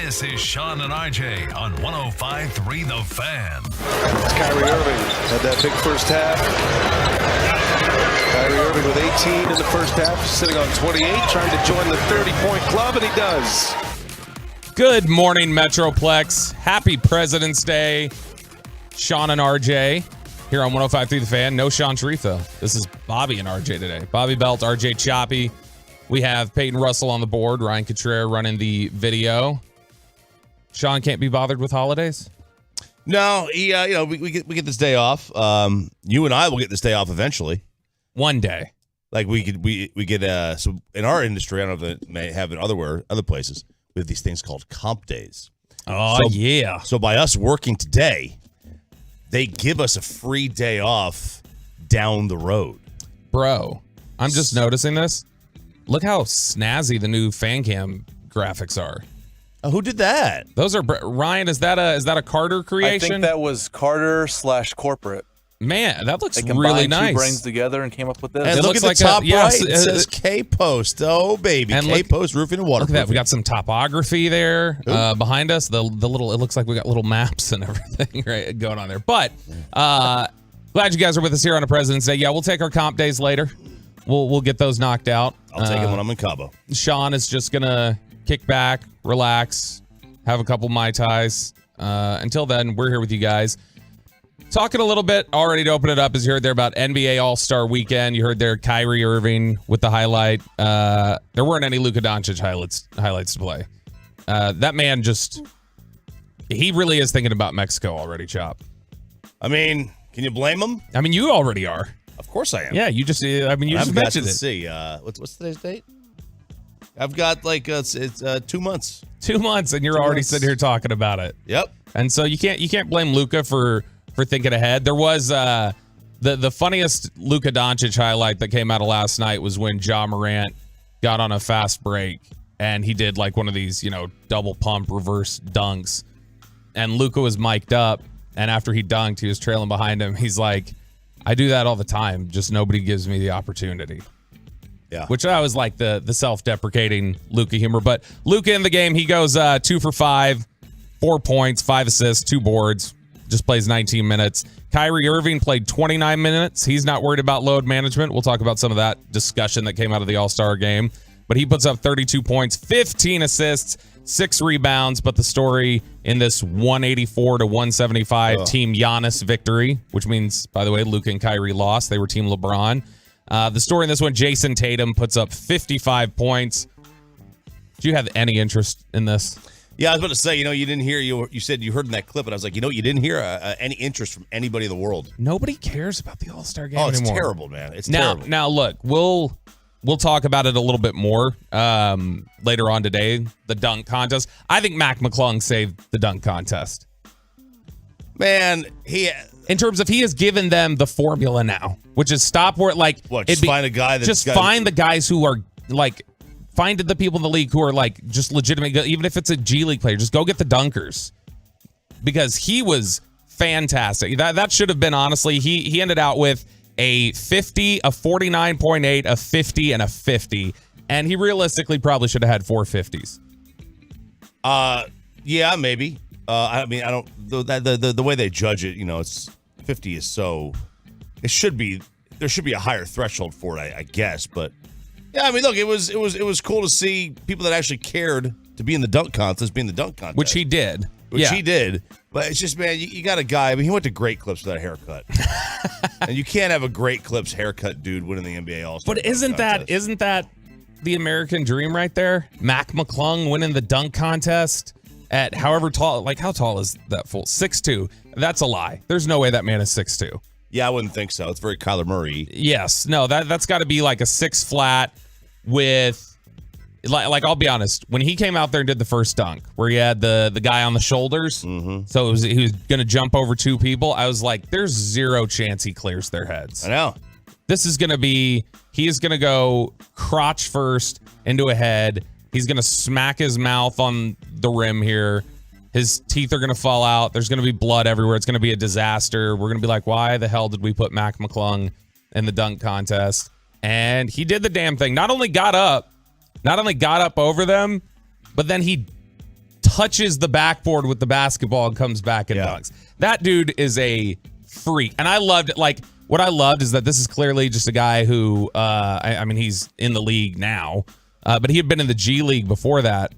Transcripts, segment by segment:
This is Sean and RJ on 105.3 The Fan. It's Kyrie Irving. Had that big first half. Kyrie Irving with 18 in the first half, sitting on 28, trying to join the 30-point club, and he does. Good morning, Metroplex. Happy President's Day. Sean and RJ here on 105.3 The Fan. No Sean Sharif, though. This is Bobby and RJ today. Bobby Belt, RJ Choppy. We have Peyton Russell on the board. Ryan Cotrera running the video. Sean can't be bothered with holidays? No, we get this day off. You and I will get this day off eventually. One day. Like we get so in our industry, I don't know if it may have in other places, we have these things called comp days. Oh, yeah. So by us working today, they give us a free day off down the road. Bro, I'm just noticing this. Look how snazzy the new fan cam graphics are. Who did that? Those are Ryan. Is that a Carter creation? I think that was Carter/corporate. Man, that looks They really combined nice. two brains together and came up with this. And It look looks at the like top right. It yes, says K-Post. Oh, baby. And K-Post Roofing and Look at Waterproofing. that. We got some topography there behind us. The little. It looks like we got little maps and everything right going on there. But glad you guys are with us here on a President's Day. Yeah, we'll take our comp days later. We'll get those knocked out. I'll take it when I'm in Cabo. Sean is just gonna kick back, relax, have a couple Mai Tais. Until then, we're here with you guys. Talking a little bit already to open it up, as you heard there about NBA All-Star Weekend. You heard there Kyrie Irving with the highlight. There weren't any Luka Doncic highlights to play. That man he really is thinking about Mexico already, Chop. I mean, can you blame him? I mean, you already are. Of course I am. Yeah, you just mentioned it. See, what's today's date? I've got it's 2 months. 2 months, and you're already sitting here talking about it. Yep. And so you can't blame Luka for thinking ahead. There was the funniest Luka Doncic highlight that came out of last night was when Ja Morant got on a fast break and he did like one of these, double pump reverse dunks. And Luka was mic'd up, and after he dunked, he was trailing behind him. He's like, I do that all the time, just nobody gives me the opportunity. Yeah. Which I was like the self-deprecating Luka humor. But Luka in the game, he goes 2 for 5, 4 points, 5 assists, 2 boards, just plays 19 minutes. Kyrie Irving played 29 minutes. He's not worried about load management. We'll talk about some of that discussion that came out of the All-Star game. But he puts up 32 points, 15 assists, 6 rebounds. But the story in this 184-175 Team Giannis victory, which means, by the way, Luka and Kyrie lost. They were Team LeBron. The story in this one, Jason Tatum puts up 55 points. Do you have any interest in this? Yeah, I was about to say, you didn't hear, you said you heard in that clip, and I was like, you didn't hear any interest from anybody in the world. Nobody cares about the All-Star game it's anymore. terrible, man. It's terrible. Now, look, we'll talk about it a little bit more later on today, the dunk contest. I think Mac McClung saved the dunk contest. Man, in terms of he has given them the formula now, which is stop where find a guy that's find the guys who are find the people in the league who are just legitimate, even if it's a G League player, just go get the dunkers, because he was fantastic. That should have been, honestly, he ended out with a 50, a 49.8, a 50, and a 50, and he realistically probably should have had 4 50s. Yeah, maybe. I mean, I don't. The way they judge it, it's 50 is so. There should be a higher threshold for it, I guess. But yeah, I mean, look, it was cool to see people that actually cared to be in the dunk contest, which he did. He did. But it's just, man, you got a guy. I mean, he went to Great Clips with that haircut, and you can't have a Great Clips haircut dude winning the NBA All-Star. But isn't that the American dream right there? Mac McClung winning the dunk contest at however tall, how tall is that fool? 6'2". That's a lie. There's no way that man is 6'2". Yeah, I wouldn't think so. It's very Kyler Murray. Yes. No, that's got to be like a 6 flat with, I'll be honest, when he came out there and did the first dunk where he had the guy on the shoulders, so he was going to jump over 2 people, I was like, there's zero chance he clears their heads. I know. This is going to be, he is going to go crotch first into a head. He's going to smack his mouth on the rim here. His teeth are going to fall out. There's going to be blood everywhere. It's going to be a disaster. We're going to be like, why the hell did we put Mac McClung in the dunk contest? And he did the damn thing. Not only got up over them, but then he touches the backboard with the basketball and comes back and dunks. That dude is a freak. And I loved it. Like, what I loved is that this is clearly just a guy who, I mean, he's in the league now, but he had been in the G League before that.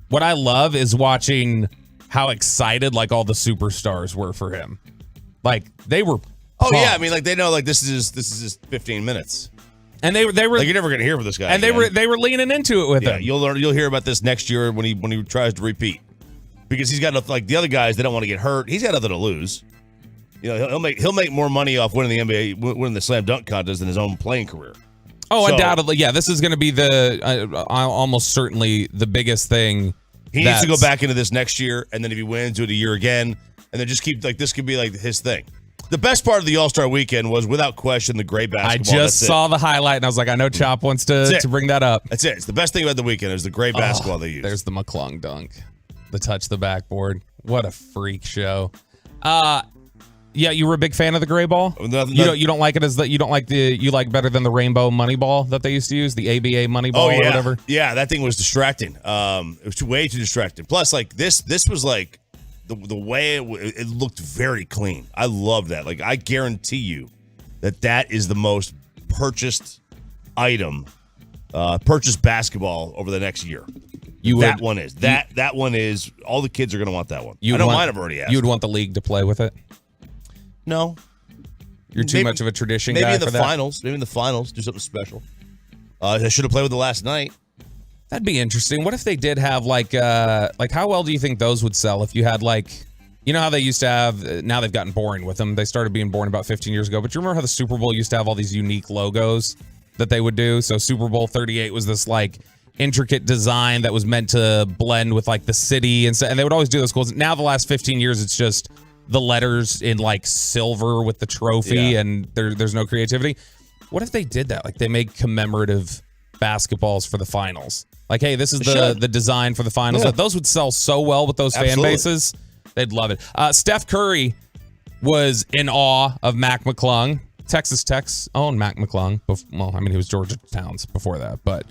What I love is watching how excited, like, all the superstars were for him. Like, they were pumped. yeah, I mean, like, they know, like, this is his 15 minutes. And they were like, you're never gonna hear from this guy. And again. they were leaning into it with him. You'll hear about this next year when he tries to repeat, because he's got, like, the other guys, they don't want to get hurt. He's got nothing to lose. You know, he'll make more money off winning the NBA, winning the slam dunk contest than his own playing career. Oh, so, undoubtedly, yeah. This is going to be almost certainly the biggest thing. He needs to go back into this next year, and then if he wins, do it a year again, and then just keep, like, this could be like his thing. The best part of the All-Star Weekend was, without question, the great basketball. I just saw the highlight, and I was like, I know Chop wants to bring that up. That's it. It's the best thing about the weekend is the great basketball they use. There's the McClung dunk, the touch the backboard. What a freak show. Yeah, you were a big fan of the gray ball. You don't like it as you like better than the rainbow money ball that they used to use, the ABA money ball or whatever. Yeah, that thing was distracting. It was way too distracting. Plus, like this was like the way it looked very clean. I love that. Like, I guarantee you that is the most purchased item, purchased basketball over the next year. That one is. All the kids are going to want that one. I know mine have already asked. You would want the league to play with it? No. You're too much of a tradition guy for that? Maybe in the finals, do something special. They should have played with it last night. That'd be interesting. What if they did have, like how well do you think those would sell if you had, like, you know how they used to have, now they've gotten boring with them. They started being boring about 15 years ago. But you remember how the Super Bowl used to have all these unique logos that they would do? So Super Bowl 38 was this, like, intricate design that was meant to blend with, like, the city. And they would always do those cool. Now the last 15 years, it's just the letters in, like, silver with the trophy, and there's no creativity. What if they did that? Like, they make commemorative basketballs for the finals. Like, hey, this is the design for the finals. Yeah. Those would sell so well with those fan bases. They'd love it. Steph Curry was in awe of Mac McClung. Texas Tech's own Mac McClung. Well, I mean, he was Georgia Towns before that, but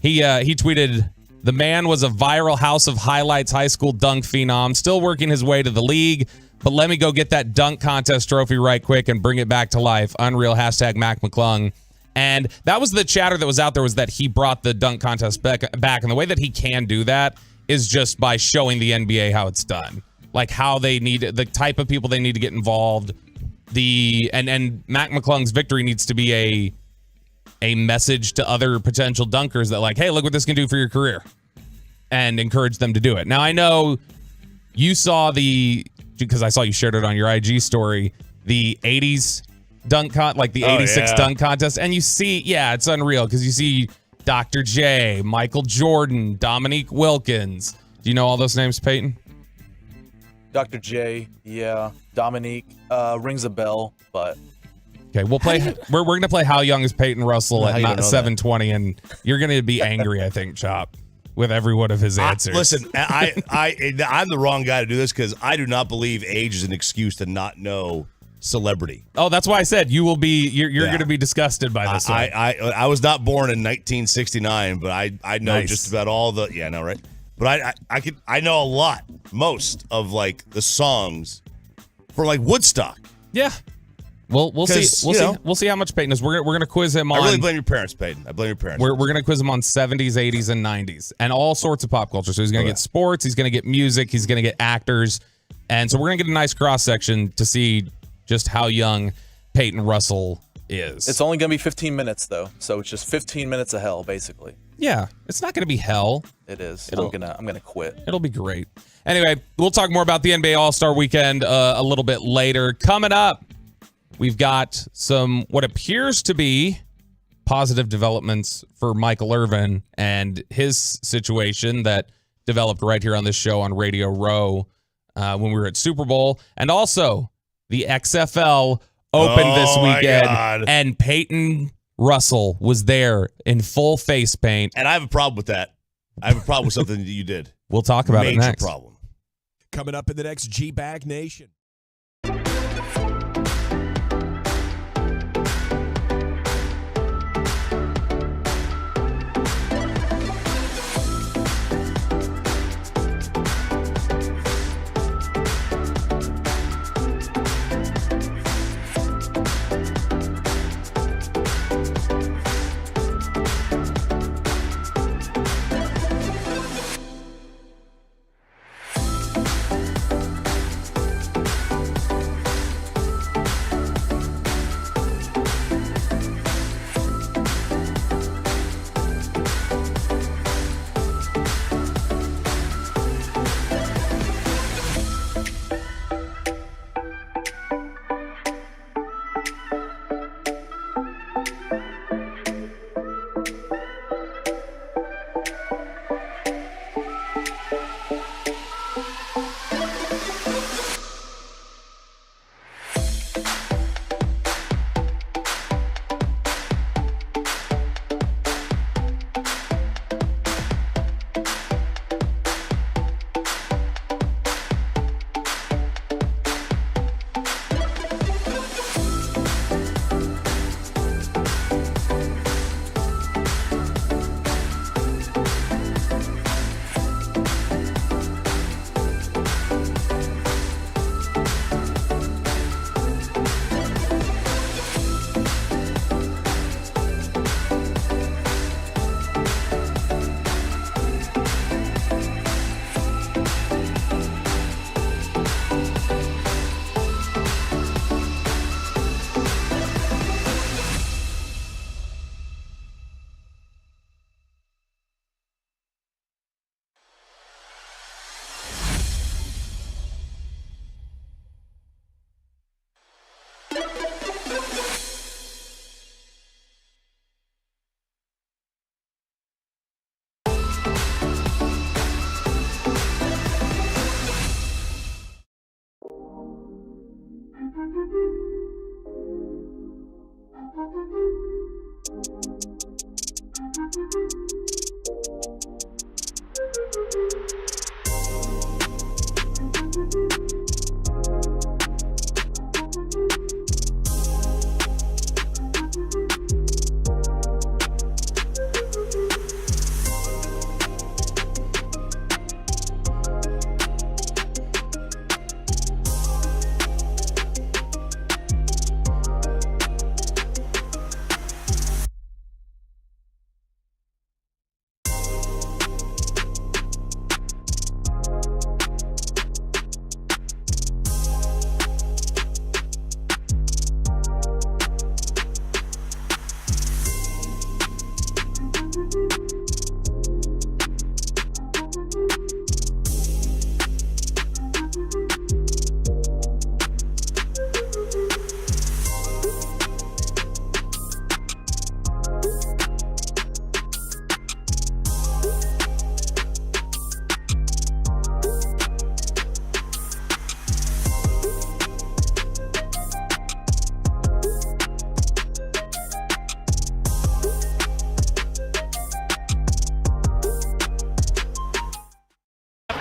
he tweeted, "The man was a viral House of Highlights high school dunk phenom, still working his way to the league, but let me go get that dunk contest trophy right quick and bring it back to life. Unreal, hashtag Mac McClung." And that was the chatter that was out there, was that he brought the dunk contest back. And the way that he can do that is just by showing the NBA how it's done. Like, how they need, the type of people they need to get involved. And Mac McClung's victory needs to be a message to other potential dunkers that, like, hey, look what this can do for your career, and encourage them to do it. Now, I know you saw because I saw you shared it on your IG story, the 80s dunk like the 86 dunk contest, and you see, it's unreal, because you see Dr. J, Michael Jordan, Dominique Wilkins. Do you know all those names, Peyton? Dr. J, Dominique, rings a bell, but okay, we'll play. We're gonna play How Young Is Peyton Russell at 7:20, and you're gonna be angry, I think, Chop, with every one of his answers. Listen, I'm the wrong guy to do this, because I do not believe age is an excuse to not know celebrity. Oh, that's why I said you're going to be disgusted by this one. I was not born in 1969, but I know just about all the right. But I know a lot, most of, like, the songs for, like, Woodstock. Yeah. We'll see. We'll see how much Peyton is. We're gonna quiz him on. I really blame your parents, Peyton. I blame your parents. We're gonna quiz him on 70s, 80s, and 90s, and all sorts of pop culture. So he's gonna get sports, he's gonna get music, he's gonna get actors, and so we're gonna get a nice cross section to see just how young Peyton Russell is. It's only gonna be 15 minutes though, so it's just 15 minutes of hell, basically. Yeah, it's not gonna be hell. It is. I'm gonna quit. It'll be great. Anyway, we'll talk more about the NBA All-Star Weekend a little bit later. Coming up, we've got some what appears to be positive developments for Michael Irvin and his situation that developed right here on this show on Radio Row when we were at Super Bowl, and also the XFL opened this weekend, and Peyton Russell was there in full face paint. And I have a problem with that. I have a problem with something that you did. We'll talk about it next. Major problem. Coming up in the next G-Bag Nation.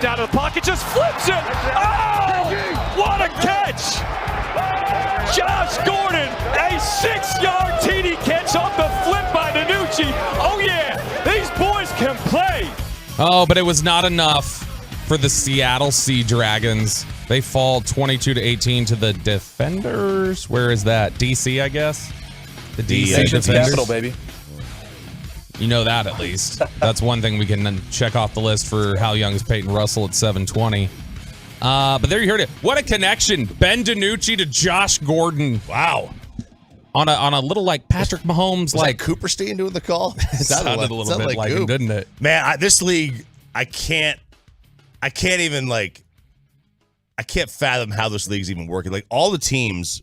stepped out of the pocket, just flips it. Oh, what a catch! Josh Gordon, a 6-yard TD catch off the flip by DiNucci. Oh yeah, these boys can play. Oh, but it was not enough for the Seattle Sea Dragons. They fall 22-18 to the Defenders. Where is that? DC, I guess. The DC Nation's Defenders. capital, baby. You know that at least. That's one thing we can check off the list for Hal Young's Peyton Russell at 720. But there you heard it. What a connection. Ben DiNucci to Josh Gordon. Wow. On a little like Patrick Mahomes, Was like Cooperstein doing the call? It sounded a little bit like him, didn't it? Man, this league, I can't fathom how this league's even working. Like, all the teams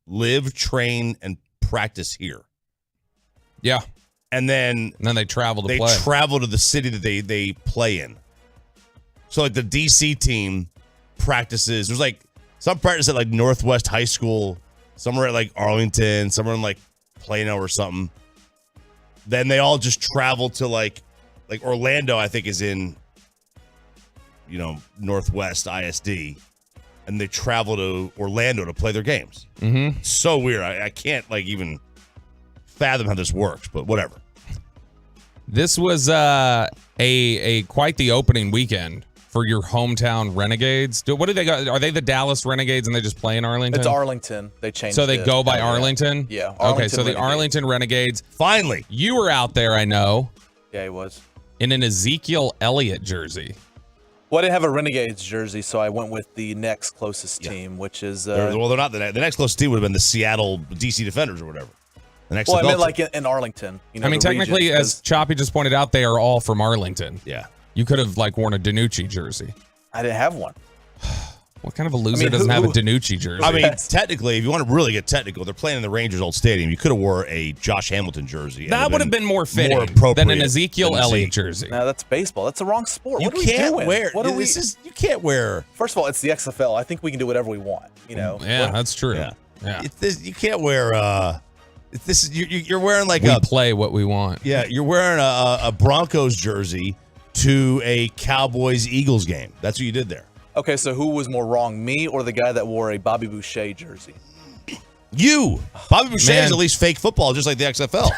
live, train, and practice here. Yeah. And then they travel to they play. travel to the city that they play in. So, like, the DC team practices. There's, like, some practice at, like, Northwest High School. Some are at, like, Arlington. Some are in, like, Plano or something. Then they all just travel to, like Orlando, I think, is in, Northwest ISD. And they travel to Orlando to play their games. Mm-hmm. So weird. I can't, even fathom how this works, but whatever. This was a quite the opening weekend for your hometown Renegades. What do they got? Are they the Dallas Renegades and they just play in Arlington? It's Arlington. They changed So they it. go by Arlington? Yeah. Okay, Arlington so the Renegades. Arlington Renegades. Finally. You were out there, I know. Yeah, he was. In an Ezekiel Elliott jersey. Well, I didn't have a Renegades jersey, so I went with the next closest team, which is... They're not the next closest team would have been the Seattle DC Defenders or whatever. The next well, I meant adult like in Arlington. I mean, technically, region, as Choppy just pointed out, they are all from Arlington. Yeah. You could have worn a DiNucci jersey. I didn't have one. What kind of a loser doesn't have a DiNucci jersey? I mean, technically, if you want to really get technical, they're playing in the Rangers' old stadium. You could have wore a Josh Hamilton jersey. That would have been more fitting appropriate than an Ezekiel Elliott jersey. No, that's baseball. That's the wrong sport. You What are we can't doing? wear. What are we? You can't wear. First of all, it's the XFL. I think we can do whatever we want. Yeah, that's true. Yeah. You can't wear. You're wearing like We play what we want. Yeah, you're wearing a Broncos jersey to a Cowboys-Eagles game. That's what you did there. Okay, so who was more wrong, me or the guy that wore a Bobby Boucher jersey? You. Bobby Boucher Man. is at least fake football, just like the XFL.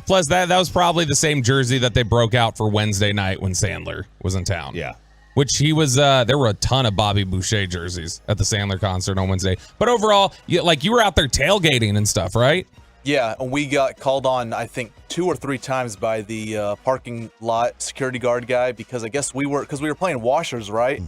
Plus, that was probably the same jersey that they broke out for Wednesday night when Sandler was in town. Yeah. Which he was, there were a ton of Bobby Boucher jerseys at the Sandler concert on Wednesday. But overall, you were out there tailgating and stuff, right? Yeah, and we got called on, I think, 2 or 3 times by the parking lot security guard guy because I guess we were playing washers, right?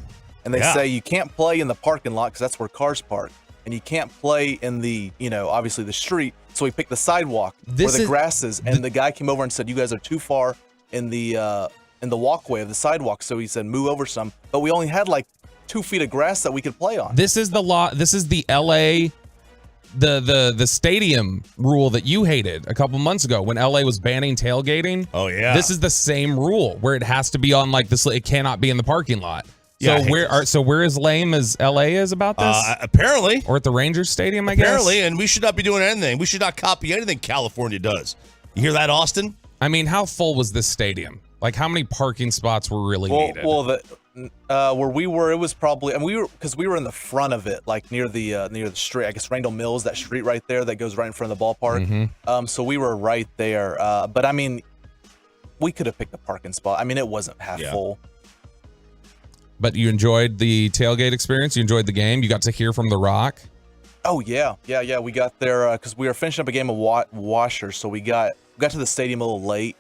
And they say you can't play in the parking lot because that's where cars park. And you can't play in the, obviously the street. So we picked the sidewalk where the grass is. And the guy came over and said, you guys are too far in the walkway of the sidewalk. So he said, move over some. But we only had 2 feet of grass that we could play on. This is the law. This is the LA, the stadium rule that you hated a couple months ago when LA was banning tailgating. Oh, yeah. This is the same rule where it has to be on this. It cannot be in the parking lot. Yeah, So we're as lame as LA is about this? Apparently. Or at the Rangers Stadium, I guess? Apparently, and we should not be doing anything. We should not copy anything California does. You hear that, Austin? I mean, how full was this stadium? How many parking spots were really needed? Well, where we were, it was probably, and we were in the front of it, near the street. I guess Randall Mills, that street right there that goes right in front of the ballpark. Mm-hmm. So we were right there. But I mean, we could have picked a parking spot. I mean, it wasn't half full. But you enjoyed the tailgate experience? You enjoyed the game? You got to hear from The Rock? Oh yeah. We got there because we were finishing up a game of washers, so we got to the stadium a little late.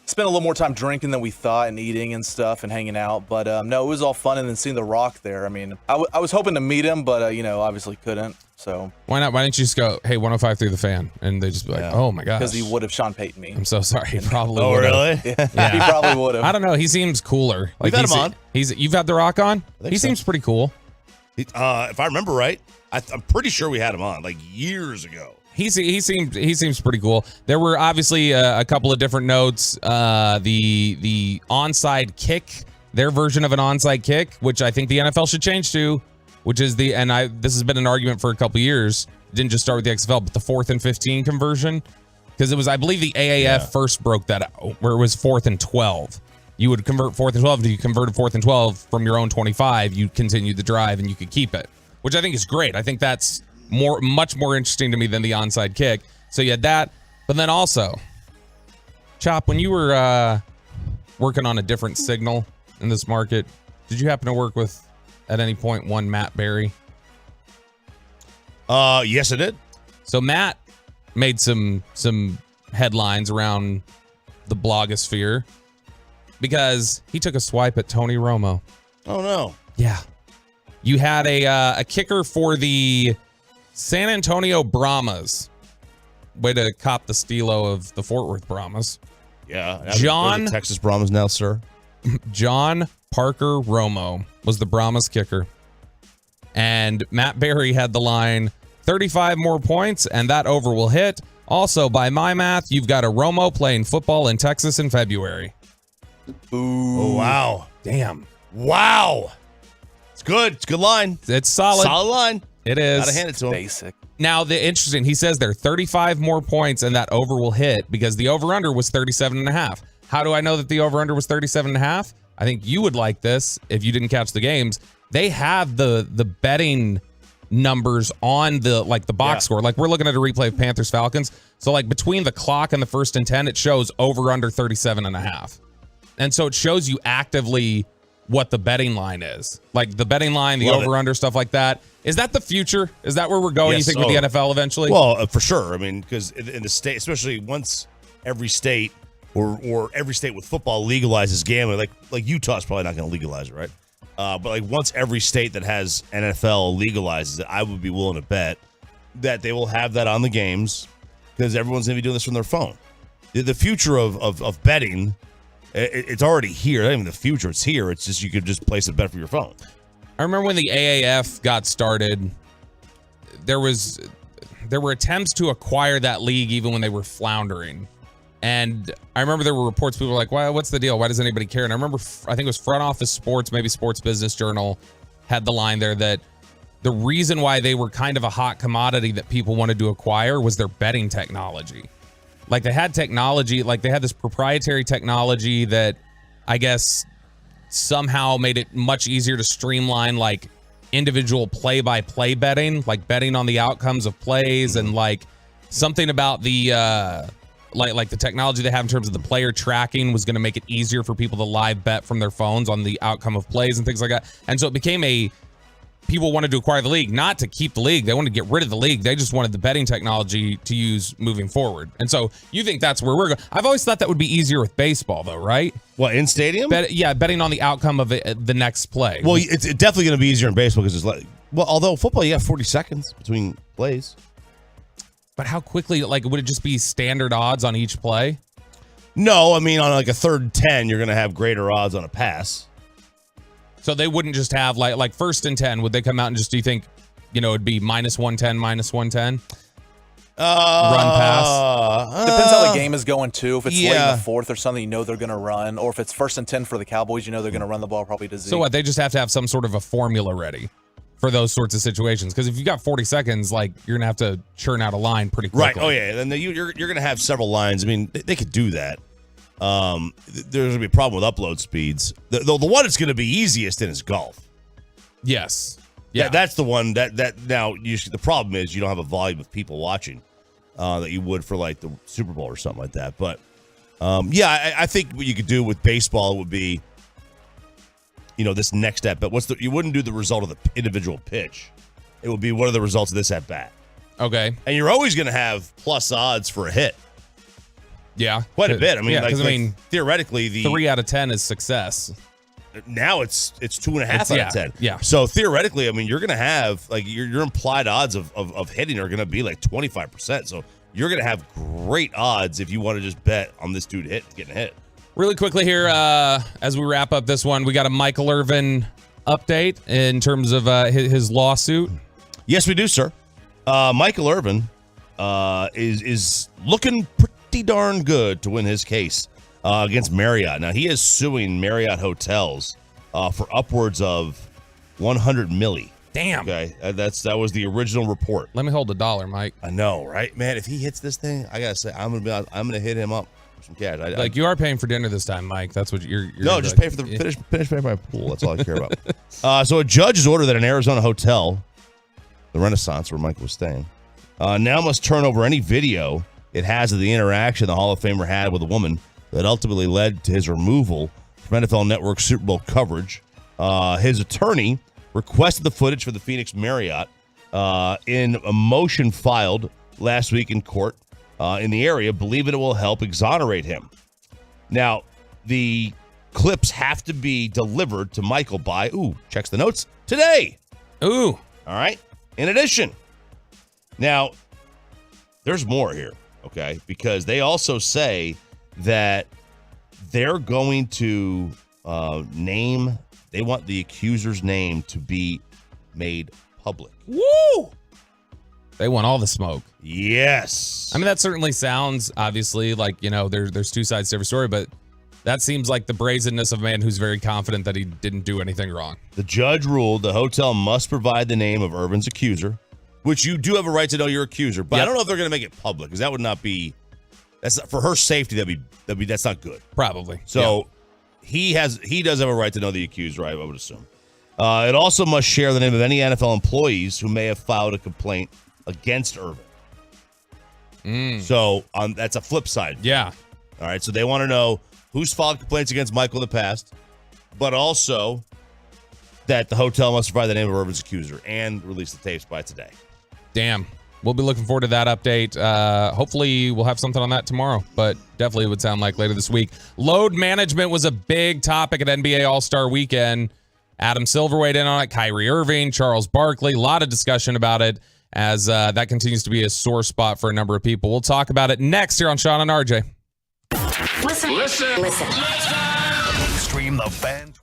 Spent a little more time drinking than we thought and eating and stuff and hanging out. But no, it was all fun. And then seeing The Rock there. I mean, I was hoping to meet him, but obviously couldn't. So why not? Why didn't you just go, hey, 105 through the fan? And they just be like, oh my gosh. Because he would have Sean Payton me. I'm so sorry. He probably Oh, would have. really? Yeah, he probably would have. I don't know. He seems cooler. We've had him on. You've had The Rock on? He so. seems pretty cool. If I remember right, I'm pretty sure we had him on years ago. He seems pretty cool. There were obviously a couple of different notes. The onside kick, their version of an onside kick, which I think the NFL should change to, which is this has been an argument for a couple of years. It didn't just start with the XFL, but the 4th and 15 conversion, because it was, I believe, the AAF first broke that out, where it was 4th and 12. you would convert 4th and 12. If you converted 4th and 12 from your own 25, you continued the drive and you could keep it, which I think is great. I think that's much more interesting to me than the onside kick. So you had that, but then also, Chop, when you were working on a different signal in this market, did you happen to work with, at any point, one Matt Berry? Yes, I did. So Matt made some headlines around the blogosphere because he took a swipe at Tony Romo. Oh no. Yeah. You had a kicker for the San Antonio Brahmas. Way to cop the stilo of the Fort Worth Brahmas. Yeah. John Texas Brahmas now, sir. John Parker Romo was the Brahmas kicker. And Matt Berry had the line, 35 more points, and that over will hit. Also, by my math, you've got a Romo playing football in Texas in February. Ooh. Oh, wow. Damn. Wow. It's good. It's a good line. It's solid. Solid line. It is. Gotta hand it to him. Basic. Now, the interesting, he says there 35 more points and that over will hit because the over-under was 37.5. How do I know that the over-under was 37.5? I think you would like this if you didn't catch the games. They have the betting numbers on the box score. Like, we're looking at a replay of Panthers Falcons. So like between the clock and the 1st and 10, it shows over under 37.5. And so it shows you actively what the betting line is. Like the betting line, the over under, stuff like that. Is that the future? Is that where we're going, Yes. you think, with the NFL eventually? Well, for sure. I mean, because in the state, especially once every state or every state with football legalizes gambling, like Utah's probably not going to legalize it, right? But like once every state that has NFL legalizes it, I would be willing to bet that they will have that on the games because everyone's going to be doing this from their phone. The future of betting, it's already here. Not even the future, it's here. It's just you could just place a bet from your phone. I remember when the AAF got started, there were attempts to acquire that league even when they were floundering. And I remember there were reports, people were like, "Why? What's the deal? Why does anybody care?" And I remember, I think it was Front Office Sports, maybe Sports Business Journal, had the line there that the reason why they were kind of a hot commodity that people wanted to acquire was their betting technology. Like they had technology, like they had this proprietary technology that I guess somehow made it much easier to streamline like individual play-by-play betting, like betting on the outcomes of plays, and like something about the like the technology they have in terms of the player tracking was going to make it easier for people to live bet from their phones on the outcome of plays and things like that. And so it became people wanted to acquire the league, not to keep the league. They wanted to get rid of the league. They just wanted the betting technology to use moving forward. And so you think that's where we're going. I've always thought that would be easier with baseball though, right? What, in stadium? Betting on the outcome of the next play. Well, it's definitely going to be easier in baseball because it's like, well, although football, you have 40 seconds between plays. But how quickly, like, would it just be standard odds on each play? No, I mean, on like a 3rd and 10, you're going to have greater odds on a pass. So they wouldn't just have like 1st and 10. Would they come out and just, do you think, it'd be -110, -110? Run pass. Depends how the game is going too. If it's late in Yeah. the 4th or something, they're going to run. Or if it's 1st and 10 for the Cowboys, they're going to run the ball probably to Zeke. So what? They just have to have some sort of a formula ready for those sorts of situations. Because if you got 40 seconds, like you're gonna have to churn out a line pretty quickly. Right. Oh yeah. And then you're going to have several lines. I mean, they could do that. There's going to be a problem with upload speeds. The one that's going to be easiest in is golf. Yes. Yeah. That's the one that now the problem is you don't have a volume of people watching that you would for like the Super Bowl or something like that. But I think what you could do with baseball would be, this next step. But you wouldn't do the result of the individual pitch. It would be what are the results of this at bat. Okay. And you're always going to have plus odds for a hit. Yeah. Quite a bit. I mean, yeah, theoretically, the 3 out of 10 is success. Now it's 2.5 out of 10. Yeah. So theoretically, I mean, you're going to have like your implied odds of hitting are going to be like 25%. So you're going to have great odds if you want to just bet on this dude getting hit. Really quickly here, as we wrap up this one, we got a Michael Irvin update in terms of his lawsuit. Yes, we do, sir. Michael Irvin is looking pretty darn good to win his case against Marriott. Now, he is suing Marriott hotels for upwards of $100 million. Damn. Okay, that was the original report. Let me hold $1, Mike. I know, right, man? If he hits this thing, I gotta say, I'm gonna hit him up. some cash. Like you are paying for dinner this time, Mike. That's what you're no, just pay for the finish paying for my pool. That's all I care about. So a judge has ordered that an Arizona hotel, the Renaissance, where Michael was staying, now must turn over any video it has of the interaction the Hall of Famer had with a woman that ultimately led to his removal from NFL Network Super Bowl coverage. His attorney requested the footage for the Phoenix Marriott in a motion filed last week in court in the area, believing it will help exonerate him. Now, the clips have to be delivered to Michael by, checks the notes, today. Ooh. All right. In addition, now, there's more here, okay? Because they also say that they're going to they want the accuser's name to be made public. Woo! They want all the smoke. Yes. I mean, that certainly sounds, obviously, like, there's two sides to every story, but that seems like the brazenness of a man who's very confident that he didn't do anything wrong. The judge ruled the hotel must provide the name of Irvin's accuser, which you do have a right to know your accuser, but I don't know if they're going to make it public, because that would not be, that's not, for her safety, that's not good. Probably. So he does have a right to know the accuser, I would assume. It also must share the name of any NFL employees who may have filed a complaint against Irvin. So that's a flip side. Yeah. All right. So they want to know who's filed complaints against Michael in the past, but also that the hotel must provide the name of Irvin's accuser and release the tapes by today. Damn. We'll be looking forward to that update. Hopefully we'll have something on that tomorrow, but definitely it would sound like later this week. Load management was a big topic at NBA All-Star Weekend. Adam Silver weighed in on it, Kyrie Irving, Charles Barkley, a lot of discussion about it as that continues to be a sore spot for a number of people. We'll talk about it next here on Sean and RJ. Listen. Stream the Fan.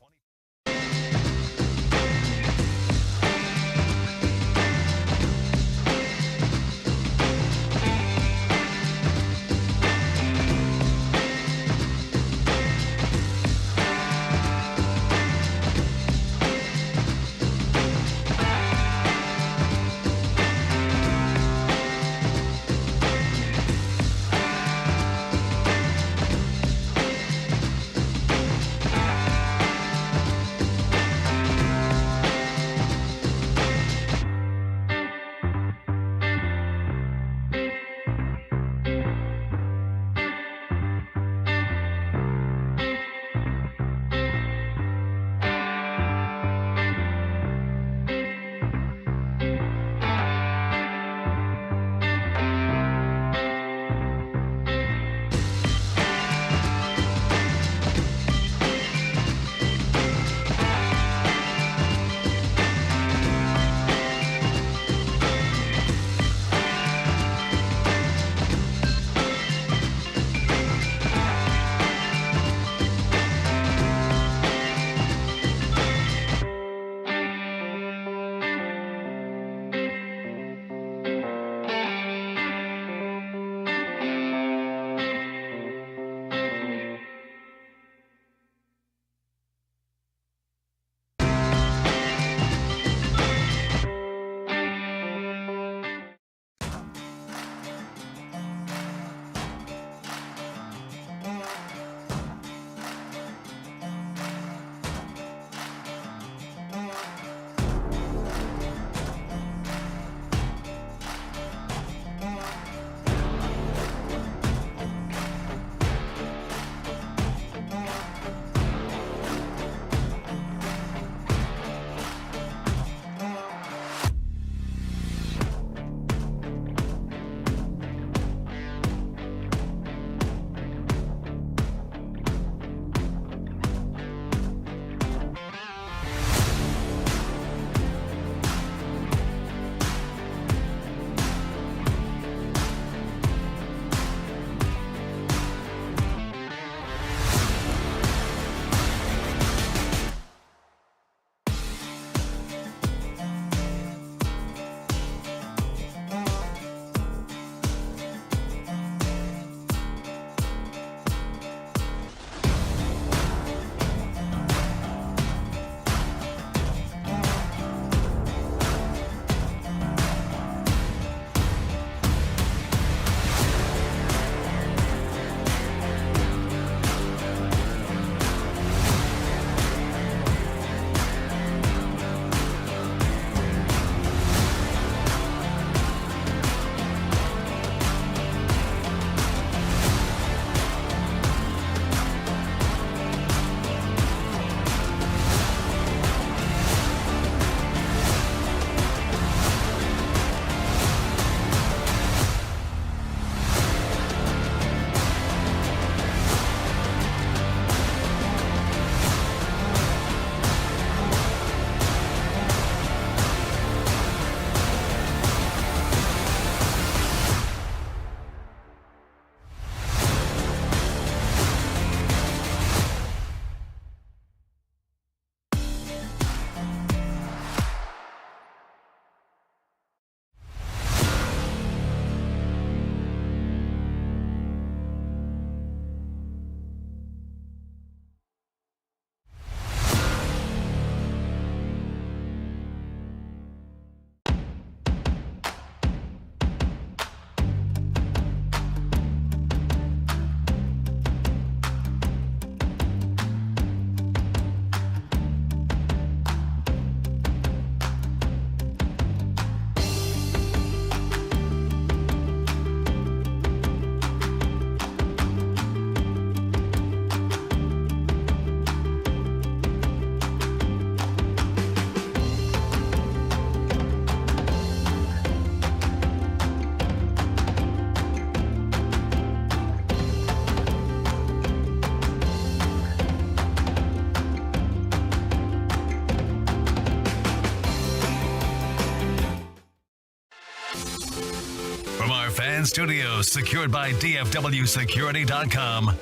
From our fan studios secured by DFWsecurity.com,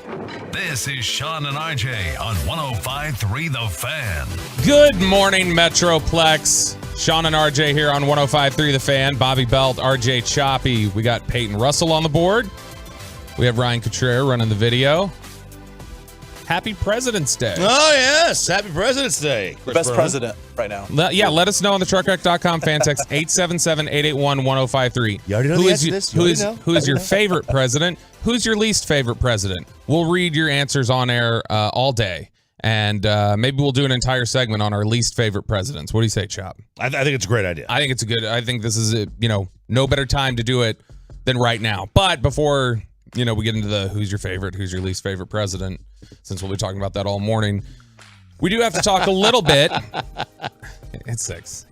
this is Sean and RJ on 105.3 The Fan. Good morning, Metroplex. Sean and RJ here on 105.3 The Fan. Bobby Belt, RJ Choppy. We got Peyton Russell on the board. We have Ryan Cotrere running the video. Happy President's Day. Oh, yes. Happy President's Day. Best president right now. Let us know on the truckwreck.com fan text 877-881-1053. You already know the answer to this? Who is your favorite president? Who's your least favorite president? We'll read your answers on air all day. And maybe we'll do an entire segment on our least favorite presidents. What do you say, Chop? I think it's a great idea. I think this is no better time to do it than right now. But before we get into the who's your favorite, who's your least favorite president, since we'll be talking about that all morning, we do have to talk a little bit. It's 6.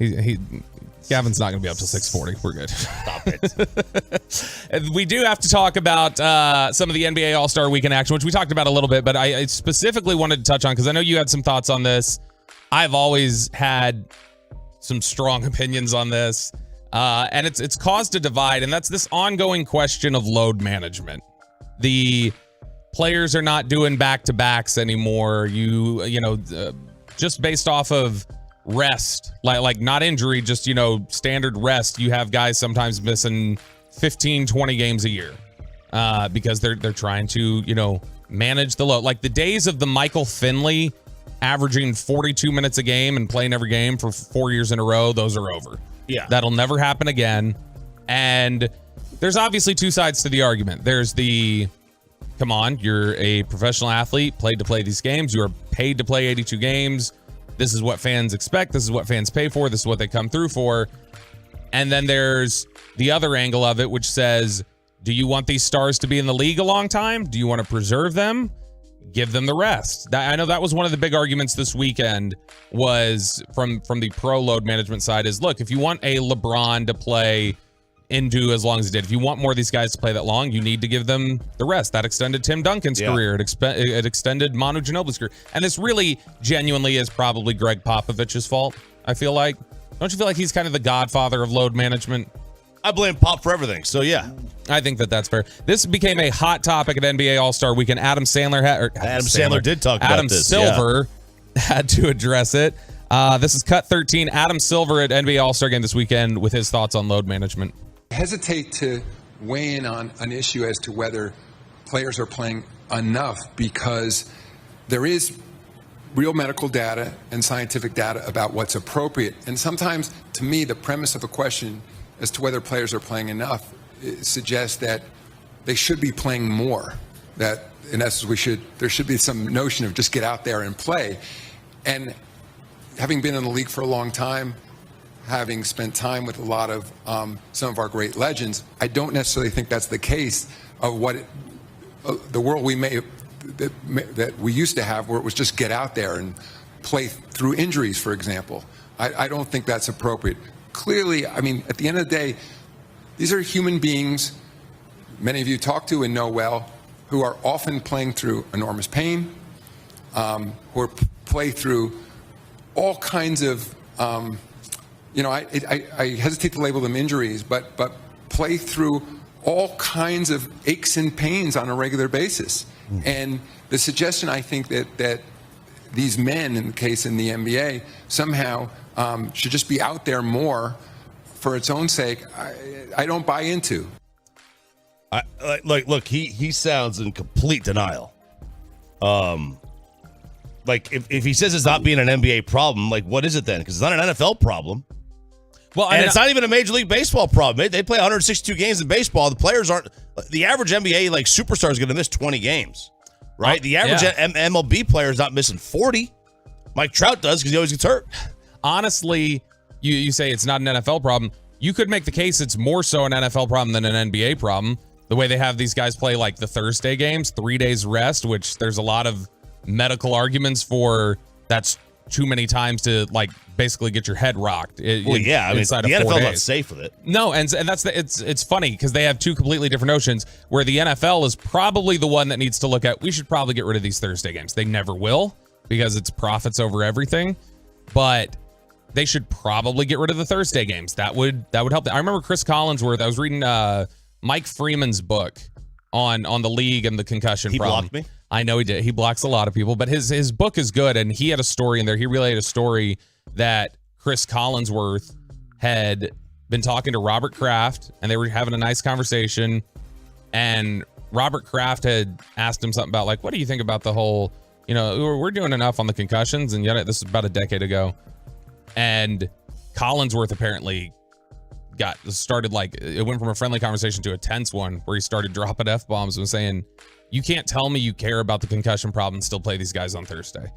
Gavin's not going to be up till 6:40. We're good. Stop it. We do have to talk about some of the NBA All-Star Weekend action, which we talked about a little bit, but I specifically wanted to touch on because I know you had some thoughts on this. I've always had some strong opinions on this, and it's caused a divide, and that's this ongoing question of load management. The players are not doing back-to-backs anymore. Just based off of rest, like not injury, just standard rest. You have guys sometimes missing 15, 20 games a year because they're trying to manage the load. Like the days of the Michael Finley averaging 42 minutes a game and playing every game for 4 years in a row, those are over. Yeah, that'll never happen again. And there's obviously two sides to the argument. There's the, come on, you're a professional athlete, played to play these games. You are paid to play 82 games. This is what fans expect. This is what fans pay for. This is what they come through for. And then there's the other angle of it, which says, do you want these stars to be in the league a long time? Do you want to preserve them? Give them the rest. I know that was one of the big arguments this weekend was from the pro load management side is, look, if you want a LeBron to play into as long as he did, if you want more of these guys to play that long, you need to give them the rest. That extended Tim Duncan's career. It extended Manu Ginobili's career. And this really genuinely is probably Greg Popovich's fault, I feel like. Don't you feel like he's kind of the godfather of load management? I blame Pop for everything, so yeah. I think that's fair. This became a hot topic at NBA All-Star Weekend. Adam Silver had to address it. This is Cut 13. Adam Silver at NBA All-Star Game this weekend with his thoughts on load management. Hesitate to weigh in on an issue as to whether players are playing enough because there is real medical data and scientific data about what's appropriate. And sometimes, to me, the premise of a question as to whether players are playing enough suggests that they should be playing more. That, in essence, there should be some notion of just get out there and play. And having been in the league for a long time, having spent time with a lot of some of our great legends, I don't necessarily think that's the case of the world that we used to have, where it was just get out there and play through injuries, for example. I don't think that's appropriate. Clearly, I mean, at the end of the day, these are human beings, many of you talk to and know well, who are often playing through enormous pain, who play through all kinds of I hesitate to label them injuries, but play through all kinds of aches and pains on a regular basis. And the suggestion, I think, that these men, in the case in the NBA, somehow should just be out there more for its own sake, I don't buy into. Look, he sounds in complete denial. If he says it's not being an NBA problem, what is it then? Because it's not an NFL problem. Well, and it's not even a Major League Baseball problem. They play 162 games in baseball. The players aren't. The average NBA superstar is going to miss 20 games, right? The average MLB player is not missing 40. Mike Trout does because he always gets hurt. Honestly, you say it's not an NFL problem. You could make the case it's more so an NFL problem than an NBA problem. The way they have these guys play the Thursday games, 3 days rest, which there's a lot of medical arguments for. That's too many times to basically get your head rocked. The NFL's not safe with it. No, and that's it's funny because they have two completely different notions. Where the NFL is probably the one that needs to look at. We should probably get rid of these Thursday games. They never will because it's profits over everything. But they should probably get rid of the Thursday games. That would help. I remember Chris Collinsworth. I was reading Mike Freeman's book on the league and the concussion problem. He blocked me? I know he did. He blocks a lot of people, but his book is good, and he had a story in there. He relayed a story that Chris Collinsworth had been talking to Robert Kraft, and they were having a nice conversation, and Robert Kraft had asked him something about, like, what do you think about the whole, we're doing enough on the concussions, and yet this is about a decade ago. And Collinsworth apparently started, like, it went from a friendly conversation to a tense one where he started dropping F-bombs and saying, you can't tell me you care about the concussion problem and still play these guys on Thursday.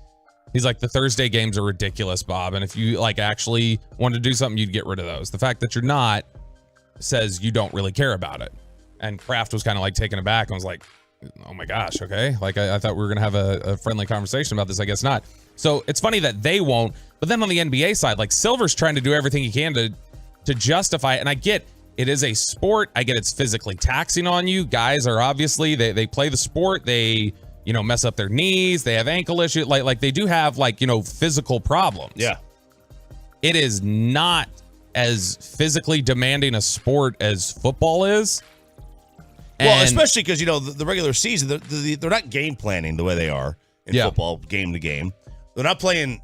He's like, the Thursday games are ridiculous, Bob. And if you like actually wanted to do something, you'd get rid of those. The fact that you're not says you don't really care about it. And Kraft was kind of like taken aback and was like, oh my gosh, okay. Like I thought we were going to have a friendly conversation about this. I guess not. So it's funny that they won't. But then on the NBA side, like Silver's trying to do everything he can to justify it. And I get it is a sport. I get it's physically taxing on you. Guys are obviously, they play the sport. They, mess up their knees. They have ankle issues. Like they do have physical problems. Yeah. It is not as physically demanding a sport as football is. Well, especially because, the regular season, they're not game planning the way they are in football, game to game. They're not playing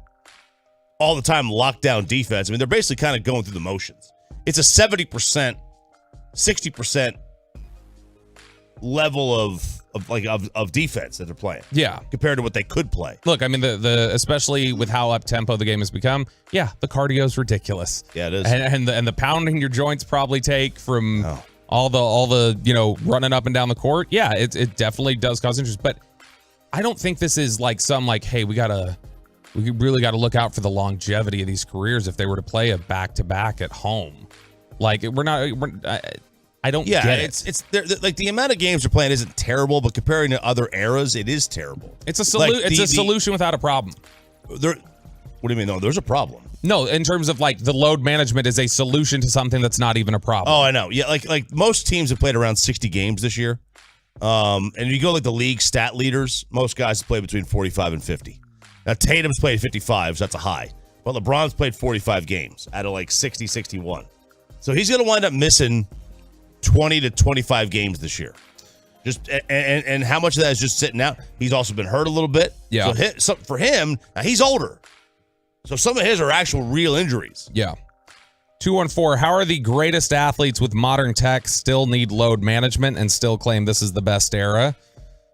all the time lockdown defense. I mean, they're basically kind of going through the motions. It's a 70%, 60% level of defense that they're playing. Yeah. Compared to what they could play. Look, I mean, the especially with how up tempo the game has become, the cardio's ridiculous. Yeah, it is. And the pounding your joints probably take from all the running up and down the court. Yeah, it definitely does cause interest. But I don't think this is like hey, we really got to look out for the longevity of these careers if they were to play a back-to-back at home. Like I don't get it. It's like the amount of games they're playing isn't terrible, but comparing to other eras, it is terrible. It's a solution without a problem. What do you mean? No, there's a problem. No, in terms of like the load management is a solution to something that's not even a problem. Oh, I know. Yeah, like most teams have played around 60 games this year. And if you go like the league stat leaders, most guys play between 45 and 50. Now Tatum's played 55, so that's a high. But LeBron's played 45 games out of like 60, 61. So he's going to wind up missing 20 to 25 games this year. Just and how much of that is just sitting out? He's also been hurt a little bit. Yeah. So for him, now he's older. So some of his are actual real injuries. Yeah. 214, how are the greatest athletes with modern tech still need load management and still claim this is the best era?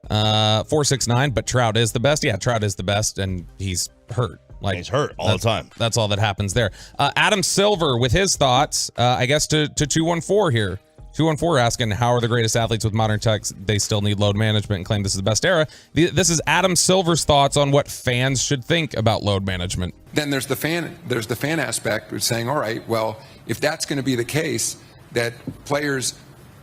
469, but Trout is the best. Yeah, Trout is the best, and he's hurt. Like he's hurt all the time. That's all that happens there. Adam Silver with his thoughts, I guess to 214 here. 214 asking, how are the greatest athletes with modern tech? They still need load management and claim this is the best era. This is Adam Silver's thoughts on what fans should think about load management. Then there's the fan aspect of saying, all right, well, if that's going to be the case, that players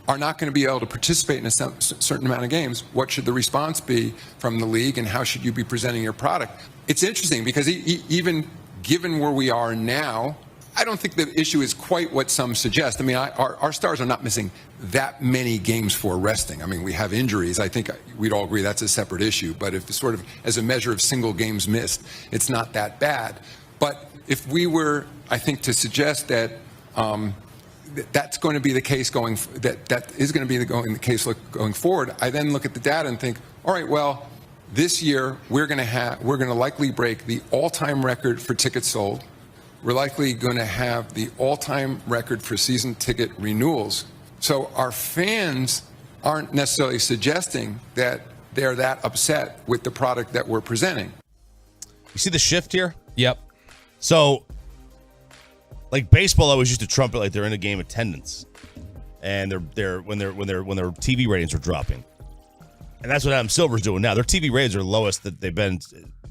are not going to be able to participate in a certain amount of games, what should the response be from the league and how should you be presenting your product? It's interesting because even given where we are now, I don't think the issue is quite what some suggest. I mean, our stars are not missing that many games for resting. I mean, we have injuries. I think we'd all agree that's a separate issue. But if sort of as a measure of single games missed, it's not that bad. But if we were, I think, to suggest that that's going to be the case that is going to be the case going forward, I then look at the data and think, all right, well, this year we're going to likely break the all-time record for tickets sold. We're likely going to have the all-time record for season ticket renewals. So our fans aren't necessarily suggesting that they're that upset with the product that we're presenting. You see the shift here? Yep. So, like baseball always used to trumpet like they're in a game attendance, and they're when their TV ratings are dropping, and that's what Adam Silver's doing now. Their TV ratings are lowest that they've been.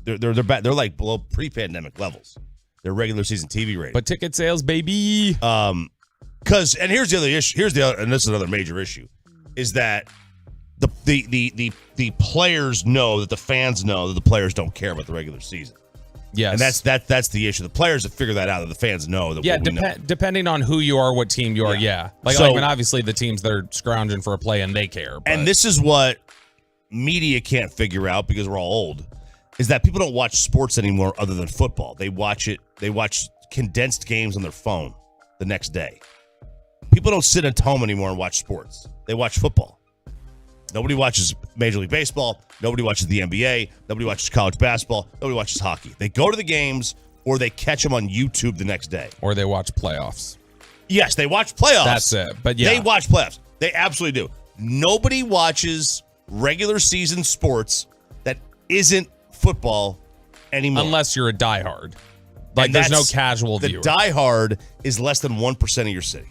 They're like below pre-pandemic levels. Their regular season TV rating. But ticket sales, baby. Because and here's the other issue. And this is another major issue, is that the players know that the fans know that the players don't care about the regular season. Yes. And that's the issue. The players have figured that out. That the fans know that. Yeah, depending on who you are, what team you are. Yeah. Like I mean, obviously the teams that are scrounging for a play and they care. But. And this is what media can't figure out because we're all old. Is that people don't watch sports anymore other than football. They watch condensed games on their phone the next day. People don't sit at home anymore and watch sports. They watch football. Nobody watches Major League Baseball. Nobody watches the NBA. Nobody watches college basketball. Nobody watches hockey. They go to the games or they catch them on YouTube the next day. Or they watch playoffs. Yes, they watch playoffs. That's it. But yeah. They watch playoffs. They absolutely do. Nobody watches regular season sports that isn't football anymore. Unless you're a diehard. Like, there's no casual viewer. The diehard is less than 1% of your city.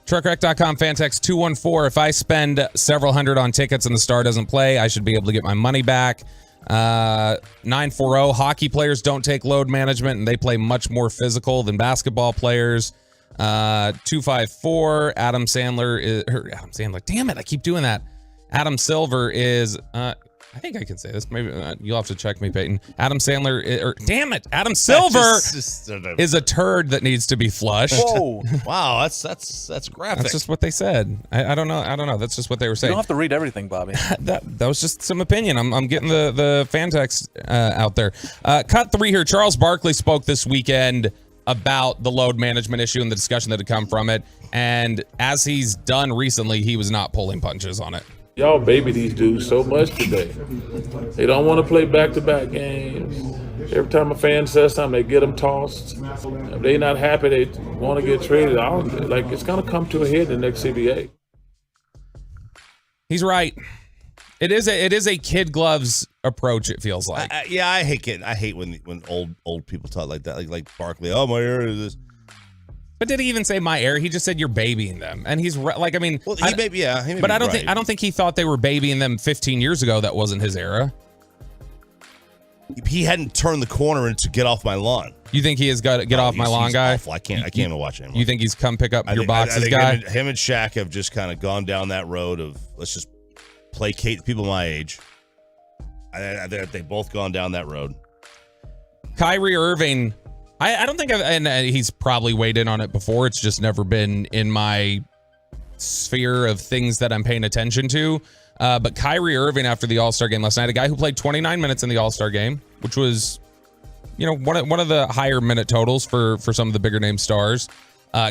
Truckwreck.com fan text 214. If I spend several hundred on tickets and the Star doesn't play, I should be able to get my money back. 940. Hockey players don't take load management and they play much more physical than basketball players. 254. Adam Sandler. Damn it, I keep doing that. Adam Silver is. I think I can say this. Maybe you'll have to check me, Peyton. Adam Sandler, Adam Silver is a turd that needs to be flushed. Whoa! Wow, that's graphic. That's just what they said. I don't know. That's just what they were saying. You don't have to read everything, Bobby. that was just some opinion. I'm getting the fan text out there. Cut 3 here. Charles Barkley spoke this weekend about the load management issue and the discussion that had come from it. And as he's done recently, he was not pulling punches on it. Y'all baby these dudes so much today. They don't want to play back-to-back games. Every time a fan says something, they get them tossed. If they're not happy, they want to get traded. It's going to come to a head in the next CBA. He's right. It is a kid gloves approach, it feels like. I hate when old people talk like that, like Barkley. Oh, my ear is this. But did he even say my air? He just said you're babying them, and he's like, I mean, well, he may be but I don't right. think he thought they were babying them 15 years ago. That wasn't his era. He hadn't turned the corner into get off my lawn. You think he has got to get off my lawn, guy? Awful. I can't even watch him. You think he's come pick up your boxes, guy? Him and Shaq have just kind of gone down that road of let's just placate people my age. They've both gone down that road. Kyrie Irving. I don't think and he's probably weighed in on it before. It's just never been in my sphere of things that I'm paying attention to. But Kyrie Irving, after the All-Star game last night, a guy who played 29 minutes in the All-Star game, which was, one of the higher minute totals for some of the bigger name stars.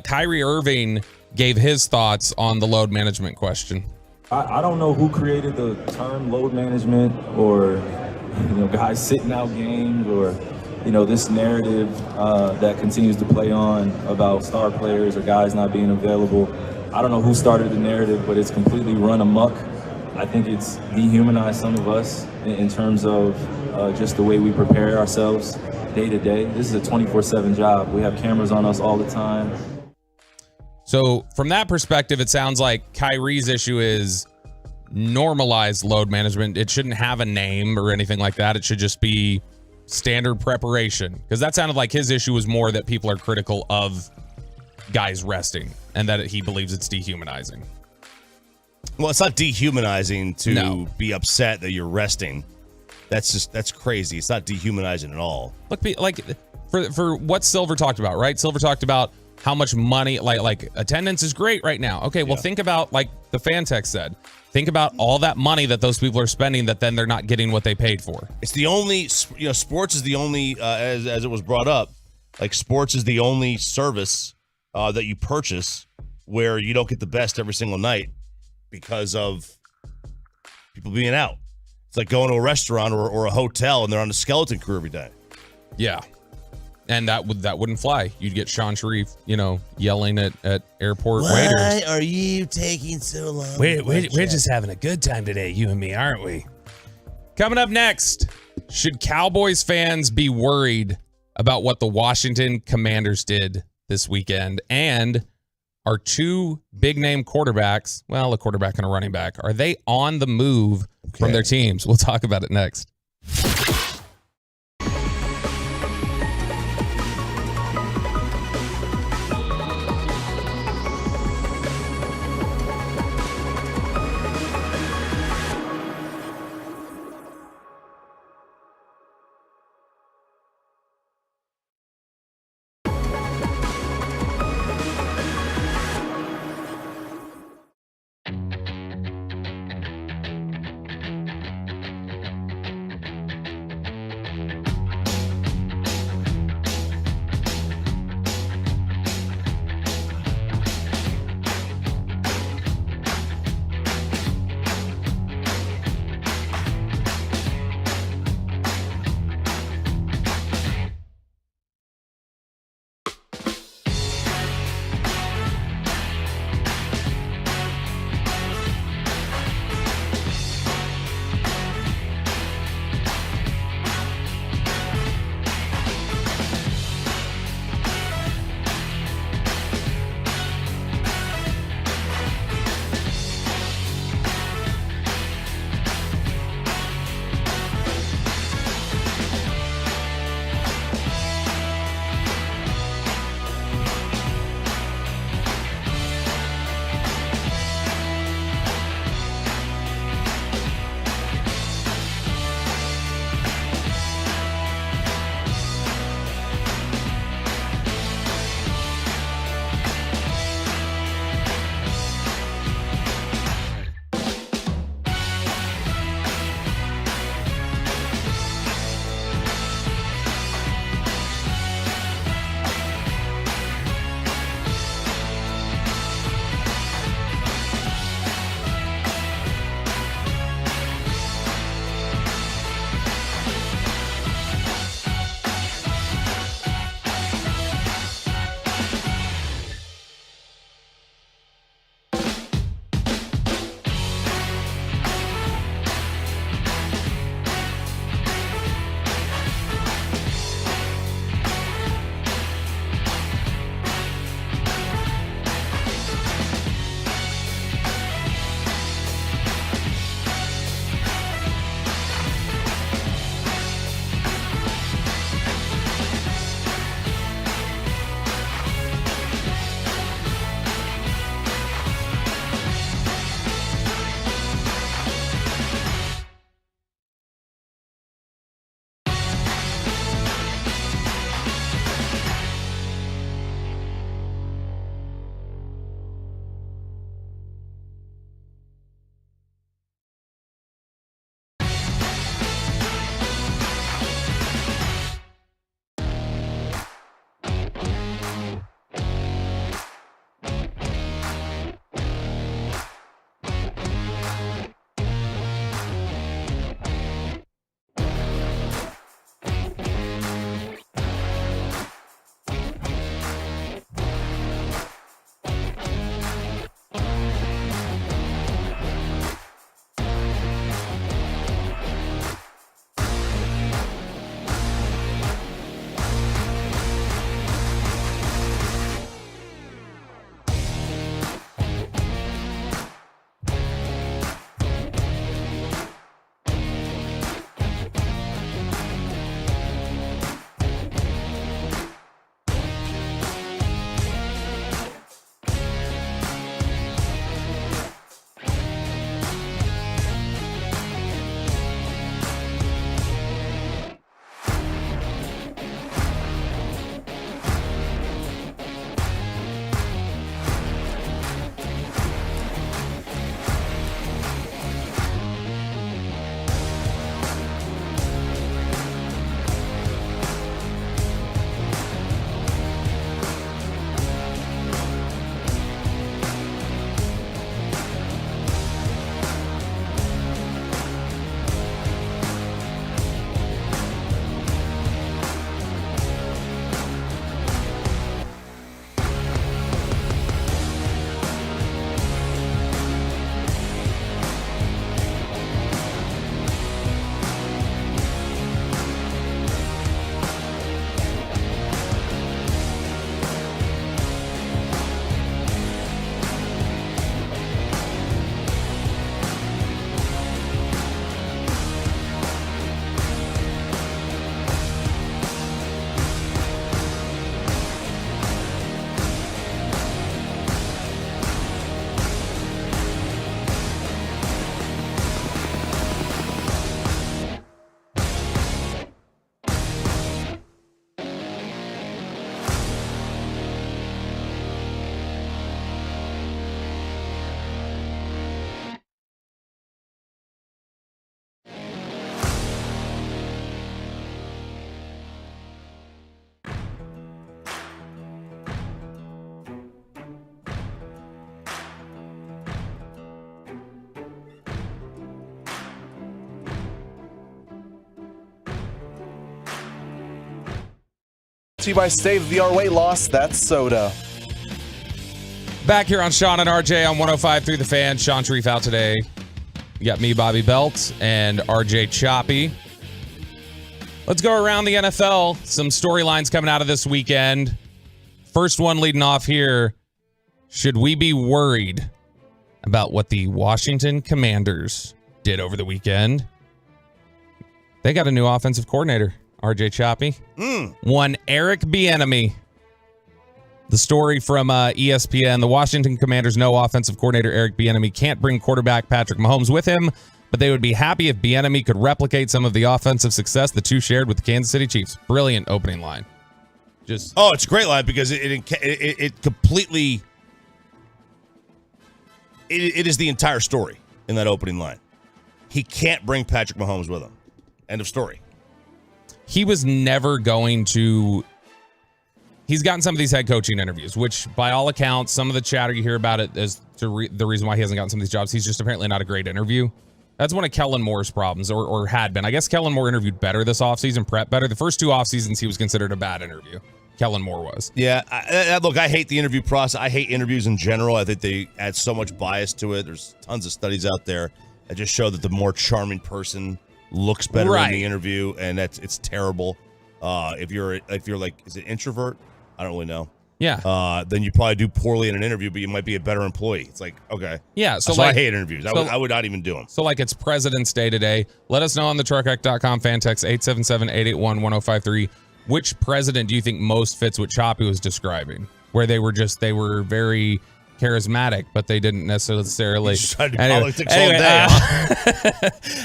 Kyrie Irving gave his thoughts on the load management question. I don't know who created the term load management or, guys sitting out games or, this narrative that continues to play on about star players or guys not being available. I don't know who started the narrative, but it's completely run amok. I think it's dehumanized some of us in terms of just the way we prepare ourselves day to day. This is a 24/7 job. We have cameras on us all the time. So from that perspective, it sounds like Kyrie's issue is normalized load management. It shouldn't have a name or anything like that. It should just be standard preparation, because that sounded like his issue was more that people are critical of guys resting and that he believes it's dehumanizing. Well, it's not dehumanizing to be upset that you're resting. That's crazy. It's not dehumanizing at all. Look, like for what Silver talked about, right? Silver talked about how much money, like attendance is great right now. Okay, well, think about, like the fan text said, think about all that money that those people are spending that then they're not getting what they paid for. It's the only, sports is the only, as it was brought up, like sports is the only service that you purchase where you don't get the best every single night because of people being out. It's like going to a restaurant or a hotel and they're on the skeleton crew every day. Yeah. And that wouldn't fly. You'd get Sean Sharif, yelling at airport waiters. Why are you taking so long? We're just having a good time today, you and me, aren't we? Coming up next, should Cowboys fans be worried about what the Washington Commanders did this weekend? And are two big-name quarterbacks, well, a quarterback and a running back, are they on the move from their teams? We'll talk about it next. to you by Save VR Weight Loss. That's soda. Back here on Sean and RJ on 105.3 The Fan. Sean Sharif out today. You got me, Bobby Belt, and RJ Choppy. Let's go around the NFL. Some storylines coming out of this weekend. First one leading off here. Should we be worried about what the Washington Commanders did over the weekend? They got a new offensive coordinator, RJ Choppy. One Eric Bieniemy. The story from ESPN, the Washington Commanders' no offensive coordinator Eric Bieniemy can't bring quarterback Patrick Mahomes with him, but they would be happy if Bieniemy could replicate some of the offensive success the two shared with the Kansas City Chiefs. Brilliant opening line. It's a great line because it completely it is the entire story in that opening line. He can't bring Patrick Mahomes with him. End of story. He was never going to. He's gotten some of these head coaching interviews, which by all accounts, some of the chatter you hear about it is the reason why he hasn't gotten some of these jobs. He's just apparently not a great interview. That's one of Kellen Moore's problems, or had been. I guess Kellen Moore interviewed better this offseason, prep better. The first two off seasons, he was considered a bad interview. Kellen Moore was. Yeah, look, I hate the interview process. I hate interviews in general. I think they add so much bias to it. There's tons of studies out there that just show that the more charming person looks better in the interview, and it's terrible. If you're like, is it introvert? I don't really know. Yeah. Then you probably do poorly in an interview, but you might be a better employee. It's like, okay. Yeah. So I hate interviews. I would not even do them. So like it's President's Day today. Let us know on the truckwreck.com fan text 877-881-1053. Which president do you think most fits what Choppy was describing? Where they were very charismatic, but they didn't necessarily. Politics all day.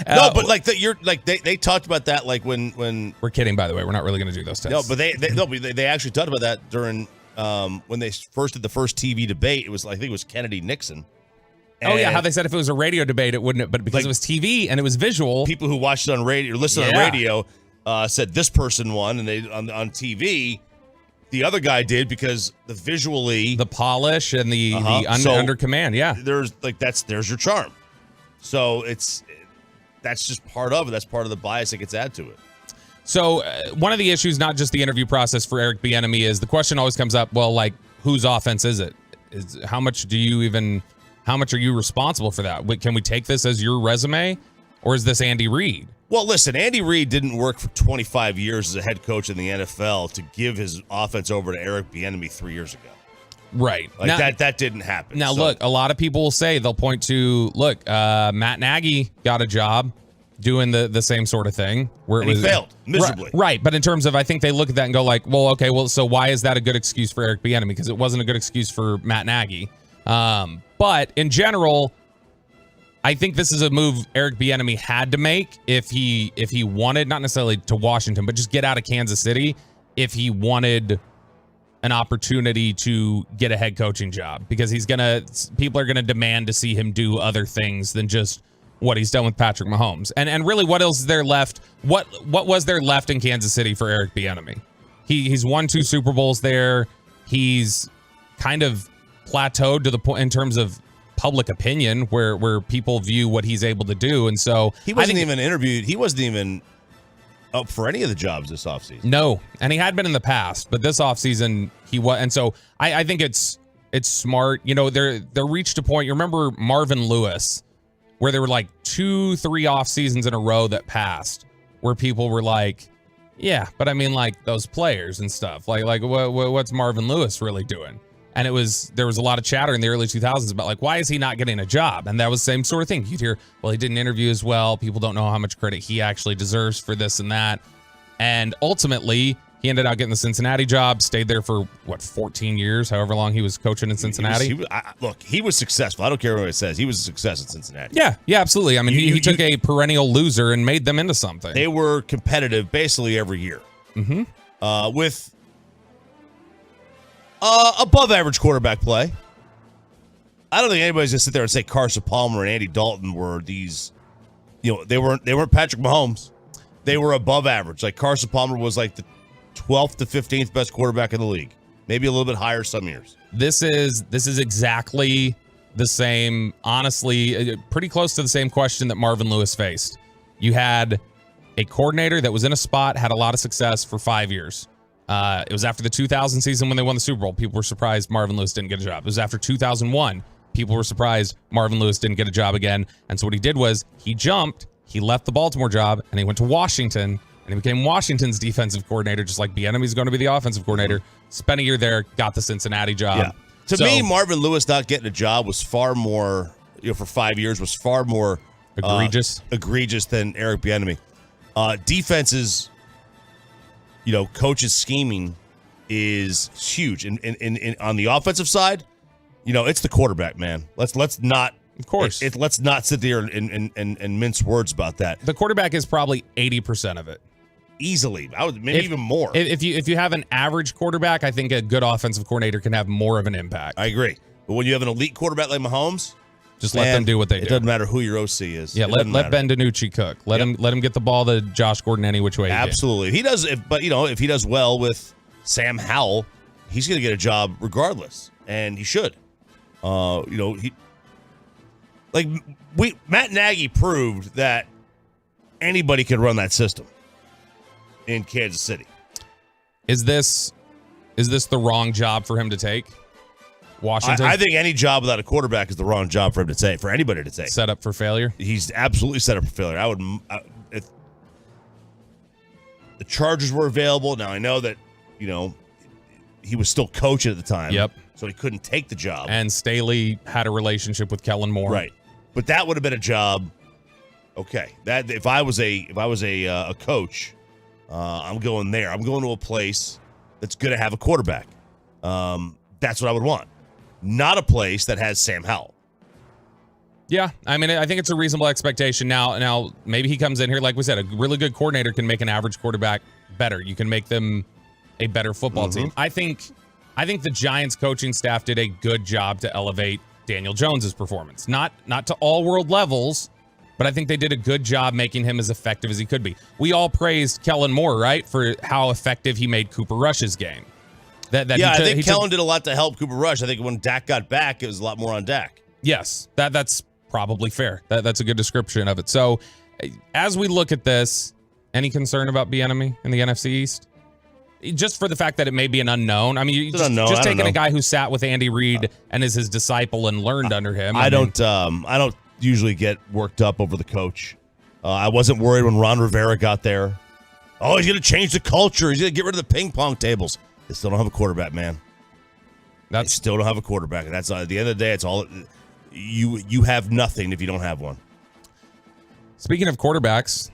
No, but like they talked about that like when we're kidding, by the way. We're not really going to do those tests. No, but they actually talked about that during when they first did the first TV debate. It was I think it was Kennedy Nixon. And how they said if it was a radio debate it wouldn't, but because it was TV and it was visual, people who watched it on radio or listened on radio said this person won, and they on TV. The other guy did because the polish and the under command. Yeah, there's your charm. So that's just part of it. That's part of the bias that gets added to it. So one of the issues, not just the interview process for Eric Bieniemy, is the question always comes up. Well, like whose offense is it? How much are you responsible for that? Can we take this as your resume, or is this Andy Reid? Well, listen, Andy Reid didn't work for 25 years as a head coach in the NFL to give his offense over to Eric Bieniemy 3 years ago. Right. That didn't happen. Now, look, a lot of people will say, they'll point to, Matt Nagy got a job doing the same sort of thing. He failed miserably. Right. But in terms of, I think they look at that and go like, so why is that a good excuse for Eric Bieniemy? Because it wasn't a good excuse for Matt Nagy. But in general, I think this is a move Eric Bieniemy had to make if he wanted, not necessarily to Washington, but just get out of Kansas City if he wanted an opportunity to get a head coaching job, because people are gonna demand to see him do other things than just what he's done with Patrick Mahomes. And really, what else is there left? What was there left in Kansas City for Eric Bieniemy? He's won 2 Super Bowls there. He's kind of plateaued to the point in terms of public opinion where people view what he's able to do. And so he wasn't even interviewed. He wasn't even up for any of the jobs this offseason. No. And he had been in the past, but this offseason he was. And so I think it's smart. You know, they're reached a point. You remember Marvin Lewis, where there were like 2-3 off seasons in a row that passed where people were like, yeah, but I mean like those players and stuff like what's Marvin Lewis really doing? And there was a lot of chatter in the early 2000s about like, why is he not getting a job? And that was the same sort of thing. You'd hear, well, he didn't interview as well. People don't know how much credit he actually deserves for this and that. And ultimately, he ended up getting the Cincinnati job, stayed there for 14 years, however long he was coaching in Cincinnati. He was successful. I don't care what it says. He was a success in Cincinnati. Yeah, absolutely. I mean, he took a perennial loser and made them into something. They were competitive basically every year. Mm-hmm. With above average quarterback play. I don't think anybody's gonna sit there and say Carson Palmer and Andy Dalton were these, they weren't Patrick Mahomes. They were above average. Like Carson Palmer was like the 12th to 15th best quarterback in the league. Maybe a little bit higher some years. This is exactly the same, honestly, pretty close to the same question that Marvin Lewis faced. You had a coordinator that was in a spot, had a lot of success for 5 years. It was after the 2000 season when they won the Super Bowl. People were surprised Marvin Lewis didn't get a job. It was after 2001. People were surprised Marvin Lewis didn't get a job again. And so what he did was he jumped, he left the Baltimore job, and he went to Washington, and he became Washington's defensive coordinator, just like Bieniemy's going to be the offensive coordinator. Spent a year there, got the Cincinnati job. Yeah. To me, Marvin Lewis not getting a job was far more, for 5 years, was far more egregious than Eric Bieniemy. Defenses, coaches scheming is huge. And on the offensive side, it's the quarterback, man. Let's not, of course, let's not sit there and mince words about that. The quarterback is probably 80% of it. Easily. Maybe even more. If you have an average quarterback, I think a good offensive coordinator can have more of an impact. I agree. But when you have an elite quarterback like Mahomes, just let them do what they do. It doesn't matter who your OC is. Yeah, let Ben DiNucci cook. Let him get the ball to Josh Gordon any which way. Absolutely. He does. If he does well with Sam Howell, he's going to get a job regardless, and he should. Matt Nagy proved that anybody could run that system in Kansas City. Is this the wrong job for him to take? Washington? I think any job without a quarterback is the wrong job for him to take, for anybody to take. Set up for failure? He's absolutely set up for failure. If the Chargers were available, now I know that, he was still coaching at the time. Yep. So he couldn't take the job. And Staley had a relationship with Kellen Moore. Right. But that would have been a job. Okay. That if I was a coach, I'm going there. I'm going to a place that's going to have a quarterback. That's what I would want. Not a place that has Sam Howell. Yeah, I mean, I think it's a reasonable expectation. Now, maybe he comes in here, like we said, a really good coordinator can make an average quarterback better. You can make them a better football team. I think the Giants coaching staff did a good job to elevate Daniel Jones's performance. Not to all world levels, but I think they did a good job making him as effective as he could be. We all praised Kellen Moore, right, for how effective he made Cooper Rush's game. I think Kellen did a lot to help Cooper Rush. I think when Dak got back, it was a lot more on Dak. Yes, that's probably fair. That's a good description of it. So, as we look at this, any concern about Bieniemy in the NFC East? Just for the fact that it may be an unknown. I mean, just taking a guy who sat with Andy Reid and is his disciple and learned under him. I don't usually get worked up over the coach. I wasn't worried when Ron Rivera got there. Oh, he's going to change the culture. He's going to get rid of the ping pong tables. They still don't have a quarterback, man. They still don't have a quarterback. And that's at the end of the day, it's all you have nothing if you don't have one. Speaking of quarterbacks,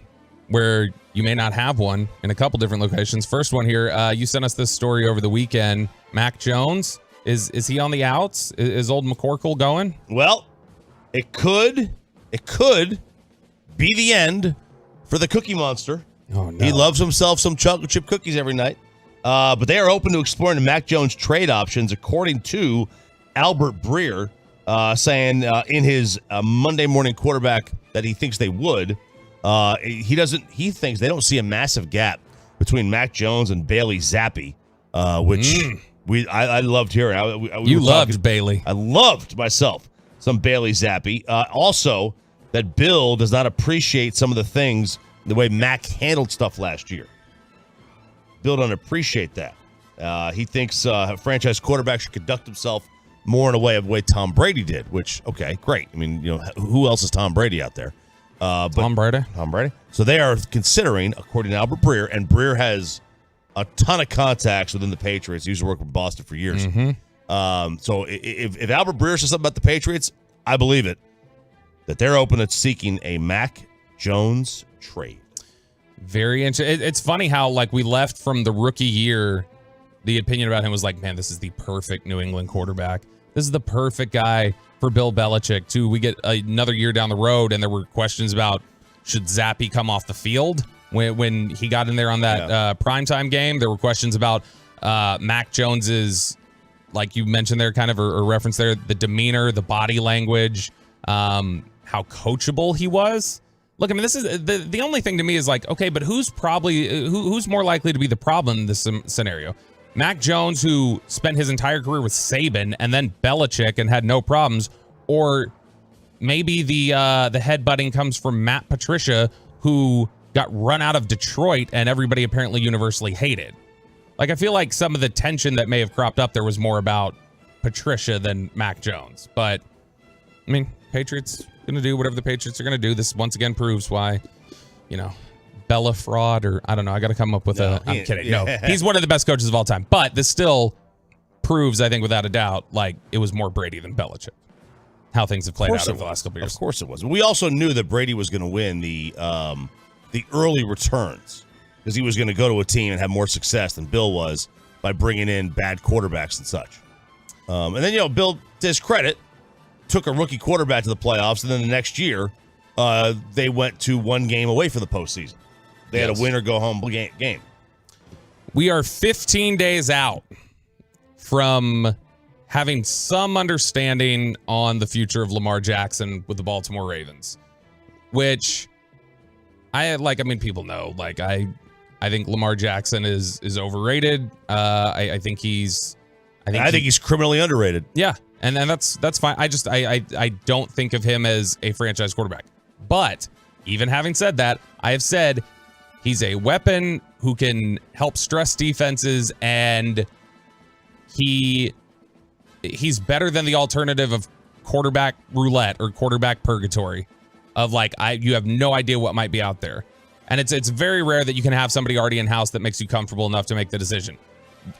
where you may not have one in a couple different locations. First one here, you sent us this story over the weekend. Mac Jones, is he on the outs? Is old McCorkle going? Well, it could be the end for the Cookie Monster. Oh, no. He loves himself some chocolate chip cookies every night. But they are open to exploring the Mac Jones trade options, according to Albert Breer, saying in his Monday morning quarterback that he thinks they would. He thinks they don't see a massive gap between Mac Jones and Bailey Zappi, which I loved hearing. You loved Bailey. I loved myself some Bailey Zappi. Also, that Bill does not appreciate some of the things, the way Mac handled stuff last year. Bill doesn't appreciate that. He thinks a franchise quarterback should conduct himself more in a way of the way Tom Brady did, which, okay, great. I mean, who else is Tom Brady out there? Tom Brady. So they are considering, according to Albert Breer, and Breer has a ton of contacts within the Patriots. He used to work with Boston for years. So if Albert Breer says something about the Patriots, I believe it, that they're open to seeking a Mac Jones trade. Very interesting. It's funny how, like, we left from the rookie year, the opinion about him was like, man, this is the perfect New England quarterback. This is the perfect guy for Bill Belichick, too. We get another year down the road, and there were questions about should Zappi come off the field when he got in there on that primetime game. There were questions about Mac Jones's, like you mentioned there, kind of a reference there, the demeanor, the body language, how coachable he was. Look, I mean, this is the only thing to me is like, okay, but who's more likely to be the problem in this scenario? Mac Jones, who spent his entire career with Saban and then Belichick and had no problems, or maybe the headbutting comes from Matt Patricia, who got run out of Detroit and everybody apparently universally hated. Like, I feel like some of the tension that may have cropped up there was more about Patricia than Mac Jones. But, I mean, Patriots going to do whatever the Patriots are going to do. This once again proves why, Bella fraud, or I don't know. I got to come up with I'm kidding. Yeah. No, he's one of the best coaches of all time. But this still proves, I think, without a doubt, like it was more Brady than Belichick. How things have played out over the last couple of years. Of course it was. We also knew that Brady was going to win the early returns because he was going to go to a team and have more success than Bill was by bringing in bad quarterbacks and such. And then, Bill, to his credit, took a rookie quarterback to the playoffs, and then the next year, they went to one game away from the postseason. They had a win or go home game. We are 15 days out from having some understanding on the future of Lamar Jackson with the Baltimore Ravens, which people know. Like, I think Lamar Jackson is overrated. I think he's criminally underrated. Yeah, and that's fine. I don't think of him as a franchise quarterback. But even having said that, I have said he's a weapon who can help stress defenses, and he's better than the alternative of quarterback roulette or quarterback purgatory of you have no idea what might be out there. And it's very rare that you can have somebody already in house that makes you comfortable enough to make the decision.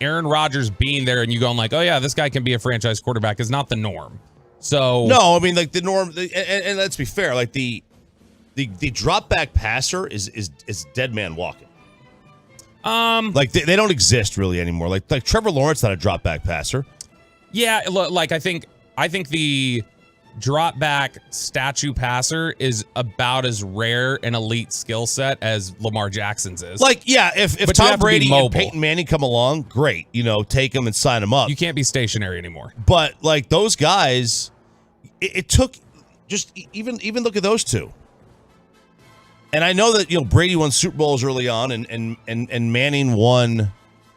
Aaron Rodgers being there and you going oh yeah, this guy can be a franchise quarterback is not the norm. So no, I mean the norm, and let's be fair, the drop back passer is dead man walking. They don't exist really anymore. Like Trevor Lawrence not a drop back passer. Yeah, I think the drop back statue passer is about as rare an elite skill set as Lamar Jackson's is. If Tom Brady and Peyton Manning come along, great. Take them and sign them up. You can't be stationary anymore. But those guys, it took just even look at those two. And I know that Brady won Super Bowls early on, and Manning won.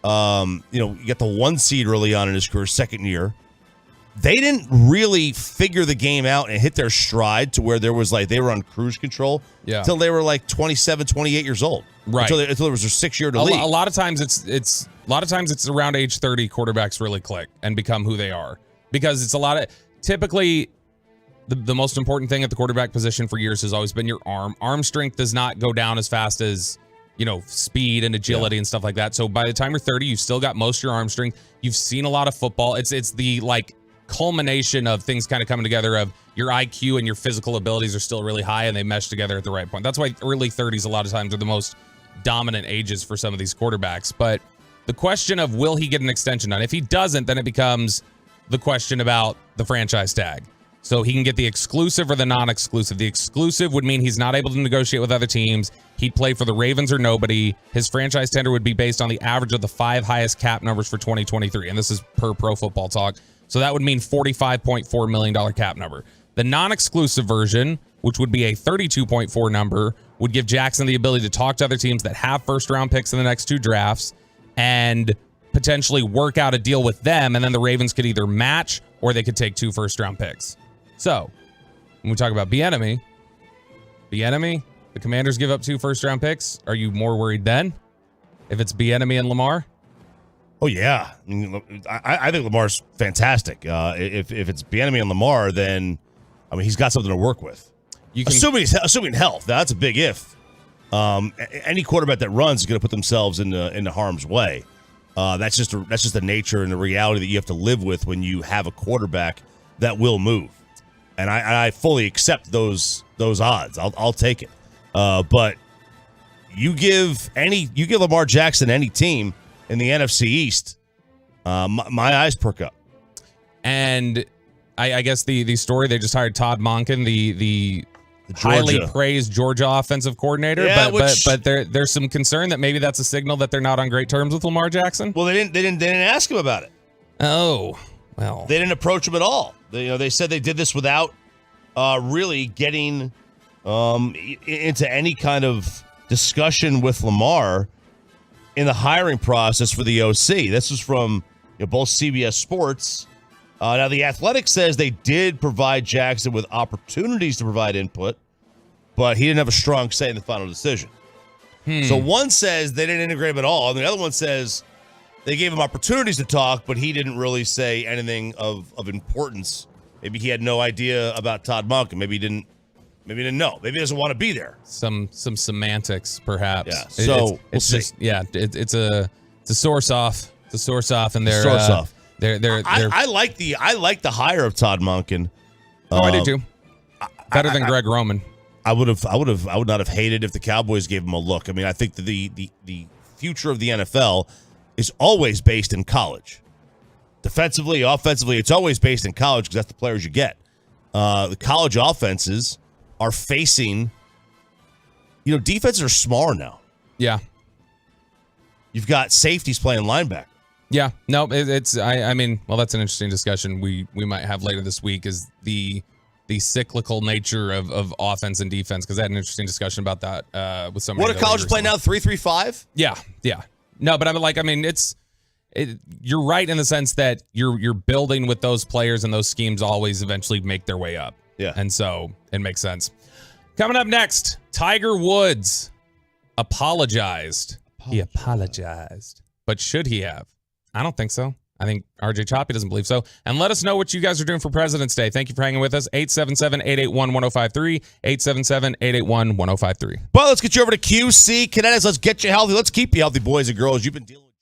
You get the 1 seed early on in his career, second year. They didn't really figure the game out and hit their stride to where there was they were on cruise control until they were 27, 28 years old. Right. Until there was their 6 year to league. A lot of times it's around age 30 quarterbacks really click and become who they are, because it's typically the most important thing at the quarterback position for years has always been your arm. Arm strength does not go down as fast as speed and agility and stuff like that. So by the time you're 30, you've still got most of your arm strength. You've seen a lot of football. It's the culmination of things kind of coming together of your IQ and your physical abilities are still really high and they mesh together at the right point. That's why early 30s a lot of times are the most dominant ages for some of these quarterbacks. But the question of will he get an extension done? If he doesn't, then it becomes the question about the franchise tag. So he can get the exclusive or the non-exclusive. The exclusive would mean he's not able to negotiate with other teams. He'd play for the Ravens or nobody. His franchise tender would be based on the average of the 5 highest cap numbers for 2023. And this is per Pro Football Talk. So that would mean $45.4 million cap number. The non-exclusive version, which would be a $32.4 number, would give Jackson the ability to talk to other teams that have first-round picks in the next 2 drafts and potentially work out a deal with them. And then the Ravens could either match or they could take 2 first-round picks. So, when we talk about Bieniemy, the Commanders give up 2 first-round picks. Are you more worried then if it's Bieniemy and Lamar? Oh yeah, I think Lamar's fantastic. If it's Bieniemy and Lamar, then he's got something to work with. Assuming health. Now, that's a big if. Any quarterback that runs is going to put themselves into harm's way. That's just the nature and the reality that you have to live with when you have a quarterback that will move. And I fully accept those odds. I'll take it. But you give Lamar Jackson any team in the NFC East, my eyes perk up. And I guess the story, they just hired Todd Monken, the highly praised Georgia offensive coordinator. Yeah, but there's some concern that maybe that's a signal that they're not on great terms with Lamar Jackson. Well, they didn't ask him about it. Oh, well, they didn't approach him at all. They said they did this without really getting into any kind of discussion with Lamar in the hiring process for the OC. This is from both CBS Sports. Now, The Athletic says they did provide Jackson with opportunities to provide input, but he didn't have a strong say in the final decision. So one says they didn't integrate him at all, and the other one says they gave him opportunities to talk, but he didn't really say anything of importance. Maybe he had no idea about Todd Monken. Maybe he didn't know. Maybe he doesn't want to be there. Some semantics, perhaps. Yeah. So it's just it's a source off. It's a source off, and they're source off. I like the hire of Todd Monken. I do too. Better than Greg Roman. I would not have hated if the Cowboys gave him a look. I mean, I think that the future of the NFL is always based in college. Defensively, offensively, it's always based in college because that's the players you get. The college offenses are facing, defenses are smaller now. Yeah. You've got safeties playing linebacker. Yeah. No, I mean, that's an interesting discussion we might have later this week is the cyclical nature of offense and defense, because I had an interesting discussion about that with somebody. What are colleges playing now? 3-3-5? Yeah. No, but you're right in the sense that you're building with those players, and those schemes always eventually make their way up. Yeah. And so it makes sense. Coming up next, Tiger Woods apologized. He apologized. But should he have? I don't think so. I think RJ Choppy doesn't believe so. And let us know what you guys are doing for President's Day. Thank you for hanging with us. 877-881-1053. 877-881-1053. Well, let's get you over to QC Kinetics. Let's get you healthy. Let's keep you healthy, boys and girls. You've been dealing with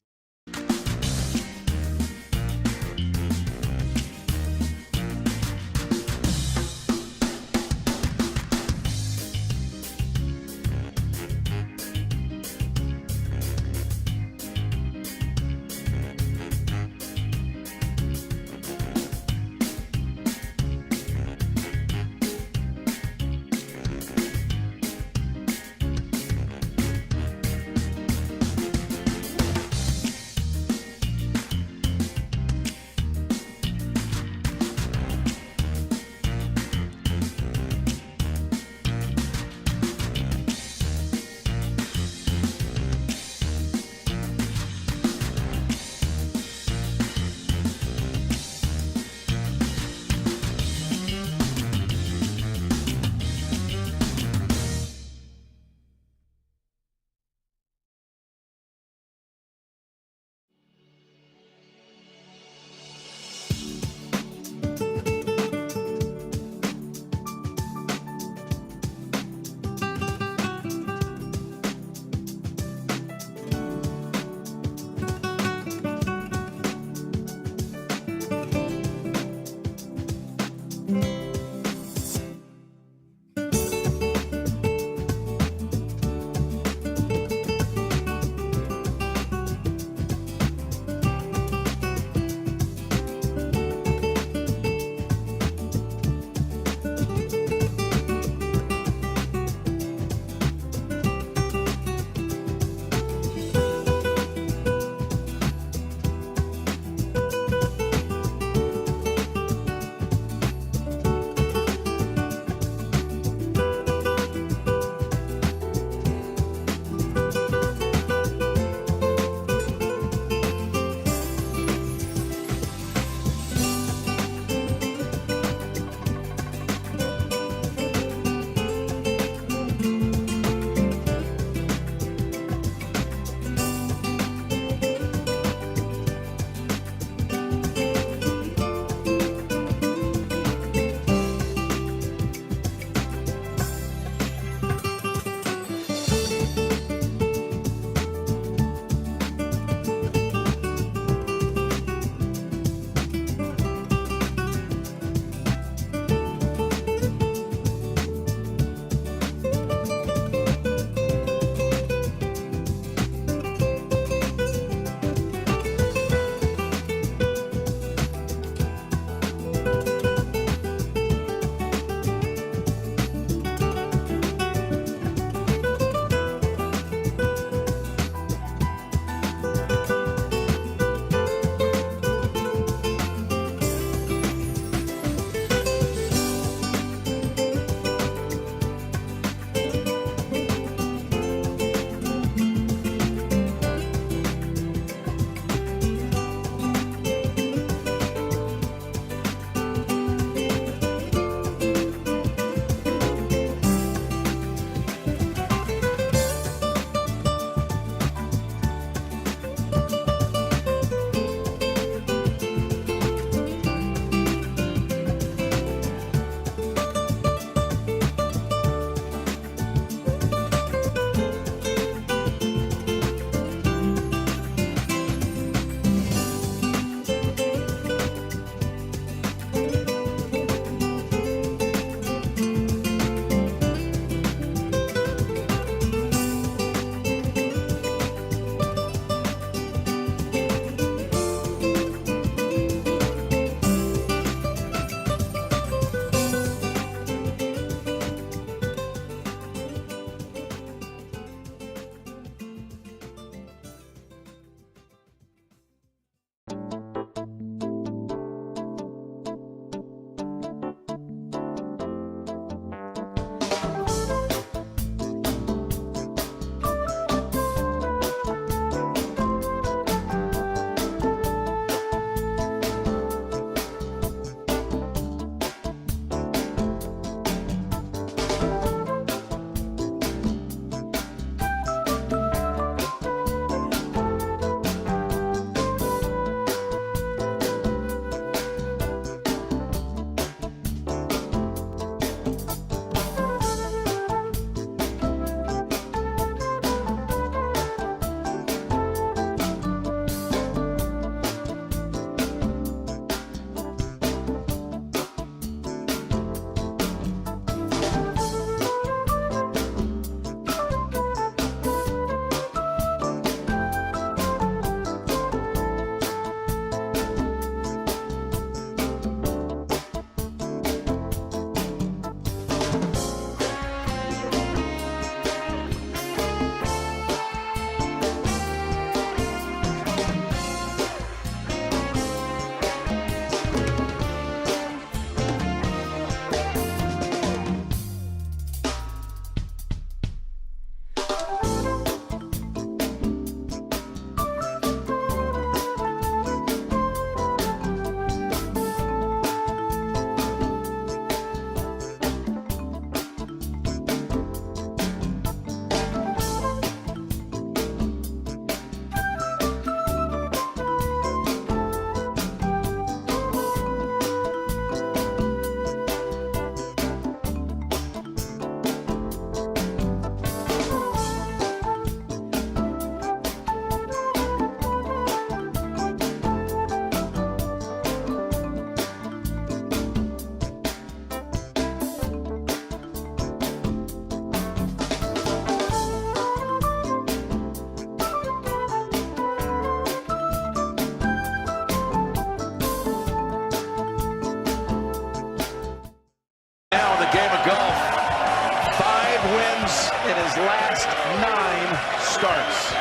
wins in his last 9 starts.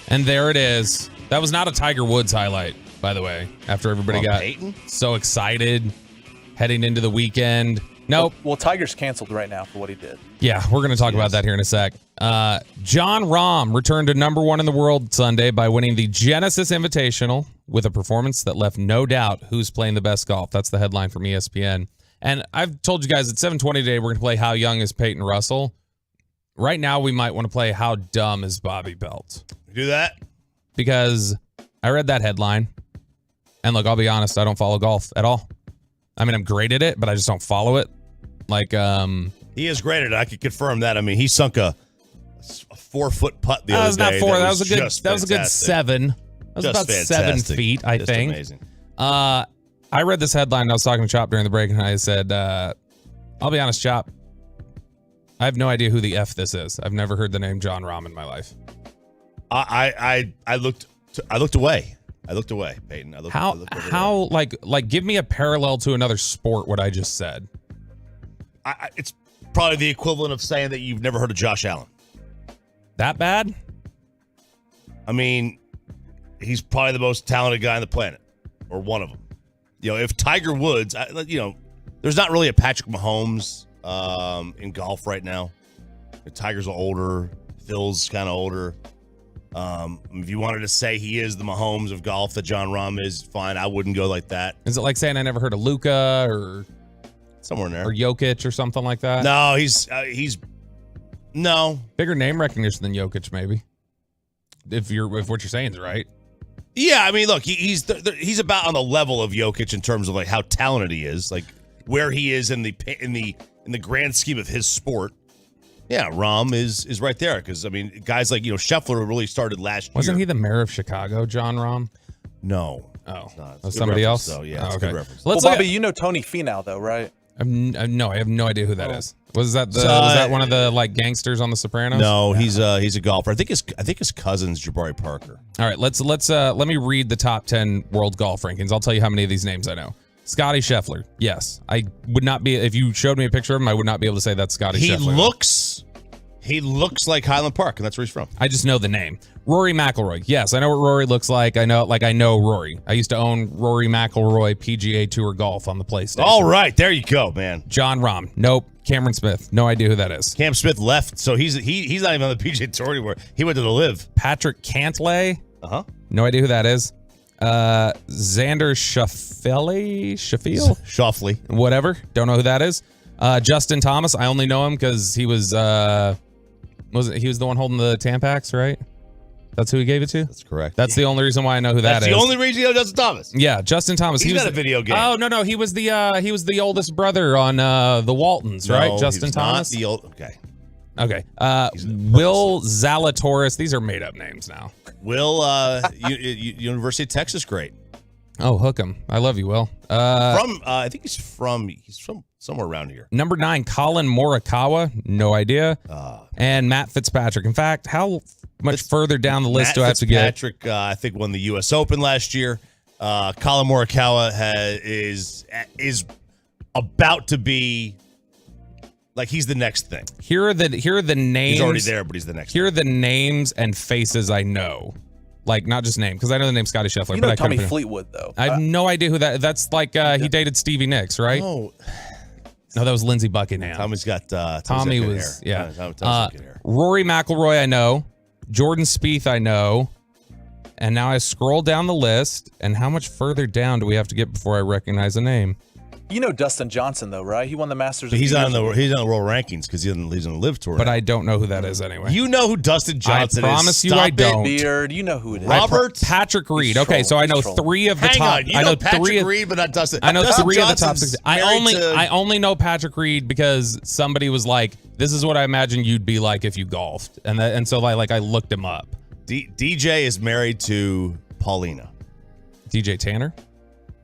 And there it is. That was not a Tiger Woods highlight, by the way, after everybody got Peyton? so excited heading into the weekend. Nope. Well, Tiger's canceled right now for what he did. Yeah, we're going to talk about that here in a sec. Jon Rahm returned to #1 in the world Sunday by winning the Genesis Invitational with a performance that left no doubt who's playing the best golf. That's the headline from ESPN. And I've told you guys at 7:20 today, we're going to play How Young is Peyton Russell. Right now, we might want to play How Dumb is Bobby Belt. Do that? Because I read that headline. And look, I'll be honest, I don't follow golf at all. I mean, I'm great at it, but I just don't follow it. Like, he is great at it. I can confirm that. I mean, he sunk a 4-foot putt the other day. That was not 4. That was a good 7. That was just about 7 feet, I just think. Amazing. I read this headline and I was talking to Chop during the break and I said, I'll be honest, Chop, I have no idea who the F this is. I've never heard the name Jon Rahm in my life. I looked away. I looked away, Peyton. I looked how like give me a parallel to another sport what I just said. It's probably the equivalent of saying that you've never heard of Josh Allen. That bad? I mean, he's probably the most talented guy on the planet, or one of them. You know, if Tiger Woods, there's not really a Patrick Mahomes in golf right now. Tiger's older. Phil's kind of older. If you wanted to say he is the Mahomes of golf that Jon Rahm is, fine. I wouldn't go like that. Is it like saying I never heard of Luka or somewhere in there, or Jokic or something like that? No, he's no bigger name recognition than Jokic, maybe. If what you're saying is right. Yeah, I mean, look, he's about on the level of Jokic in terms of like how talented he is, like where he is in the grand scheme of his sport. Yeah, Rahm is right there because I mean, guys like Scheffler really started last year. Wasn't he the mayor of Chicago, Jon Rahm? No. Oh, somebody else. So yeah, oh, okay. Okay. Reference. Well, Bobby, you know Tony Finau though, right? No, I have no idea who that is. Was that was that one of the like gangsters on The Sopranos? No, he's a golfer. I think his cousin's Jabari Parker. All right, let me read the top 10 world golf rankings. I'll tell you how many of these names I know. Scotty Scheffler. Yes, I would not be if you showed me a picture of him. I would not be able to say that's Scotty Scheffler. He looks like Highland Park, and that's where he's from. I just know the name. Rory McIlroy. Yes, I know what Rory looks like. I know Rory. I used to own Rory McIlroy PGA Tour Golf on the PlayStation. All right, there you go, man. Jon Rahm. Nope. Cameron Smith. No idea who that is. Cam Smith left, so he's not even on the PGA Tour anymore. He went to the Live. Patrick Cantlay. No idea who that is. Xander Schauffele. Whatever. Don't know who that is. Justin Thomas. I only know him because he was the one holding the Tampax, right? That's who he gave it to? That's correct. That's the only reason why I know who that is. That's the only reason you know Justin Thomas. Yeah, Justin Thomas. He's got a video game. Oh, no. He was the oldest brother on the Waltons, right? Justin Thomas? Not the old. Okay. Okay. Will Zalatoris. These are made up names now. Will, University of Texas great. Oh, hook him. I love you, Will. I think he's from somewhere around here. Number 9, Colin Morikawa. No idea. And Matt Fitzpatrick. In fact, how much further down the list do I have to get? Patrick, I think, won the U.S. Open last year. Colin Morikawa is about to be like he's the next thing. Here are the names. He's already there, but he's the next. Here are the names and faces I know. Like, not just name, because I know the name Scotty Scheffler. You know Tommy Fleetwood, though. I have no idea who that. That's like he dated Stevie Nicks, right? No, that was Lindsey Buckingham. Tommy's got Tommy got was good hair. yeah. Tommy's good hair. Rory McIlroy, I know. Jordan Spieth, I know. And now I scroll down the list, and how much further down do we have to get before I recognize a name? You know Dustin Johnson, though, right? He won the Masters. He's on the world rankings because he's on the Live Tour. But I don't know who that is anyway. You know who Dustin Johnson is. I promise you I don't. Beard, you know who it is. Robert Patrick Reed. Okay, so I know 3 of the top. I know Patrick Reed, but not Dustin. I know Dustin 3 of the top Johnson's 6. I only know Patrick Reed because somebody was like, "This is what I imagine you'd be like if you golfed," and so I looked him up. DJ is married to Paulina. DJ Tanner.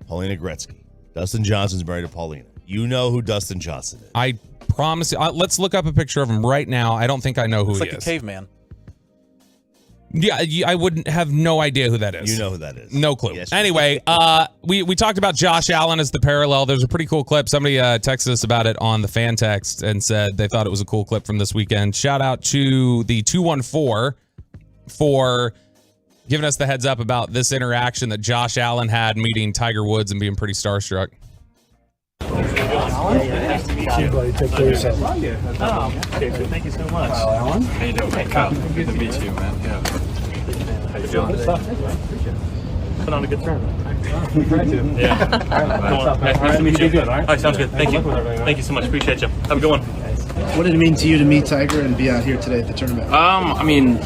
Paulina Gretzky. Dustin Johnson's married to Paulina. You know who Dustin Johnson is. I promise you. Let's look up a picture of him right now. I don't think I know who he is. Looks like a caveman. Yeah, I wouldn't have no idea who that is. You know who that is. No clue. Yes, anyway, we talked about Josh Allen as the parallel. There's a pretty cool clip. Somebody texted us about it on the fan text and said they thought it was a cool clip from this weekend. Shout out to the 214 for giving us the heads up about this interaction that Josh Allen had meeting Tiger Woods and being pretty starstruck. Nice to meet you. Buddy, take care of yourself. Okay, so thank you so much. Kyle Allen. How you doing? Hey, Kyle. Good to meet you, man. Yeah. How you doing? Put on a good tournament. Try to. Yeah. Nice to meet you. All right, sounds good. Thank you. Thank you so much. Appreciate you. Have a good one. What did it mean to you to meet Tiger and be out here today at the tournament? I mean,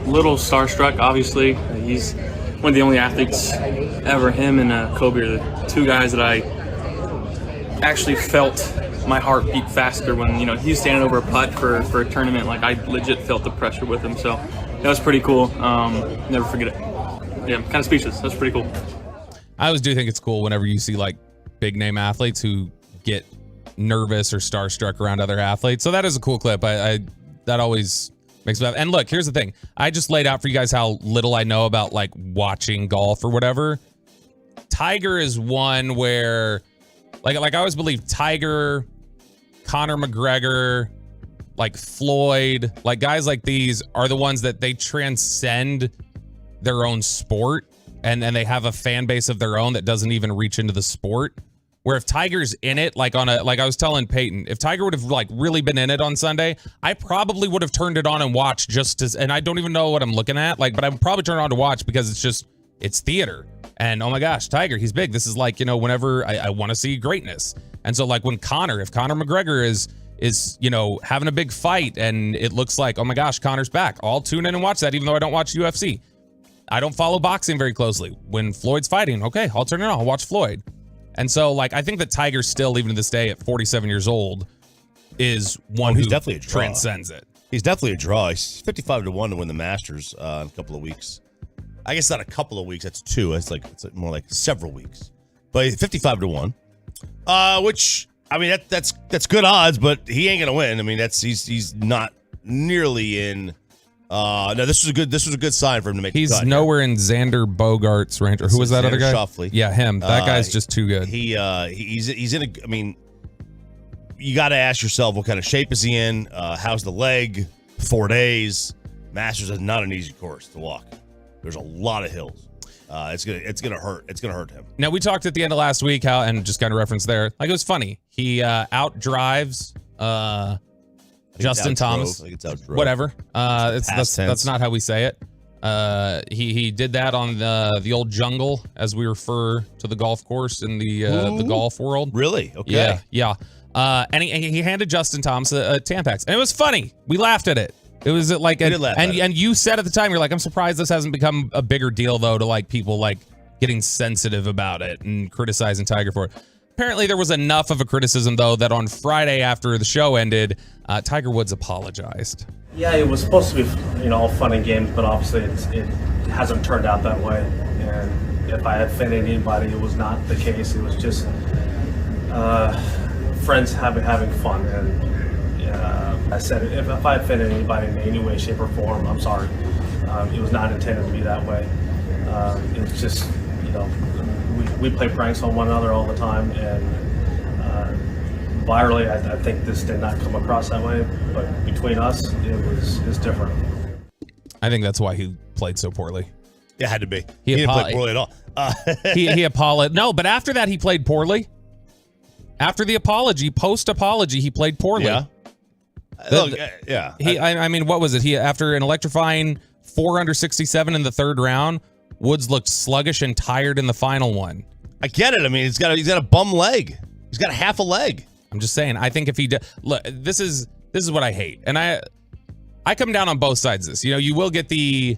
little starstruck, obviously. He's one of the only athletes ever. Him and Kobe are the two guys that I actually felt my heart beat faster when, he was standing over a putt for a tournament. Like, I legit felt the pressure with him. So that was pretty cool. Never forget it. Yeah, I'm kind of speechless. That's pretty cool. I always do think it's cool whenever you see like big name athletes who get nervous or starstruck around other athletes. So that is a cool clip. I that always makes me laugh. And look, here's the thing. I just laid out for you guys how little I know about like watching golf or whatever. Tiger is one where like I always believe Tiger, Conor McGregor, like Floyd, like guys like these are the ones that they transcend their own sport and they have a fan base of their own that doesn't even reach into the sport. Where if Tiger's in it, like I was telling Peyton, if Tiger would have like really been in it on Sunday, I probably would have turned it on and watched and I don't even know what I'm looking at, like, but I would probably turn it on to watch because it's theater. And oh my gosh, Tiger, he's big. This is like, whenever I want to see greatness. And so like if Conor McGregor is having a big fight and it looks like, oh my gosh, Conor's back, I'll tune in and watch that even though I don't watch UFC. I don't follow boxing very closely. When Floyd's fighting, okay, I'll turn it on, I'll watch Floyd. And so like I think that Tiger still, even to this day at 47 years old, is one who definitely a draw. Transcends it. He's definitely a draw. He's 55-1 to win the Masters in a couple of weeks. I guess not a couple of weeks. That's two. It's more like several weeks. But 55-1, which I mean that's good odds, but he ain't gonna win. I mean he's not nearly in. No, this was a good sign for him to make. He's the cut nowhere in Xander Bogart's range. Or who was that other guy? Schauffele. Yeah, him. That guy's just too good. He's in a. I mean, you got to ask yourself what kind of shape is he in? How's the leg? 4 days. Masters is not an easy course to walk. There's a lot of hills. It's gonna hurt. It's gonna hurt him. Now we talked at the end of last week and just kind of referenced there. Like it was funny. He outdrives Justin Thomas. I think it's outdrove. Whatever. That's not how we say it. He did that on the old jungle, as we refer to the golf course in the golf world. Really? Okay. Yeah. And he handed Justin Thomas a Tampax, and it was funny. We laughed at it. It was like, and you said at the time, you're like, I'm surprised this hasn't become a bigger deal though to like people like getting sensitive about it and criticizing Tiger for it. Apparently there was enough of a criticism though that on Friday after the show ended, Tiger Woods apologized. Yeah, it was supposed to be, all fun and games, but obviously it hasn't turned out that way. And if I had offended anybody, it was not the case. It was just friends having fun. And I said, if I offended anybody in any way, shape, or form, I'm sorry. It was not intended to be that way. It's just, we play pranks on one another all the time, and virally, I think this did not come across that way, but between us, it's different. I think that's why he played so poorly. It had to be. He didn't play poorly at all. he apologized. No, but after that, he played poorly. After the apology, post-apology, he played poorly. Yeah. Yeah. I mean, what was it? After an electrifying 4 under 67 in the third round, Woods looked sluggish and tired in the final one. I get it. I mean, he's got a bum leg. He's got half a leg. I'm just saying. I think if he look, this is what I hate, and I come down on both sides of this. You will get the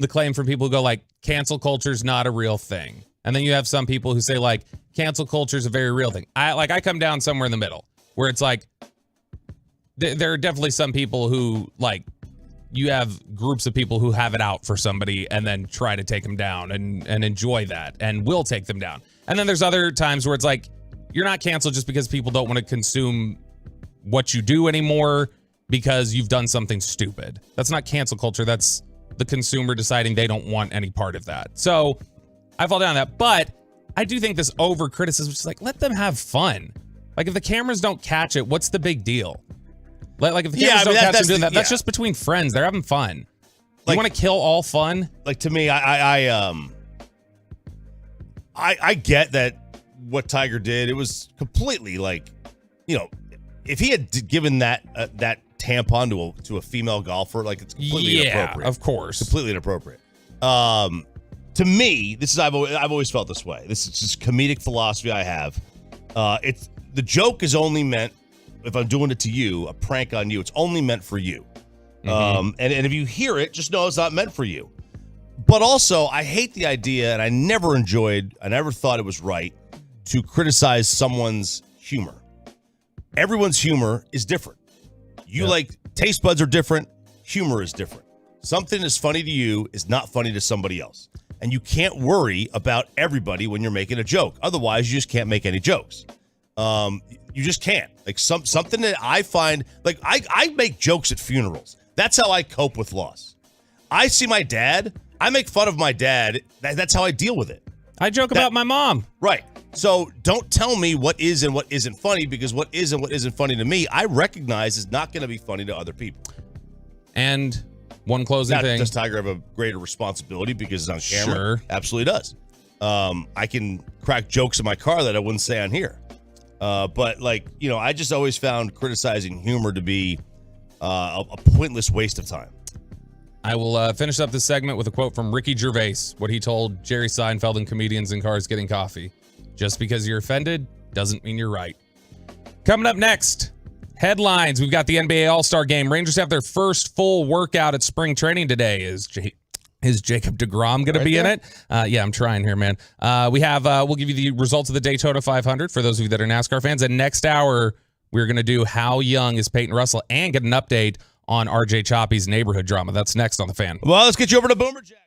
claim from people who go like, cancel culture is not a real thing, and then you have some people who say like, cancel culture is a very real thing. I come down somewhere in the middle where it's like, there are definitely some people who like, you have groups of people who have it out for somebody and then try to take them down and enjoy that and will take them down. And then there's other times where it's like, you're not canceled just because people don't want to consume what you do anymore because you've done something stupid. That's not cancel culture. That's the consumer deciding they don't want any part of that. So I fall down on that. But I do think this over criticism is like, let them have fun. Like, if the cameras don't catch it, what's the big deal? Like, if the cameras don't catch them doing that, that's just between friends. They're having fun. You want to kill all fun? Like, to me, I get that what Tiger did. It was completely like, if he had given that tampon to a female golfer, like, it's completely inappropriate. Of course, completely inappropriate. To me, I've always felt this way. This is just comedic philosophy I have. The joke is only meant, if I'm doing it to you, a prank on you, it's only meant for you. And if you hear it, just know it's not meant for you. But also, I hate the idea, and I never thought it was right to criticize someone's humor. Everyone's humor is different. Taste buds are different. Humor is different. Something that's funny to you is not funny to somebody else. And you can't worry about everybody when you're making a joke. Otherwise, you just can't make any jokes. You just can't. Like, something that I find, like, I make jokes at funerals. That's how I cope with loss. I see my dad. I make fun of my dad. That's how I deal with it. I joke about my mom. Right. So don't tell me what is and what isn't funny, because what is and what isn't funny to me, I recognize is not going to be funny to other people. And one closing thing. Does Tiger have a greater responsibility because it's on camera? Sure. Absolutely does. I can crack jokes in my car that I wouldn't say on here. But, I just always found criticizing humor to be a pointless waste of time. I will finish up this segment with a quote from Ricky Gervais, what he told Jerry Seinfeld and comedians in cars getting coffee. Just because you're offended doesn't mean you're right. Coming up next, headlines. We've got the NBA All-Star Game. Rangers have their first full workout at spring training today. Is Jacob deGrom going to be in it? Yeah, I'm trying here, man. We'll give you the results of the Daytona 500 for those of you that are NASCAR fans. And next hour, we're going to do How Young is Peyton Russell and get an update on RJ Choppy's neighborhood drama. That's next on The Fan. Well, let's get you over to Boomer Jack.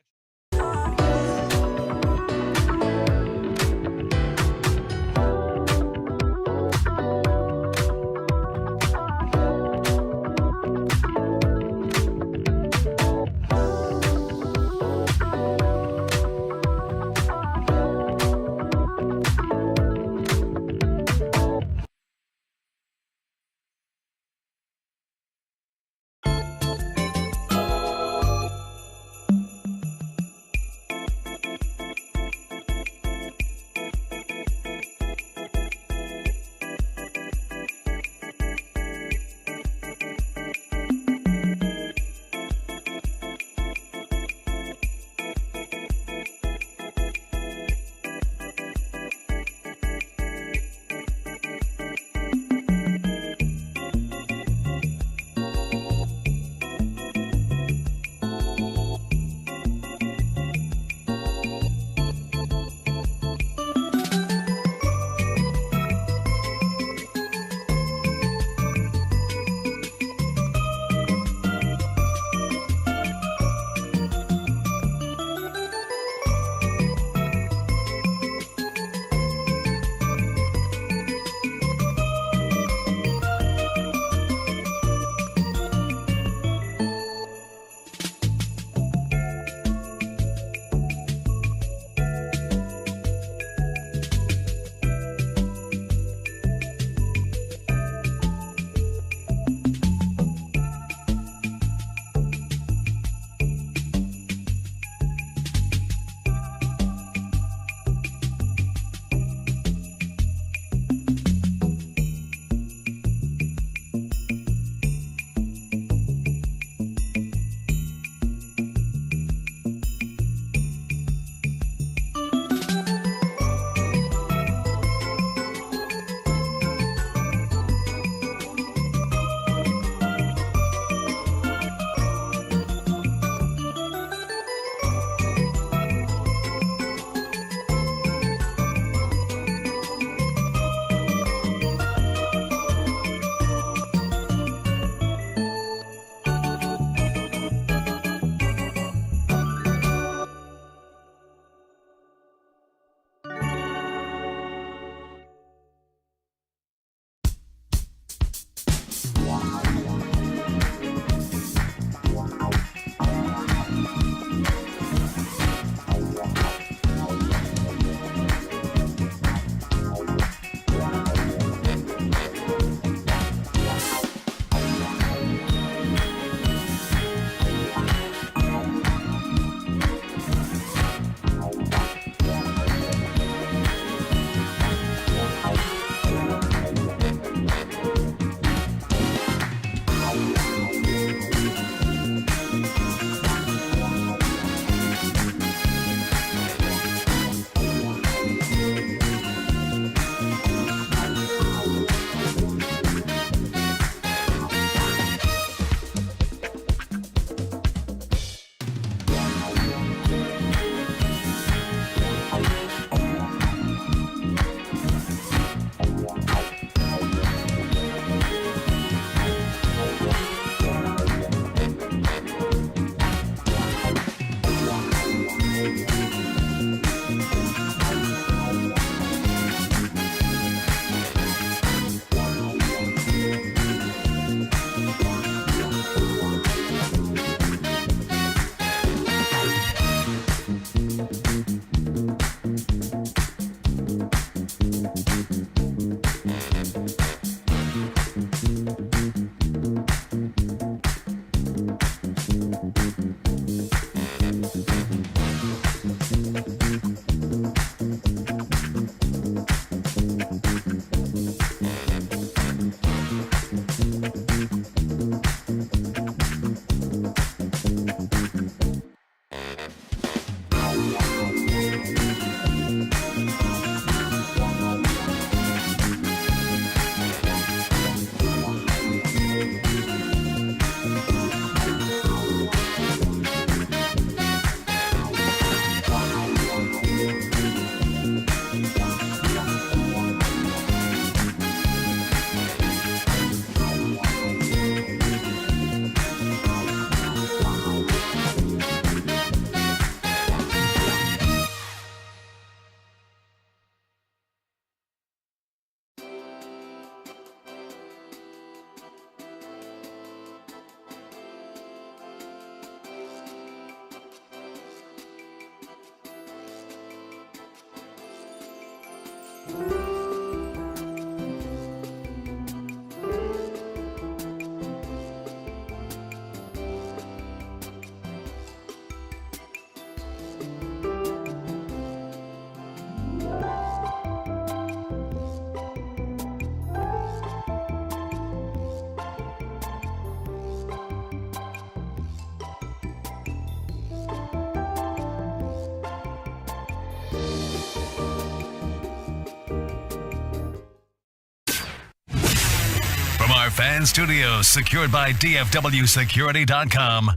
Fan Studios, secured by DFWSecurity.com.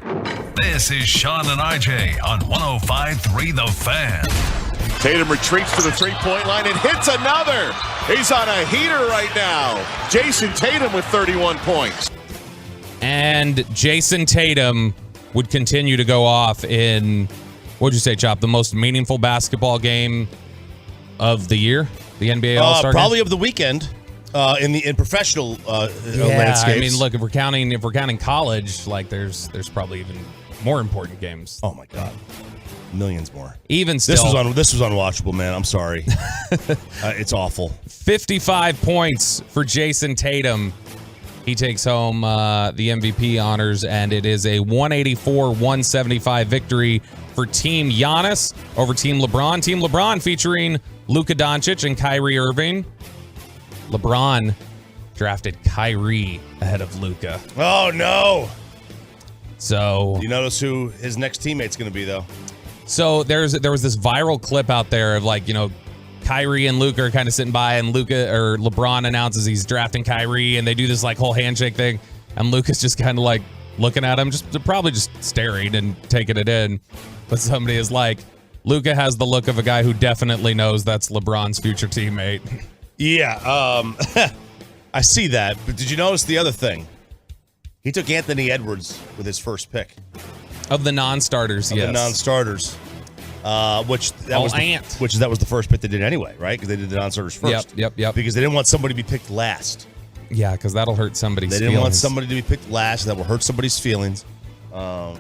This is Sean and RJ on 105.3 The Fan. Tatum retreats to the three-point line and hits another. He's on a heater right now. Jason Tatum with 31 points. And Jason Tatum would continue to go off in, what'd you say, Chop, the most meaningful basketball game of the year? The NBA All-Star probably game? of the weekend in professional landscapes. I mean, look, if we're counting college, like there's probably even more important games. Oh my God. Millions more. Even still. This was unwatchable, man. I'm sorry. It's awful. 55 points for Jason Tatum. He takes home the MVP honors, and it is a 184-175 victory for Team Giannis over Team LeBron. Team LeBron featuring Luka Doncic and Kyrie Irving. LeBron drafted Kyrie ahead of Luka. Oh, no. So you notice who his next teammate's going to be, though? So there was this viral clip out there of, like, you know, Kyrie and Luka are kind of sitting by, and LeBron announces he's drafting Kyrie, and they do this like whole handshake thing, and Luka's just kind of like looking at him, probably just staring and taking it in. But somebody is like, Luka has the look of a guy who definitely knows that's LeBron's future teammate. Yeah, I see that. But did you notice the other thing? He took Anthony Edwards with his first pick. Of the non-starters, yes. The non-starters. That was the first pick they did anyway, right? Because they did the non-starters first. Yep. Because they didn't want somebody to be picked last. Yeah, because that'll hurt somebody's feelings. They didn't want somebody to be picked last. That will hurt somebody's feelings. But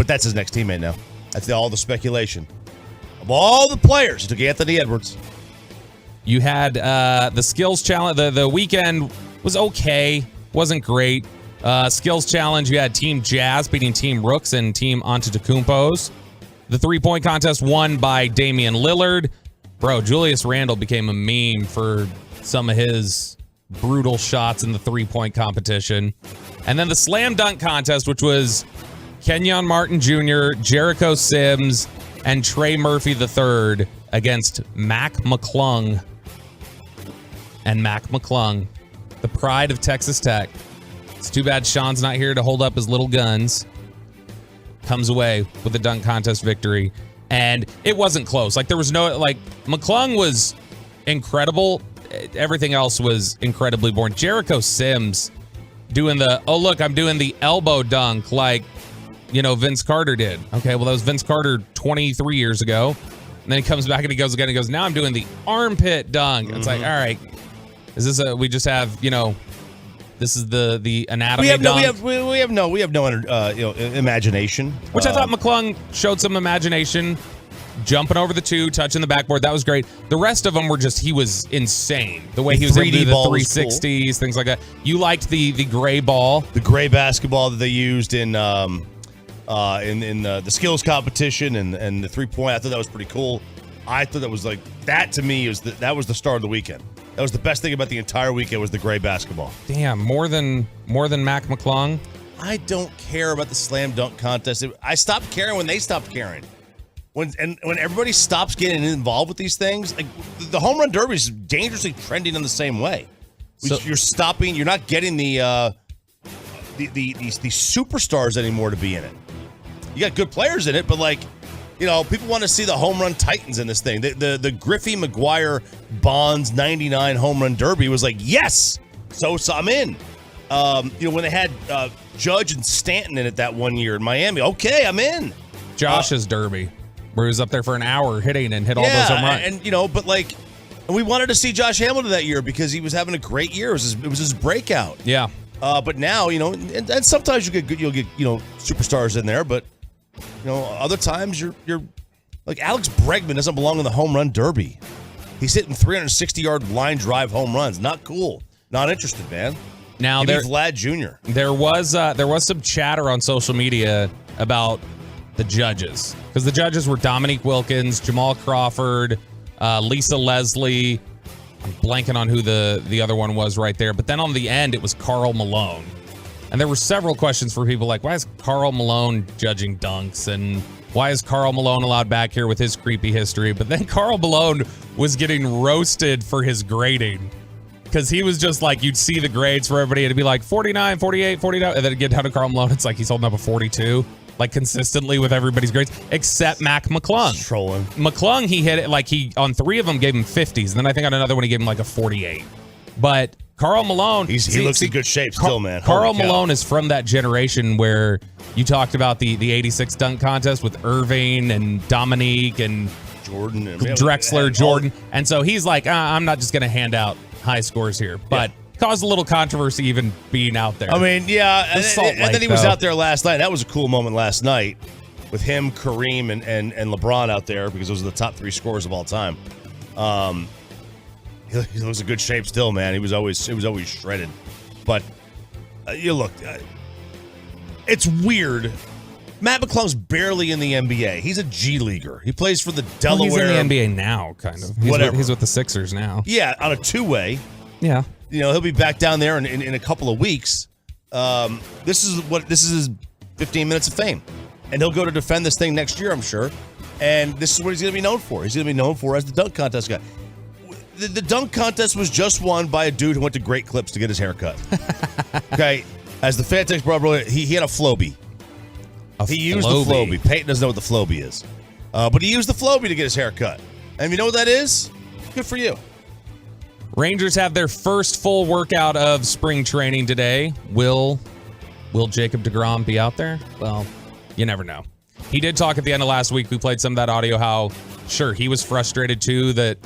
that's his next teammate now. That's all the speculation. Of all the players, he took Anthony Edwards. You had the skills challenge. The weekend was okay. Wasn't great. Skills challenge, you had Team Jazz beating Team Rooks and Team Antetokounmpos. The three-point contest won by Damian Lillard. Bro, Julius Randle became a meme for some of his brutal shots in the three-point competition. And then the slam dunk contest, which was Kenyon Martin Jr., Jericho Sims, and Trey Murphy III against Mac McClung. And Mac McClung, the pride of Texas Tech. It's too bad Sean's not here to hold up his little guns. Comes away with the dunk contest victory. And it wasn't close. Like, there was no, like, McClung was incredible. Everything else was incredibly boring. Jericho Sims doing I'm doing the elbow dunk like, you know, Vince Carter did. Okay, well, that was Vince Carter 23 years ago. And then he comes back and he goes again. He goes, now I'm doing the armpit dunk. It's like, all right, is this we just have, you know, this is the anatomy dunk? We have no imagination. Which I thought McClung showed some imagination, jumping over the two, touching the backboard. That was great. The rest of them were just, he was insane. The way he was able to do the 360s, cool. Things like that. You liked the gray ball. The gray basketball that they used in the skills competition and the 3-point. I thought that was pretty cool. I thought that was like, that to me that was the star of the weekend. That was the best thing about the entire weekend was the gray basketball. Damn, more than Mac McClung. I don't care about the slam dunk contest. I stopped caring when they stopped caring. When everybody stops getting involved with these things, like the home run derby is dangerously trending in the same way. You're stopping. You're not getting these superstars anymore to be in it. You got good players in it, but like, you know, people want to see the home run titans in this thing. The Griffey McGuire Bonds 99 home run derby was like, yes, so I'm in. When they had Judge and Stanton in it that one year in Miami, okay, I'm in. Josh's derby, where he was up there for an hour hitting and hit all those home runs. And we wanted to see Josh Hamilton that year because he was having a great year. It was his breakout. Yeah. But now, you know, and sometimes you'll get superstars in there, but other times you're like Alex Bregman doesn't belong in the home run derby. He's hitting 360-yard line drive home runs. Not cool. Not interested, man. Now Give me Vlad Jr. There was some chatter on social media about the judges, because the judges were Dominique Wilkins, Jamal Crawford, Lisa Leslie. I'm blanking on who the other one was right there. But then on the end, it was Karl Malone. And there were several questions for people like, why is Karl Malone judging dunks? And why is Karl Malone allowed back here with his creepy history? But then Karl Malone was getting roasted for his grading. Because he was just like, you'd see the grades for everybody. It'd be like 49, 48, 49. And then it'd get down to Karl Malone. It's like he's holding up a 42, like consistently with everybody's grades, except Mac McClung. He's trolling. McClung, he hit it like on 3 of them gave him 50s. And then I think on another one, he gave him like a 48. But Karl Malone. He looks in good shape still, man. Karl Malone is from that generation where you talked about the 86 dunk contest with Irving and Dominique and Jordan and Drexler, Jordan. And so he's like, I'm not just going to hand out high scores here, but caused a little controversy even being out there. I mean, yeah, and then he was though. out there last night. That was a cool moment last night with him, Kareem, and LeBron out there because those are the top 3 scorers of all time. He looks in good shape still, man. He was always shredded. But you look, it's weird. Matt McClung's barely in the NBA. He's a G leaguer. He plays for the Delaware. Well, he's in the NBA now, kind of. He's with the Sixers now. Yeah, on a 2-way. Yeah. He'll be back down there in a couple of weeks. This is his 15 minutes of fame. And he'll go to defend this thing next year, I'm sure. And this is what he's going to be known for. He's going to be known for as the dunk contest guy. The dunk contest was just won by a dude who went to Great Clips to get his hair cut. Okay? As the fan text brought, he had a Flowbee. He used the Flowbee. Peyton doesn't know what the Flowbee is. But he used the Flowbee to get his hair cut. And you know what that is? Good for you. Rangers have their first full workout of spring training today. Will Jacob deGrom be out there? Well, you never know. He did talk at the end of last week. We played some of that audio how, sure, he was frustrated too that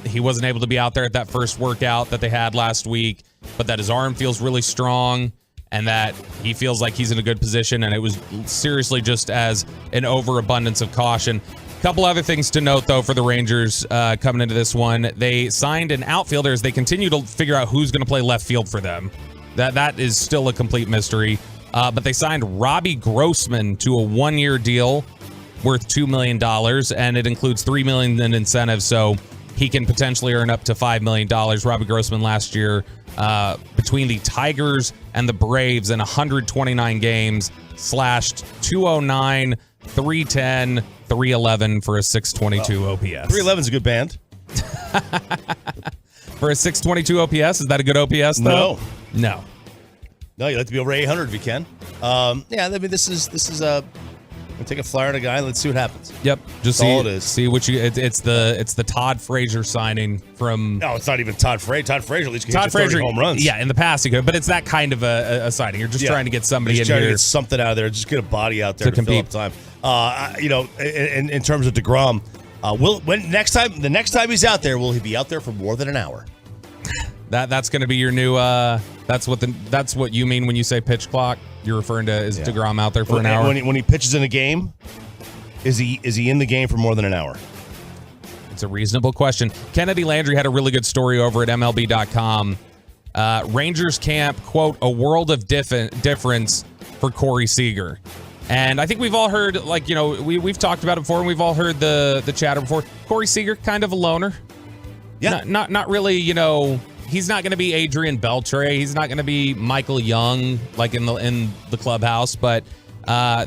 he wasn't able to be out there at that first workout that they had last week, but that his arm feels really strong and that he feels like he's in a good position, and it was seriously just as an overabundance of caution. Couple other things to note, though, for the Rangers coming into this one. They signed an outfielder as they continue to figure out who's going to play left field for them. That is still a complete mystery. But they signed Robbie Grossman to a 1-year deal worth $2 million, and it includes $3 million in incentives, so he can potentially earn up to $5 million. Robbie Grossman last year, between the Tigers and the Braves in 129 games, slashed 209, 310, 311 for a 622 OPS. 311 is a good band. For a 622 OPS, is that a good OPS though? No. No, you like to be over 800 if you can. Yeah, I mean, this is a. We'll take a flyer on a guy. Let's see what happens. Yep, just all it is. See what you. It's the Todd Frazier signing from. No, it's not even Todd Frazier. Todd Frazier at least can hit 30 home runs. Yeah, in the past he could, but it's that kind of a signing. You're just trying to get somebody in here, to get something out of there, just get a body out there to compete. fill up time. In terms of deGrom, the next time he's out there, will he be out there for more than an hour? That's going to be your new. That's what you mean when you say pitch clock. You're referring to is deGrom out there for an hour? When he pitches in a game, is he in the game for more than an hour? It's a reasonable question. Kennedy Landry had a really good story over at MLB.com. Rangers camp, quote, a world of difference for Corey Seager. And I think we've all heard, we've talked about it before, and we've all heard the chatter before. Corey Seager, kind of a loner. Yeah. Not really, he's not going to be Adrian Beltre. He's not going to be Michael Young, like in the clubhouse. But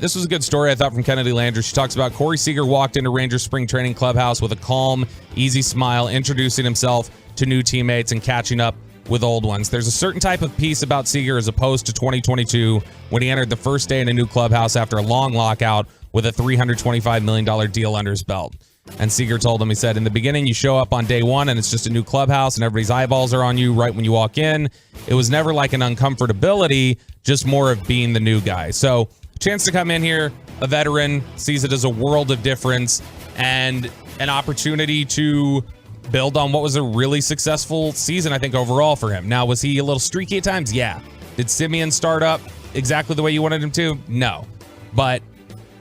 this was a good story, I thought, from Kennedy Landry. She talks about Corey Seager walked into Rangers spring training clubhouse with a calm, easy smile, introducing himself to new teammates and catching up with old ones. There's a certain type of peace about Seager as opposed to 2022 when he entered the first day in a new clubhouse after a long lockout with a $325 million deal under his belt. And Seager told him, he said, in the beginning, you show up on day one and it's just a new clubhouse and everybody's eyeballs are on you right when you walk in. It was never like an uncomfortability, just more of being the new guy. So chance to come in here, a veteran, sees it as a world of difference and an opportunity to build on what was a really successful season, I think, overall for him. Now, was he a little streaky at times? Yeah. Did Simeon start up exactly the way you wanted him to? No. But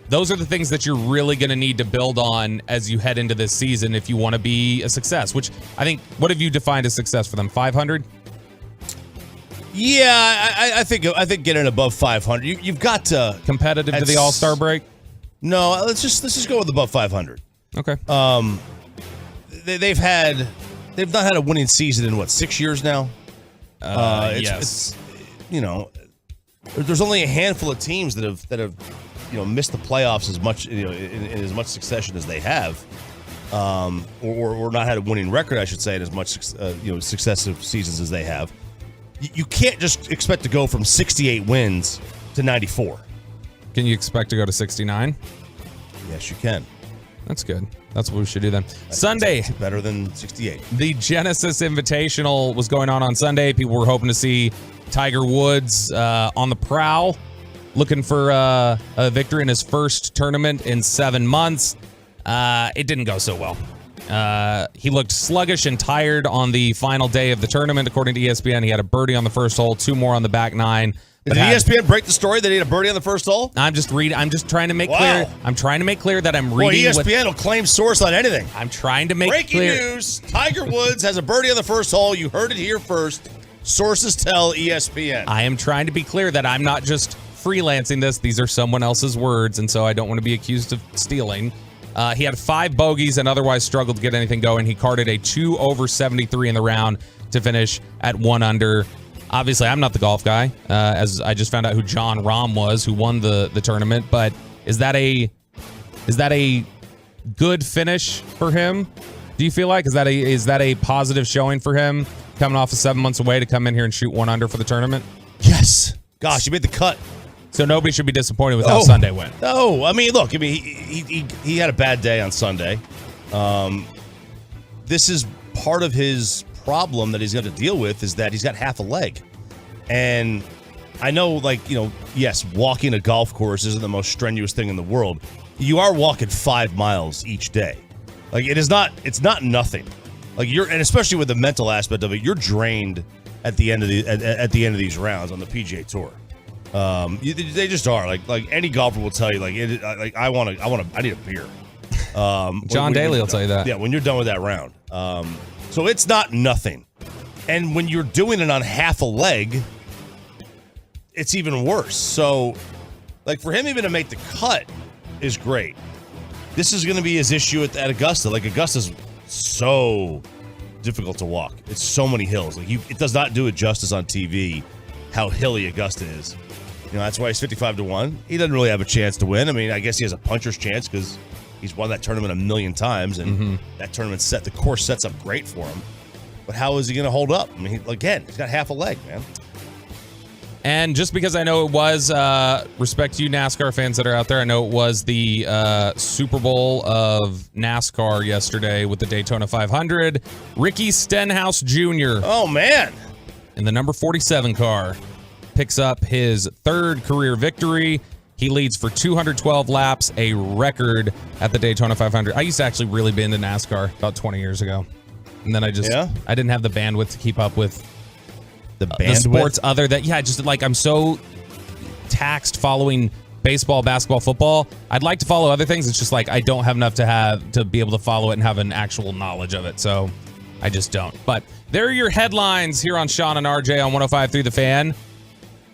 those are the things that you're really going to need to build on as you head into this season if you want to be a success, which I think, what have you defined as success for them? 500? Yeah, I think getting above 500. You've got to competitive to the All-Star break. No, let's just go with above 500. Okay. They've not had a winning season in 6 years now. Yes. There's only a handful of teams that have missed the playoffs as much in as much succession as they have. or not had a winning record, I should say, in as much successive seasons as they have. You can't just expect to go from 68 wins to 94. Can you expect to go to 69? Yes, you can. That's good. That's what we should do then. Sunday. Better than 68. The Genesis Invitational was going on Sunday. People were hoping to see Tiger Woods on the prowl, looking for a victory in his first tournament in 7 months. It didn't go so well. He looked sluggish and tired on the final day of the tournament. According to ESPN, he had a birdie on the first hole, 2 more on the back 9. Did ESPN break the story that he had a birdie on the first hole? I'm just trying to make clear. I'm trying to make clear that I'm reading. Well, ESPN will claim source on anything. I'm trying to make breaking clear. news. Tiger Woods has a birdie on the first hole. You heard it here first. Sources tell ESPN. I am trying to be clear that I'm not just freelancing this. These are someone else's words, and so I don't want to be accused of stealing. He had 5 bogeys and otherwise struggled to get anything going. He carded a 2 over 73 in the round to finish at 1 under. Obviously, I'm not the golf guy, as I just found out who John Rahm was, who won the tournament. But is that a good finish for him? Do you feel like is that a positive showing for him coming off of 7 months away to come in here and shoot 1 under for the tournament? Yes. Gosh, you made the cut. So nobody should be disappointed with how Sunday went. No, I mean, look, he had a bad day on Sunday. This is part of his problem that he's going to deal with is that he's got half a leg. And I know, yes, walking a golf course isn't the most strenuous thing in the world. You are walking 5 miles each day. It's not nothing. And especially with the mental aspect of it, you're drained at the end of these rounds on the PGA Tour. They just are. Like any golfer will tell you, I need a beer. John Daly will tell you that. Yeah, when you're done with that round. So it's not nothing. And when you're doing it on half a leg, it's even worse. So, for him even to make the cut is great. This is going to be his issue at Augusta. Augusta's so difficult to walk. It's so many hills. It does not do it justice on TV how hilly Augusta is. That's why he's 55-1. He doesn't really have a chance to win. I mean, I guess he has a puncher's chance because he's won that tournament 1,000,000 times, and that tournament the course sets up great for him. But how is he going to hold up? I mean, he's got half a leg, man. And just because I know it was, respect to you NASCAR fans that are out there, I know it was the Super Bowl of NASCAR yesterday with the Daytona 500. Ricky Stenhouse Jr. Oh, man. In the number 47 car. Picks up his 3rd career victory. He leads for 212 laps, a record at the Daytona 500. I used to actually really be into NASCAR about 20 years ago. And then I didn't have the bandwidth to keep up with the sports other than, I'm so taxed following baseball, basketball, football. I'd like to follow other things. It's just I don't have enough to be able to follow it and have an actual knowledge of it. So I just don't. But there are your headlines here on Sean and RJ on 105.3 The Fan.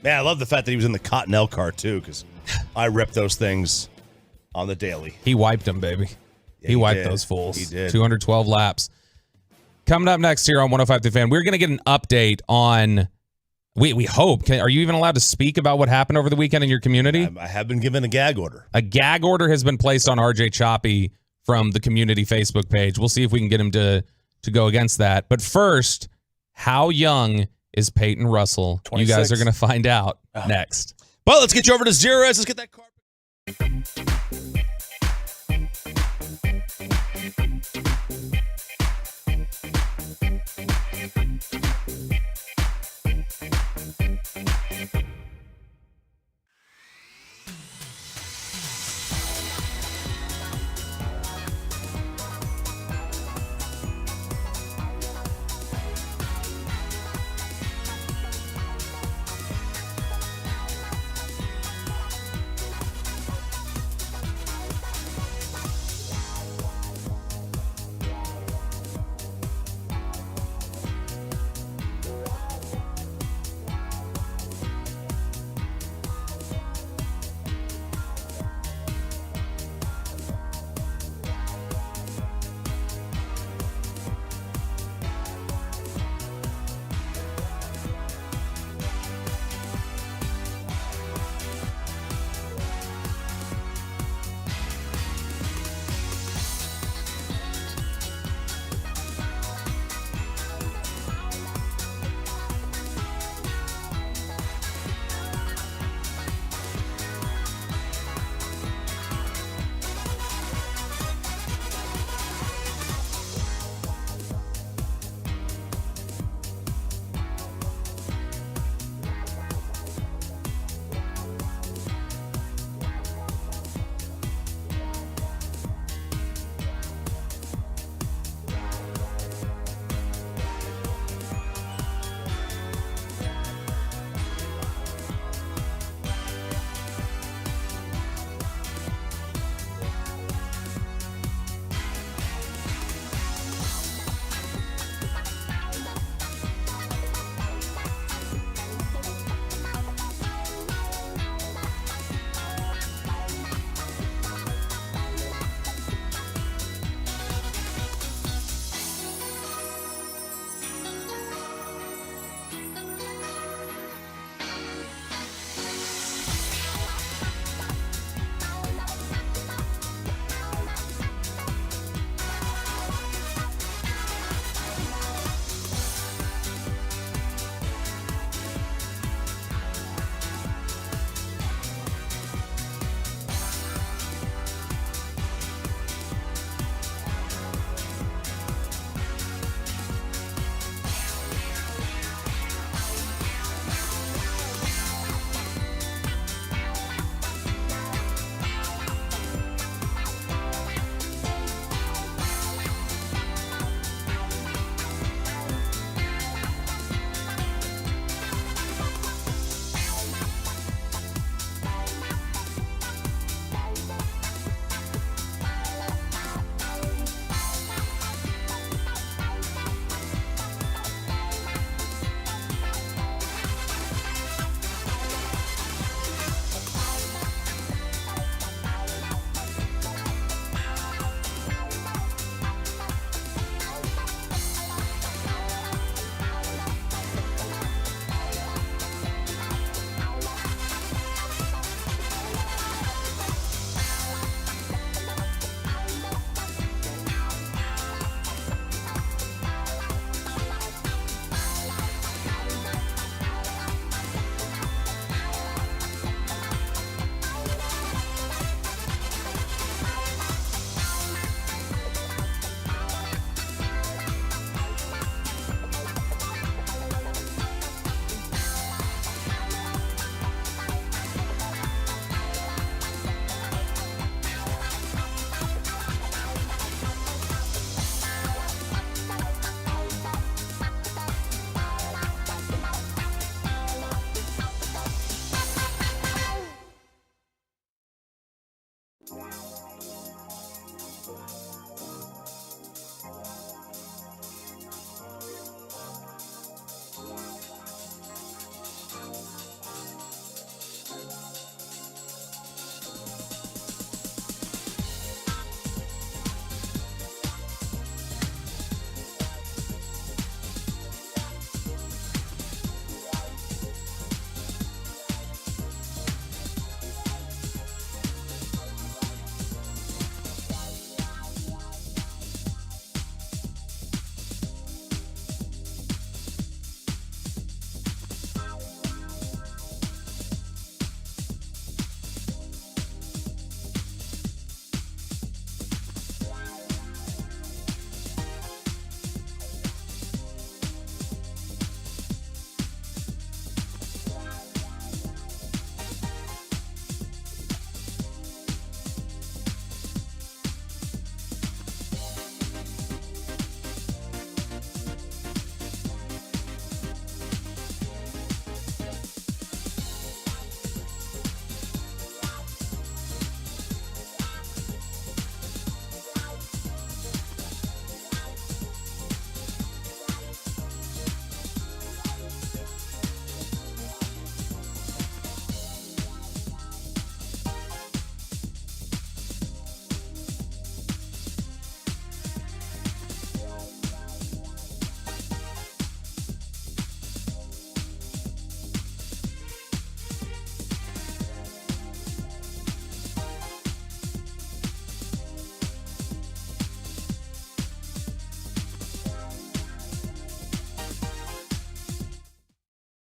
Man, I love the fact that he was in the Cottonelle car, too, because I ripped those things on the daily. He wiped them, baby. Yeah, he wiped those fools. He did. 212 laps. Coming up next here on 105 The Fan, we're going to get an update on, we hope, are you even allowed to speak about what happened over the weekend in your community? I have been given a gag order. A gag order has been placed on RJ Choppy from the community Facebook page. We'll see if we can get him to go against that. But first, how young is Peyton Russell? 26. You guys are going to find out next. Well, let's get you over to Zerez. Let's get that car.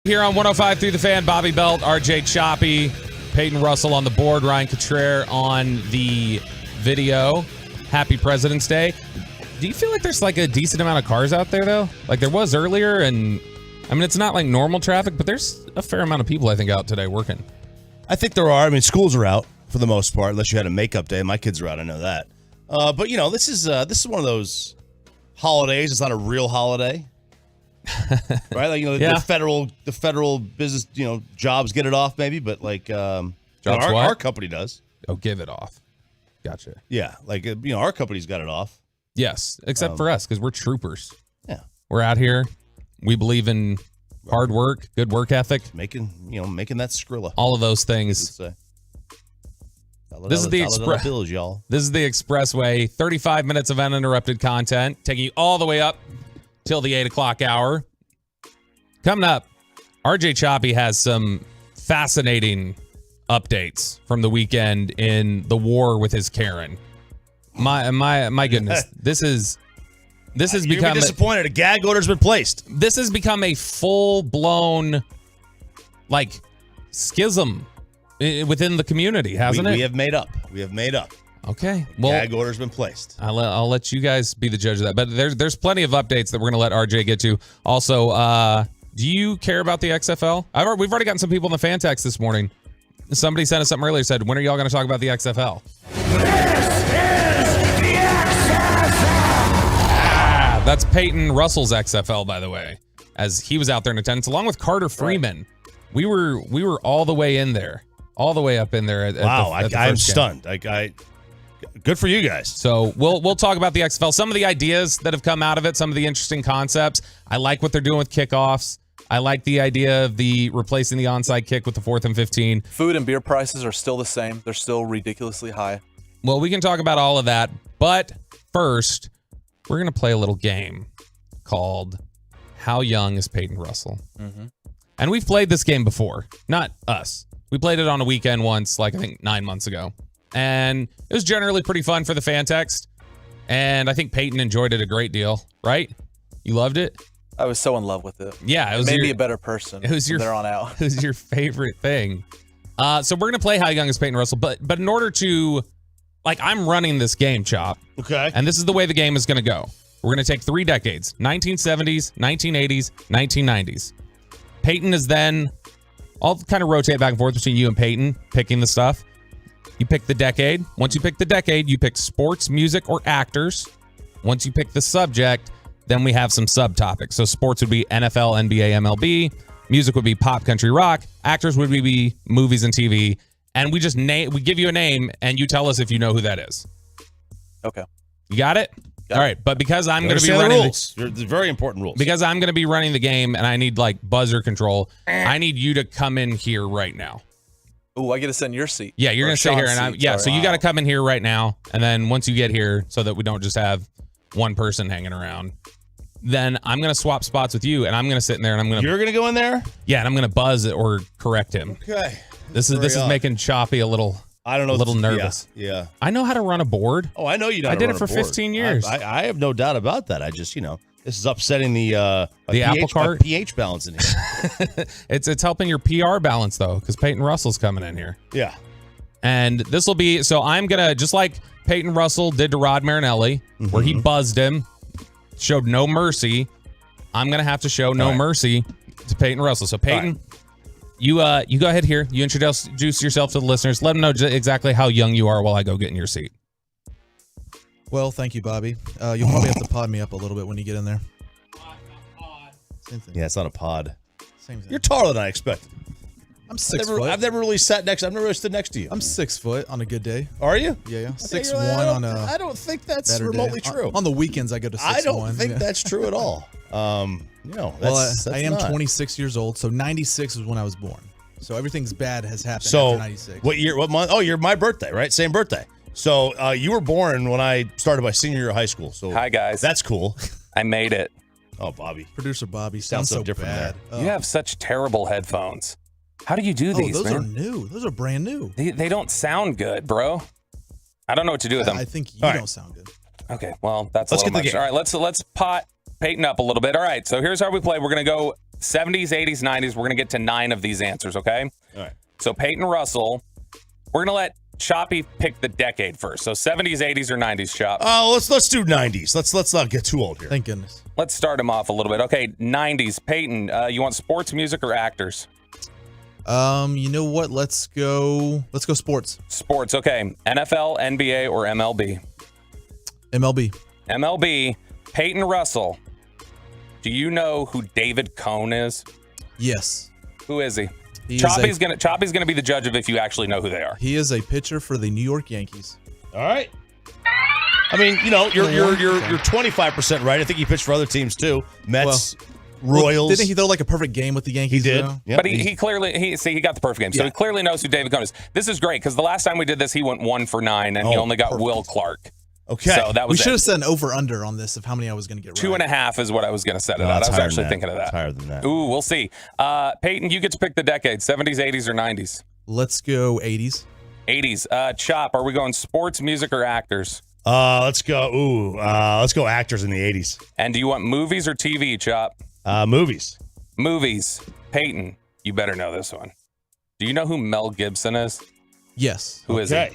Here on 105 through the fan, Bobby Belt, RJ Choppy, Peyton Russell on the board, Ryan Cottrell on the video. Happy President's Day. Do you feel like there's like a decent amount of cars out there though? Like there was earlier, and I mean it's not like normal traffic, but there's a fair amount of people I think out today working. I think there are. I mean, schools are out for the most part, unless you had a makeup day. My kids are out. I know that. But you know, this is one of those holidays. It's not a real holiday. Right, like the federal business, jobs get it off maybe, but like our company does. Oh, give it off. Gotcha. Yeah, like our company's got it off. Yes, except for us because we're troopers. Yeah, we're out here. We believe in hard work, good work ethic, making that Skrilla. All of those things. This is the express bills, y'all. This is the Expressway. 35 minutes of uninterrupted content, taking you all the way up till the 8 o'clock hour. Coming up, RJ Choppy has some fascinating updates from the weekend in the war with his Karen. My goodness, this has become disappointed. A gag order's been placed. This has become a full-blown schism within the community, hasn't it? We have made up. Okay. Well, gag order's been placed. I'll let you guys be the judge of that. But there's plenty of updates that we're going to let RJ get to. Also, do you care about the XFL? We've already gotten some people in the fan text this morning. Somebody sent us something earlier, said, when are y'all going to talk about the XFL? This is the XFL! That's Peyton Russell's XFL, by the way, as he was out there in attendance, along with Carter Freeman. Right. We were all the way in there. All the way up in there. I'm stunned. Good for you guys. So we'll talk about the XFL. Some of the ideas that have come out of it, some of the interesting concepts. I like what they're doing with kickoffs. I like the idea of replacing the onside kick with the 4th and 15. Food and beer prices are still the same. They're still ridiculously high. Well, we can talk about all of that. But first, we're going to play a little game called How Young is Peyton Russell? Mm-hmm. And we've played this game before. Not us. We played it on a weekend once, I think 9 months ago. And it was generally pretty fun for the fan text. And I think Peyton enjoyed it a great deal, right? You loved it? I was so in love with it. Yeah, it made me a better person from there on out. It was your favorite thing. So we're going to play How Young is Peyton Russell. But in order to, I'm running this game, Chop. Okay. And this is the way the game is going to go. We're going to take 3 decades, 1970s, 1980s, 1990s. Peyton is then, I'll kind of rotate back and forth between you and Peyton, picking the stuff. You pick the decade. Once you pick the decade, you pick sports, music, or actors. Once you pick the subject, then we have some subtopics. So sports would be NFL, NBA, MLB. Music would be pop, country, rock. Actors would be movies and TV. And we just we give you a name, and you tell us if you know who that is. Okay. You got it? All right, but because I'm going to be running rules. They're very important rules. Because I'm going to be running the game and I need buzzer control, I need you to come in here right now. Oh, I get to sit in your seat. Yeah, you're going to stay here and so you got to come in here right now, and then once you get here, so that we don't just have one person hanging around, then I'm going to swap spots with you, and I'm going to sit in there, and You're going to go in there? Yeah, and I'm going to buzz it or correct him. Okay. This is making Choppy a little nervous. Yeah. I know how to run a board. Oh, I know you know. I did it for 15 years. I have no doubt about that. I just, this is upsetting the apple cart pH balance in here. It's helping your PR balance though, because Peyton Russell's coming in here. Yeah. And this will be I'm gonna, just like Peyton Russell did to Rod Marinelli, where he buzzed him, showed no mercy. I'm gonna have to show no mercy to Peyton Russell. So Peyton, you go ahead here. You introduce yourself to the listeners. Let them know exactly how young you are while I go get in your seat. Well, thank you, Bobby. You'll probably have to pod me up a little bit when you get in there. Same thing. Yeah, it's not a pod. Same thing. You're taller than I expected. I'm 6 foot. I've never really stood next to you. I'm 6 foot on a good day. Are you? Yeah. Okay, 6'1" on a. I don't think that's remotely true. On the weekends, I go to 6'1". I don't think that's true at all. That's I am not. 26 years old, so 96 is when I was born. So everything's bad has happened after 96. What year? What month? Oh, you're my birthday, right? Same birthday. So you were born when I started my senior year of high school. So hi guys, that's cool. I made it. Oh, Bobby, producer Bobby, sounds so different bad. Oh. You have such terrible headphones. How do you do these? Those man? are new. Those are brand new. They don't sound good, bro. I don't know what to do with them. I think you don't sound good. Okay, well that's let's a little get the much. game. All right, let's pot Peyton up a little bit. All right, so here's how we play. We're gonna go 70s, 80s, 90s. We're going to get to 9 of these answers, okay? All right. So Peyton Russell, we're going to let Choppy pick the decade first. So 70s, 80s, or 90s, Chop? Oh, let's do 90s. Let's not get too old here. Thank goodness. Let's start him off a little bit. Okay, 90s. Peyton, you want sports, music, or actors? You know what? Let's go sports. Sports, okay. NFL, NBA, or MLB? MLB. MLB. Peyton Russell. Do you know who David Cohn is? Yes. Who is he? Choppy's gonna be the judge of if you actually know who they are. He is a pitcher for the New York Yankees. All right. I mean, you know, you're 25% right. I think he pitched for other teams too. Mets, Royals. Didn't he throw like a perfect game with the Yankees? He did. Yep. But he clearly he got the perfect game. So he clearly knows who David Cohn is. This is great because the last time we did this, he went 1 for 9 and he only got Will Clark. Okay. So that was we should have set an over/under on this of how many I was going to get right. 2.5 is what I was going to set it at. I was actually thinking of that. It's higher than that. Ooh, we'll see. Peyton, you get to pick the decade: 70s, 80s, or 90s. Let's go 80s. 80s. Chop, are we going sports, music, or actors? Let's go. Let's go actors in the 80s. And do you want movies or TV, Chop? Movies. Movies. Peyton, you better know this one. Do you know who Mel Gibson is? Yes. Who is he?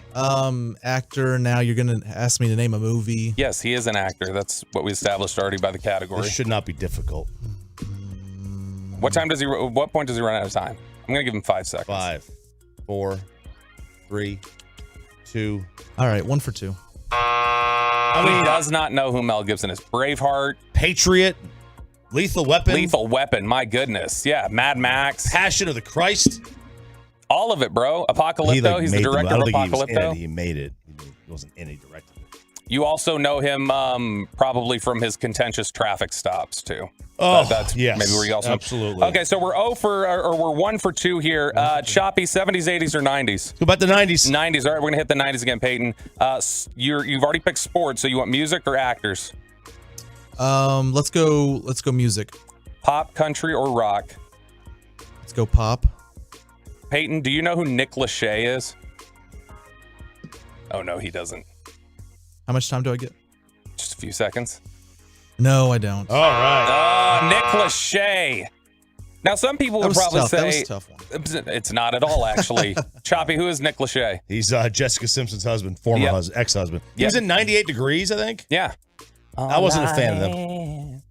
Actor. Now you're going to ask me to name a movie. Yes, he is an actor. That's what we established already by the category. This should not be difficult. What point does he run out of time? I'm going to give him 5 seconds. 5, 4, 3, 2. All right, 1 for 2. He does not know who Mel Gibson is. Braveheart. Patriot. Lethal Weapon. Lethal Weapon. My goodness. Yeah. Mad Max. Passion of the Christ. All of it, bro. Apocalypto. He's the director of Apocalypto. He made it. He wasn't in it. He directed it. You also know him probably from his contentious traffic stops too. Oh, that's yes, maybe where you also absolutely. Okay, so we're we're 1 for 2 here. Choppy, 70s, 80s, or 90s? Who about the 90s? 90s. All right, we're gonna hit the 90s again, Peyton. You've already picked sports, so you want music or actors? Let's go music. Pop, country, or rock? Let's go pop. Peyton, do you know who Nick Lachey is? Oh no, he doesn't. How much time do I get? Just a few seconds. No, I don't. All right. Nick Lachey. Now, some people would probably say that was a tough one. It's not at all, actually. Choppy, who is Nick Lachey? He's Jessica Simpson's husband, former ex-husband. He was in 98 Degrees, I think. Yeah. I wasn't a fan of them.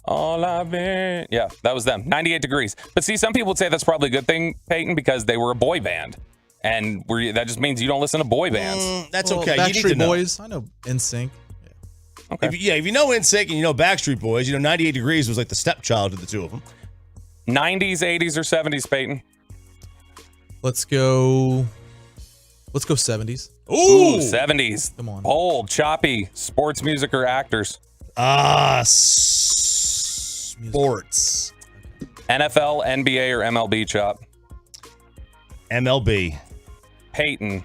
All I've been. Yeah, that was them. 98 Degrees. But see, some people would say that's probably a good thing, Peyton, because they were a boy band. And that just means you don't listen to boy bands. That's okay. Backstreet you need to know. Boys. I know NSYNC. Okay. If you know NSYNC and you know Backstreet Boys, you know 98 Degrees was like the stepchild of the two of them. 90s, 80s, or 70s, Peyton? Let's go 70s. Ooh, 70s. Come on. Bold, Choppy, sports, music, or actors? Sports. NFL, NBA, or MLB, Chop? MLB. Peyton,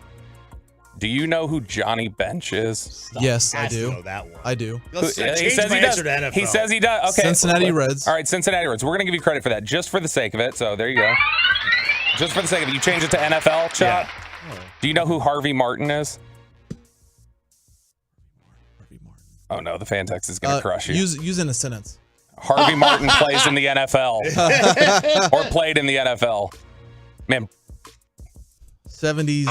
do you know who Johnny Bench is? Yes, I do. Know that one. I do. He says he does. He says he does. Okay. Cincinnati Reds. All right, Cincinnati Reds. We're going to give you credit for that just for the sake of it. So there you go. Just for the sake of it. You change it to NFL, Chop? Yeah. Do you know who Harvey Martin is? Oh, no. The fan text is going to crush you. Use in a sentence. Harvey Martin plays in the NFL. Or played in the NFL. Man. 70s. Okay.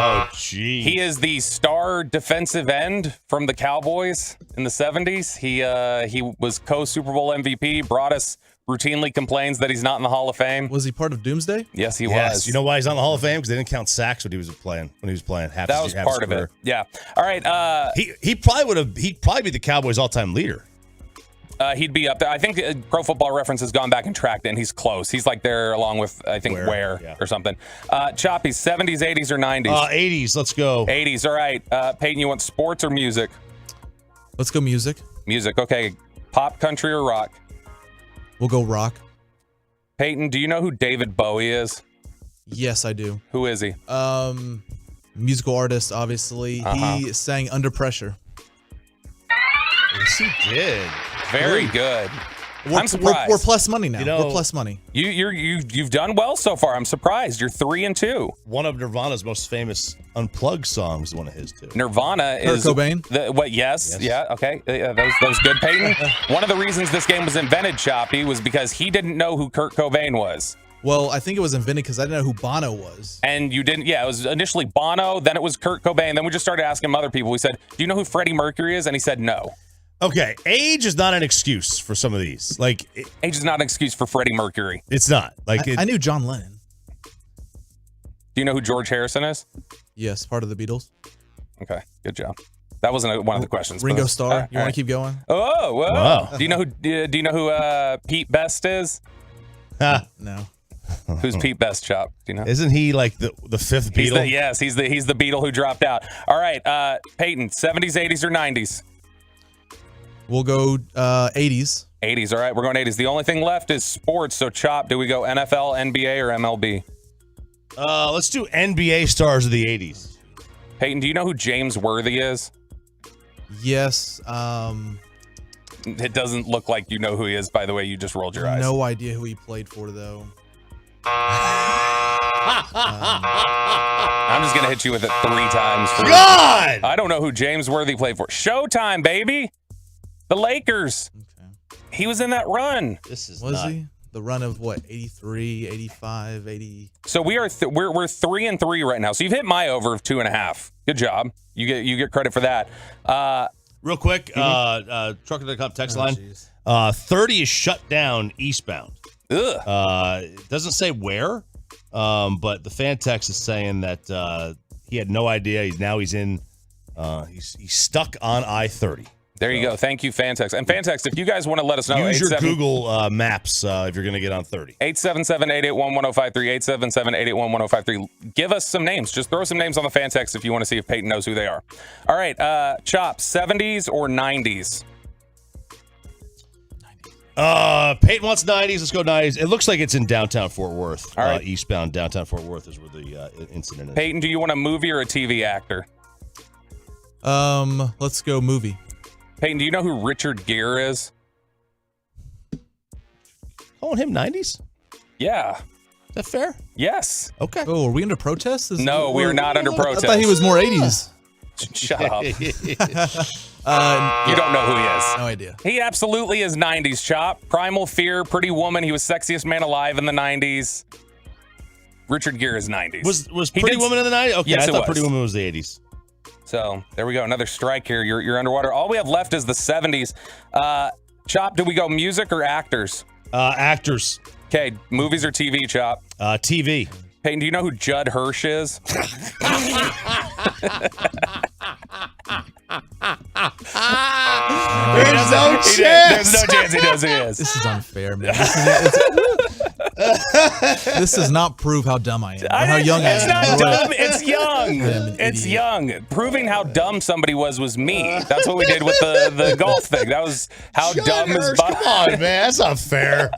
Oh, gee. He is the star defensive end from the Cowboys in the 70s. He was co-Super Bowl MVP, brought us, routinely complains that he's not in the Hall of Fame. Was he part of Doomsday? Yes, he was. You know why he's not in the Hall of Fame? Because they didn't count sacks when he was playing. That was part of it. Yeah. All right. He'd probably be the Cowboys' all-time leader. He'd be up there. I think Pro Football Reference has gone back and tracked it, and he's close. He's like there along with, I think, Ware or something. Choppy, 70s, 80s, or 90s? 80s. Let's go. 80s. All right. Peyton, you want sports or music? Let's go music. Music. Okay. Pop, country, or rock? We'll go rock. Peyton, do you know who David Bowie is? Yes, I do. Who is he? Musical artist, obviously. He sang Under Pressure. Yes, he did. Very good. We're, I'm surprised. We're plus money now. You know, we're plus money. You've done well so far. I'm surprised. You're 3-2. One of Nirvana's most famous unplugged songs is one of his too. Nirvana Kurt is Cobain? What? Yes. Yeah. Okay. That was good, Peyton. One of the reasons this game was invented, Choppy, was because he didn't know who Kurt Cobain was. Well, I think it was invented because I didn't know who Bono was. And you didn't? Yeah, it was initially Bono, then it was Kurt Cobain. Then we just started asking other people. We said, "Do you know who Freddie Mercury is?" And he said, "No." Okay, age is not an excuse for some of these. Like, age is not an excuse for Freddie Mercury. It's not. Like, I knew John Lennon. Do you know who George Harrison is? Yes, part of the Beatles. Okay, good job. That wasn't one of the questions. Ringo Starr. You want to keep going? Oh, whoa. Wow. Do you know who Pete Best is? No. Who's Pete Best, Chop? Do you know? Isn't he like the fifth Beatle? He's the Beatle who dropped out. All right, Peyton, 70s, 80s, or 90s? We'll go 80s. 80s. All right, we're going 80s. The only thing left is sports. So, Chop, do we go NFL, NBA, or MLB? Let's do NBA stars of the 80s. Peyton, do you know who James Worthy is? Yes. It doesn't look like you know who he is, by the way. You just rolled your eyes. No idea who he played for, though. I'm just going to hit you with it 3 times. God! I don't know who James Worthy played for. Showtime, baby. The Lakers. Okay. He was in that run. Was he? The run of what? 83, 85, 80. So we're 3-3 right now. So you've hit my over of 2.5. Good job. You get credit for that. Real quick, Trucker.com text line. 30 is shut down eastbound. Ugh. It doesn't say where, but the fan text is saying that he had no idea. He's stuck on I-30. There you go. Thank you, Fantex. And Fantex, if you guys want to let us know, use your Google Maps if you're going to get on 30. 877-881-1053, 877-881-1053. Give us some names. Just throw some names on the Fantex if you want to see if Peyton knows who they are. All right, Chop, 70s or 90s? Peyton wants 90s. Let's go 90s. It looks like it's in downtown Fort Worth. All right. Eastbound downtown Fort Worth is where the incident is. Peyton, do you want a movie or a TV actor? Let's go movie. Peyton, do you know who Richard Gere is? Calling him 90s? Yeah. Is that fair? Yes. Okay. Oh, are we under protest? No, we are not under protest. I thought he was more 80s. Shut up. You don't know who he is. No idea. He absolutely is 90s, Chop. Primal Fear, Pretty Woman. He was sexiest man alive in the 90s. Richard Gere is 90s. Was Pretty Woman in the 90s? Okay, yes, I thought Pretty Woman was the 80s. So there we go. Another strike here. You're underwater. All we have left is the 70s. Chop, do we go music or actors? Actors. Okay, movies or TV, Chop? TV. Peyton, do you know who Judd Hirsch is? There's no chance. There's no chance he knows who he is. This is unfair, man. This does not prove how dumb I am or how young I am. It's not dumb. It's young. I am an It's idiot. young. Proving how dumb somebody was me. That's what we did with the golf thing. That was how Judd dumb Hirsch, is Bob. come on, man. That's not fair.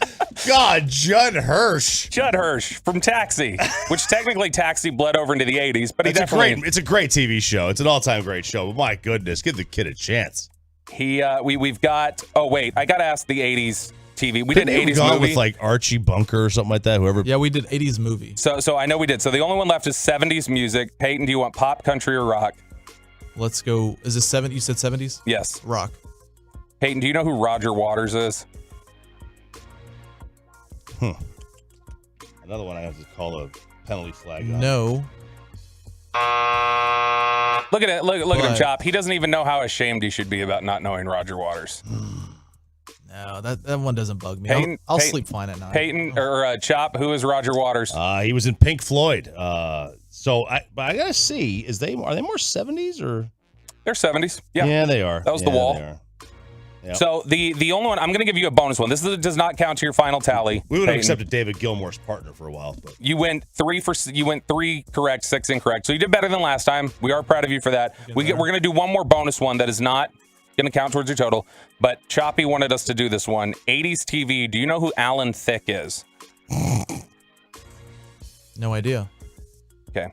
God, Judd Hirsch. Judd Hirsch from Taxi, which technically Taxi bled over into the 80s, but It's a great TV show. It's an all-time great show. But my goodness, give the kid a chance. We've got. Oh wait, I got to ask the 80s TV. We Couldn't did you have 80s gone movie with like Archie Bunker or something like that. Whoever. Yeah, we did 80s movie. So I know we did. So the only one left is 70s music. Peyton, do you want pop, country, or rock? Let's go. Is this 70? You said 70s? Yes. Rock. Peyton, do you know who Roger Waters is? Another one I have to call a penalty flag on. No. Look at it. Look at him, Chop. He doesn't even know how ashamed he should be about not knowing Roger Waters. No, that one doesn't bug me. Peyton, I'll sleep fine at night. Peyton or Chop, who is Roger Waters? He was in Pink Floyd. But I gotta see, are they more 70s or? They're 70s. Yeah. Yeah, they are. That was The Wall. They are. Yep. So the only one, I'm going to give you a bonus one. This does not count to your final tally. We would have Peyton. accepted David Gilmour's partner for a while, but You went 3 correct, 6 incorrect. So you did better than last time. We are proud of you for that. We're going to do one more bonus one that is not going to count towards your total. But Choppy wanted us to do this one. 80s TV. Do you know who Alan Thicke is? No idea. Okay.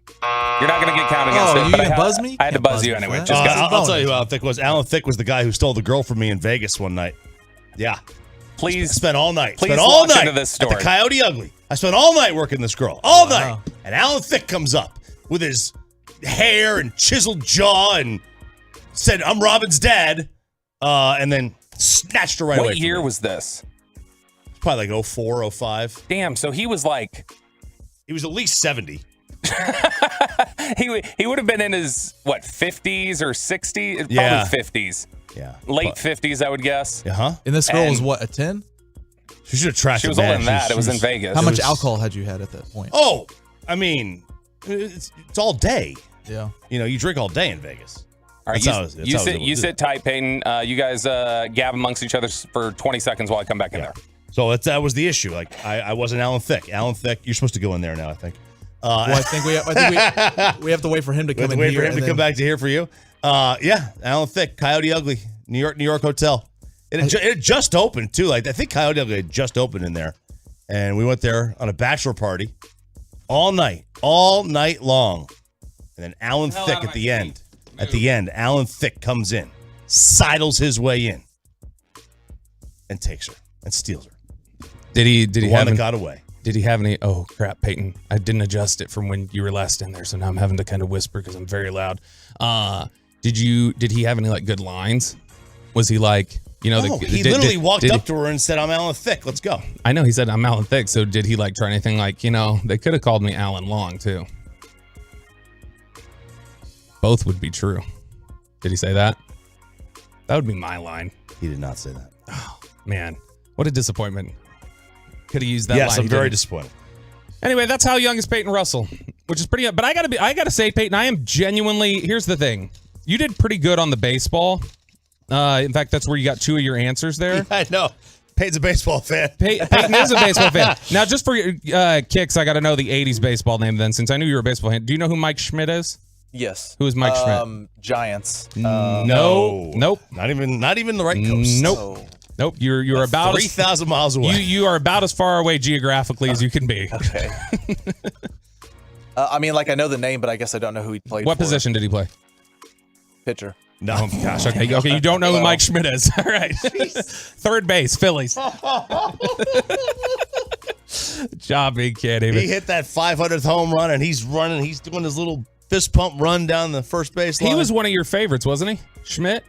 You're not going to get counted against it. You but gonna buzz me? I had to buzz you anyway. I'll tell you who Alan Thicke was. Alan Thicke was the guy who stole the girl from me in Vegas one night. Yeah. Please spent all night. Please Spent all launch night into this at story. the Coyote Ugly. I spent all night working this girl. All night. And Alan Thicke comes up with his hair and chiseled jaw and said, "I'm Robin's dad," and then snatched her right away. What year was this? Probably like 04, 05. Damn, so he was like... He was at least 70. He would have been in his, 50s or 60s? Yeah. Probably 50s. Yeah. Late 50s, I would guess. Uh-huh. And this girl was what, a 10? She should have trashed She was older than that. It was in Vegas. How much alcohol had you had at that point? Oh, I mean, it's all day. Yeah. You know, you drink all day in Vegas. All right, you sit tight, Peyton. You guys gab amongst each other for 20 seconds while I come back in there. So that was the issue. Like, I wasn't Alan Thicke. Alan Thicke, you're supposed to go in there now, I think. Well, I think we have to wait for him to come in here. Wait for him to come back to here for you. Yeah, Alan Thicke, Coyote Ugly, New York hotel. It had just opened too. Like I think Coyote Ugly had just opened in there, and we went there on a bachelor party, all night long, and then Alan Thicke at the end. At the end, Alan Thicke comes in, sidles his way in, and takes her and steals her. Did he have that got away? Did he have any? Oh crap, Peyton! I didn't adjust it from when you were last in there, so now I'm having to kind of whisper because I'm very loud. Did he have any like good lines? Was he like, you know? No, he literally walked up to her and said, "I'm Alan Thicke. Let's go." I know he said I'm Alan Thicke. So did he like try anything like, you know? They could have called me Alan Long too. Both would be true. Did he say that? That would be my line. He did not say that. Oh man, what a disappointment. Could have used that Yes, line. I'm very disappointed. Anyway, that's how young is Peyton Russell, which is pretty. But I gotta say, Peyton, I am genuinely. Here's the thing: you did pretty good on the baseball. In fact, that's where you got 2 of your answers there. I know. Peyton's a baseball fan. Peyton is a baseball fan. Now, just for kicks, I got to know the '80s baseball name. Then, since I knew you were a baseball fan, do you know who Mike Schmidt is? Yes. Who is Mike Schmidt? Giants. No. Nope. Not even the right coast. Nope. Nope. You're about 3,000 miles away. You are about as far away geographically as you can be. Okay. I mean, like I know the name, but I guess I don't know who he played. What for. position did he play? Pitcher. No, oh, gosh. Okay. You don't know who Mike Schmidt is. All right. Third base, Phillies. Job, he can't even. He hit that 500th home run, and he's running. He's doing his little fist pump run down the first base line. He was one of your favorites, wasn't he? Schmidt?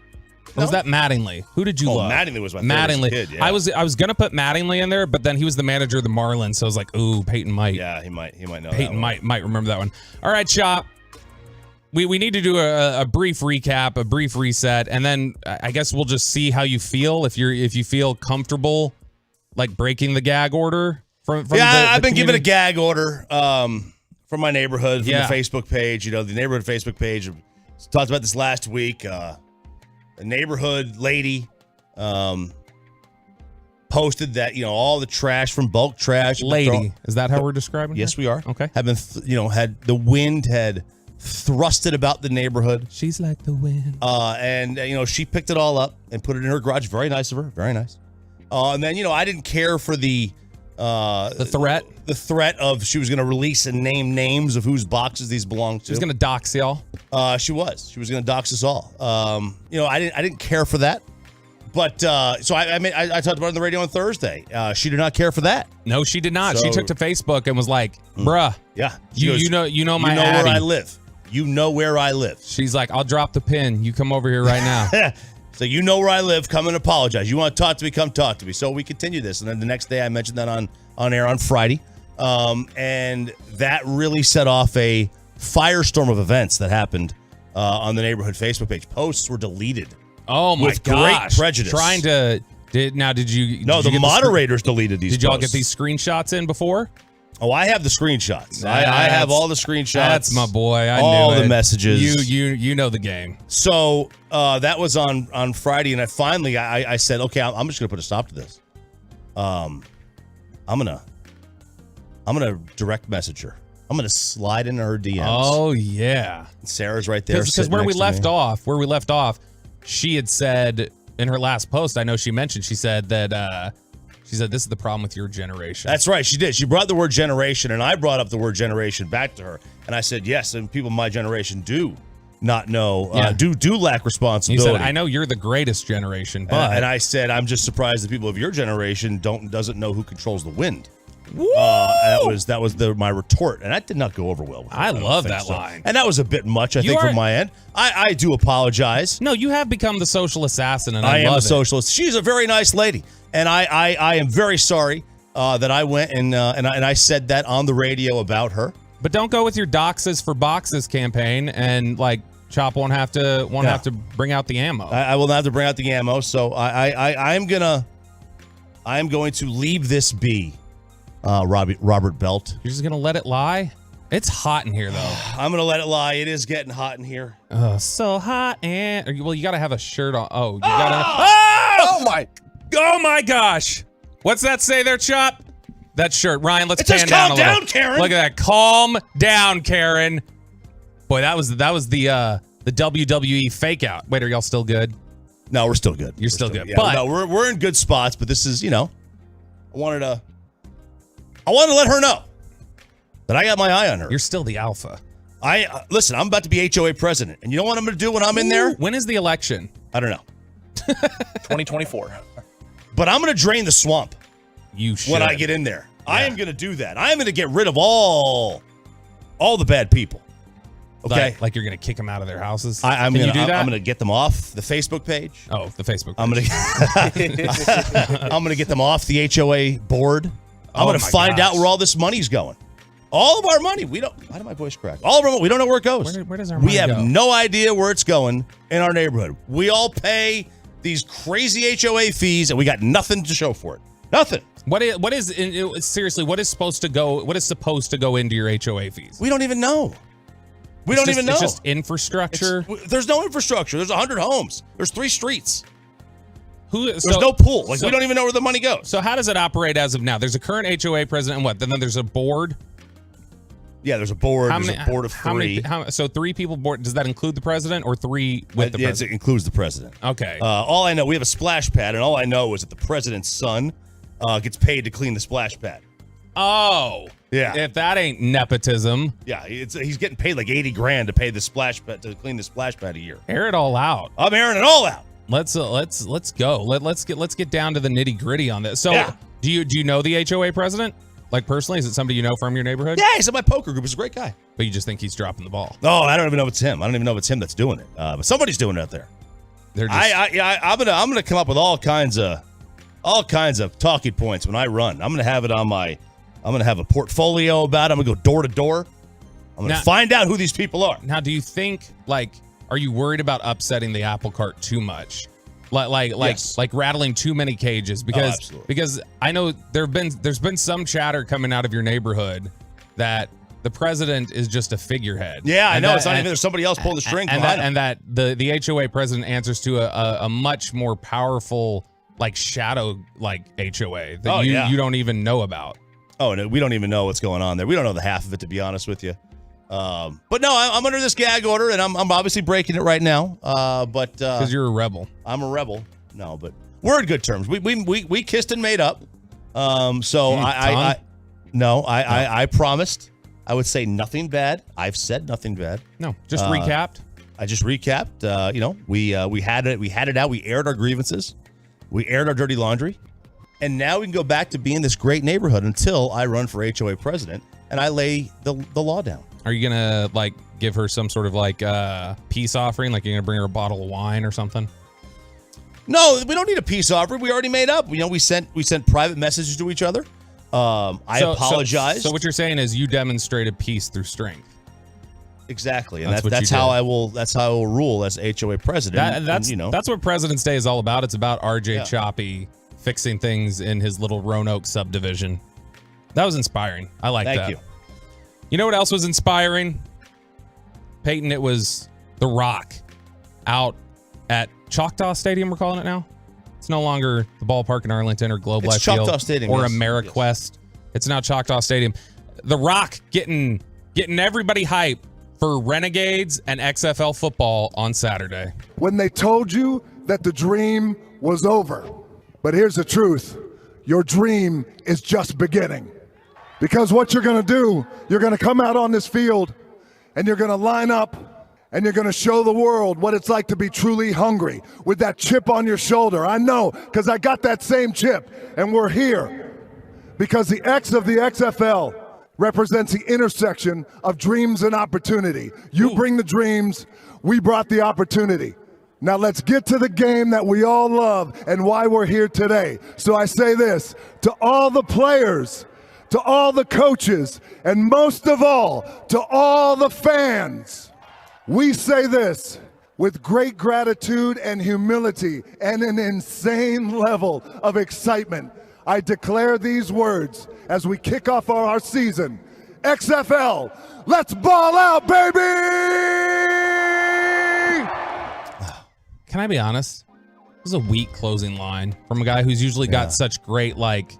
Or was that Mattingly? Who did you love? Mattingly was my favorite kid, yeah. I was gonna put Mattingly in there, but then he was the manager of the Marlins, so I was like, ooh, Peyton might. Yeah, he might know. Peyton might remember that one. All right, Chop. We need to do a brief recap, a brief reset, and then I guess we'll just see how you feel. If you feel comfortable, like breaking the gag order from I've been given a gag order from my neighborhood, from the Facebook page. You know, the neighborhood Facebook page. Talked about this last week. A neighborhood lady posted that, you know, all the trash from bulk trash. Lady, is that how we're describing her? Yes, we are. Okay. Have been, had the wind had thrusted about the neighborhood. She's like the wind. And she picked it all up and put it in her garage. Very nice of her. Very nice. And then, I didn't care for the threat. The threat of she was going to release and name names of whose boxes these belong to. She was going to dox y'all. She was going to dox us all. I didn't care for that. But so I talked about it on the radio on Thursday. She did not care for that. No, she did not. So, she took to Facebook and was like, "Bruh, yeah, you know my you know Abby. where I live. You know where I live." She's like, "I'll drop the pin. You come over here right now." So you know where I live. Come and apologize. You want to talk to me? Come talk to me. So we continue this, and then the next day I mentioned that on air on Friday, and that really set off a firestorm of events that happened on the neighborhood Facebook page. Posts were deleted. Oh my with gosh! Great prejudice. Trying to did you? No, did the moderators deleted these. Did y'all posts. get these screenshots in before? Oh, I have the screenshots. I have all the screenshots. That's my boy. I all knew the it. messages. You know the game. So that was on Friday, and I said, okay, I'm just gonna put a stop to this. I'm gonna direct message her. I'm gonna slide into her DMs. Oh yeah, Sarah's right there. Because where we left off, she had said in her last post. I know she mentioned. She said that. She said, this is the problem with your generation. That's right. She did. She brought the word generation, and I brought up the word generation back to her. And I said, yes, and people my generation do not know, Yeah. do lack He responsibility. said, "I know you're the greatest generation, but and I said, I'm just surprised the people of your generation doesn't know who controls the wind. That was my retort, and that did not go over well. With I don't love think that so. line. And that was a bit much, I think, from my end. I do apologize. No, you have become the social assassin, and I am love a it. socialist. She's a very nice lady, and I am very sorry that I went and I said that on the radio about her. But don't go with your doxes for boxes campaign, and like Chop won't have to bring out the ammo. I will not have to bring out the ammo, so I am going to leave this be. Robert Belt. You're just gonna let it lie? It's hot in here, though. I'm gonna let it lie. It is getting hot in here. So hot, and well, you gotta have a shirt on. Oh, you gotta. Oh my gosh! What's that say there, Chop? That shirt, Ryan. Let's pan down a little. Calm down, Karen. Look at that. Calm down, Karen. Boy, that was the WWE fake out. Wait, are y'all still good? No, we're still good. You're still good. Yeah, But no, we're in good spots. But this is, I wanted to let her know that I got my eye on her. You're still the alpha. Listen. I'm about to be HOA president, and you know what I'm going to do when I'm in there? When is the election? I don't know. 2024. But I'm going to drain the swamp. You should. When I get in there, I am going to do that. I am going to get rid of all the bad people. Okay, like you're gonna kick them out of their houses. I'm Can gonna you do that? I'm gonna get them off the Facebook page. Oh, the Facebook page. I'm gonna get them off the HOA board. I'm gonna find out where all this money's going. All of our money. We don't. Why did my voice crack? All of our money. We don't know where it goes. Where does our money We have go? no idea where it's going in our neighborhood. We all pay these crazy HOA fees, and we got nothing to show for it. Nothing. What is seriously? What is supposed to go? What is supposed to go into your HOA fees? We don't even know. We don't even know. It's just infrastructure. There's no infrastructure. There's 100 homes. There's 3 streets. There's no pool. We don't even know where the money goes. So how does it operate as of now? There's a current HOA president, and what? Then there's a board. Yeah, there's a board. There's a board of 3. So 3 people board. Does that include the president, or 3 with the president? It includes the president. Okay. All I know, we have a splash pad, and all I know is that the president's son gets paid to clean the splash pad. Oh. Yeah. If that ain't nepotism. Yeah, he's getting paid like $80,000 to pay the splash pad to clean the splash pad a year. Air it all out. I'm airing it all out. Let's go. Let's get down to the nitty gritty on this. So, do you know the HOA president? Like personally, is it somebody you know from your neighborhood? Yeah, he's in my poker group. He's a great guy. But you just think he's dropping the ball? No, I don't even know if it's him. I don't even know if it's him that's doing it. But somebody's doing it out there. They're just. I'm gonna come up with all kinds of talking points when I run. I'm gonna have it on my. I'm gonna have a portfolio about it. I'm gonna go door to door. I'm gonna find out who these people are. Now, do you think are you worried about upsetting the apple cart too much? Like rattling too many cages? Because I know there's been some chatter coming out of your neighborhood that the president is just a figurehead. Yeah, I know. It's not even there's somebody else pulling the strings behind him. And that the HOA president answers to a much more powerful shadow HOA that you don't even know about. Oh, no, we don't even know what's going on there. We don't know the half of it, to be honest with you. But no, I'm under this gag order, and I'm obviously breaking it right now. But because you're a rebel, I'm a rebel. No, but we're in good terms. We kissed and made up. So I promised I would say nothing bad. I've said nothing bad. No, just recapped. I just recapped. We had it out. We aired our grievances. We aired our dirty laundry. And now we can go back to being this great neighborhood until I run for HOA president and I lay the law down. Are you gonna give her some sort of peace offering? Like you're gonna bring her a bottle of wine or something? No, we don't need a peace offering. We already made up. We sent private messages to each other. I apologize. So what you're saying is you demonstrated peace through strength. Exactly, and that's how I will. That's how I will rule as HOA president. That's what President's Day is all about. It's about RJ Choppy fixing things in his little Roanoke subdivision. That was inspiring. I like that. Thank you. You know what else was inspiring? Peyton, it was The Rock out at Choctaw Stadium, we're calling it now. It's no longer the ballpark in Arlington or Globe Life Field or AmeriQuest. Yes. It's now Choctaw Stadium. The Rock getting everybody hype for Renegades and XFL football on Saturday. When they told you that the dream was over. But here's the truth. Your dream is just beginning. Because what you're going to do, you're going to come out on this field and you're going to line up and you're going to show the world what it's like to be truly hungry with that chip on your shoulder. I know, because I got that same chip, and we're here because the X of the XFL represents the intersection of dreams and opportunity. You bring the dreams, we brought the opportunity. Now let's get to the game that we all love and why we're here today. So I say this to all the players, to all the coaches, and most of all, to all the fans. We say this with great gratitude and humility and an insane level of excitement. I declare these words as we kick off our season. XFL, let's ball out, baby! Can I be honest? This is a weak closing line from a guy who's usually got such great, like,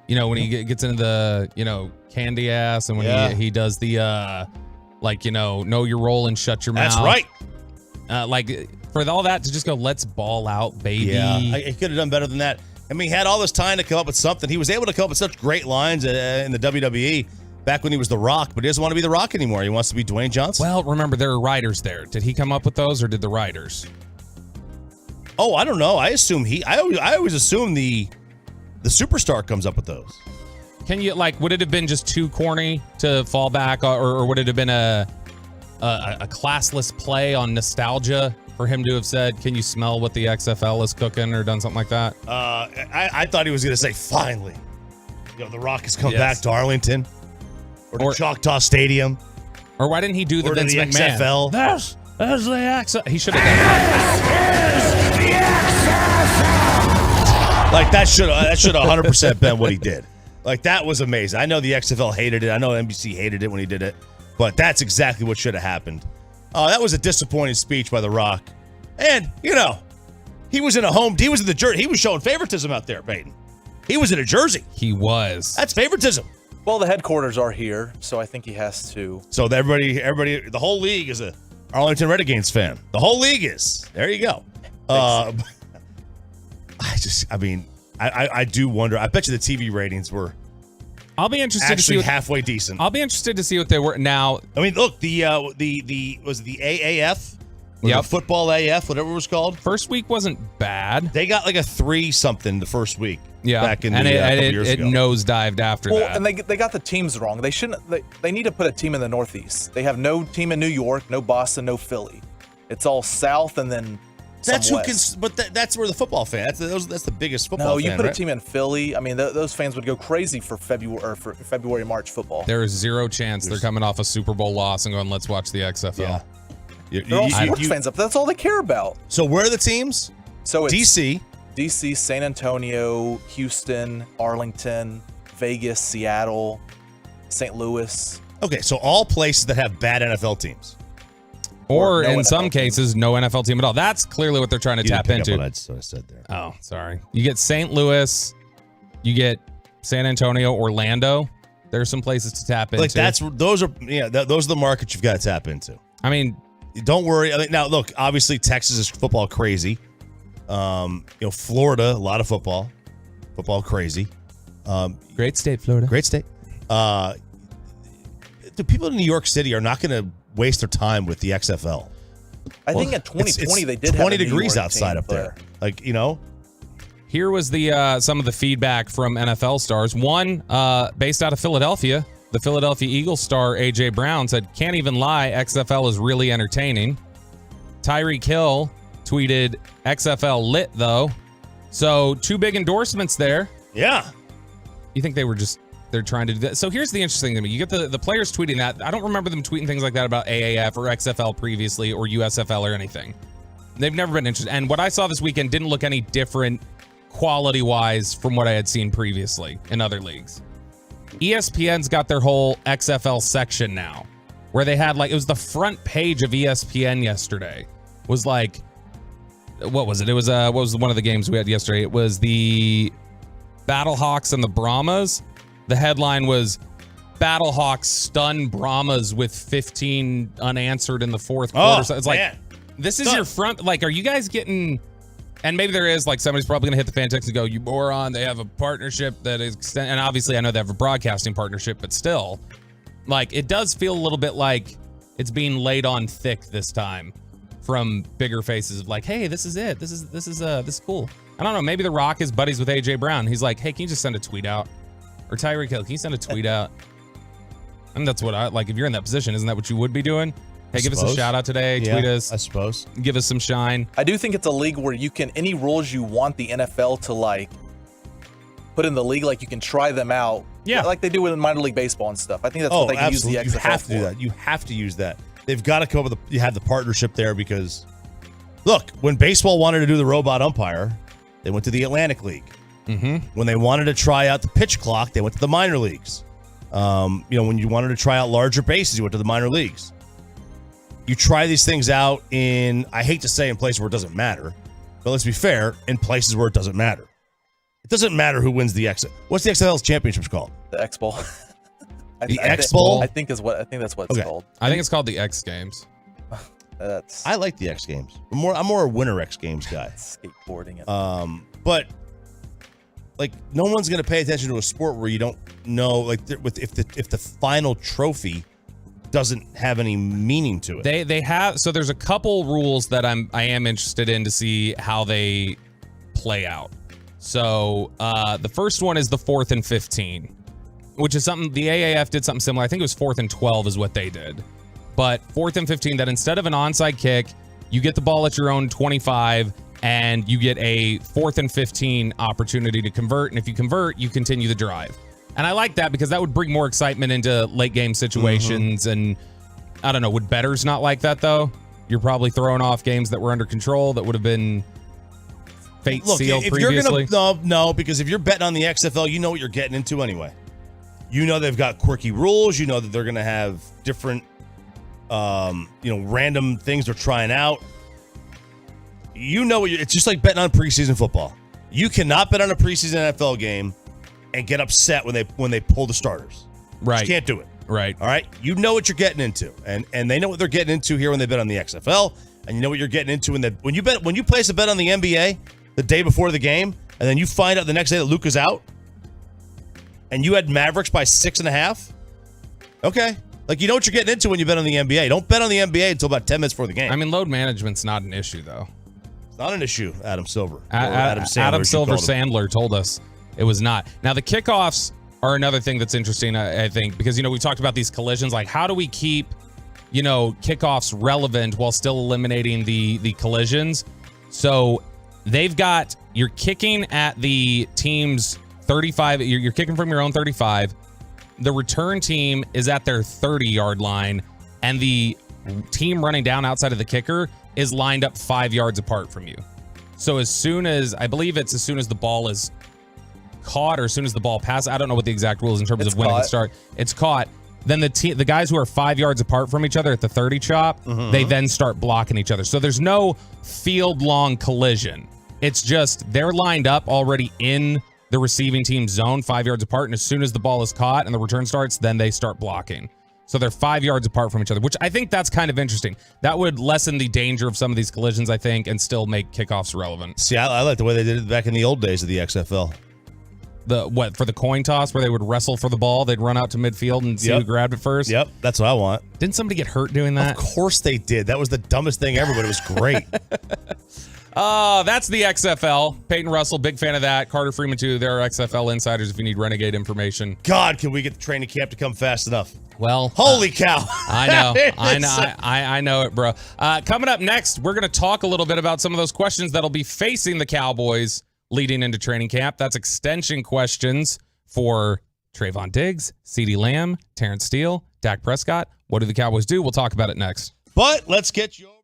you know, when he gets into the, you know, candy ass and when he does the, like, you know your role and shut your mouth. That's right. Like, for all that to just go, let's ball out, baby. Yeah, he could have done better than that. I mean, he had all this time to come up with something. He was able to come up with such great lines in the WWE back when he was The Rock, but he doesn't want to be The Rock anymore. He wants to be Dwayne Johnson. Well, remember, there are writers there. Did he come up with those, or did the writers? Oh, I don't know. I assume I always assume the superstar comes up with those. Can you, like, would it have been just too corny to fall back, or would it have been a classless play on nostalgia for him to have said, "Can you smell what the XFL is cooking," or done something like that? I thought he was going to say, "Finally, you know, The Rock has come back to Arlington or to Choctaw Stadium." Or why didn't he do the Vince McMahon? XFL? There's the XFL. He should have done that. Like that should 100% been what he did. Like that was amazing. I know the XFL hated it. I know NBC hated it when he did it, but that's exactly what should have happened. That was a disappointing speech by The Rock, and you know, he was in the jersey. He was showing favoritism out there, Peyton. He was in a jersey. He was. That's favoritism. Well, the headquarters are here, so I think he has to. So everybody, the whole league is a Arlington Renegades fan. The whole league is. There you go. I do wonder. I bet you the TV ratings were. I'll be interested actually to see halfway decent. I'll be interested to see what they were now. I mean, look, the was it the AAF? The football AF, whatever it was called. First week wasn't bad. They got like a 3-something the first week. Yeah, back in and the couple years it ago. nosedived after that. And they got the teams wrong. They shouldn't. They need to put a team in the Northeast. They have no team in New York, no Boston, no Philly. It's all South and then. That's that's where the football fan. That's the biggest football. No, you fan, put right? a team in Philly. I mean, those fans would go crazy for February, March football. There is zero chance they're coming off a Super Bowl loss and going, "Let's watch the XFL." Yeah. They're all sports fans up there. That's all they care about. So where are the teams? So it's DC, San Antonio, Houston, Arlington, Vegas, Seattle, St. Louis. Okay, so all places that have bad NFL teams. Or no in NFL some team. cases, no NFL team at all. That's clearly what they're trying to tap into. That's what I said there. Oh, sorry. You get St. Louis, you get San Antonio, Orlando. There are some places to tap into. Like those are the markets you've got to tap into. I mean, don't worry. Now look, obviously Texas is football crazy. Florida, a lot of football crazy. Great state, Florida. Great state. The people in New York City are not going to waste their time with the XFL. I think in 2020 they did 20 have a New degrees York outside team up there. Like, Here was the some of the feedback from NFL stars. One, based out of Philadelphia, the Philadelphia Eagles star AJ Brown said, "Can't even lie, XFL is really entertaining." Tyreek Hill tweeted, "XFL lit though." So 2 big endorsements there. Yeah. You think they're trying to do that? So here's the interesting thing to me. You get the players tweeting that. I don't remember them tweeting things like that about AAF or XFL previously or USFL or anything. They've never been interested. And what I saw this weekend didn't look any different quality-wise from what I had seen previously in other leagues. ESPN's got their whole XFL section now, where they had it was the front page of ESPN yesterday. Was like, what was it? It was what was one of the games we had yesterday? It was the Battlehawks and the Brahmas. The headline was Battlehawks stun Brahmas with 15 unanswered in the fourth quarter. So it's like, this is your front. Like, are you guys getting? And maybe there is, somebody's probably going to hit the fan text and go, "You moron, they have a partnership that is," and obviously I know they have a broadcasting partnership, but still, it does feel a little bit like it's being laid on thick this time from bigger faces of like, hey, this is it. This is cool. I don't know. Maybe The Rock is buddies with AJ Brown. He's like, hey, can you just send a tweet out? Or Tyreek Hill, can you send a tweet out? And that's what I like. If you're in that position, isn't that what you would be doing? Hey, give us a shout out today. Yeah, tweet us. I suppose. Give us some shine. I do think it's a league where you can, any rules you want the NFL to like put in the league, like you can try them out. Yeah. Like they do with minor league baseball and stuff. I think that's what they can use the XFL You have to for. do that. You have to use that. They've got to come up with you have the partnership there because, look, when baseball wanted to do the robot umpire, they went to the Atlantic League. Mm-hmm. When they wanted to try out the pitch clock, they went to the minor leagues. When you wanted to try out larger bases, you went to the minor leagues. You try these things out in, I hate to say in places where it doesn't matter, but let's be fair, in places where it doesn't matter. It doesn't matter who wins the X. What's the XFL's championships called? The X Bowl. The X Bowl? I think that's what it's called. I think it's called the X Games. I like the X Games. I'm more a winter X Games guy. Skateboarding. But like no one's gonna pay attention to a sport where you don't know like if the final trophy doesn't have any meaning to it. They have, so there's a couple rules that I am interested in to see how they play out. So the first one is the 4th and 15, which is something the AAF did something similar. I think it was 4th and 12 is what they did. But 4th and 15, that instead of an onside kick, you get the ball at your own 25 and you get a 4th and 15 opportunity to convert. And if you convert, you continue the drive. And I like that because that would bring more excitement into late game situations. And I don't know, would bettors not like that though? You're probably throwing off games that were under control that would have been fate sealed previously. No, because if you're betting on the XFL, you know what you're getting into anyway. You know they've got quirky rules. You know that they're going to have different, random things they're trying out. You know it's just like betting on preseason football. You cannot bet on a preseason NFL game and get upset when they pull the starters. Right. You can't do it. Right. All right. You know what you're getting into, and they know what they're getting into here when they bet on the XFL, and you know what you're getting into when you place a bet on the NBA the day before the game, and then you find out the next day that Luka's out, and you had Mavericks by 6.5. Okay. Like, you know what you're getting into when you bet on the NBA. Don't bet on the NBA until about 10 minutes before the game. I mean, load management's not an issue, though. It's not an issue, Adam Silver. Adam Silver Sandler told us it was not. Now, the kickoffs are another thing that's interesting, I think, because, we've talked about these collisions. Like, how do we keep, kickoffs relevant while still eliminating the collisions? So they've got, you're kicking at the team's 35, you're kicking from your own 35. The return team is at their 30-yard line, and the team running down outside of the kicker is lined up 5 yards apart from you. So as soon as the ball is caught or as soon as the ball passes, I don't know what the exact rule is in terms of when it can start. It's caught. Then the guys who are 5 yards apart from each other at the 30 chop, they then start blocking each other. So there's no field-long collision. It's just they're lined up already in the receiving team's zone 5 yards apart, and as soon as the ball is caught and the return starts, then they start blocking. So they're 5 yards apart from each other, which I think that's kind of interesting. That would lessen the danger of some of these collisions, I think, and still make kickoffs relevant. See, I like the way they did it back in the old days of the XFL. For the coin toss where they would wrestle for the ball, they'd run out to midfield and see who grabbed it first? Yep, that's what I want. Didn't somebody get hurt doing that? Of course they did. That was the dumbest thing ever, but it was great. That's the XFL. Peyton Russell, big fan of that. Carter Freeman, too. They're XFL insiders if you need Renegade information. God, can we get the training camp to come fast enough? Well, holy cow. I know. I know it, bro. Coming up next, we're going to talk a little bit about some of those questions that'll be facing the Cowboys leading into training camp. That's extension questions for Trayvon Diggs, CeeDee Lamb, Terrence Steele, Dak Prescott. What do the Cowboys do? We'll talk about it next. But let's get you over.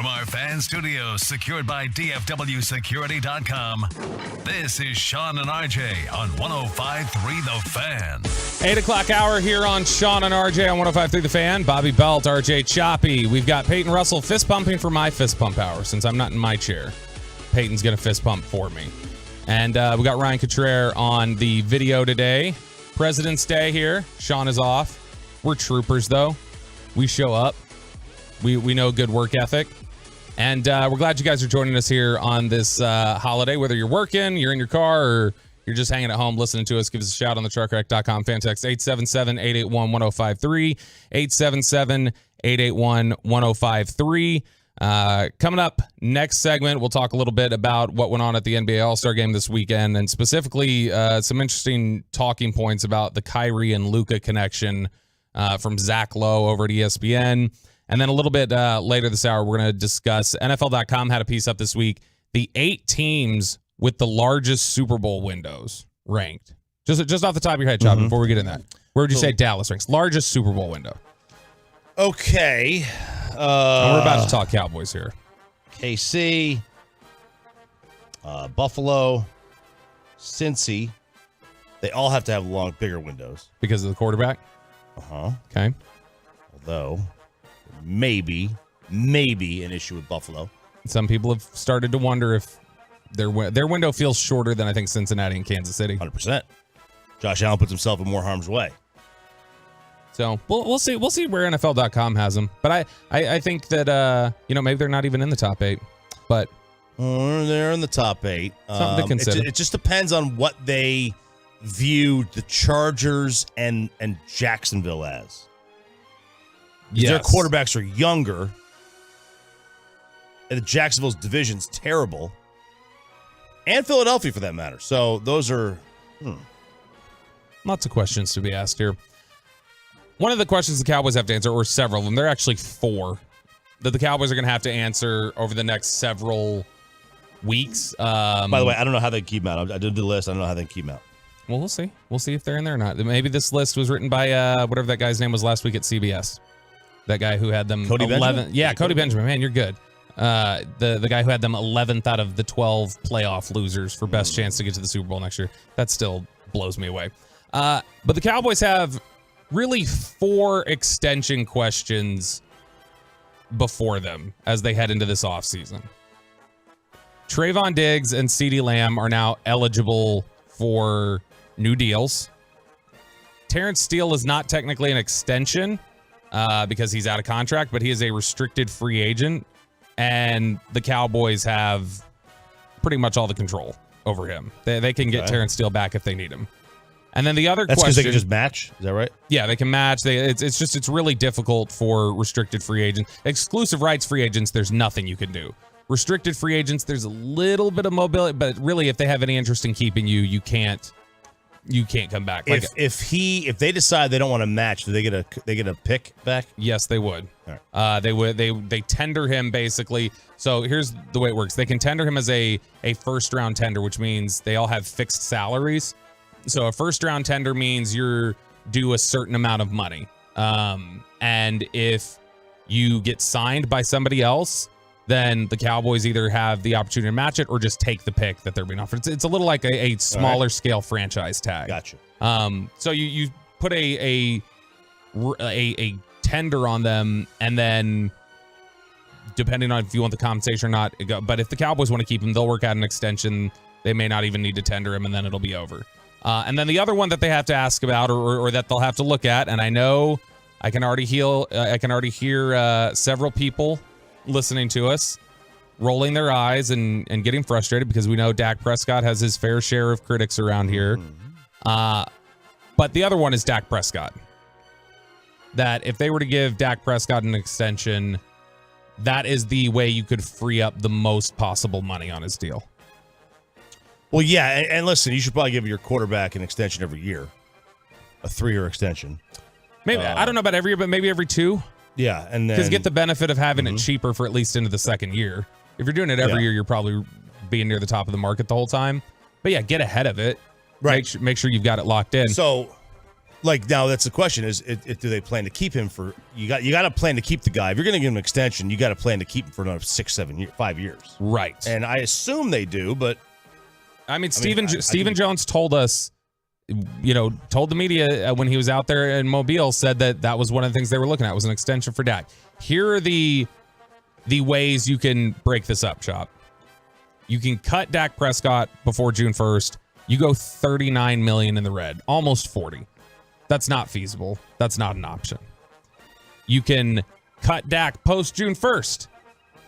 From our fan studios secured by DFWsecurity.com, this is Sean and RJ on 105.3 The Fan. 8 o'clock hour here on Sean and RJ on 105.3 The Fan. Bobby Belt, RJ Choppy. We've got Peyton Russell fist pumping for my fist pump hour since I'm not in my chair. Peyton's going to fist pump for me. And we got Ryan Cottrell on the video today. President's Day here. Sean is off. We're troopers, though. We show up. We know good work ethic. And we're glad you guys are joining us here on this holiday. Whether you're working, you're in your car, or you're just hanging at home listening to us, give us a shout on the truckwreck.com fan text 877-881-1053, 877-881-1053. Coming up next segment, we'll talk a little bit about what went on at the NBA All-Star Game this weekend, and specifically some interesting talking points about the Kyrie and Luka connection from Zach Lowe over at ESPN. And then a little bit later this hour, we're going to discuss NFL.com had a piece up this week, the 8 teams with the largest Super Bowl windows ranked. Just off the top of your head, Chop, before we get in that. Where would you say Dallas ranks? Largest Super Bowl window. Okay. And we're about to talk Cowboys here. KC, Buffalo, Cincy. They all have to have bigger windows. Because of the quarterback? Uh-huh. Okay. Although, maybe an issue with Buffalo. Some people have started to wonder if their window feels shorter than I think Cincinnati and Kansas City. 100%. Josh Allen puts himself in more harm's way. So we'll see. We'll see where NFL.com has them. But I think that maybe they're not even in the top 8. But they're in the top 8. Something to consider. It just depends on what they view the Chargers and Jacksonville as. Yes. Their quarterbacks are younger, and the Jacksonville's division's terrible, and Philadelphia for that matter. So those are lots of questions to be asked here. One of the questions the Cowboys have to answer, or several of them, there are actually 4 that the Cowboys are going to have to answer over the next several weeks. By the way, I don't know how they keep them out. I did the list. I don't know how they keep them out. Well, we'll see. We'll see if they're in there or not. Maybe this list was written by whatever that guy's name was last week at CBS. That guy who had them Cody 11. Benjamin? Yeah, Cody Benjamin. Man, you're good. The guy who had them 11th out of the 12 playoff losers for best chance to get to the Super Bowl next year. That still blows me away. But the Cowboys have really 4 extension questions before them as they head into this offseason. Trayvon Diggs and CeeDee Lamb are now eligible for new deals. Terrence Steele is not technically an extension because he's out of contract, but he is a restricted free agent, and the Cowboys have pretty much all the control over him. They can get Terrence Steele back if they need him. And then the other question... That's because they can just match? Is that right? Yeah, they can match. It's really difficult for restricted free agents. Exclusive rights free agents, there's nothing you can do. Restricted free agents, there's a little bit of mobility, but really, if they have any interest in keeping you, you can't come back. If they decide they don't want to match, do they get a pick back? Yes, they would. All right. They tender him basically. So here's the way it works. They can tender him as a first round tender, which means they all have fixed salaries. So a first round tender means you're due a certain amount of money. And if you get signed by somebody else, then the Cowboys either have the opportunity to match it or just take the pick that they're being offered. It's a little like a smaller scale franchise tag. Gotcha. So you put a tender on them, and then depending on if you want the compensation or not, but if the Cowboys want to keep him, they'll work out an extension. They may not even need to tender him, and then it'll be over. And then the other one that they have to ask about or that they'll have to look at, and I know I can already hear several people listening to us rolling their eyes and getting frustrated because we know Dak Prescott has his fair share of critics around here. But the other one is Dak Prescott. That if they were to give Dak Prescott an extension, that is the way you could free up the most possible money on his deal. Well, yeah, and listen, you should probably give your quarterback an extension every year, a 3-year extension. Maybe I don't know about every year, but maybe every 2. Yeah, and then because get the benefit of having it cheaper for at least into the second year. If you're doing it every year, you're probably being near the top of the market the whole time. But yeah, get ahead of it. Right. Make sure you've got it locked in. So, like now, that's the question: is do they plan to keep him for? You got to plan to keep the guy. If you're going to give him an extension, you got to plan to keep him for another 6, 7 years, 5 years. Right. And I assume they do, but Stephen Jones told us, told the media when he was out there in Mobile, said that was one of the things they were looking at was an extension for Dak. Here are the ways you can break this up, Chop. You can cut Dak Prescott before June 1st. You go $39 million in the red, almost 40. That's not feasible. That's not an option. You can cut Dak post June 1st.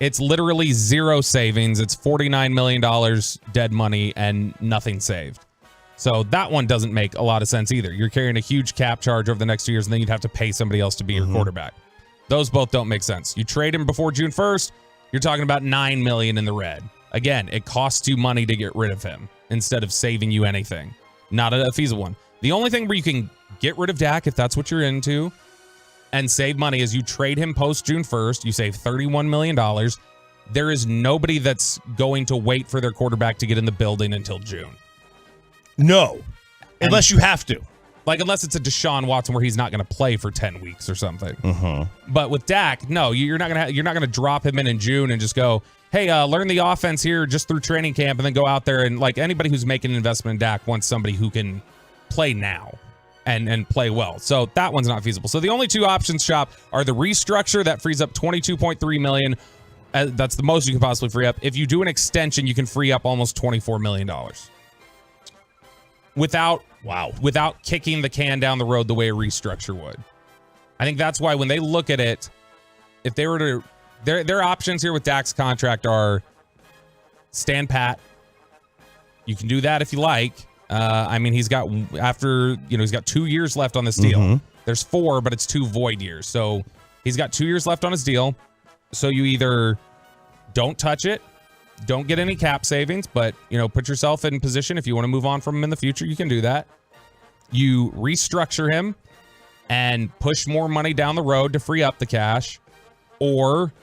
It's literally zero savings. It's $49 million dead money and nothing saved. So that one doesn't make a lot of sense either. You're carrying a huge cap charge over the next 2 years, and then you'd have to pay somebody else to be your quarterback. Those both don't make sense. You trade him before June 1st, you're talking about $9 million in the red. Again, it costs you money to get rid of him instead of saving you anything. Not a feasible one. The only thing where you can get rid of Dak, if that's what you're into, and save money is you trade him post June 1st. You save $31 million. There is nobody that's going to wait for their quarterback to get in the building until June. No, unless you have to. Like, unless it's a Deshaun Watson where he's not going to play for 10 weeks or something. But with Dak, no, you're not going to drop him in June and just go, hey, learn the offense here just through training camp, and then go out there and, like, anybody who's making an investment in Dak wants somebody who can play now and play well. So that one's not feasible. So the only two options, Shop, are the restructure that frees up $22.3 million. That's the most you can possibly free up. If you do an extension, you can free up almost $24 million. Without kicking the can down the road the way a restructure would. I think that's why when they look at it, if they were to, their options here with Dak's contract are stand pat. You can do that if you like. He's got he's got 2 years left on this deal. There's 4, but it's 2 void years. So he's got 2 years left on his deal. So you either don't touch it, don't get any cap savings, but put yourself in position if you want to move on from him in the future, you can do that. You restructure him and push more money down the road to free up the cash, or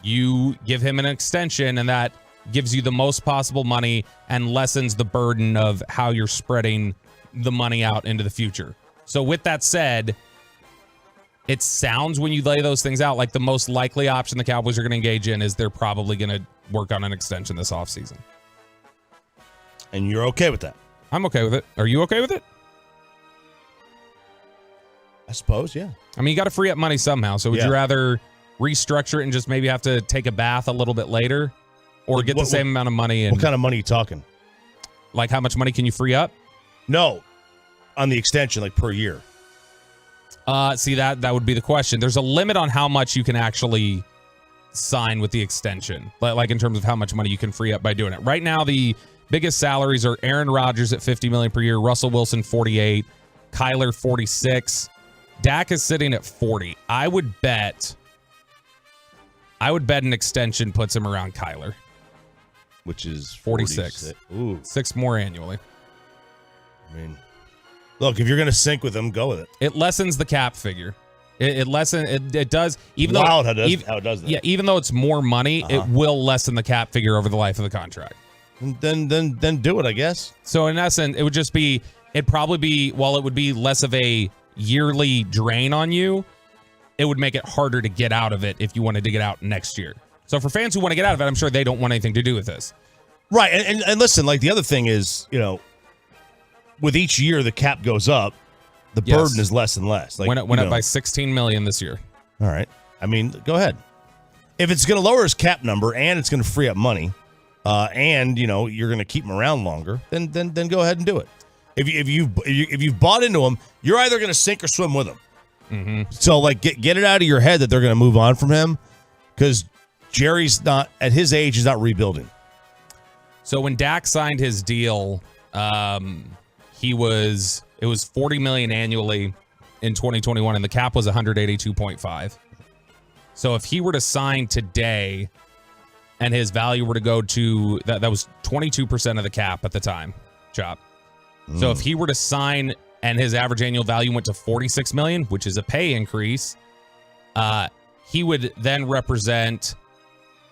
you give him an extension and that gives you the most possible money and lessens the burden of how you're spreading the money out into the future. So with that said, it sounds when you lay those things out like the most likely option the Cowboys are going to engage in is they're probably going to work on an extension this offseason. And you're okay with that? I'm okay with it. Are you okay with it? I suppose, yeah. I mean, you got to free up money somehow. So would you rather restructure it and just maybe have to take a bath a little bit later, or get the same amount of money? What kind of money are you talking? Like, how much money can you free up? No, on the extension, like per year. See, that would be the question. There's a limit on how much you can actually sign with the extension, like in terms of how much money you can free up by doing it. Right now, the biggest salaries are Aaron Rodgers at $50 million per year, Russell Wilson $48, Kyler $46. Dak is sitting at 40. I would bet an extension puts him around Kyler, which is 46. Ooh, 6 more annually. I mean, look, if you're going to sync with him, go with it. It lessens the cap figure. It does. Even Wild though how it does that. Yeah, even though it's more money, it will lessen the cap figure over the life of the contract. Then do it, I guess. So in essence, it would just be. It'd probably be, while it would be less of a yearly drain on you, it would make it harder to get out of it if you wanted to get out next year. So for fans who want to get out of it, I'm sure they don't want anything to do with this. Right. And listen, like the other thing is, with each year the cap goes up, the burden is less and less. Like, went up by $16 million this year. All right. I mean, go ahead. If it's going to lower his cap number and it's going to free up money, and you're going to keep him around longer, then go ahead and do it. If you've bought into him, you're either going to sink or swim with him. Mm-hmm. So like get it out of your head that they're going to move on from him, because Jerry's not, at his age, he's not rebuilding. So when Dak signed his deal, it was $40 million annually in 2021, and the cap was 182.5. So if he were to sign today, and his value were to go to that was 22% of the cap at the time, Chop. So if he were to sign and his average annual value went to $46 million, which is a pay increase, he would then represent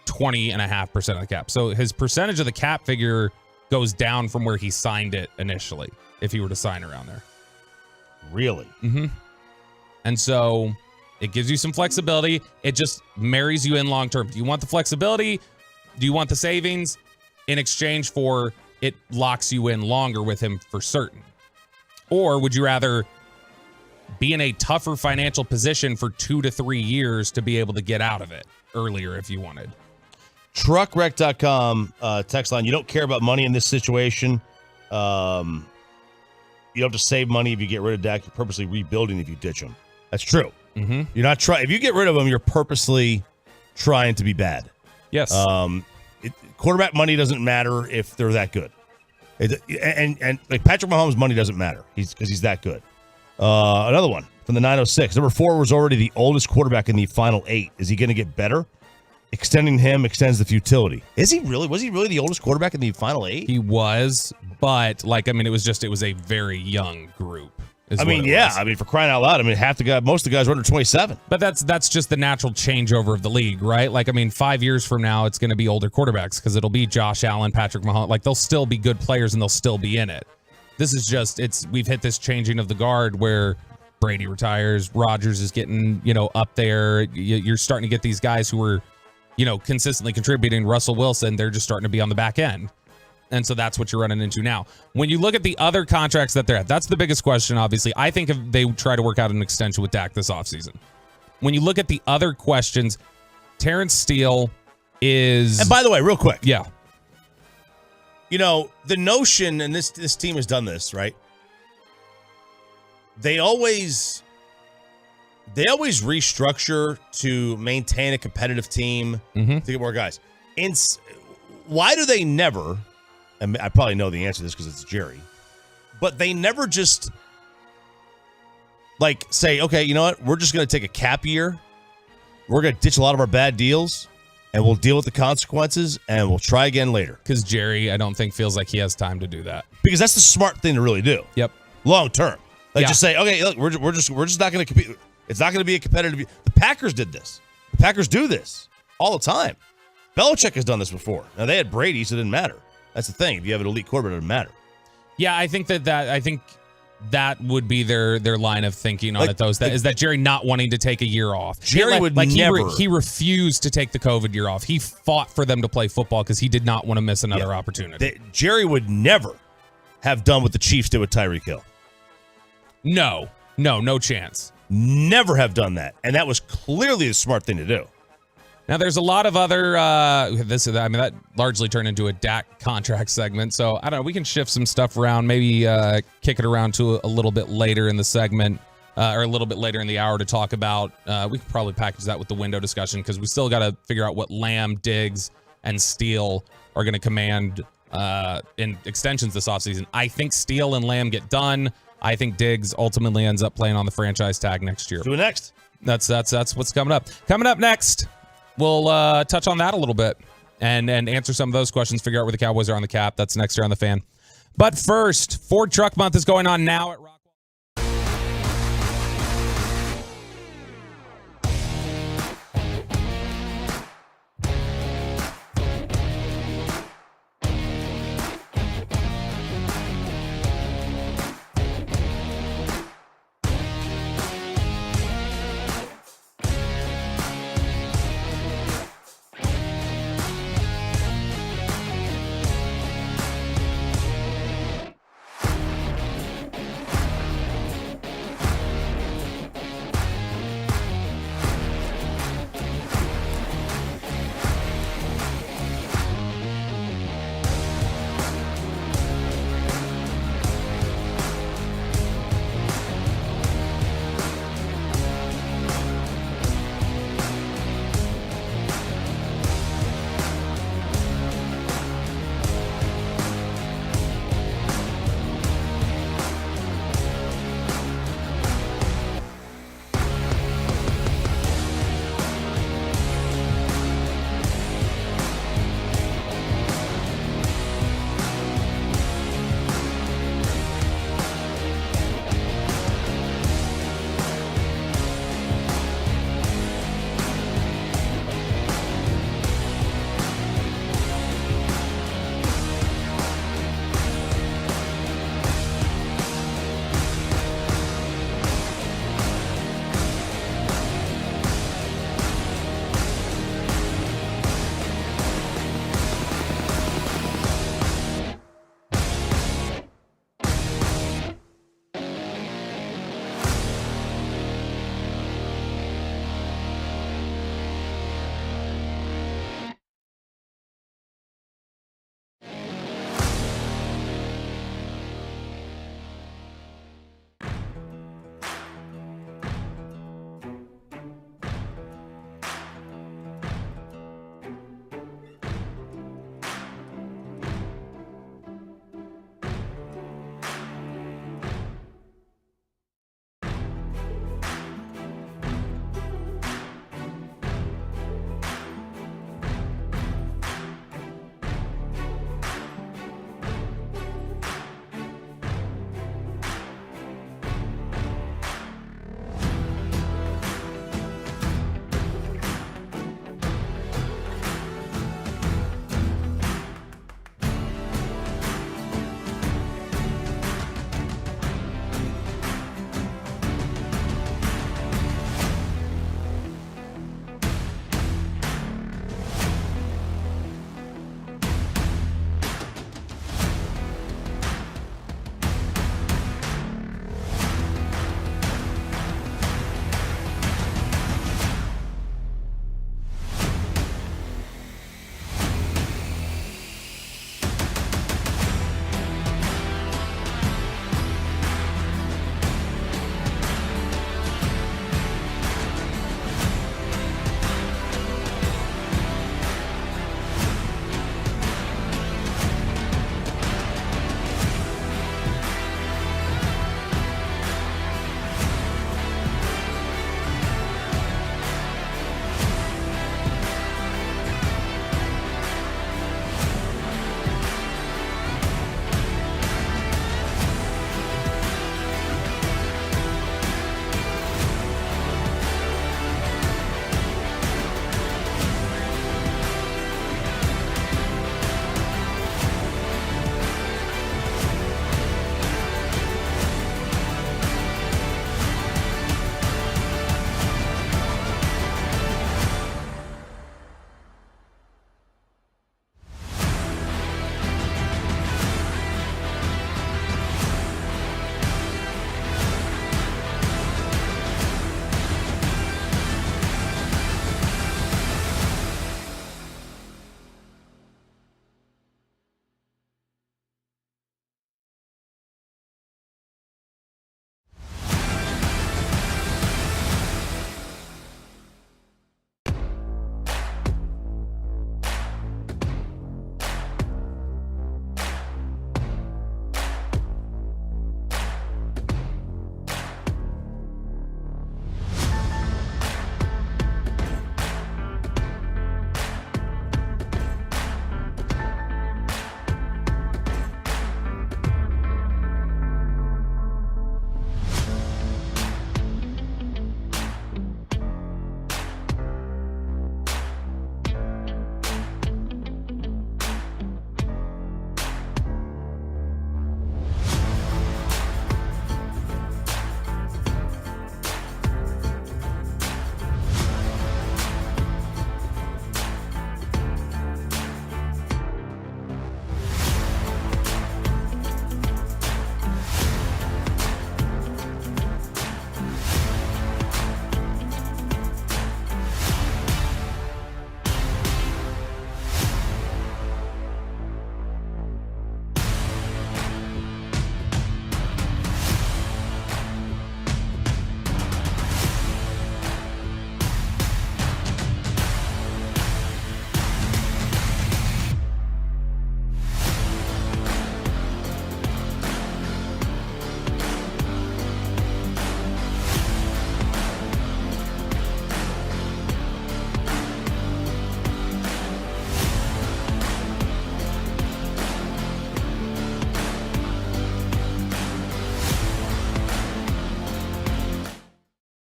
20.5% of the cap. So his percentage of the cap figure goes down from where he signed it initially, if he were to sign around there. Really? Mm-hmm. And so it gives you some flexibility. It just marries you in long term. Do you want the flexibility? Do you want the savings? In exchange for it locks you in longer with him for certain. Or would you rather be in a tougher financial position for 2 to 3 years to be able to get out of it earlier if you wanted? Truckwreck.com text line. You don't care about money in this situation. You have to save money if you get rid of Dak. You're purposely rebuilding if you ditch him. That's true. Mm-hmm. You're not trying. If you get rid of him, you're purposely trying to be bad. Yes. Quarterback money doesn't matter if they're that good. And like Patrick Mahomes' money doesn't matter. Because he's that good. Another one from the 906. Number 4 was already the oldest quarterback in the final 8. Is he going to get better? Extending him extends the futility. Is he really? Was he really the oldest quarterback in the final 8? He was, but it was a very young group. I mean, for crying out loud. I mean, most of the guys are under 27. But that's just the natural changeover of the league, right? 5 years from now, it's going to be older quarterbacks because it'll be Josh Allen, Patrick Mahomes. They'll still be good players and they'll still be in it. This is just, we've hit this changing of the guard where Brady retires, Rodgers is getting, up there. You're starting to get these guys who are, consistently contributing. Russell Wilson, they're just starting to be on the back end. And so that's what you're running into now. When you look at the other contracts that they're at, that's the biggest question, obviously. I think if they try to work out an extension with Dak this offseason. When you look at the other questions, Terrence Steele is... And by the way, real quick. Yeah. The notion, and this team has done this, right? They always restructure to maintain a competitive team to get more guys. Why do they never... And I probably know the answer to this because it's Jerry, but they never just say, okay, you know what? We're just going to take a cap year. We're going to ditch a lot of our bad deals and we'll deal with the consequences and we'll try again later. Because Jerry, I don't think feels like he has time to do that. Because that's the smart thing to really do. Yep. Long term. Just say, okay, look, we're just not going to compete. It's not going to be a competitive. The Packers did this. The Packers do this all the time. Belichick has done this before. Now they had Brady, so it didn't matter. That's the thing. If you have an elite quarterback, it doesn't matter. Yeah, I think I think that would be their line of thinking on it. Is that Jerry not wanting to take a year off? Jerry would never. He refused to take the COVID year off. He fought for them to play football because he did not want to miss another opportunity. Jerry would never have done what the Chiefs did with Tyreek Hill. No chance. Never have done that, and that was clearly a smart thing to do. Now, there's a lot of other, that largely turned into a Dak contract segment. So, I don't know, we can shift some stuff around, maybe kick it around to a little bit later in the segment, or a little bit later in the hour to talk about. We could probably package that with the window discussion because we still got to figure out what Lamb, Diggs, and Steele are going to command in extensions this offseason. I think Steele and Lamb get done. I think Diggs ultimately ends up playing on the franchise tag next year. Do it next. That's what's coming up. Coming up next. We'll touch on that a little bit and answer some of those questions, figure out where the Cowboys are on the cap. That's next here on The Fan. But first, Ford Truck Month is going on now at Rockwall.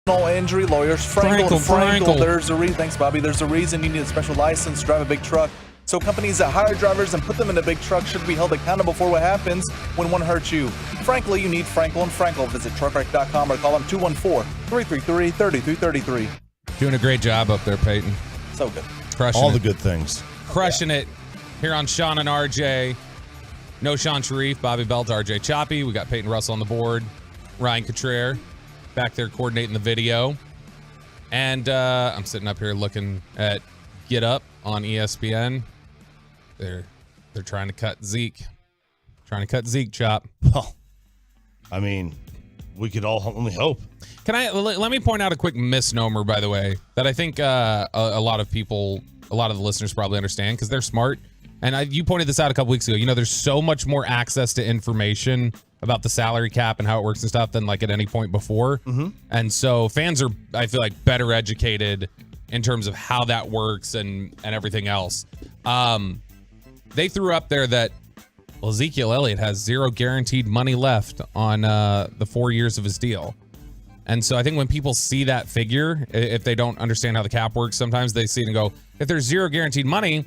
Injury lawyers, Frankel. There's a reason. Thanks, Bobby. There's a reason you need a special license to drive a big truck. So companies that hire drivers and put them in a big truck should be held accountable for what happens when one hurts you. Frankly, you need Frankel and Frankel. Visit truckwreck.com or call them 214-333-3333. Doing a great job up there, Peyton. So good. Crushing all it. the good things. Crushing it here on Sean and RJ. No Sean Sharif, Bobby Belt, RJ Choppy. We got Peyton Russell on the board. Ryan Cottrell back there coordinating the video. And I'm sitting up here looking at Get Up on ESPN. They're trying to cut Zeke. Chop. Well, I mean, we could all only hope. Let me point out a quick misnomer, by the way, that I think a lot of the listeners probably understand because they're smart. And you pointed this out a couple weeks ago. You know, there's so much more access to information about the salary cap and how it works and stuff than like at any point before. Mm-hmm. And so fans are, I feel like, better educated in terms of how that works and everything else. They threw up there that Ezekiel Elliott has zero guaranteed money left on the 4 years of his deal. And so I think when people see that figure, if they don't understand how the cap works, sometimes they see it and go, if there's zero guaranteed money,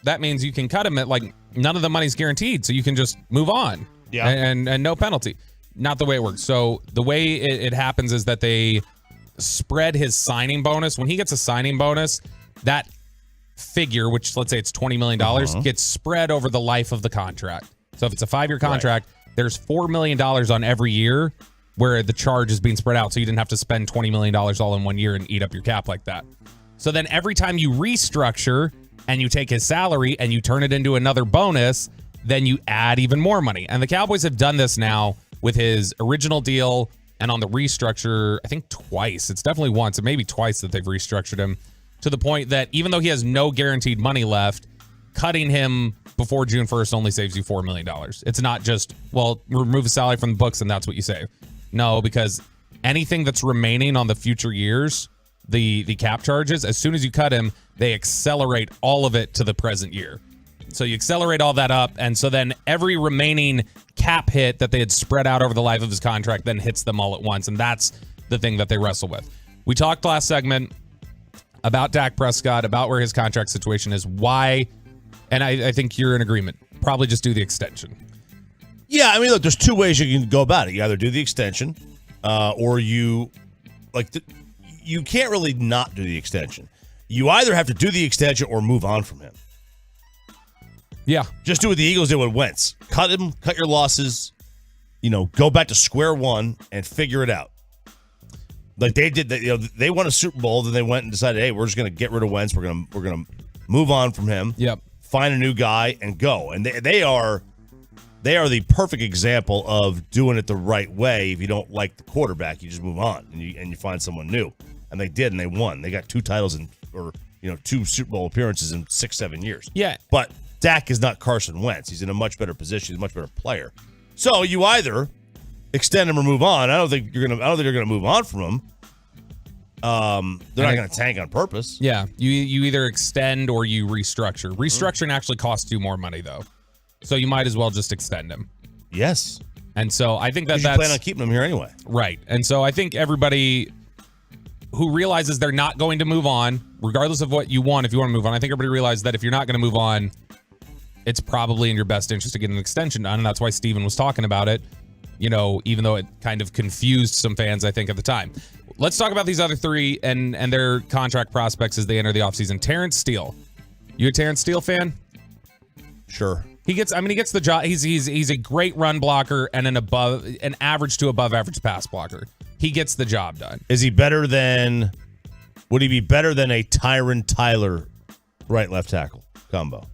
that means you can cut him at like none of the money's guaranteed. So you can just move on and no penalty. Not the way it works. So the way it happens is that they spread his signing bonus. When he gets a signing bonus, that figure, which let's say it's $20 million, gets spread over the life of the contract. So if it's a 5-year contract, there's $4 million on every year where the charge is being spread out. So you didn't have to spend $20 million all in 1 year and eat up your cap like that. So then every time you restructure and you take his salary and you turn it into another bonus, then you add even more money. And the Cowboys have done this now with his original deal and on the restructure, I think twice. It's definitely once and maybe twice that they've restructured him to the point that even though he has no guaranteed money left, cutting him before June 1st only saves you $4 million. It's not just, well, remove his salary from the books and that's what you save. No, because anything that's remaining on the future years, the cap charges, as soon as you cut him, they accelerate all of it to the present year. So you accelerate all that up, and so then every remaining cap hit that they had spread out over the life of his contract then hits them all at once, and that's the thing that they wrestle with. We talked last segment about Dak Prescott, about where his contract situation is, why, and I think you're in agreement. Probably just do the extension. Yeah, I mean, look, there's two ways you can go about it. You either do the extension, or you can't really not do the extension. You either have to do the extension or move on from him. Yeah. Just do what the Eagles did with Wentz. Cut him, cut your losses, go back to square one and figure it out. Like they did, they won a Super Bowl, then they went and decided, hey, we're just going to get rid of Wentz. We're going to move on from him. Yep. Find a new guy and go. And they are the perfect example of doing it the right way. If you don't like the quarterback, you just move on and you find someone new. And they did, and they won. They got 2 titles or 2 Super Bowl appearances in 6-7 years. Yeah. But Dak is not Carson Wentz. He's in a much better position. He's a much better player. So you either extend him or move on. I don't think you're gonna move on from him. They're not gonna tank on purpose. Yeah. You either extend or you restructure. Restructuring actually costs you more money though. So you might as well just extend him. Yes. And so I think that's you plan on keeping him here anyway. Right. And so I think everybody who realizes they're not going to move on, regardless of what you want, if you want to move on, I think everybody realizes that if you're not going to move on, it's probably in your best interest to get an extension done. And that's why Steven was talking about it, even though it kind of confused some fans, I think, at the time. Let's talk about these other 3 and their contract prospects as they enter the offseason. Terrence Steele. You a Terrence Steele fan? Sure. He gets the job. He's a great run blocker and an average to above average pass blocker. He gets the job done. Would he be better than a Tyron Tyler right-left tackle combo?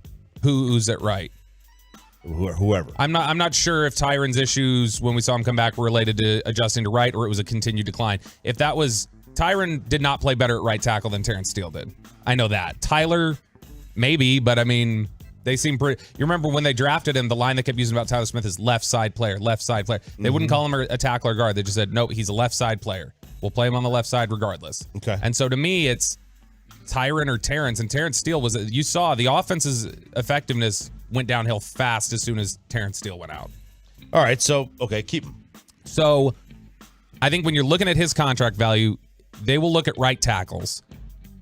Who's at right? Whoever. I'm not sure if Tyron's issues when we saw him come back were related to adjusting to right or it was a continued decline. If that was, Tyron did not play better at right tackle than Terrence Steele did. I know that. Tyler, maybe, but I mean, they seem pretty. You remember when they drafted him, the line they kept using about Tyler Smith is left side player. They wouldn't call him a tackle or guard. They just said, nope, he's a left side player. We'll play him on the left side regardless. Okay. And so to me, it's Tyron or Terrence. And Terrence Steele you saw the offense's effectiveness went downhill fast as soon as Terrence Steele went out. All right. So, okay, keep him. So I think when you're looking at his contract value, they will look at right tackles.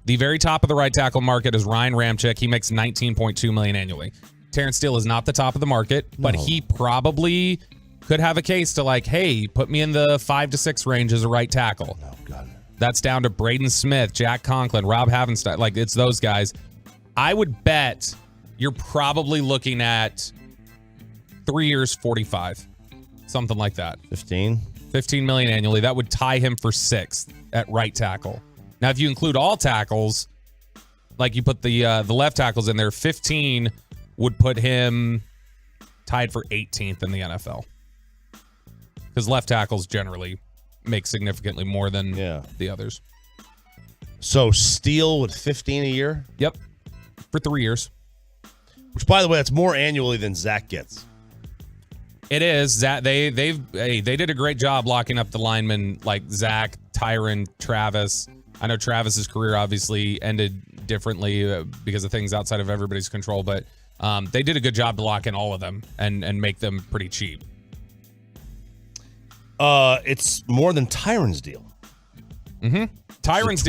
The very top of the right tackle market is Ryan Ramczyk. He makes $19.2 million annually. Terrence Steele is not the top of the market, but he probably could have a case to like, hey, put me in the 5 to 6 range as a right tackle. Oh, God. That's down to Braden Smith, Jack Conklin, Rob Havenstein. Like, it's those guys. I would bet you're probably looking at 3 years, 45, something like that. 15 million annually. That would tie him for 6th at right tackle. Now, if you include all tackles, like you put the left tackles in there, 15 would put him tied for 18th in the NFL. Because left tackles generally make significantly more than the others. So Steele with 15 a year? Yep. For 3 years. Which, by the way, that's more annually than Zach gets. It is. Zach, they did a great job locking up the linemen like Zach, Tyron, Travis. I know Travis's career obviously ended differently because of things outside of everybody's control, but they did a good job to lock in all of them and make them pretty cheap. It's more than Tyron's deal. Mm-hmm. Tyron's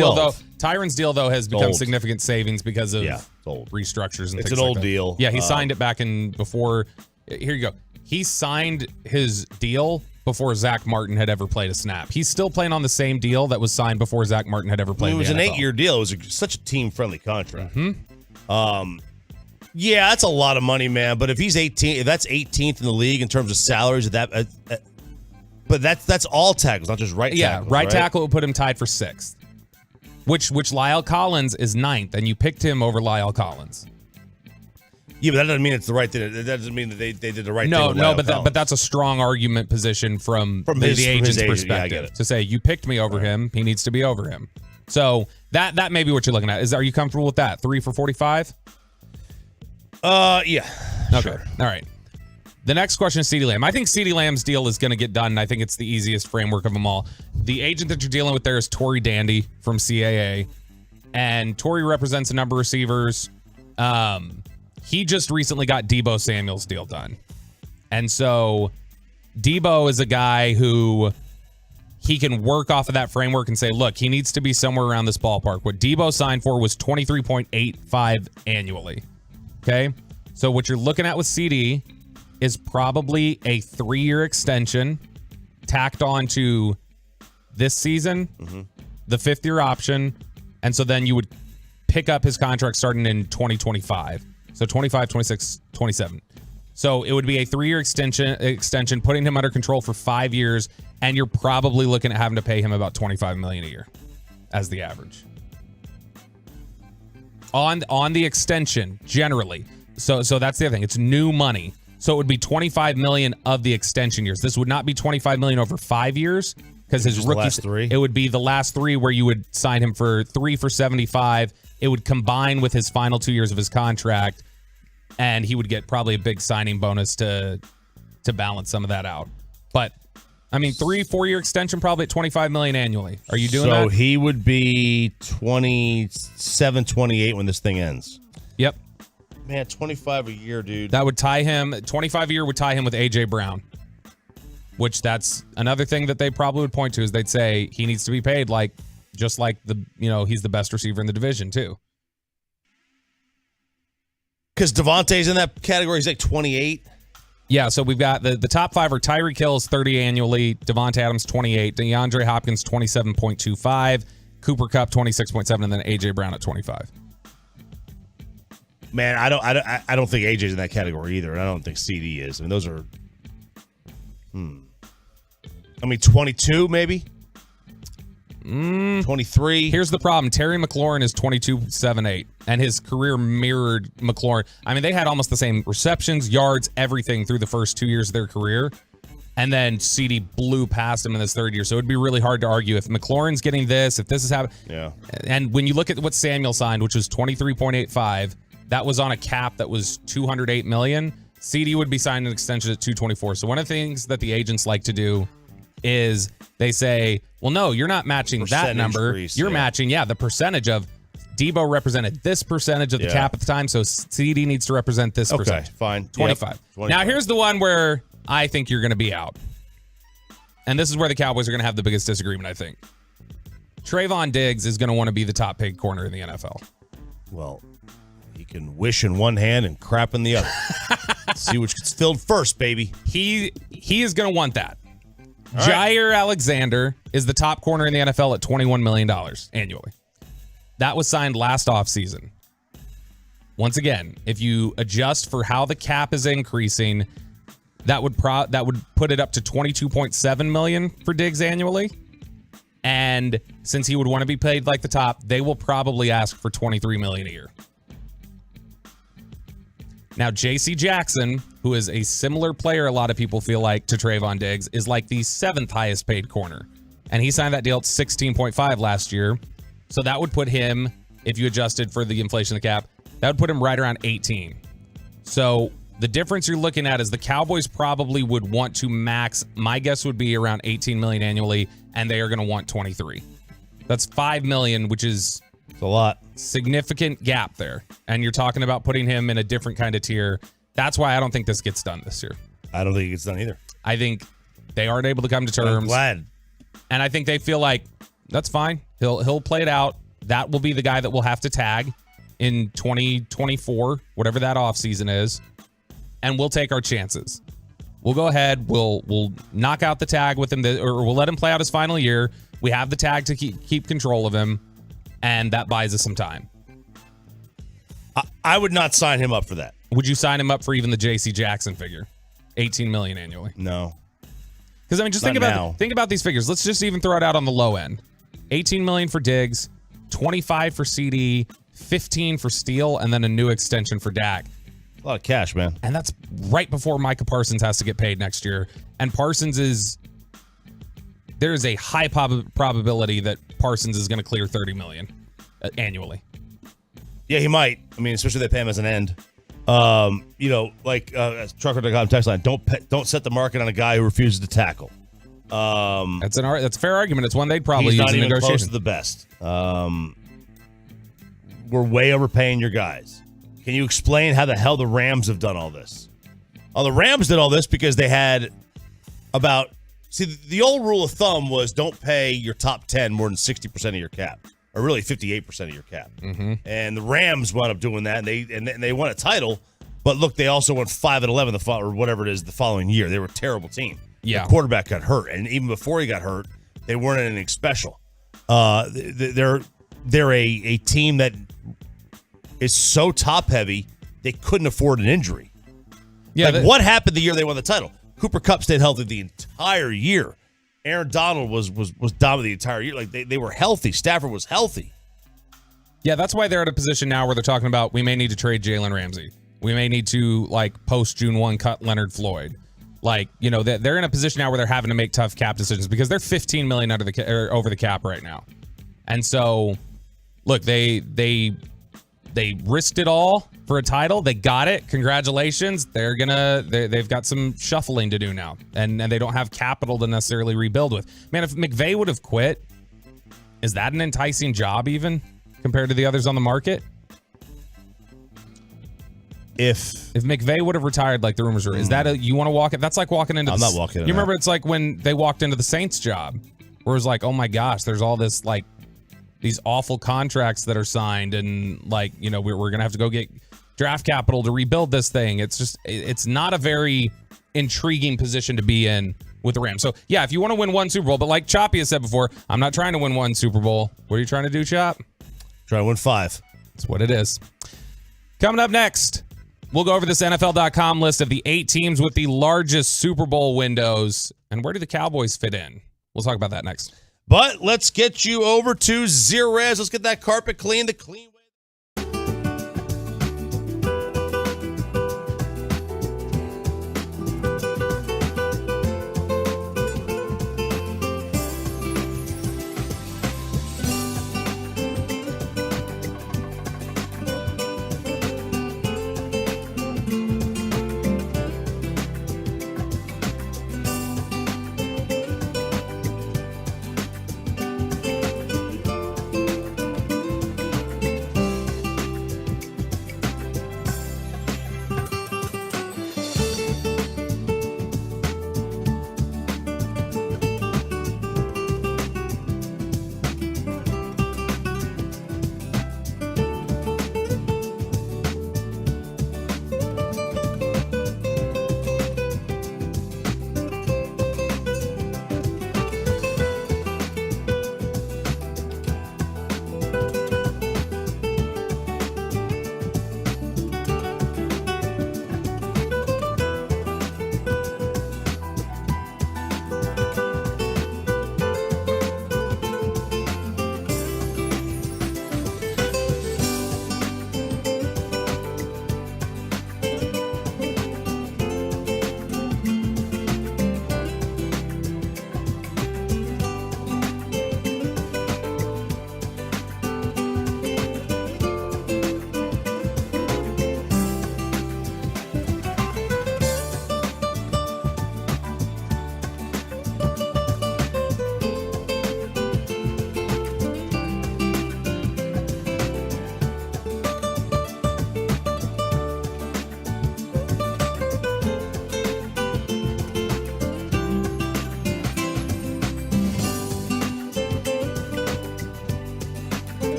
deal though has become significant savings because of restructures and it's things an like old that. deal. Yeah, he signed it back in before. Here you go. He signed his deal before Zach Martin had ever played a snap. He's still playing on the same deal that was signed before Zach Martin had ever played. It was in the an NFL. 8-year deal. It was such a team-friendly contract. Mm-hmm. Yeah, that's a lot of money, man. But if he's 18, if that's 18th in the league in terms of salaries, but that's all tackles, not just right tackles. Yeah, right tackle would put him tied for 6th, which Lyle Collins is 9th, and you picked him over Lyle Collins. Yeah, but that doesn't mean it's the right thing. That doesn't mean that they did the right thing. No, but that's a strong argument position from the agent's perspective to say you picked me over him. He needs to be over him. So that may be what you're looking at. Are you comfortable with that? 3 for 45? Yeah. Okay. Sure. All right. The next question is CeeDee Lamb. I think CeeDee Lamb's deal is going to get done, and I think it's the easiest framework of them all. The agent that you're dealing with there is Torrey Dandy from CAA, and Torrey represents a number of receivers. He just recently got Deebo Samuel's deal done. And so Deebo is a guy who he can work off of that framework and say, look, he needs to be somewhere around this ballpark. What Deebo signed for was $23.85 annually. Okay? So what you're looking at with CD is probably a 3-year extension tacked on to this season, the 5th-year option, and so then you would pick up his contract starting in 2025. So 25, 26, 27. So it would be a 3-year extension, putting him under control for 5 years, and you're probably looking at having to pay him about $25 million a year as the average. On the extension, generally. So that's the other thing. It's new money. So it would be $25 million of the extension years. This would not be $25 million over 5 years because his rookie. Last 3. It would be the last 3 where you would sign him for 3 for 75. It would combine with his final 2 years of his contract, and he would get probably a big signing bonus to balance some of that out. But I mean, 3-4 year extension probably at $25 million annually. Are you doing that? So he would be 27, 28 when this thing ends. Yep. Man, 25 a year, dude. That would tie him. 25 a year would tie him with AJ Brown, which that's another thing that they probably would point to is they'd say he needs to be paid just like he's the best receiver in the division too. Because Devontae's in that category. He's like 28. Yeah, so we've got the top 5 are Tyreek Hill is 30 annually, Devontae Adams 28, DeAndre Hopkins 27.25, Cooper Kupp 26.7, and then AJ Brown at 25. Man, I don't think AJ's in that category either, and I don't think CD is. I mean, those are 22 maybe. 23. Here's the problem. Terry McLaurin is 22.78, and his career mirrored McLaurin. I mean, they had almost the same receptions, yards, everything through the first 2 years of their career, and then CD blew past him in this 3rd year. So it'd be really hard to argue if McLaurin's getting this, if this is happening. Yeah. And when you look at what Samuel signed, which was 23.85, that was on a cap that was $208 million. CD would be signing an extension at 224. So one of the things that the agents like to do is they say, well, no, you're not matching that number. You're matching, the percentage of Deebo represented this percentage of the cap at the time, so CD needs to represent this percentage. Okay, fine. 25. Yep, 25. Now, here's the one where I think you're going to be out. And this is where the Cowboys are going to have the biggest disagreement, I think. Trayvon Diggs is going to want to be the top paid corner in the NFL. Well, he can wish in one hand and crap in the other. See which gets filled first, baby. He is going to want that. Jair Alexander is the top corner in the NFL at $21 million annually. That was signed last offseason. Once again, if you adjust for how the cap is increasing, that would put it up to $22.7 million for Diggs annually. And since he would want to be paid like the top, they will probably ask for $23 million a year. Now, J.C. Jackson, who is a similar player, a lot of people feel like, to Trayvon Diggs, is like the 7th highest paid corner. And he signed that deal at 16.5 last year. So that would put him, if you adjusted for the inflation of the cap, that would put him right around 18. So the difference you're looking at is the Cowboys probably would want to max, my guess would be around 18 million annually, and they are going to want 23. That's $5 million, which is a lot. Significant gap there. And you're talking about putting him in a different kind of tier. That's why I don't think this gets done this year. I don't think it gets done either. I think they aren't able to come to terms. I'm glad. And I think they feel like that's fine. He'll play it out. That will be the guy that we'll have to tag in 2024, whatever that offseason is. And we'll take our chances. We'll go ahead. We'll knock out the tag with him, or we'll let him play out his final year. We have the tag to keep control of him, and that buys us some time. I would not sign him up for that. Would you sign him up for even the J.C. Jackson figure? $18 million annually. No. Because, I mean, just think about these figures. Let's just even throw it out on the low end. $18 million for Diggs, $25 for CD, $15 for Steele, and then a new extension for Dak. A lot of cash, man. And that's right before Micah Parsons has to get paid next year. And there is a high probability that Parsons is going to clear $30 million annually. Yeah, he might. I mean, especially if they pay him as an end. Trucker.com text line, don't set the market on a guy who refuses to tackle. That's a fair argument. It's one they'd probably use in negotiation. He's not even close to the best. We're way overpaying your guys. Can you explain how the hell the Rams have done all this? The Rams did all this because they had the old rule of thumb was don't pay your top 10 more than 60% of your cap, or really 58% of your cap. Mm-hmm. And the Rams wound up doing that, and they won a title. But look, they also went 5-11 or whatever it is the following year. They were a terrible team. Yeah, the quarterback got hurt, and even before he got hurt, they weren't anything special. They're a team that is so top heavy they couldn't afford an injury. Yeah, what happened the year they won the title? Cooper Kupp stayed healthy the entire year. Aaron Donald was dominant the entire year. Like they were healthy. Stafford was healthy. Yeah, that's why they're at a position now where they're talking about we may need to trade Jalen Ramsey. We may need to post June 1 cut Leonard Floyd. They're in a position now where they're having to make tough cap decisions because they're $15 million over the cap right now. And so, look, they risked it all for a title. They got it. Congratulations. They've got some shuffling to do now, and they don't have capital to necessarily rebuild with. Man, if McVay would have quit, is that an enticing job even compared to the others on the market? If McVay would have retired like the rumors were, is that you want to walk it? That's like walking into. I'm not walking. You remember, it's like when they walked into the Saints job, where it was like, oh my gosh, there's all this these awful contracts that are signed, and we're gonna have to go get draft capital to rebuild this thing. It's not a very intriguing position to be in with the Rams. So yeah, if you want to win one Super Bowl, but like Choppy has said before, I'm not trying to win one Super Bowl. What are you trying to do, Chop? Trying to win 5. That's what it is. Coming up next, we'll go over this NFL.com list of the 8 teams with the largest Super Bowl windows, and where do the Cowboys fit in? We'll talk about that next. But let's get you over to Zerez. Let's get that carpet clean the clean way.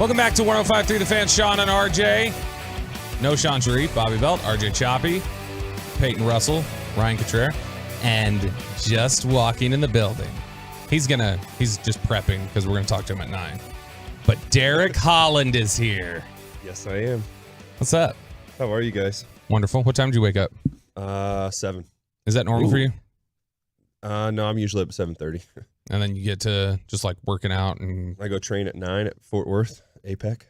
Welcome back to 105.3 The Fan. Sean and RJ. No Sean Sharif, Bobby Belt, RJ Choppy, Peyton Russell, Ryan Cottrell, and just walking in the building. He's just prepping because we're going to talk to him at 9. But Derek Holland is here. Yes, I am. What's up? How are you guys? Wonderful. What time did you wake up? 7. Is that normal for you? No, I'm usually up at 7:30. And then you get to just like working out, and I go train at 9 at Fort Worth, APEC.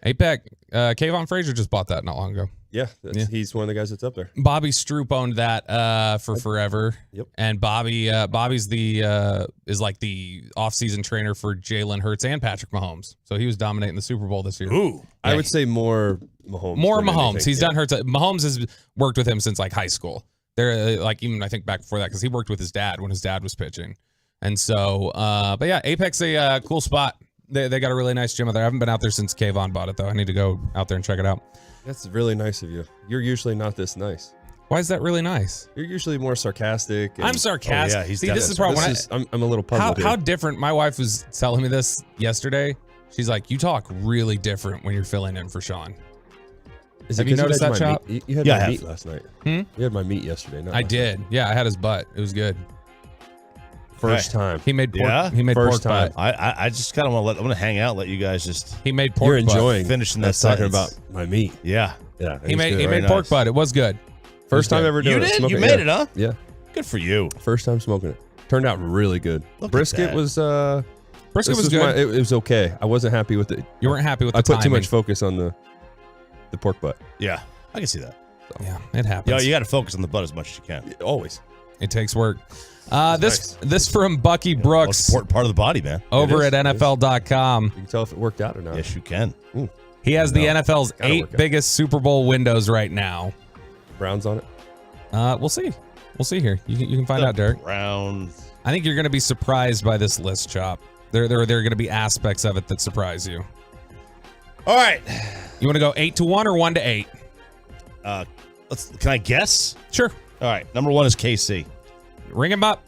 Kayvon Frazier just bought that not long ago. Yeah, he's one of the guys that's up there. Bobby Stroop owned that for forever. Yep. And Bobby's is like the off-season trainer for Jalen Hurts and Patrick Mahomes. So he was dominating the Super Bowl this year. Ooh, I would say more Mahomes. More Mahomes. He's done Hurts. Mahomes has worked with him since like high school. They're like even I think back before that because he worked with his dad when his dad was pitching. And so, but yeah, Apex a cool spot. They got a really nice gym out there. I haven't been out there since Kayvon bought it though. I need to go out there and check it out. That's really nice of you. You're usually not this nice. Why is that really nice? You're usually more sarcastic. I'm sarcastic. Oh, yeah, See, this is the problem. I'm a little puzzled. How different? My wife was telling me this yesterday. She's like, "You talk really different when you're filling in for Sean." Have you noticed that, Chop? You had my meat last night. You had my meat yesterday. I did. Night. Yeah, I had his butt. It was good. First time. He made pork. Yeah? He made First pork time. butt. I just kind of want to I'm going to hang out, let you guys just. He made pork. You're enjoying butt. Finishing that us talking sentence. about my meat. Yeah. Yeah. He made pork butt. It was good. First time ever doing You it. did? Smoking You made it, huh? Yeah. Good for you. First time smoking it. Turned out really good. Look at Brisket that. was Brisket was good. it was okay. I wasn't happy with it. You weren't happy with the I put too timing. much focus on the pork butt. Yeah. I can see that. Yeah, it happens. Yo, you got to focus on the butt as much as you can. Always. It takes work. This from Bucky Brooks. Important part of the body, man. Over at NFL.com. You can tell if it worked out or not. Yes, you can. Ooh. He has the NFL's Gotta 8 work out. biggest Super Bowl windows right now. Browns on it. We'll see. We'll see here. You can find out, Derek. Browns. I think you're going to be surprised by this list, Chop. There are going to be aspects of it that surprise you. All right. You want to go 8-1 or 1-8? Can I guess? Sure. All right. Number 1 is KC. Ring him up.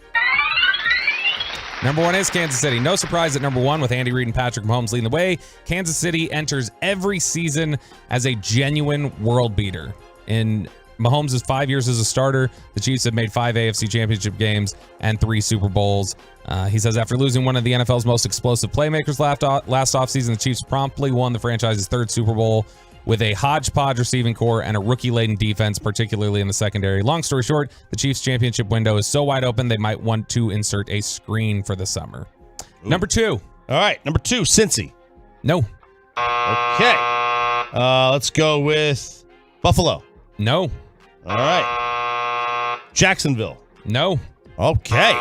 Number 1 is Kansas City. No surprise at number 1 with Andy Reid and Patrick Mahomes leading the way. Kansas City enters every season as a genuine world beater. In Mahomes' 5 years as a starter, the Chiefs have made 5 AFC championship games and 3 Super Bowls. He says after losing one of the NFL's most explosive playmakers last offseason, the Chiefs promptly won the franchise's 3rd Super Bowl with a hodgepodge receiving core and a rookie-laden defense, particularly in the secondary. Long story short, the Chiefs' championship window is so wide open they might want to insert a screen for the summer. Ooh. Number 2. All right. Number 2, Cincy. No. Okay. Let's go with Buffalo. No. All right. Jacksonville. No. Okay.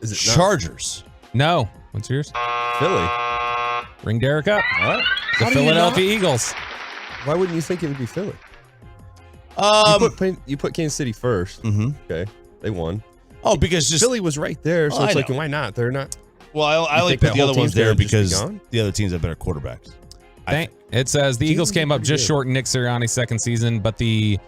Is it Chargers? No. What's yours? Philly. Ring Derek up. All right. The Philadelphia Eagles. Why wouldn't you think it would be Philly? You put Kansas City first. Mm-hmm. Okay. They won. Oh, because just Philly was right there, so Oh, it's I like, know. why not? They're not. Well, I like think put that the whole other ones team's there gonna just be because gone? the other teams have better quarterbacks. It says the Eagles came up pretty just good. short in Nick Sirianni's second season, but the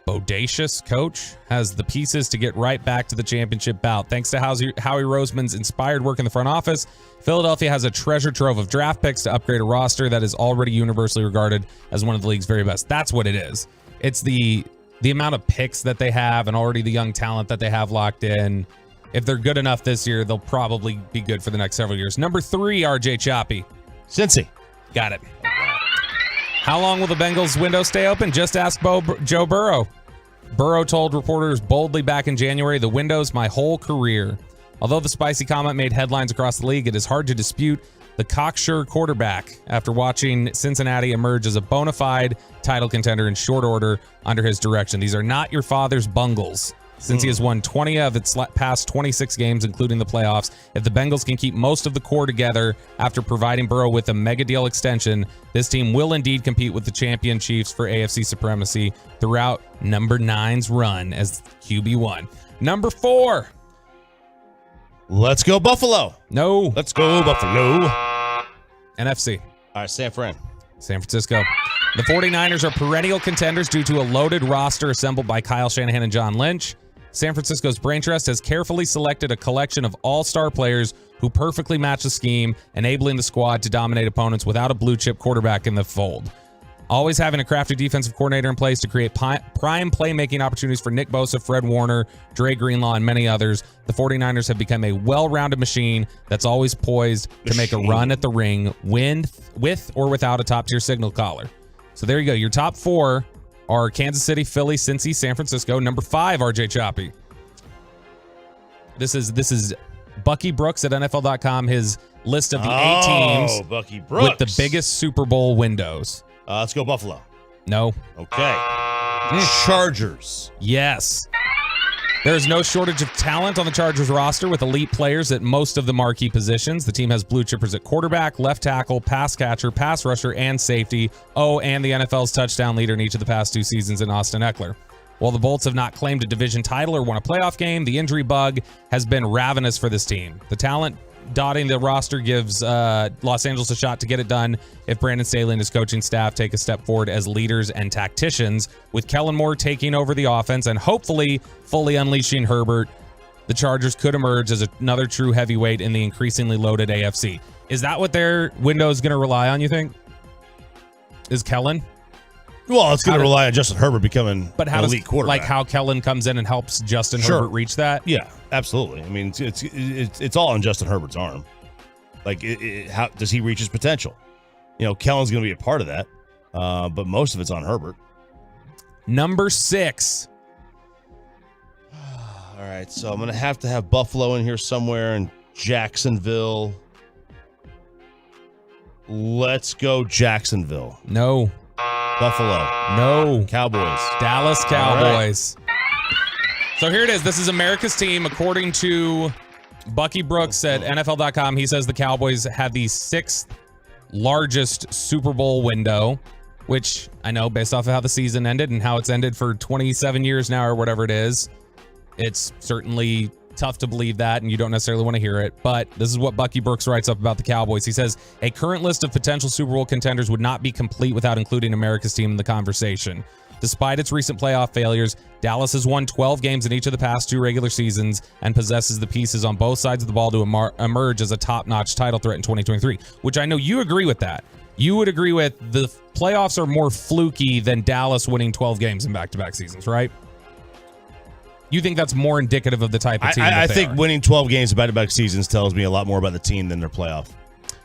bodacious coach has the pieces to get right back to the championship bout. Thanks to Howie Roseman's inspired work in the front office, Philadelphia has a treasure trove of draft picks to upgrade a roster that is already universally regarded as one of the league's very best. That's what it is. It's the amount of picks that they have and already the young talent that they have locked in. If they're good enough this year, they'll probably be good for the next several years. Number 3, RJ Choppy. Cincy. Got it. How long will the Bengals window stay open? Just ask Joe Burrow. Burrow told reporters boldly back in January, the window's my whole career. Although the spicy comment made headlines across the league, it is hard to dispute the cocksure quarterback after watching Cincinnati emerge as a bona fide title contender in short order under his direction. These are not your father's bungles. Since he has won 20 of its past 26 games, including the playoffs, if the Bengals can keep most of the core together after providing Burrow with a mega deal extension, this team will indeed compete with the champion Chiefs for AFC supremacy throughout number 9's run as QB1. Number 4. Let's go Buffalo. No. Let's go Buffalo. NFC. All right, San Fran. San Francisco. The 49ers are perennial contenders due to a loaded roster assembled by Kyle Shanahan and John Lynch. San Francisco's brain trust has carefully selected a collection of all-star players who perfectly match the scheme, enabling the squad to dominate opponents without a blue-chip quarterback in the fold. Always having a crafty defensive coordinator in place to create prime playmaking opportunities for Nick Bosa, Fred Warner, Dre Greenlaw, and many others, the 49ers have become a well-rounded machine that's always poised to make a run at the ring, win with or without a top-tier signal caller. So there you go. Your top 4 are Kansas City, Philly, Cincy, San Francisco. Number 5, RJ Choppy. This is Bucky Brooks at NFL.com, his list of the 8 teams Bucky Brooks. with the biggest Super Bowl windows. Let's go Buffalo. No. Okay. Chargers. Yes. There's no shortage of talent on the Chargers roster with elite players at most of the marquee positions. The team has blue chippers at quarterback, left tackle, pass catcher, pass rusher, and safety. Oh, and the NFL's touchdown leader in each of the past 2 seasons in Austin Eckler. While the Bolts have not claimed a division title or won a playoff game, the injury bug has been ravenous for this team. The talent dotting the roster gives Los Angeles a shot to get it done if Brandon Staley and his coaching staff take a step forward as leaders and tacticians. With Kellen Moore taking over the offense and hopefully fully unleashing Herbert, the Chargers could emerge as another true heavyweight in the increasingly loaded AFC. Is that what their window is going to rely on, you think? Is Kellen? Well, it's going to rely on Justin Herbert becoming an elite quarterback. Like how Kellen comes in and helps Justin Herbert reach that? Yeah, absolutely. I mean, it's all on Justin Herbert's arm. Like, how does he reach his potential? You know, Kellen's going to be a part of that, but most of it's on Herbert. Number 6. All right, so I'm going to have Buffalo in here somewhere and Jacksonville. Let's go Jacksonville. No. Buffalo. No. Cowboys. Dallas Cowboys. Right. So here it is. This is America's team. According to Bucky Brooks at NFL.com, he says the Cowboys have the 6th largest Super Bowl window, which I know based off of how the season ended and how it's ended for 27 years now or whatever it is, it's certainly tough to believe that, and you don't necessarily want to hear it, but this is what Bucky Brooks writes up about the Cowboys. He says, a current list of potential Super Bowl contenders would not be complete without including America's team in the conversation. Despite its recent playoff failures, Dallas has won 12 games in each of the past 2 regular seasons and possesses the pieces on both sides of the ball to emerge as a top-notch title threat in 2023, which I know you agree with that. You would agree with the playoffs are more fluky than Dallas winning 12 games in back-to-back seasons, right? You think that's more indicative of the type of team I think winning 12 games in back-to-back seasons tells me a lot more about the team than their playoff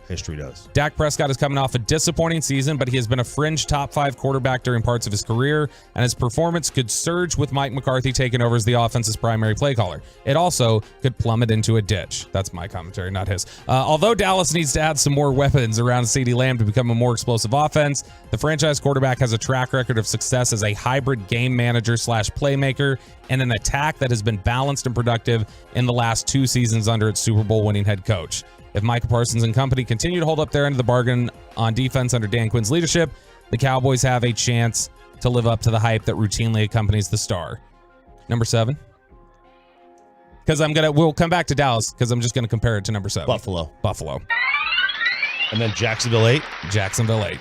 history does. Dak Prescott is coming off a disappointing season, but he has been a fringe top 5 quarterback during parts of his career, and his performance could surge with Mike McCarthy taking over as the offense's primary play caller. It also could plummet into a ditch. That's my commentary, not his. Although Dallas needs to add some more weapons around CeeDee Lamb to become a more explosive offense, the franchise quarterback has a track record of success as a hybrid game manager / playmaker and an attack that has been balanced and productive in the last 2 seasons under its Super Bowl winning head coach. If Micah Parsons and company continue to hold up their end of the bargain on defense under Dan Quinn's leadership, the Cowboys have a chance to live up to the hype that routinely accompanies the star. Number 7. Because we'll come back to Dallas because I'm just going to compare it to number 7. Buffalo. And then Jacksonville 8. Jacksonville 8.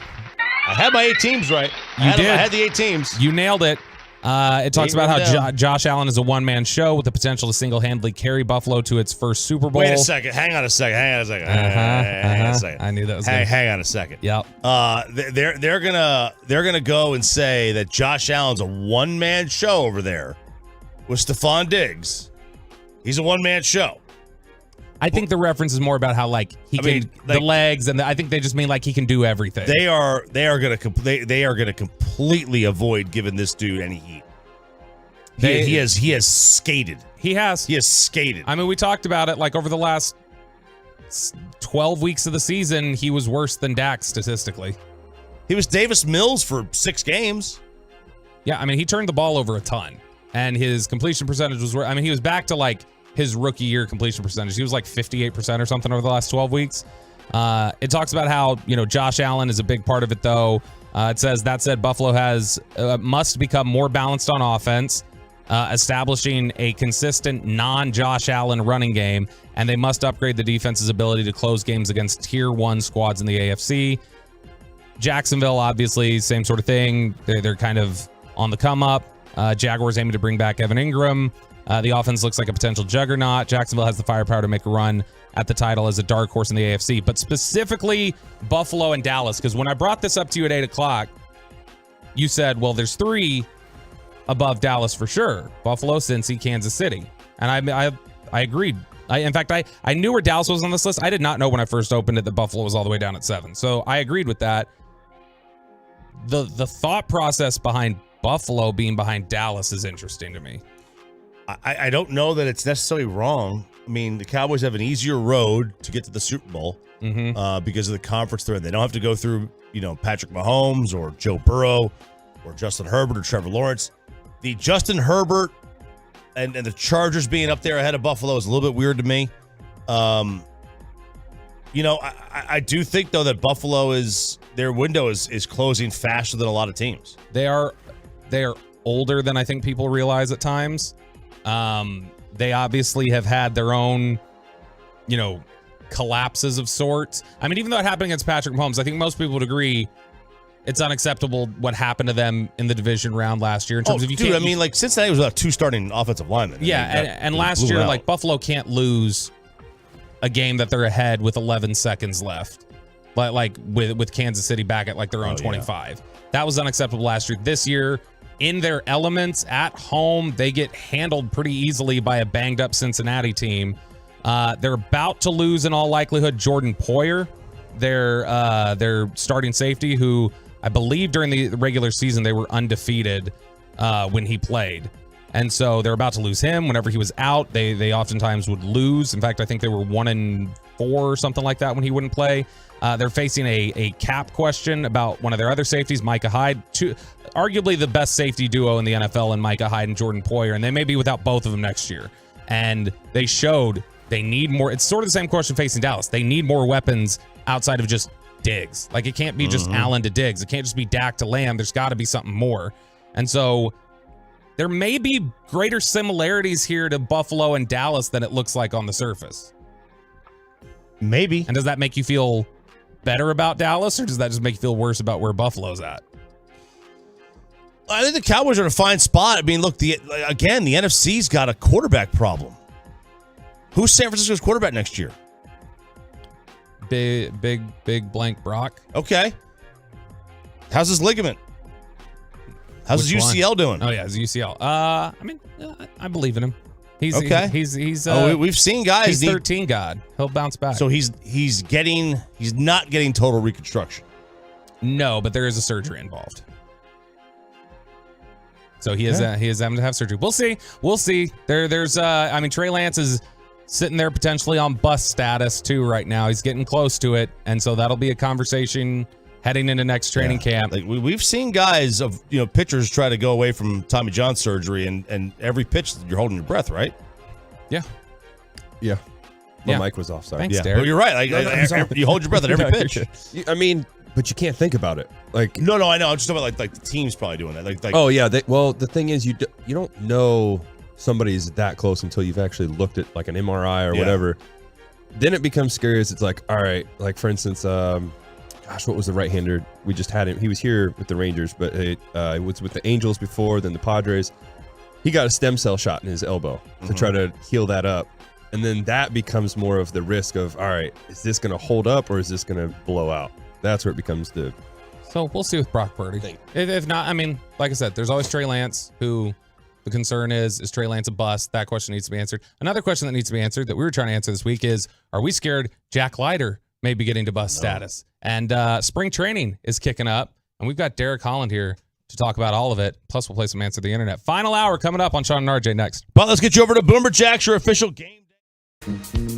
I had my 8 teams right. I had the 8 teams. You nailed it. It talks about how Josh Allen is a one-man show with the potential to single-handedly carry Buffalo to its first Super Bowl. Wait a second. Hang on a second. Hang on a second. I knew that was hang on a second. Yep. They're gonna go and say that Josh Allen's a one-man show over there with Stephon Diggs. He's a one-man show. I think the reference is more about how the legs, and I think they just mean like he can do everything. They are gonna completely avoid giving this dude any heat. He has skated. He has skated. I mean, we talked about it like over the last 12 weeks of the season. He was worse than Dak statistically. He was Davis Mills for 6 games. Yeah, I mean, he turned the ball over a ton, and his completion percentage was. I mean, he was back to like his rookie year completion percentage. He was like 58% or something over the last 12 weeks. It talks about how, Josh Allen is a big part of it, though. It says, that said, Buffalo must become more balanced on offense, establishing a consistent non-Josh Allen running game, and they must upgrade the defense's ability to close games against Tier 1 squads in the AFC. Jacksonville, obviously, same sort of thing. They're kind of on the come up. Jaguars aiming to bring back Evan Ingram. The offense looks like a potential juggernaut. Jacksonville has the firepower to make a run at the title as a dark horse in the AFC, but specifically Buffalo and Dallas, because when I brought this up to you at 8 o'clock, you said, well, there's 3 above Dallas for sure. Buffalo, Cincy, Kansas City. And I agreed. In fact, I knew where Dallas was on this list. I did not know when I first opened it that Buffalo was all the way down at 7. So I agreed with that. The thought process behind Buffalo being behind Dallas is interesting to me. I don't know that it's necessarily wrong. I mean, the Cowboys have an easier road to get to the Super Bowl because of the conference they're in. They don't have to go through, Patrick Mahomes or Joe Burrow or Justin Herbert or Trevor Lawrence. The Justin Herbert and the Chargers being up there ahead of Buffalo is a little bit weird to me. I do think, though, that Buffalo their window is closing faster than a lot of teams. They are older than I think people realize at times. They obviously have had their own, collapses of sorts. I mean, even though it happened against Patrick Mahomes, I think most people would agree it's unacceptable what happened to them in the division round last year in terms of Cincinnati was about 2 starting offensive linemen. Yeah, and last year, Buffalo can't lose a game that they're ahead with 11 seconds left. Like with Kansas City back at their own 25. Yeah. That was unacceptable last year. This year, in their elements at home, they get handled pretty easily by a banged up Cincinnati team. They're about to lose, in all likelihood, Jordan Poyer, their starting safety, who I believe during the regular season they were undefeated when he played. And so they're about to lose him. Whenever he was out, they oftentimes would lose. In fact, I think they were 1-4 or something like that when he wouldn't play. They're facing a cap question about one of their other safeties, Micah Hyde. Arguably the best safety duo in the NFL, in Micah Hyde and Jordan Poyer, and they may be without both of them next year. And they showed they need more. It's sort of the same question facing Dallas. They need more weapons outside of just Diggs. It can't be just Allen to Diggs. It can't just be Dak to Lamb. There's got to be something more. And so there may be greater similarities here to Buffalo and Dallas than it looks like on the surface. Maybe. And does that make you feel better about Dallas, or does that just make you feel worse about where Buffalo's at? I think the Cowboys are in a fine spot. I mean, look, the NFC's got a quarterback problem. Who's San Francisco's quarterback next year? Big blank Brock. Okay. How's his ligament? How's his UCL doing? Oh yeah, his UCL. I believe in him. He's okay. He's we've seen guys. He's 13 God. He'll bounce back. So he's not getting total reconstruction. No, but there is a surgery involved. So he is having to have surgery. We'll see. There's Trey Lance is sitting there potentially on bust status too right now. He's getting close to it, and so that'll be a conversation heading into next training camp. We've seen guys pitchers try to go away from Tommy John surgery, and every pitch you're holding your breath, right? Yeah. My mic was off. Sorry. Thanks, Yeah. Derek. Well, you're right. You hold your breath at every pitch. But you can't think about it. No, I know. I'm just talking about the team's probably doing that. Oh yeah. The thing is, you don't know somebody's that close until you've actually looked at an MRI or whatever. Then it becomes scary. It's all right. For instance, what was the right-hander? We just had him. He was here with the Rangers, but it was with the Angels before, then the Padres. He got a stem cell shot in his elbow to try to heal that up. And then that becomes more of the risk of, all right, is this going to hold up or is this going to blow out? That's where it becomes the... So we'll see with Brock Purdy. If not, like I said, there's always Trey Lance, who the concern is Trey Lance a bust? That question needs to be answered. Another question that needs to be answered that we were trying to answer this week is, are we scared Jack Leiter may be getting to bust status? And spring training is kicking up, and we've got Derek Holland here to talk about all of it. Plus, we'll play some Answer the Internet. Final hour coming up on Sean and RJ next. But let's get you over to Boomer Jacks, your official game day.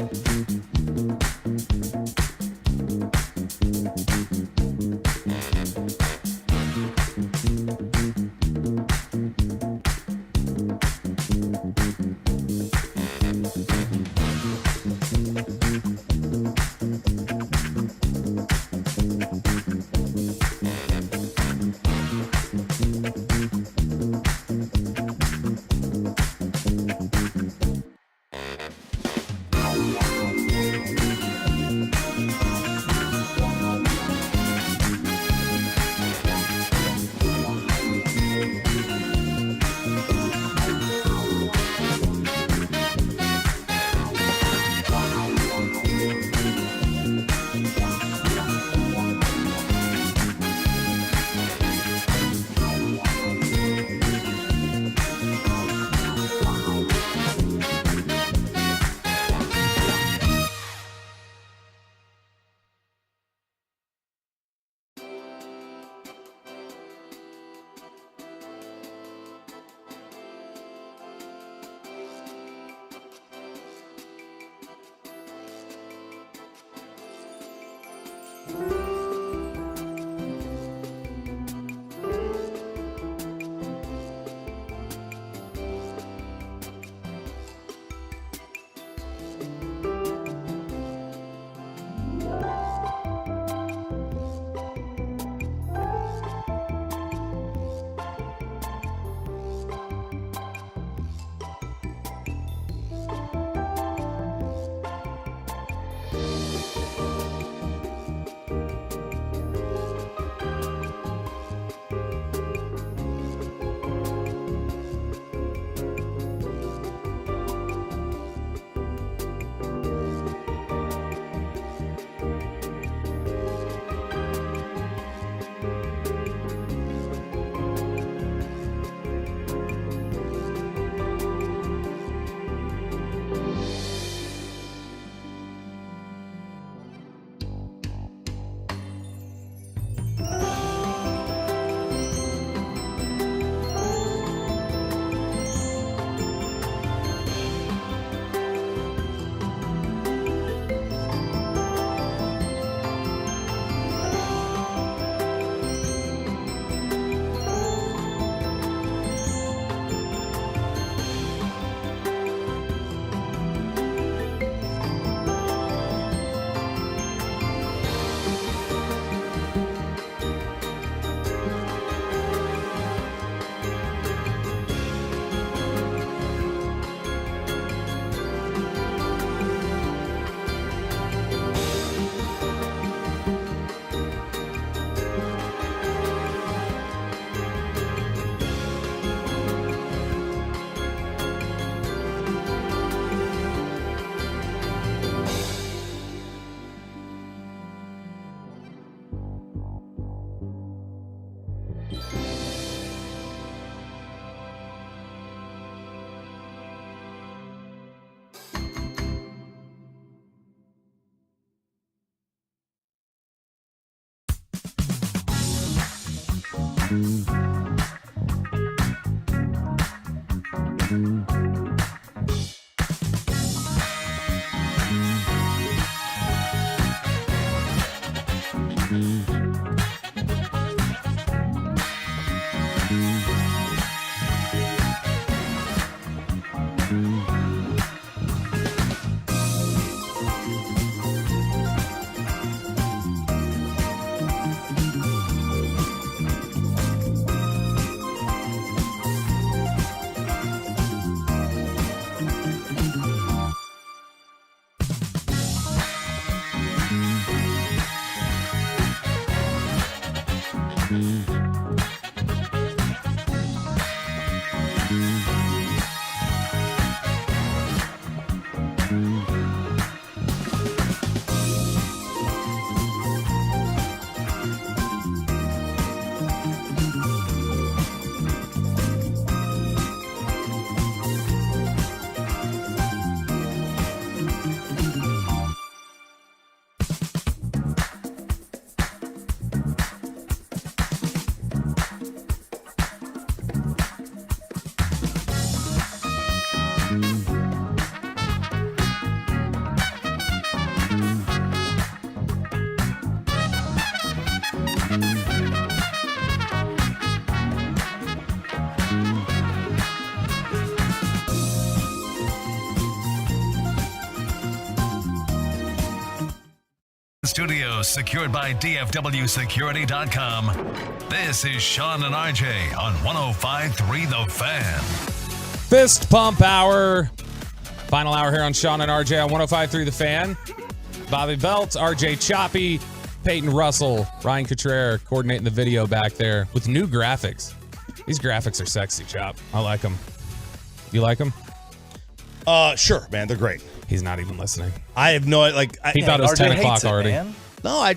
Studios secured by DFWsecurity.com. This is Sean and RJ on 105.3 The Fan. Fist Pump Hour. Final hour here on Sean and RJ on 105.3 The Fan. Bobby Belt, RJ Choppy, Peyton Russell, Ryan Cottrell coordinating the video back there with new graphics. These graphics are sexy, Chop. I like them. You like them? Sure, man. They're great. He's not even listening. I have no he thought it was 10 o'clock already. Man. No, he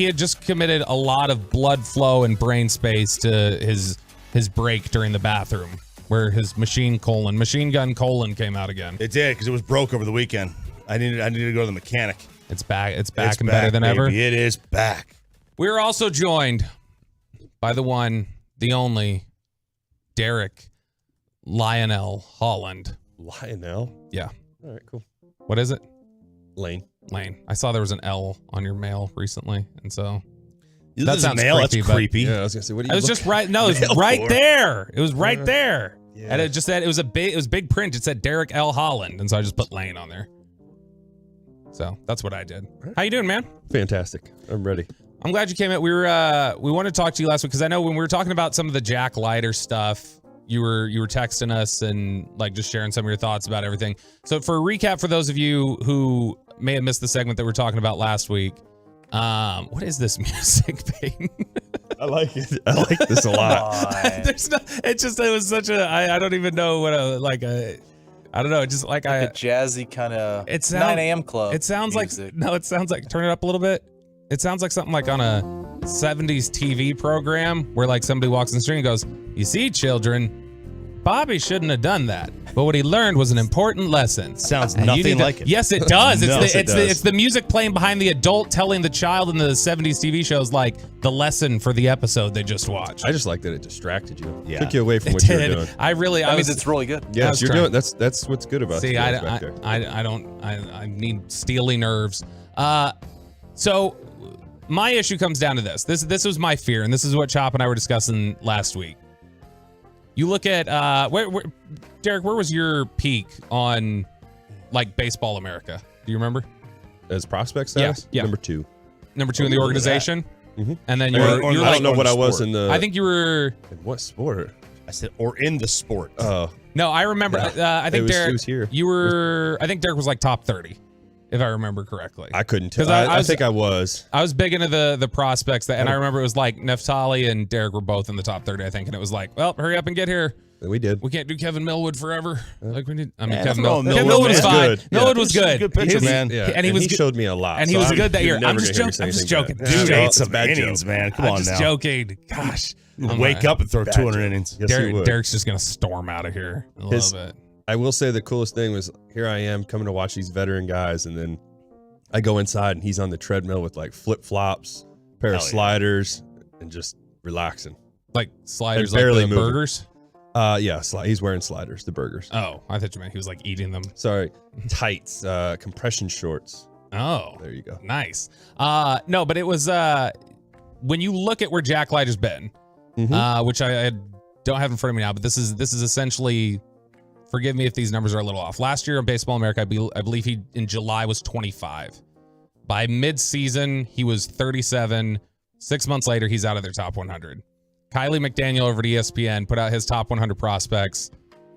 had just committed a lot of blood flow and brain space to his break during the bathroom, where his machine gun colon came out again. It did, because it was broke over the weekend. I needed to go to the mechanic. It's back and better than ever. It is back. We're also joined by the one, the only, Derek Lionel Holland. Lionel? Yeah. All right, cool. What is it? Lane. Lane. I saw there was an L on your mail recently, and so that There's a sounds mail? creepy. That's but creepy. Yeah, I was gonna say, what do you? It was just right. No, it was right there. It was right there, Yeah. and it just said it was big print. It said Derek L. Holland, and so I just put Lane on there. So that's what I did. How you doing, man? Fantastic. I'm ready. I'm glad you came in. We wanted to talk to you last week because I know when we were talking about some of the Jack Leiter stuff, you were texting us and like just sharing some of your thoughts about everything. So for a recap, for those of you who may have missed the segment that we were talking about last week, what is this music thing? I like it. I like this a lot. It was such a I don't even know what I don't know, just like a jazzy kind of 9 a.m. club. It sounds music. it sounds like turn it up a little bit. It sounds like something like on a 70s TV program where like somebody walks in the street and goes, "You see, children, Bobby shouldn't have done that, but what he learned was an important lesson." Sounds nothing like it. Yes, it does. No, It's the music playing behind the adult telling the child in the 70s TV shows like the lesson for the episode they just watched. I just like that it distracted you. Yeah. Took you away from It what you were did. doing. I means it's really good. Yes, you're doing. That's what's good about See, you I guys back there. I need steely nerves. So my issue comes down to this. This was my fear, and this is what Chop and I were discussing last week. You look at Derek, where was your peak on like Baseball America? Do you remember? As prospect status? Yeah. Number 2. Number 2 in the organization? Mm-hmm. And then you were I don't know what I was in the. I think you were. In what sport? I said, or in the sport. Oh. No, I remember. I think Derek. It was here. You were. I think Derek was like top 30, if I remember correctly. I couldn't tell. I think I was. I was big into the prospects, and I remember it was like Neftali and Derek were both in the top 30, I think, and it was like, well, hurry up and get here. We did. We can't do Kevin Millwood forever. Like we need. I mean, Yeah, Kevin Millwood Millwood was was fine. good. Millwood Yeah. was good. Good pitcher, man. Yeah, and he was. showed me a lot. And he so was I'm- good that you're year. never I'm just gonna hear me say joking. anything Dude, bad. it's some innings, man. Come I'm on just now. joking. Gosh. Wake up and throw 200 innings. Yes, he would. Derek's just gonna storm out of here in a little bit. I will say the coolest thing was here I am coming to watch these veteran guys, and then I go inside and he's on the treadmill with like flip flops, pair of Hell yeah. sliders, and just relaxing. Like sliders, And barely like the moving. burgers. Yeah, he's wearing sliders, the burgers. Oh, I thought you meant he was like eating them. Sorry, tights, compression shorts. Oh, there you go. Nice. No, but it was when you look at where Jack Leiter's been, which I don't have in front of me now, but this is essentially. Forgive me if these numbers are a little off. Last year in Baseball America, I believe he in July was 25. By mid-season, he was 37. 6 months later, he's out of their top 100. Kylie McDaniel over at ESPN put out his top 100 prospects,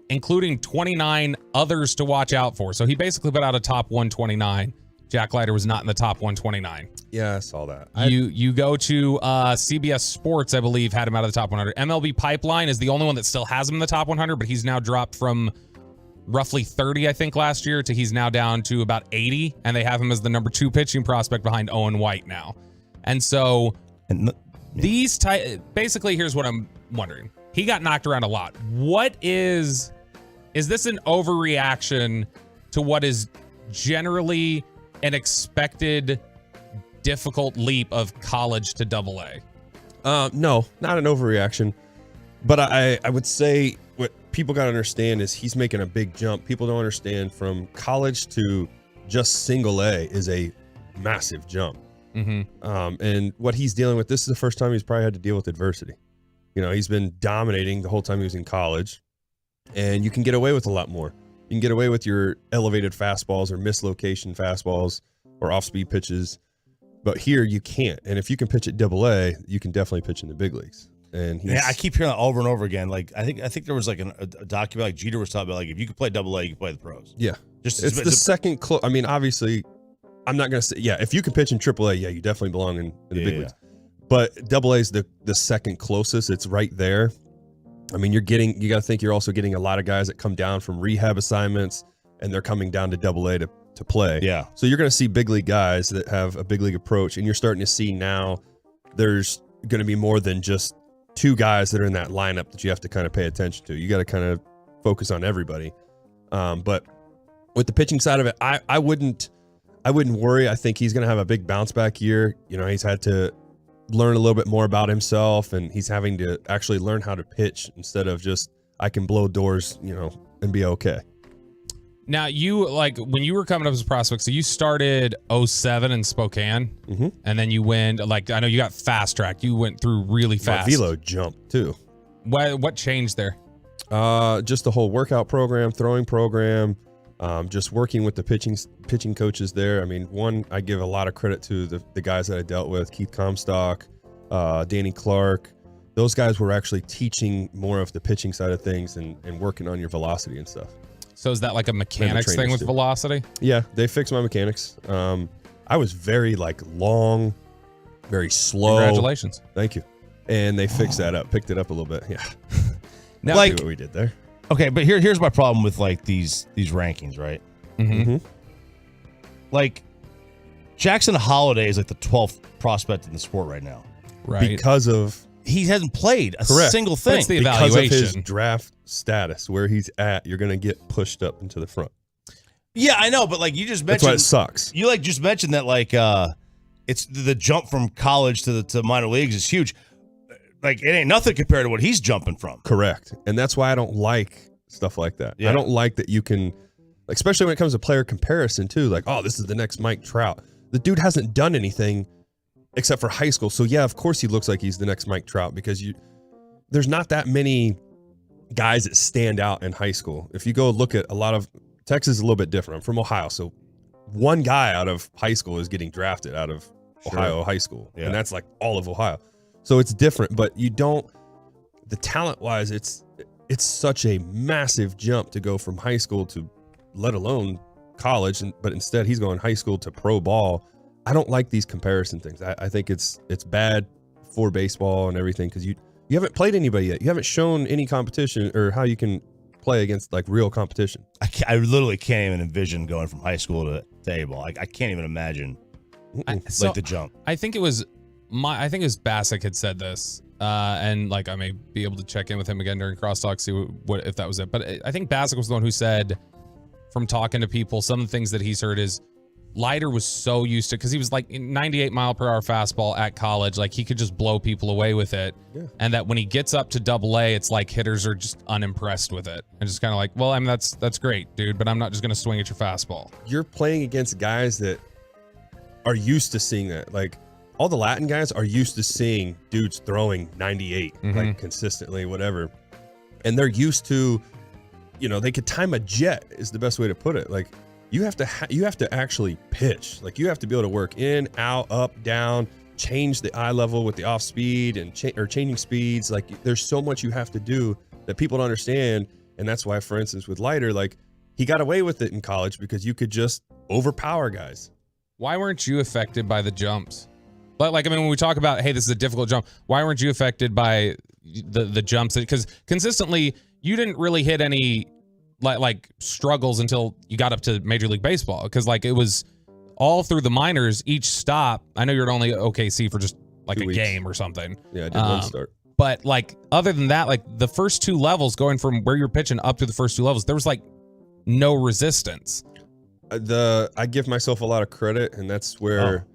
including 29 others to watch out for. So he basically put out a top 129. Jack Leiter was not in the top 129. Yeah, I saw that. You go to CBS Sports, I believe, had him out of the top 100. MLB Pipeline is the only one that still has him in the top 100, but he's now dropped from roughly 30, I think, last year to he's now down to about 80, and they have him as the number 2 pitching prospect behind Owen White now. And so basically, here's what I'm wondering. He got knocked around a lot. What is this an overreaction to what is generally an expected difficult leap of college to AA? No, not an overreaction. But I would say what people got to understand is he's making a big jump. People don't understand from college to just single A is a massive jump. And what he's dealing with, this is the first time he's probably had to deal with adversity. You know, he's been dominating the whole time he was in college, and you can get away with a lot more. You can get away with your elevated fastballs or mislocation fastballs or off-speed pitches, but here you can't. And if you can pitch at AA, you can definitely pitch in the big leagues. And Yeah, I keep hearing that over and over again. Like I think there was like a document like Jeter was talking about. Like if you could play AA, you can play the pros. Yeah, Just it's the second close. I mean, obviously, I'm not gonna say if you can pitch in AAA, yeah, you definitely belong in the big leagues. But AA is the second closest. It's right there. I mean, you got to think you're also getting a lot of guys that come down from rehab assignments and they're coming down to AA to play. Yeah. So you're going to see big league guys that have a big league approach, and you're starting to see now there's going to be more than just 2 guys that are in that lineup that you have to kind of pay attention to. You got to kind of focus on everybody. But with the pitching side of it, I wouldn't worry. I think he's going to have a big bounce back year. You know, he's had to learn a little bit more about himself, and he's having to actually learn how to pitch instead of just I can blow doors, you know, and be okay. Now, you, like, when you were coming up as a prospect, so you started 07 in Spokane, and then you went, like, I know you got fast tracked. You went through really fast. My velo jumped, too. What changed there? Just the whole workout program, throwing program, just working with the pitching coaches there. I mean, one, I give a lot of credit to the guys that I dealt with, Keith Comstock, Danny Clark. Those guys were actually teaching more of the pitching side of things and working on your velocity and stuff. So is that like a mechanics thing with velocity? Yeah, they fixed my mechanics. I was very long, very slow. Congratulations. Thank you. And they fixed that up, picked it up a little bit. Yeah. Now, Like what we did there. Okay, but here's my problem with like these rankings, right? Like Jackson Holiday is like the 12th prospect in the sport right now. Right. Because of he hasn't played a correct. single thing. That's the because evaluation. of his draft status, where he's at, you're going to get pushed up into the front. Yeah, I know, but like you just That's mentioned, why it sucks. You like just mentioned that like it's the jump from college to the minor leagues is huge. Like it ain't nothing compared to what he's jumping from. Correct. And that's why I don't like stuff like that. Yeah. I don't like that you can, especially when it comes to player comparison too, like, oh, this is the next Mike Trout. The dude hasn't done anything except for high school. So yeah, of course he looks like he's the next Mike Trout because there's not that many guys that stand out in high school. If you go look at a lot of, Texas is a little bit different. I'm from Ohio. So one guy out of high school is getting drafted out of Ohio high school. Yeah. And that's like all of Ohio. So it's different, but you don't, the talent wise, it's such a massive jump to go from high school to let alone college. But instead he's going high school to pro ball. I don't like these comparison things. I think it's bad for baseball and everything because you haven't played anybody yet. You haven't shown any competition or how you can play against like real competition. I literally can't even envision going from high school to A-ball. I can't even imagine the jump. I think it was Bassick had said this, and like I may be able to check in with him again during crosstalk, see what if that was it. But I think Bassick was the one who said, from talking to people, some of the things that he's heard is Leiter was so used to, because he was like 98-mile-per-hour fastball at college, like he could just blow people away with it. Yeah. And that when he gets up to AA, it's like hitters are just unimpressed with it and just kind of like, well, I mean that's great, dude, but I'm not just going to swing at your fastball. You're playing against guys that are used to seeing that. Like all the Latin guys are used to seeing dudes throwing 98 like consistently, whatever, and they're used to, they could time a jet is the best way to put it. Like you have to actually pitch. Like you have to be able to work in, out, up, down, change the eye level with the off speed and changing speeds. Like there's so much you have to do that people don't understand. And that's why, for instance, with Leiter, like he got away with it in college because you could just overpower guys. Why weren't you affected by the jumps? But like, I mean, when we talk about, hey, this is a difficult jump, why weren't you affected by the jumps? Because consistently you didn't really hit any like struggles until you got up to Major League Baseball, because like it was all through the minors. Each stop, I know you're only OKC for just like 2 weeks. Game or something. Yeah, I did one start. But like other than that, like the first 2 levels, going from where you're pitching up to the first 2 levels, there was like no resistance. I give myself a lot of credit, and that's where.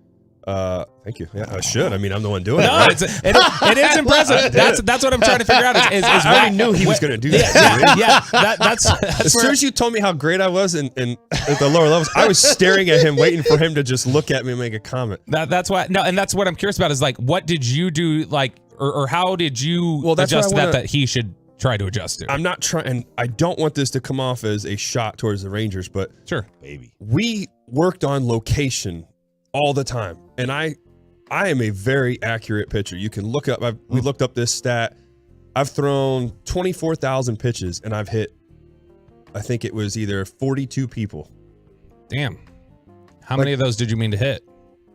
Thank you. Yeah, I should. I mean, I'm the one doing it. Right? It is impressive. That's what I'm trying to figure out. Is I already knew he was going to do that. Yeah. That's as soon as you told me how great I was in at the lower levels, I was staring at him, waiting for him to just look at me and make a comment. That's why. No, and that's what I'm curious about. Is like, what did you do? Like, or how did you adjust that he should try to adjust to? I'm not trying, and I don't want this to come off as a shot towards the Rangers, but sure, baby, we worked on location all the time, and I am a very accurate pitcher. You can look up. We looked up this stat. I've thrown 24,000 pitches, and I've hit, I think it was either 42 people. Damn. How many of those did you mean to hit?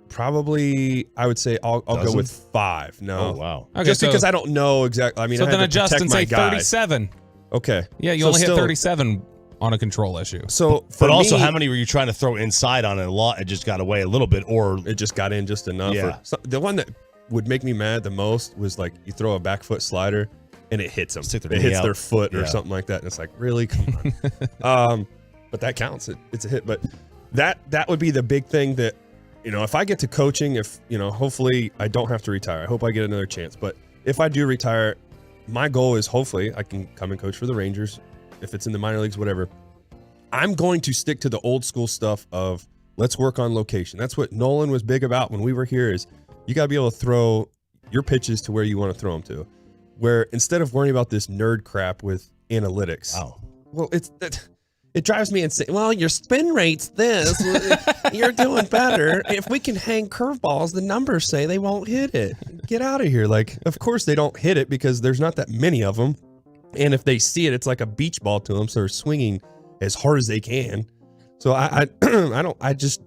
Probably, I would say I'll go with 5. No. Oh, wow. Okay, just because I don't know exactly. I mean, so I then had to adjust and say guy. 37. Okay. Yeah, you only hit 37 on a control issue. So, but also, how many were you trying to throw inside on it? A lot. It just got away a little bit, or it just got in just enough. Yeah. The one that would make me mad the most was like you throw a back foot slider and it hits them. It hits their foot or something like that, and it's like, really, come on. But that counts. It's a hit. But that would be the big thing that, if I get to coaching, hopefully I don't have to retire. I hope I get another chance. But if I do retire, my goal is hopefully I can come and coach for the Rangers. If it's in the minor leagues, whatever, I'm going to stick to the old school stuff of let's work on location. That's what Nolan was big about when we were here is you got to be able to throw your pitches to where you want to throw them to. Where instead of worrying about this nerd crap with analytics. Oh. Well, it drives me insane. Well, your spin rate's this. You're doing better. If we can hang curveballs, the numbers say they won't hit it. Get out of here. Like, of course they don't hit it because there's not that many of them. And if they see it, it's like a beach ball to them. So they're swinging as hard as they can. So I just,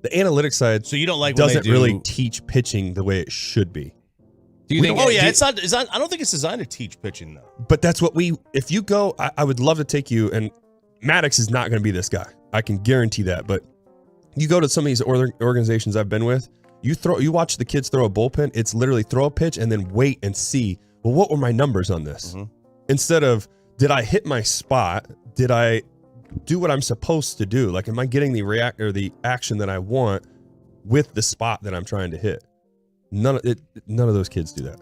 the analytics side. So you don't like doesn't when they really teach pitching the way it should be. Do you think? Oh yeah, it's not. I don't think it's designed to teach pitching though. But that's what if you go, I would love to take you, and Maddox is not going to be this guy. I can guarantee that. But you go to some of these organizations I've been with, you watch the kids throw a bullpen. It's literally throw a pitch and then wait and see, well, what were my numbers on this? Mm-hmm. Instead of, did I hit my spot? Did I do what I'm supposed to do? Like, am I getting the action that I want with the spot that I'm trying to hit? None of those kids do that.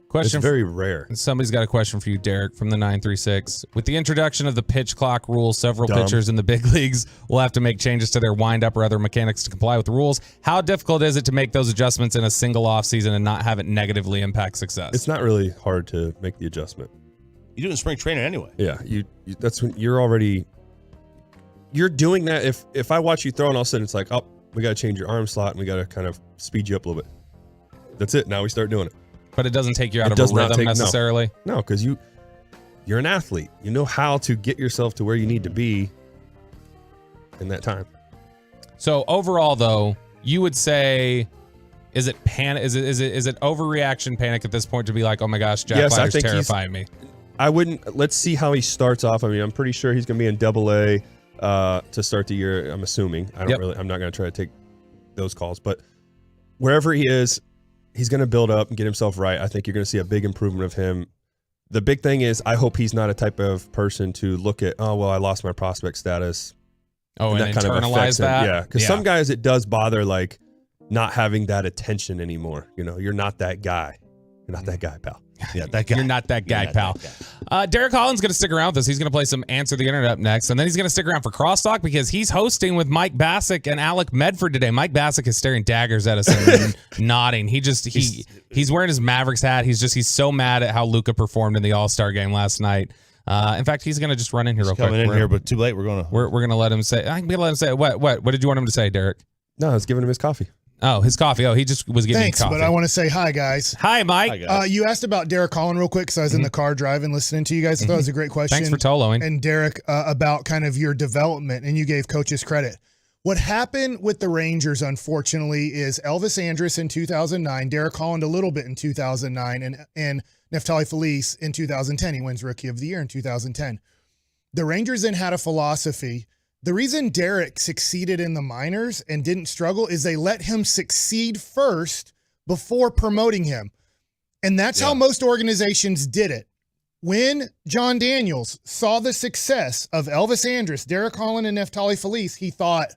Question. It's very rare. Somebody's got a question for you, Derek, from the 936. With the introduction of the pitch clock rule, several pitchers in the big leagues will have to make changes to their windup or other mechanics to comply with the rules. How difficult is it to make those adjustments in a single offseason and not have it negatively impact success? It's not really hard to make the adjustment. You do it in spring training anyway. Yeah, that's when you're doing that. If I watch you throw and all of a sudden it's like, oh, we got to change your arm slot and we got to kind of speed you up a little bit. That's it. Now we start doing it. But it doesn't take you out of a rhythm necessarily? No, because you're an athlete. You know how to get yourself to where you need to be in that time. So overall, though, you would say, is it panic? Is it overreaction panic at this point to be like, oh my gosh, Jack Leiter's terrifying me? I wouldn't. Let's see how he starts off. I mean, I'm pretty sure he's going to be in Double-A to start the year. I'm assuming. I'm not going to try to take those calls, but wherever he is, he's going to build up and get himself right. I think you're going to see a big improvement of him. The big thing is, I hope he's not a type of person to look at, oh, well, I lost my prospect status. Oh, and that kind of affects that? Yeah, because some guys, it does bother, like, not having that attention anymore. You know, you're not that guy. You're not that guy, pal. Yeah, that guy. You're not that guy, pal. Derek Holland's going to stick around with us. He's going to play some Answer the Internet up next. And then he's going to stick around for Crosstalk because he's hosting with Mike Bassick and Alec Medford today. Mike Bassick is staring daggers at us and nodding. He's wearing his Mavericks hat. He's so mad at how Luka performed in the All-Star game last night. In fact, he's going to just run in here real quick. Coming in here, but too late. We're going to let him say. I'm going to let him say what did you want him to say, Derek? No, I was giving him his coffee. Oh, his coffee. Oh, he just was giving me coffee. But I want to say hi, guys. Hi, Mike. Hi, you asked about Derek Holland real quick because I was in the car driving, listening to you guys. I thought it was a great question. Thanks for toloing. And Derek, about kind of your development, and you gave coaches credit. What happened with the Rangers, unfortunately, is Elvis Andrus in 2009, Derek Holland a little bit in 2009, and Neftali Felice in 2010. He wins Rookie of the Year in 2010. The Rangers then had a philosophy. The reason Derek succeeded in the minors and didn't struggle is they let him succeed first before promoting him. And that's how most organizations did it. When John Daniels saw the success of Elvis Andrus, Derek Holland, and Neftali Felice, he thought,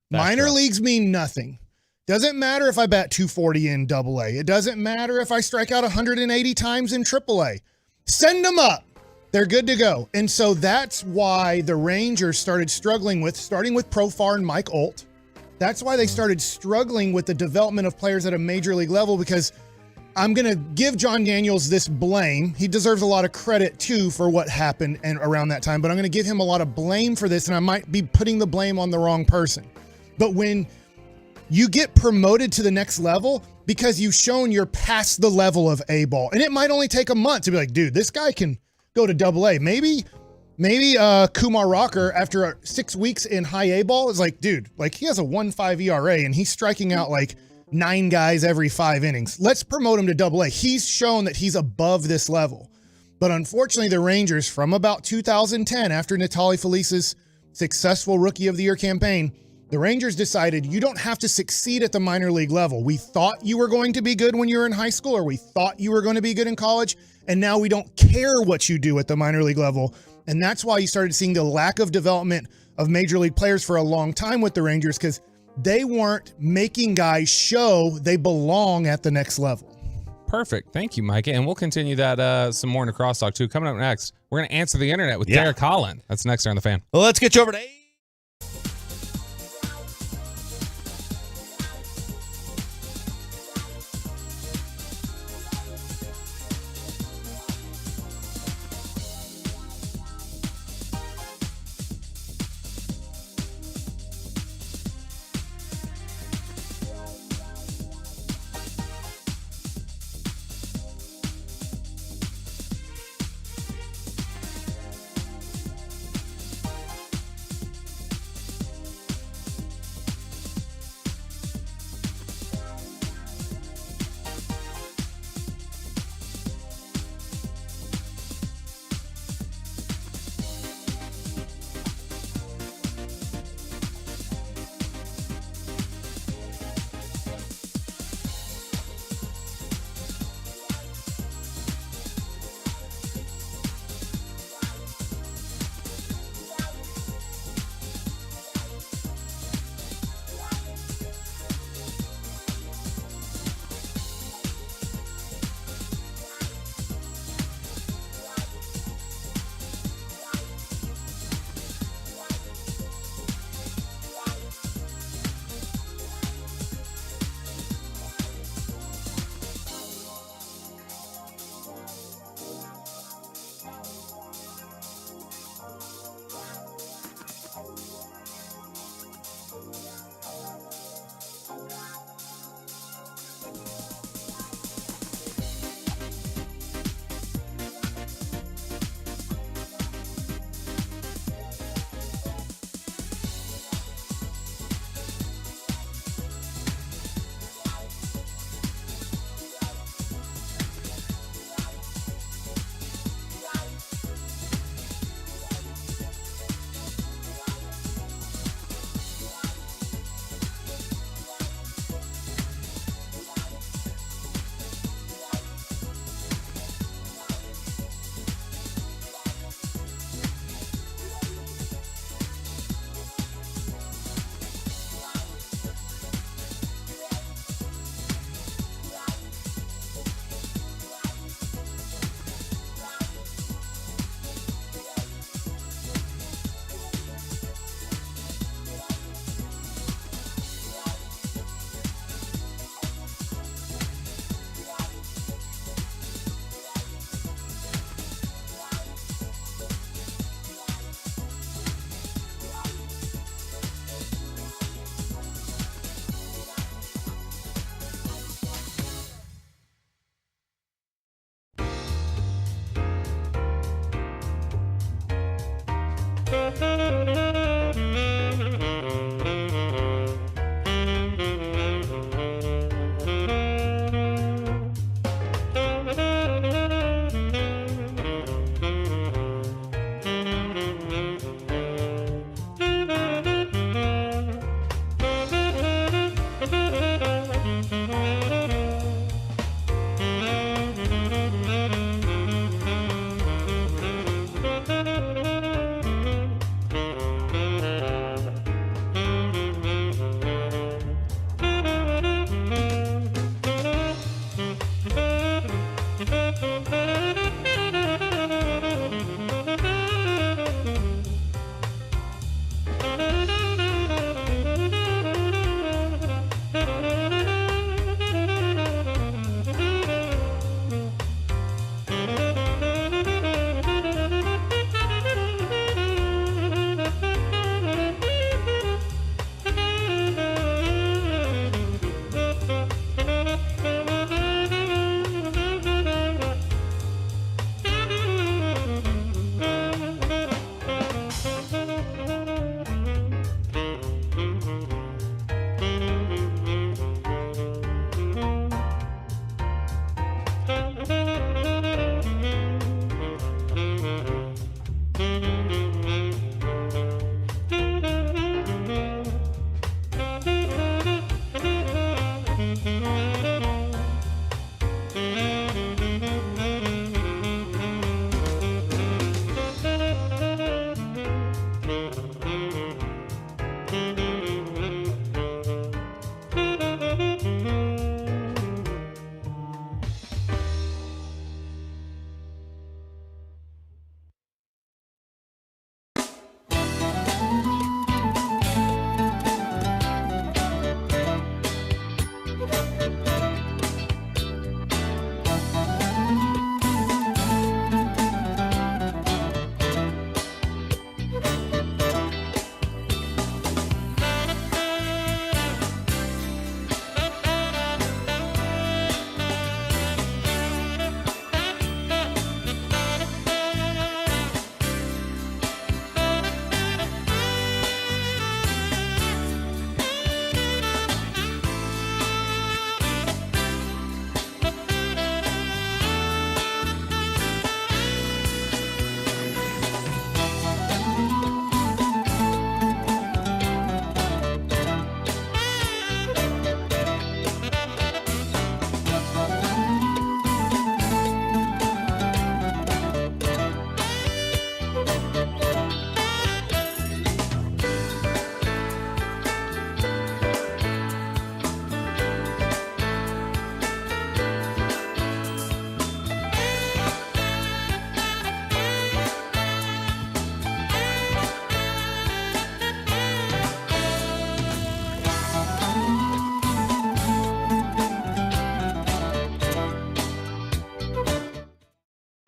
minor leagues mean nothing. Doesn't matter if I bat 240 in Double-A. It doesn't matter if I strike out 180 times in Triple-A. Send them up. They're good to go. And so that's why the Rangers started struggling starting with Profar and Mike Olt. That's why they started struggling with the development of players at a major league level, because I'm going to give John Daniels this blame. He deserves a lot of credit, too, for what happened and around that time, but I'm going to give him a lot of blame for this, and I might be putting the blame on the wrong person. But when you get promoted to the next level because you've shown you're past the level of A-ball, and it might only take a month to be like, dude, this guy can go to Double-A. Maybe Kumar Rocker, after 6 weeks in high A-ball, is like, dude, like he has a 1.5 ERA and he's striking out like 9 guys every 5 innings. Let's promote him to Double-A. He's shown that he's above this level. But unfortunately, the Rangers, from about 2010, after Neftali Felice's successful Rookie of the Year campaign, the Rangers decided you don't have to succeed at the minor league level. We thought you were going to be good when you were in high school, or we thought you were going to be good in college, and now we don't care what you do at the minor league level. And that's why you started seeing the lack of development of major league players for a long time with the Rangers, because they weren't making guys show they belong at the next level. Perfect. Thank you, Mike. And we'll continue that some more in the Crosstalk, too. Coming up next, we're going to answer the internet with Derek Holland. That's next here on The Fan. Well, let's get you over to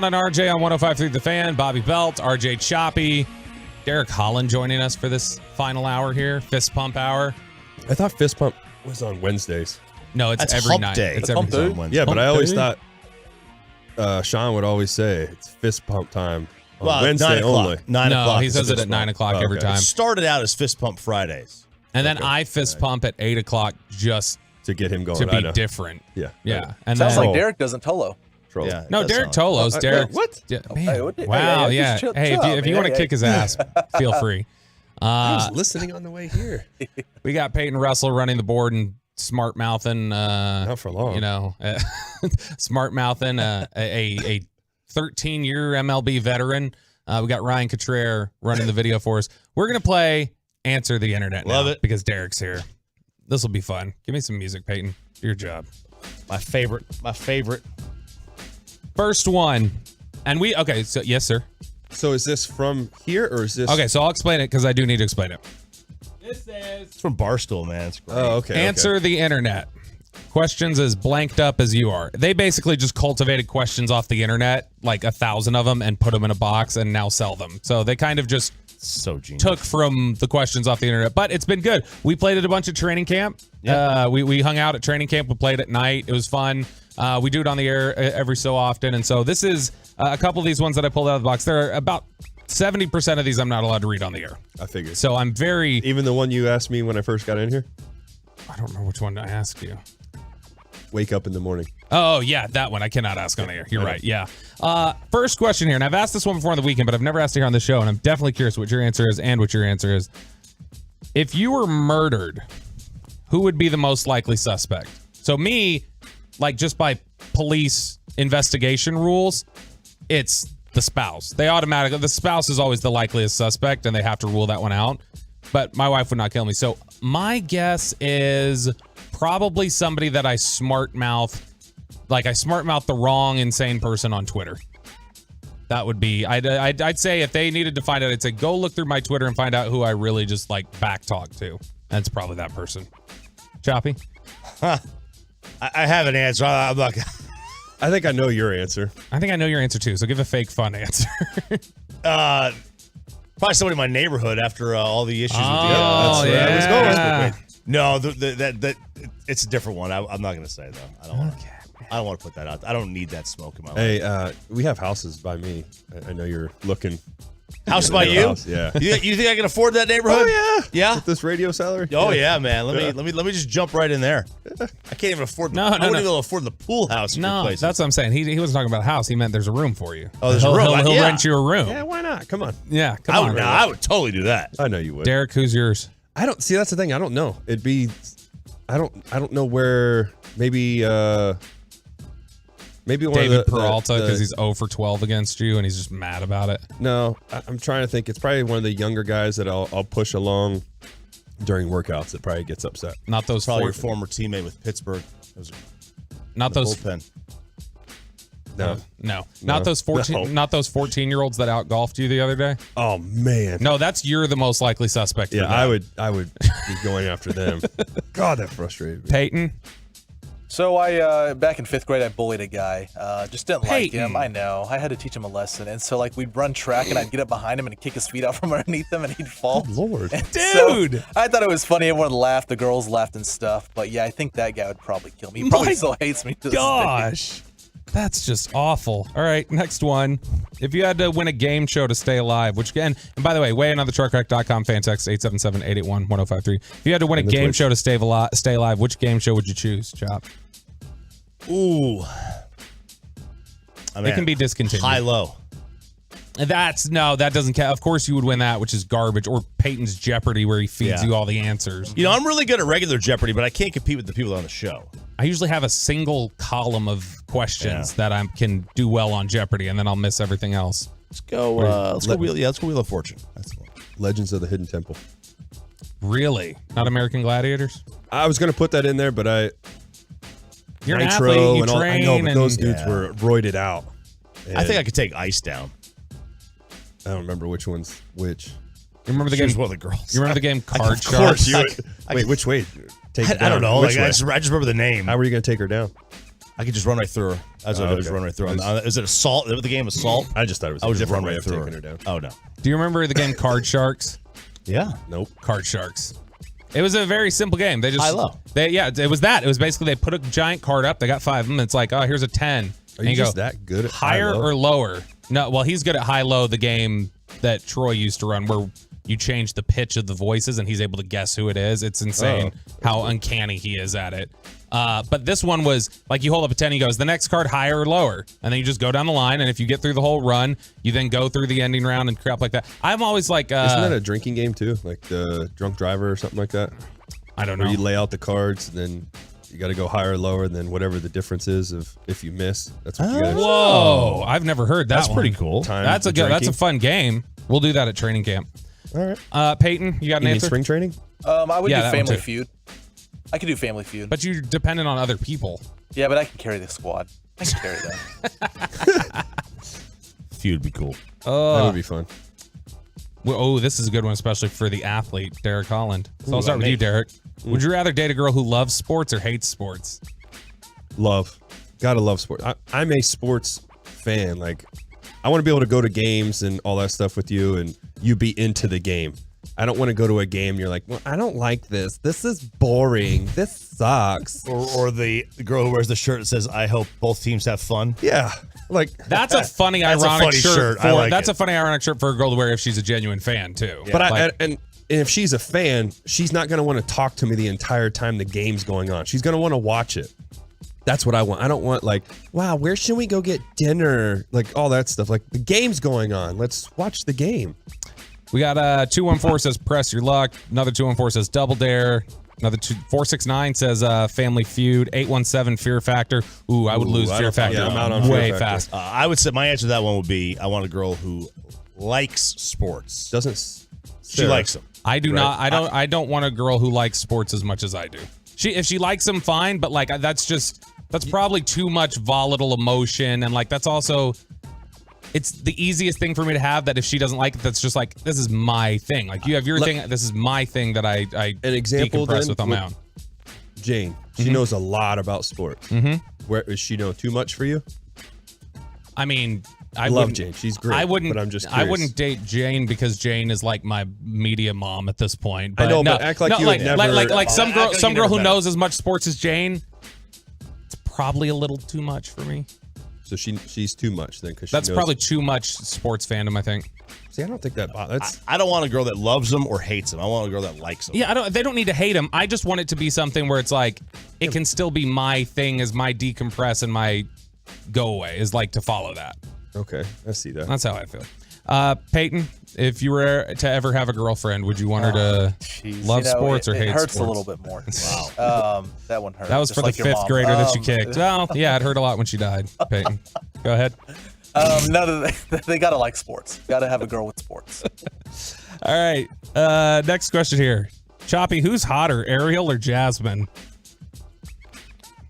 On RJ on 105.3 The Fan, Bobby Belt, RJ Choppy, Derek Holland joining us for this final hour here, Fist Pump Hour. I thought Fist Pump was on Wednesdays. No, it's That's every hump night. day. It's Hump every day? Wednesday. Yeah, but I always Hump thought Sean would always say it's Fist Pump time on Well, Wednesday 9 o'clock. only. 9 No, o'clock. he is says it Fist at 9 Pump. o'clock every time. It started out as Fist Pump Fridays. And then I fist pump at 8 o'clock just to get him going. To I be know. different. Yeah. Yeah. And Sounds then, like Derek doesn't Tolo. Troll. Yeah, No, Derek Tolos. Derek. What? Yeah, Hey, man. what did- Wow. hey, Yeah. just chill- Hey, chill if you out, want to man. kick his ass, feel free. I was listening on the way here. We got Peyton Russell running the board and smart mouthing. Not for long. You know, smart mouthing a 13-year MLB veteran. We got Ryan Cottrell running the video for us. We're gonna play Answer the Internet. Love now it. because Derek's here. This will be fun. Give me some music, Peyton. Do your job. My favorite. First one, and so yes, sir. So is this from here or is this? Okay, so I'll explain it because I do need to explain it. It's from Barstool, man. It's great. Oh, okay. Answer the Internet. Questions as blanked up as you are. They basically just cultivated questions off the internet, like 1,000 of them, and put them in a box and now sell them. So they kind of just So genius. took from the questions off the internet, but it's been good. We played at a bunch of training camp. Yeah. We hung out at training camp. We played at night. It was fun. We do it on the air every so often. And so this is a couple of these ones that I pulled out of the box. There are about 70% of these I'm not allowed to read on the air. I figured. So I'm very... Even the one you asked me when I first got in here? I don't remember which one I asked you. Wake up in the morning. Oh, yeah, that one. I cannot ask on the air. You're right. Yeah. First question here, and I've asked this one before on the weekend, but I've never asked it here on the show, and I'm definitely curious what your answer is and what your answer is. If you were murdered, who would be the most likely suspect? So me, like just by police investigation rules, it's the spouse. The spouse is always the likeliest suspect, and they have to rule that one out. But my wife would not kill me. So my guess is probably somebody that I smart mouth the wrong insane person on Twitter. That would be, I'd say if they needed to find out, I'd say go look through my Twitter and find out who I really just like back talk to. That's probably that person. Choppy? I have an answer. I'm not. I think I know your answer. I think I know your answer too. So give a fake fun answer. Probably somebody in my neighborhood after all the issues with the Oh, that's where I was yeah. going. No, that it's a different one. I'm not going to say though. I don't want to. I don't want to put that out. I don't need that smoke in my life. Hey, we have houses by me. I know you're looking. House by you? House, yeah. You think I can afford that neighborhood? Oh yeah. Yeah. With this radio salary? Oh yeah, man. Let me just jump right in there. I can't even afford. I wouldn't even afford the pool house. No, that's what I'm saying. He wasn't talking about a house. He meant there's a room for you. Oh, there's a room. He'll Yeah. rent you a room. Yeah, why not? Come on. Yeah, come on. I would totally do that. I know you would. Derek, who's yours? I don't see. That's the thing. I don't know. It'd be. I don't know where. Maybe. Maybe one David of the Peralta because he's 0 for 12 against you and he's just mad about it. No, I'm trying to think. It's probably one of the younger guys that I'll push along during workouts that probably gets upset. Not those Probably your former teammate with Pittsburgh. Not those bullpen. No. Not those 14 not those 14-year-olds that out-golfed you the other day. Oh man. No, you're the most likely suspect. Yeah, for that. I would be going after them. God, that frustrated me. Peyton? So I back in 5th grade, I bullied a guy. Just didn't like Peyton. him. I know. I had to teach him a lesson, and so like we'd run track, and I'd get up behind him and kick his feet out from underneath him, and he'd fall. Good Lord, and dude! So, I thought it was funny. Everyone laughed. The girls laughed and stuff. But yeah, I think that guy would probably kill me. He probably still hates me to this day. Gosh. That's just awful. All right, next one. If you had to win a game show to stay alive, and by the way, weigh in on the truckwreck.com fan text 877-881-1053. If you had to win a game show to stay alive, which game show would you choose, Chop? Ooh. It can be discontinued. High-low. That doesn't count. Of course you would win that, which is garbage. Or Peyton's Jeopardy, where he feeds you all the answers. You know, I'm really good at regular Jeopardy, but I can't compete with the people on the show. I usually have a single column of questions that I can do well on Jeopardy, and then I'll miss everything else. Let's go. Let's go Wheel of Fortune. That's the one. Legends of the Hidden Temple. Really? Not American Gladiators? I was going to put that in there, but You're an Nitro athlete, you and all. I know, train, but those and- dudes were roided out. I think I could take Ice down. I don't remember which one's which. You remember the She game? was one of the girls. You remember the game Card Of course Sharks? you would. Wait, which way? Take her I don't down? know. Which Like, I way? just remember the name. How were you going to take her down? I could just run right through her. That's what I just run right through her. Is it Assault? Is it the game Assault? I just thought it was. I would a just run different right way of through taking her down. Oh no. Do you remember the game Card Sharks? Yeah. Nope. Card Sharks. It was a very simple game. They just high-low. It was that. It was basically they put a giant card up. They got 5 of them. It's like, oh, here's a 10. Are you just that good at higher high-low? or lower? No, well, he's good at high-low. The game that Troy used to run, where you change the pitch of the voices, and he's able to guess who it is. It's insane how uncanny he is at it. But this one was like you hold up a 10, he goes, the next card higher or lower. And then you just go down the line, and if you get through the whole run, you then go through the ending round and crap like that. I'm always like... Isn't that a drinking game too? Like the Drunk Driver or something like that? I don't know. Where you lay out the cards, and then you got to go higher or lower, and then whatever the difference is of if you miss, that's what you got to do. Whoa! I've never heard that. That's one. pretty cool. That's a fun game. We'll do that at training camp. All right. Peyton, you got an You mean answer? spring training? I would do that one Family too. Feud. I could do Family Feud. But you're dependent on other people. Yeah, but I can carry the squad. I can carry them. Feud would be cool. That would be fun. Well, this is a good one, especially for the athlete, Derek Holland. So Ooh, I'll start with me. you, Derek. Would you rather date a girl who loves sports or hates sports? Love. Gotta love sports. I'm a sports fan. Like, I want to be able to go to games and all that stuff with you, and you be into the game. I don't want to go to a game and you're like, well, I don't like this. This is boring. This sucks. Or the girl who wears the shirt that says, I hope both teams have fun. Yeah. Like, That's a funny, That's a ironic funny shirt. shirt. I like that's it. a funny, ironic shirt for a girl to wear if she's a genuine fan, too. But Like, and if she's a fan, she's not going to want to talk to me the entire time the game's going on. She's going to want to watch it. That's what I want. I don't want like, wow, where should we go get dinner? Like all that stuff. Like the game's going on. Let's watch the game. we got 214 says press your luck. Another 214 says double dare. Another 469 says Family Feud. 817 Fear Factor. Ooh, I would lose Fear Factor I'm out on way Fear Factor. fast. I would say my answer to that one would be I want a girl who likes sports. She likes them. I do not. I don't want a girl who likes sports as much as I do. If she likes them, fine. But like that's probably too much volatile emotion, and like that's also. It's the easiest thing for me to have that if she doesn't like it, that's just like, this is my thing. Like you have your thing, this is my thing that I an example decompress then, with on my own. Jane, she knows a lot about sports. Where does she know too much for you? I mean, I love Jane. She's great. I wouldn't. But I'm just I curious. wouldn't date Jane because Jane is like my media mom at this point. I know, but act like you would never- like some act girl, like some you girl never who met knows as much sports as Jane. It's probably a little too much for me. So she's too much then because That's probably too much sports fandom, I think. See, I don't think that. That's I don't want a girl that loves them or hates them. I want a girl that likes them. Yeah, they don't need to hate him. I just want it to be something where it's like it can still be my thing as my decompress and my go away is like to follow that. okay. I see that. That's how I feel. Peyton, if you were to ever have a girlfriend, would you want her to love sports or hate sports? It hurts a little bit more. Wow. That one hurt. That was just for like the your fifth mom. grader that you kicked. Well, yeah, it hurt a lot when she died. Peyton, go ahead. No, they gotta like sports. Gotta have a girl with sports. All right. Next question here. Choppy, who's hotter, Ariel or Jasmine?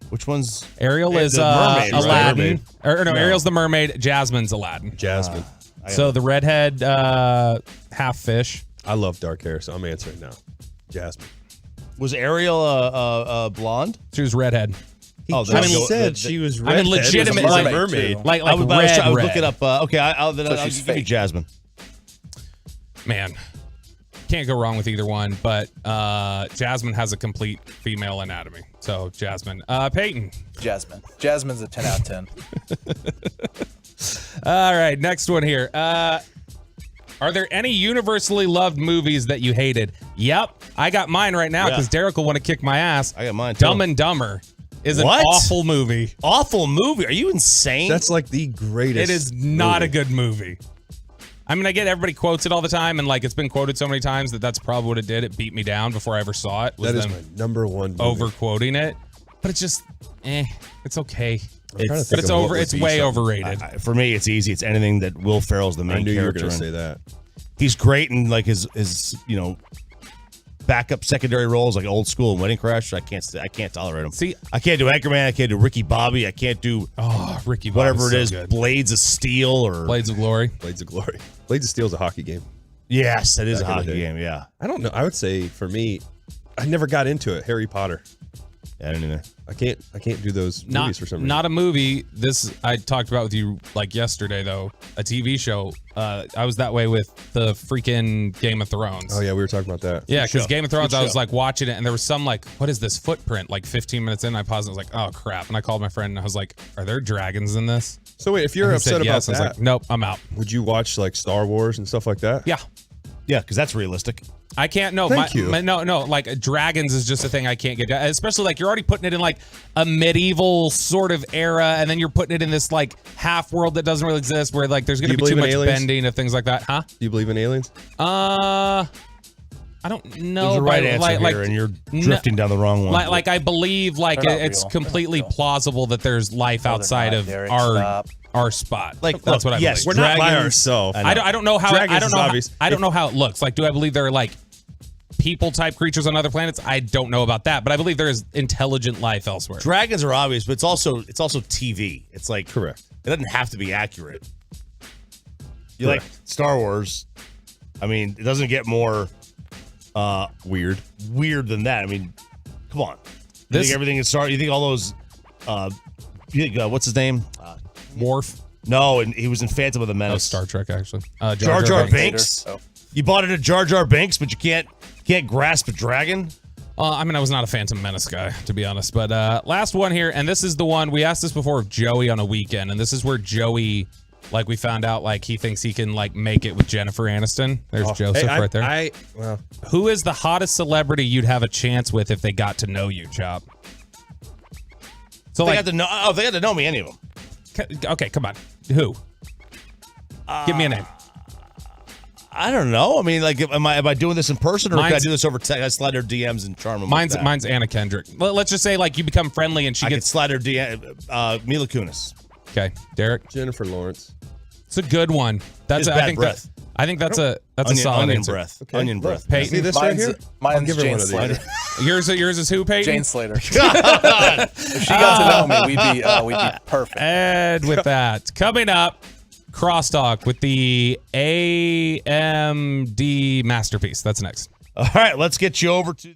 Which one's Ariel is the mermaid, right? Aladdin. Mermaid. Or no, Ariel's the mermaid. Jasmine's Aladdin. Jasmine. So the redhead half fish. I love dark hair, so I'm answering now. Jasmine. Was Ariel blonde? She was redhead. Oh, I mean, said she was redhead. I mean, legitimate as a like mermaid. Like I was red. looking up. Okay, I'll So she's give you fake. Jasmine. Man, can't go wrong with either one. But Jasmine has a complete female anatomy. So Jasmine. Peyton. Jasmine's a 10 out of 10. All right, next one here. Are there any universally loved movies that you hated? Yep, I got mine right now because Derek will want to kick my ass. I got mine too. Dumb and Dumber is an awful movie. Awful movie? Are you insane? That's like the greatest. It is not movie. a good movie. I mean, I get everybody quotes it all the time, and like it's been quoted so many times that's probably what it did. It beat me down before I ever saw it. That is my number one movie. Over quoting it, but it's just, it's okay. It's over. It's way overrated. For me, it's easy. It's anything that Will Ferrell's the main I knew character. you were going to in. say that. He's great in like his backup secondary roles, like Old School and Wedding Crash. I can't tolerate him. See, I can't do Anchorman. I can't do Ricky Bobby. I can't do Ricky Bobby. whatever it so is. good. Blades of Steel or Blades of Glory. Blades of Glory. Blades of Steel is a hockey game. Yes, that is Back a in the hockey day. game. Yeah. I don't know. I would say for me, I never got into it. Harry Potter. Yeah, I didn't either. I can't do those movies for some reason. Not a movie. This I talked about with you like yesterday though. A TV show. I was that way with the freaking Game of Thrones. Oh yeah, we were talking about that. Yeah, because Game of Thrones, I was like watching it, and there was some like, what is this footprint? Like 15 minutes in, I paused and I was like, oh crap. And I called my friend and I was like, are there dragons in this? So wait, if you're upset about yes, that, I was like, nope, I'm out. Would you watch like Star Wars and stuff like that? Yeah. Yeah, because that's realistic. I can't. No, Thank you. no. Like dragons is just a thing I can't get. Especially like you're already putting it in like a medieval sort of era, and then you're putting it in this like half world that doesn't really exist, where like there's going to be too much bending of things like that. Huh? Do you believe in aliens? I don't know. There's a right answer here, and you're drifting down the wrong one. Like I believe like it's completely plausible that there's life outside of our spot. Like that's what I yes, believe. We're not by ourselves. I don't know how. Dragons I don't know. obvious. I don't know how it looks. Like, do I believe there are like people type creatures on other planets? I don't know about that, but I believe there is intelligent life elsewhere. Dragons are obvious, but it's also TV. It's like correct. It doesn't have to be accurate. You like Star Wars? I mean, it doesn't get more weird than that. I mean, come on. You think everything is Star? You think all those? You think, what's his name? Worf. No, and he was in Phantom of the Menace. Star Trek, actually. Jar Jar Binks. Oh. You bought into Jar Jar Binks, but you can't grasp a dragon. I mean, I was not a Phantom Menace guy, to be honest. But last one here, and this is the one we asked this before of Joey on a weekend, and this is where Joey, like, we found out like he thinks he can like make it with Jennifer Aniston. There's Joseph right there. Well, who is the hottest celebrity you'd have a chance with if they got to know you, Chop? So they got to know. Oh, they got to know me. Any of them. Okay, come on. Who? Give me a name. I don't know. I mean, like, am I doing this in person, or can I do this over text? I slide her DMs and charm them. Mine's Anna Kendrick. Let's just say like you become friendly and she gets slide her DM. Mila Kunis. Okay, Derek. Jennifer Lawrence. It's a good one. That's I think breath. I think that's a solid onion answer. breath. Okay. Onion breath. Peyton, see this right here? Mine's Jane Slater. Yours is who, Peyton? Jane Slater. If she got to know me, we'd be perfect. And with that, coming up, crosstalk with the AMD masterpiece. That's next. All right, let's get you over to the.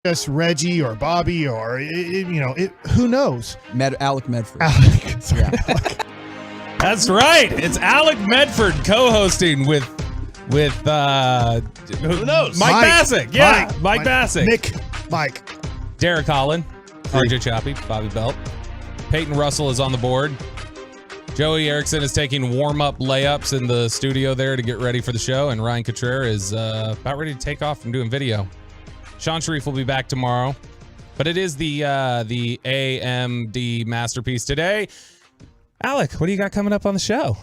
just Reggie or Bobby or who knows? Alec Medford. That's right. It's Alec Medford co-hosting with who knows? Mike Bassick. Yeah, Mike Bassick. Mike. Derek Holland, RJ Choppy, Bobby Belt. Peyton Russell is on the board. Joey Erickson is taking warm-up layups in the studio there to get ready for the show, and Ryan Cottrell is about ready to take off from doing video. Sean Sharif will be back tomorrow, but it is the AMD masterpiece today. Alec, what do you got coming up on the show?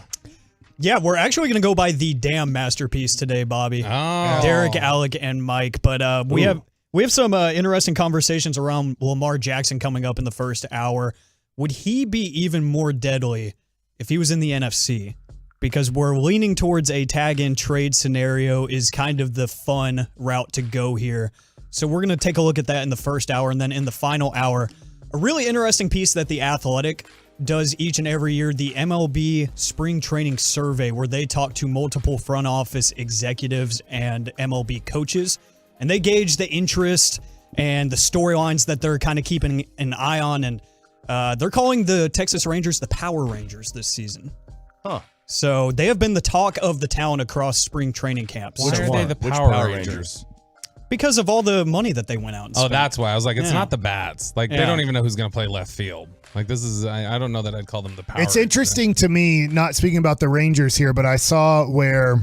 Yeah, we're actually going to go by the damn masterpiece today, Bobby. Oh. Derek, Alec, and Mike. But we have some interesting conversations around Lamar Jackson coming up in the first hour. Would he be even more deadly if he was in the NFC? Because we're leaning towards a tag-in trade scenario is kind of the fun route to go here. So we're going to take a look at that in the first hour, and then in the final hour, a really interesting piece that The Athletic does each and every year, the MLB Spring Training Survey, where they talk to multiple front office executives and MLB coaches, and they gauge the interest and the storylines that they're kind of keeping an eye on, and they're calling the Texas Rangers the Power Rangers this season. Huh. So they have been the talk of the town across spring training camps. Why are they the Power Rangers? Because of all the money that they went out and spent. Oh, that's why. I was like, it's not the Bats. Like, they don't even know who's going to play left field. Like, this is, I don't know that I'd call them the Power It's Rangers. interesting to me, not speaking about the Rangers here, but I saw where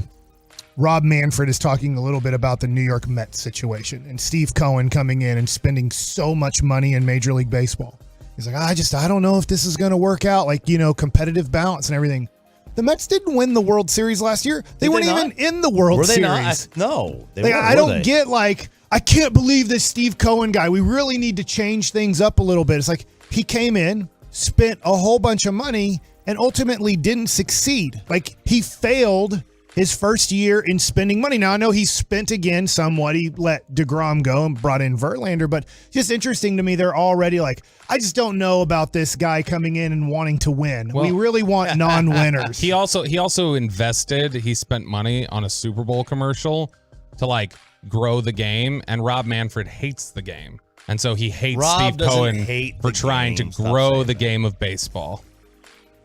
Rob Manfred is talking a little bit about the New York Mets situation and Steve Cohen coming in and spending so much money in Major League Baseball. He's like, I don't know if this is going to work out, like, competitive balance and everything. The Mets didn't win the World Series last year. They weren't even in the World Series. No. I don't get, I can't believe this Steve Cohen guy. We really need to change things up a little bit. It's like he came in, spent a whole bunch of money, and ultimately didn't succeed. Like, he failed his first year in spending money. Now, I know he spent again somewhat. He let DeGrom go and brought in Verlander, but just interesting to me, they're already like, I just don't know about this guy coming in and wanting to win. Well, we really want non-winners. He also invested. He spent money on a Super Bowl commercial to grow the game, and Rob Manfred hates the game, and so he hates Steve Cohen for trying to grow the game of baseball.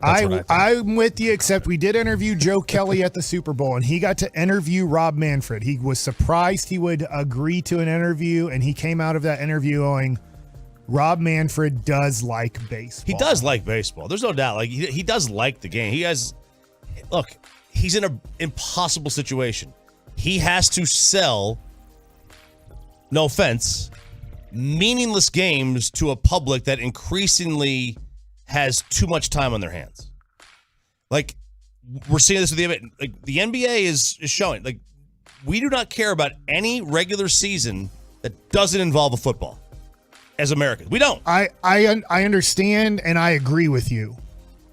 I'm with you, except we did interview Joe Kelly at the Super Bowl, and he got to interview Rob Manfred. He was surprised he would agree to an interview, and he came out of that interview going, Rob Manfred does like baseball. He does like baseball. There's no doubt. Like, he does like the game. He's in an impossible situation. He has to sell, no offense, meaningless games to a public that increasingly has too much time on their hands. Like, we're seeing this with the NBA. Like, the NBA is showing, like, we do not care about any regular season that doesn't involve a football as Americans. We don't. I understand, and I agree with you.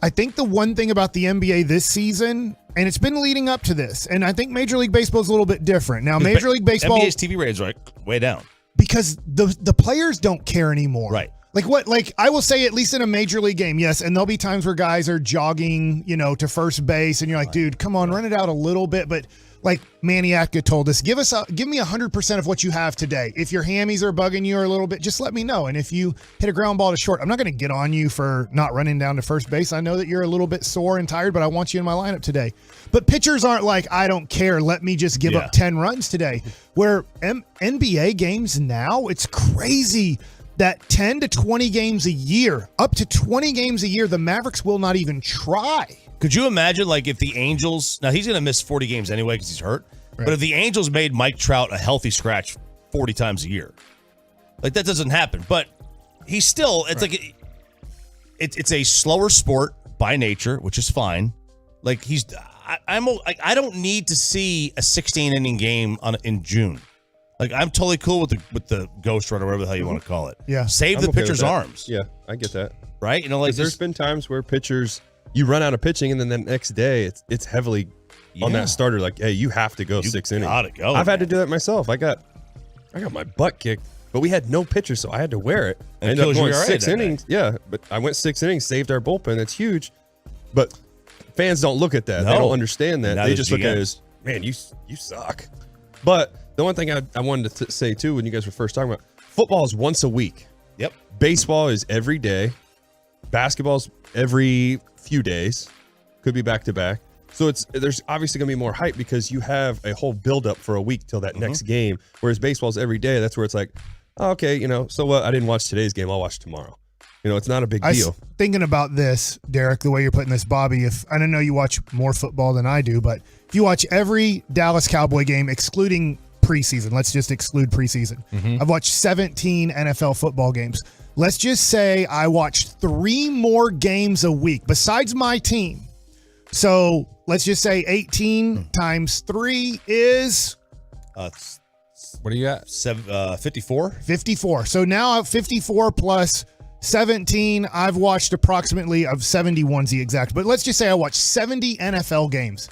I think the one thing about the NBA this season, and it's been leading up to this, and I think Major League Baseball is a little bit different. Now, Major League Baseball... NBA's TV ratings are way down. Because the players don't care anymore. Right. Like I will say, at least in a major league game, yes, and there'll be times where guys are jogging, to first base, and you're like, dude, come on, run it out a little bit. But like Manny Atka told us, give me 100% of what you have today. If your hammies are bugging you a little bit, just let me know. And if you hit a ground ball to short, I'm not going to get on you for not running down to first base. I know that you're a little bit sore and tired, but I want you in my lineup today. But pitchers aren't like, I don't care, let me just give up 10 runs today. Where NBA games now, it's crazy that 10 to 20 games a year, up to 20 games a year, the Mavericks will not even try. Could you imagine, if the Angels... Now, he's going to miss 40 games anyway because he's hurt. Right. But if the Angels made Mike Trout a healthy scratch 40 times a year, that doesn't happen. But he's still... It's right. It's a slower sport by nature, which is fine. I don't need to see a 16-inning game in June. I'm totally cool with the ghost run or whatever the hell you want to call it. Yeah. Save the pitcher's arms. Yeah, I get that. Right? There's been times where pitchers, you run out of pitching, and then the next day it's heavily on that starter. Like, hey, you have to go 6 innings. Gotta go. I've had to do that myself. I got my butt kicked, but we had no pitcher, so I had to wear it. I ended up going 6 innings. Yeah, but I went 6 innings, saved our bullpen. It's huge. But fans don't look at that. No. They don't understand that. They just look at it as, man, you suck. But the one thing I wanted to say, too, when you guys were first talking about, football is once a week. Yep. Baseball is every day. Basketball's every few days. Could be back to back. So there's obviously going to be more hype because you have a whole buildup for a week till that next game. Whereas baseball's every day. That's where it's like, oh, okay, so what? I didn't watch today's game. I'll watch tomorrow. It's not a big deal. Thinking about this, Derek, the way you're putting this, Bobby, I don't know you watch more football than I do, but if you watch every Dallas Cowboy game, excluding preseason, let's just exclude preseason. I've watched 17 NFL football games. Let's just say I watched 3 more games a week besides my team. So let's just say 18 times 3 is... what do you got? 54? 54. So now 54 plus 17, I've watched approximately of 71's the exact, but let's just say I watched 70 NFL games.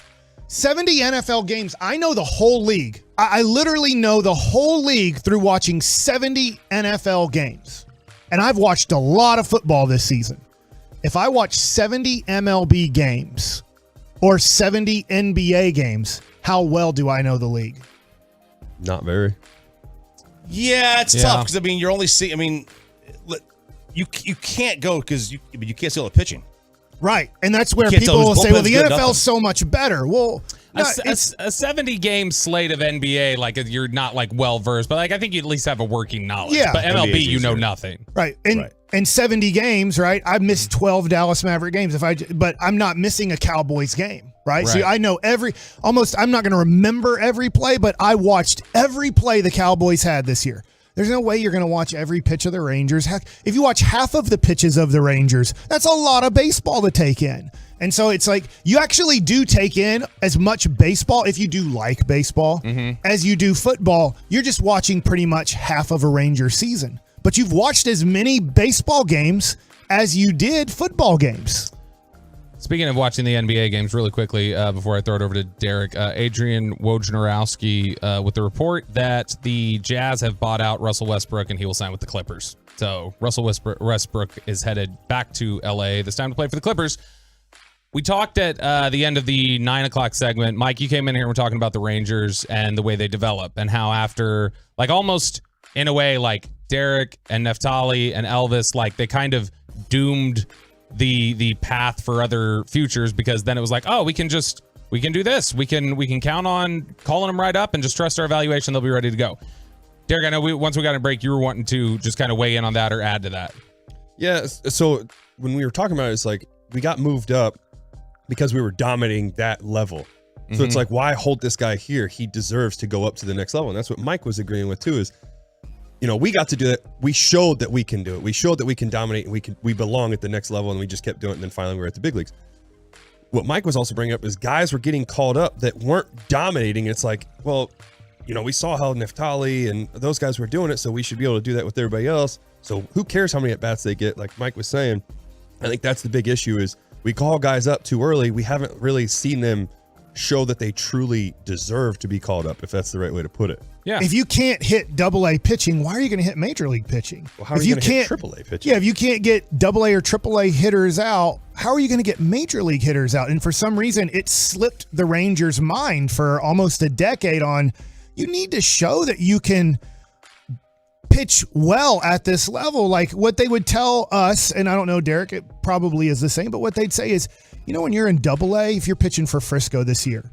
70 NFL games. I know the whole league. I literally know the whole league through watching 70 NFL games. And I've watched a lot of football this season. If I watch 70 MLB games or 70 NBA games, how well do I know the league? Not very. Yeah, it's tough because you're only seeing. You can't go because you can't see all the pitching. Right, and that's where people will say, "Well, the NFL's so much better." Well, a 70-game slate of NBA, like you're not like well versed, but like I think you at least have a working knowledge. Yeah, but MLB, you know nothing. Right, and 70 games, right? I've missed 12 Dallas Maverick games but I'm not missing a Cowboys game, right? So I know I'm not going to remember every play, but I watched every play the Cowboys had this year. There's no way you're going to watch every pitch of the Rangers. Heck, if you watch half of the pitches of the Rangers, that's a lot of baseball to take in. And so it's like you actually do take in as much baseball, if you do like baseball, as you do football. You're just watching pretty much half of a Ranger season. But you've watched as many baseball games as you did football games. Speaking of watching the NBA games really quickly, before I throw it over to Derek, Adrian Wojnarowski with the report that the Jazz have bought out Russell Westbrook and he will sign with the Clippers. So Russell Westbrook is headed back to LA this time to play for the Clippers. We talked at the end of the 9 o'clock segment. Mike, you came in here and we're talking about the Rangers and the way they develop and how after, like almost in a way, like Derek and Neftali and Elvis, like they kind of doomed the path for other futures because then it was like, oh, we can do this. We can count on calling them right up and just trust our evaluation. They'll be ready to go. Derek, I know once we got a break, you were wanting to just kind of weigh in on that or add to that. Yeah. So when we were talking about it, it's like we got moved up because we were dominating that level. So it's like, why hold this guy here? He deserves to go up to the next level. And that's what Mike was agreeing with too is, we got to do it. We showed that we can do it. We showed that we can dominate and we belong at the next level, and we just kept doing it. And then finally we were at the big leagues. What Mike was also bringing up is guys were getting called up that weren't dominating. It's like, well, we saw how Neftali and those guys were doing it, so we should be able to do that with everybody else. So who cares how many at-bats they get? Like Mike was saying, I think that's the big issue is we call guys up too early. We haven't really seen them show that they truly deserve to be called up, if that's the right way to put it. Yeah. If you can't hit AA pitching, why are you going to hit major league pitching? Well, how are you going to hit AAA pitching? Yeah, if you can't get AA or AAA hitters out, how are you going to get major league hitters out? And for some reason, it slipped the Rangers' mind for almost a decade on, you need to show that you can pitch well at this level. Like what they would tell us, and I don't know, Derek, it probably is the same, but what they'd say is, when you're in AA, if you're pitching for Frisco this year,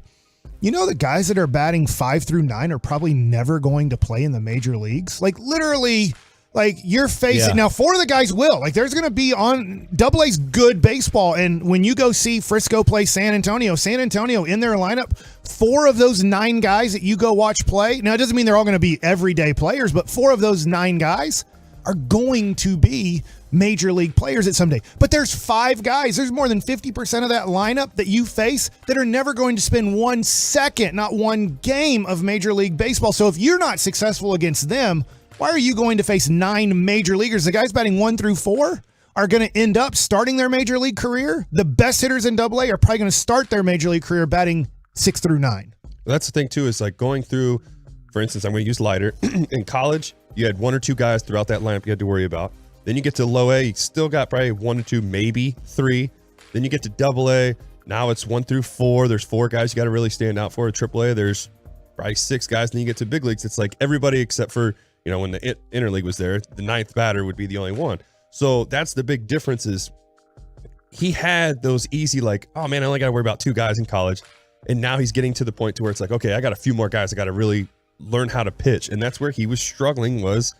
the guys that are batting 5 through 9 are probably never going to play in the major leagues. Like literally, like you're facing now 4 of the guys will. Like there's going to be on AA's good baseball. And when you go see Frisco play San Antonio in their lineup, 4 of those 9 guys that you go watch play. Now it doesn't mean they're all going to be everyday players, but 4 of those 9 guys are going to be major league players at some day. But there's 5 guys. There's more than 50% of that lineup that you face that are never going to spend 1 second, not 1 game of Major League Baseball. So if you're not successful against them, why are you going to face 9 major leaguers? The guys batting 1 through 4 are going to end up starting their major league career. The best hitters in AA are probably going to start their major league career batting 6 through 9. That's the thing too, is like going through, for instance, I'm going to use Leiter. In college, you had 1 or 2 guys throughout that lineup you had to worry about. Then you get to low A, you still got probably 1 or 2, maybe 3. Then you get to AA. Now it's 1 through 4. There's 4 guys you got to really stand out for. At AAA, there's probably 6 guys. And then you get to big leagues. It's like everybody except for You know, when the interleague was there, the 9th batter would be the only one. So that's the big difference is he had those easy, like, oh man, I only got to worry about 2 guys in college. And now he's getting to the point to where it's like, okay, I got a few more guys. I got to really learn how to pitch. And that's where he was struggling, was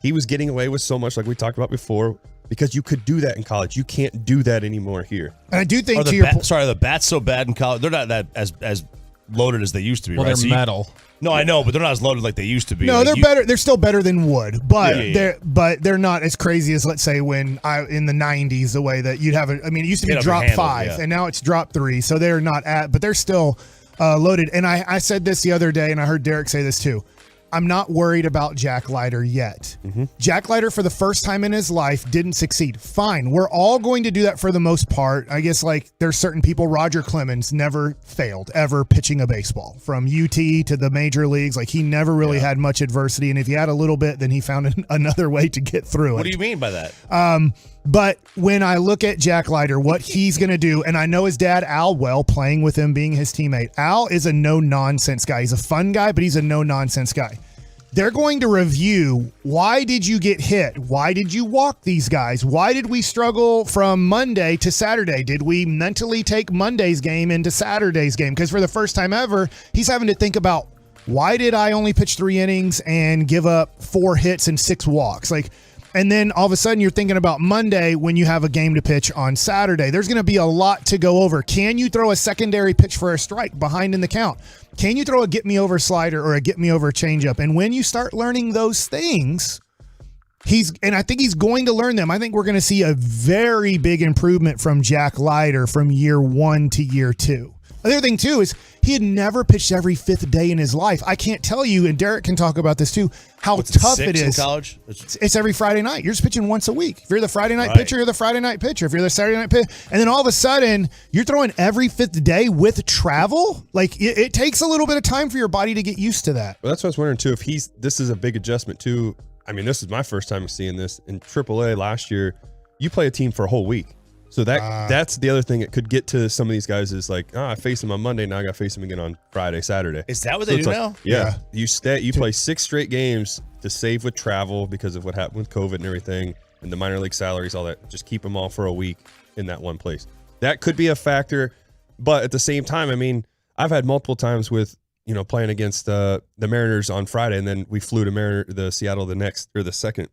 he was getting away with so much, like we talked about before, because you could do that in college. You can't do that anymore here. And I do think the bats so bad in college. They're not that as loaded as they used to be. Well, right? they're metal. No, I know, but they're not as loaded like they used to be. No, like they're better. They're still better than wood, but Yeah. they're not as crazy as, let's say, when in the 90s, the way that you'd have it. I mean, it used to be Hit up drop your handle, 5, yeah. and now it's drop 3. So they're not but they're still loaded. And I said this the other day, and I heard Derek say this too. I'm not worried about Jack Leiter yet. Jack Leiter, for the first time in his life, didn't succeed. Fine. We're all going to do that for the most part. I guess, like, there's certain people. Roger Clemens never failed ever pitching a baseball, from UT to the major leagues. Like, he never really had much adversity. And if he had a little bit, then he found another way to get through it. What do you mean by that? But when I look at Jack Leiter, what he's going to do, and I know his dad, Al, well, playing with him, being his teammate. Al is a no-nonsense guy. He's a fun guy, but he's a no-nonsense guy. They're going to review, why did you get hit? Why did you walk these guys? Why did we struggle from Monday to Saturday? Did we mentally take Monday's game into Saturday's game? Because for the first time ever, he's having to think about, why did I only pitch 3 innings and give up 4 hits and 6 walks? Like, and then all of a sudden you're thinking about Monday when you have a game to pitch on Saturday. There's going to be a lot to go over. Can you throw a secondary pitch for a strike behind in the count? Can you throw a get me over slider or a get me over changeup? And when you start learning those things, I think he's going to learn them. I think we're going to see a very big improvement from Jack Leiter from year 1 to year 2. The other thing, too, is he had never pitched every 5th day in his life. I can't tell you, and Derek can talk about this, too, how tough it is. In college? It's every Friday night. You're just pitching once a week. If you're the Friday night pitcher, you're the Friday night pitcher. If you're the Saturday night pitcher, and then all of a sudden, you're throwing every 5th day with travel. Like, it takes a little bit of time for your body to get used to that. Well, that's what I was wondering, too, if this is a big adjustment, too. I mean, this is my first time seeing this. In AAA last year, you play a team for a whole week. So that's the other thing that could get to some of these guys is like, I face him on Monday, now I got to face him again on Friday, Saturday. Is that what they do now? Yeah. You play 6 straight games to save with travel because of what happened with COVID and everything, and the minor league salaries, all that. Just keep them all for a week in that one place. That could be a factor, but at the same time, I mean, I've had multiple times with, playing against the Mariners on Friday, and then we flew to the Seattle the second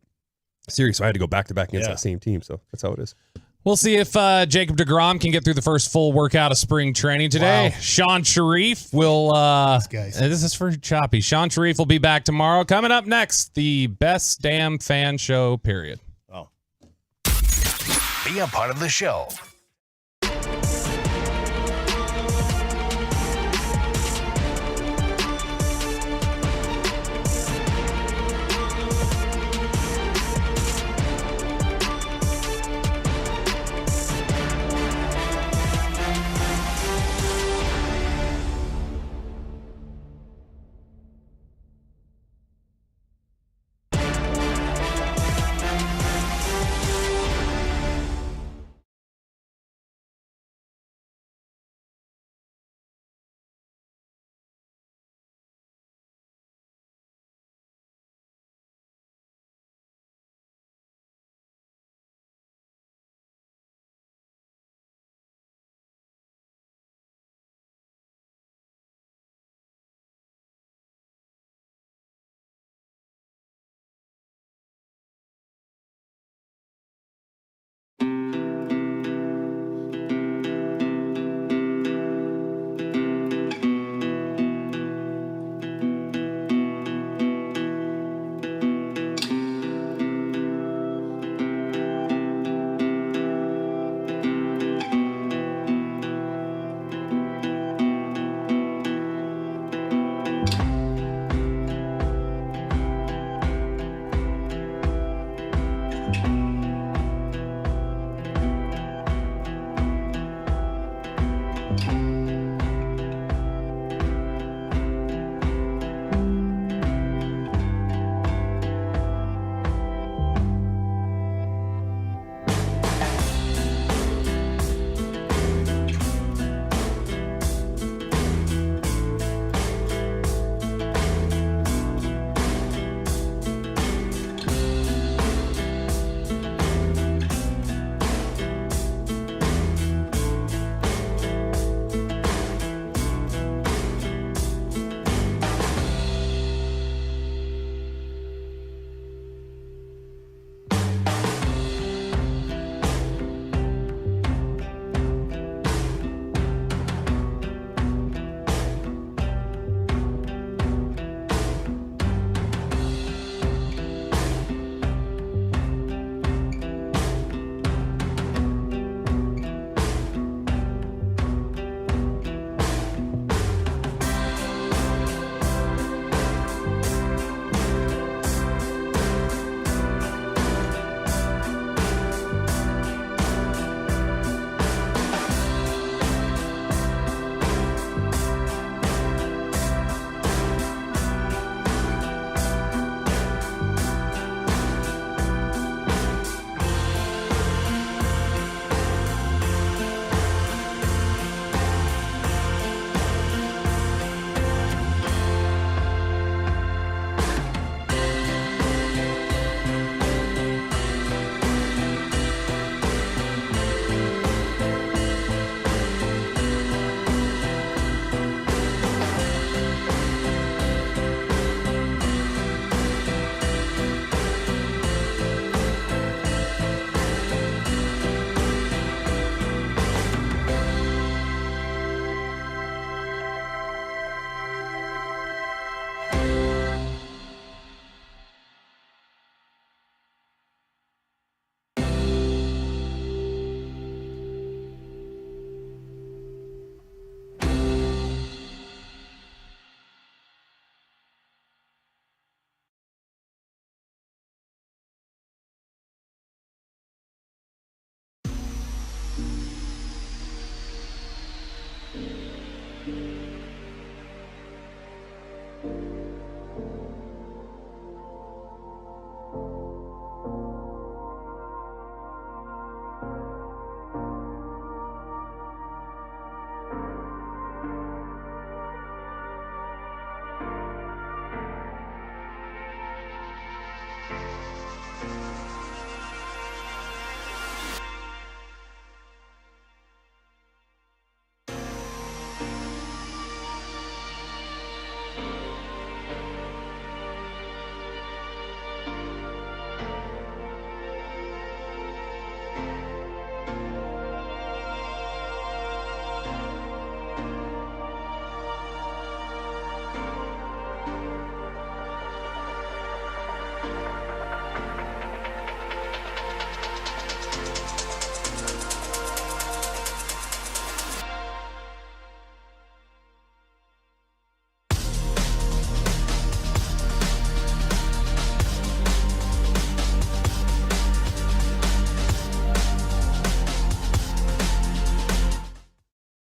series, so I had to go back to back against that same team. So that's how it is. We'll see if Jacob deGrom can get through the first full workout of spring training today. Wow. Sean Sharif will. This is for Choppy. Sean Sharif will be back tomorrow. Coming up next, the best damn fan show, period. Oh. Be a part of the show.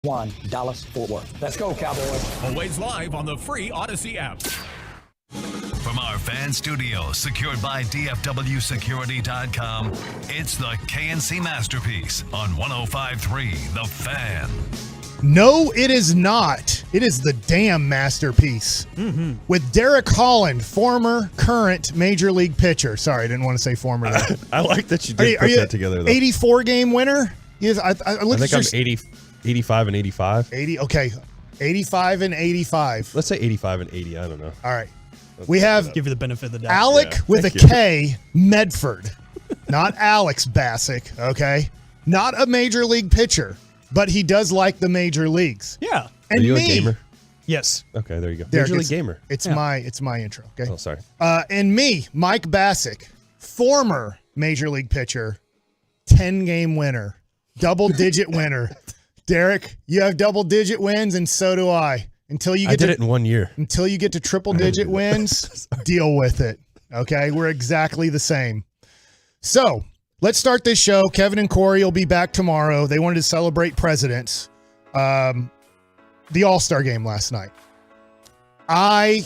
1, Dallas-Fort Worth. Let's go, Cowboys. Always live on the free Odyssey app. From our fan studio, secured by DFWsecurity.com, it's the KNC Masterpiece on 105.3 The Fan. No, it is not. It is the damn masterpiece. With Derek Holland, former, current Major League pitcher. Sorry, I didn't want to say former. I like that you did put that together, though. 84-game winner? Yes, I looked think at I'm 85 and 85. 80, okay. 85 and 85. Let's say 85 and 80. I don't know. All right. We have give you the benefit of the doubt. Alec with a K, Medford. Not Alex Bassick, okay? Not a Major League pitcher, but he does like the major leagues. Yeah. And Are you me, a gamer? Yes. Okay, there you go. Derek, Major League gamer. It's Yeah. my intro, okay? Oh, sorry. And me, Mike Bassick, former Major League pitcher, 10-game winner, double-digit winner. Derek, you have double-digit wins, and so do I. Until you get I did it in 1 year. Until you get to triple-digit wins, deal with it. Okay, we're exactly the same. So let's start this show. Kevin and Corey will be back tomorrow. They wanted to celebrate presidents. The All-Star game last night. I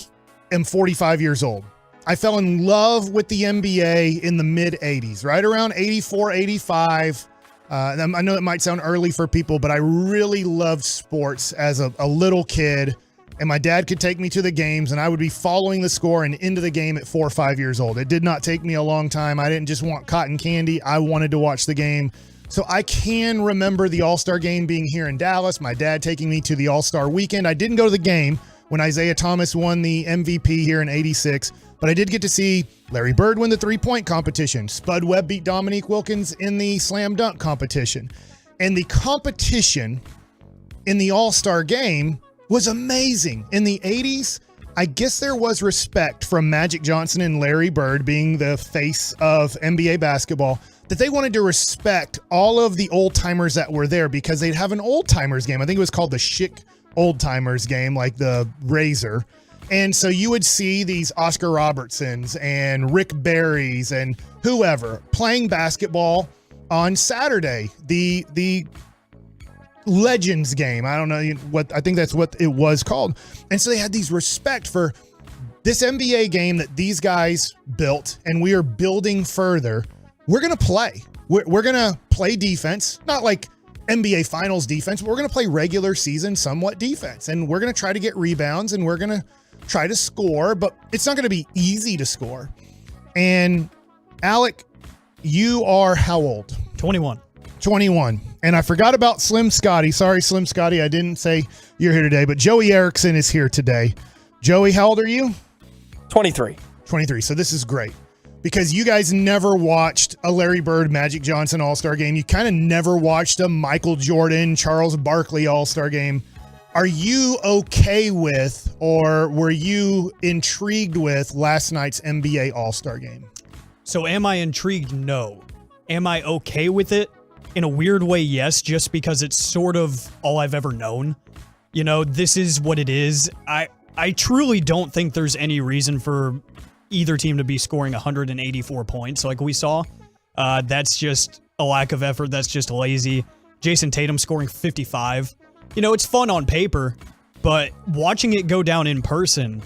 am 45 years old. I fell in love with the NBA in the mid-'80s, right around 84, 85. I know it might sound early for people, but I really loved sports as a little kid. And my dad could take me to the games, and I would be following the score and into the game at 4 or 5 years old. It did not take me a long time. I didn't just want cotton candy. I wanted to watch the game. So I can remember the All-Star game being here in Dallas, my dad taking me to the All-Star weekend. I didn't go to the game when Isaiah Thomas won the MVP here in 86, but I did get to see Larry Bird win the three-point competition. Spud Webb beat Dominique Wilkins in the slam dunk competition. And the competition in the All-Star game was amazing. In the 80s, I guess there was respect from Magic Johnson and Larry Bird being the face of NBA basketball, that they wanted to respect all of the old timers that were there because they'd have an old timers game. I think it was called the Schick Old Timers game, like the Razor. And so you would see these Oscar Robertsons and Rick Barrys and whoever playing basketball on Saturday. The Legends game. I don't know what, I think that's what it was called. And so they had these respect for this NBA game that these guys built, and we are building further. We're going to play. We're going to play defense, not like NBA Finals defense, but we're going to play regular season somewhat defense. And we're going to try to get rebounds, and we're going to try to score, but it's not going to be easy to score. And Alec, you are how old? 21. 21. And I forgot about Slim Scotty. Sorry, Slim Scotty. I didn't say you're here today, but Joey Erickson is here today. Joey, how old are you? 23. 23. So this is great because you guys never watched a Larry Bird, Magic Johnson All-Star game. You kind of never watched a Michael Jordan, Charles Barkley All-Star game. Are you okay with, or were you intrigued with last night's NBA All-Star game? So am I intrigued? No. Am I okay with it? In a weird way, yes, just because it's sort of all I've ever known. You know, this is what it is. I truly don't think there's any reason for either team to be scoring 184 points like we saw. That's just a lack of effort. That's just lazy. Jason Tatum scoring 55. You know, it's fun on paper, but watching it go down in person,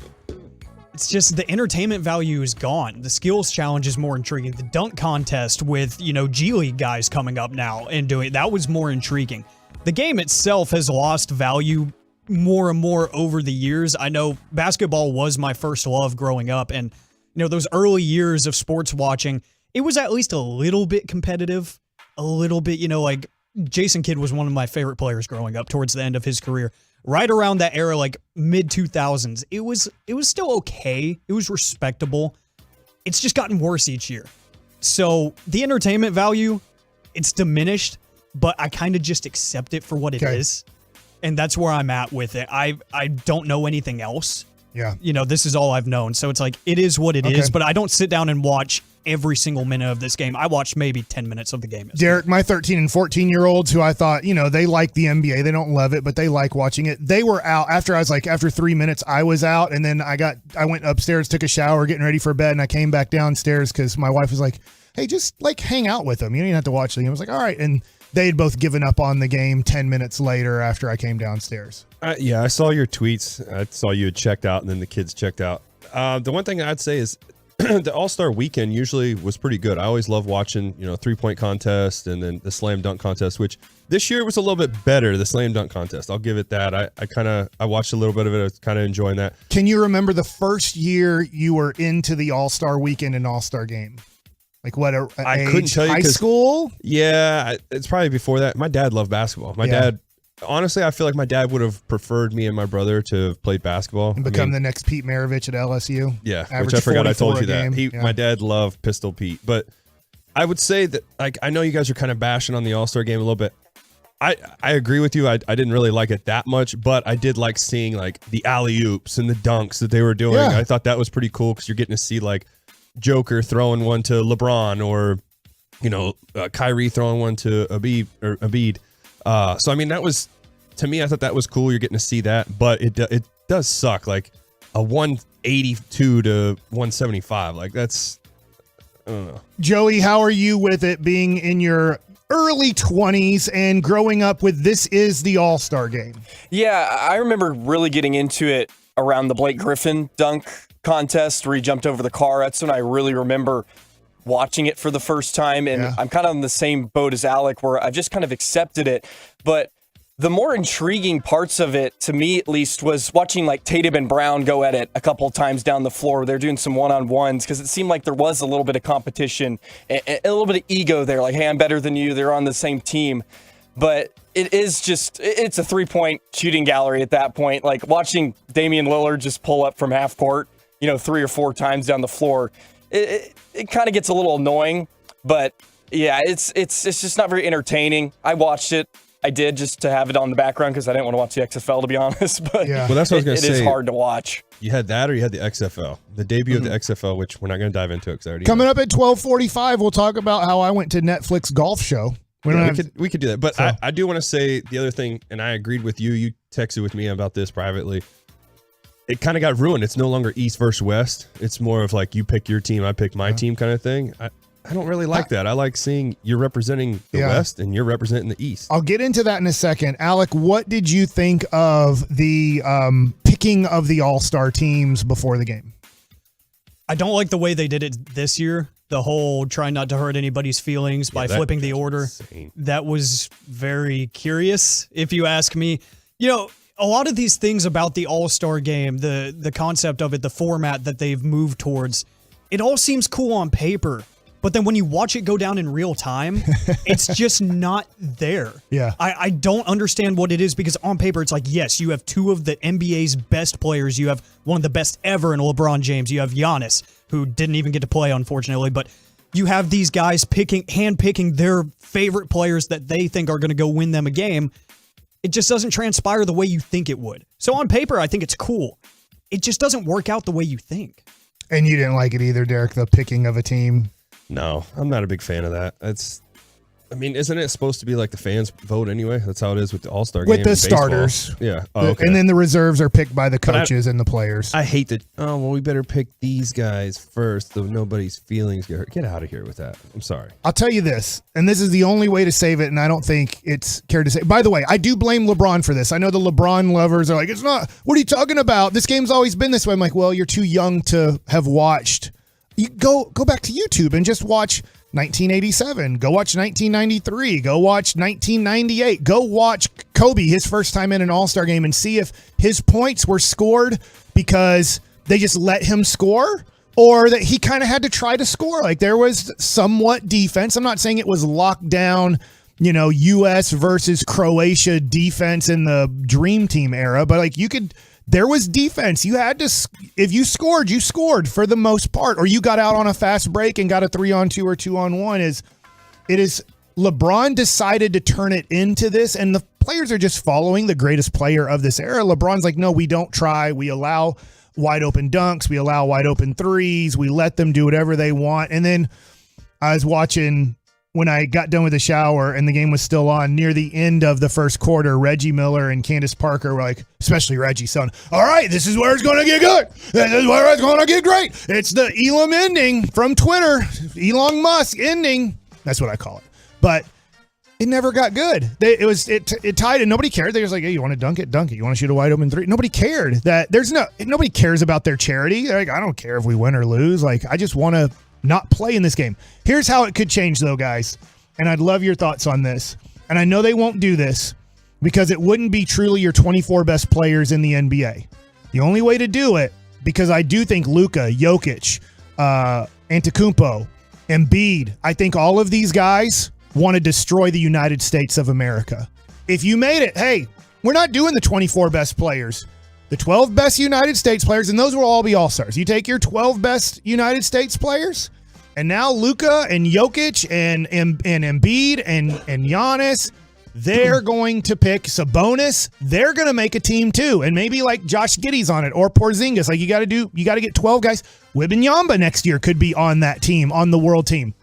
it's just the entertainment value is gone. The skills challenge is more intriguing. The dunk contest with, you know, G League guys coming up now and doing that was more intriguing. The game itself has lost value more and more over the years. I know basketball was my first love growing up, and you know, those early years of sports watching, it was at least a little bit competitive, a little bit, you know, like Jason Kidd was one of my favorite players growing up towards the end of his career. Right around that era, like mid 2000s, it was still okay. It was respectable. It's just gotten worse each year. So the entertainment value, it's diminished, but I kind of just accept it for what it is. And that's where I'm at with it. I don't know anything else. Yeah. You know, this is all I've known. So it's like, it is what it is, but I don't sit down and watch every single minute of this game. I watched maybe 10 minutes of the game. Derek, my 13 and 14-year-olds who I thought, you know, they like the NBA. They don't love it, but they like watching it. They were out after 3 minutes, I was out. And then I went upstairs, took a shower, getting ready for bed. And I came back downstairs because my wife was like, hey, just like hang out with them. You don't even have to watch the game. I was like, all right. And they had both given up on the game 10 minutes later after I came downstairs. Yeah, I saw your tweets. I saw you had checked out, and then the kids checked out. The one thing I'd say is the All-Star weekend usually was pretty good. I always love watching, 3-point contest and then the slam dunk contest, which this year was a little bit better, the slam dunk contest. I'll give it that. I watched a little bit of it. I was kind of enjoying that. Can you remember the first year you were into the All-Star weekend and All-Star game? Like what? I couldn't tell you. High school? Yeah, it's probably before that. My dad loved basketball. My dad, honestly, I feel like my dad would have preferred me and my brother to have played basketball And become the next Pete Maravich at LSU. Yeah, Average which I forgot I told you 44 a that. game. My dad loved Pistol Pete. But I would say that, I know you guys are kind of bashing on the All-Star game a little bit. I agree with you. I didn't really like it that much, but I did like seeing the alley-oops and the dunks that they were doing. Yeah. I thought that was pretty cool because you're getting to see Joker throwing one to LeBron or Kyrie throwing one to Embiid. So I mean, that was, to me, I thought that was cool. You're getting to see that, but it does suck. A 182 to 175. That's, I don't know. Joey, how are you with it being in your early 20s and growing up with this is the All-Star game? Yeah, I remember really getting into it around the Blake Griffin dunk contest where he jumped over the car. That's when I really remember watching it for the first time. And I'm kind of on the same boat as Alec where I've just kind of accepted it. But the more intriguing parts of it, to me at least, was watching Tatum and Brown go at it a couple of times down the floor. They're doing some one-on-ones because it seemed like there was a little bit of competition, a little bit of ego there. Hey, I'm better than you. They're on the same team. But it is just, it's a three-point shooting gallery at that point. Watching Damian Lillard just pull up from half court, 3 or 4 times down the floor, it kind of gets a little annoying. But yeah, it's just not very entertaining. I watched it. I did just to have it on the background because I didn't want to watch the XFL, to be honest. But Well, that's what I was going to say. It is hard to watch. You had that or you had the XFL, the debut of the XFL, which we're not going to dive into because I already Coming up at 12:45, we'll talk about how I went to Netflix golf show. We could do that. But I do want to say the other thing, and I agreed with you. You texted with me about this privately. It kind of got ruined. It's no longer East versus West. It's more of you pick your team, I pick my team kind of thing. I don't really like that. I like seeing you're representing the West and you're representing the East. I'll get into that in a second. Alec, what did you think of the picking of the All-Star teams before the game? I don't like the way they did it this year. The whole try not to hurt anybody's feelings by flipping the order. Insane. That was very curious, if you ask me. A lot of these things about the All-Star game, the concept of it, the format that they've moved towards, it all seems cool on paper. But then when you watch it go down in real time, it's just not there. Yeah. I don't understand what it is because on paper, it's yes, you have 2 of the NBA's best players. You have one of the best ever in LeBron James. You have Giannis, who didn't even get to play, unfortunately. But you have these guys handpicking their favorite players that they think are going to go win them a game. It just doesn't transpire the way you think it would. So on paper, I think it's cool. It just doesn't work out the way you think. And you didn't like it either, Derek, the picking of a team? No, I'm not a big fan of that. Isn't it supposed to be the fans vote anyway? That's how it is with the All-Star game. With the baseball. starters. Yeah. Oh, okay. And then the reserves are picked by the coaches and the players. I hate that. Oh, well, we better pick these guys first so nobody's feelings get hurt. Get out of here with that. I'm sorry. I'll tell you this, and this is the only way to save it, and I don't think it's care to say. By the way, I do blame LeBron for this. I know the LeBron lovers are it's not. What are you talking about? This game's always been this way. I'm well, you're too young to have watched. You go back to YouTube and just watch 1987. Go watch 1993. Go watch 1998. Go watch Kobe, his first time in an All-Star game, and see if his points were scored because they just let him score or that he kind of had to try to score. There was somewhat defense. I'm not saying it was locked down, U.S. versus Croatia defense in the Dream Team era, but there was defense. You had to, if you scored for the most part, or you got out on a fast break and got a 3-on-2 or 2-on-1. It is LeBron decided to turn it into this, and the players are just following the greatest player of this era. LeBron's no, we don't try. We allow wide open dunks. We allow wide open threes. We let them do whatever they want. And then I was watching when I got done with the shower and the game was still on near the end of the first quarter. Reggie Miller and Candace Parker were especially Reggie's son, all right, this is where it's going to get good. This is where it's going to get great. It's the Elam ending from Twitter. Elon Musk ending. That's what I call it. But It never got good. It tied and nobody cared. They was like, hey, you want to dunk it? Dunk it. You want to shoot a wide open three? Nobody cared. Nobody cares about their charity. They're like, I don't care if we win or lose. Like, I just want to not play in this game. Here's how it could change though, guys. And I'd love your thoughts on this. And I know they won't do this because it wouldn't be truly your 24 best players in the NBA. The only way to do it, because I do think Luka, Jokic, Antetokounmpo, Embiid, I think all of these guys want to destroy the United States of America. If you made it, hey, we're not doing the 24 best players. The 12 best United States players, and those will all be all-stars. You take your 12 best United States players, and now Luka and Jokic and Embiid and Giannis, they're going to pick Sabonis. They're going to make a team too, and maybe like Josh Giddey's on it or Porzingis. Like you got to get 12 guys. Wembanyama next year could be on that team, on the world team.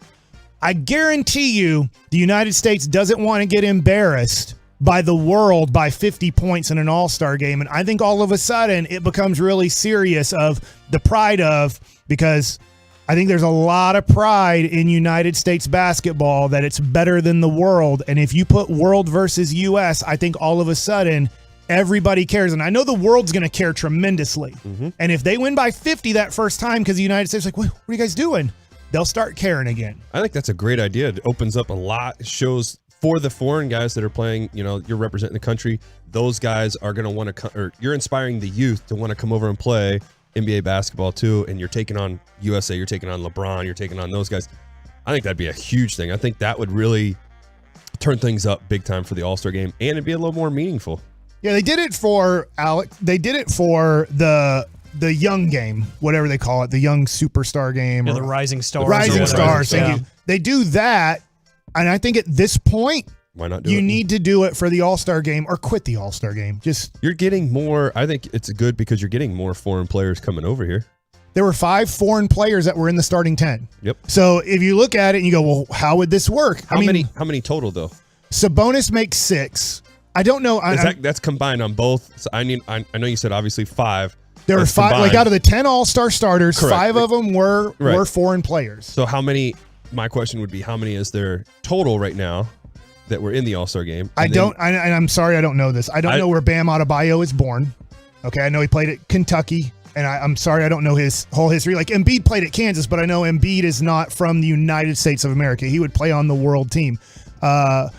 I guarantee you the United States doesn't want to get embarrassed by the world by 50 points in an all-star game. And I think all of a sudden it becomes really serious of the pride of, because I think there's a lot of pride in United States basketball that it's better than the world. And if you put world versus U.S., I think all of a sudden everybody cares. And I know the world's going to care tremendously. Mm-hmm. And if they win by 50 that first time because the United States is like, what are you guys doing? They'll start caring again. I think that's a great idea. It opens up a lot. It shows for the foreign guys that are playing, you're representing the country. Those guys are going to want to or you're inspiring the youth to want to come over and play NBA basketball too. And you're taking on USA, you're taking on LeBron, you're taking on those guys. I think that'd be a huge thing. I think that would really turn things up big time for the All-Star game, and it'd be a little more meaningful. Yeah, they did it for Alex. They did it for the young game, whatever they call it, the young superstar game. Yeah, the Rising Stars. The Rising Stars. Thank you. They do that, and I think at this point, why not do you it? need to do it for the All-Star game or quit the All-Star game. You're getting more. I think it's good because you're getting more foreign players coming over here. There were 5 foreign players that were in the starting 10. Yep. So if you look at it and you go, well, how would this work? How many total though? Sabonis makes 6. I don't know. That's combined on both. So I know you said obviously 5. There were 5, combined. like out of the 10 All-Star starters, Correct. 5 of them were foreign players. So how many? My question would be, how many is there total right now that were in the All-Star game? I'm sorry, I don't know this. I don't know where Bam Adebayo is born. Okay, I know he played at Kentucky, and I'm sorry, I don't know his whole history. Like Embiid played at Kansas, but I know Embiid is not from the United States of America. He would play on the world team. I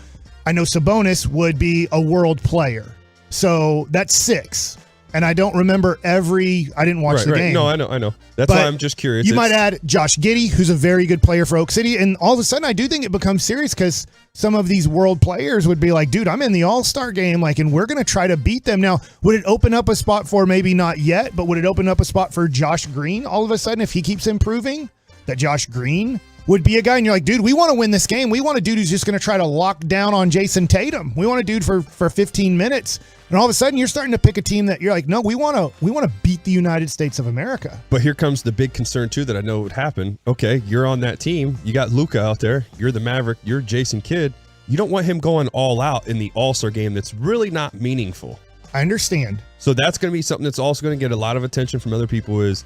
know Sabonis would be a world player. So that's 6. And I don't remember I didn't watch the game. No, I know. That's why I'm just curious. You might add Josh Giddey, who's a very good player for Oak City. And all of a sudden, I do think it becomes serious because some of these world players would be like, dude, I'm in the All-Star game, and we're going to try to beat them. Now, would it open up a spot for, maybe not yet, but would it open up a spot for Josh Green all of a sudden if he keeps improving? That Josh Green would be a guy, and you're like, dude, we want to win this game. We want a dude who's just going to try to lock down on Jason Tatum. We want a dude for 15 minutes. And all of a sudden, you're starting to pick a team that you're like, no, we want to beat the United States of America. But here comes the big concern, too, that I know would happen. Okay, you're on that team. You got Luka out there. You're the Maverick. You're Jason Kidd. You don't want him going all out in the All-Star game that's really not meaningful. I understand. So that's going to be something that's also going to get a lot of attention from other people is,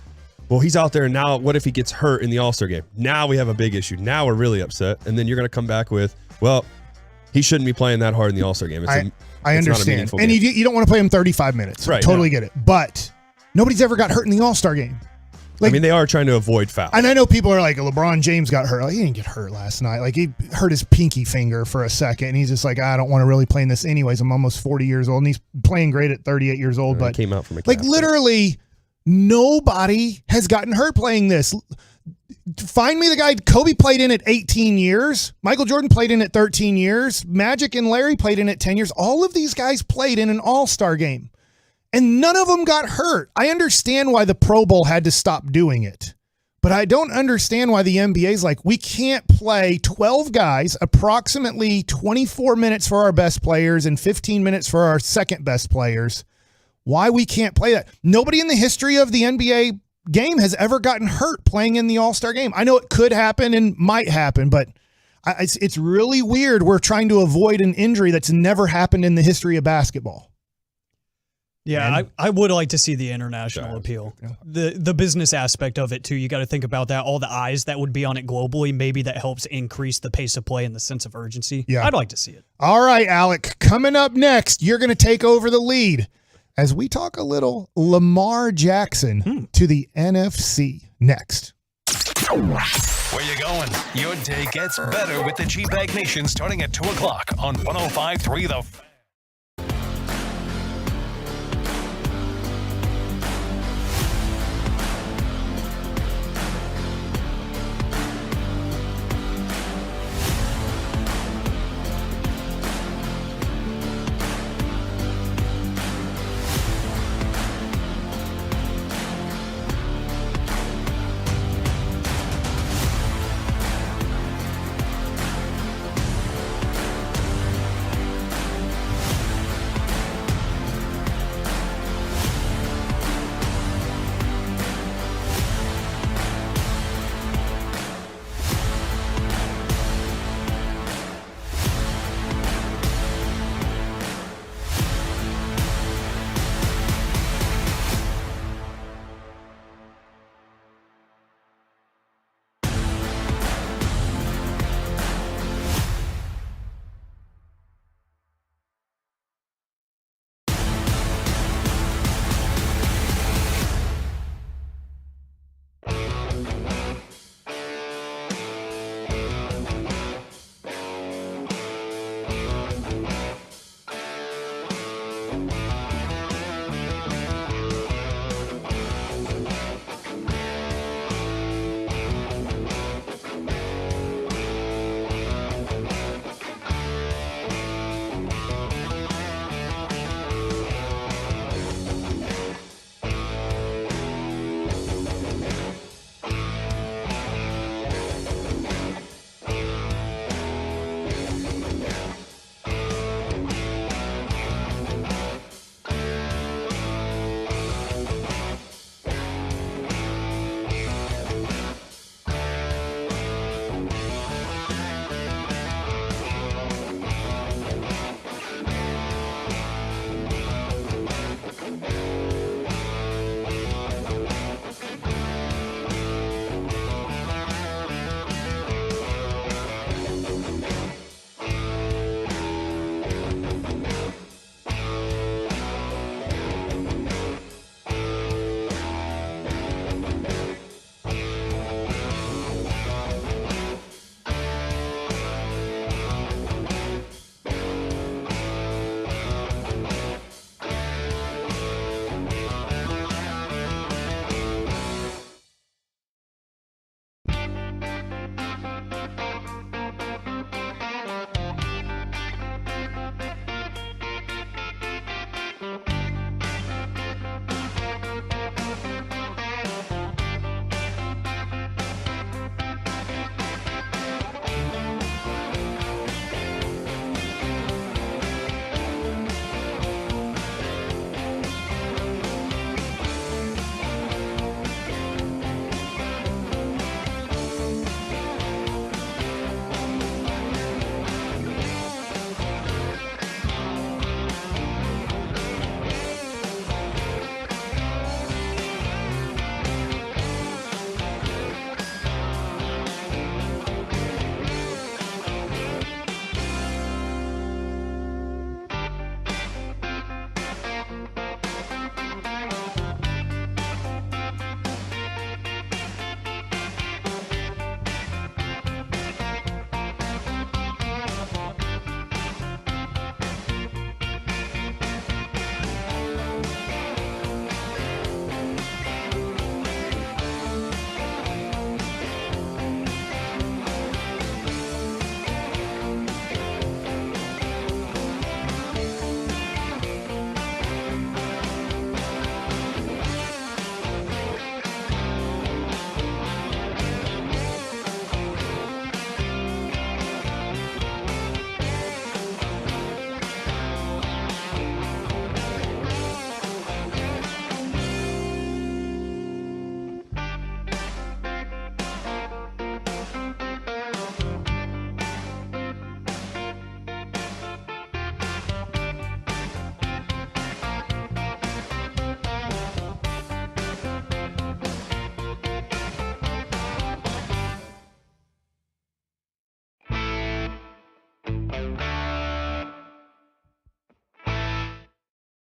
well, he's out there, and now what if he gets hurt in the All-Star game? Now we have a big issue. Now we're really upset. And then you're going to come back with, well, he shouldn't be playing that hard in the All-Star game. I understand. And you don't want to play him 35 minutes. Right. Totally get it. But nobody's ever got hurt in the All-Star game. They are trying to avoid fouls. And I know people are like, LeBron James got hurt. Like, he didn't get hurt last night. Like, he hurt his pinky finger for a second. And he's just like, I don't want to really play in this anyways. I'm almost 40 years old. And he's playing great at 38 years old. But came out from a like, literally, nobody has gotten hurt playing this. Find me the guy. Kobe played in it 18 years. Michael Jordan played in it 13 years. Magic and Larry played in it 10 years. All of these guys played in an all-star game. And none of them got hurt. I understand why the Pro Bowl had to stop doing it. But I don't understand why the NBA is like, we can't play 12 guys, approximately 24 minutes for our best players and 15 minutes for our second best players. Why we can't play that? Nobody in the history of the NBA game has ever gotten hurt playing in the All-Star game. I know it could happen and might happen, but it's really weird. We're trying to avoid an injury that's never happened in the history of basketball. Yeah, I would like to see the international appeal. The business aspect of it, too. You got to think about that. All the eyes that would be on it globally, maybe that helps increase the pace of play and the sense of urgency. Yeah. I'd like to see it. All right, Alec, coming up next, you're going to take over the lead as we talk a little Lamar Jackson to the NFC next. Where you going? Your day gets better with the G-Bag Nation starting at 2 o'clock on 105.3 The Fan.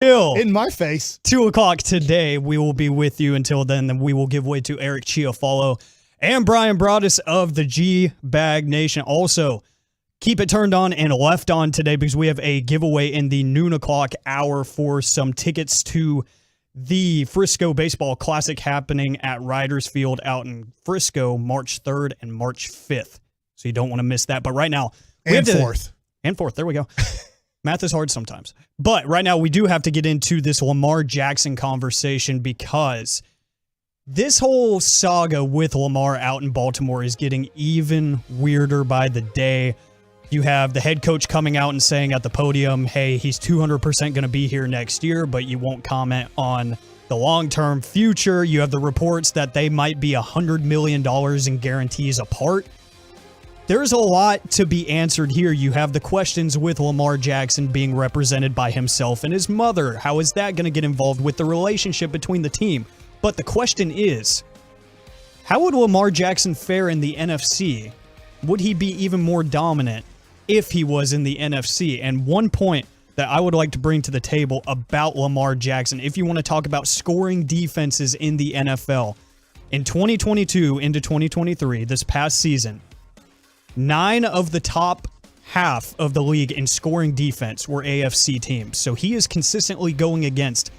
In my face. 2 o'clock today. We will be with you until then we will give way to Eric Chiafalo and Brian Broaddus of the G-Bag Nation. Also, keep it turned on and left on today because we have a giveaway in the noon o'clock hour for some tickets to the Frisco Baseball Classic happening at Riders Field out in Frisco March 3rd and March 5th. So you don't want to miss that. But right now, we And have to, 4th. And 4th. There we go. Math is hard sometimes. But right now, we do have to get into this Lamar Jackson conversation because this whole saga with Lamar out in Baltimore is getting even weirder by the day. You have the head coach coming out and saying at the podium, hey, he's 200% going to be here next year, but you won't comment on the long-term future. You have the reports that they might be $100 million in guarantees apart. There's a lot to be answered here. You have the questions with Lamar Jackson being represented by himself and his mother. How is that going to get involved with the relationship between the team? But the question is, how would Lamar Jackson fare in the NFC? Would he be even more dominant if he was in the NFC? And one point that I would like to bring to the table about Lamar Jackson, if you want to talk about scoring defenses in the NFL, in 2022 into 2023, this past season, 9 of the top half of the league in scoring defense were AFC teams. So he is consistently going against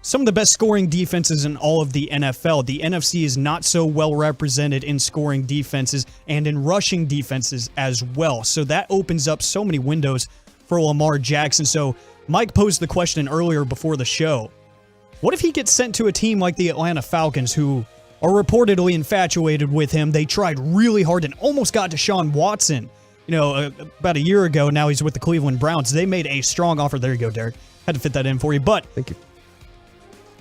some of the best scoring defenses in all of the NFL. The NFC is not so well represented in scoring defenses and in rushing defenses as well. So that opens up so many windows for Lamar Jackson. So Mike posed the question earlier before the show. What if he gets sent to a team like the Atlanta Falcons, who are reportedly infatuated with him? They tried really hard and almost got Deshaun Watson, about a year ago. Now he's with the Cleveland Browns. They made a strong offer. There you go, Derek. Had to fit that in for you. But thank you.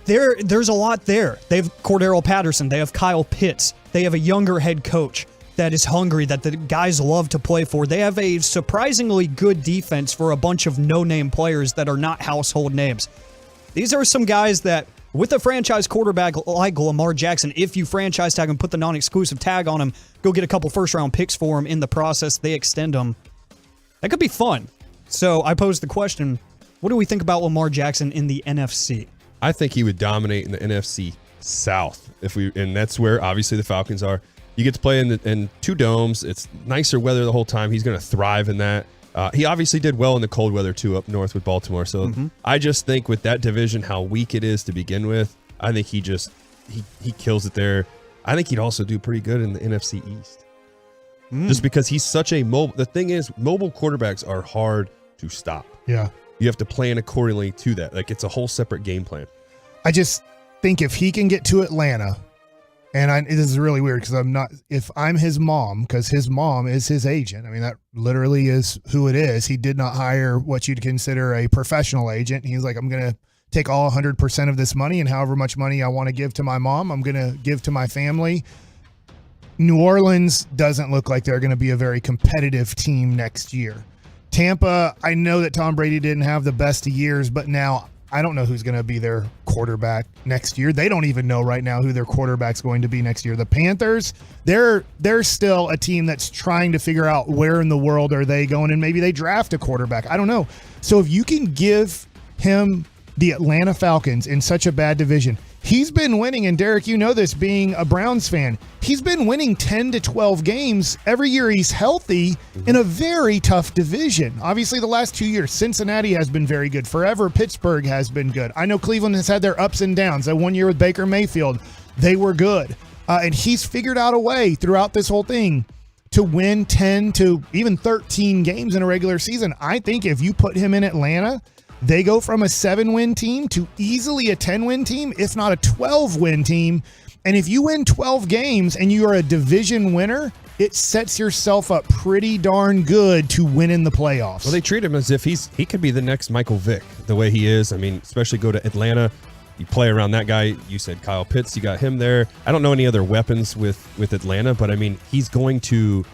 There's a lot there. They have Cordero Patterson. They have Kyle Pitts. They have a younger head coach that is hungry, that the guys love to play for. They have a surprisingly good defense for a bunch of no-name players that are not household names. These are some guys that, with a franchise quarterback like Lamar Jackson, if you franchise tag him, put the non-exclusive tag on him, go get a couple first-round picks for him in the process, they extend him. That could be fun. So I posed the question, what do we think about Lamar Jackson in the NFC? I think he would dominate in the NFC South, and that's where obviously the Falcons are. You get to play in 2 domes. It's nicer weather the whole time. He's going to thrive in that. He obviously did well in the cold weather too up north with Baltimore. So I just think with that division, how weak it is to begin with, I think he kills it there. I think he'd also do pretty good in the NFC East, just because he's such a mobile. The thing is, mobile quarterbacks are hard to stop. Yeah. You have to plan accordingly to that. Like, it's a whole separate game plan. I just think if he can get to Atlanta, and this is really weird because if I'm his mom, because his mom is his agent. I mean, that literally is who it is. He did not hire what you'd consider a professional agent. He's like, I'm going to take all 100% of this money, and however much money I want to give to my mom, I'm going to give to my family. New Orleans doesn't look like they're going to be a very competitive team next year. Tampa, I know that Tom Brady didn't have the best of years, but now I don't know who's going to be their quarterback next year. They don't even know right now who their quarterback's going to be next year. The Panthers, they're still a team that's trying to figure out where in the world are they going, and maybe they draft a quarterback. I don't know. So if you can give him the Atlanta Falcons in such a bad division, he's been winning, and Derek, you know this, being a Browns fan, he's been winning 10 to 12 games every year he's healthy in a very tough division. Obviously, the last 2 years, Cincinnati has been very good. Forever, Pittsburgh has been good. I know Cleveland has had their ups and downs. That 1 year with Baker Mayfield, they were good. And he's figured out a way throughout this whole thing to win 10 to even 13 games in a regular season. I think if you put him in Atlanta, they go from a 7-win team to easily a 10-win team, if not a 12-win team. And if you win 12 games and you are a division winner, it sets yourself up pretty darn good to win in the playoffs. Well, they treat him as if he could be the next Michael Vick, the way he is. I mean, especially go to Atlanta, you play around that guy. You said Kyle Pitts, you got him there. I don't know any other weapons with Atlanta, but I mean, he's going to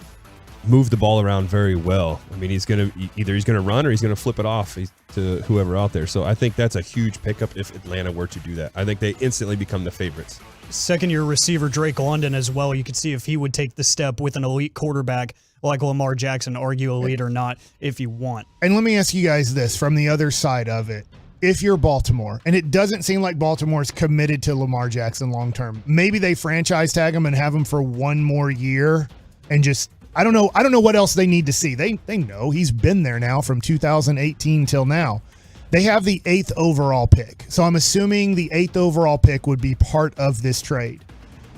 move the ball around very well. I mean, he's going to run or he's going to flip it off to whoever out there. So I think that's a huge pickup if Atlanta were to do that. I think they instantly become the favorites. Second-year receiver Drake London as well. You could see if he would take the step with an elite quarterback like Lamar Jackson, argue elite or not, if you want. And let me ask you guys this from the other side of it. if you're Baltimore, and it doesn't seem like Baltimore's committed to Lamar Jackson long term, maybe they franchise tag him and have him for one more year and just I don't know what else they need to see. They know he's been there now from 2018 till now. They have the 8th overall pick. So I'm assuming the 8th overall pick would be part of this trade.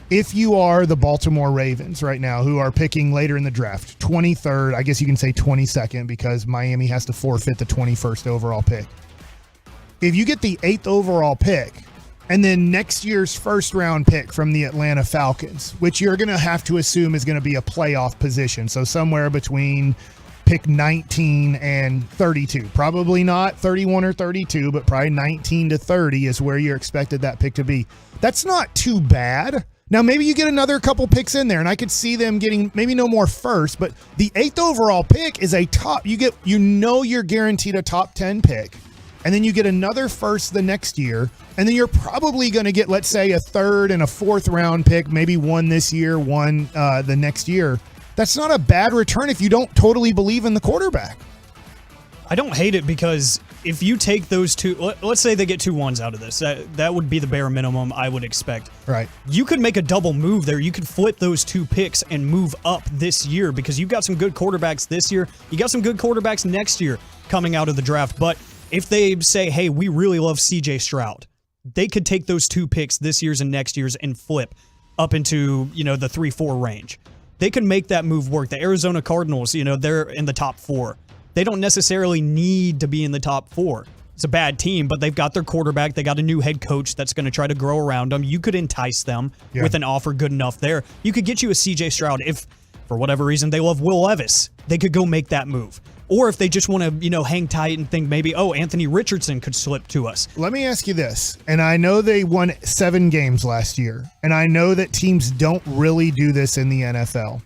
If you are the Baltimore Ravens right now, who are picking later in the draft, 23rd, I guess you can say 22nd because Miami has to forfeit the 21st overall pick. If you get the 8th overall pick and then next year's first round pick from the Atlanta Falcons, which you're going to have to assume is going to be a playoff position, so somewhere between pick 19 and 32. Probably not 31 or 32, but probably 19 to 30 is where you're expected that pick to be. That's not too bad. Now, maybe you get another couple picks in there, and I could see them getting maybe no more first, but the 8th overall pick is a top. You're guaranteed a top 10 pick, and then you get another first the next year, and then you're probably going to get, let's say, a 3rd and a 4th round pick, maybe one this year, one the next year. That's not a bad return if you don't totally believe in the quarterback. I don't hate it because if you take those two, let's say they get 2 1s out of this, that would be the bare minimum I would expect. Right. You could make a double move there. You could flip those 2 picks and move up this year because you've got some good quarterbacks this year. You got some good quarterbacks next year coming out of the draft. But if they say, hey, we really love CJ Stroud, they could take those 2 picks this year's and next year's and flip up into, the 3-4 range. They could make that move work. The Arizona Cardinals, they're in the top 4. They don't necessarily need to be in the top 4. It's a bad team, but they've got their quarterback. They got a new head coach that's going to try to grow around them. You could entice them with an offer good enough there. You could get you a CJ Stroud if, for whatever reason, they love Will Levis. They could go make that move. Or if they just want to, hang tight and think maybe, Anthony Richardson could slip to us. Let me ask you this, and I know they won 7 games last year, and I know that teams don't really do this in the NFL.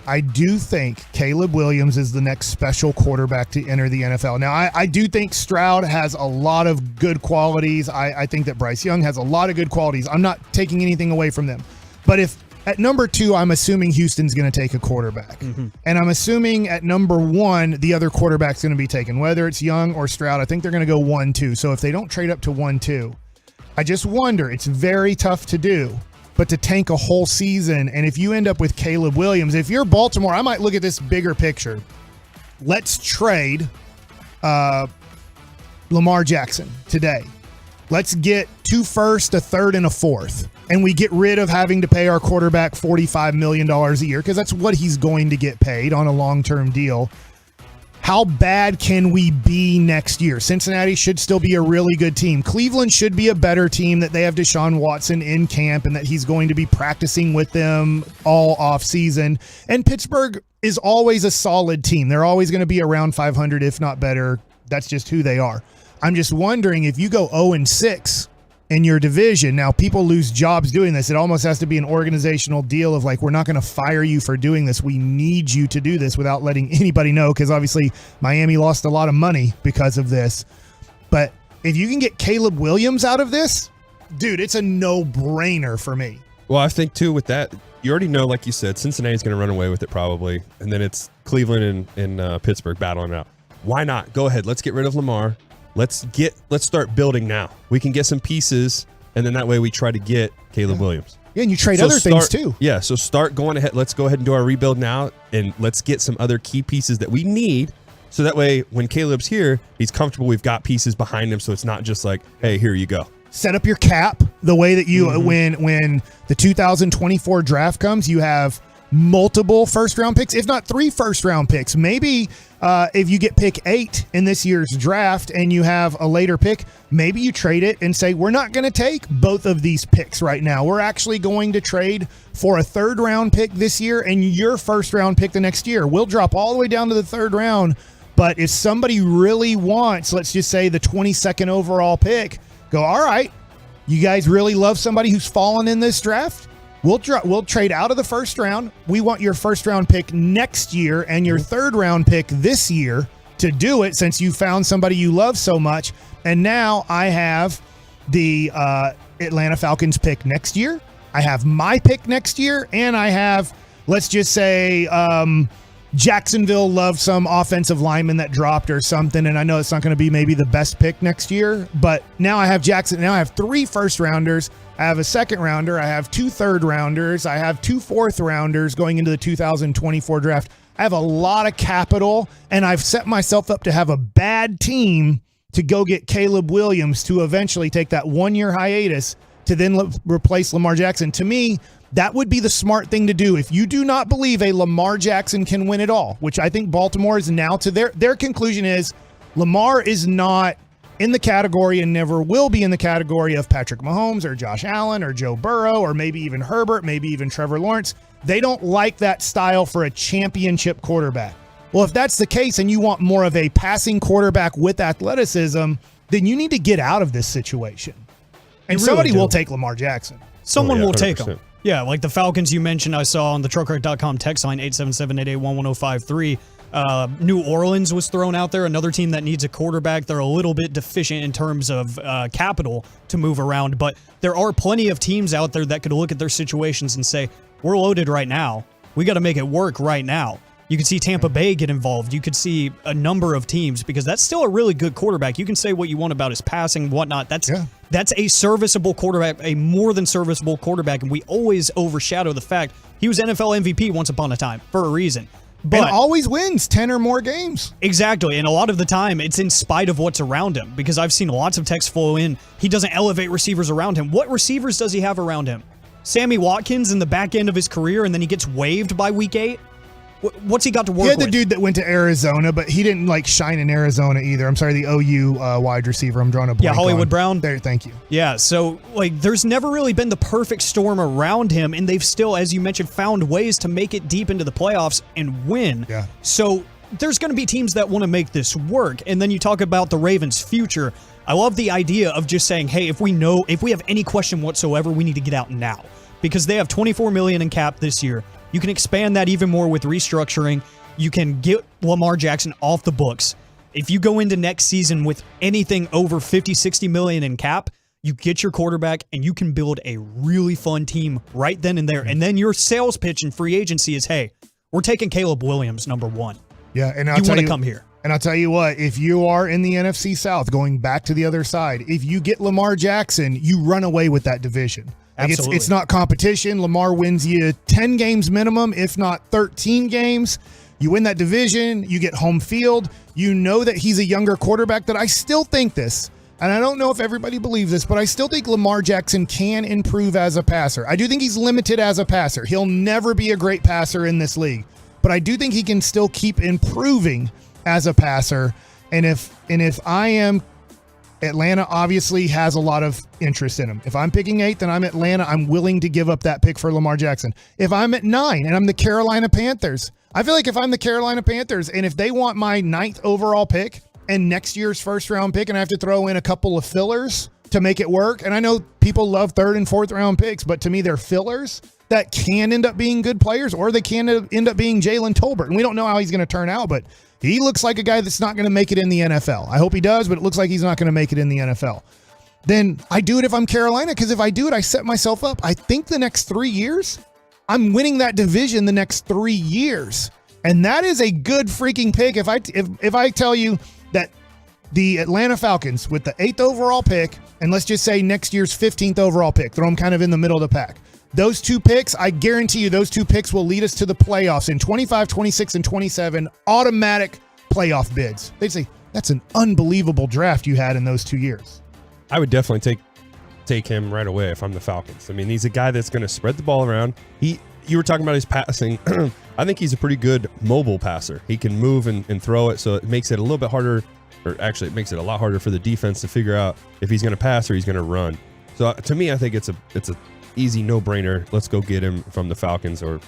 I do think Caleb Williams is the next special quarterback to enter the NFL. Now, I do think Stroud has a lot of good qualities. I think that Bryce Young has a lot of good qualities. I'm not taking anything away from them. But if at number 2, I'm assuming Houston's going to take a quarterback. Mm-hmm. And I'm assuming at number 1, the other quarterback's going to be taken, whether it's Young or Stroud. I think they're going to go 1-2. So if they don't trade up to 1-2, I just wonder, it's very tough to do, but to tank a whole season, and if you end up with Caleb Williams, if you're Baltimore, I might look at this bigger picture. Let's trade Lamar Jackson today. Let's get 2 firsts, a 3rd, and a 4th. And we get rid of having to pay our quarterback $45 million a year because that's what he's going to get paid on a long-term deal. How bad can we be next year? Cincinnati should still be a really good team. Cleveland should be a better team, that they have Deshaun Watson in camp and that he's going to be practicing with them all off season. And Pittsburgh is always a solid team. They're always going to be around 500, if not better. That's just who they are. I'm just wondering if you go 0-6 in your division. Now, people lose jobs doing this. It almost has to be an organizational deal of like, we're not going to fire you for doing this. We need you to do this without letting anybody know, because obviously Miami lost a lot of money because of this. But if you can get Caleb Williams out of this, dude, it's a no-brainer for me. Well, I think, too, with that, you already know, like you said, Cincinnati's going to run away with it probably, and then it's Cleveland and Pittsburgh battling it out. Why not? Go ahead. Let's get rid of Lamar. Let's start building now. We can get some pieces, and then that way we try to get Caleb Williams. Yeah, and you trade other things too. Yeah, so start going ahead. Let's go ahead and do our rebuild now, and let's get some other key pieces that we need, so that way when Caleb's here, he's comfortable. We've got pieces behind him, so it's not just like, hey, here you go. Set up your cap the way that you, when the 2024 draft comes, you have multiple first-round picks, if not 3 first-round picks. Maybe if you get pick 8 in this year's draft and you have a later pick, maybe you trade it and say, we're not going to take both of these picks right now. We're actually going to trade for a 3rd-round pick this year and your first-round pick the next year. We'll drop all the way down to the 3rd round, but if somebody really wants, let's just say, the 22nd overall pick, go, all right, you guys really love somebody who's fallen in this draft? We'll trade out of the 1st round. We want your 1st round pick next year and your 3rd round pick this year to do it, since you found somebody you love so much. And now I have the Atlanta Falcons pick next year. I have my pick next year, and I have, let's just say, Jacksonville loved some offensive lineman that dropped or something, and I know it's not going to be maybe the best pick next year, but now I have Jackson. Now I have 3 first-rounders. I have a second-rounder. I have 2 third-rounders. I have 2 fourth-rounders going into the 2024 draft. I have a lot of capital, and I've set myself up to have a bad team to go get Caleb Williams to eventually take that 1-year hiatus to then replace Lamar Jackson. To me, that would be the smart thing to do. If you do not believe a Lamar Jackson can win it all, which I think Baltimore is now to their conclusion is Lamar is not in the category and never will be in the category of Patrick Mahomes or Josh Allen or Joe Burrow or maybe even Herbert, maybe even Trevor Lawrence. They don't like that style for a championship quarterback. Well, if that's the case and you want more of a passing quarterback with athleticism, then you need to get out of this situation. And somebody will take Lamar Jackson. Someone will take him. Yeah, like the Falcons you mentioned, I saw on the truckrock.com text line 877-881-1053. New Orleans was thrown out there, another team that needs a quarterback. They're a little bit deficient in terms of capital to move around, but there are plenty of teams out there that could look at their situations and say, we're loaded right now. We got to make it work right now. You could see Tampa Bay get involved. You could see a number of teams because that's still a really good quarterback. You can say what you want about his passing, whatnot. That's a serviceable quarterback, a more than serviceable quarterback, and we always overshadow the fact he was NFL MVP once upon a time for a reason. But and always wins 10 or more games. Exactly, and a lot of the time it's in spite of what's around him because I've seen lots of texts flow in. He doesn't elevate receivers around him. What receivers does he have around him? Sammy Watkins in the back end of his career, and then he gets waived by week 8? What's he got to work with? He had the dude that went to Arizona, but he didn't shine in Arizona either. I'm sorry, the OU wide receiver. I'm drawing a blank. Yeah, Hollywood Brown. There, thank you. Yeah, so there's never really been the perfect storm around him, and they've still, as you mentioned, found ways to make it deep into the playoffs and win. Yeah. So there's going to be teams that want to make this work, and then you talk about the Ravens' future. I love the idea of just saying, hey, if we have any question whatsoever, we need to get out now because they have $24 million in cap this year. You can expand that even more with restructuring. You can get Lamar Jackson off the books. If you go into next season with anything over 50, 60 million in cap, you get your quarterback and you can build a really fun team right then and there. And then your sales pitch in free agency is, hey, we're taking Caleb Williams, number 1. Yeah, and you want to come here. And I'll tell you what, if you are in the NFC South, going back to the other side, if you get Lamar Jackson, you run away with that division. Absolutely. It's not competition. Lamar wins you 10 games minimum, if not 13 games. You win that division. You get home field. You know that he's a younger quarterback that I still think this, and I don't know if everybody believes this, but I still think Lamar Jackson can improve as a passer. I do think he's limited as a passer. He'll never be a great passer in this league, but I do think he can still keep improving as a passer. And if I am Atlanta obviously has a lot of interest in him. If I'm picking 8th and I'm Atlanta, I'm willing to give up that pick for Lamar Jackson. If I'm at 9 and I'm the Carolina Panthers, I feel like if I'm the Carolina Panthers and if they want my 9th overall pick and next year's first round pick and I have to throw in a couple of fillers to make it work, and I know people love 3rd and 4th round picks, but to me they're fillers that can end up being good players or they can end up being Jalen Tolbert. And we don't know how he's going to turn out, but he looks like a guy that's not going to make it in the NFL. I hope he does, but it looks like he's not going to make it in the NFL. Then I do it if I'm Carolina, because if I do it, I set myself up. I think the next 3 years, I'm winning that division the next 3 years. And that is a good freaking pick. If I tell you that the Atlanta Falcons with the 8th overall pick, and let's just say next year's 15th overall pick, throw them kind of in the middle of the pack. Those 2 picks, I guarantee you those 2 picks will lead us to the playoffs in 25, 26, and 27, automatic playoff bids. They'd say, that's an unbelievable draft you had in those 2 years. I would definitely take him right away if I'm the Falcons. I mean, he's a guy that's going to spread the ball around. You were talking about his passing. I think he's a pretty good mobile passer. He can move and throw it, so it makes it a little bit harder, or actually it makes it a lot harder for the defense to figure out if he's going to pass or he's going to run. So to me, I think it's a easy no-brainer. Let's go get him from the Falcons or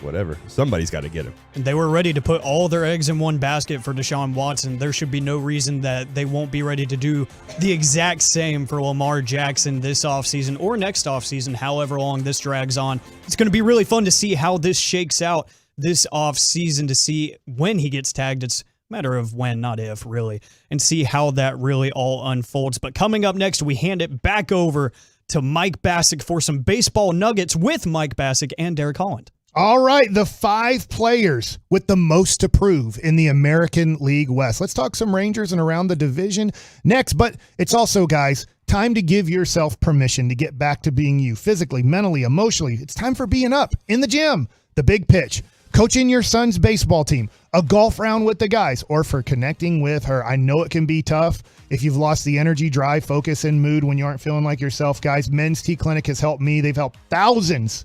whatever. Somebody's got to get him. And they were ready to put all their eggs in one basket for Deshaun Watson. There should be no reason that they won't be ready to do the exact same for Lamar Jackson this offseason or next offseason, however long this drags on. It's going to be really fun to see how this shakes out this offseason, to see when he gets tagged. It's a matter of when, not if, really, and see how that really all unfolds. But coming up next, we hand it back over to Mike Bassick for some baseball nuggets with Mike Bassick and Derek Holland. All right, the 5 players with the most to prove in the American League West. Let's talk some Rangers and around the division next, but it's also, guys, time to give yourself permission to get back to being you physically, mentally, emotionally. It's time for being up in the gym, the big pitch, coaching your son's baseball team, a golf round with the guys, or for connecting with her. I know it can be tough if you've lost the energy, drive, focus, and mood when you aren't feeling like yourself, guys. Men's T Clinic has helped me. They've helped thousands.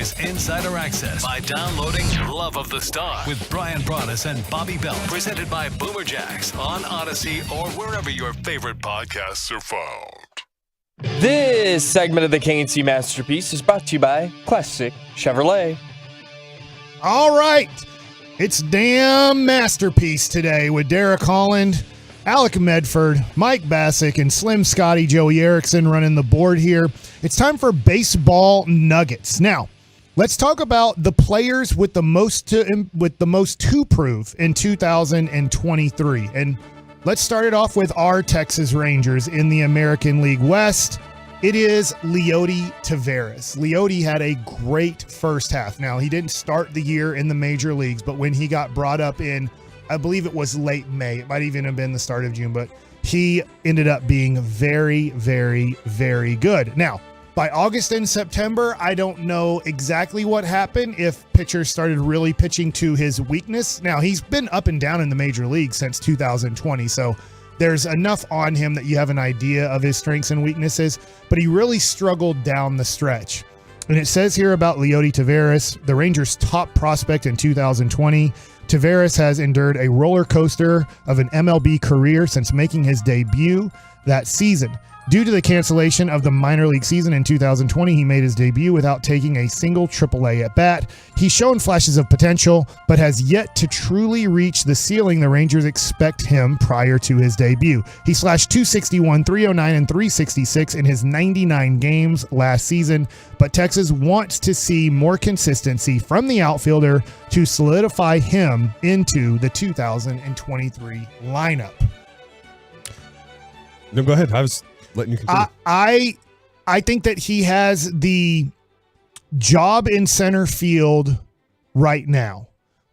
Rangers insider access by downloading Love of the Star with Brian Broaddus and Bobby Belt. Presented by Boomer Jacks on Odyssey or wherever your favorite podcasts are found. This segment of the KNC Masterpiece is brought to you by Classic Chevrolet. All right. It's damn masterpiece today with Derek Holland, Alec Medford, Mike Bassick, and Slim Scotty Joey Erickson running the board here. It's time for baseball nuggets. Now, let's talk about the players with the most to prove in 2023. And let's start it off with our Texas Rangers in the American League West. It is Leody Taveras. Leody had a great first half. Now, he didn't start the year in the major leagues, but when he got brought up in, I believe it was late May. It might even have been the start of June, but he ended up being very, very, very good. Now, by August and September, I don't know exactly what happened, if pitchers started really pitching to his weakness. Now, he's been up and down in the major league since 2020, so there's enough on him that you have an idea of his strengths and weaknesses, but he really struggled down the stretch. And it says here about Leody Taveras, the Rangers' top prospect in 2020. Taveras has endured a roller coaster of an MLB career since making his debut that season. Due to the cancellation of the minor league season in 2020, he made his debut without taking a single AAA at bat. He's shown flashes of potential, but has yet to truly reach the ceiling the Rangers expect him prior to his debut. He slashed .261, .309, and .366 in his 99 games last season, but Texas wants to see more consistency from the outfielder to solidify him into the 2023 lineup. No, go ahead. I was letting you continue. I think that he has the job in center field right now,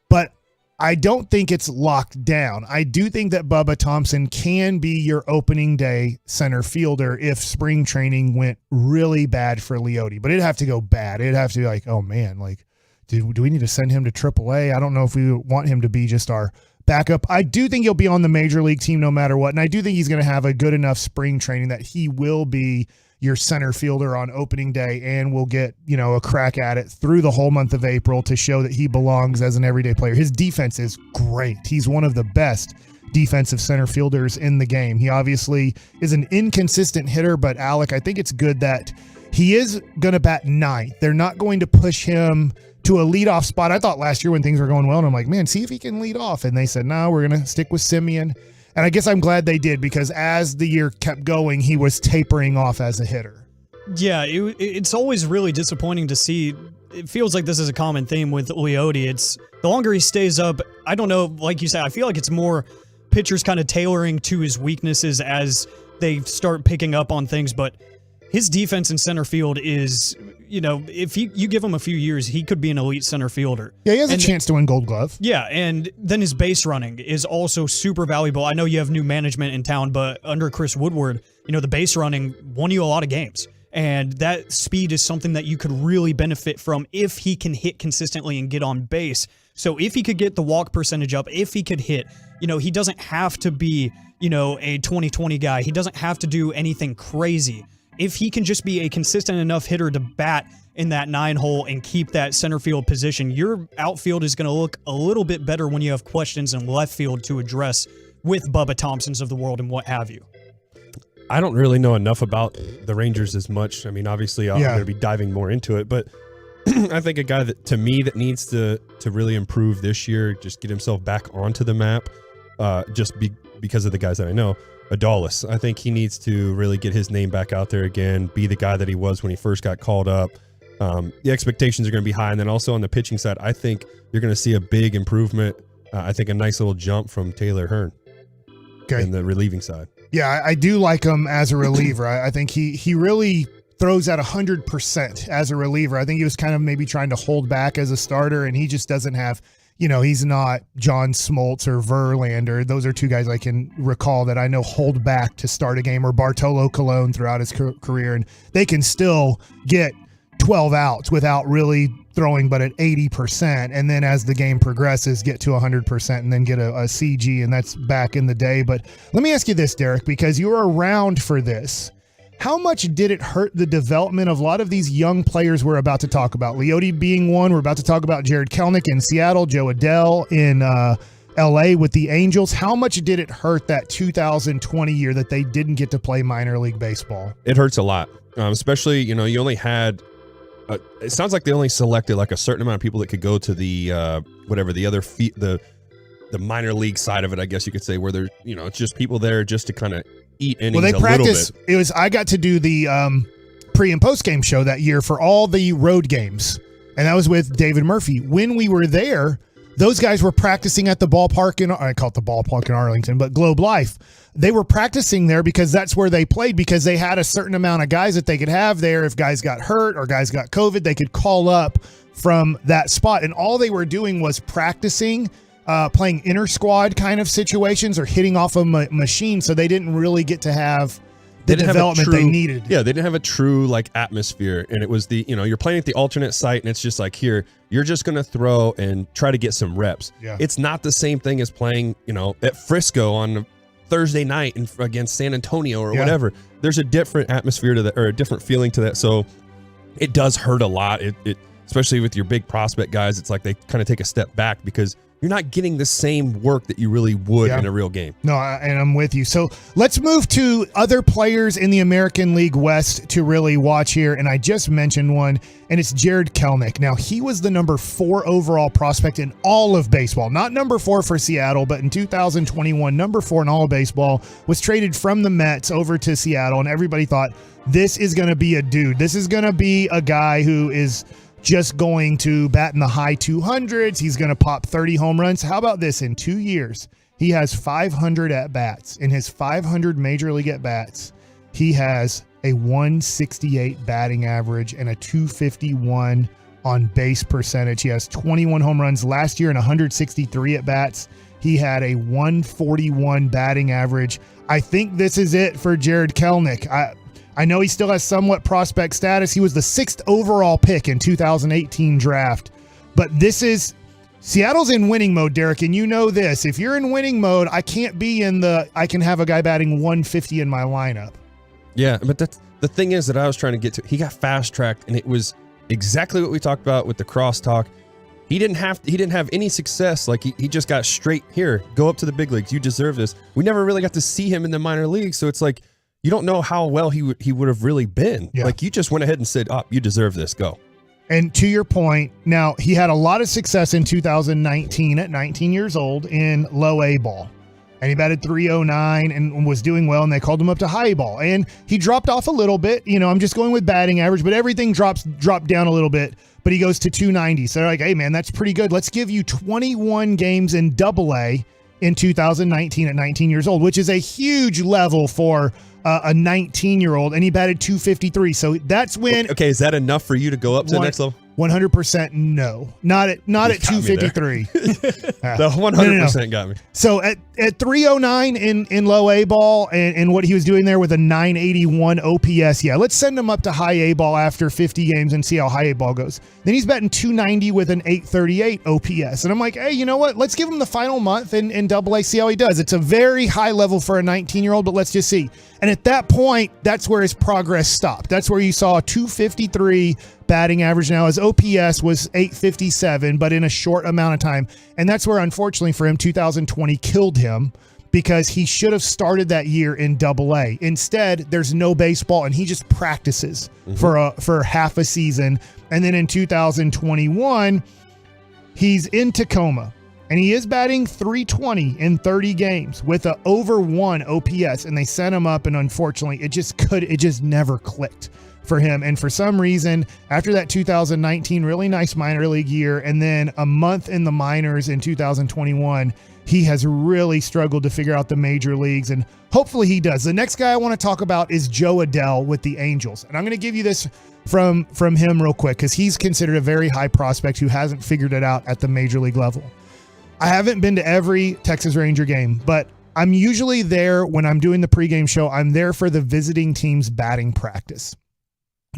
but I don't think it's locked down. I do think that Bubba Thompson can be your opening day center fielder if spring training went really bad for Leody, but it'd have to go bad. It'd have to be like, oh man, like, do we need to send him to AAA? I don't know if we want him to be just our backup. I do think he'll be on the major league team no matter what, and I do think he's going to have a good enough spring training that he will be your center fielder on opening day and will get, a crack at it through the whole month of April to show that he belongs as an everyday player. His defense is great. He's one of the best defensive center fielders in the game. He obviously is an inconsistent hitter, but Alec, I think it's good that he is going to bat ninth. They're not going to push him to a leadoff spot. I thought last year when things were going well, and I'm like, man, see if he can lead off. And they said, no, we're going to stick with Simeon. And I guess I'm glad they did, because as the year kept going, he was tapering off as a hitter. Yeah, it's always really disappointing to see. It feels like this is a common theme with Leody. It's the longer he stays up, I don't know, like you said, I feel like it's more pitchers kind of tailoring to his weaknesses as they start picking up on things. But his defense in center field is, if you give him a few years, he could be an elite center fielder. Yeah, he has a chance to win Gold Glove. Yeah, and then his base running is also super valuable. I know you have new management in town, but under Chris Woodward, the base running won you a lot of games. And that speed is something that you could really benefit from if he can hit consistently and get on base. So if he could get the walk percentage up, if he could hit, he doesn't have to be, a 20-20 guy. He doesn't have to do anything crazy. If he can just be a consistent enough hitter to bat in that 9-hole and keep that center field position, your outfield is going to look a little bit better when you have questions in left field to address with Bubba Thompsons of the world and what have you. I don't really know enough about the Rangers as much. I mean, obviously, I'm going to be diving more into it, but I think a guy that needs to really improve this year, just get himself back onto the map, because of the guys that I know. Adolis. I think he needs to really get his name back out there again, be the guy that he was when he first got called up. The expectations are going to be high. And then also on the pitching side, I think you're going to see a big improvement. I think a nice little jump from Taylor Hearn in the relieving side. Yeah, I do like him as a reliever. I think he really throws at 100% as a reliever. I think he was kind of maybe trying to hold back as a starter, and he just doesn't have he's not John Smoltz or Verlander. Those are two guys I can recall that I know hold back to start a game, or Bartolo Colon throughout his career, and they can still get 12 outs without really throwing but at 80%, and then as the game progresses get to 100% and then get a CG, and that's back in the day. But let me ask you this, Derek, because you were around for this. How much did it hurt the development of a lot of these young players we're about to talk about? Leote being one. We're about to talk about Jared Kelnick in Seattle, Joe Adell in LA with the Angels. How much did it hurt that 2020 year that they didn't get to play minor league baseball? It hurts a lot, especially, you only had, it sounds like they only selected like a certain amount of people that could go to the, the minor league side of it, I guess you could say, where there's, it's just people there just to kind of eat innings they a practice. little bit. I got to do the pre and post game show that year for all the road games, and that was with David Murphy. When we were there, those guys were practicing at the ballpark I call it the ballpark in Arlington, but Globe Life. They were practicing there because that's where they played, because they had a certain amount of guys that they could have there. If guys got hurt or guys got COVID, they could call up from that spot. And all they were doing was practicing, playing inter squad kind of situations or hitting off a machine. So they didn't really get to have the development they needed. Yeah, they didn't have a true atmosphere. And it was you're playing at the alternate site, and it's just like, here, you're just going to throw and try to get some reps. Yeah. It's not the same thing as playing, at Frisco on Thursday night against San Antonio or whatever. There's a different atmosphere to that, or a different feeling to that. So it does hurt a lot. It especially with your big prospect guys, it's like they kind of take a step back because you're not getting the same work that you really would in a real game. No, and I'm with you. So let's move to other players in the American League West to really watch here. And I just mentioned one, and it's Jared Kelnick. Now, he was the number 4 overall prospect in all of baseball. Not number 4 for Seattle, but in 2021, number 4 in all of baseball, was traded from the Mets over to Seattle. And everybody thought, this is going to be a dude. This is going to be a guy who is just going to bat in the high 200s. He's going to pop 30 home runs. How about this? In 2 years, he has 500 at-bats. In his 500 major league at-bats, he has a 168 batting average and a 251 on base percentage. He has 21 home runs last year and 163 at-bats. He had a 141 batting average. I think this is it for Jared Kelnick. I know he still has somewhat prospect status. He was the 6th overall pick in 2018 draft. But Seattle's in winning mode, Derek, and you know this. If you're in winning mode, I can't be I can have a guy batting 150 in my lineup. Yeah, but that's the thing is that I was trying to get to. He got fast-tracked, and it was exactly what we talked about with the crosstalk. He didn't have any success. Like he just got straight, here, go up to the big leagues. You deserve this. We never really got to see him in the minor leagues, so it's like, you don't know how well he would have really been. Yeah. Like, you just went ahead and said, you deserve this, go. And to your point, now he had a lot of success in 2019 at 19 years old in low A ball. And he batted 309 and was doing well, and they called him up to high ball. And he dropped off a little bit. I'm just going with batting average, but everything dropped down a little bit. But he goes to 290. So they're like, hey, man, that's pretty good. Let's give you 21 games in Double A in 2019 at 19 years old, which is a huge level for a 19-year-old, and he batted 253. So that's when. Okay, is that enough for you to go up to the next level? 100% no. Not at 253. The 100% got me. So at 309 in low A ball and what he was doing there with a 981 OPS, let's send him up to high A ball after 50 games and see how high A ball goes. Then he's batting 290 with an 838 OPS. And I'm like, hey, you know what? Let's give him the final month in Double A, see how he does. It's a very high level for a 19-year-old, but let's just see. And at that point, that's where his progress stopped. That's where you saw a 253 batting average. Now his OPS was 857, but in a short amount of time. And that's where, unfortunately for him, 2020 killed him, because he should have started that year in Double A. Instead, there's no baseball, and he just practices for half a season. And then in 2021, he's in Tacoma. And he is batting 320 in 30 games with a over 1 OPS. And they sent him up, and unfortunately, it just never clicked for him. And for some reason, after that 2019 really nice minor league year, and then a month in the minors in 2021, he has really struggled to figure out the major leagues, and hopefully he does. The next guy I want to talk about is Joe Adell with the Angels. And I'm going to give you this from him real quick, because he's considered a very high prospect who hasn't figured it out at the major league level. I haven't been to every Texas Ranger game, but I'm usually there when I'm doing the pregame show. I'm there for the visiting team's batting practice.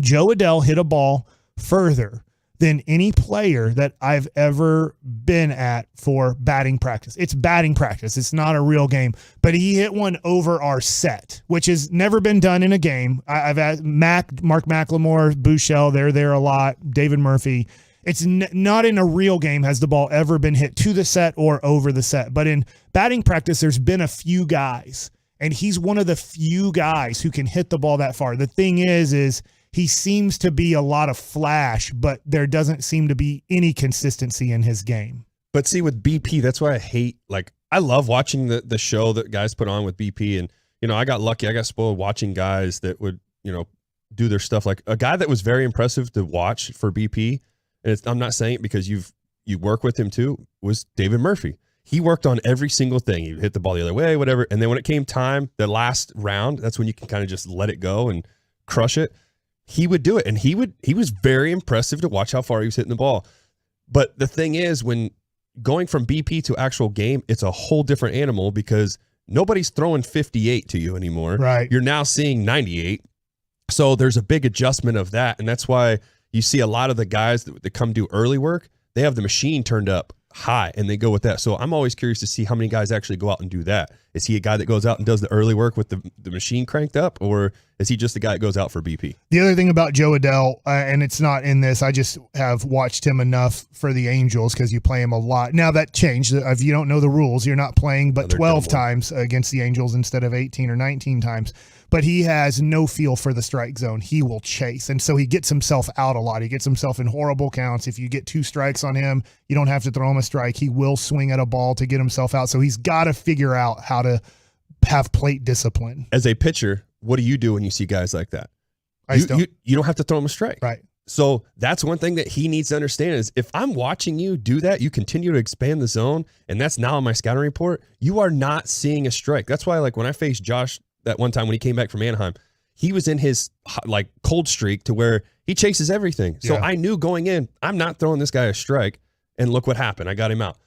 Joe Adell hit a ball further than any player that I've ever been at for batting practice. It's batting practice. It's not a real game, but he hit one over our set, which has never been done in a game. I've had Mark McLemore, Bouchel, they're there a lot, David Murphy. It's not in a real game has the ball ever been hit to the set or over the set. But in batting practice, there's been a few guys, and he's one of the few guys who can hit the ball that far. The thing is he seems to be a lot of flash, but there doesn't seem to be any consistency in his game. But see, with BP, that's why I hate, like, I love watching the show that guys put on with BP. And, you know, I got lucky. I got spoiled watching guys that would, you know, do their stuff. Like a guy that was very impressive to watch for BP, and I'm not saying it because you work with him too, was David Murphy. He worked on every single thing. He hit the ball the other way, whatever. And then when it came time, the last round, that's when you can kind of just let it go and crush it. He would do it, and he was very impressive to watch how far he was hitting the ball. But the thing is, when going from BP to actual game, it's a whole different animal because nobody's throwing 58 to you anymore. Right. You're now seeing 98. So there's a big adjustment of that, and that's why you see a lot of the guys that come do early work, they have the machine turned up high, and they go with that. So I'm always curious to see how many guys actually go out and do that. Is he a guy that goes out and does the early work with the machine cranked up, or is he just a guy that goes out for BP? The other thing about Joe Adell, and it's not in this, I just have watched him enough for the Angels because you play him a lot. Now that changed. If you don't know the rules, you're not playing but 12 times against the Angels instead of 18 or 19 times. But he has no feel for the strike zone. He will chase. And so he gets himself out a lot. He gets himself in horrible counts. If you get 2 strikes on him, you don't have to throw him a strike. He will swing at a ball to get himself out. So he's got to figure out how to have plate discipline. As a pitcher, what do you do when you see guys like that? You don't have to throw him a strike. Right. So that's one thing that he needs to understand is if I'm watching you do that, you continue to expand the zone, and that's now on my scouting report, you are not seeing a strike. That's why, like, when I faced Josh that one time when he came back from Anaheim, he was in his like cold streak to where he chases everything. So I knew going in, I'm not throwing this guy a strike, and look what happened. I got him out.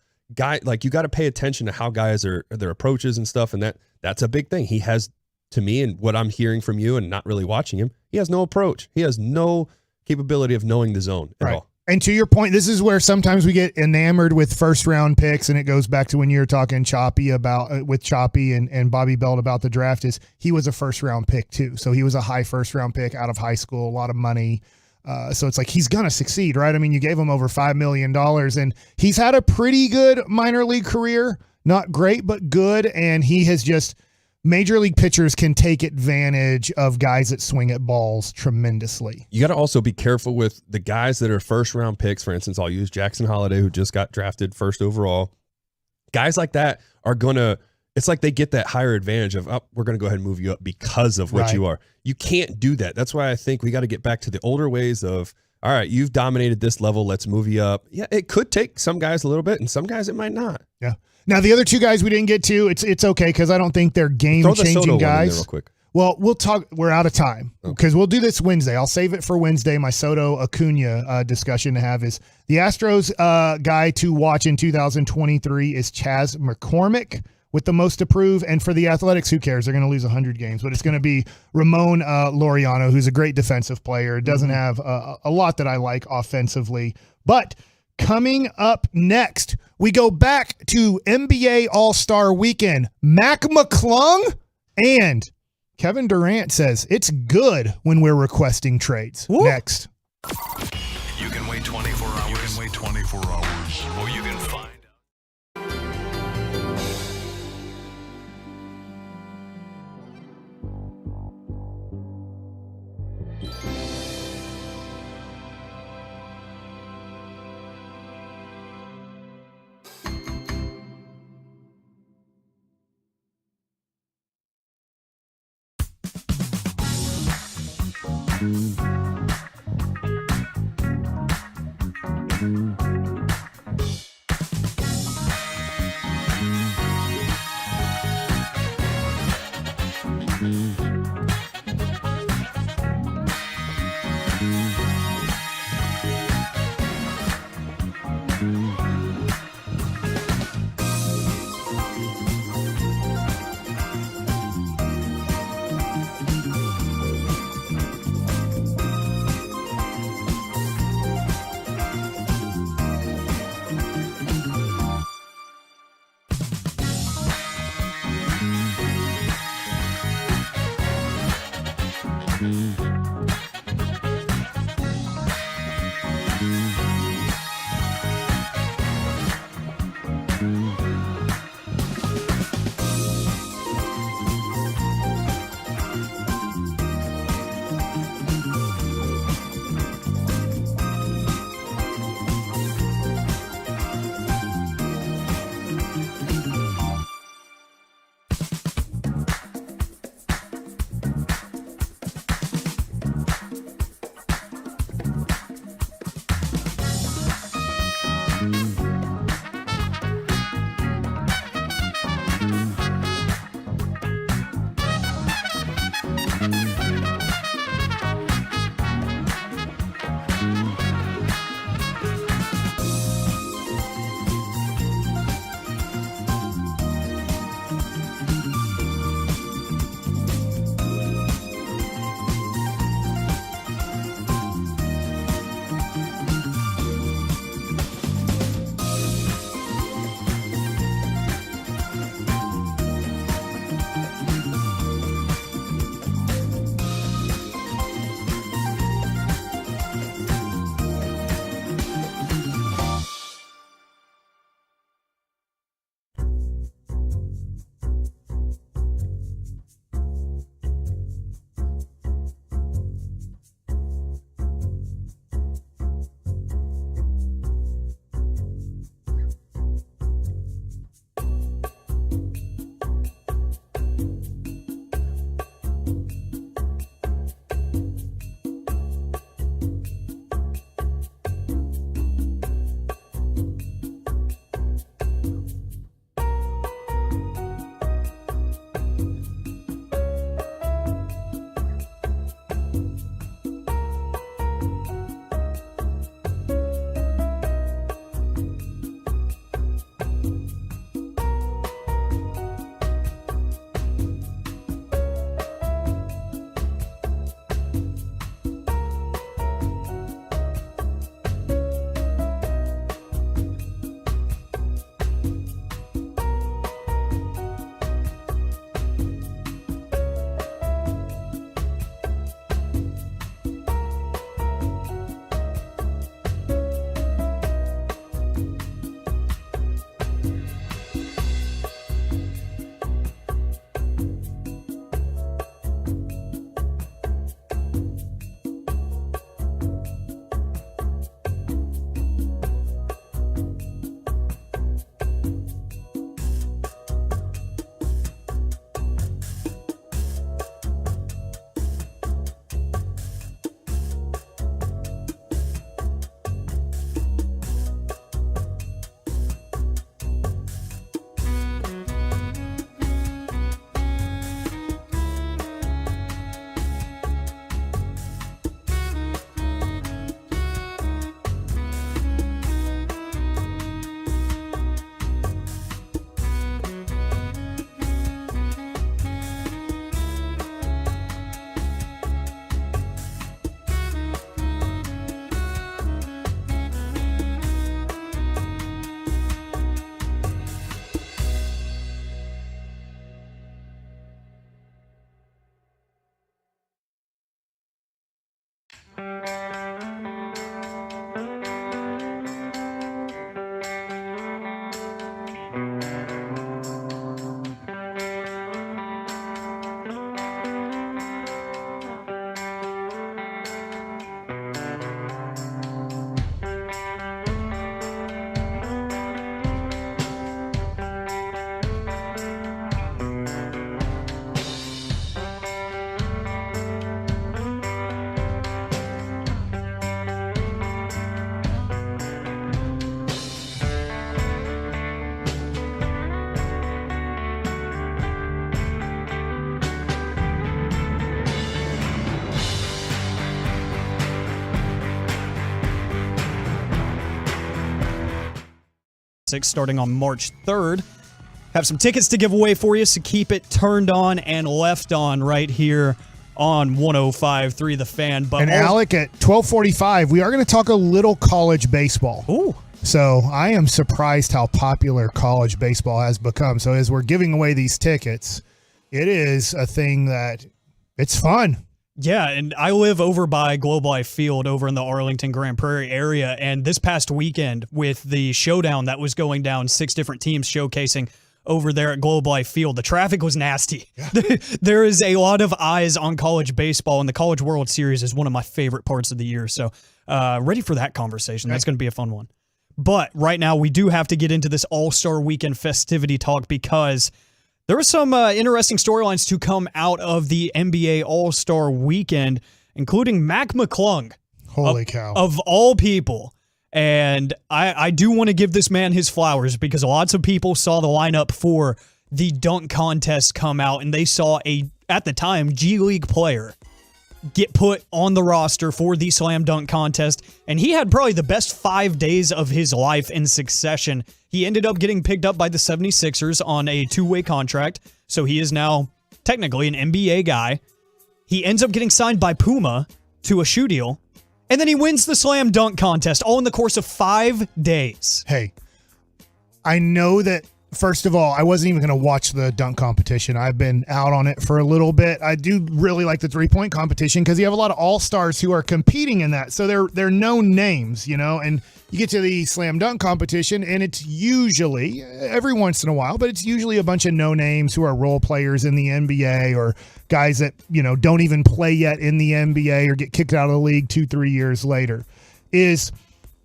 Like, you got to pay attention to how guys are their approaches and stuff, and that's a big thing. He has, to me, and what I'm hearing from you and not really watching him, he has no approach. He has no capability of knowing the zone at all. And to your point, this is where sometimes we get enamored with first round picks, and it goes back to when you were talking Choppy about with Choppy and Bobby Belt about the draft. Is he was a first round pick too, so he was a high first round pick out of high school, a lot of money. So it's like he's gonna succeed, right? I mean, you gave him over $5 million, and he's had a pretty good minor league career, not great but good, and he has just. Major league pitchers can take advantage of guys that swing at balls tremendously. You got to also be careful with the guys that are first round picks. For instance, I'll use Jackson Holliday, who just got drafted first overall. Guys like that are going to, it's like they get that higher advantage of, oh, we're going to go ahead and move you up because of what you are. You can't do that. That's why I think we got to get back to the older ways of, all right, you've dominated this level. Let's move you up. Yeah, it could take some guys a little bit, and some guys it might not. Yeah. Now, the other 2 guys we didn't get to, it's okay because I don't think they're game-changing guys. Real quick. Well, we'll talk. We're out of time because we'll do this Wednesday. I'll save it for Wednesday. My Soto Acuna discussion to have is the Astros guy to watch in 2023 is Chas McCormick with the most to prove. And for the Athletics, who cares? They're going to lose 100 games. But it's going to be Ramon Laureano, who's a great defensive player. Doesn't have a lot that I like offensively. But coming up next, we go back to NBA All-Star Weekend. Mac McClung and Kevin Durant says it's good when we're requesting trades. Woo. Next. You can wait 24 hours. You can wait 24 hours. Or you can find Classic starting on March 3rd. Have some tickets to give away for you, so keep it turned on and left on right here on 105.3 The Fan. But and Alec, at 12:45, we are going to talk a little college baseball. Ooh. So I am surprised how popular college baseball has become. So as we're giving away these tickets, it is a thing that it's fun. Yeah, and I live over by Globe Life Field over in the Arlington Grand Prairie area, and this past weekend with the showdown that was going down, 6 different teams showcasing over there at Globe Life Field, the traffic was nasty. Yeah. There is a lot of eyes on college baseball, and the College World Series is one of my favorite parts of the year. So ready for that conversation. That's going to be a fun one. But right now, we do have to get into this All-Star Weekend festivity talk because there were some interesting storylines to come out of the NBA All-Star Weekend, including Mac McClung. Holy cow. Of all people. And I do want to give this man his flowers because lots of people saw the lineup for the dunk contest come out, and they saw at the time, G League player get put on the roster for the slam dunk contest, and he had probably the best 5 days of his life in succession. He ended up getting picked up by the 76ers on a 2-way contract, so he is now technically an NBA guy. He ends up getting signed by Puma to a shoe deal, and then he wins the slam dunk contest all in the course of 5 days. Hey, I know that, first of all, I wasn't even going to watch the dunk competition. I've been out on it for a little bit. I do really like the 3-point competition because you have a lot of all-stars who are competing in that. So they're known names, and you get to the slam dunk competition, and it's usually, every once in a while, but it's usually a bunch of no names who are role players in the NBA or guys that, don't even play yet in the NBA or get kicked out of the league 2-3 years later.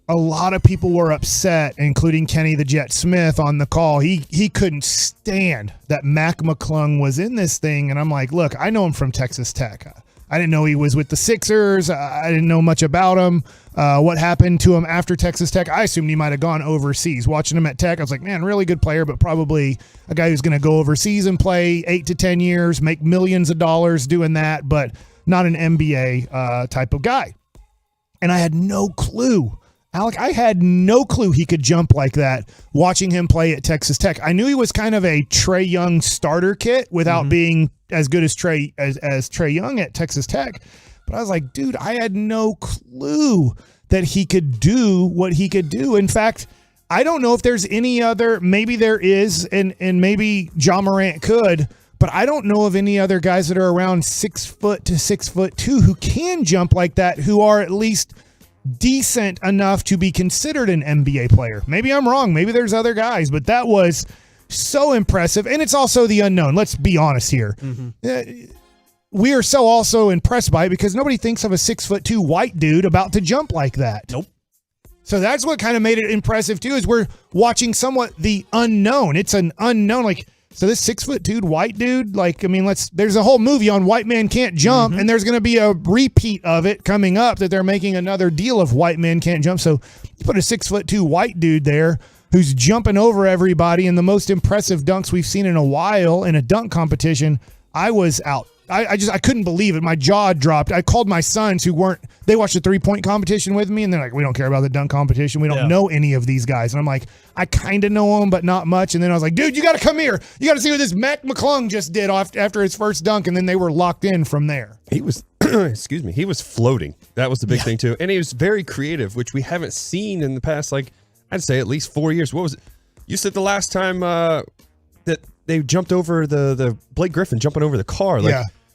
A lot of people were upset, including Kenny the Jet Smith on the call. He couldn't stand that Mac McClung was in this thing. And I'm like, look, I know him from Texas Tech. I didn't know he was with the Sixers. I didn't know much about him. What happened to him after Texas Tech? I assumed he might have gone overseas. Watching him at Tech, I was like, man, really good player, but probably a guy who's going to go overseas and play 8 to 10 years, make millions of dollars doing that, but not an NBA type of guy. And I had no clue. Alec, I had no clue he could jump like that watching him play at Texas Tech. I knew he was kind of a Trae Young starter kit without being as good as Trae Young at Texas Tech. But I was like, dude, I had no clue that he could do what he could do. In fact, I don't know if there's any other, maybe there is, and maybe Ja Morant could, but I don't know of any other guys that are around 6 foot to 6'2" who can jump like that, who are at least decent enough to be considered an NBA player. Maybe I'm wrong. Maybe there's other guys, but that was so impressive. And it's also the unknown. Let's be honest here. We are so also impressed by it because nobody thinks of a 6'2" white dude about to jump like that. Nope. So that's what kind of made it impressive too, is we're watching somewhat the unknown. It's an unknown, so this 6'2" white dude, there's a whole movie on White Man Can't Jump, and there's going to be a repeat of it coming up that they're making another deal of White Man Can't Jump. So you put a 6'2" white dude there who's jumping over everybody in the most impressive dunks we've seen in a while in a dunk competition. I was out. I couldn't believe it. My jaw dropped. I called my sons who they watched the 3-point competition with me, and they're like, we don't care about the dunk competition. We don't know any of these guys. And I'm like, I kind of know them, but not much. And then I was like, dude, you got to come here. You got to see what this Mac McClung just did after his first dunk. And then they were locked in from there. He was, he was floating. That was the big thing too. And he was very creative, which we haven't seen in the past, I'd say at least 4 years. What was it? You said the last time that they jumped over the Blake Griffin jumping over the car.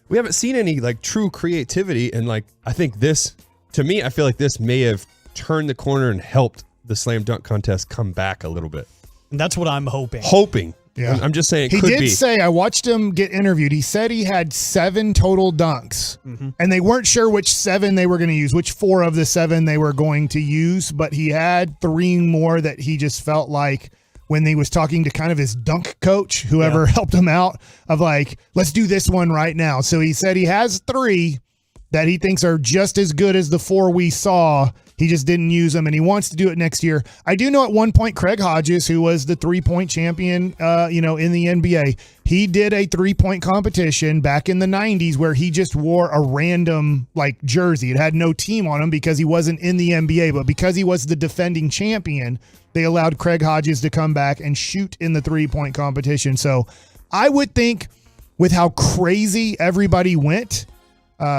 We haven't seen any true creativity. And I think this, to me, I feel like this may have turned the corner and helped the slam dunk contest come back a little bit. And that's what I'm hoping. Yeah. I'm just saying he did say, I watched him get interviewed. He said he had 7 total dunks, and they weren't sure which 7 they were going to use, which 4 of the 7 they were going to use, but he had 3 more that he just felt like when he was talking to kind of his dunk coach, whoever helped him out, of let's do this one right now. So he said he has 3 that he thinks are just as good as the 4 we saw. He just didn't use them, and he wants to do it next year. I do know at one point Craig Hodges, who was the three-point champion, in the NBA, he did a three-point competition back in the 90s where he just wore a random jersey. It had no team on him because he wasn't in the NBA, but because he was the defending champion, they allowed Craig Hodges to come back and shoot in the three-point competition. So I would think with how crazy everybody went,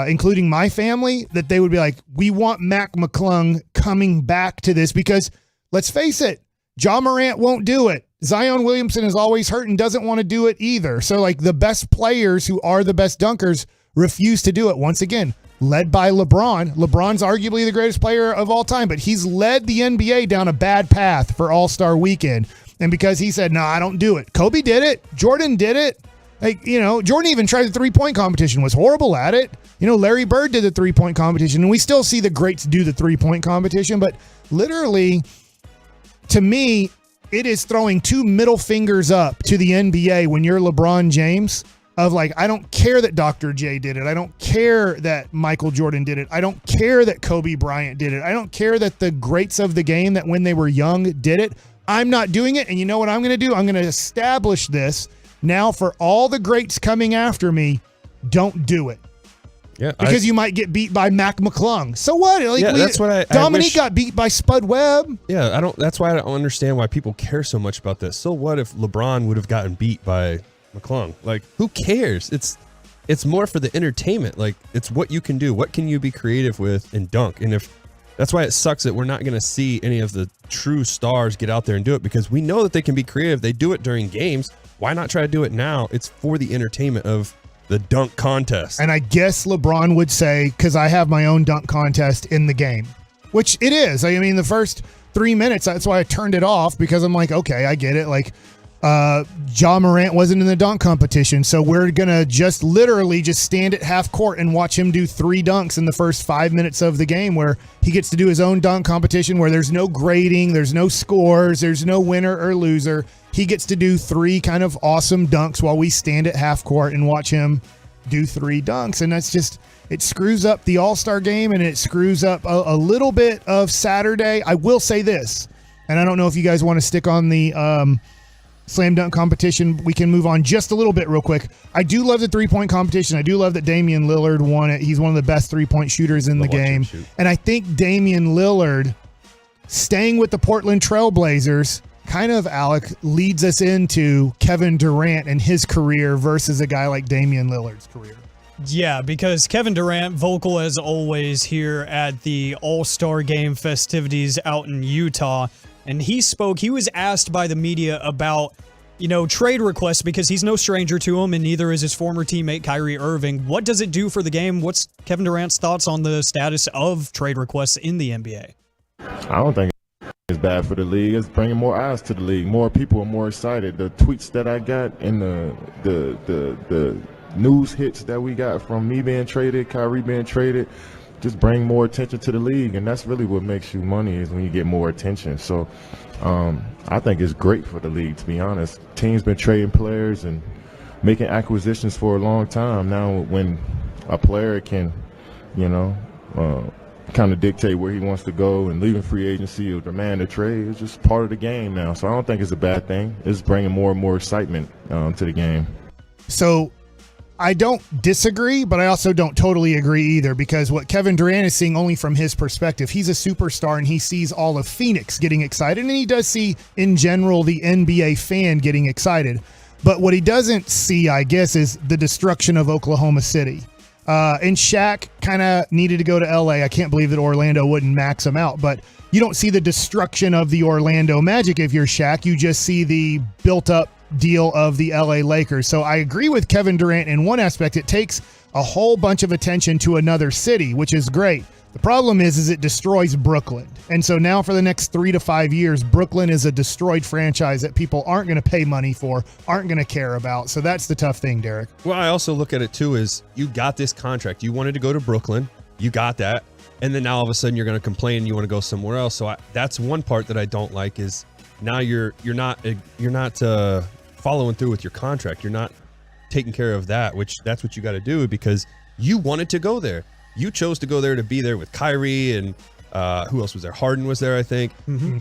including my family, that they would be like, we want Mac McClung coming back to this because let's face it, Ja Morant won't do it. Zion Williamson is always hurt and doesn't want to do it either. So the best players who are the best dunkers refuse to do it. Once again, led by LeBron. LeBron's arguably the greatest player of all time, but he's led the NBA down a bad path for All-Star Weekend. And because he said, no, I don't do it. Kobe did it. Jordan did it. Jordan even tried the three-point competition, was horrible at it. Larry Bird did the three-point competition, and we still see the greats do the three-point competition. But literally, to me, it is throwing two middle fingers up to the NBA when you're LeBron James of I don't care that Dr. J did it. I don't care that Michael Jordan did it. I don't care that Kobe Bryant did it. I don't care that the greats of the game that when they were young did it. I'm not doing it. And you know what I'm going to do? I'm going to establish this now for all the greats coming after me. Don't do it. Yeah, because you might get beat by Mac McClung. So what? That's what I Dominique wish, got beat by Spud Webb. Yeah, that's why I don't understand why people care so much about this. So what if LeBron would have gotten beat by McClung? Who cares? It's more for the entertainment. It's what you can do. What can you be creative with and dunk? And that's why it sucks that we're not going to see any of the true stars get out there and do it, because we know that they can be creative. They do it during games. Why not try to do it now? It's for the entertainment of the dunk contest. And I guess LeBron would say, because I have my own dunk contest in the game, which it is. I mean, the first 3 minutes, that's why I turned it off, because I'm like, okay, I get it. Ja Morant wasn't in the dunk competition, so we're going to just literally just stand at half court and watch him do 3 dunks in the first 5 minutes of the game, where he gets to do his own dunk competition where there's no grading, there's no scores, there's no winner or loser. He gets to do 3 kind of awesome dunks while we stand at half court and watch him do 3 dunks. And that's just, it screws up the All-Star game, and it screws up a little bit of Saturday. I will say this, and I don't know if you guys want to stick on the slam dunk competition. We can move on just a little bit real quick. I do love the 3-point competition. I do love that Damian Lillard won it. He's one of the best 3-point shooters in the game. And I think Damian Lillard staying with the Portland Trailblazers kind of, Alec, leads us into Kevin Durant and his career versus a guy like Damian Lillard's career. Yeah, because Kevin Durant, vocal as always here at the All-Star Game festivities out in Utah. And he was asked by the media about, trade requests, because he's no stranger to them, and neither is his former teammate Kyrie Irving. What does it do for the game? What's Kevin Durant's thoughts on the status of trade requests in the NBA? I don't think it's bad for the league. It's bringing more eyes to the league. More people are more excited. The tweets that I got and the news hits that we got from me being traded, Kyrie being traded, just bring more attention to the league, and that's really what makes you money, is when you get more attention. So I think it's great for the league, to be honest. Teams been trading players and making acquisitions for a long time. Now when a player can, kind of dictate where he wants to go and leaving free agency or demand a trade, it's just part of the game now. So I don't think it's a bad thing. It's bringing more and more excitement to the game. So I don't disagree, but I also don't totally agree either, because what Kevin Durant is seeing only from his perspective, he's a superstar and he sees all of Phoenix getting excited, and he does see in general the NBA fan getting excited. But what he doesn't see, I guess, is the destruction of Oklahoma City. And Shaq kind of needed to go to LA. I can't believe that Orlando wouldn't max him out, but you don't see the destruction of the Orlando Magic if you're Shaq. You just see the built up deal of the LA Lakers. So I agree with Kevin Durant in one aspect. It takes a whole bunch of attention to another city, which is great. The problem is it destroys Brooklyn. And so now for the next 3 to 5 years, Brooklyn is a destroyed franchise that people aren't going to pay money for, aren't going to care about. So that's the tough thing, Derek. Well, I also look at it too as you got this contract. You wanted to go to Brooklyn. You got that. And then now all of a sudden you're going to complain and you want to go somewhere else. So that's one part that I don't like, is now you're not following through with your contract. You're not taking care of that, which that's what you got to do, because you wanted to go there. You chose to go there to be there with Kyrie and Who else was there? Harden was there, I think.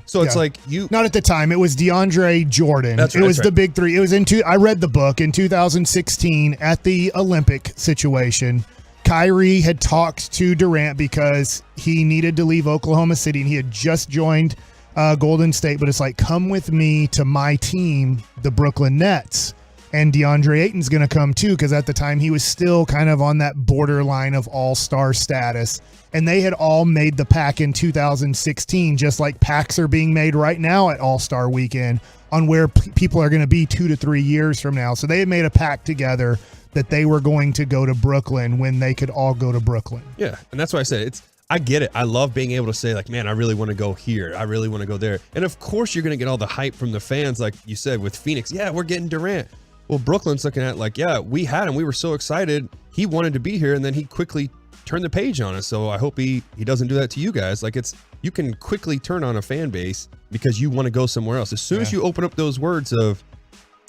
So it's like not at the time. It was DeAndre Jordan. That's it right, was that's the big three. It was I read the book in 2016 at the Olympic situation. Kyrie had talked to Durant because he needed to leave Oklahoma City and he had just joined Golden State. But it's like, come with me to my team, the Brooklyn Nets. And DeAndre Ayton's going to come too, because at the time he was still kind of on that borderline of all-star status. And they had all made the pack in 2016, just like packs are being made right now at All-Star Weekend on where people are going to be 2 to 3 years from now. So they had made a pact together that they were going to go to Brooklyn when they could all go to Brooklyn. Yeah, and that's why I said I get it. I love being able to say, like, man, I really want to go here. I really want to go there. And of course you're going to get all the hype from the fans, like you said, with Phoenix. Yeah, we're getting Durant. Well, Brooklyn's looking at like, yeah, we had him. We were so excited. He wanted to be here, and then he quickly turned the page on us. So I hope he doesn't do that to you guys. Like, you can quickly turn on a fan base because you want to go somewhere else. As soon as you open up those words of,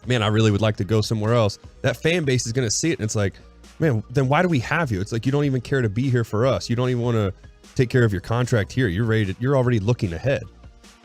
man, I really would like to go somewhere else, that fan base is going to see it. And it's like, man, then why do we have you? It's like, you don't even care to be here for us. You don't even want to take care of your contract here. You're already looking ahead.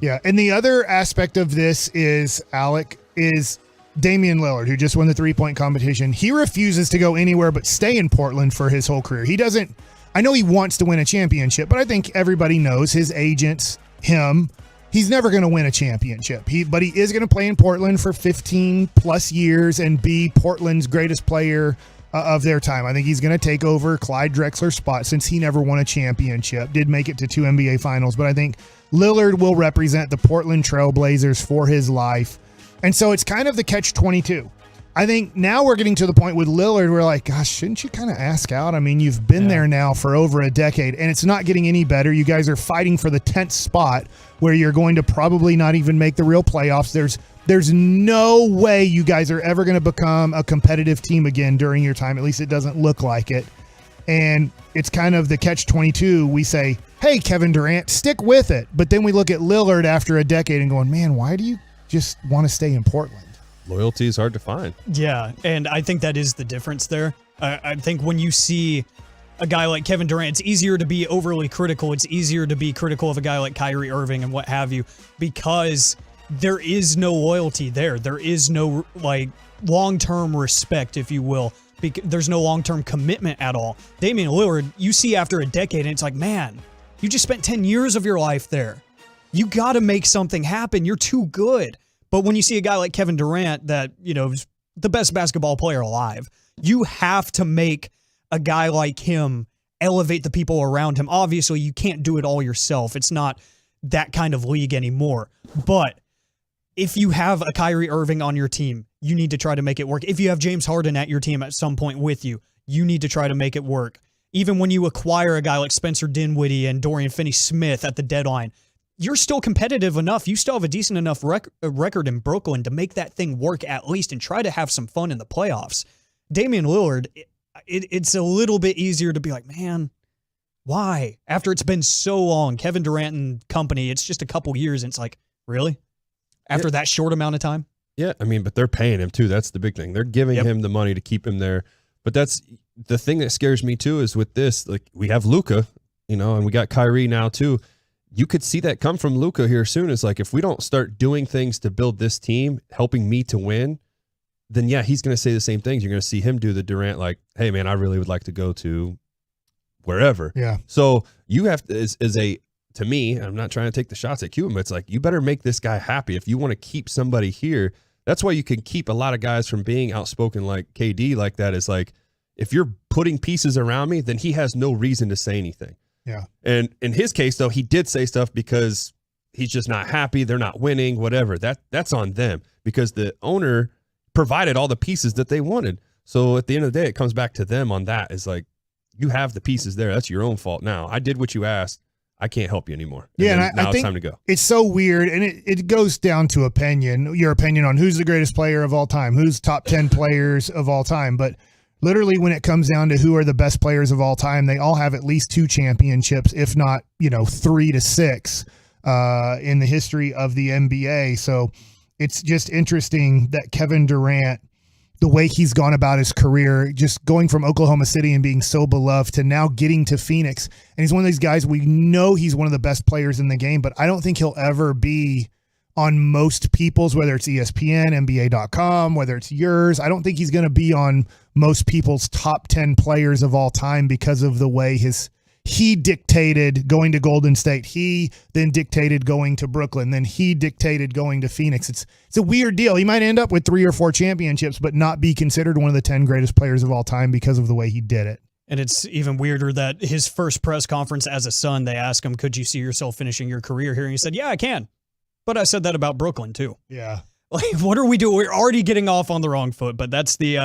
Yeah. And the other aspect of this is, Alec, is Damian Lillard, who just won the 3-point competition. He refuses to go anywhere but stay in Portland for his whole career. He doesn't, I know he wants to win a championship, but I think everybody knows, his agents, him, he's never going to win a championship. But he is going to play in Portland for 15 plus years and be Portland's greatest player of their time. I think he's going to take over Clyde Drexler's spot since he never won a championship, did make it to 2 NBA finals. But I think Lillard will represent the Portland Trailblazers for his life. And so it's kind of the catch-22. I think now we're getting to the point with Lillard, we're like, gosh, shouldn't you kind of ask out? I mean, you've been there now for over a decade, and it's not getting any better. You guys are fighting for the 10th spot where you're going to probably not even make the real playoffs. There's no way you guys are ever going to become a competitive team again during your time. At least it doesn't look like it. And it's kind of the catch-22. We say, hey, Kevin Durant, stick with it. But then we look at Lillard after a decade and going, man, why do you just want to stay in Portland? Loyalty is hard to find. Yeah, and I think that is the difference there. I think when you see a guy like Kevin Durant, it's easier to be overly critical. It's easier to be critical of a guy like Kyrie Irving and what have you, because there is no loyalty there. There is no like long-term respect, if you will. There's no long-term commitment at all. Damian Lillard, you see after a decade, and it's like, man, you just spent 10 years of your life there. You got to make something happen. You're too good. But when you see a guy like Kevin Durant that, you know, is the best basketball player alive, you have to make a guy like him elevate the people around him. Obviously, you can't do it all yourself. It's not that kind of league anymore. But if you have a Kyrie Irving on your team, you need to try to make it work. If you have James Harden at your team at some point with you, you need to try to make it work. Even when you acquire a guy like Spencer Dinwiddie and Dorian Finney-Smith at the deadline, you're still competitive enough. You still have a decent enough record in Brooklyn to make that thing work at least and try to have some fun in the playoffs. Damian Lillard, it's a little bit easier to be like, man, why? After it's been so long, Kevin Durant and company, it's just a couple years, and it's like, really? After that short amount of time? Yeah, I mean, but they're paying him too. That's the big thing. They're giving him the money to keep him there. But that's the thing that scares me too, is with this, like, we have Luka, you know, and we got Kyrie now too. You could see that come from Luka here soon. It's like, if we don't start doing things to build this team, helping me to win, then yeah, he's going to say the same things. You're going to see him do the Durant, like, hey man, I really would like to go to wherever. Yeah. So you have to, to me, I'm not trying to take the shots at Cuban, but it's like, you better make this guy happy. If you want to keep somebody here, that's why you can keep a lot of guys from being outspoken like KD like that, is like, if you're putting pieces around me, then he has no reason to say anything. Yeah. And in his case, though, he did say stuff because he's just not happy. They're not winning, whatever. That's on them, because the owner provided all the pieces that they wanted. So at the end of the day, it comes back to them on that. Is like, you have the pieces there. That's your own fault now. I did what you asked. I can't help you anymore. And yeah, and now I think it's time to go. It's so weird, and it goes down to opinion, your opinion on who's the greatest player of all time, who's top 10 players of all time. But literally, when it comes down to who are the best players of all time, they all have at least 2 championships, if not, 3 to 6 in the history of the NBA. So it's just interesting that Kevin Durant, the way he's gone about his career, just going from Oklahoma City and being so beloved to now getting to Phoenix. And he's one of these guys, we know he's one of the best players in the game, but I don't think he'll ever be on most people's, whether it's ESPN, NBA.com, whether it's yours. I don't think he's going to be on most people's top 10 players of all time because of the way he dictated going to Golden State. He then dictated going to Brooklyn. Then he dictated going to Phoenix. It's a weird deal. He might end up with 3 or 4 championships, but not be considered one of the 10 greatest players of all time because of the way he did it. And it's even weirder that his first press conference as a Sun, they asked him, could you see yourself finishing your career here? And he said, yeah, I can. But I said that about Brooklyn too. Yeah. Like, what are we doing? We're already getting off on the wrong foot, but that's the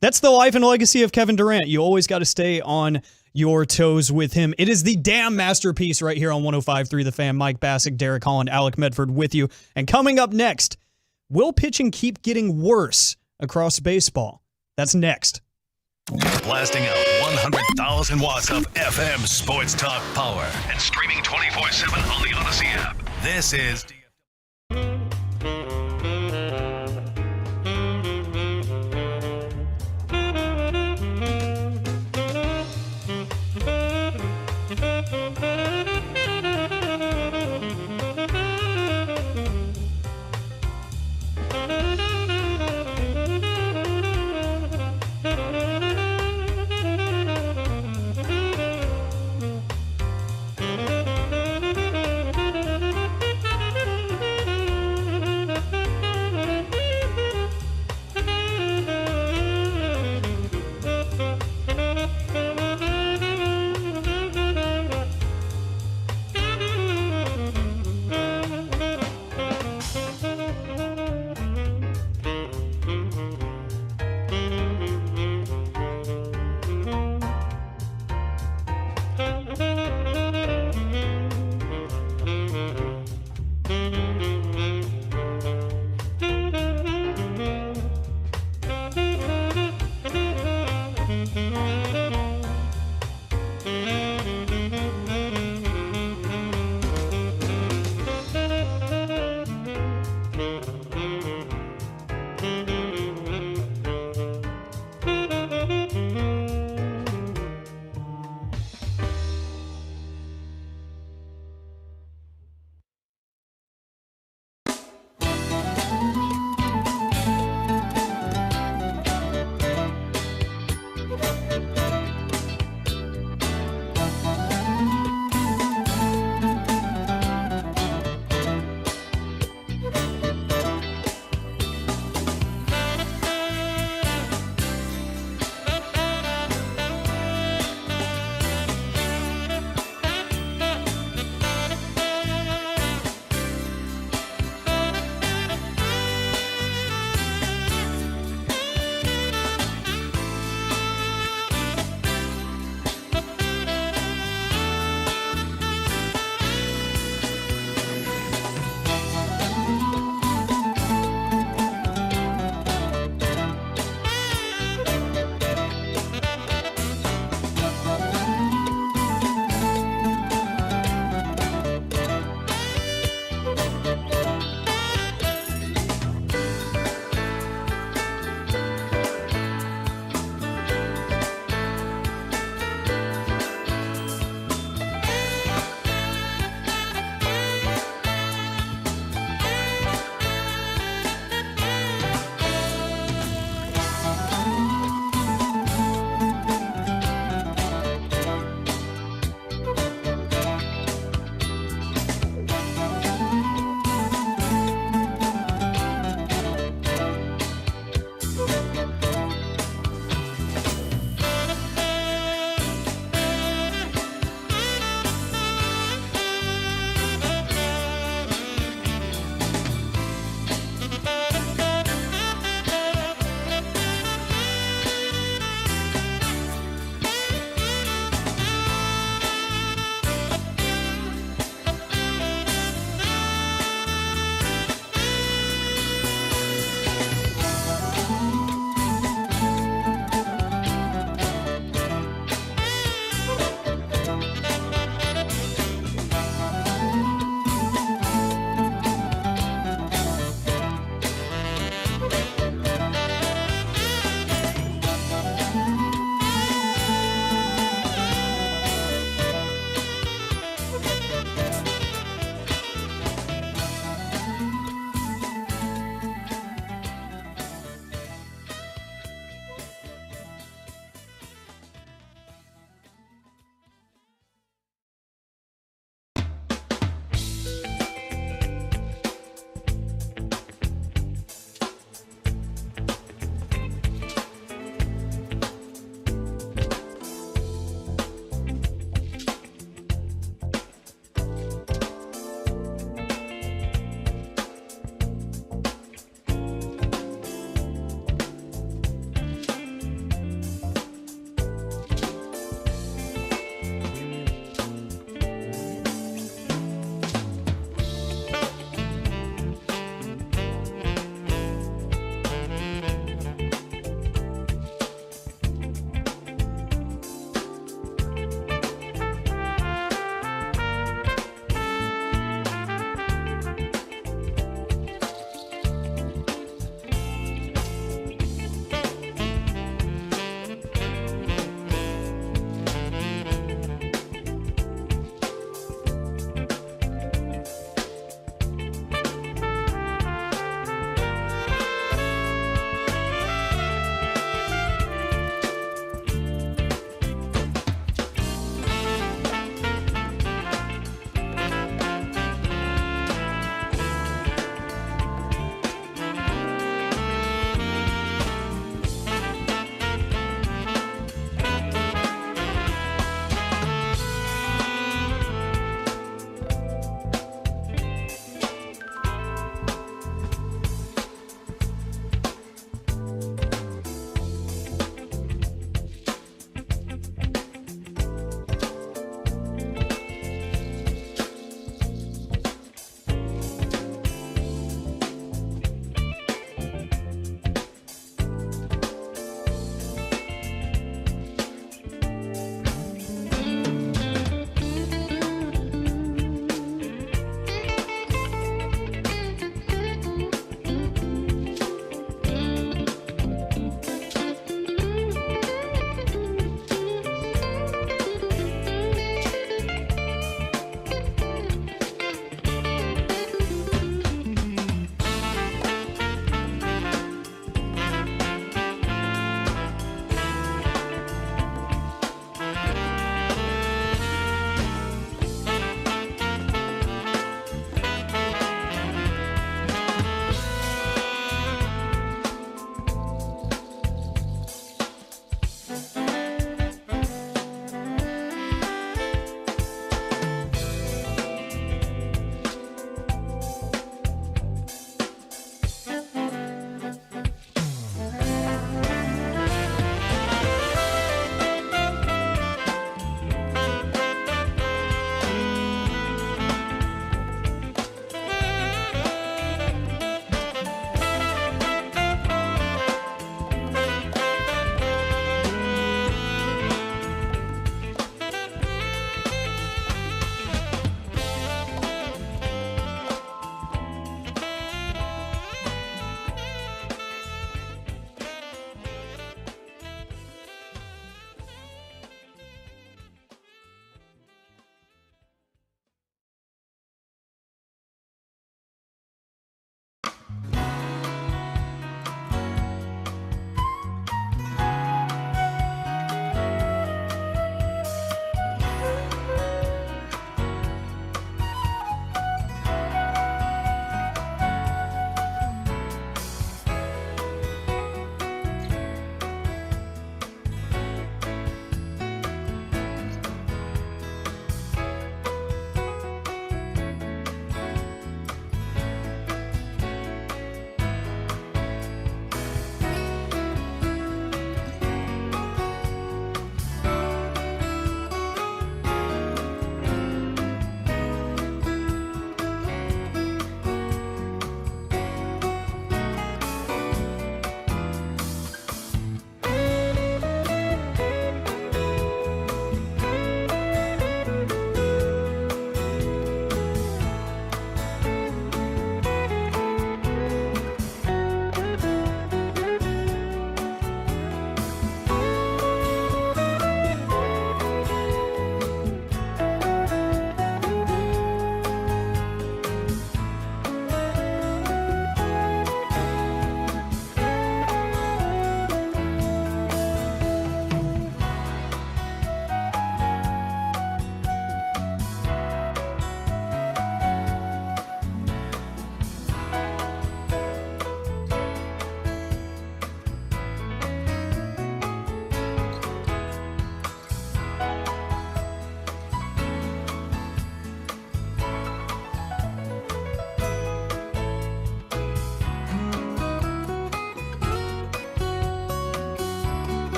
life and legacy of Kevin Durant. You always got to stay on your toes with him. It is the damn masterpiece right here on 105.3 The Fan. Mike Bassick, Derek Holland, Alec Medford with you. And coming up next, will pitching keep getting worse across baseball? That's next. Blasting out 100,000 watts of FM sports talk power and streaming 24/7 on the Odyssey app. This is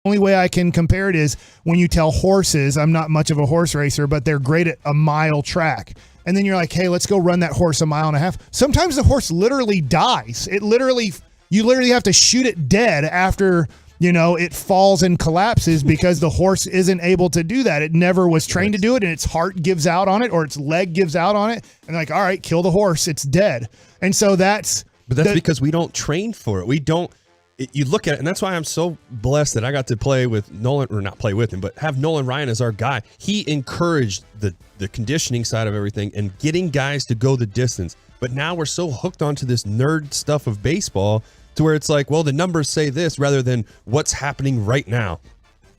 only way I can compare it is when you tell horses, I'm not much of a horse racer, but they're great at a mile track. And then you're like, hey, let's go run that horse a mile and a half. Sometimes the horse literally dies. You literally have to shoot it dead after, it falls and collapses because the horse isn't able to do that. It never was trained to do it, and its heart gives out on it or its leg gives out on it. And like, all right, kill the horse. It's dead. And so that's because we don't train for it. We don't. You look at it, and that's why I'm so blessed that I got to play with Nolan, or not play with him, but have Nolan Ryan as our guy. He encouraged the conditioning side of everything and getting guys to go the distance. But now we're so hooked onto this nerd stuff of baseball to where it's like, well, the numbers say this rather than what's happening right now.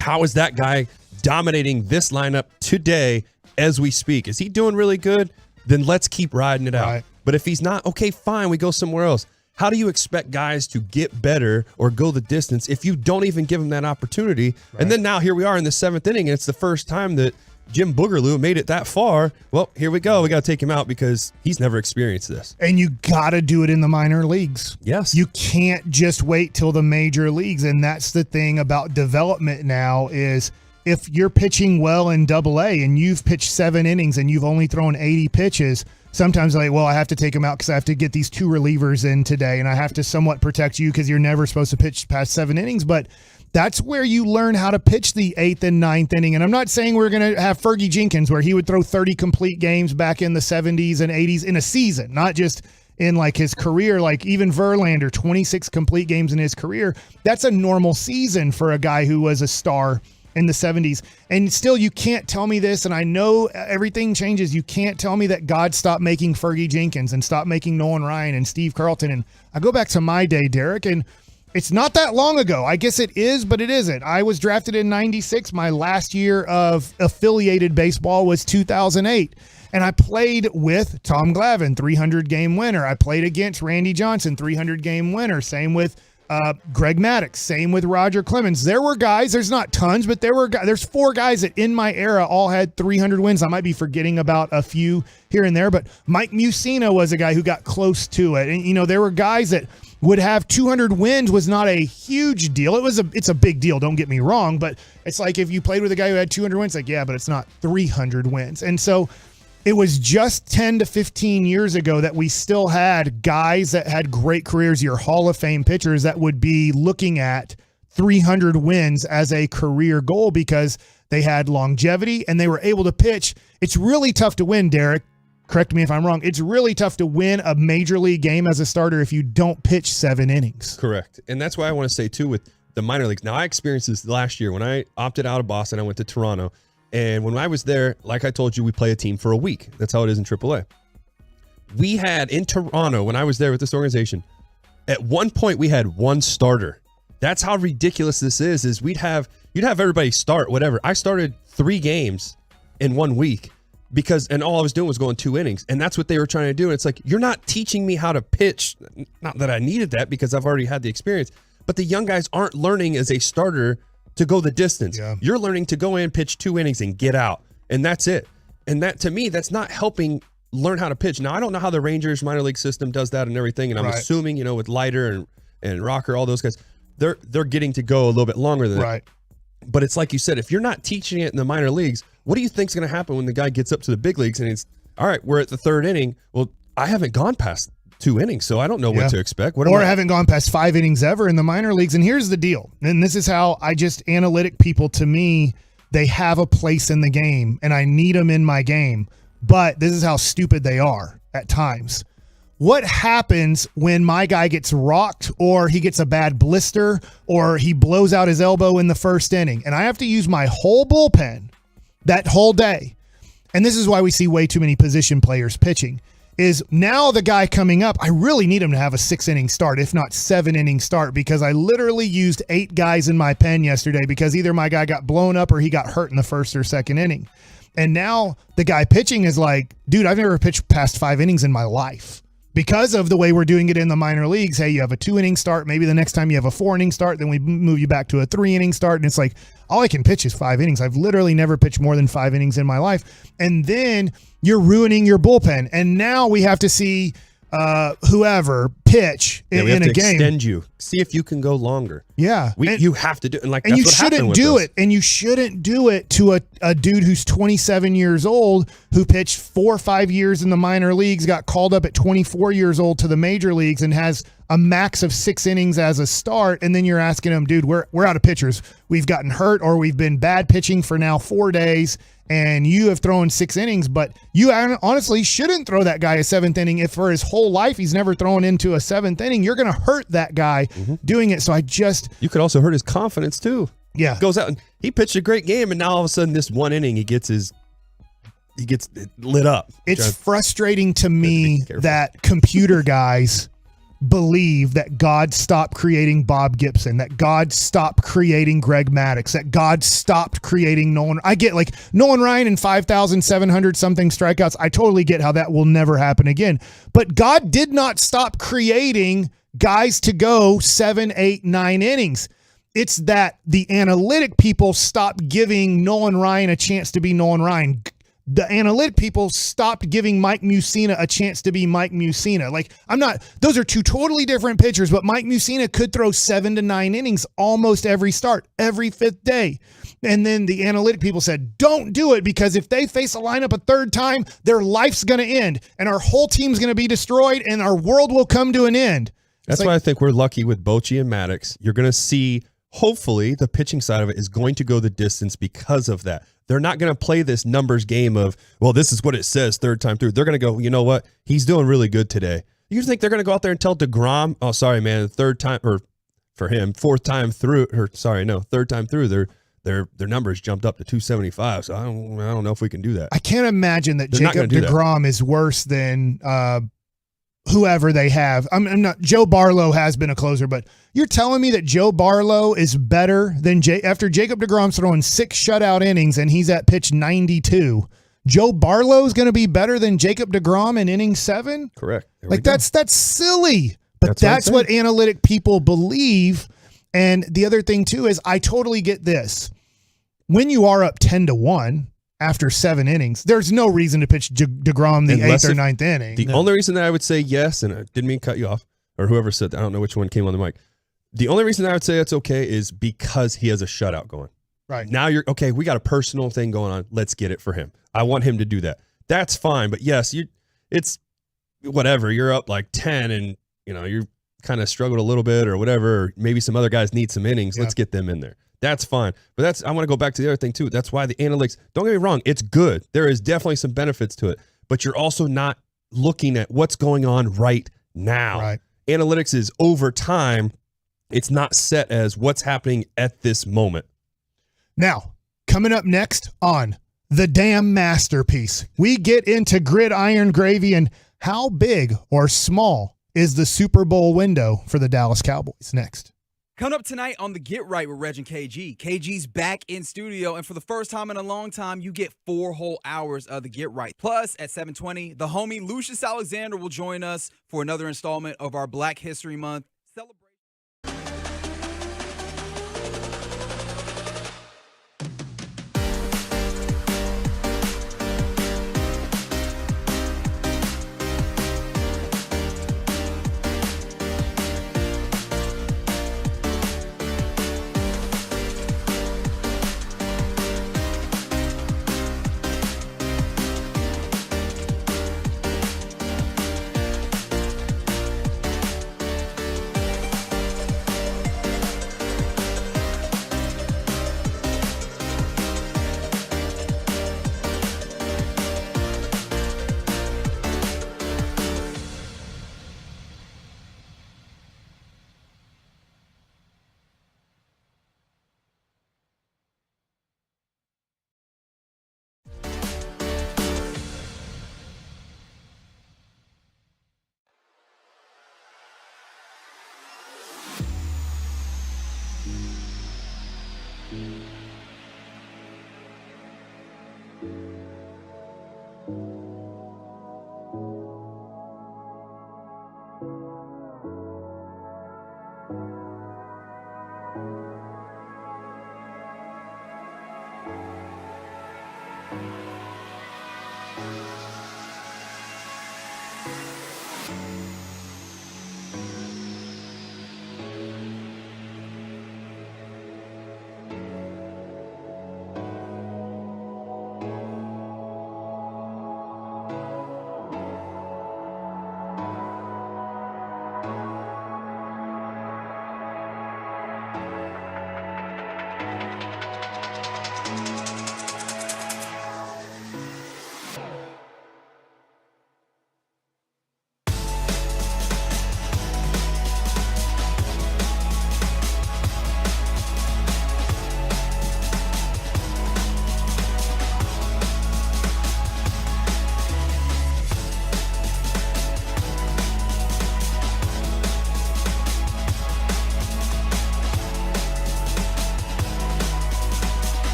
How is that guy dominating this lineup today as we speak? Is he doing really good? Then let's keep riding it out. Right. But if he's not, okay, fine, we go somewhere else. How do you expect guys to get better or go the distance if you don't even give them that opportunity? Right. And then now here we are in the 7th inning, and it's the first time that Jim Boogerloo made it that far. Well, here we go. We got to take him out because he's never experienced this. And you got to do it in the minor leagues. Yes. You can't just wait till the major leagues. And that's the thing about development now is if you're pitching well in AA and you've pitched 7 innings and you've only thrown 80 pitches, sometimes like, well, I have to take him out because I have to get these 2 relievers in today, and I have to somewhat protect you because you're never supposed to pitch past 7 innings. But that's where you learn how to pitch the 8th and 9th inning. And I'm not saying we're going to have Fergie Jenkins where he would throw 30 complete games back in the 70s and 80s in a season, not just in like his career. Like even Verlander, 26 complete games in his career. That's a normal season for a guy who was a star in the 70s. And still, you can't tell me this, and I know everything changes. You can't tell me that God stopped making Fergie Jenkins and stopped making Nolan Ryan and Steve Carlton. And I go back to my day, Derek, and it's not that long ago. I guess it is, but it isn't. I was drafted in 96. My last year of affiliated baseball was 2008. And I played with Tom Glavine, 300-game winner. I played against Randy Johnson, 300-game winner. Same with Greg Maddux, same with Roger Clemens. There were guys, there's not tons, but there's 4 guys that in my era all had 300 wins. I might be forgetting about a few here and there, but Mike Mussina was a guy who got close to it. And, there were guys that would have 200 wins was not a huge deal. It's a big deal, don't get me wrong, but it's like if you played with a guy who had 200 wins, like, yeah, but it's not 300 wins. And so it was just 10 to 15 years ago that we still had guys that had great careers, your Hall of Fame pitchers that would be looking at 300 wins as a career goal because they had longevity and they were able to pitch. It's really tough to win, Derek. Correct me if I'm wrong. It's really tough to win a major league game as a starter if you don't pitch 7 innings. Correct. And that's why I want to say, too, with the minor leagues. Now, I experienced this last year when I opted out of Boston. I went to Toronto. And when I was there, like I told you, we play a team for a week. That's how it is in AAA. We had in Toronto, when I was there with this organization, at one point we had 1 starter. That's how ridiculous this is you'd have everybody start whatever. I started 3 games in 1 week and all I was doing was going 2 innings. And that's what they were trying to do. And it's like, you're not teaching me how to pitch. Not that I needed that because I've already had the experience, but the young guys aren't learning as a starter to go the distance. Yeah. You're learning to go in, pitch 2 innings and get out. And that's it. And that, to me, that's not helping learn how to pitch. Now, I don't know how the Rangers minor league system does that and everything. And I'm assuming, with Leiter and Rocker, all those guys, they're getting to go a little bit longer than that. But it's like you said, if you're not teaching it in the minor leagues, what do you think's going to happen when the guy gets up to the big leagues and it's, all right, we're at the 3rd inning. Well, I haven't gone past 2 innings, so I don't know what to expect. I haven't gone past 5 innings ever in the minor leagues. And here's the deal. And this is how analytic people, to me, they have a place in the game and I need them in my game. But this is how stupid they are at times. What happens when my guy gets rocked or he gets a bad blister or he blows out his elbow in the 1st inning? And I have to use my whole bullpen that whole day. And this is why we see way too many position players pitching. Is now the guy coming up, I really need him to have a 6-inning start, if not 7-inning start, because I literally used 8 guys in my pen yesterday because either my guy got blown up or he got hurt in the 1st or 2nd inning. And now the guy pitching is like, dude, I've never pitched past 5 innings in my life because of the way we're doing it in the minor leagues. Hey, you have a 2-inning start. Maybe the next time you have a 4-inning start, then we move you back to a 3-inning start. And it's like, all I can pitch is 5 innings. I've literally never pitched more than 5 innings in my life. And then you're ruining your bullpen. And now we have to see whoever pitch we in have a to game. extend you. See if you can go longer. Yeah. You have to do it. And, and you shouldn't do it. And you shouldn't do it to a dude who's 27 years old who pitched 4 or 5 years in the minor leagues, got called up at 24 years old to the major leagues and has a max of 6 innings as a start. And then you're asking him, dude, we're out of pitchers. We've gotten hurt or we've been bad pitching for now 4 days. And you have thrown 6 innings, but you honestly shouldn't throw that guy a 7th inning if for his whole life he's never thrown into a 7th inning. You're going to hurt that guy doing it. So you could also hurt his confidence too. Yeah, goes out and he pitched a great game, and now all of a sudden this 1 inning he gets lit up. It's frustrating to me that computer guys believe that God stopped creating Bob Gibson, that God stopped creating Greg Maddux, that God stopped creating Nolan. I get like Nolan Ryan and 5,700 something strikeouts. I totally get how that will never happen again. But God did not stop creating guys to go 7, 8, 9 innings. It's that the analytic people stopped giving Nolan Ryan a chance to be Nolan Ryan. The analytic people stopped giving Mike Mussina a chance to be Mike Mussina. Those are 2 totally different pitchers, but Mike Mussina could throw 7 to 9 innings almost every start, every 5th day. And then the analytic people said, don't do it because if they face a lineup a 3rd time, their life's going to end and our whole team's going to be destroyed and our world will come to an end. That's why I think we're lucky with Bochy and Maddux. You're going to see, hopefully, the pitching side of it is going to go the distance because of that. They're not going to play this numbers game of, well, this is what it says 3rd time through. They're going to go, you know what? He's doing really good today. You think they're going to go out there and tell DeGrom, oh, sorry, man, 3rd time, or for him, 4th time through, or sorry, no, 3rd time through, their numbers jumped up to 275. So I don't know if we can do that. I can't imagine that Jacob DeGrom is worse than whoever they have. I'm not. Joe Barlow has been a closer, but you're telling me that Joe Barlow is better than after Jacob DeGrom's throwing 6 shutout innings and he's at pitch 92. Joe Barlow is going to be better than Jacob DeGrom in inning 7? Correct. That's silly. But that's what analytic people believe. And the other thing too is I totally get this. When you are up 10-1 after 7 innings, there's no reason to pitch DeGrom the 8th or 9th inning. The only reason that I would say yes, and I didn't mean to cut you off, or whoever said that, I don't know which one came on the mic. The only reason I would say it's okay is because he has a shutout going. Right. Now you're okay, we got a personal thing going on. Let's get it for him. I want him to do that. That's fine. But yes, it's whatever. You're up like 10 and you kind of struggled a little bit or whatever, or maybe some other guys need some innings. Yeah. Let's get them in there. That's fine. But I want to go back to the other thing too. That's why the analytics, don't get me wrong, it's good. There is definitely some benefits to it, but you're also not looking at what's going on right now. Right. Analytics is over time. It's not set as what's happening at this moment. Now, coming up next on The Damn Masterpiece, we get into gridiron gravy and how big or small is the Super Bowl window for the Dallas Cowboys. Next. Coming up tonight on The Get Right with Reg and KG. KG's back in studio, and for the first time in a long time, you get 4 whole hours of The Get Right. Plus, at 7:20, the homie Lucius Alexander will join us for another installment of our Black History Month celebration.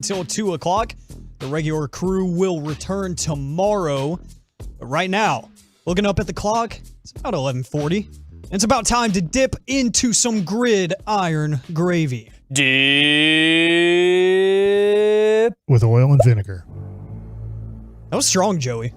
until 2 o'clock. The regular crew will return tomorrow. But right now, looking up at the clock, it's about 11:40. It's about time to dip into some gridiron gravy. Dip with oil and vinegar. That was strong, Joey.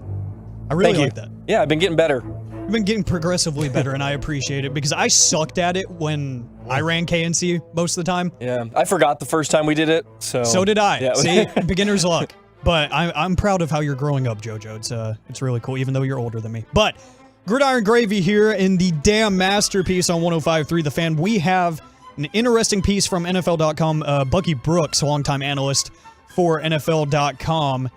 I really like that. Yeah, I've been getting better. I've been getting progressively better, and I appreciate it because I sucked at it when I ran KNC most of the time. Yeah, I forgot the first time we did it. So did I. Yeah. See, beginner's luck. But I'm proud of how you're growing up, JoJo. It's really cool, even though you're older than me. But gridiron gravy here in the damn masterpiece on 105.3 The Fan. We have an interesting piece from NFL.com. Bucky Brooks, a longtime analyst for NFL.com.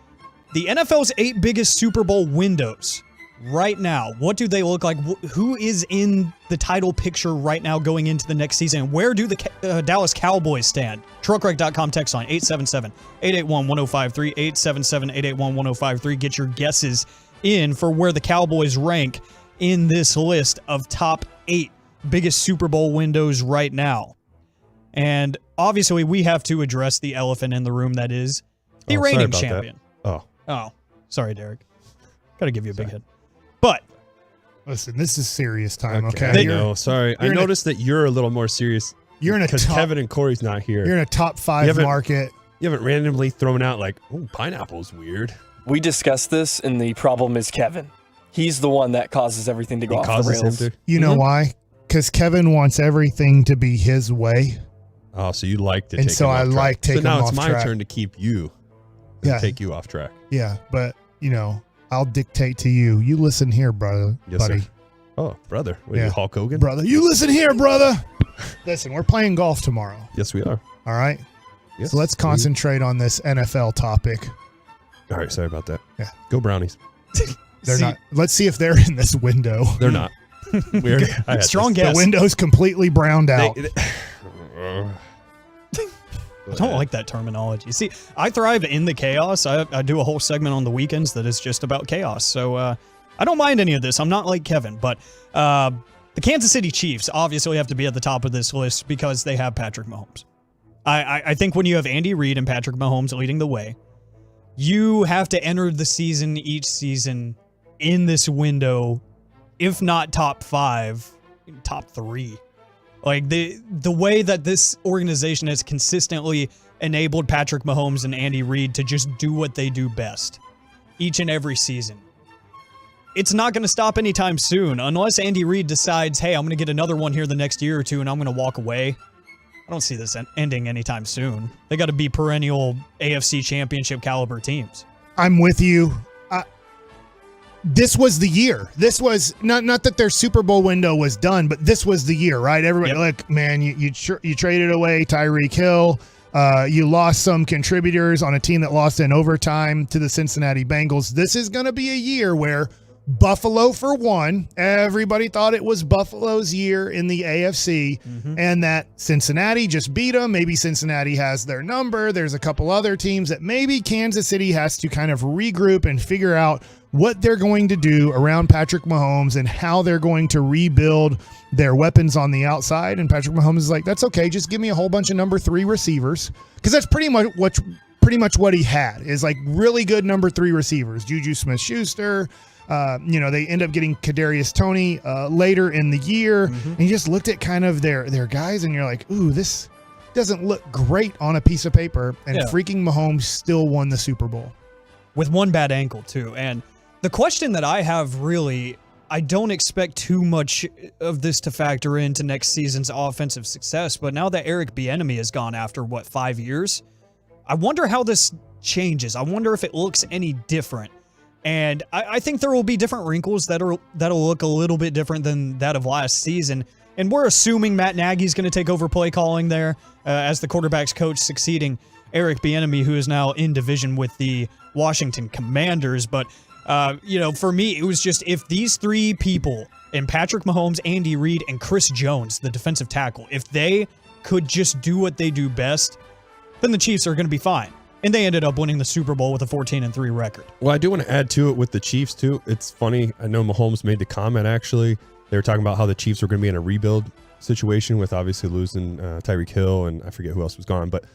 The NFL's 8 biggest Super Bowl windows right now. What do they look like? Who is in the title picture right now going into the next season? Where do the Dallas Cowboys stand? Truckwreck.com text line 877-881-1053, 877-881-1053. Get your guesses in for where the Cowboys rank in this list of top 8 biggest Super Bowl windows right now. And obviously, we have to address the elephant in the room that is the reigning champion. Oh, sorry, Derek. Got to give you a big hit. But listen, this is serious time, okay? I know. Sorry. I noticed that you're a little more serious. You're in a because Kevin and Corey's not here. You're in a top 5 market. You haven't randomly thrown out like, oh, pineapple's weird. We discussed this, and the problem is Kevin. He's the one that causes everything to go off the rails. You know why? Because Kevin wants everything to be his way. Oh, so you like to and take so him I off track. like taking So now him it's off my track. turn to keep you. Take you off track. Yeah, but I'll dictate to you. You listen here, brother, buddy. Sir. Oh, brother. What are you, Hulk Hogan? Brother, you listen here, brother. Listen, we're playing golf tomorrow. Yes, we are. All right? Yes, so let's concentrate on this NFL topic. All right, sorry about that. Yeah. Go Brownies. They're not. Let's see if they're in this window. They're not. Strong guess. The window's completely browned out. I don't like that terminology. See, I thrive in the chaos. I do a whole segment on the weekends that is just about chaos. So I don't mind any of this. I'm not like Kevin. But the Kansas City Chiefs obviously have to be at the top of this list because they have Patrick Mahomes. I think when you have Andy Reid and Patrick Mahomes leading the way, you have to enter the season each season in this window, if not top 5, top 3. Like the way that this organization has consistently enabled Patrick Mahomes and Andy Reid to just do what they do best each and every season. It's not going to stop anytime soon unless Andy Reid decides, hey, I'm going to get another one here the next year or two and I'm going to walk away. I don't see this ending anytime soon. They got to be perennial AFC championship caliber teams. I'm with you. This was the year. This was not that their Super Bowl window was done, but this was the year, right? Everybody, like, man, you traded away Tyreek Hill. You lost some contributors on a team that lost in overtime to the Cincinnati Bengals. This is going to be a year where Buffalo, for one, everybody thought it was Buffalo's year in the AFC, and that Cincinnati just beat them. Maybe Cincinnati has their number. There's a couple other teams that maybe Kansas City has to kind of regroup and figure out what they're going to do around Patrick Mahomes and how they're going to rebuild their weapons on the outside. And Patrick Mahomes is like, that's okay. Just give me a whole bunch of number 3 receivers. Because that's pretty much what he had, is like really good number 3 receivers. Juju Smith-Schuster. They end up getting Kadarius Toney later in the year. And you just looked at kind of their guys and you're like, ooh, this doesn't look great on a piece of paper. And freaking Mahomes still won the Super Bowl. With one bad ankle, too. And the question that I have really, I don't expect too much of this to factor into next season's offensive success, but now that Eric Bieniemy has gone after, 5 years, I wonder how this changes. I wonder if it looks any different. And I think there will be different wrinkles that'll look a little bit different than that of last season. And we're assuming Matt Nagy's going to take over play calling there as the quarterback's coach, succeeding Eric Bieniemy, who is now in division with the Washington Commanders. But for me, it was just if these 3 people, and Patrick Mahomes, Andy Reid, and Chris Jones, the defensive tackle, if they could just do what they do best, then the Chiefs are going to be fine. And they ended up winning the Super Bowl with a 14-3 record. Well, I do want to add to it with the Chiefs, too. It's funny. I know Mahomes made the comment, actually. They were talking about how the Chiefs were going to be in a rebuild situation with obviously losing Tyreek Hill, and I forget who else was gone. But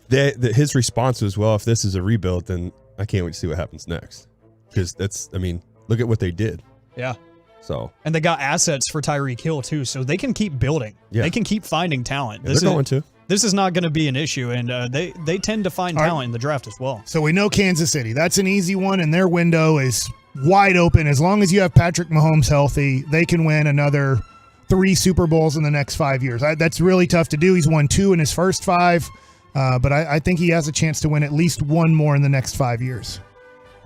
his response was, well, if this is a rebuild, then I can't wait to see what happens next. Because look at what they did. Yeah. So. And they got assets for Tyreek Hill too, so they can keep building. Yeah. They can keep finding talent. Yeah, they're going to. This is not going to be an issue, and they tend to find talent in the draft as well. So we know Kansas City. That's an easy one, and their window is wide open. As long as you have Patrick Mahomes healthy, they can win another 3 Super Bowls in the next 5 years. That's really tough to do. He's won 2 in his first 5, but I think he has a chance to win at least 1 more in the next 5 years.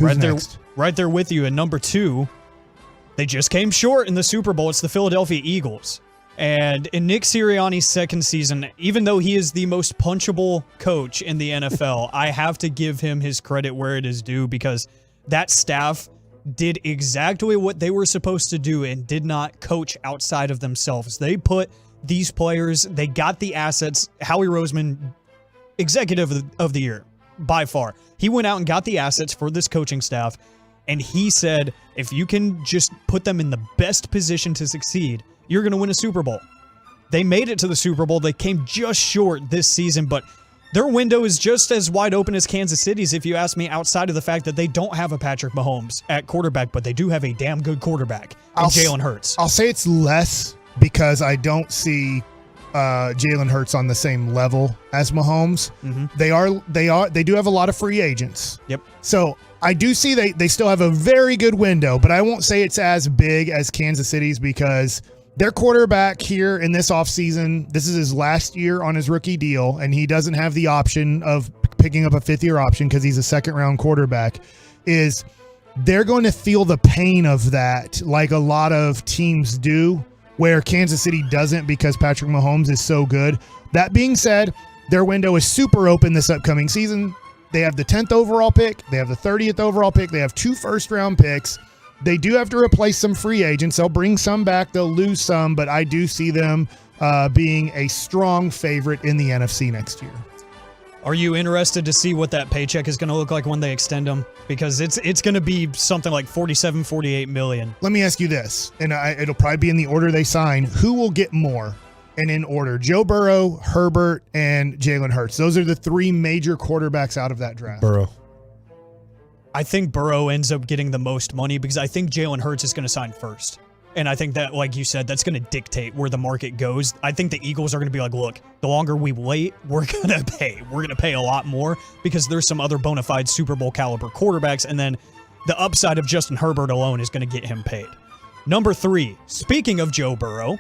Who's next? Right there with you. And number 2, they just came short in the Super Bowl. It's the Philadelphia Eagles. And in Nick Sirianni's second season, even though he is the most punchable coach in the NFL, I have to give him his credit where it is due, because that staff did exactly what they were supposed to do and did not coach outside of themselves. They put these players, they got the assets. Howie Roseman, executive of the year, by far. He went out and got the assets for this coaching staff, and he said, if you can just put them in the best position to succeed, you're going to win a Super Bowl. They made it to the Super Bowl. They came just short this season, but their window is just as wide open as Kansas City's, if you ask me, outside of the fact that they don't have a Patrick Mahomes at quarterback, but they do have a damn good quarterback in Jalen Hurts. I'll say it's less because I don't see Jalen Hurts on the same level as Mahomes. Mm-hmm. They do have a lot of free agents. Yep. So I do see they still have a very good window, but I won't say it's as big as Kansas City's, because their quarterback here in this offseason, this is his last year on his rookie deal, and he doesn't have the option of picking up a 5th-year option because he's a second-round quarterback, is they're going to feel the pain of that like a lot of teams do, where Kansas City doesn't because Patrick Mahomes is so good. That being said, their window is super open this upcoming season. They have the 10th overall pick. They have the 30th overall pick. They have 2 first-round picks. They do have to replace some free agents. They'll bring some back. They'll lose some, but I do see them being a strong favorite in the NFC next year. Are you interested to see what that paycheck is going to look like when they extend them? Because it's going to be something like 47, 48 million. Let me ask you this, and it'll probably be in the order they sign. Who will get more? And in order: Joe Burrow, Herbert, and Jalen Hurts. Those are the 3 major quarterbacks out of that draft. Burrow. I think Burrow ends up getting the most money because I think Jalen Hurts is going to sign first. And I think that, like you said, that's going to dictate where the market goes. I think the Eagles are going to be like, look, the longer we wait, we're going to pay. We're going to pay a lot more because there's some other bona fide Super Bowl caliber quarterbacks. And then the upside of Justin Herbert alone is going to get him paid. Number 3, speaking of Joe Burrow,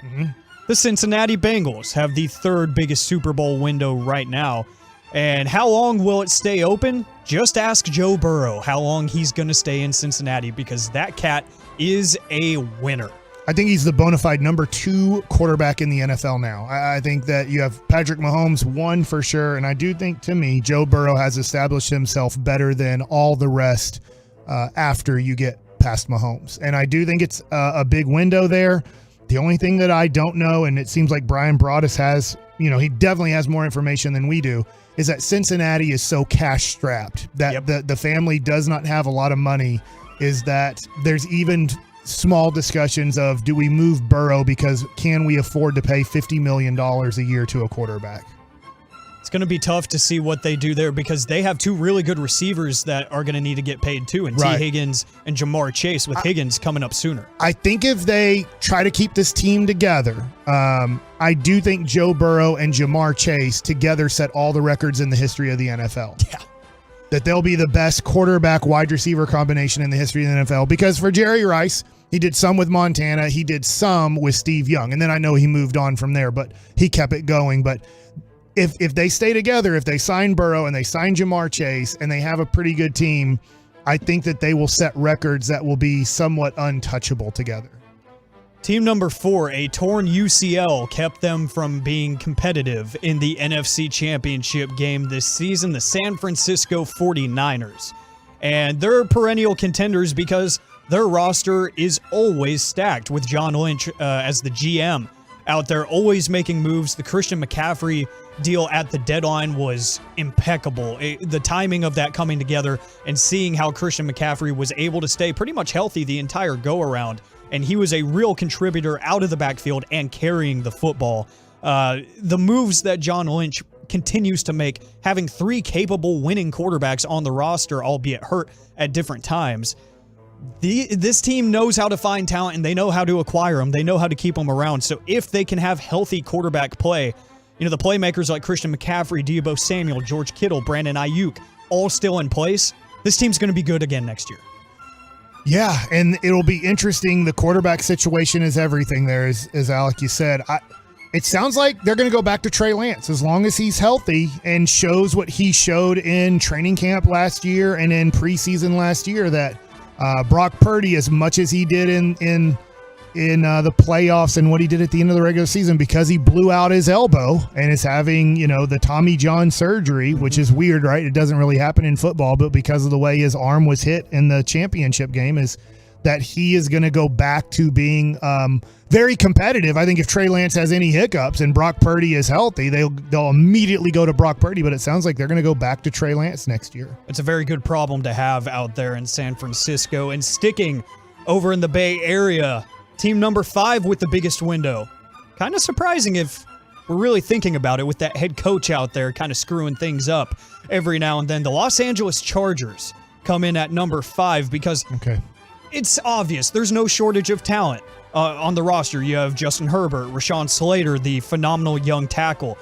the Cincinnati Bengals have the 3rd biggest Super Bowl window right now. And how long will it stay open? Just ask Joe Burrow how long he's going to stay in Cincinnati, because that cat is a winner. I think he's the bona fide number 2 quarterback in the NFL now. I think that you have Patrick Mahomes, 1 for sure, and I do think, to me, Joe Burrow has established himself better than all the rest after you get past Mahomes. And I do think it's a big window there. The only thing that I don't know, and it seems like Brian Broaddus has, he definitely has more information than we do, is that Cincinnati is so cash-strapped that the family does not have a lot of money, is that there's even small discussions of, do we move Burrow because can we afford to pay $50 million a year to a quarterback? It's going to be tough to see what they do there because they have 2 really good receivers that are going to need to get paid too, and T. Higgins and Jamar Chase, with Higgins coming up sooner. I think if they try to keep this team together, I do think Joe Burrow and Jamar Chase together set all the records in the history of the NFL. Yeah. That they'll be the best quarterback-wide receiver combination in the history of the NFL, because for Jerry Rice, he did some with Montana, he did some with Steve Young, and then I know he moved on from there, but he kept it going. But if they stay together, if they sign Burrow and they sign Jamar Chase and they have a pretty good team, I think that they will set records that will be somewhat untouchable together. Team number 4, a torn UCL, kept them from being competitive in the NFC Championship game this season, the San Francisco 49ers. And they're perennial contenders because their roster is always stacked, with John Lynch as the GM out there, always making moves. The Christian McCaffrey deal at the deadline was impeccable. The timing of that coming together and seeing how Christian McCaffrey was able to stay pretty much healthy the entire go-around, and he was a real contributor out of the backfield and carrying the football. The moves that John Lynch continues to make having 3 capable winning quarterbacks on the roster, albeit hurt at different times. This team knows how to find talent, and they know how to acquire them. They know how to keep them around. So if they can have healthy quarterback play, the playmakers like Christian McCaffrey, Deebo Samuel, George Kittle, Brandon Ayuk, all still in place, this team's going to be good again next year. Yeah, and it'll be interesting. The quarterback situation is everything there, as Alec, you said. It sounds like they're going to go back to Trey Lance as long as he's healthy and shows what he showed in training camp last year and in preseason last year, that Brock Purdy, as much as he did in the playoffs and what he did at the end of the regular season, because he blew out his elbow and is having, the Tommy John surgery, which is weird, right? It doesn't really happen in football, but because of the way his arm was hit in the championship game, is that he is going to go back to being very competitive. I think if Trey Lance has any hiccups and Brock Purdy is healthy, they'll immediately go to Brock Purdy, but it sounds like they're going to go back to Trey Lance next year. It's a very good problem to have out there in San Francisco. And sticking over in the Bay Area, team number 5 with the biggest window. Kind of surprising if we're really thinking about it, with that head coach out there kind of screwing things up every now and then. The Los Angeles Chargers come in at number 5 because it's obvious there's no shortage of talent on the roster. You have Justin Herbert, Rashawn Slater, the phenomenal young tackle,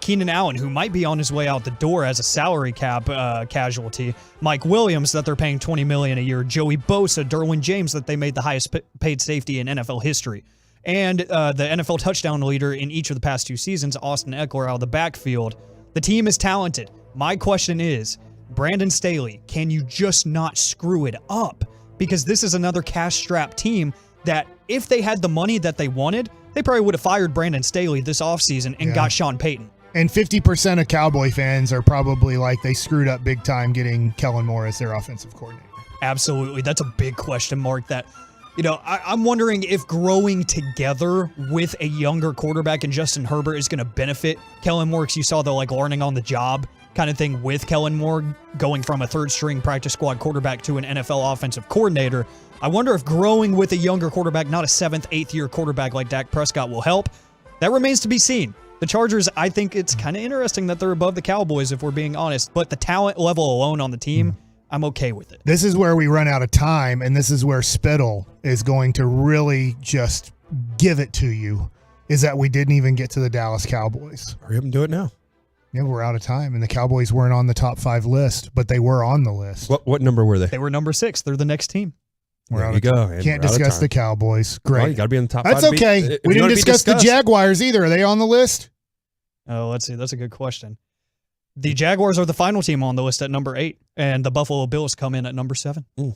Keenan Allen, who might be on his way out the door as a salary cap casualty, Mike Williams, that they're paying $20 million a year, Joey Bosa, Derwin James, that they made the highest paid safety in NFL history, and the NFL touchdown leader in each of the past 2 seasons, Austin Eckler, out of the backfield. The team is talented. My question is, Brandon Staley, can you just not screw it up? Because this is another cash-strapped team that, if they had the money that they wanted, they probably would have fired Brandon Staley this offseason and got Sean Payton. And 50% of Cowboy fans are probably like, they screwed up big time getting Kellen Moore as their offensive coordinator. Absolutely. That's a big question mark that, I'm wondering if growing together with a younger quarterback in Justin Herbert is going to benefit Kellen Moore, because you saw the learning on the job kind of thing with Kellen Moore, going from a third-string practice squad quarterback to an NFL offensive coordinator. I wonder if growing with a younger quarterback, not a 7th, 8th-year quarterback like Dak Prescott, will help. That remains to be seen. The Chargers, I think it's kind of interesting that they're above the Cowboys, if we're being honest, but the talent level alone on the team, I'm okay with it. This is where we run out of time, and this is where Spittle is going to really just give it to you, is that we didn't even get to the Dallas Cowboys. Hurry up and do it now. Yeah, we're out of time, and the Cowboys weren't on the top 5 list, but they were on the list. What number were they? They were number 6. They're the next team. There you go. Can't discuss the Cowboys. Great. Well, you got to be in the top 5. That's okay. We didn't discuss the Jaguars either. Are they on the list? Oh, let's see. That's a good question. The Jaguars are the final team on the list at number 8, and the Buffalo Bills come in at number 7. The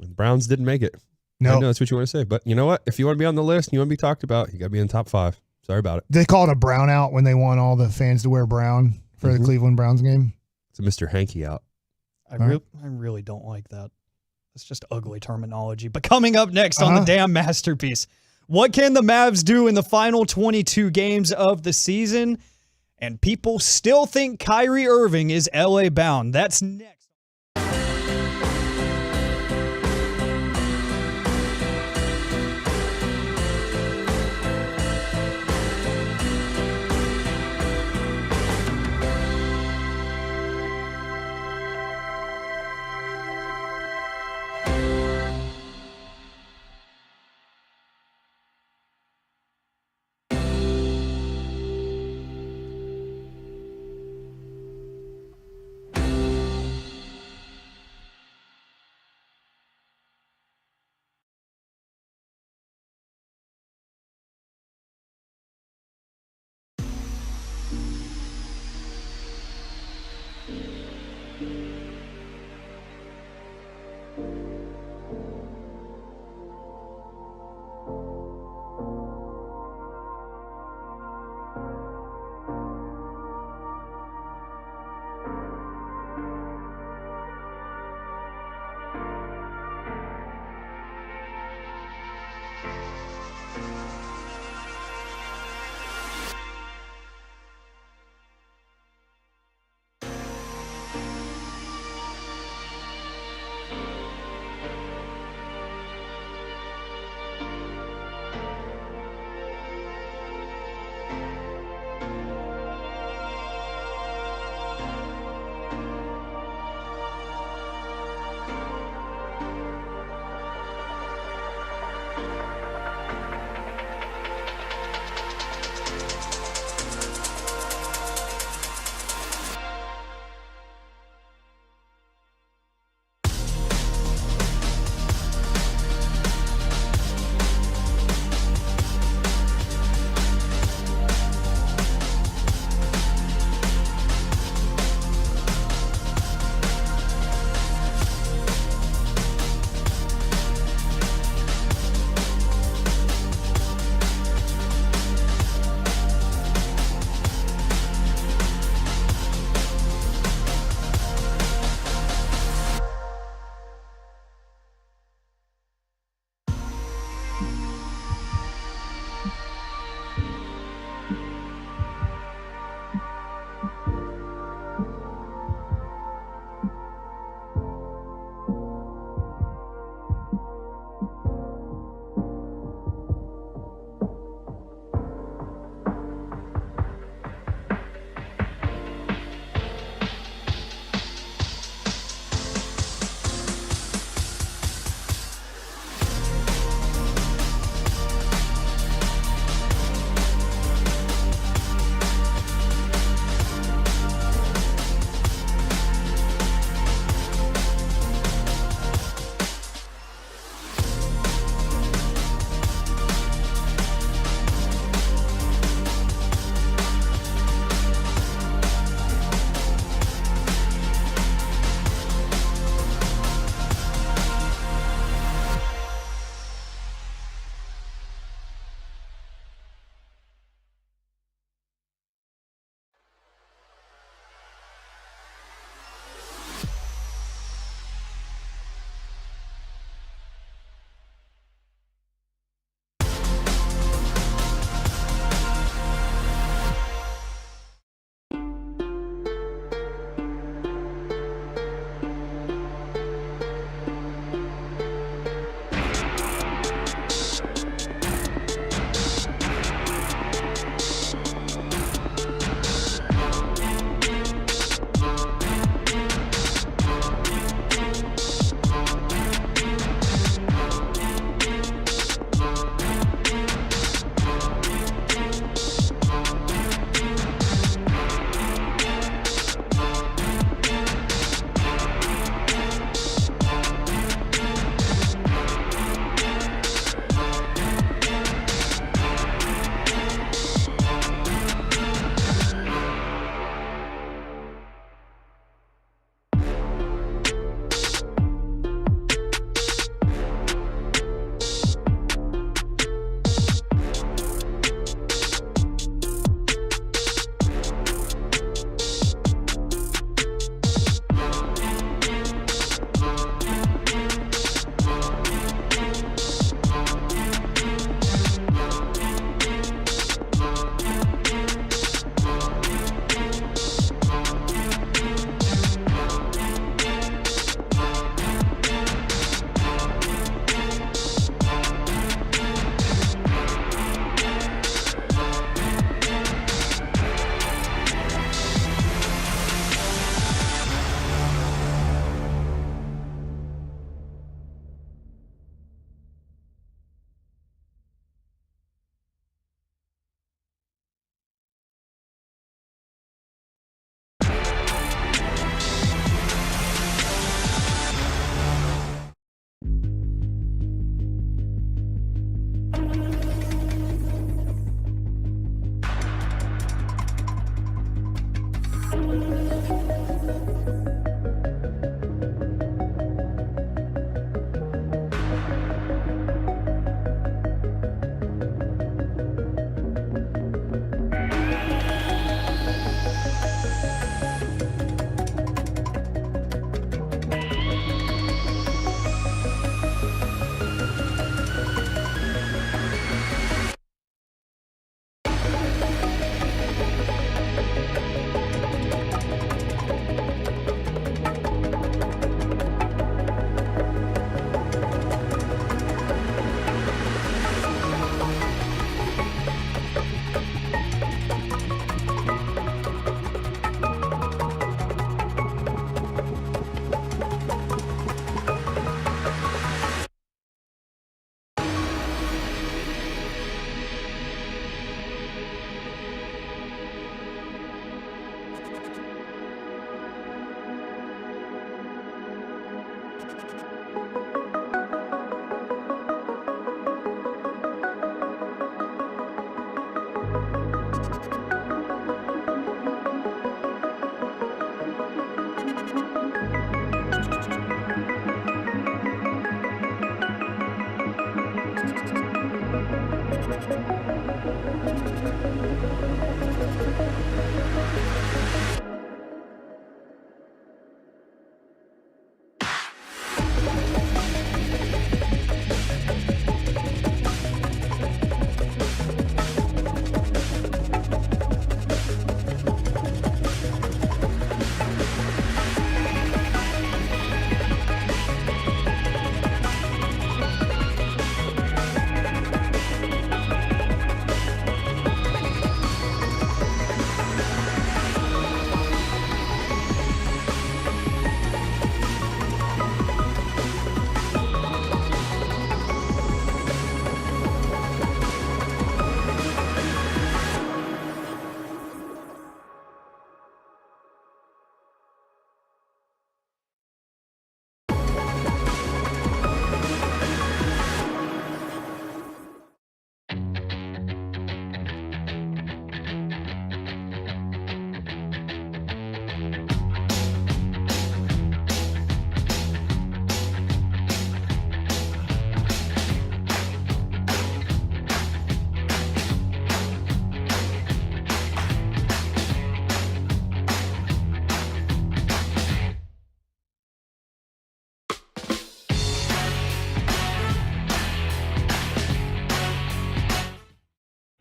Browns didn't make it. No. I know that's what you want to say, but you know what? If you want to be on the list and you want to be talked about, you got to be in the top 5. Sorry about it. They call it a brown out when they want all the fans to wear brown for the Cleveland Browns game. It's a Mr. Hanky out. I really don't like that. It's just ugly terminology. But coming up next on the damn masterpiece, what can the Mavs do in the final 22 games of the season? And people still think Kyrie Irving is LA bound. That's next.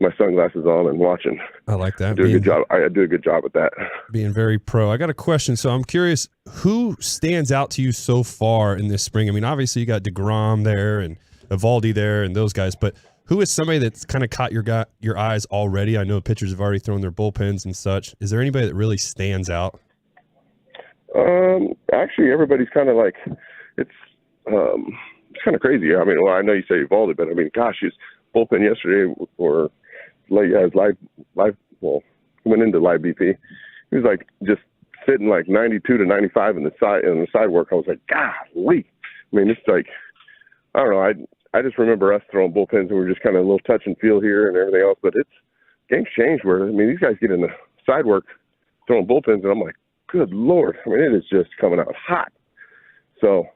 my sunglasses on and watching. I like that. I do a good job. I do a good job at that. Being very pro. I got a question. So I'm curious, who stands out to you so far in this spring? I mean, obviously you got DeGrom there and Evaldi there and those guys, but who is somebody that's kind of caught your eyes already? I know pitchers have already thrown their bullpens and such. Is there anybody that really stands out? Actually, everybody's kind of like, it's kind of crazy. I mean, well, I know you say Evaldi, but I mean, gosh, his bullpen yesterday or his live, well, went into live BP. He was like just sitting like 92 to 95 in the side work. I was like, golly. I mean, it's like, I don't know. I just remember us throwing bullpens and we were just kind of a little touch and feel here and everything else. But game's changed where, I mean, these guys get in the side work throwing bullpens and I'm like, good Lord. I mean, it is just coming out hot. So,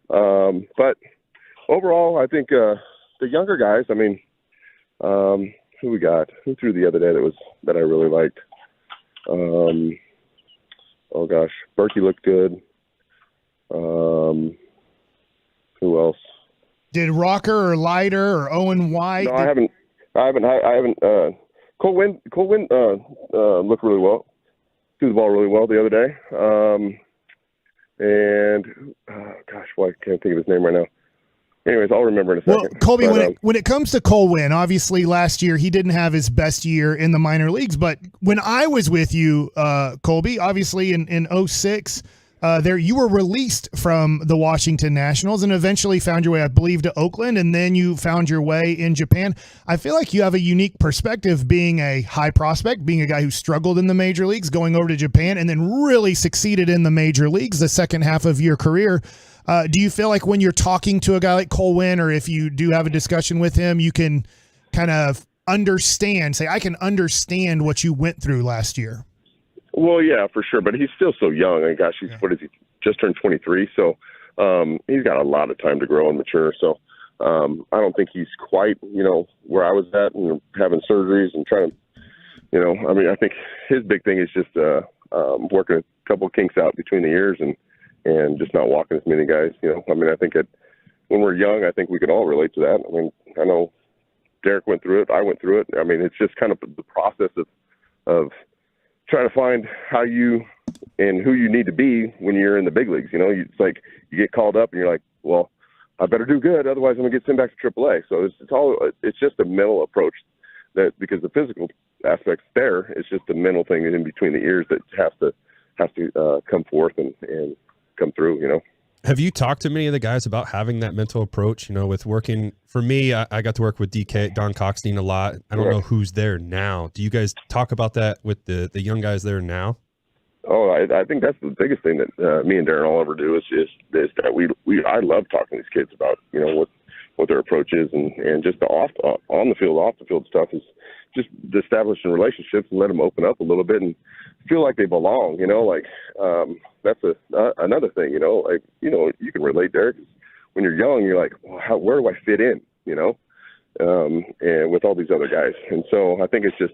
but overall, I think the younger guys, I mean, who we got? Who threw the other day that I really liked? Oh gosh, Berkey looked good. Who else? Did Rocker or Leiter or Owen White? No, I haven't. Cole Winn looked really well. Threw the ball really well the other day. Gosh, I can't think of his name right now. Anyways, I'll remember in a second. Well, Colby, when it comes to Cole Winn, obviously last year he didn't have his best year in the minor leagues. But when I was with you, Colby, obviously in 06, you were released from the Washington Nationals and eventually found your way, I believe, to Oakland, and then you found your way in Japan. I feel like you have a unique perspective being a high prospect, being a guy who struggled in the major leagues, going over to Japan, and then really succeeded in the major leagues the second half of your career. Do you feel like when you're talking to a guy like Cole Winn, or if you do have a discussion with him, you can kind of say, I can understand what you went through last year? Well, yeah, for sure. But he's still so young. And gosh, what is he? Just turned 23. So he's got a lot of time to grow and mature. So I don't think he's quite, where I was at and having surgeries and trying to, I think his big thing is just working a couple of kinks out between the ears and just not walking as many guys. I think when we're young, I think we could all relate to that. I mean, I know Derek went through it. I went through it. I mean, it's just kind of the process of trying to find how you and who you need to be when you're in the big leagues. It's like you get called up and you're like, well, I better do good, otherwise I'm gonna get sent back to AAA. So it's just a mental approach, that because the physical aspect's there, it's just the mental thing in between the ears that has to come forth and come through. Have you talked to many of the guys about having that mental approach? With working for me, I got to work with Don Coxstein a lot. I don't know who's there now. Do you guys talk about that with the young guys there now? Oh, I think that's the biggest thing that me and Darren all ever do is that I love talking to these kids about what their approach is and just the on the field, off the field stuff is just establishing relationships and let them open up a little bit and feel like they belong. That's another thing. You can relate, Derek. When you're young, you're like, well, where do I fit in? And with all these other guys, and so I think it's just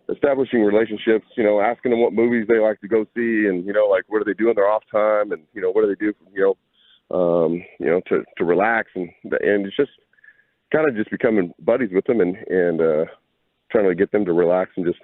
establishing relationships, asking them what movies they like to go see and, what do they do in their off time and, what do they do, to relax and it's just kind of just becoming buddies with them and trying to get them to relax and just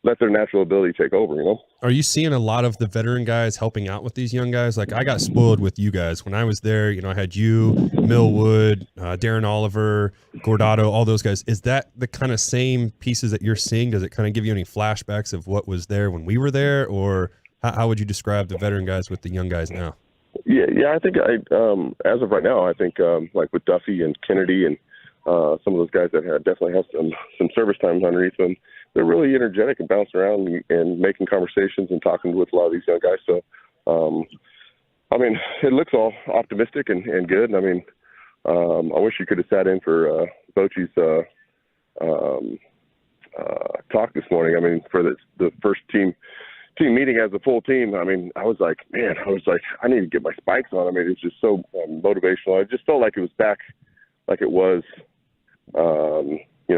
let their natural ability take over, Are you seeing a lot of the veteran guys helping out with these young guys? Like I got spoiled with you guys. When I was there, I had you, Millwood, Darren Oliver, Gordado, all those guys. Is that the kind of same pieces that you're seeing? Does it kind of give you any flashbacks of what was there when we were there? Or how would you describe the veteran guys with the young guys now? Yeah, I think as of right now, I think like with Duffy and Kennedy and some of those guys that definitely have some service times underneath them, they're really energetic and bouncing around and making conversations and talking with a lot of these young guys. So, it looks all optimistic and good. And I wish you could have sat in for Bochy's talk this morning. For the first team meeting as a full team. I was like, I need to get my spikes on. It's just so motivational. I just felt like it was back like it was,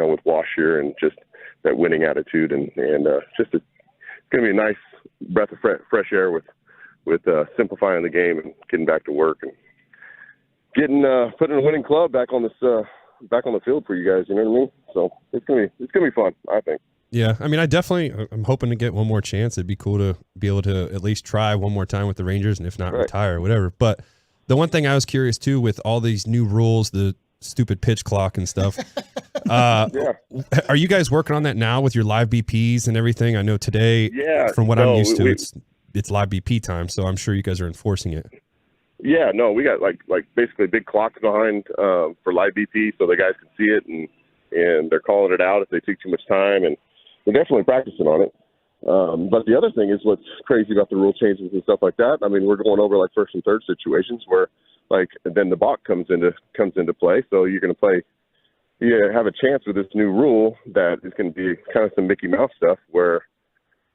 with Wash here and just that winning attitude and it's going to be a nice breath of fresh air with simplifying the game and getting back to work and putting a winning club back on the field for you guys. You know what I mean? So it's gonna be fun, I think. Yeah, I'm hoping to get one more chance. It'd be cool to be able to at least try one more time with the Rangers, and if not, retire or whatever. But the one thing I was curious too, with all these new rules, the stupid pitch clock and stuff. Are you guys working on that now with your live BPs and everything? I know today, from what I'm used to, it's live BP time, so I'm sure you guys are enforcing it. Yeah, no, we got like basically big clocks behind for live BP, so the guys can see it and they're calling it out if they take too much time, and we're definitely practicing on it. But the other thing is what's crazy about the rule changes and stuff like that. We're going over like first and third situations where then the balk comes into play. So you're going to play. You have a chance with this new rule that is going to be kind of some Mickey Mouse stuff where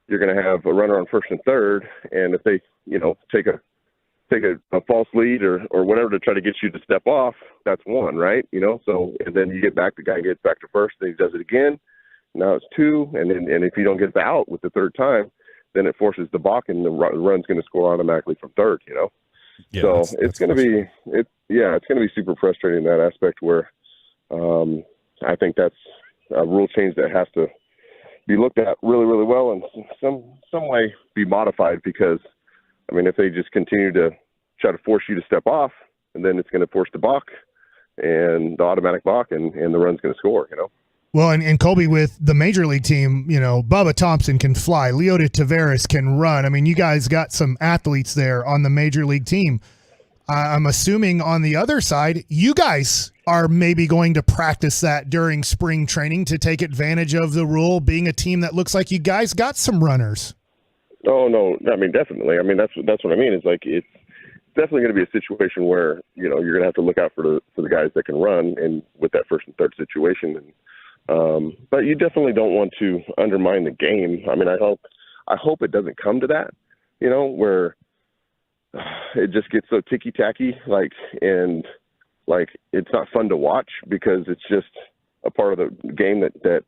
you're going to have a runner on first and third, and if they take a false lead or whatever to try to get you to step off, that's one, right? So and then you get back, the guy gets back to first, then he does it again. Now it's two, and if you don't get the out with the third time, then it forces the balk, and the run's going to score automatically from third. Yeah, so it's going to be it's going to be super frustrating in that aspect where I think that's a rule change that has to be looked at really, really well and some way be modified, because if they just continue to try to force you to step off, and then it's going to force the balk and the automatic balk, and the run's going to score. Well, and Colby, with the major league team, Bubba Thompson can fly. Leota Taveras can run. You guys got some athletes there on the major league team. I'm assuming on the other side, you guys are maybe going to practice that during spring training to take advantage of the rule, being a team that looks like you guys got some runners. Oh, no. Definitely. That's what I mean. It's like it's definitely going to be a situation where, you're going to have to look out for the guys that can run and with that first and third situation. But you definitely don't want to undermine the game. I hope it doesn't come to that, where it just gets so ticky-tacky, and it's not fun to watch because it's just a part of the game that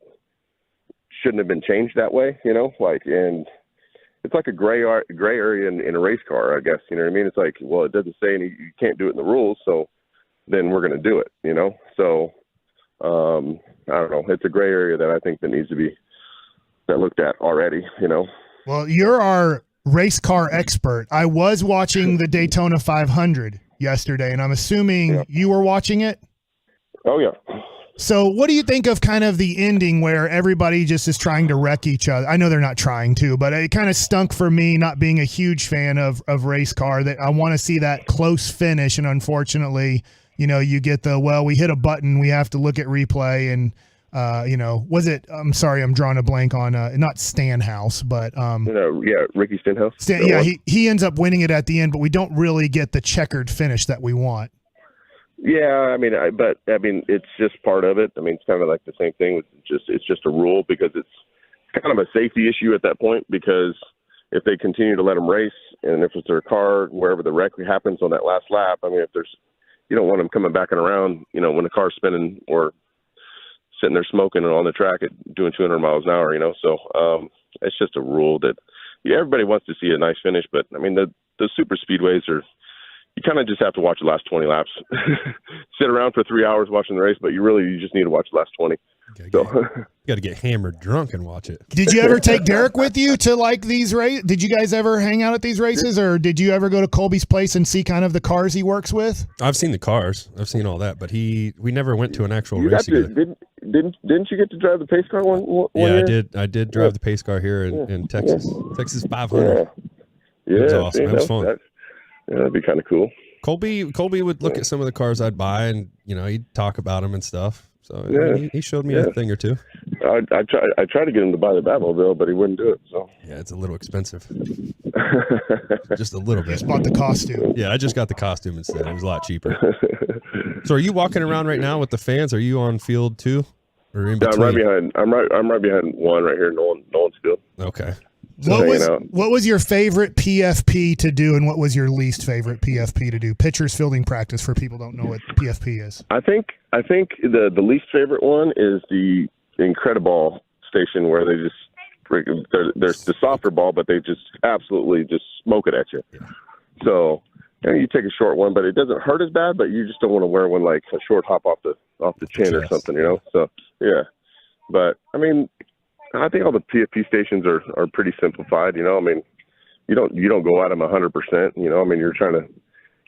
shouldn't have been changed that way, and it's like a gray area in a race car, I guess, you know what I mean? It's like, well, it doesn't say you can't do it in the rules, so then we're going to do it, So, I don't know. It's a gray area that I think that needs to be looked at already, Well, you're our race car expert. I was watching the Daytona 500 yesterday, and I'm assuming you were watching it? Oh, yeah. So what do you think of kind of the ending where everybody just is trying to wreck each other? I know they're not trying to, but it kind of stunk for me, not being a huge fan of race car, that I want to see that close finish. And unfortunately, you get we hit a button, we have to look at replay. And, was it, I'm sorry, I'm drawing a blank on, not Stenhouse, but, Ricky Stenhouse. He ends up winning it at the end, but we don't really get the checkered finish that we want. Yeah, I mean, it's just part of it. I mean, it's kind of like the same thing. It's just a rule because it's kind of a safety issue at that point, because if they continue to let them race, and if it's their car, wherever the wreck happens on that last lap, I mean, you don't want them coming back and around, when the car's spinning or sitting there smoking and on the track at doing 200 miles an hour, So it's just a rule that everybody wants to see a nice finish, but I mean, the super speedways are. You kind of just have to watch the last 20 laps. Sit around for 3 hours watching the race, but you just need to watch the last 20. You got to get hammered drunk and watch it. Did you ever take Derek with you to these races? Did you guys ever hang out at these races, or did you ever go to Colby's place and see kind of the cars he works with? I've seen the cars. I've seen all that, but we never went to an actual race together. Didn't you get to drive the pace car one year? year? I did drive the pace car here in Texas. Texas 500. Yeah. It was awesome. It was fun. Yeah, that'd be kind of cool. Colby would look at some of the cars I'd buy, and he'd talk about them and stuff. So he showed me a thing or two. I tried to get him to buy the Batmobile, but he wouldn't do it. So yeah, it's a little expensive. Just a little bit. Just bought the costume. Yeah, I just got the costume instead. It was a lot cheaper. So are you walking around right now with the fans? Are you on field too, or in between? I'm right behind. I'm right behind one right here, Nolan's field. Okay. What was your favorite PFP to do, and what was your least favorite PFP to do? Pitchers fielding practice, for people who don't know what PFP is. I think the least favorite one is the Incredible station, where they just there's the softer ball, but they just absolutely just smoke it at you. Yeah. So you take a short one, but it doesn't hurt as bad. But you just don't want to wear one like a short hop off the chin or something, So yeah, but I mean. I think all the PFP stations are pretty simplified. I mean, you don't go at them 100%. I mean, you're trying to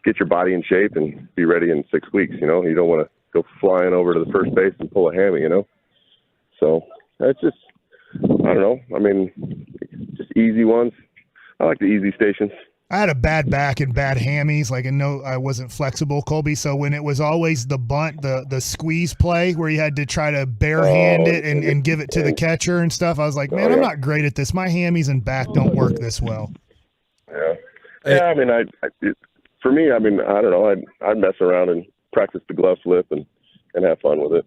get your body in shape and be ready in 6 weeks. You don't want to go flying over to the first base and pull a hammy. So that's just, I don't know. I mean, just easy ones. I like the easy stations. I had a bad back and bad hammies, I wasn't flexible, Colby. So when it was always the bunt, the squeeze play where you had to try to barehand it and give it to the catcher and stuff, I was like, man, I'm not great at this. My hammies and back don't work this well. Yeah. I mean, for me, I mean, I don't know. I'd mess around and practice the glove flip and have fun with it.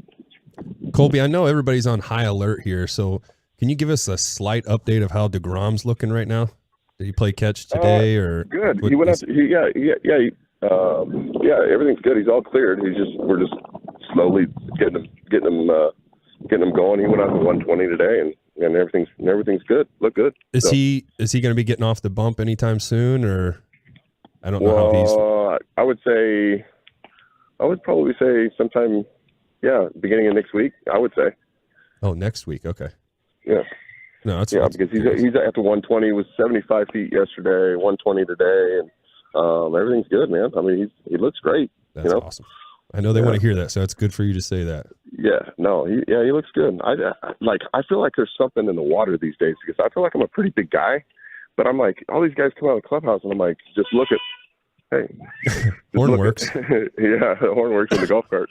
Colby, I know everybody's on high alert here, so can you give us a slight update of how DeGrom's looking right now? Did he play catch today or good? He went out. Everything's good. He's all cleared. We're just slowly getting him going. He went out to 120 today, and everything's good. Look good. Is he going to be getting off the bump anytime soon, or I don't know how he's. I would probably say sometime, beginning of next week. I would say. Oh, next week. Okay. Yeah. No, that's because he's at the 120. He was 75 feet yesterday, 120 today, and everything's good, man. I mean, he looks great. That's awesome. I know they want to hear that, so it's good for you to say that. Yeah, no, he looks good. I feel like there's something in the water these days, because I feel like I'm a pretty big guy, but I'm like, all these guys come out of the clubhouse, and I'm like, just look at, hey, horn works. Yeah, the horn works in the golf cart.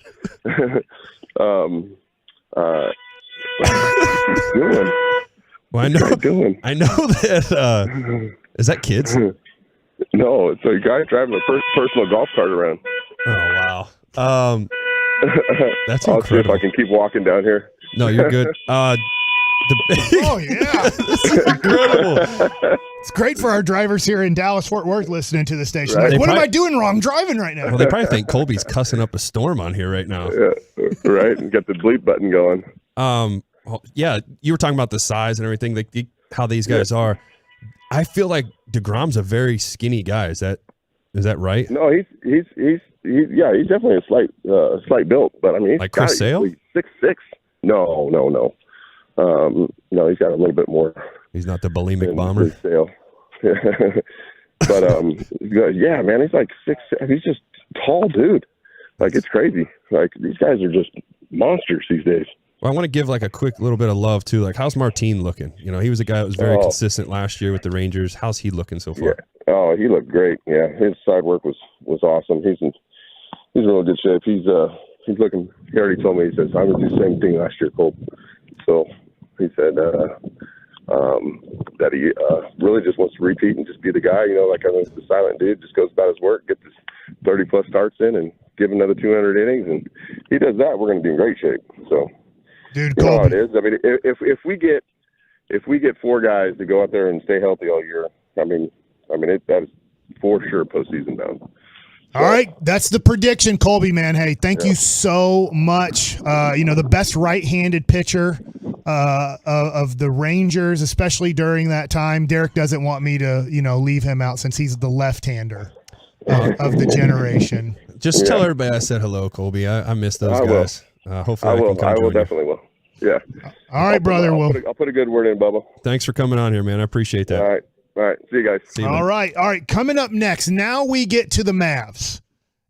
Doing. Well, I know that. Is that kids? No, it's a guy driving a personal golf cart around. Oh wow! That's I'll incredible. see if I can keep walking down here. No, you're good. Oh yeah, this is incredible. It's great for our drivers here in Dallas, Fort Worth, listening to the station. Right. Like, what am I doing wrong driving right now? Well, they probably think Colby's cussing up a storm on here right now. Yeah, right. And got the bleep button going. Yeah, you were talking about the size and everything, like how these guys are. I feel like DeGrom's a very skinny guy. Is that right? No, he's definitely a slight built, but I mean, he's like Chris Sale? 6'6". No. No, he's got a little bit more. He's not the bulimic bomber. Sale. But yeah, man, he's like 6'6". He's just tall dude. Like, it's crazy. Like, these guys are just monsters these days. Well, I want to give like a quick little bit of love too. Like, how's Martin looking? You know, he was a guy that was very consistent last year with the Rangers. How's he looking so far? Yeah. Oh, he looked great. Yeah, his side work was awesome. He's in really good shape. He's looking. He already told me. He says, "I'm gonna do the same thing last year, Cole." So he said that he really just wants to repeat and just be the guy. You know, like the silent dude, just goes about his work, get this 30+ starts in, and give another 200 innings, and he does that. We're gonna be in great shape. So. Dude, you know how it is. I mean, if we get 4 guys to go out there and stay healthy all year, I mean, that is for sure postseason bound. All right, that's the prediction, Colby, man. Hey, thank you so much. The best right-handed pitcher of the Rangers, especially during that time. Derek doesn't want me to, leave him out since he's the left-hander of the generation. Just tell everybody I said hello, Colby. I miss those guys. Hopefully I can come I will join you. definitely will. Yeah. All right, brother. I'll put a good word in, Bubba. Thanks for coming on here, man. I appreciate that. All right. See you guys. All right. Coming up next, now we get to the Mavs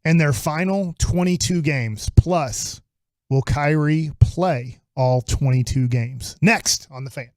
and their final 22 games. Plus, will Kyrie play all 22 games? Next on The Fan.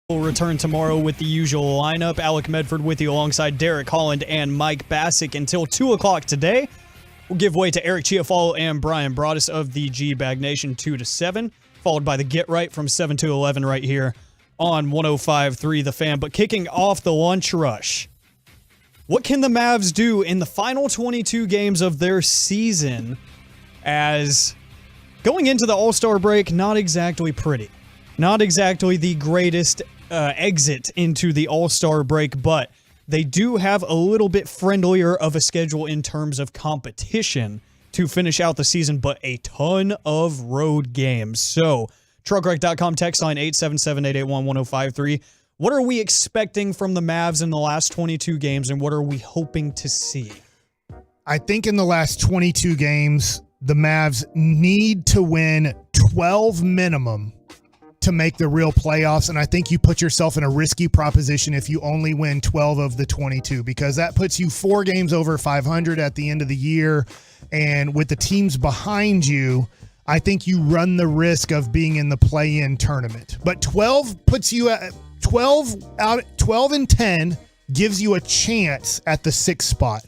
We'll return tomorrow with the usual lineup. Alec Medford with you alongside Derek Holland and Mike Bassick until 2 o'clock today. We'll give way to Eric Chiafalo and Brian Broaddus of the G-Bag Nation 2 to 7, followed by the Get Right from 7 to 11 right here on 105.3 The Fan. But kicking off the lunch rush, what can the Mavs do in the final 22 games of their season, as going into the All-Star break, not exactly pretty. Not exactly the greatest exit into the All-Star break, but they do have a little bit friendlier of a schedule in terms of competition to finish out the season, but a ton of road games. So, truckwreck.com text line 877-881-1053. What are we expecting from the Mavs in the last 22 games, and what are we hoping to see? I think in the last 22 games, the Mavs need to win 12 minimum to make the real playoffs, and I think you put yourself in a risky proposition if you only win 12 of the 22, because that puts you 4 games over 500 at the end of the year, and with the teams behind you, I think you run the risk of being in the play-in tournament. But 12 puts you at 12 and 10 gives you a chance at the 6th spot.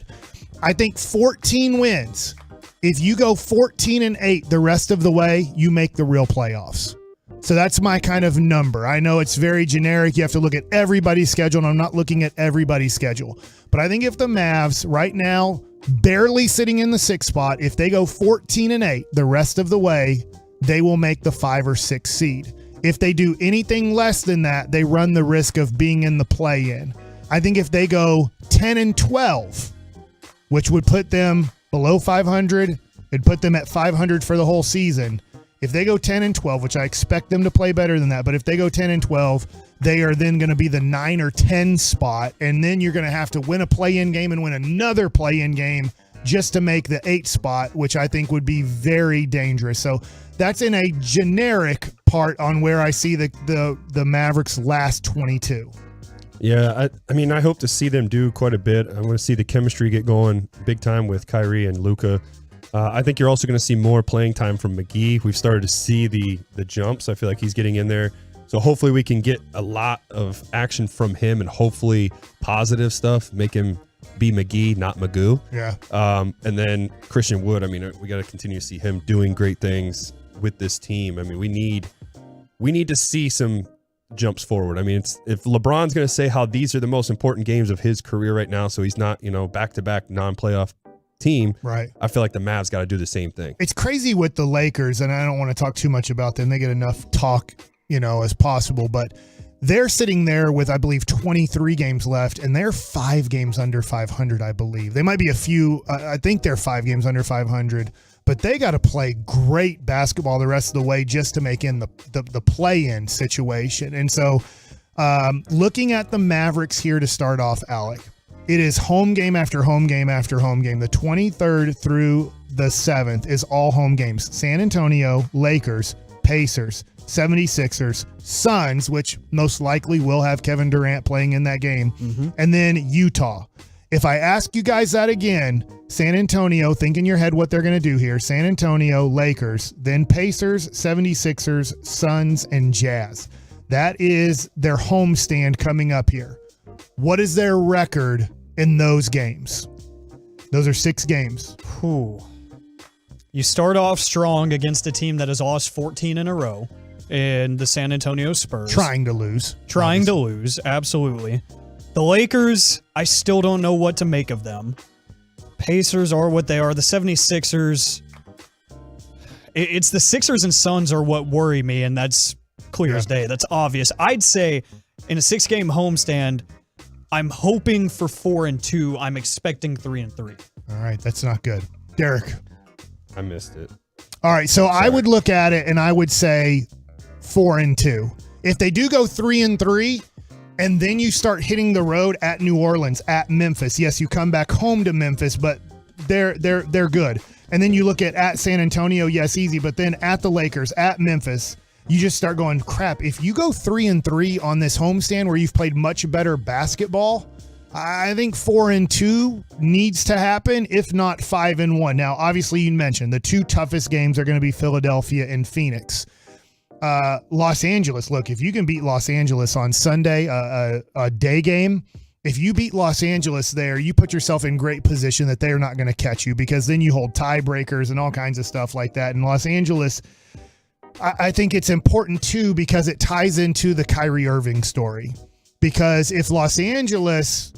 I think 14 wins. If you go 14 and 8 the rest of the way, you make the real playoffs. So that's my kind of number. I know it's very generic. You have to look at everybody's schedule, and I'm not looking at everybody's schedule. But I think if the Mavs right now, barely sitting in the 6th spot, if they go 14 and 8 the rest of the way, they will make the 5 or 6 seed. If they do anything less than that, they run the risk of being in the play-in. I think if they go 10 and 12, which would put them below 500, it'd put them at 500 for the whole season. If they go 10 and 12, which I expect them to play better than that, but if they go 10 and 12, they are then going to be the 9 or 10 spot, and then you're going to have to win a play-in game and win another play-in game just to make the 8 spot, which I think would be very dangerous. So that's in a generic part on where I see the Mavericks' last 22. Yeah, I mean, I hope to see them do quite a bit. I want to see the chemistry get going big time with Kyrie and Luka. I think you're also going to see more playing time from McGee. We've started to see the jumps. I feel like he's getting in there. So hopefully we can get a lot of action from him, and hopefully positive stuff, make him be McGee, not Magoo. Yeah. And then Christian Wood, I mean, we got to continue to see him doing great things with this team. I mean, we need to see some jumps forward. I mean, if LeBron's going to say how these are the most important games of his career right now, so he's not, back-to-back non-playoff team, right? I feel like the Mavs got to do the same thing. It's crazy with the Lakers, and I don't want to talk too much about them. They get enough talk, as possible, but they're sitting there with, I believe, 23 games left, and they're 5 games under 500, I believe. They might be a few. I think they're 5 games under 500, but they got to play great basketball the rest of the way just to make in the play-in situation. And so looking at the Mavericks here to start off, Alec, it is home game after home game after home game. The 23rd through the 7th is all home games. San Antonio, Lakers, Pacers, 76ers, Suns, which most likely will have Kevin Durant playing in that game, and then Utah. If I ask you guys that again, San Antonio, think in your head what they're going to do here. San Antonio, Lakers, then Pacers, 76ers, Suns, and Jazz. That is their homestand coming up here. What is their record in those games? Those are 6 games. Whew. You start off strong against a team that has lost 14 in a row in the San Antonio Spurs. Trying to lose, absolutely. The Lakers, I still don't know what to make of them. Pacers are what they are. The 76ers, it's the Sixers and Suns are what worry me, and that's clear as day. That's obvious. I'd say in a 6-game homestand, I'm hoping for 4-2. I'm expecting 3-3. All right, that's not good. Derek. I missed it. All right, so I would look at it and I would say 4-2. If they do go 3-3, and then you start hitting the road at New Orleans, at Memphis. Yes, you come back home to Memphis, but they're good. And then you look at San Antonio, yes, easy, but then at the Lakers, at Memphis, you just start going, crap, if you go 3-3 on this homestand where you've played much better basketball, I think 4-2 needs to happen, if not 5-1. Now, obviously, you mentioned the 2 toughest games are going to be Philadelphia and Phoenix. Los Angeles, look, if you can beat Los Angeles on Sunday, a day game, if you beat Los Angeles there, you put yourself in great position that they're not going to catch you, because then you hold tiebreakers and all kinds of stuff like that. And Los Angeles, I think it's important too, because it ties into the Kyrie Irving story. Because if Los Angeles,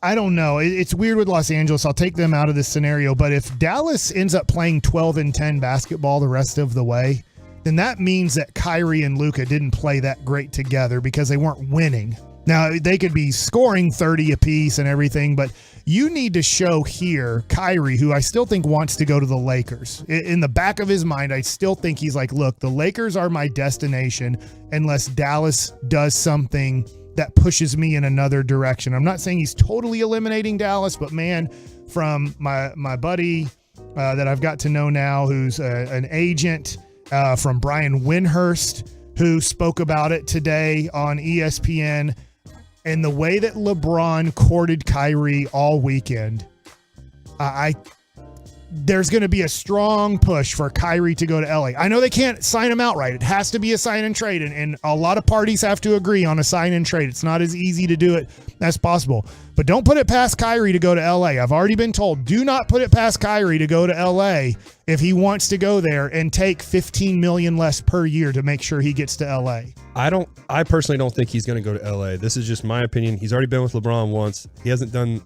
I don't know, it's weird with Los Angeles. I'll take them out of this scenario. But if Dallas ends up playing 12-10 basketball the rest of the way, then that means that Kyrie and Luka didn't play that great together because they weren't winning. Now, they could be scoring 30 apiece and everything, but you need to show here Kyrie, who I still think wants to go to the Lakers. In the back of his mind, I still think he's like, look, the Lakers are my destination unless Dallas does something that pushes me in another direction. I'm not saying he's totally eliminating Dallas, but man, from my buddy that I've got to know now, who's an agent, from Brian Windhurst, who spoke about it today on ESPN, and the way that LeBron courted Kyrie all weekend, there's going to be a strong push for Kyrie to go to LA. I know they can't sign him outright. It has to be a sign and trade, and a lot of parties have to agree on a sign and trade. It's not as easy to do it as possible. But don't put it past Kyrie to go to LA. I've already been told, do not put it past Kyrie to go to LA if he wants to go there and take $15 million less per year to make sure he gets to LA. I personally don't think he's going to go to LA. This is just my opinion. He's already been with LeBron once. He hasn't been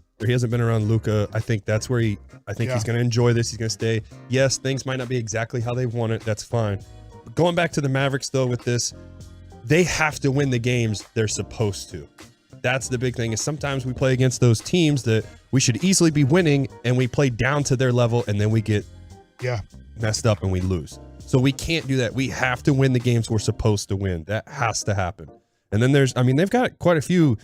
around Luka. I think that's where he's going to enjoy this. He's going to stay. Yes, things might not be exactly how they want it. That's fine. But going back to the Mavericks, though, with this, they have to win the games they're supposed to. That's the big thing, is sometimes we play against those teams that we should easily be winning, and we play down to their level, and then we get messed up and we lose. So we can't do that. We have to win the games we're supposed to win. That has to happen. And then they've got quite a few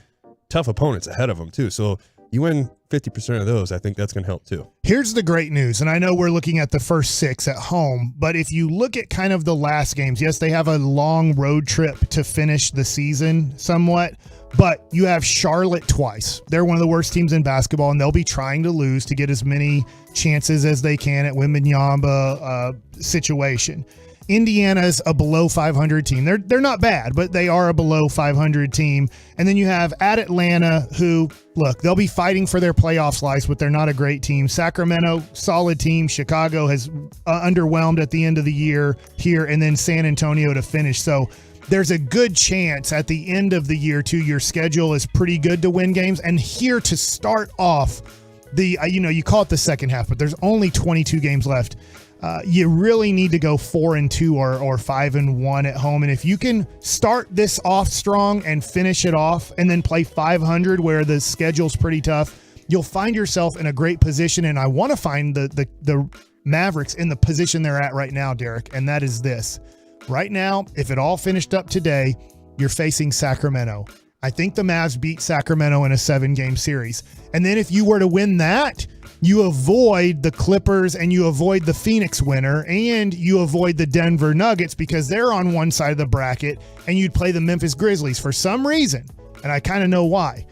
tough opponents ahead of them, too. So you win 50% of those, I think that's going to help too. Here's the great news, and I know we're looking at the first 6 at home, but if you look at kind of the last games, yes, they have a long road trip to finish the season somewhat, but you have Charlotte twice. They're one of the worst teams in basketball, and they'll be trying to lose to get as many chances as they can at Wembanyama situation. Indiana's a below 500 team. They're not bad, but they are a below 500 team. And then you have at Atlanta, who, look, they'll be fighting for their playoff slice, but they're not a great team. Sacramento, solid team. Chicago has underwhelmed at the end of the year here, and then San Antonio to finish. So there's a good chance at the end of the year too, your schedule is pretty good to win games. And here to start off the, you call it the second half, but there's only 22 games left. You really need to go 4-2 or 5-1 at home. And if you can start this off strong and finish it off and then play 500 where the schedule's pretty tough, you'll find yourself in a great position. And I want to find the Mavericks in the position they're at right now, Derek. And that is this. Right now, if it all finished up today, you're facing Sacramento. I think the Mavs beat Sacramento in a 7-game series. And then if you were to win that, you avoid the Clippers and you avoid the Phoenix winner and you avoid the Denver Nuggets because they're on one side of the bracket, and you'd play the Memphis Grizzlies for some reason. And I kind of know why.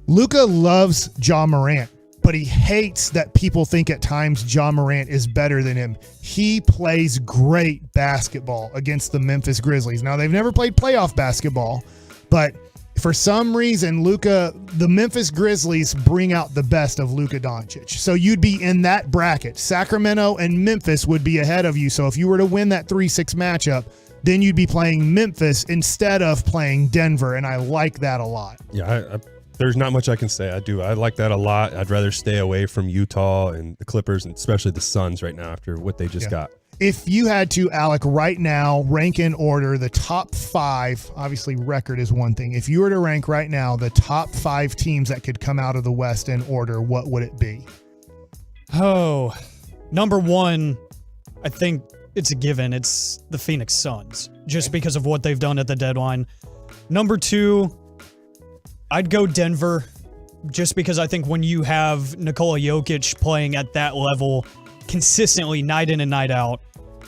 Luka loves Ja Morant, but he hates that people think at times Ja Morant is better than him. He plays great basketball against the Memphis Grizzlies. Now, they've never played playoff basketball, but for some reason, the Memphis Grizzlies bring out the best of Luka Doncic. So you'd be in that bracket. Sacramento and Memphis would be ahead of you. So if you were to win that 3-6 matchup, then you'd be playing Memphis instead of playing Denver. And I like that a lot. Yeah, there's not much I can say. I like that a lot. I'd rather stay away from Utah and the Clippers, and especially the Suns right now after what they just got. If you had to, Alec, right now, rank in order the top 5, obviously record is one thing. If you were to rank right now the top 5 teams that could come out of the West in order, what would it be? Oh, number 1, I think it's a given. It's the Phoenix Suns, just because of what they've done at the deadline. Number 2, I'd go Denver, just because I think when you have Nikola Jokic playing at that level consistently night in and night out,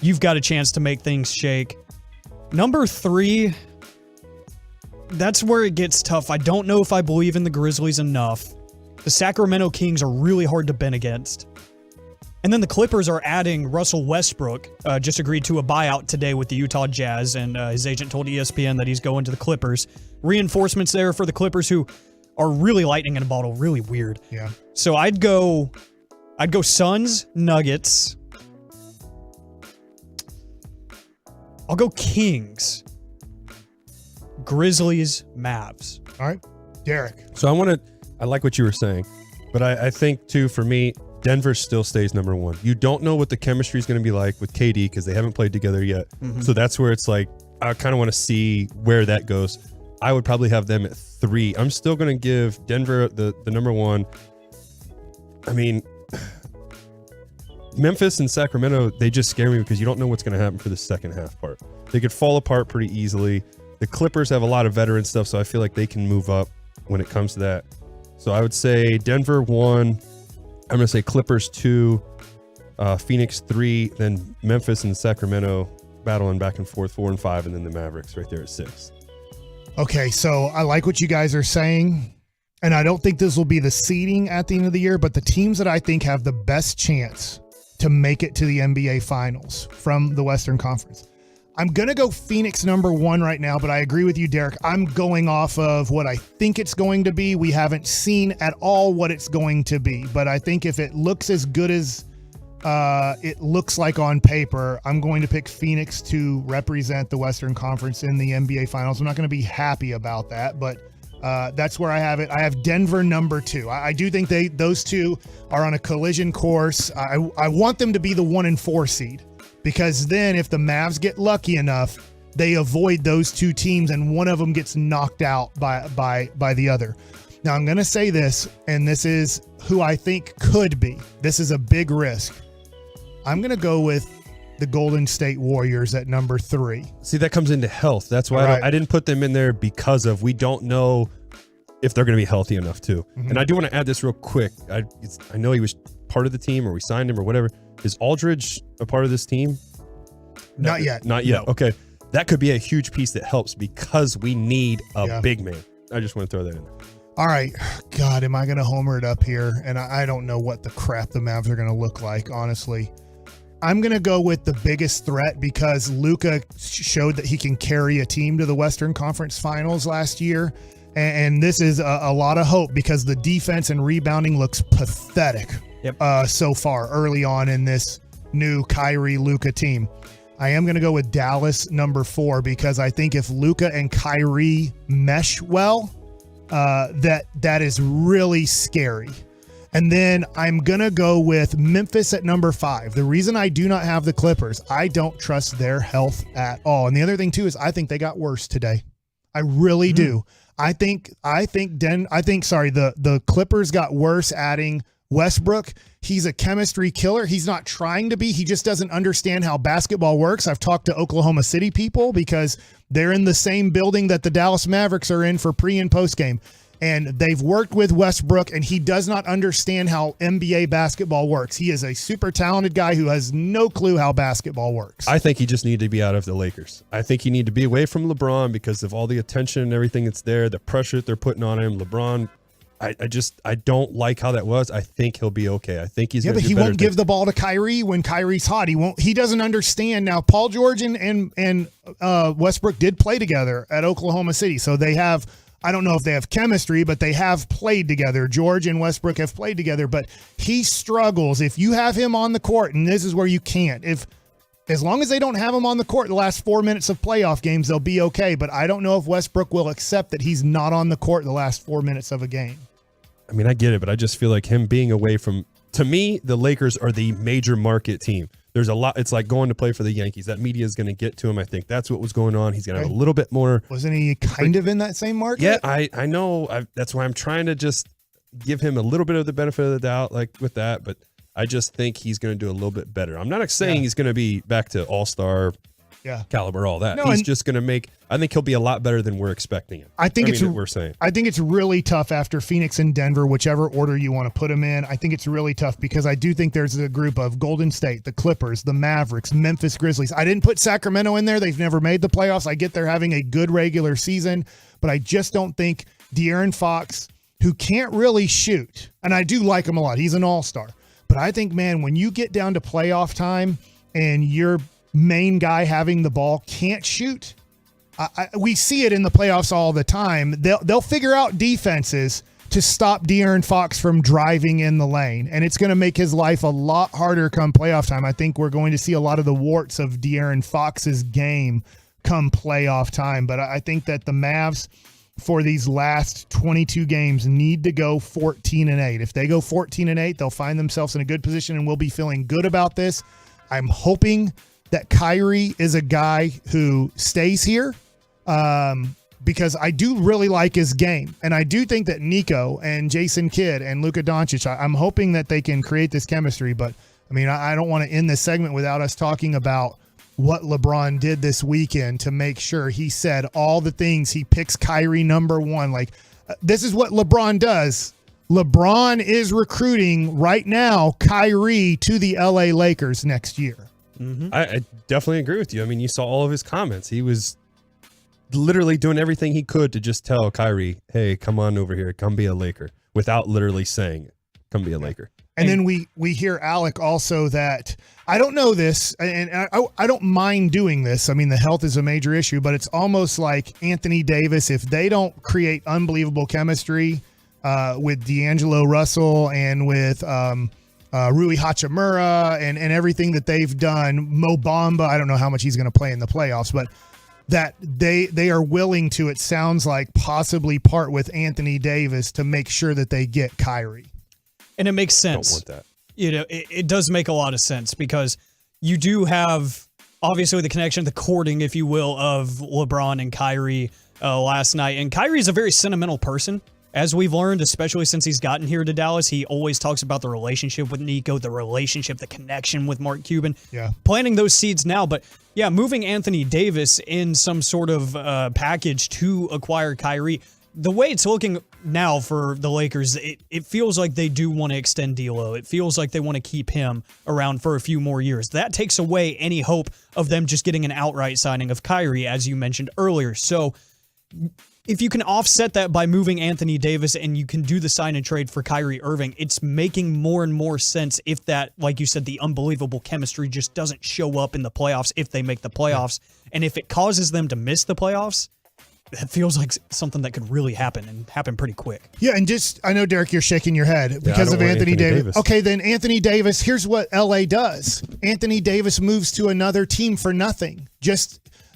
you've got a chance to make things shake. Number 3, that's where it gets tough. I don't know if I believe in the Grizzlies enough. The Sacramento Kings are really hard to bet against. And then the Clippers are adding Russell Westbrook, just agreed to a buyout today with the Utah Jazz, and his agent told ESPN that he's going to the Clippers. Reinforcements there for the Clippers, who are really lightning in a bottle, really weird. Yeah. So I'd go Suns, Nuggets. I'll go Kings, Grizzlies, Mavs. All right, Derek. So I like what you were saying, but I think too, for me, Denver still stays number 1. You don't know what the chemistry is going to be like with KD because they haven't played together yet. Mm-hmm. So that's where it's like, I kind of want to see where that goes. I would probably have them at 3. I'm still going to give Denver the number 1. I mean, Memphis and Sacramento, they just scare me because you don't know what's going to happen for the second half part. They could fall apart pretty easily. The Clippers have a lot of veteran stuff, so I feel like they can move up when it comes to that. So I would say Denver 1. I'm going to say Clippers 2, Phoenix 3, then Memphis and Sacramento battling back and forth 4 and 5, and then the Mavericks right there at 6. Okay, so I like what you guys are saying, and I don't think this will be the seeding at the end of the year, but the teams that I think have the best chance to make it to the NBA Finals from the Western Conference. I'm going to go Phoenix number 1 right now, but I agree with you, Derek. I'm going off of what I think it's going to be. We haven't seen at all what it's going to be, but I think if it looks as good as it looks like on paper, I'm going to pick Phoenix to represent the Western Conference in the NBA Finals. I'm not going to be happy about that, but that's where I have it. I have Denver number 2. I do think those two are on a collision course. I want them to be the 1 and 4 seed. Because then if the Mavs get lucky enough, they avoid those 2 teams and one of them gets knocked out by the other. Now, I'm going to say this, and this is who I think could be. This is a big risk. I'm going to go with the Golden State Warriors at number 3. See, that comes into health. That's why I didn't put them in there because of we don't know if they're going to be healthy enough too. Mm-hmm. And I do want to add this real quick. I know he was part of the team or we signed him or whatever. Is Aldridge a part of this team? Not yet. Not yet. No. Okay. That could be a huge piece that helps because we need a big man. I just want to throw that in there. All right. God, am I going to homer it up here? And I don't know what the crap the Mavs are going to look like, honestly. I'm going to go with the biggest threat because Luka showed that he can carry a team to the Western Conference Finals last year. And this is a lot of hope because the defense and rebounding looks pathetic so far early on in this new Kyrie Luka team. I am going to go with Dallas number 4 because I think if Luka and Kyrie mesh well, that is really scary. And then I'm going to go with Memphis at number 5. The reason I do not have the Clippers, I don't trust their health at all. And the other thing too is I think they got worse today. I really do. I think the Clippers got worse adding Westbrook. He's a chemistry killer. He's not trying to be. He just doesn't understand how basketball works. I've talked to Oklahoma City people because they're in the same building that the Dallas Mavericks are in for pre and post game. And they've worked with Westbrook, and he does not understand how NBA basketball works. He is a super talented guy who has no clue how basketball works. I think he just needed to be out of the Lakers. I think he needed to be away from LeBron because of all the attention and everything that's there, the pressure that they're putting on him. LeBron, I don't like how that was. I think he'll be okay. I think he's but he won't give the ball to Kyrie when Kyrie's hot. He doesn't understand. Now, Paul George and Westbrook did play together at Oklahoma City, so they have. I don't know if they have chemistry, but they have played together. George and Westbrook have played together, but he struggles. If you have him on the court, and this is where you can't, as long as they don't have him on the court the last 4 minutes of playoff games, they'll be okay. But I don't know if Westbrook will accept that he's not on the court the last 4 minutes of a game. I mean, I get it, but I just feel like him being away from, to me, the Lakers are the major market team. There's a lot. It's like going to play for the Yankees. That media is going to get to him. I think that's what was going on. He's going to have a little bit more. Wasn't he kind of in that same market? Yeah, I know. That's why I'm trying to just give him a little bit of the benefit of the doubt, like with that. But I just think he's going to do a little bit better. I'm not saying he's going to be back to all-star caliber, all that. No, he's just going to make. I think he'll be a lot better than we're expecting him. We're saying. I think it's really tough after Phoenix and Denver, whichever order you want to put them in. I think it's really tough because I do think there's a group of Golden State, the Clippers, the Mavericks, Memphis Grizzlies. I didn't put Sacramento in there. They've never made the playoffs. I get they're having a good regular season, but I just don't think De'Aaron Fox, who can't really shoot, and I do like him a lot. He's an all-star. But I think, man, when you get down to playoff time and your main guy having the ball can't shoot, we see it in the playoffs all the time. They'll figure out defenses to stop De'Aaron Fox from driving in the lane, and it's going to make his life a lot harder come playoff time. I think we're going to see a lot of the warts of De'Aaron Fox's game come playoff time, but I think that the Mavs for these last 22 games need to go 14-8. If they go 14-8, they'll find themselves in a good position, and we'll be feeling good about this. I'm hoping that Kyrie is a guy who stays here because I do really like his game. And I do think that Nico and Jason Kidd and Luka Doncic, I'm hoping that they can create this chemistry. But, I mean, I don't want to end this segment without us talking about what LeBron did this weekend to make sure he said all the things. He picks Kyrie number 1. Like, this is what LeBron does. LeBron is recruiting right now Kyrie to the LA Lakers next year. Mm-hmm. I definitely agree with you. I mean, you saw all of his comments. He was literally doing everything he could to just tell Kyrie, hey, come on over here, come be a Laker, without literally saying it. Come be a Laker. And then we hear Alec also that, I don't know this, and I don't mind doing this. I mean, the health is a major issue, but it's almost like Anthony Davis, if they don't create unbelievable chemistry with D'Angelo Russell and with Rui Hachimura and everything that they've done, Mo Bamba, I don't know how much he's going to play in the playoffs, but that they are willing to, it sounds like, possibly part with Anthony Davis to make sure that they get Kyrie. And it makes sense. Don't want that. You know, it does make a lot of sense because you do have, obviously, the connection, the courting, if you will, of LeBron and Kyrie last night. And Kyrie is a very sentimental person. As we've learned, especially since he's gotten here to Dallas, he always talks about the relationship with Nico, the relationship, the connection with Mark Cuban. Yeah. Planting those seeds now. But yeah, moving Anthony Davis in some sort of package to acquire Kyrie, the way it's looking now for the Lakers, it feels like they do want to extend D'Lo. It feels like they want to keep him around for a few more years. That takes away any hope of them just getting an outright signing of Kyrie, as you mentioned earlier. So if you can offset that by moving Anthony Davis and you can do the sign and trade for Kyrie Irving, it's making more and more sense if that, like you said, the unbelievable chemistry just doesn't show up in the playoffs if they make the playoffs. And if it causes them to miss the playoffs, that feels like something that could really happen and happen pretty quick. Yeah, and I know, Derek, you're shaking your head because of Anthony Davis. Okay, then Anthony Davis, here's what LA does. Anthony Davis moves to another team for nothing.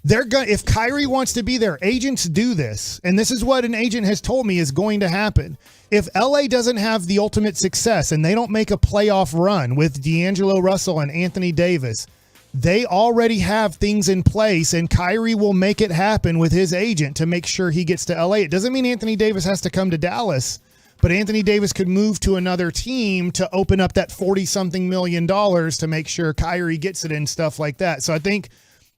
If Kyrie wants to be there, agents do this. And this is what an agent has told me is going to happen. If LA doesn't have the ultimate success and they don't make a playoff run with D'Angelo Russell and Anthony Davis, they already have things in place, and Kyrie will make it happen with his agent to make sure he gets to LA. It doesn't mean Anthony Davis has to come to Dallas, but Anthony Davis could move to another team to open up that $40-something million to make sure Kyrie gets it and stuff like that. So I think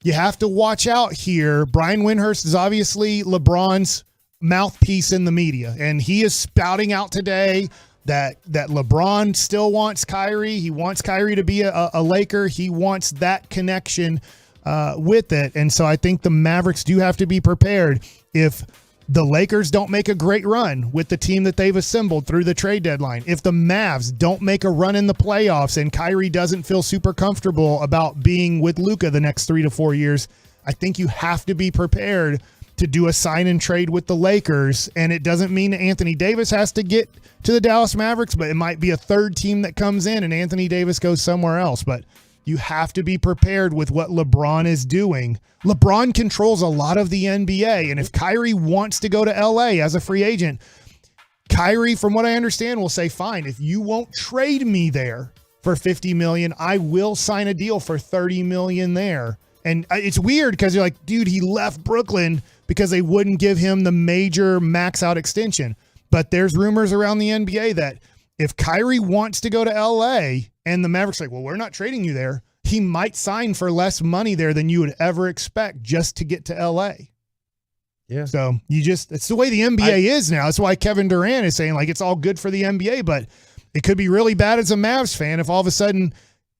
you have to watch out here. Brian Windhorst is obviously LeBron's mouthpiece in the media, and he is spouting out today that LeBron still wants Kyrie. He wants Kyrie to be a Laker. He wants that connection with it. And so I think the Mavericks do have to be prepared if the Lakers don't make a great run with the team that they've assembled through the trade deadline. If the Mavs don't make a run in the playoffs and Kyrie doesn't feel super comfortable about being with Luka the next 3 to 4 years, I think you have to be prepared to do a sign and trade with the Lakers. And it doesn't mean Anthony Davis has to get to the Dallas Mavericks, but it might be a third team that comes in and Anthony Davis goes somewhere else. But you have to be prepared with what LeBron is doing. LeBron controls a lot of the NBA. And if Kyrie wants to go to LA as a free agent, Kyrie, from what I understand, will say, fine, if you won't trade me there for $50 million, I will sign a deal for $30 million there. And it's weird because you're like, dude, he left Brooklyn because they wouldn't give him the major max out extension. But there's rumors around the NBA that if Kyrie wants to go to LA and the Mavericks are like, well, we're not trading you there, he might sign for less money there than you would ever expect just to get to LA. Yeah. So it's the way the NBA is now. That's why Kevin Durant is saying like it's all good for the NBA, but it could be really bad as a Mavs fan if all of a sudden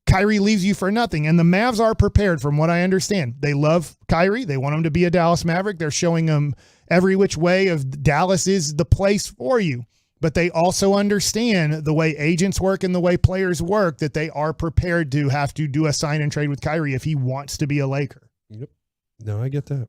Kyrie leaves you for nothing. And the Mavs are prepared, from what I understand. They love Kyrie. They want him to be a Dallas Maverick. They're showing him every which way of Dallas is the place for you. But they also understand the way agents work and the way players work, that they are prepared to have to do a sign and trade with Kyrie if he wants to be a Laker. Yep. No, I get that.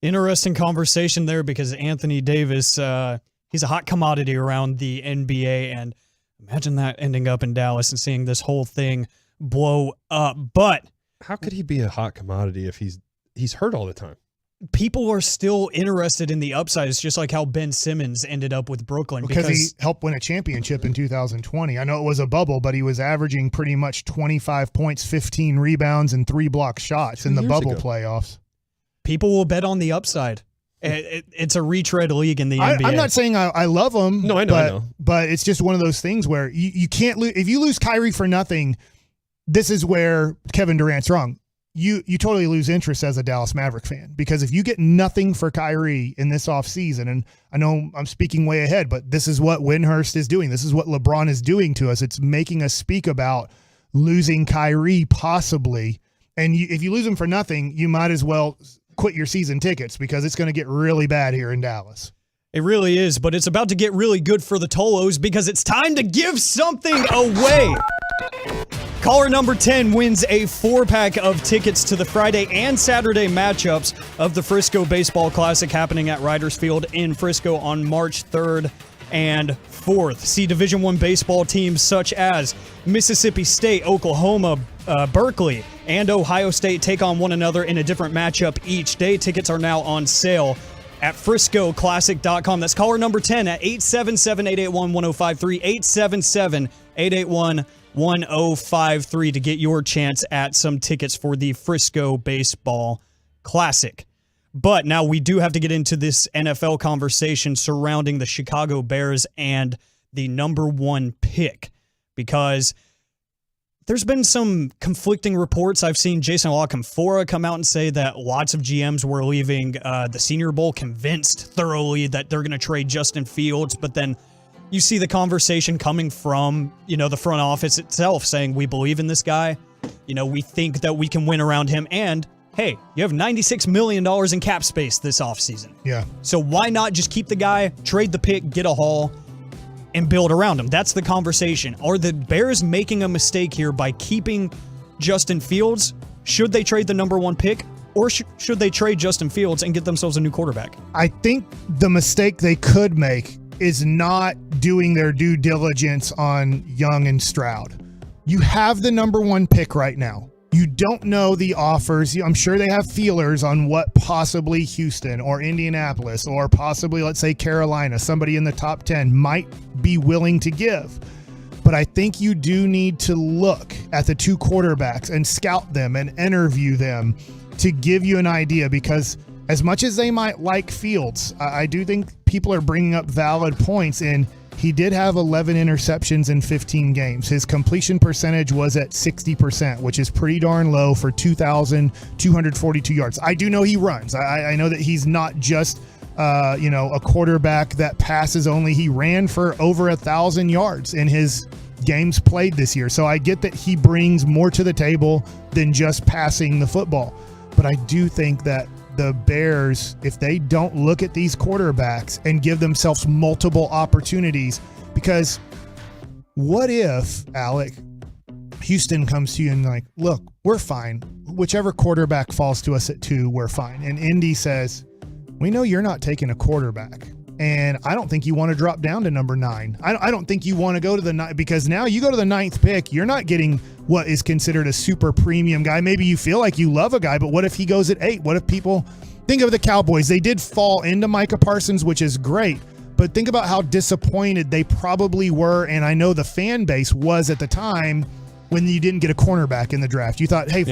Interesting conversation there because Anthony Davis, he's a hot commodity around the NBA, and imagine that ending up in Dallas and seeing this whole thing blow up. But how could he be a hot commodity if he's hurt all the time? People are still interested in the upside. It's just like how Ben Simmons ended up with Brooklyn. Because he helped win a championship in 2020. I know it was a bubble, but he was averaging pretty much 25 points, 15 rebounds, and 3 block shots in the bubble playoffs. People will bet on the upside. It's a retread league in the NBA. I'm not saying I love him. No, I know. But it's just one of those things where you can't lose. If you lose Kyrie for nothing, this is where Kevin Durant's wrong. You totally lose interest as a Dallas Maverick fan, because if you get nothing for Kyrie in this offseason, and I know I'm speaking way ahead, but this is what Windhorst is doing. This is what LeBron is doing to us. It's making us speak about losing Kyrie possibly. And if you lose him for nothing, you might as well quit your season tickets because it's going to get really bad here in Dallas. It really is, but it's about to get really good for the Tolos because it's time to give something away. Caller number 10 wins a 4-pack of tickets to the Friday and Saturday matchups of the Frisco Baseball Classic happening at Riders Field in Frisco on March 3rd and 4th. See Division I baseball teams such as Mississippi State, Oklahoma, Berkeley, and Ohio State take on one another in a different matchup each day. Tickets are now on sale at FriscoClassic.com. That's caller number 10 at 877-881-1053, 877-881-1053 to get your chance at some tickets for the Frisco Baseball Classic. But now we do have to get into this NFL conversation surrounding the Chicago Bears and the number 1 pick, because there's been some conflicting reports. I've seen Jason LaCanfora come out and say that lots of GMs were leaving the Senior Bowl convinced thoroughly that they're going to trade Justin Fields, but then you see the conversation coming from, the front office itself saying, we believe in this guy. We think that we can win around him. And hey, you have $96 million in cap space this offseason. Yeah. So why not just keep the guy, trade the pick, get a haul, and build around him? That's the conversation. Are the Bears making a mistake here by keeping Justin Fields? Should they trade the number 1 pick? or should they trade Justin Fields and get themselves a new quarterback? I think the mistake they could make is not doing their due diligence on Young and Stroud. You have the number 1 pick right now. You don't know the offers. I'm sure they have feelers on what possibly Houston or Indianapolis or possibly, let's say, Carolina, somebody in the top 10 might be willing to give. But I think you do need to look at the 2 quarterbacks and scout them and interview them to give you an idea, because as much as they might like Fields, I do think people are bringing up valid points, and he did have 11 interceptions in 15 games. His completion percentage was at 60%, which is pretty darn low for 2,242 yards. I do know he runs. I know that he's not just a quarterback that passes only. He ran for over 1,000 yards in his games played this year. So I get that he brings more to the table than just passing the football. But I do think that the Bears, if they don't look at these quarterbacks and give themselves multiple opportunities, because what if, Alec, Houston comes to you and like, look, we're fine. Whichever quarterback falls to us at 2, we're fine. And Indy says, we know you're not taking a quarterback, and I don't think you want to drop down to number 9. I don't think you want to go to the 9, because now you go to the 9th pick, you're not getting what is considered a super premium guy. Maybe you feel like you love a guy, but what if he goes at 8? What if people think of the Cowboys? They did fall into Micah Parsons, which is great, but think about how disappointed they probably were, and I know the fan base was at the time when you didn't get a cornerback in the draft. You thought, hey,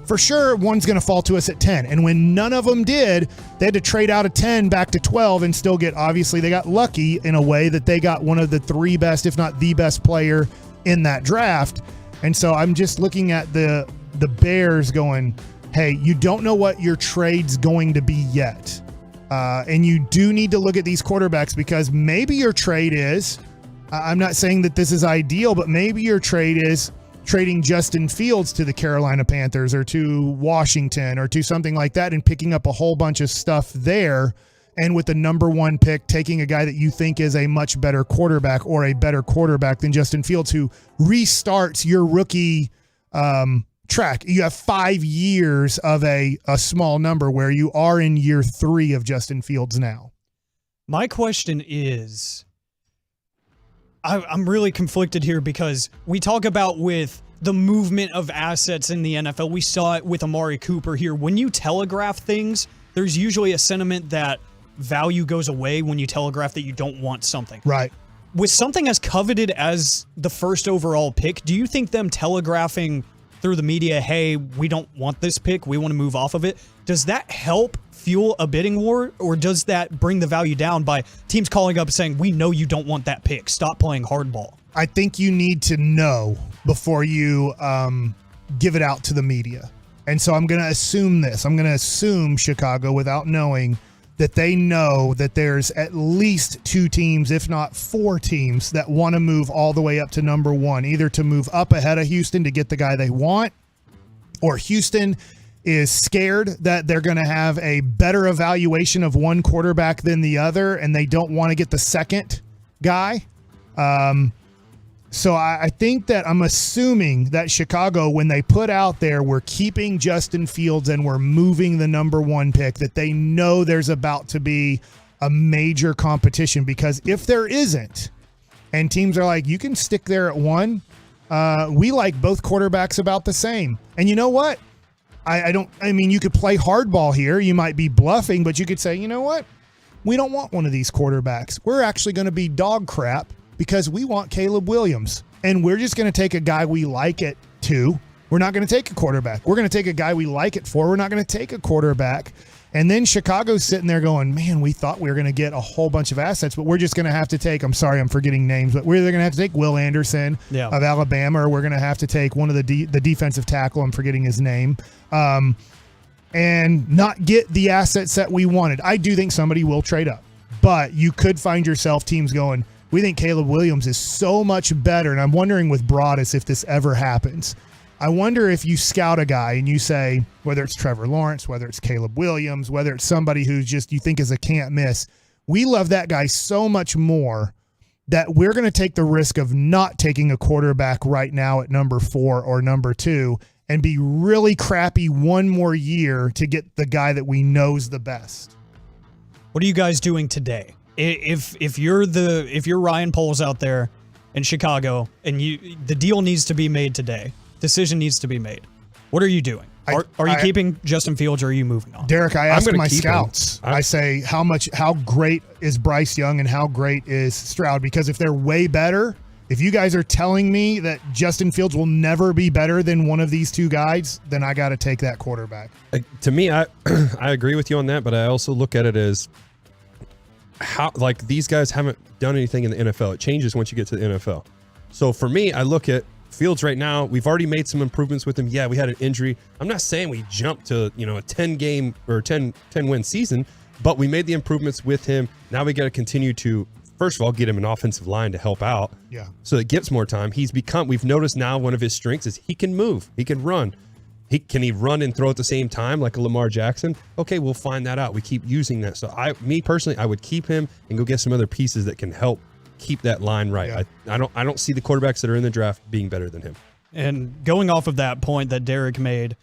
for sure one's going to fall to us at 10. And when none of them did, they had to trade out of 10 back to 12 and still get, obviously they got lucky in a way that they got one of the 3 best, if not the best player in that draft. And so I'm just looking at the Bears going, hey, you don't know what your trade's going to be yet. And you do need to look at these quarterbacks, because maybe your trade is, I'm not saying that this is ideal, but maybe your trade is trading Justin Fields to the Carolina Panthers or to Washington or to something like that and picking up a whole bunch of stuff there. And with the number 1 pick, taking a guy that you think is a much better quarterback or a better quarterback than Justin Fields, who restarts your rookie track. You have 5 years of a small number, where you are in year 3 of Justin Fields now. My question is, I'm really conflicted here, because we talk about with the movement of assets in the NFL. We saw it with Amari Cooper here. When you telegraph things, there's usually a sentiment that value goes away when you telegraph that you don't want something. Right. With something as coveted as the 1st overall pick, do you think them telegraphing through the media, hey, we don't want this pick, we want to move off of it, does that help fuel a bidding war, or does that bring the value down by teams calling up and saying, we know you don't want that pick, stop playing hardball? I think you need to know before you give it out to the media. And so I'm going to assume this. I'm going to assume Chicago, without knowing, that they know that there's at least 2 teams, if not 4 teams, that want to move all the way up to number 1, either to move up ahead of Houston to get the guy they want, or Houston is scared that they're going to have a better evaluation of one quarterback than the other, and they don't want to get the second guy. So I think that I'm assuming that Chicago, when they put out there, we're keeping Justin Fields and we're moving the number 1 pick, that they know there's about to be a major competition, because if there isn't, and teams are like, you can stick there at 1, we like both quarterbacks about the same. And you know what? I mean, you could play hardball here. You might be bluffing, but you could say, you know what? We don't want one of these quarterbacks. We're actually going to be dog crap because we want Caleb Williams. And we're just going to take a guy we like at 2. We're not going to take a quarterback. We're going to take a guy we like at 4. We're not going to take a quarterback. And then Chicago's sitting there going, man, we thought we were going to get a whole bunch of assets, but we're just going to have to take, I'm sorry, I'm forgetting names, but we're either going to have to take Will Anderson of Alabama, or we're going to have to take one of the defensive tackle, I'm forgetting his name, and not get the assets that we wanted. I do think somebody will trade up, but you could find yourself teams going, we think Caleb Williams is so much better. And I'm wondering with Broadus if this ever happens. I wonder if you scout a guy and you say, whether it's Trevor Lawrence, whether it's Caleb Williams, whether it's somebody who's just you think is a can't miss, we love that guy so much more that we're going to take the risk of not taking a quarterback right now at number 4 or number 2 and be really crappy one more year to get the guy that we know's the best. What are you guys doing today? If you're Ryan Poles out there in Chicago and the deal needs to be made today, decision needs to be made, what are you doing? Are you keeping Justin Fields or are you moving on? Derek, I asked my scouts. I say, how great is Bryce Young and how great is Stroud? Because if they're way better, if you guys are telling me that Justin Fields will never be better than one of these two guys, then I got to take that quarterback. To me, I agree with you on that, but I also look at it as how, like, these guys haven't done anything in the NFL. It changes once you get to the NFL. So for me, I look at Fields right now. We've already made some improvements with him. Yeah, we had an injury. I'm not saying we jumped to, a 10-game or 10-win season, but we made the improvements with him. Now we got to continue to, first of all, get him an offensive line to help out. Yeah. So it gets more time. We've noticed now one of his strengths is he can move. He can run. Can he run and throw at the same time like a Lamar Jackson? Okay, we'll find that out. We keep using that. So me personally, I would keep him and go get some other pieces that can help keep that line right. Yeah. I don't see the quarterbacks that are in the draft being better than him. And going off of that point that Derek made,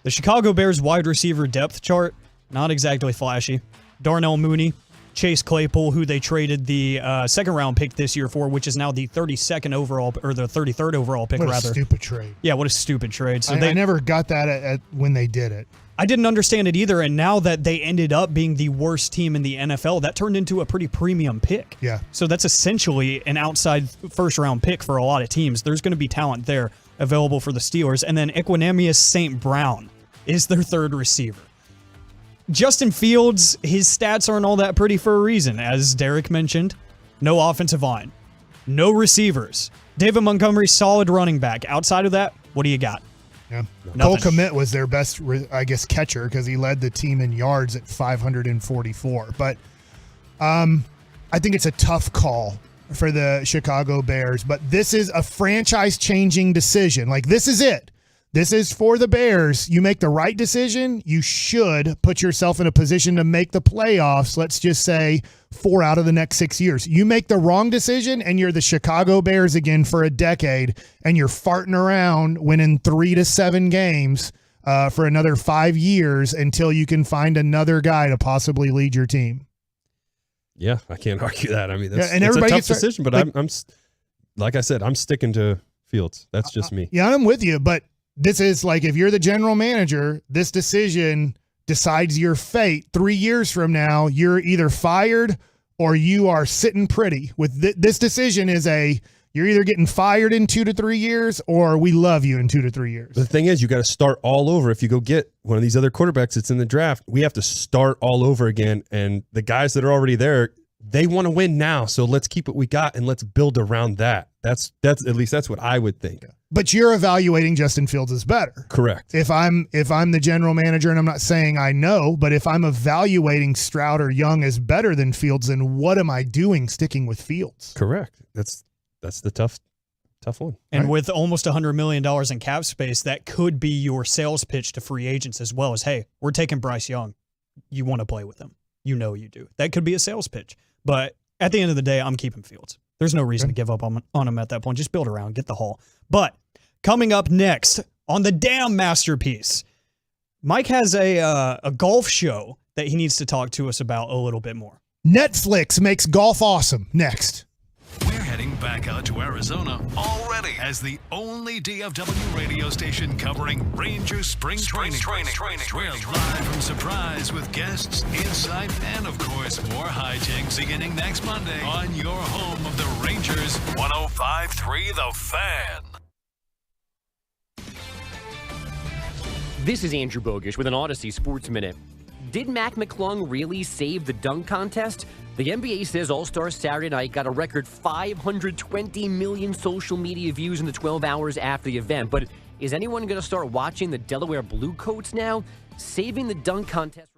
the Chicago Bears wide receiver depth chart, not exactly flashy. Darnell Mooney, Chase Claypool, who they traded the second round pick this year for, which is now the 32nd overall, or the 33rd overall pick, what rather. A stupid trade. Yeah, what a stupid trade. So I never got that at when they did it. I didn't understand it either, and now that they ended up being the worst team in the NFL, that turned into a pretty premium pick. Yeah. So that's essentially an outside first-round pick for a lot of teams. There's going to be talent there available for the Steelers. And then Equanimeous St. Brown is their third receiver. Justin Fields, his stats aren't all that pretty for a reason. As Derek mentioned, no offensive line, no receivers. David Montgomery, solid running back. Outside of that, what do you got? Yeah. Cole Kmet was their best, catcher because he led the team in yards at 544. But I think it's a tough call for the Chicago Bears. But this is a franchise-changing decision. Like, this is it. This is for the Bears. You make the right decision, you should put yourself in a position to make the playoffs, let's just say 4 out of the next 6 years. You make the wrong decision, and you're the Chicago Bears again for a decade, and you're farting around winning 3 to 7 games for another 5 years until you can find another guy to possibly lead your team. Yeah, I can't argue that. I mean, that's, and it's everybody a tough gets decision, but like, I'm like I said, I'm sticking to Fields. That's just me. Yeah, I'm with you, but this is like, if you're the general manager, this decision decides your fate. 3 years from now, you're either fired or you are sitting pretty. With this decision you're either getting fired in 2 to 3 years or we love you in 2 to 3 years. The thing is, you got to start all over. If you go get one of these other quarterbacks that's in the draft, we have to start all over again. And the guys that are already there, they want to win now. So let's keep what we got and let's build around that. That's at least that's what I would think. But you're evaluating Justin Fields as better. Correct. If I'm the general manager, and I'm not saying I know, but if I'm evaluating Stroud or Young as better than Fields, then what am I doing sticking with Fields? Correct. That's the tough one. And with almost $100 million in cap space, that could be your sales pitch to free agents as well as, hey, we're taking Bryce Young. You want to play with him. You know you do. That could be a sales pitch. But at the end of the day, I'm keeping Fields. There's no reason to give up on him at that point. Just build around, get the haul. But coming up next on the damn masterpiece, Mike has a golf show that he needs to talk to us about a little bit more. Netflix makes golf awesome. Next. We're heading back out to Arizona already as the only DFW radio station covering Ranger Spring Training. We're live from Surprise with guests, insight, and of course, more hijinks beginning next Monday on your home of the Rangers, 105.3 The Fan. This is Andrew Bogish with an Odyssey Sports Minute. Did Mac McClung really save the dunk contest? The NBA says All-Star Saturday night got a record 520 million social media views in the 12 hours after the event. But is anyone going to start watching the Delaware Bluecoats now? Saving the dunk contest.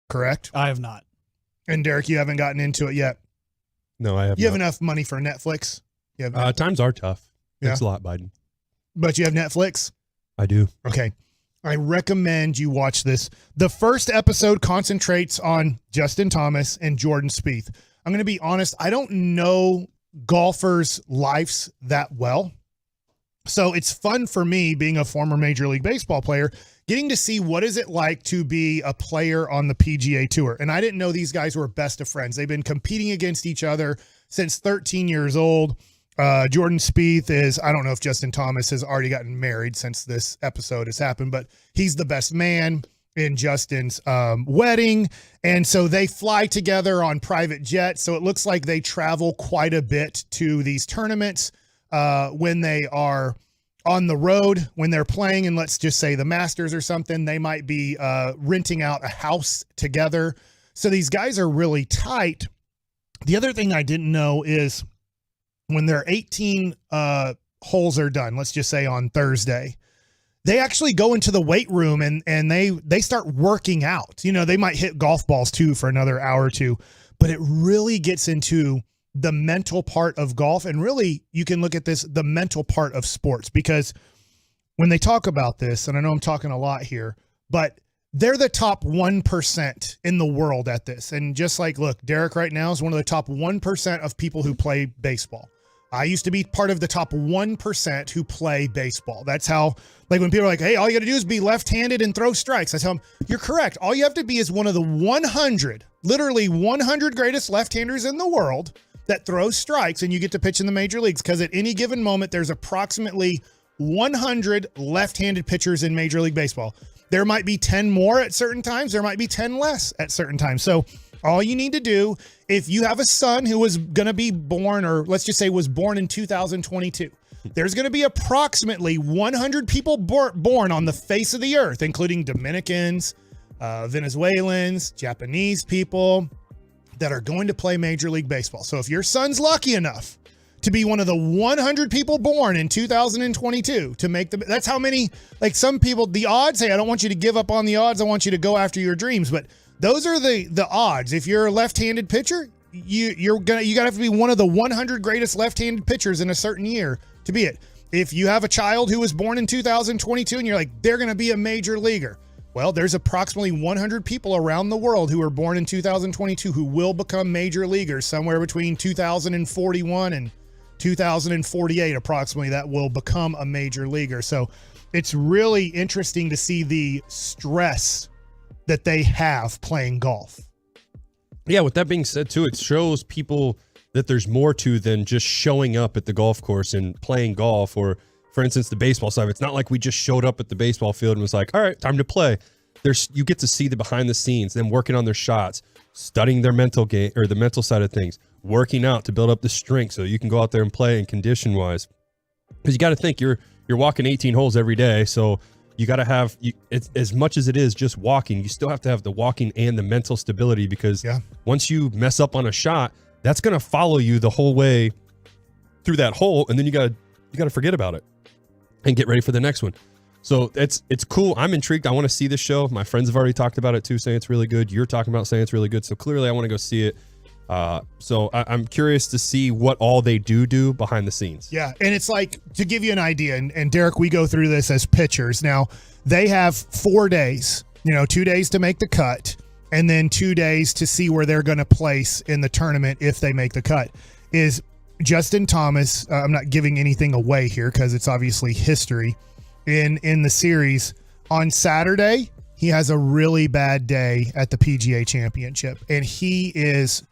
Correct? I have not. And Derek, you haven't gotten into it yet. No, I have. You have enough money for Netflix? You have times are tough. Yeah. Thanks a lot, Biden. But you have Netflix? I do. Okay. I recommend you watch this. The first episode concentrates on Justin Thomas and Jordan Spieth. I'm going to be honest, I don't know golfers' lives that well. So it's fun for me, being a former Major League Baseball player, getting to see what is it like to be a player on the PGA Tour. And I didn't know these guys were best of friends. They've been competing against each other since 13 years old. Jordan Spieth is, I don't know if Justin Thomas has already gotten married since this episode has happened, but he's the best man in Justin's wedding. And so they fly together on private jets. So it looks like they travel quite a bit to these tournaments when they are on the road, when they're playing, and let's just say the Masters or something, they might be renting out a house together. So these guys are really tight. The other thing I didn't know is when their 18 holes are done, let's just say on Thursday, they actually go into the weight room and they start working out. You know, they might hit golf balls too for another hour or two, but it really gets into the mental part of golf. And really, you can look at this, the mental part of sports, because when they talk about this, and I know I'm talking a lot here, but they're the top 1% in the world at this. And just like, look, Derek right now is one of the top 1% of people who play baseball. I used to be part of the top 1% who play baseball. That's how, like when people are like, hey, all you got to do is be left-handed and throw strikes. I tell them, you're correct. All you have to be is one of the 100, literally 100 greatest left-handers in the world that throws strikes, and you get to pitch in the major leagues, because at any given moment, there's approximately 100 left-handed pitchers in Major League Baseball. There might be 10 more at certain times. There might be 10 less at certain times. So all you need to do, if you have a son who was going to be born, or let's just say was born in 2022, there's going to be approximately 100 people born on the face of the earth, including Dominicans, Venezuelans, Japanese people, that are going to play Major League Baseball. So if your son's lucky enough to be one of the 100 people born in 2022 to make the, that's how many, like some people, the odds, hey, I don't want you to give up on the odds. I want you to go after your dreams. But those are the odds. If you're a left-handed pitcher, you gotta have to be one of the 100 greatest left-handed pitchers in a certain year to be it. If you have a child who was born in 2022 and you're like, they're going to be a major leaguer. Well, there's approximately 100 people around the world who were born in 2022 who will become major leaguers somewhere between 2041 and 2048, approximately, that will become a major leaguer. So it's really interesting to see the stress that they have playing golf. Yeah, with that being said, too, it shows people that there's more to than just showing up at the golf course and playing golf, or for instance, the baseball side. It's not like we just showed up at the baseball field and was like, all right, time to play. You get to see the behind the scenes, them working on their shots, studying their mental game or the mental side of things, working out to build up the strength so you can go out there and play and condition wise. Because you got to think you're walking 18 holes every day. So you got to have, it's, as much as it is just walking, you still have to have the walking and the mental stability, because once you mess up on a shot, that's going to follow you the whole way through that hole. And then you got to forget about it and get ready for the next one. So it's cool. I'm intrigued. I want to see this show. My friends have already talked about it too, saying it's really good. You're talking about saying it's really good. So clearly I want to go see it. So I'm curious to see what all they do behind the scenes. Yeah, and it's like, to give you an idea, and Derek, we go through this as pitchers. Now, they have 4 days, 2 days to make the cut, and then 2 days to see where they're going to place in the tournament if they make the cut. Is Justin Thomas, I'm not giving anything away here because it's obviously history, in the series, on Saturday, he has a really bad day at the PGA Championship, and he's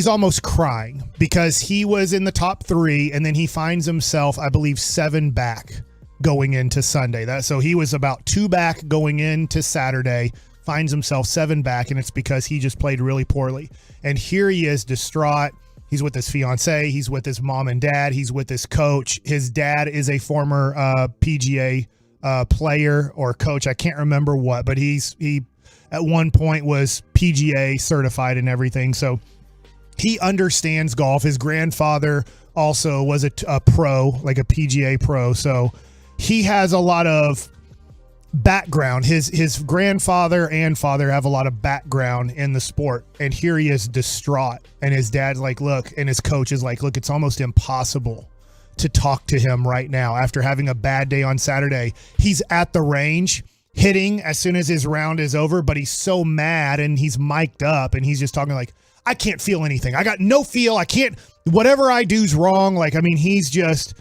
almost crying because he was in the top 3, and then he finds himself, I believe, 7 back going into Sunday. So he was about 2 back going into Saturday, finds himself 7 back, and it's because he just played really poorly. And here he is, distraught. He's with his fiance. He's with his mom and dad. He's with his coach. His dad is a former PGA player or coach. I can't remember what, but he at one point was PGA certified and everything. So he understands golf. His grandfather also was a pro, like a PGA pro. So he has a lot of background. His grandfather and father have a lot of background in the sport. And here he is distraught. And his dad's like, look, and his coach is like, look, it's almost impossible to talk to him right now after having a bad day on Saturday. He's at the range hitting as soon as his round is over, but he's so mad and he's mic'd up and he's just talking like, I can't feel anything. I got no feel. I can't, whatever I do's wrong. Like, I mean, he's just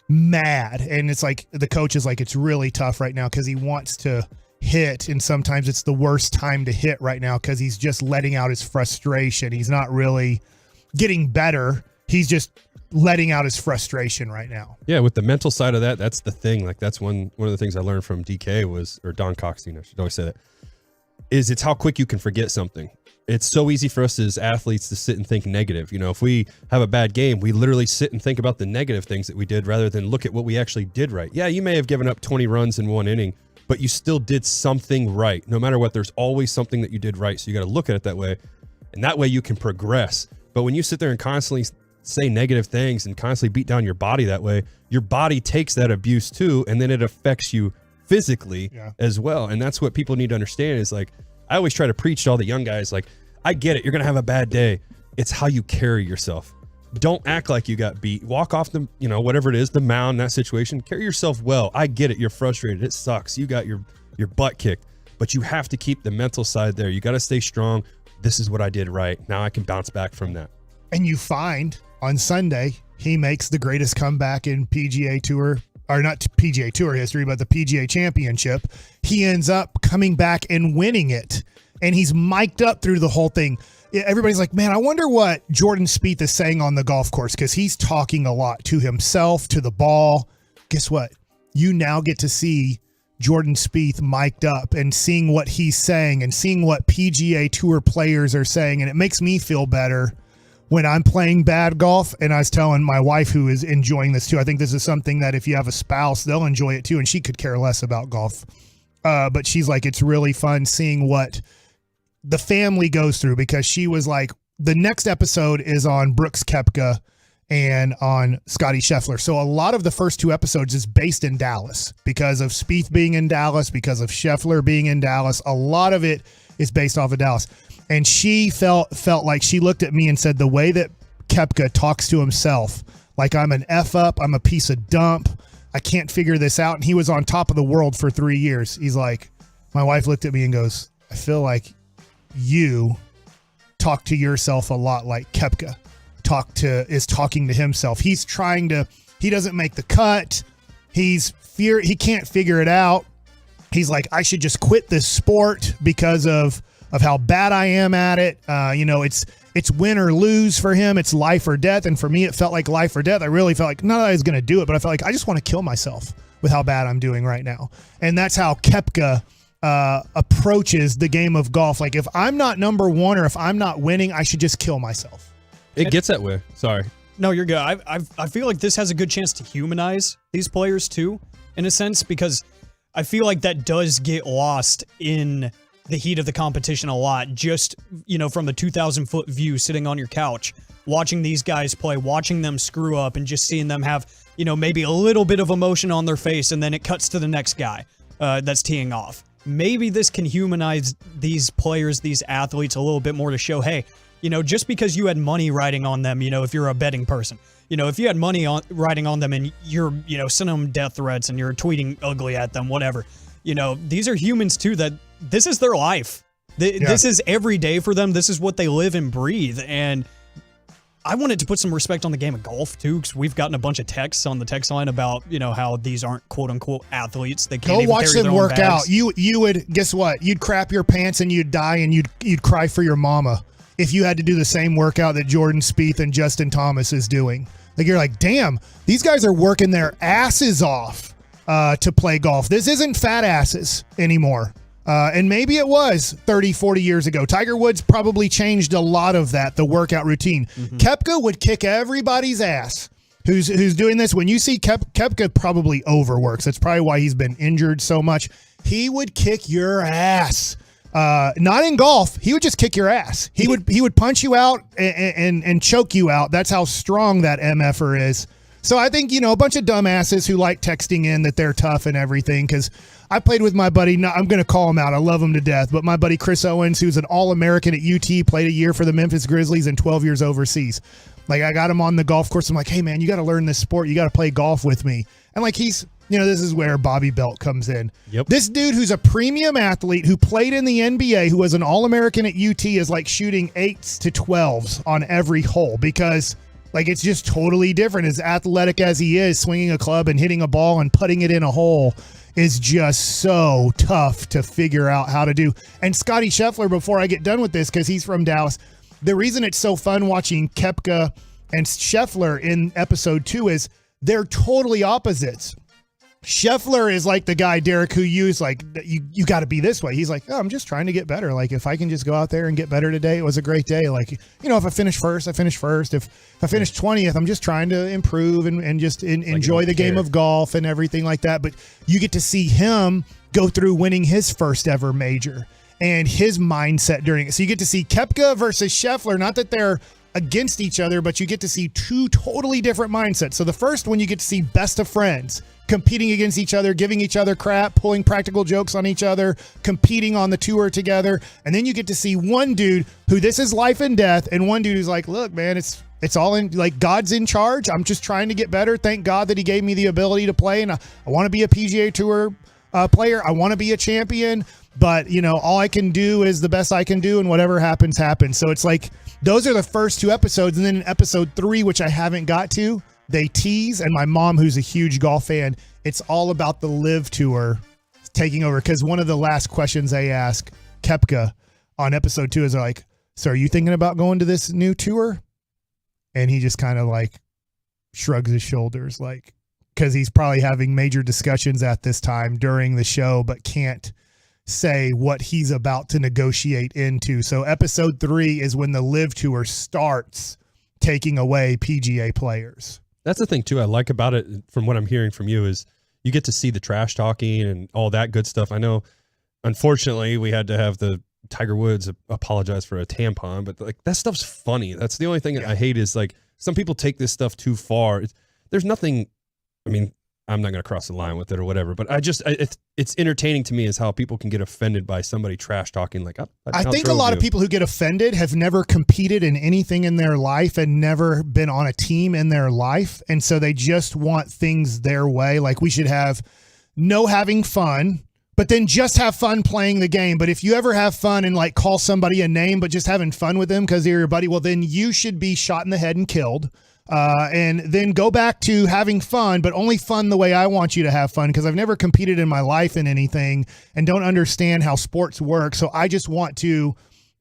mad. And it's like, the coach is like, it's really tough right now because he wants to hit. And sometimes it's the worst time to hit right now because he's just letting out his frustration. He's not really getting better. He's just letting out his frustration right now. Yeah, with the mental side of that, that's the thing. Like, that's one of the things I learned from DK or Don Coxine, I should always say that, is it's how quick you can forget something. It's so easy for us as athletes to sit and think negative. If we have a bad game, we literally sit and think about the negative things that we did rather than look at what we actually did right. Yeah, you may have given up 20 runs in one inning, but you still did something right. No matter what, there's always something that you did right. So you got to look at it that way, and that way you can progress. But when you sit there and constantly say negative things and constantly beat down your body that way, your body takes that abuse too, and then it affects you physically as well. And that's what people need to understand is, like, I always try to preach to all the young guys, like, I get it, you're going to have a bad day. It's how you carry yourself. Don't act like you got beat. Walk off the, whatever it is, the mound, that situation. Carry yourself well. I get it. You're frustrated. It sucks. You got your butt kicked. But you have to keep the mental side there. You got to stay strong. This is what I did right. Now I can bounce back from that. And you find on Sunday, he makes the greatest comeback in PGA Tour, or not PGA Tour history, but the PGA Championship. He ends up coming back and winning it. And he's mic'd up through the whole thing. Everybody's like, man, I wonder what Jordan Spieth is saying on the golf course, because he's talking a lot to himself, to the ball. Guess what? You now get to see Jordan Spieth mic'd up and seeing what he's saying and seeing what PGA Tour players are saying. And it makes me feel better when I'm playing bad golf. And I was telling my wife, who is enjoying this too, I think this is something that if you have a spouse, they'll enjoy it too. And she could care less about golf. But she's like, it's really fun seeing what the family goes through, because she was like, the next episode is on Brooks Koepka and on Scotty Scheffler. So a lot of the first 2 episodes is based in Dallas because of Spieth being in Dallas, because of Scheffler being in Dallas. A lot of it is based off of Dallas. And she felt like, she looked at me and said, the way that Koepka talks to himself, like, I'm an F up, I'm a piece of dump, I can't figure this out. And he was on top of the world for 3 years. He's like, my wife looked at me and goes, I feel like you talk to yourself a lot like Koepka is talking to himself. He's trying to, he doesn't make the cut. He can't figure it out. He's like, I should just quit this sport because of how bad I am at it. It's win or lose for him. It's life or death. And for me, it felt like life or death. I really felt like, not that I was going to do it, but I felt like I just want to kill myself with how bad I'm doing right now. And that's how Koepka approaches the game of golf. Like, if I'm not number one or if I'm not winning, I should just kill myself. It gets that way. Sorry. No, you're good. I feel like this has a good chance to humanize these players too, in a sense, because I feel like that does get lost in the heat of the competition a lot. Just, from the 2,000-foot view, sitting on your couch, watching these guys play, watching them screw up, and just seeing them have, maybe a little bit of emotion on their face, and then it cuts to the next guy that's teeing off. Maybe this can humanize these players, these athletes a little bit more to show, hey, just because you had money riding on them, if you're a betting person, if you had money riding on them and you're, sending them death threats and you're tweeting ugly at them, whatever, these are humans too, that this is their life. This is every day for them. This is what they live and breathe. And I wanted to put some respect on the game of golf too, because we've gotten a bunch of texts on the text line about, how these aren't quote unquote athletes. They can't even watch them work out. You would, guess what? You'd crap your pants and you'd die and you'd cry for your mama if you had to do the same workout that Jordan Spieth and Justin Thomas is doing. Like, you're like, damn, these guys are working their asses off to play golf. This isn't fat asses anymore. And maybe it was 30, 40 years ago. Tiger Woods probably changed a lot of that, the workout routine. Koepka would kick everybody's ass who's doing this. When you see Koepka probably overworks. That's probably why he's been injured so much. He would kick your ass. Not in golf. He would just kick your ass. He would punch you out and choke you out. That's how strong that MFer is. So I think, a bunch of dumbasses who like texting in that they're tough and everything, because I played with my buddy, I'm going to call him out, I love him to death, but my buddy Chris Owens, who's an All-American at UT, played a year for the Memphis Grizzlies and 12 years overseas. Like, I got him on the golf course. I'm like, hey, man, you got to learn this sport. You got to play golf with me. And, like, he's, this is where Bobby Belt comes in. Yep. This dude who's a premium athlete who played in the NBA, who was an All-American at UT, is, like, shooting 8s to 12s on every hole because – like, it's just totally different. As athletic as he is, swinging a club and hitting a ball and putting it in a hole is just so tough to figure out how to do. And Scotty Scheffler, before I get done with this, because he's from Dallas, the reason it's so fun watching Koepka and Scheffler in episode 2 is they're totally opposites. Scheffler is like the guy, Derek, who used like, you got to be this way. He's like, oh, I'm just trying to get better. Like, if I can just go out there and get better today, it was a great day. Like, if I finish first, I finish first. If I finish 20th, I'm just trying to improve and just enjoy the game of golf and everything like that. But you get to see him go through winning his first ever major and his mindset during it. So you get to see Koepka versus Scheffler, not that they're against each other, but you get to see two totally different mindsets. So the first one, you get to see best of friends competing against each other, giving each other crap, pulling practical jokes on each other, competing on the tour together. And then you get to see one dude who this is life and death, and one dude who's like, look, man, it's all in, like, God's in charge. I'm just trying to get better. Thank God that he gave me the ability to play, and I want to be a PGA Tour player. I want to be a champion, but, all I can do is the best I can do, and whatever happens, happens. So it's like, those are the first 2 episodes, and then in episode 3, which I haven't got to, they tease, and my mom, who's a huge golf fan, it's all about the Live Tour taking over. Because one of the last questions they ask Koepka on episode 2 is like, so are you thinking about going to this new tour? And he just kind of like shrugs his shoulders, like, because he's probably having major discussions at this time during the show, but can't say what he's about to negotiate into. So episode 3 is when the Live Tour starts taking away PGA players. That's the thing too I like about it, from what I'm hearing from you, is you get to see the trash talking and all that good stuff. I know, unfortunately, we had to have the Tiger Woods apologize for a tampon, but like, that stuff's funny. That's the only thing I hate is, like, some people take this stuff too far. There's nothing, I mean, I'm not going to cross the line with it or whatever, but it's entertaining to me is how people can get offended by somebody trash talking. Like, I think a lot of people who get offended have never competed in anything in their life and never been on a team in their life. And so they just want things their way. Like, we should have no having fun, but then just have fun playing the game. But if you ever have fun and like call somebody a name, but just having fun with them because they're your buddy, well, then you should be shot in the head and killed. And then go back to having fun, but only fun the way I want you to have fun, because I've never competed in my life in anything and don't understand how sports work. So I just want to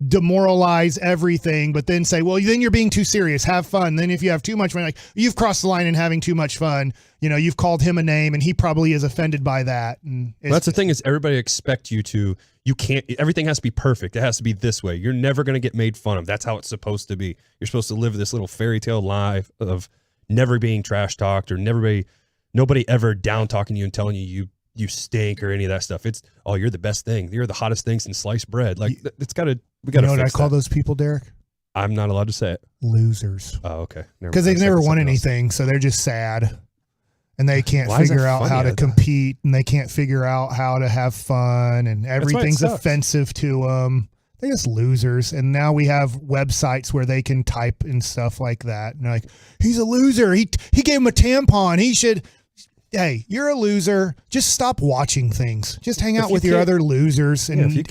demoralize everything, but then say, well, then you're being too serious. Have fun. Then if you have too much fun, like, you've crossed the line in having too much fun. You've called him a name, and he probably is offended by that. And that's the thing, is everybody expect you can't, everything has to be perfect. It has to be this way. You're never going to get made fun of. That's how it's supposed to be. You're supposed to live this little fairy tale life of never being trash talked, or nobody ever down talking you and telling you stink or any of that stuff. It's, oh, you're the best thing. You're the hottest thing since sliced bread. Like, we got to You know what I call those people, Derek? I'm not allowed to say it. Losers. Oh, okay. Because they've never won anything, so they're just sad. And they can't figure out how to compete, and they can't figure out how to have fun, and everything's offensive to them. they're just losers. And now we have websites where they can type and stuff like that. And they're like, he's a loser. He gave him a tampon. He should. Hey, you're a loser. Just stop watching things. Just hang out with your other losers and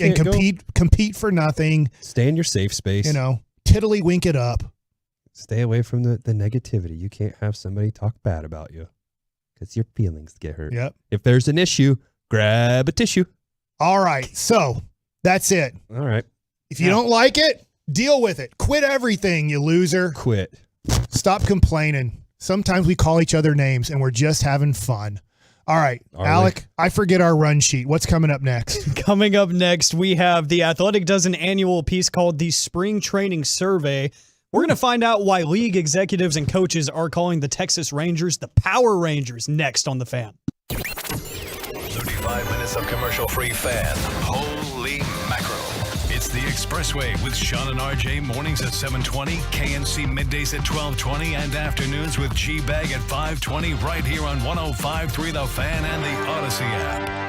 compete for nothing. Stay in your safe space. You know, tiddlywink it up. Stay away from the negativity. You can't have somebody talk bad about you because your feelings get hurt. Yep. If there's an issue, grab a tissue. All right. So that's it. All right. If you don't like it, deal with it. Quit everything, you loser. Quit. Stop complaining. Sometimes we call each other names and we're just having fun. All right, Alec, I forget our run sheet. What's coming up next? Coming up next, we have The Athletic does an annual piece called the Spring Training Survey. We're going to find out why league executives and coaches are calling the Texas Rangers the Power Rangers next on The Fan. 35 minutes of commercial-free Fan. Holy mackerel. It's the Expressway with Sean and RJ mornings at 7:20, KNC middays at 12:20, and afternoons with G-Bag at 5:20 right here on 105.3 The Fan and the Odyssey app.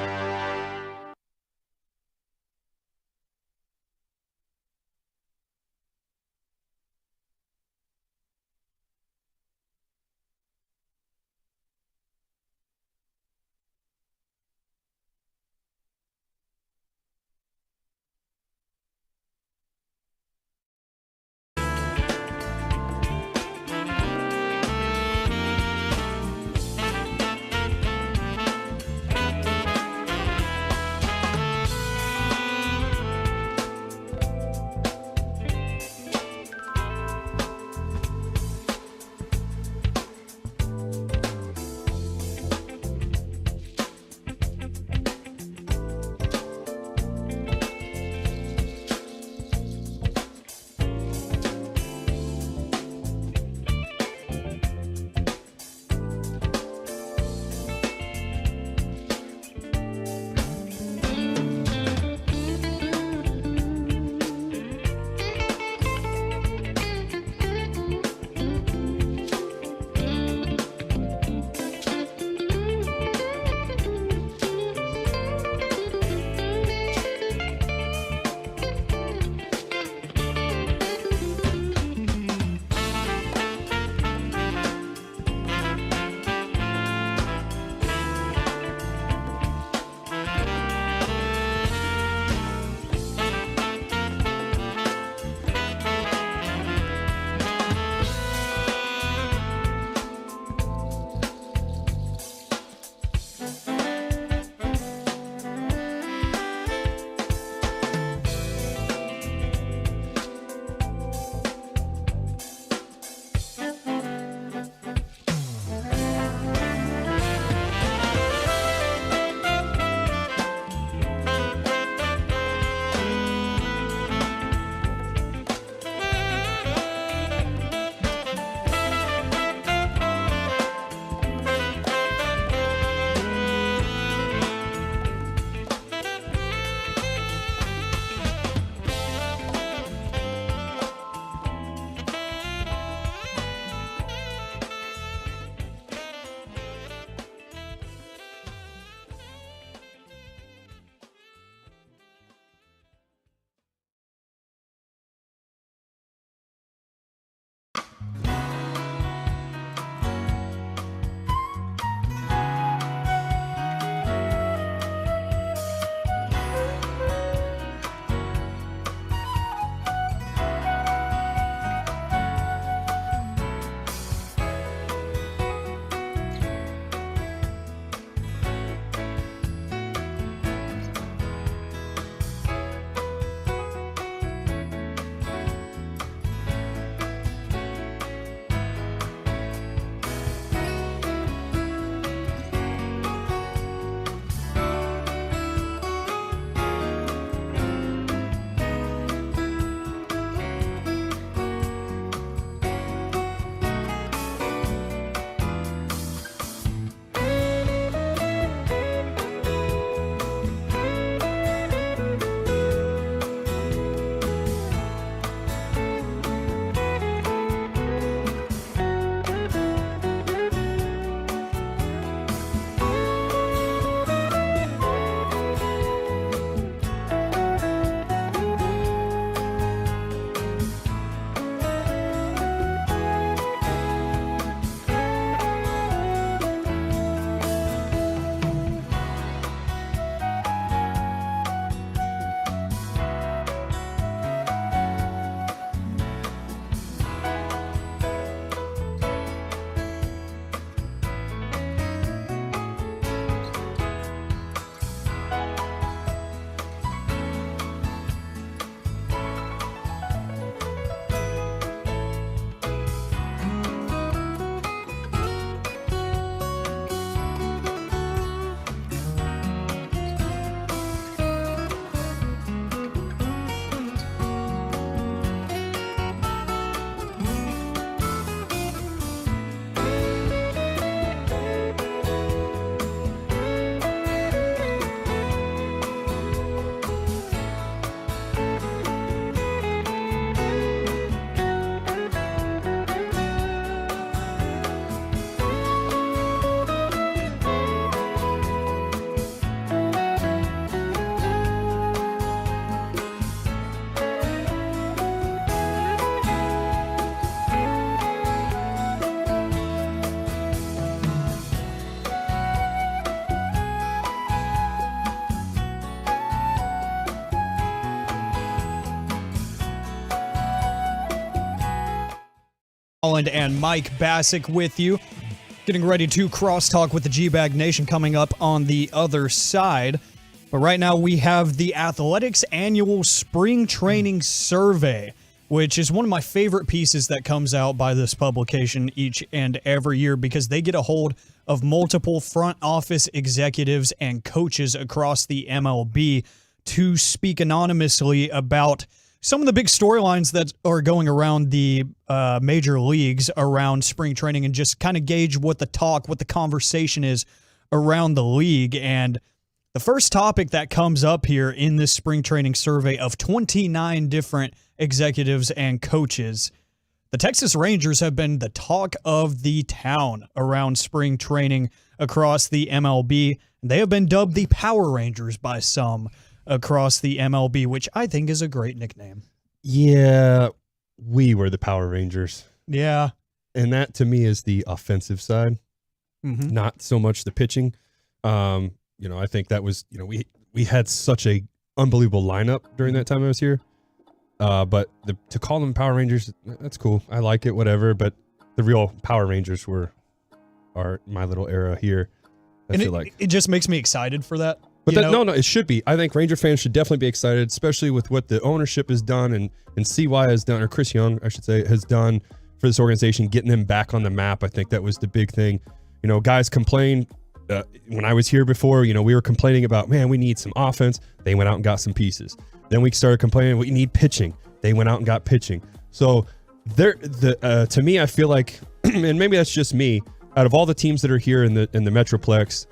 Holland and Mike Bassick with you. Getting ready to crosstalk with the G-Bag Nation coming up on the other side. But right now we have the Athletics Annual Spring Training Survey, which is one of my favorite pieces that comes out by this publication each and every year because they get a hold of multiple front office executives and coaches across the MLB to speak anonymously about some of the big storylines that are going around the major leagues around spring training and just kind of gauge what the conversation is around the league. And the first topic that comes up here in this spring training survey of 29 different executives and coaches, the Texas Rangers have been the talk of the town around spring training across the MLB. They have been dubbed the Power Rangers by some across the MLB, which I think is a great nickname. Yeah, we were the Power Rangers. Yeah. And that to me is the offensive side, not so much the pitching. I think that was, we had such a unbelievable lineup during that time I was here. But to call them Power Rangers, that's cool. I like it, whatever. But the real Power Rangers are my little era here. I feel like it just makes me excited for that. But no, it should be. I think Ranger fans should definitely be excited, especially with what the ownership has done and CY has done, or Chris Young, I should say, has done for this organization, getting them back on the map. I think that was the big thing. Guys complained when I was here before, we were complaining about, man, we need some offense. They went out and got some pieces. Then we started complaining, we need pitching. They went out and got pitching. So to me, I feel like, and maybe that's just me, out of all the teams that are here in the Metroplex,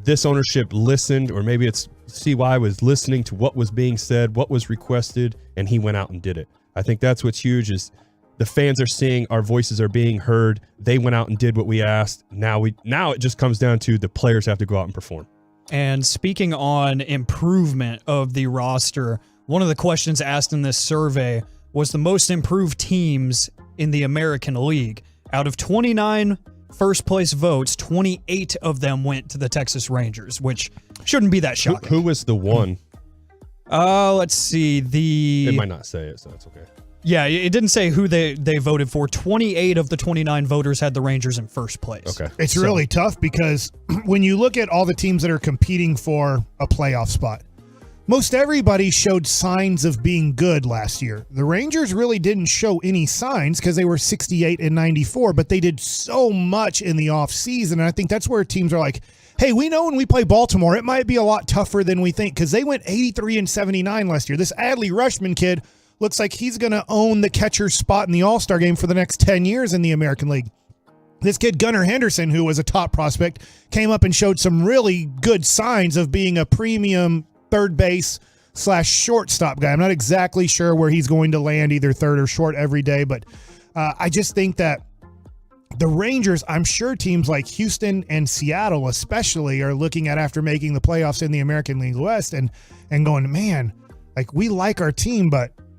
this ownership listened, or maybe it's CY was listening to what was being said, what was requested, and he went out and did it. I think that's what's huge is the fans are seeing our voices are being heard. They went out and did what we asked. Now it just comes down to the players have to go out and perform. And speaking on improvement of the roster, one of the questions asked in this survey was the most improved teams in the American League. Out of 29 first place votes, 28 of them went to the Texas Rangers, which shouldn't be that shocking. Who was the one? Let's see. It might not say it, so that's okay. Yeah, it didn't say who they voted for. 28 of the 29 voters had the Rangers in first place. Okay. It's really tough because when you look at all the teams that are competing for a playoff spot, most everybody showed signs of being good last year. The Rangers really didn't show any signs because they were 68 and 94, but they did so much in the offseason. And I think that's where teams are like, hey, we know when we play Baltimore, it might be a lot tougher than we think because they went 83 and 79 last year. This Adley Rutschman kid looks like he's going to own the catcher spot in the All-Star game for the next 10 years in the American League. This kid, Gunnar Henderson, who was a top prospect, came up and showed some really good signs of being a premium third base / shortstop guy. I'm not exactly sure where he's going to land, either third or short every day, but I just think that the Rangers, I'm sure teams like Houston and Seattle especially are looking at after making the playoffs in the American League West and going, man, like we like our team,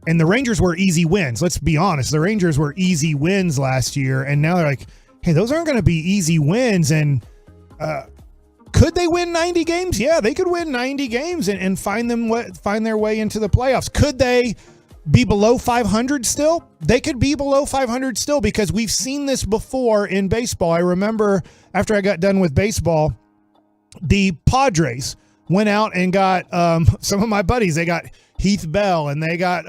and the Rangers were easy wins. Let's be honest. The Rangers were easy wins last year, and now they're like, hey, those aren't going to be easy wins, and could they win 90 games? Yeah, they could win 90 games and find their way into the playoffs. Could they be below 500 still? They could be below 500 still because we've seen this before in baseball. I remember after I got done with baseball, the Padres went out and got some of my buddies. They got Heath Bell and they got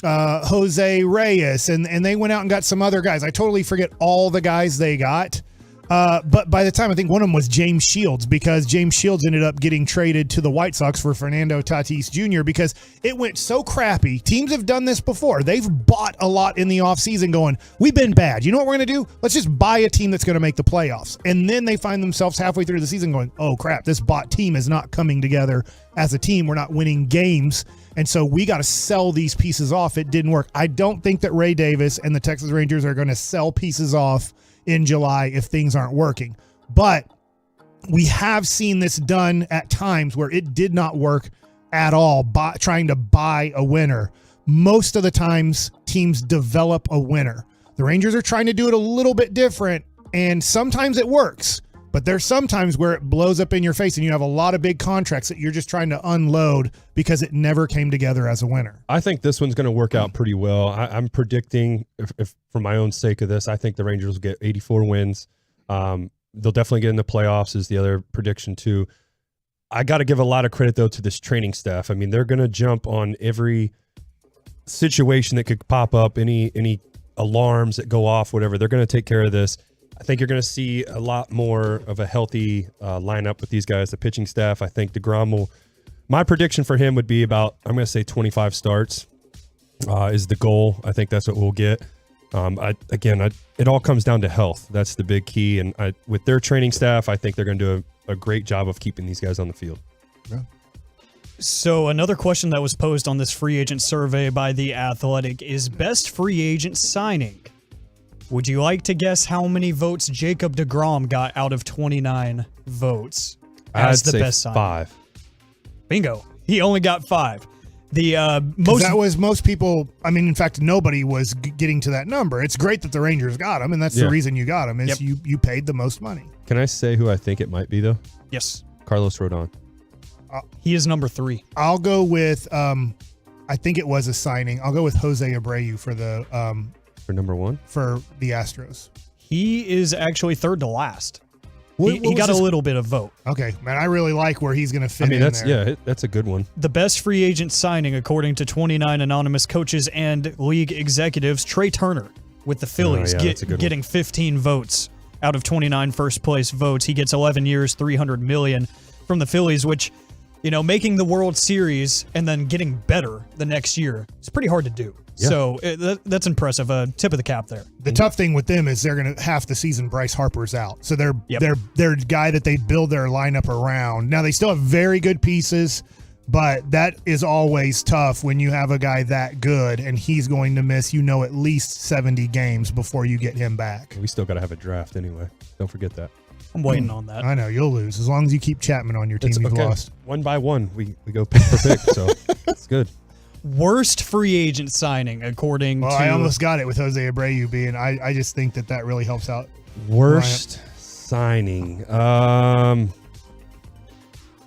Jose Reyes and they went out and got some other guys. I totally forget all the guys they got. But by the time, I think one of them was James Shields because James Shields ended up getting traded to the White Sox for Fernando Tatis Jr. because it went so crappy. Teams have done this before. They've bought a lot in the offseason going, we've been bad. You know what we're going to do? Let's just buy a team that's going to make the playoffs. And then they find themselves halfway through the season going, oh, crap, this bought team is not coming together as a team. We're not winning games. And so we got to sell these pieces off. It didn't work. I don't think that Ray Davis and the Texas Rangers are going to sell pieces off in July if things aren't working. But we have seen this done at times where it did not work at all, trying to buy a winner. Most of the times teams develop a winner. The Rangers are trying to do it a little bit different, and sometimes it works. But there's sometimes where it blows up in your face and you have a lot of big contracts that you're just trying to unload because it never came together as a winner. I think this one's going to work out pretty well. I'm predicting, if for my own sake of this, I think the Rangers will get 84 wins. They'll definitely get in the playoffs is the other prediction too. I got to give a lot of credit though to this training staff. I mean, they're going to jump on every situation that could pop up, any alarms that go off, whatever. They're going to take care of this. I think you're going to see a lot more of a healthy lineup with these guys, the pitching staff. I think DeGrom will, my prediction for him would be about, I'm going to say 25 starts is the goal. I think that's what we'll get. It all comes down to health. That's the big key. And with their training staff, I think they're going to do a great job of keeping these guys on the field. Yeah. So another question that was posed on this free agent survey by The Athletic is best free agent signing. Would you like to guess how many votes Jacob DeGrom got out of 29 votes as the best signing? 5. Bingo. He only got 5. Most people, I mean, in fact, nobody was getting to that number. It's great that the Rangers got him, and that's the reason you got him, is you paid the most money. Can I say who I think it might be, though? Yes. Carlos Rodon. He is number 3. I'll go with, I think it was a signing. I'll go with Jose Abreu for the... for number 1? For the Astros. He is actually third to last. What he got a little bit of vote. Okay, man, I really like where he's going to fit in there. That's a good one. The best free agent signing, according to 29 anonymous coaches and league executives, Trey Turner with the Phillies getting 15 votes out of 29 first place votes. He gets 11 years, $300 million from the Phillies, which, making the World Series and then getting better the next year is pretty hard to do. Yeah. So that's impressive. Tip of the cap there. The tough thing with them is they're going to half the season Bryce Harper's out. So they're guy that they build their lineup around. Now they still have very good pieces, but that is always tough when you have a guy that good and he's going to miss, at least 70 games before you get him back. We still got to have a draft anyway. Don't forget that. I'm waiting on that. I know you'll lose as long as you keep Chapman on your team. You've lost one by one. We go pick for pick, so it's good. Worst free agent signing, according to... I almost got it with Jose Abreu being... I just think that really helps out. Worst signing. God,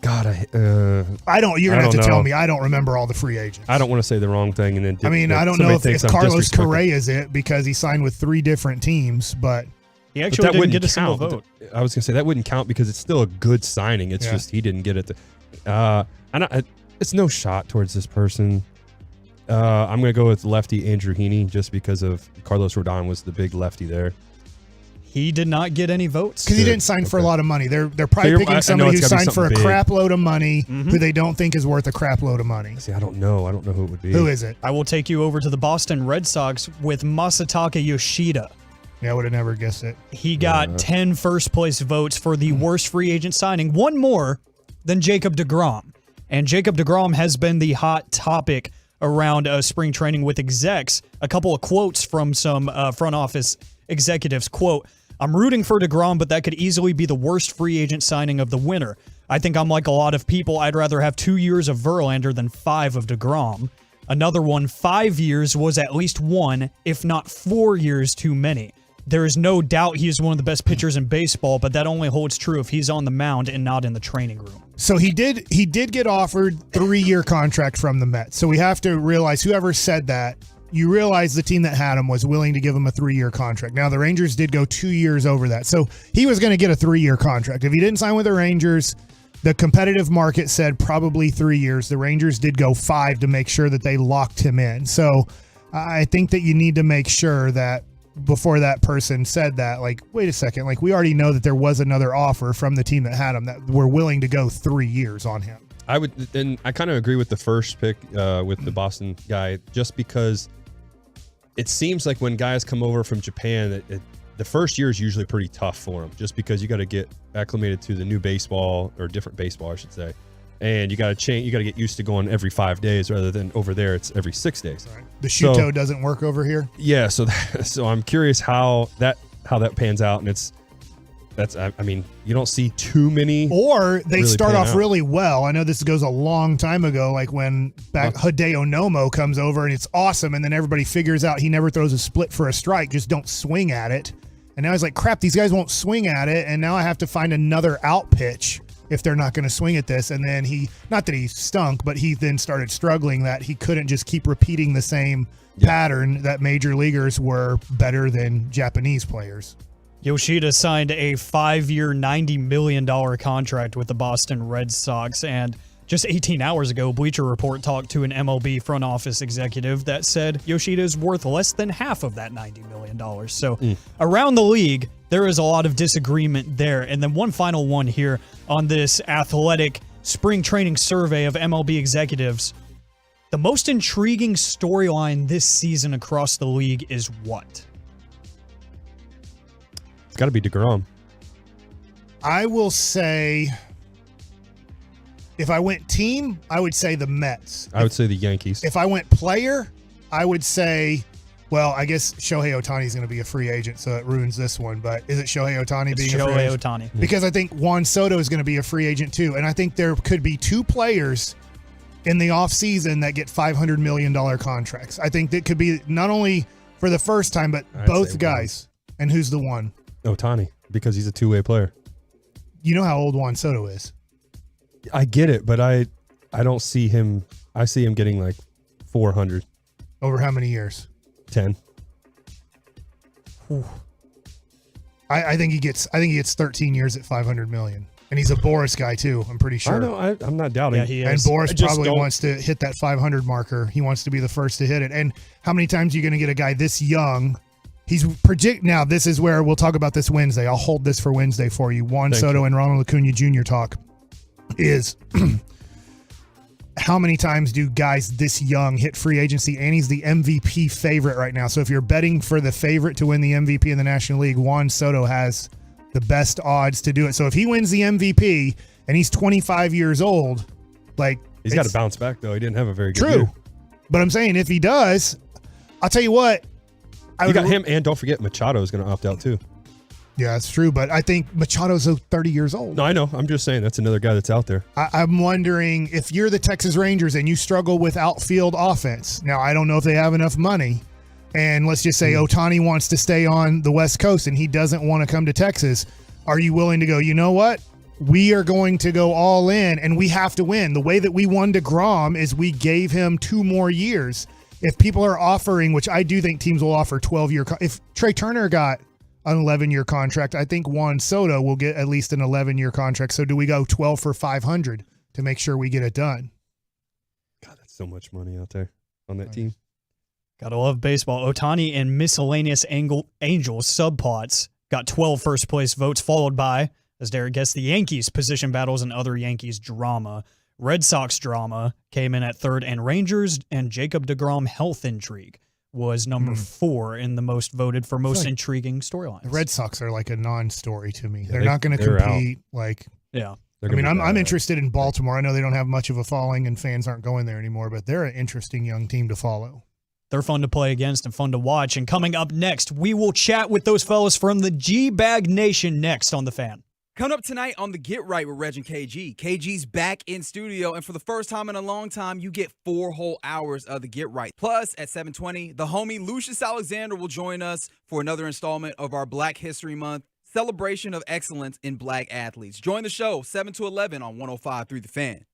I don't... You're going to have to tell me. I don't remember all the free agents. I don't want to say the wrong thing and then... I don't know if Carlos Correa is it because he signed with 3 different teams, but... He actually didn't get a single vote. I was going to say that wouldn't count because it's still a good signing. It's just he didn't get it. It's no shot towards this person. I'm going to go with lefty Andrew Heaney just because of Carlos Rodon was the big lefty there. He did not get any votes because he didn't sign for a lot of money. They're probably picking somebody who signed for a crap load of money who they don't think is worth a crap load of money. See, I don't know who it would be. Who is it? I will take you over to the Boston Red Sox with Masataka Yoshida. Yeah, I would have never guessed it. He got 10 first place votes for the worst free agent signing, one more than Jacob DeGrom. And Jacob DeGrom has been the hot topic around spring training with execs. A couple of quotes from some front office executives. Quote, "I'm rooting for DeGrom, but that could easily be the worst free agent signing of the winter. I think I'm like a lot of people. I'd rather have 2 years of Verlander than 5 of DeGrom. Another one, 5 years was at least 1, if not 4 years too many. There is no doubt he is one of the best pitchers in baseball, but that only holds true if he's on the mound and not in the training room." So he did get offered 3-year contract from the Mets. So we have to realize whoever said that, you realize the team that had him was willing to give him a 3-year contract. Now the Rangers did go 2 years over that. So he was going to get a 3-year contract. If he didn't sign with the Rangers, the competitive market said probably 3 years. The Rangers did go 5 to make sure that they locked him in. So I think that you need to make sure that before that person said that, like, wait a second, like we already know that there was another offer from the team that had him that were willing to go 3 years on him. I kind of agree with the first pick with the Boston guy, just because it seems like when guys come over from Japan, the first year is usually pretty tough for them, just because you got to get acclimated to the new baseball, or different baseball, I should say. And you got to change. You got to get used to going every 5 days rather than over there it's every 6 days. Right. The Shuto doesn't work over here. Yeah, so I'm curious how that pans out, and I mean, you don't see too many. Or they really start off really well. I know this goes a long time ago, like when Hideo Nomo comes over and it's awesome, and then everybody figures out he never throws a split for a strike. Just don't swing at it. And now he's like, crap, these guys won't swing at it. And now I have to find another out pitch if they're not going to swing at this. And then not that he stunk, but he then started struggling that he couldn't just keep repeating the same pattern that major leaguers were better than Japanese players. Yoshida signed a 5-year, $90 million contract with the Boston Red Sox. And just 18 hours ago, Bleacher Report talked to an MLB front office executive that said Yoshida is worth less than half of that $90 million. So around the league, there is a lot of disagreement there. And then one final one here on this athletic spring training survey of MLB executives. The most intriguing storyline this season across the league is what? It's got to be DeGrom. I will say, if I went team, I would say the Mets. I would say the Yankees. If I went player, I would say, well, I guess Shohei Ohtani is going to be a free agent, so it ruins this one. But is it Shohei Ohtani being a free agent? Shohei Ohtani. Because I think Juan Soto is going to be a free agent too. And I think there could be two players in the offseason that get $500 million contracts. I think that could be not only for the first time, but both guys. And who's the one? Ohtani, because he's a two-way player. You know how old Juan Soto is. I get it, but I don't see him. I see him getting like 400. Over how many years? 10. I think he gets 13 years at 500 million. And he's a Boris guy too, I'm pretty sure. I know, I'm not doubting. Yeah, he is. And Boris probably wants to hit that 500 marker. He wants to be the first to hit it. And how many times are you going to get a guy this young? Now, this is where we'll talk about this Wednesday. I'll hold this for Wednesday for you. Juan Soto and Ronald Acuna Jr. talk is how many times do guys this young hit free agency? And he's the MVP favorite right now. So if you're betting for the favorite to win the MVP in the National League, Juan Soto has the best odds to do it. So if he wins the MVP and he's 25 years old, he's got to bounce back though. He didn't have a very good year. True. But I'm saying if he does, I'll tell you what. You got him, and don't forget Machado is going to opt out too. Yeah, that's true. But I think Machado's 30 years old. No, I know. I'm just saying that's another guy that's out there. I'm wondering if you're the Texas Rangers and you struggle with outfield offense. Now, I don't know if they have enough money. And let's just say Ohtani wants to stay on the West Coast and he doesn't want to come to Texas. Are you willing to go, you know what? We are going to go all in and we have to win. The way that we won DeGrom is we gave him 2 more years. If people are offering, which I do think teams will offer 12-year. If Trey Turner got an 11-year contract, I think Juan Soto will get at least an 11-year contract. So do we go 12 for 500 to make sure we get it done? God, that's so much money out there on that team. Gotta love baseball. Ohtani and miscellaneous Angels subplots got 12 first-place votes, followed by, as Derek guessed, the Yankees position battles and other Yankees drama. Red Sox drama came in at third, and Rangers and Jacob deGrom health intrigue was number 4 in the most voted for most intriguing storylines. The Red Sox are like a non-story to me. They're not going to compete. I'm interested in Baltimore. I know they don't have much of a following and fans aren't going there anymore, but they're an interesting young team to follow. They're fun to play against and fun to watch. And coming up next, we will chat with those fellas from the G-Bag Nation next on The Fan. Coming up tonight on the Get Right with Reg and KG. KG's back in studio, and for the first time in a long time, you get 4 whole hours of the Get Right. Plus, at 7:20, the homie Lucius Alexander will join us for another installment of our Black History Month celebration of excellence in black athletes. Join the show 7 to 11 on 105.3 The Fan.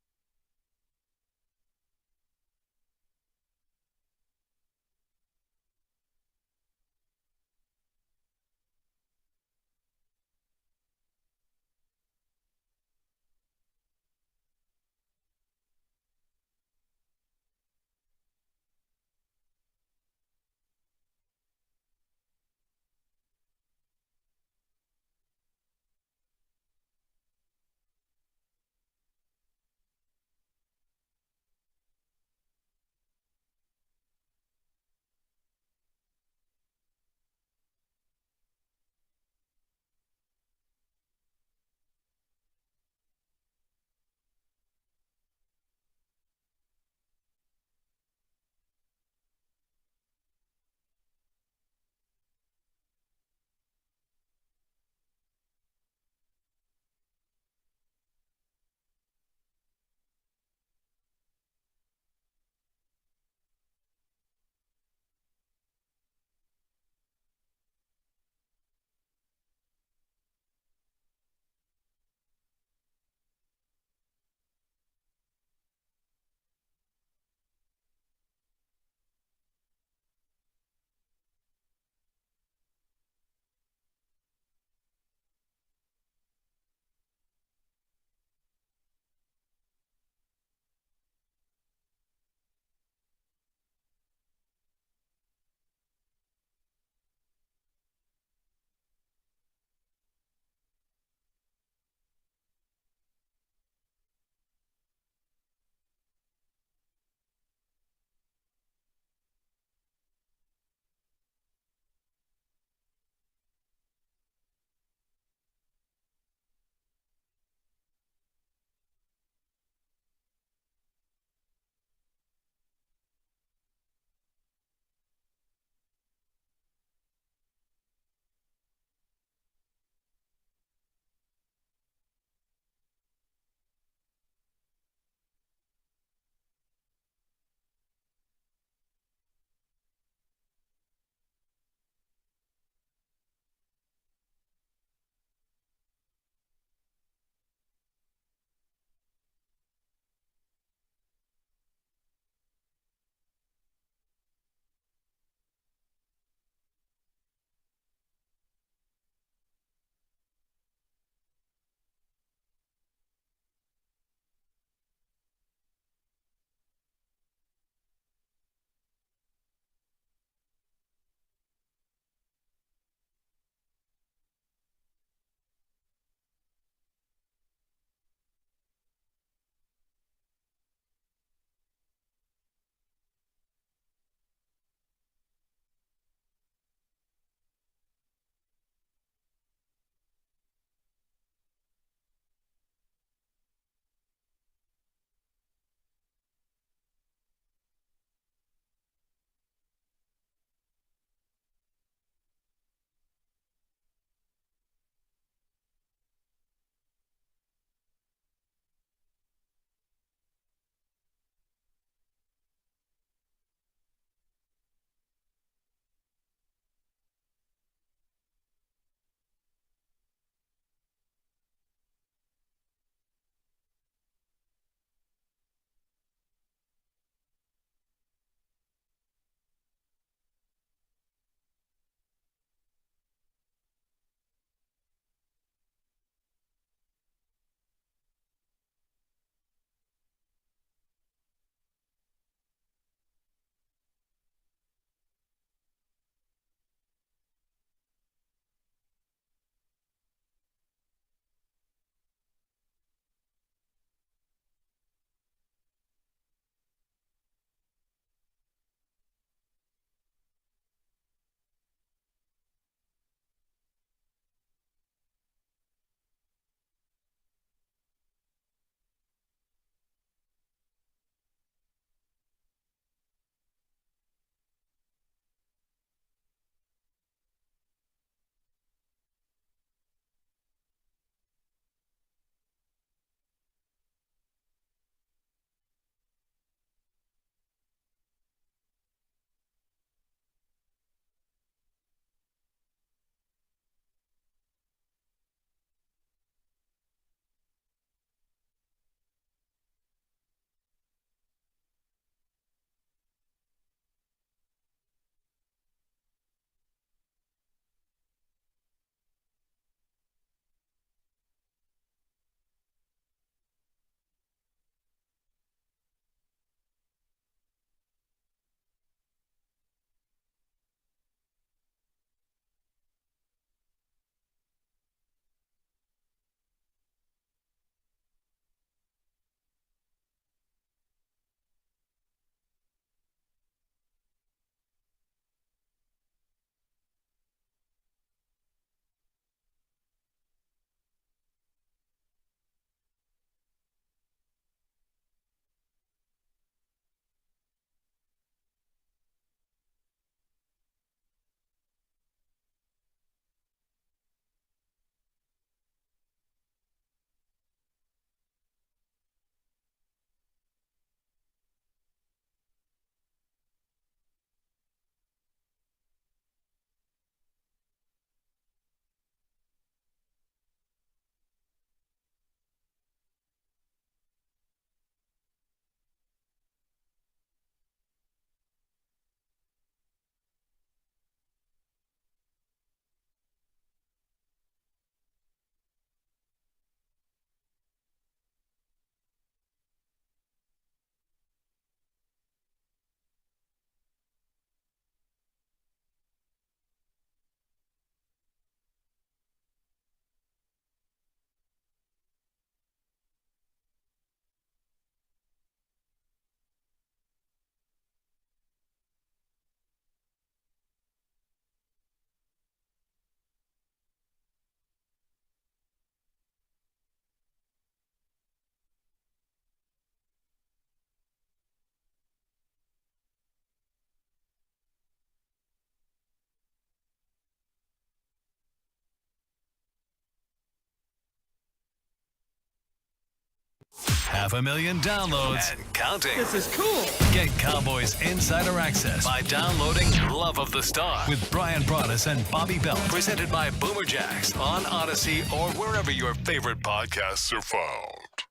500,000 downloads and counting. This is cool. Get Cowboys insider access by downloading Love of the Star with Brian Broaddus and Bobby Bell. Presented by Boomer Jacks on Odyssey or wherever your favorite podcasts are found.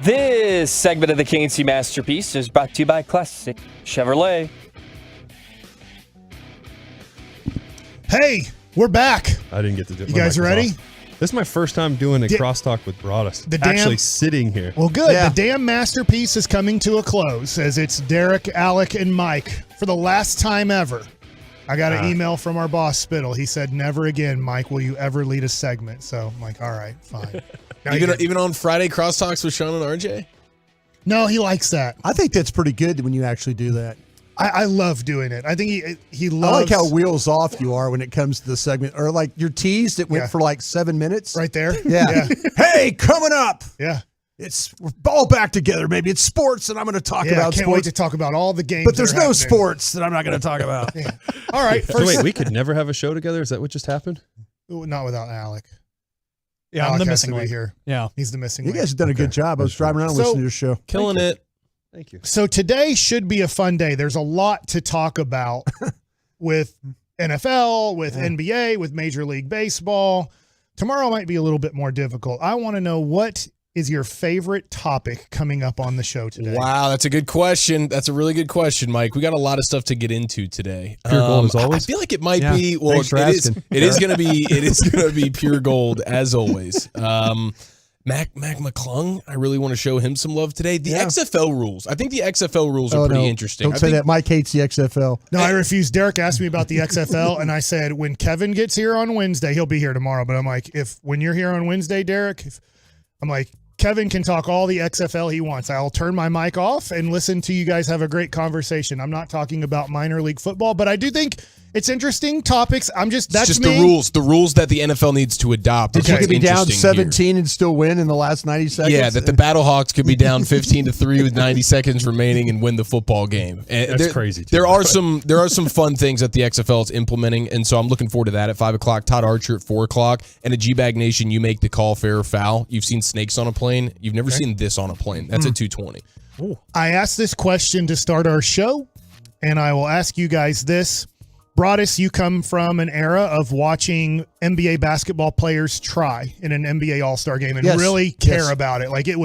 This segment of the KNC Masterpiece is brought to you by Classic Chevrolet. Hey, we're back. I didn't get to do it. You guys ready? This is my first time doing a crosstalk with Broaddus. The damn- Actually sitting here. Well, good. The damn masterpiece is coming to a close as it's Derek, Alec, and Mike for the last time ever. I got an email from our boss, Spittle. He said, never again, Mike, will you ever lead a segment? So I'm like, all right, fine. Even on Friday crosstalks with Sean and RJ? No, he likes that. I think that's pretty good when you actually do that. I love doing it. I think he loves. I like how wheels off you are when it comes to the segment, or like your tease that went for like 7 minutes. Right there. Yeah. Hey, coming up. Yeah. We're all back together. Maybe it's sports, and I'm going to talk about I can't sports. wait to talk about all the games. But there's that are no happening. sports that I'm not going to talk about. All right. So wait, we could never have a show together? Is that what just happened? Ooh, not without Alec. Yeah, I'm Alec the has to missing be link. here. Yeah. He's the missing You link. guys have done a good job. I was driving around listening to your show. Killing it. Thank you. So today should be a fun day. There's a lot to talk about with NFL, with NBA, with Major League Baseball. Tomorrow might be a little bit more difficult. I want to know, what is your favorite topic coming up on the show today? Wow, that's a good question. That's a really good question, Mike. We got a lot of stuff to get into today. Pure gold as always. I feel like it might be. Well, Thanks for asking. it is going to be. It is going to be pure gold as always. Mac McClung, I really want to show him some love today. The XFL rules. I think the XFL rules are pretty interesting. Don't say that. Mike hates the XFL. No, I refuse. Derek asked me about the XFL, and I said, when Kevin gets here on Wednesday, he'll be here tomorrow. But I'm like, when you're here on Wednesday, Derek, I'm like, Kevin can talk all the XFL he wants. I'll turn my mic off and listen to you guys have a great conversation. I'm not talking about minor league football, but I do think it's interesting topics. That's just me. the rules that the NFL needs to adopt. You could be down Interesting 17 and still win in the last 90 seconds. Yeah, that the Battlehawks could be down 15-3 with 90 seconds remaining and win the football game. And That's crazy, too. There are some fun things that the XFL is implementing, and so I'm looking forward to that at 5 o'clock. Todd Archer at 4 o'clock, and at G-Bag Nation, you make the call, fair or foul. You've seen snakes on a plane. You've never seen this on a plane. That's at 2:20. I asked this question to start our show, and I will ask you guys this. Broaddus, you come from an era of watching NBA basketball players try in an NBA All-Star game and really care about it. Like it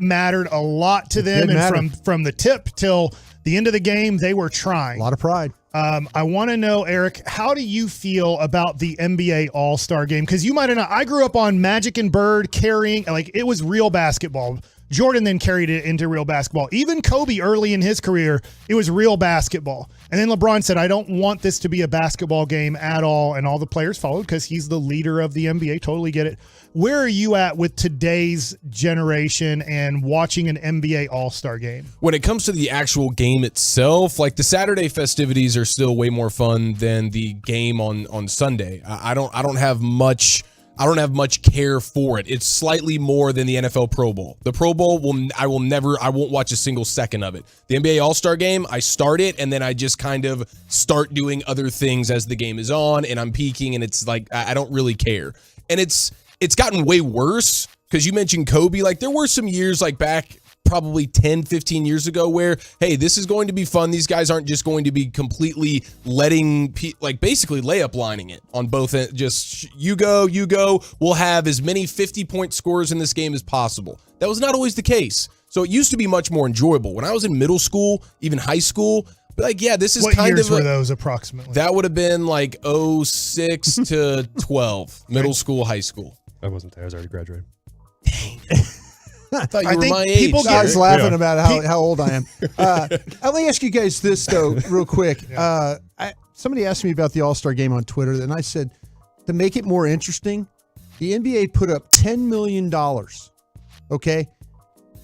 mattered a lot to them, and from the tip till the end of the game, they were trying. A lot of pride. I want to know, Eric, how do you feel about the NBA All-Star game? Because you might have not. I grew up on Magic and Bird carrying, like, it was real basketball. Jordan then carried it into real basketball. Even Kobe early in his career, it was real basketball. And then LeBron said, I don't want this to be a basketball game at all. And all the players followed because he's the leader of the NBA. Totally get it. Where are you at with today's generation and watching an NBA All-Star game? When it comes to the actual game itself, like the Saturday festivities are still way more fun than the game on Sunday. I don't have much care for it. It's slightly more than the NFL Pro Bowl. The Pro Bowl I won't watch a single second of it. The NBA All-Star game, I start it and then I just kind of start doing other things as the game is on and I'm peaking and it's like I don't really care. And it's gotten way worse because you mentioned Kobe. Like there were some years like back probably 10, 15 years ago where, hey, this is going to be fun. These guys aren't just going to be completely basically layup lining it on both ends. Just you go. We'll have as many 50-point scores in this game as possible. That was not always the case. So it used to be much more enjoyable. When I was in middle school, even high school, like, yeah, this is what kind years of were those approximately? That would have been like 06 to 12, middle school, high school. I wasn't there. I was already graduated. I thought you were my age. I was laughing about how old I am. Let me ask you guys this, though, real quick. Somebody asked me about the All-Star game on Twitter, and I said, to make it more interesting, the NBA put up $10 million, okay?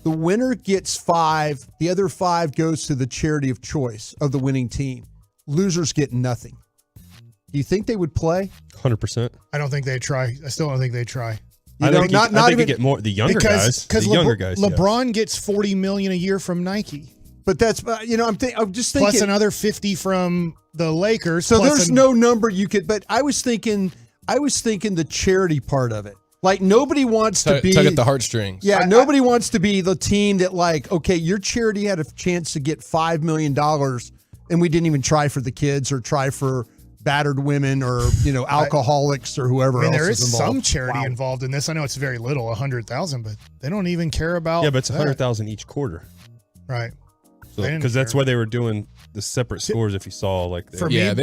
The winner gets 5. The other 5 goes to the charity of choice of the winning team. Losers get nothing. Do you think they would play? 100%. I don't think they'd try. I still don't think they'd try. I think you get more the younger guys. Because Guys, LeBron gets $40 million a year from Nike. But that's I'm just thinking plus another 50 from the Lakers. So there's no number you could. But I was thinking the charity part of it. Like nobody wants to be tug at the heartstrings. Yeah, nobody wants to be the team that like, okay, your charity had a chance to get $5 million and we didn't even try for the kids or try for battered women or alcoholics or whoever else. There is is involved. some charity involved in this. I know it's very little, 100,000, but they don't even care about. Yeah, but it's that. 100,000 each quarter. Right. So because that's why they were doing the separate scores. If you saw like For me,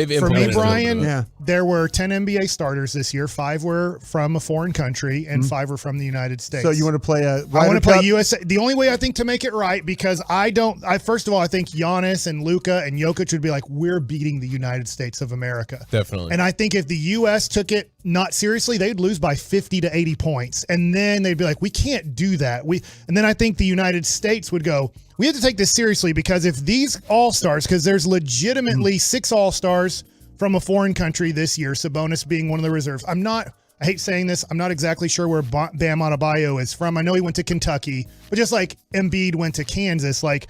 Brian, there were 10 NBA starters this year. 5 were from a foreign country, and 5 were from the United States. So you want to play a? I want to play Cup? USA. The only way I think to make it right, because first of all, I think Giannis and Luka and Jokic would be like, we're beating the United States of America. Definitely. And I think if the U.S. took it not seriously, they'd lose by 50 to 80 points. And then they'd be like, we can't do that. And then I think the United States would go, we have to take this seriously, because if these all-stars, because there's legitimately 6 all-stars from a foreign country this year, Sabonis being one of the reserves. I hate saying this, I'm not exactly sure where Bam Adebayo is from. I know he went to Kentucky, but just like Embiid went to Kansas, like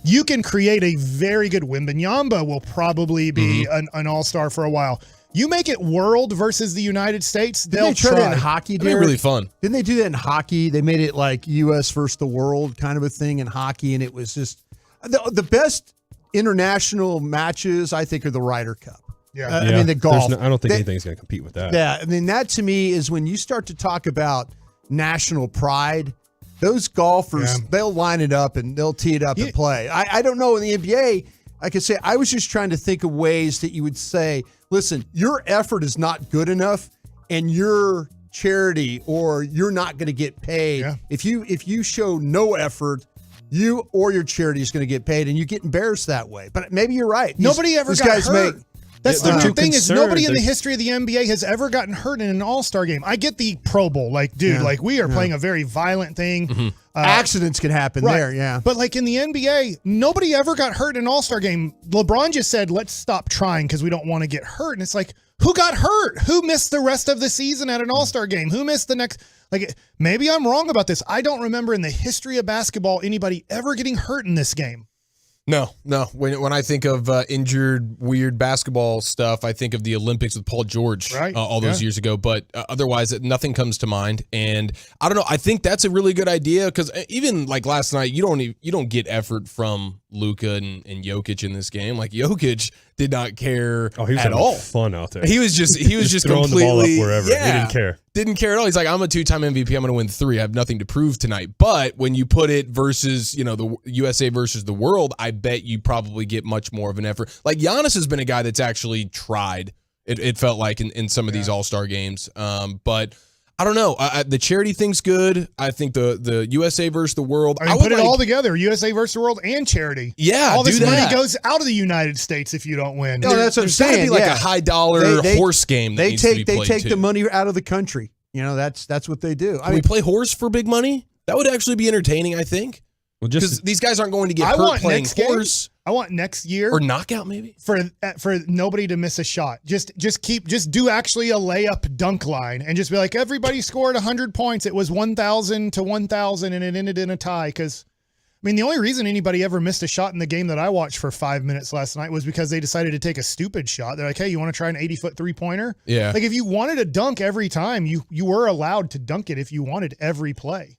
you can create a very good Wembanyama will probably be an all-star for a while. You make it world versus the United States, they'll try that in hockey. It'd be really fun. Didn't they do that in hockey? They made it like U.S. versus the world kind of a thing in hockey, and it was just the best international matches. I think are the Ryder Cup. Yeah, I mean the golf. I don't think anything's going to compete with that. Yeah, I mean that to me is when you start to talk about national pride. Those golfers, they'll line it up and they'll tee it up and play. I don't know in the NBA. I could say I was just trying to think of ways that you would say, listen, your effort is not good enough and your charity or you're not going to get paid. Yeah. If you show no effort, you or your charity is going to get paid and you get embarrassed that way. But maybe you're right. Nobody ever got hurt. That's the too thing is concerned. nobody in the history of the NBA has ever gotten hurt in an all-star game. I get the Pro Bowl. Like, dude, like we are playing a very violent thing. Accidents can happen there, yeah. But like in the NBA, nobody ever got hurt in an all-star game. LeBron just said, let's stop trying because we don't want to get hurt. And it's like, who got hurt? Who missed the rest of the season at an all-star game? Who missed the next? Like, maybe I'm wrong about this. I don't remember in the history of basketball anybody ever getting hurt in this game. No. When I think of injured, weird basketball stuff, I think of the Olympics with Paul George all those years ago. But otherwise, nothing comes to mind. And I don't know. I think that's a really good idea because even like last night, you don't get effort from Luka and Jokic in this game. Like Jokic did not care he was at all. Fun out there. He was just throwing completely the ball up wherever. Yeah, He didn't care. Didn't care at all. He's like, I'm a 2-time MVP. I'm going to win 3. I have nothing to prove tonight. But when you put it versus, the USA versus the world, I bet you probably get much more of an effort. Like Giannis has been a guy that's actually tried. It felt like in some of these All-Star games. But I don't know. The charity thing's good. I think the USA versus the world. I mean, put it all together: USA versus the world and charity. Yeah, all this do money that. goes out of the United States if you don't win. No, that's what I'm There's got to saying. be like a high dollar horse game. That They needs to be take played the too. money out of the country. That's what they do. Can we play horse for big money? That would actually be entertaining, I think. Well, Because these guys aren't going to get hurt playing horse. I want next year or knockout maybe for nobody to miss a shot. Just do actually a layup dunk line and just be like everybody scored 100 points. It was 1,000 to 1,000 and it ended in a tie. Because I mean the only reason anybody ever missed a shot in the game that I watched for 5 minutes last night was because they decided to take a stupid shot. They're like, hey, you want to try an 80-foot 3-pointer? Yeah. Like if you wanted to dunk every time, you were allowed to dunk it if you wanted every play.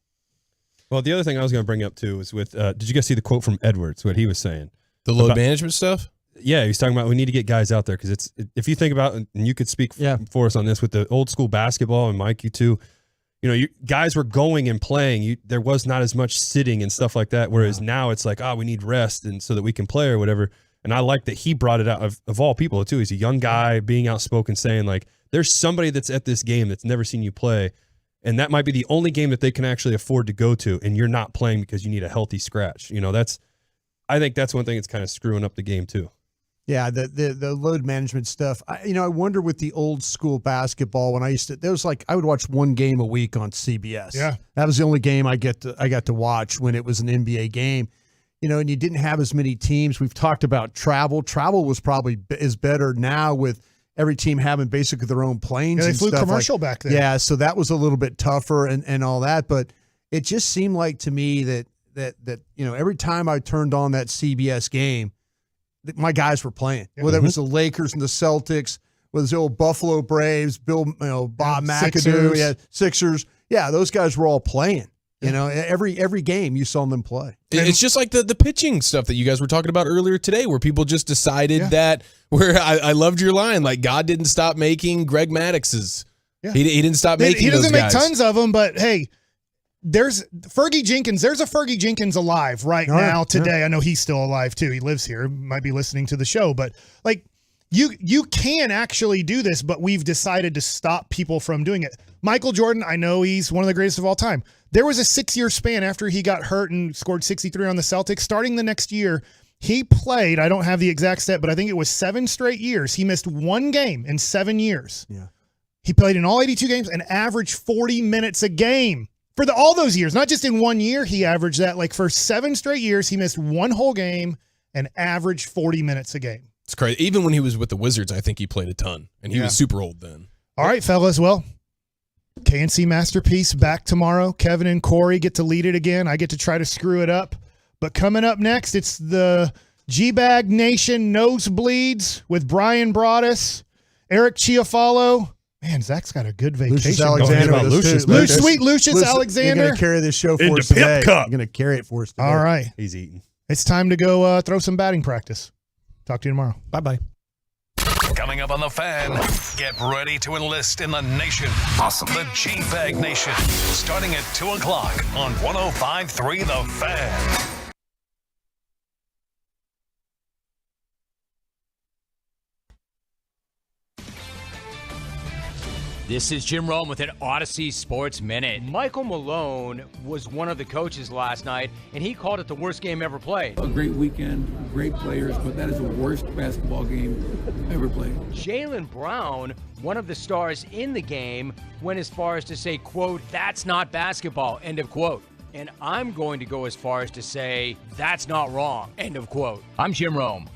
Well, the other thing I was going to bring up too was with. Did you guys see the quote from Edwards? What he was saying. The load management stuff? Yeah, he's talking about we need to get guys out there because if you think about, and you could speak for us on this with the old school basketball, and Mike, you too, you guys were going and playing. There was not as much sitting and stuff like that, whereas now it's like, we need rest and so that we can play or whatever. And I like that he brought it out of all people too. He's a young guy being outspoken, saying like, there's somebody that's at this game that's never seen you play, and that might be the only game that they can actually afford to go to, and you're not playing because you need a healthy scratch. I think that's one thing that's kind of screwing up the game too. Yeah, the load management stuff. I wonder with the old school basketball when I would watch one game a week on CBS. Yeah, that was the only game I got to watch when it was an NBA game. And you didn't have as many teams. We've talked about travel. Travel was probably is better now with every team having basically their own planes. Yeah, they and flew stuff commercial back then. Yeah, so that was a little bit tougher and all that. But it just seemed like to me that every time I turned on that CBS game, my guys were playing. Whether it was the Lakers and the Celtics, was the old Buffalo Braves, Bob McAdoo, Sixers. yeah, Sixers. Yeah, those guys were all playing. You know, every game you saw them play. It's just like the pitching stuff that you guys were talking about earlier today, where people just decided that. Where I loved your line, like God didn't stop making Greg Maddox's. Yeah. He didn't stop making. He doesn't those make guys. tons of them, but hey, there's Fergie Jenkins. There's a Fergie Jenkins alive right now today. Yeah. I know he's still alive too. He lives here. Might be listening to the show, but like you can actually do this, but we've decided to stop people from doing it. Michael Jordan, I know he's one of the greatest of all time. There was a 6-year span after he got hurt and scored 63 on the Celtics. Starting the next year, he played, I don't have the exact stat, but I think it was 7 straight years. He missed one game in 7 years. Yeah. He played in all 82 games and averaged 40 minutes a game for all those years. Not just in 1 year, he averaged that. Like for 7 straight years, he missed one whole game and averaged 40 minutes a game. It's crazy. Even when he was with the Wizards, I think he played a ton, and he was super old then. All right, fellas. Well, KNC Masterpiece back tomorrow. Kevin and Corey get to lead it again. I get to try to screw it up. But coming up next, it's the G-Bag Nation Nosebleeds with Brian Broaddus, Eric Chiafalo. Man, Zach's got a good vacation. Lucius Alexander. Sweet Lucius Alexander. You're going to carry this show for us today. You're going to carry it for us today. All right. He's eating. It's time to go throw some batting practice. Talk to you tomorrow. Bye-bye. Coming up on The Fan, get ready to enlist in the nation. Awesome. The G-Bag Nation, starting at 2 o'clock on 105.3 The Fan. This is Jim Rome with an Odyssey Sports Minute. Michael Malone was one of the coaches last night, and he called it the worst game ever played. A great weekend, great players, but that is the worst basketball game ever played. Jaylen Brown, one of the stars in the game, went as far as to say, quote, "That's not basketball," end of quote. And I'm going to go as far as to say, "That's not wrong," end of quote. I'm Jim Rome.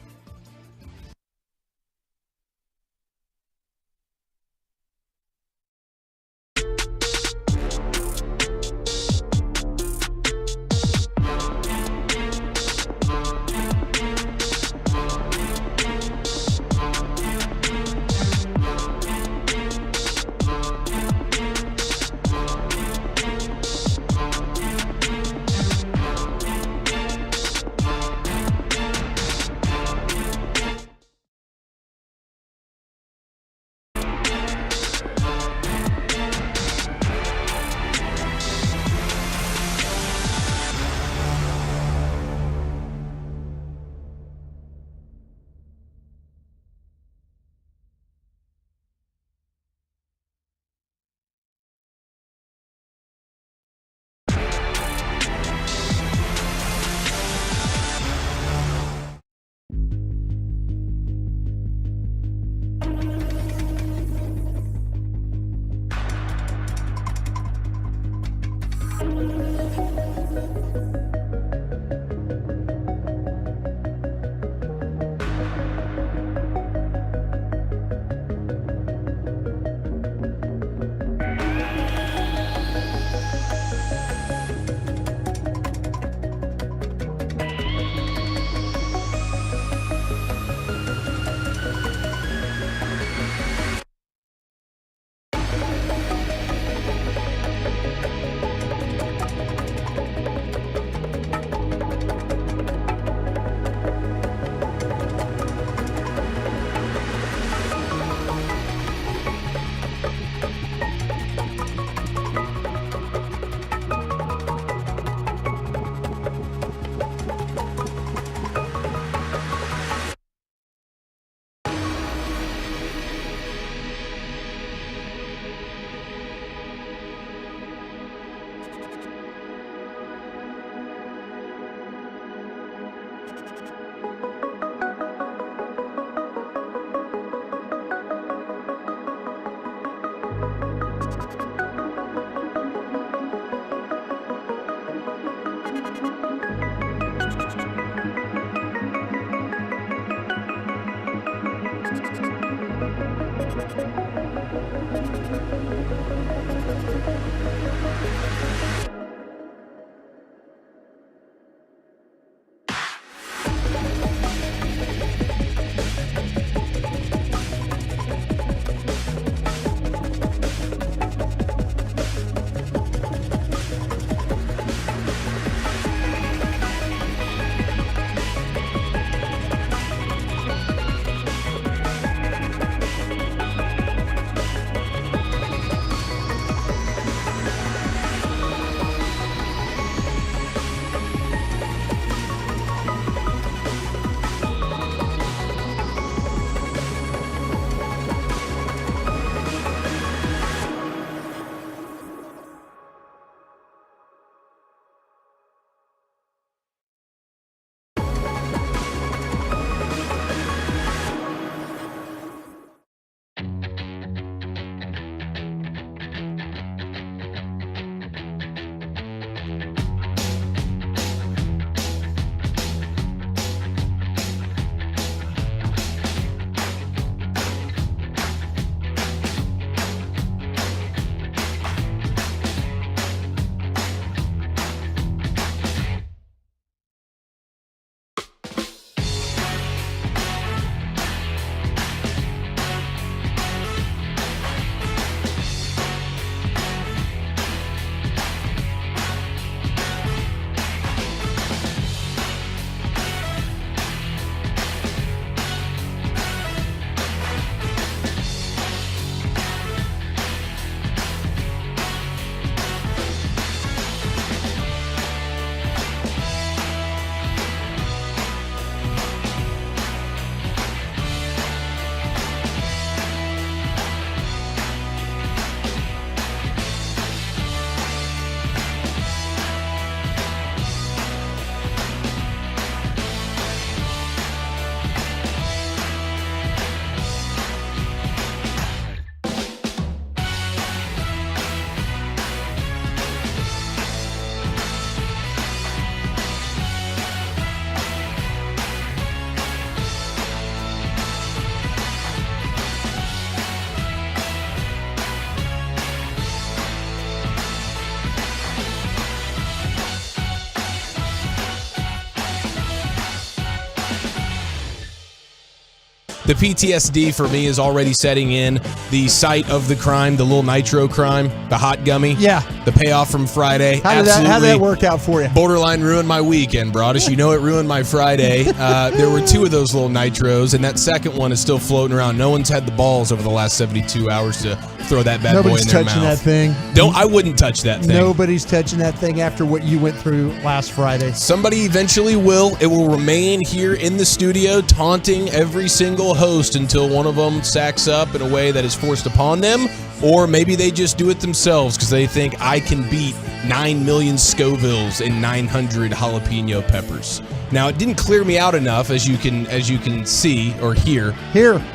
The PTSD for me is already setting in. The site of the crime, the little nitro crime, the hot gummy. Yeah. The payoff from Friday. How did that work out for you? Borderline ruined my weekend, Broadus. You know it ruined my Friday. There were 2 of those little nitros, and that second one is still floating around. No one's had the balls over the last 72 hours to throw that bad boy in their mouth. Nobody's touching that thing. I wouldn't touch that thing. Nobody's touching that thing after what you went through last Friday. Somebody eventually will. It will remain here in the studio, taunting every single host until one of them sacks up in a way that is forced upon them, or maybe they just do it themselves because they think I can beat 9 million Scovilles and 900 jalapeno peppers. Now, it didn't clear me out enough, as you can see or hear.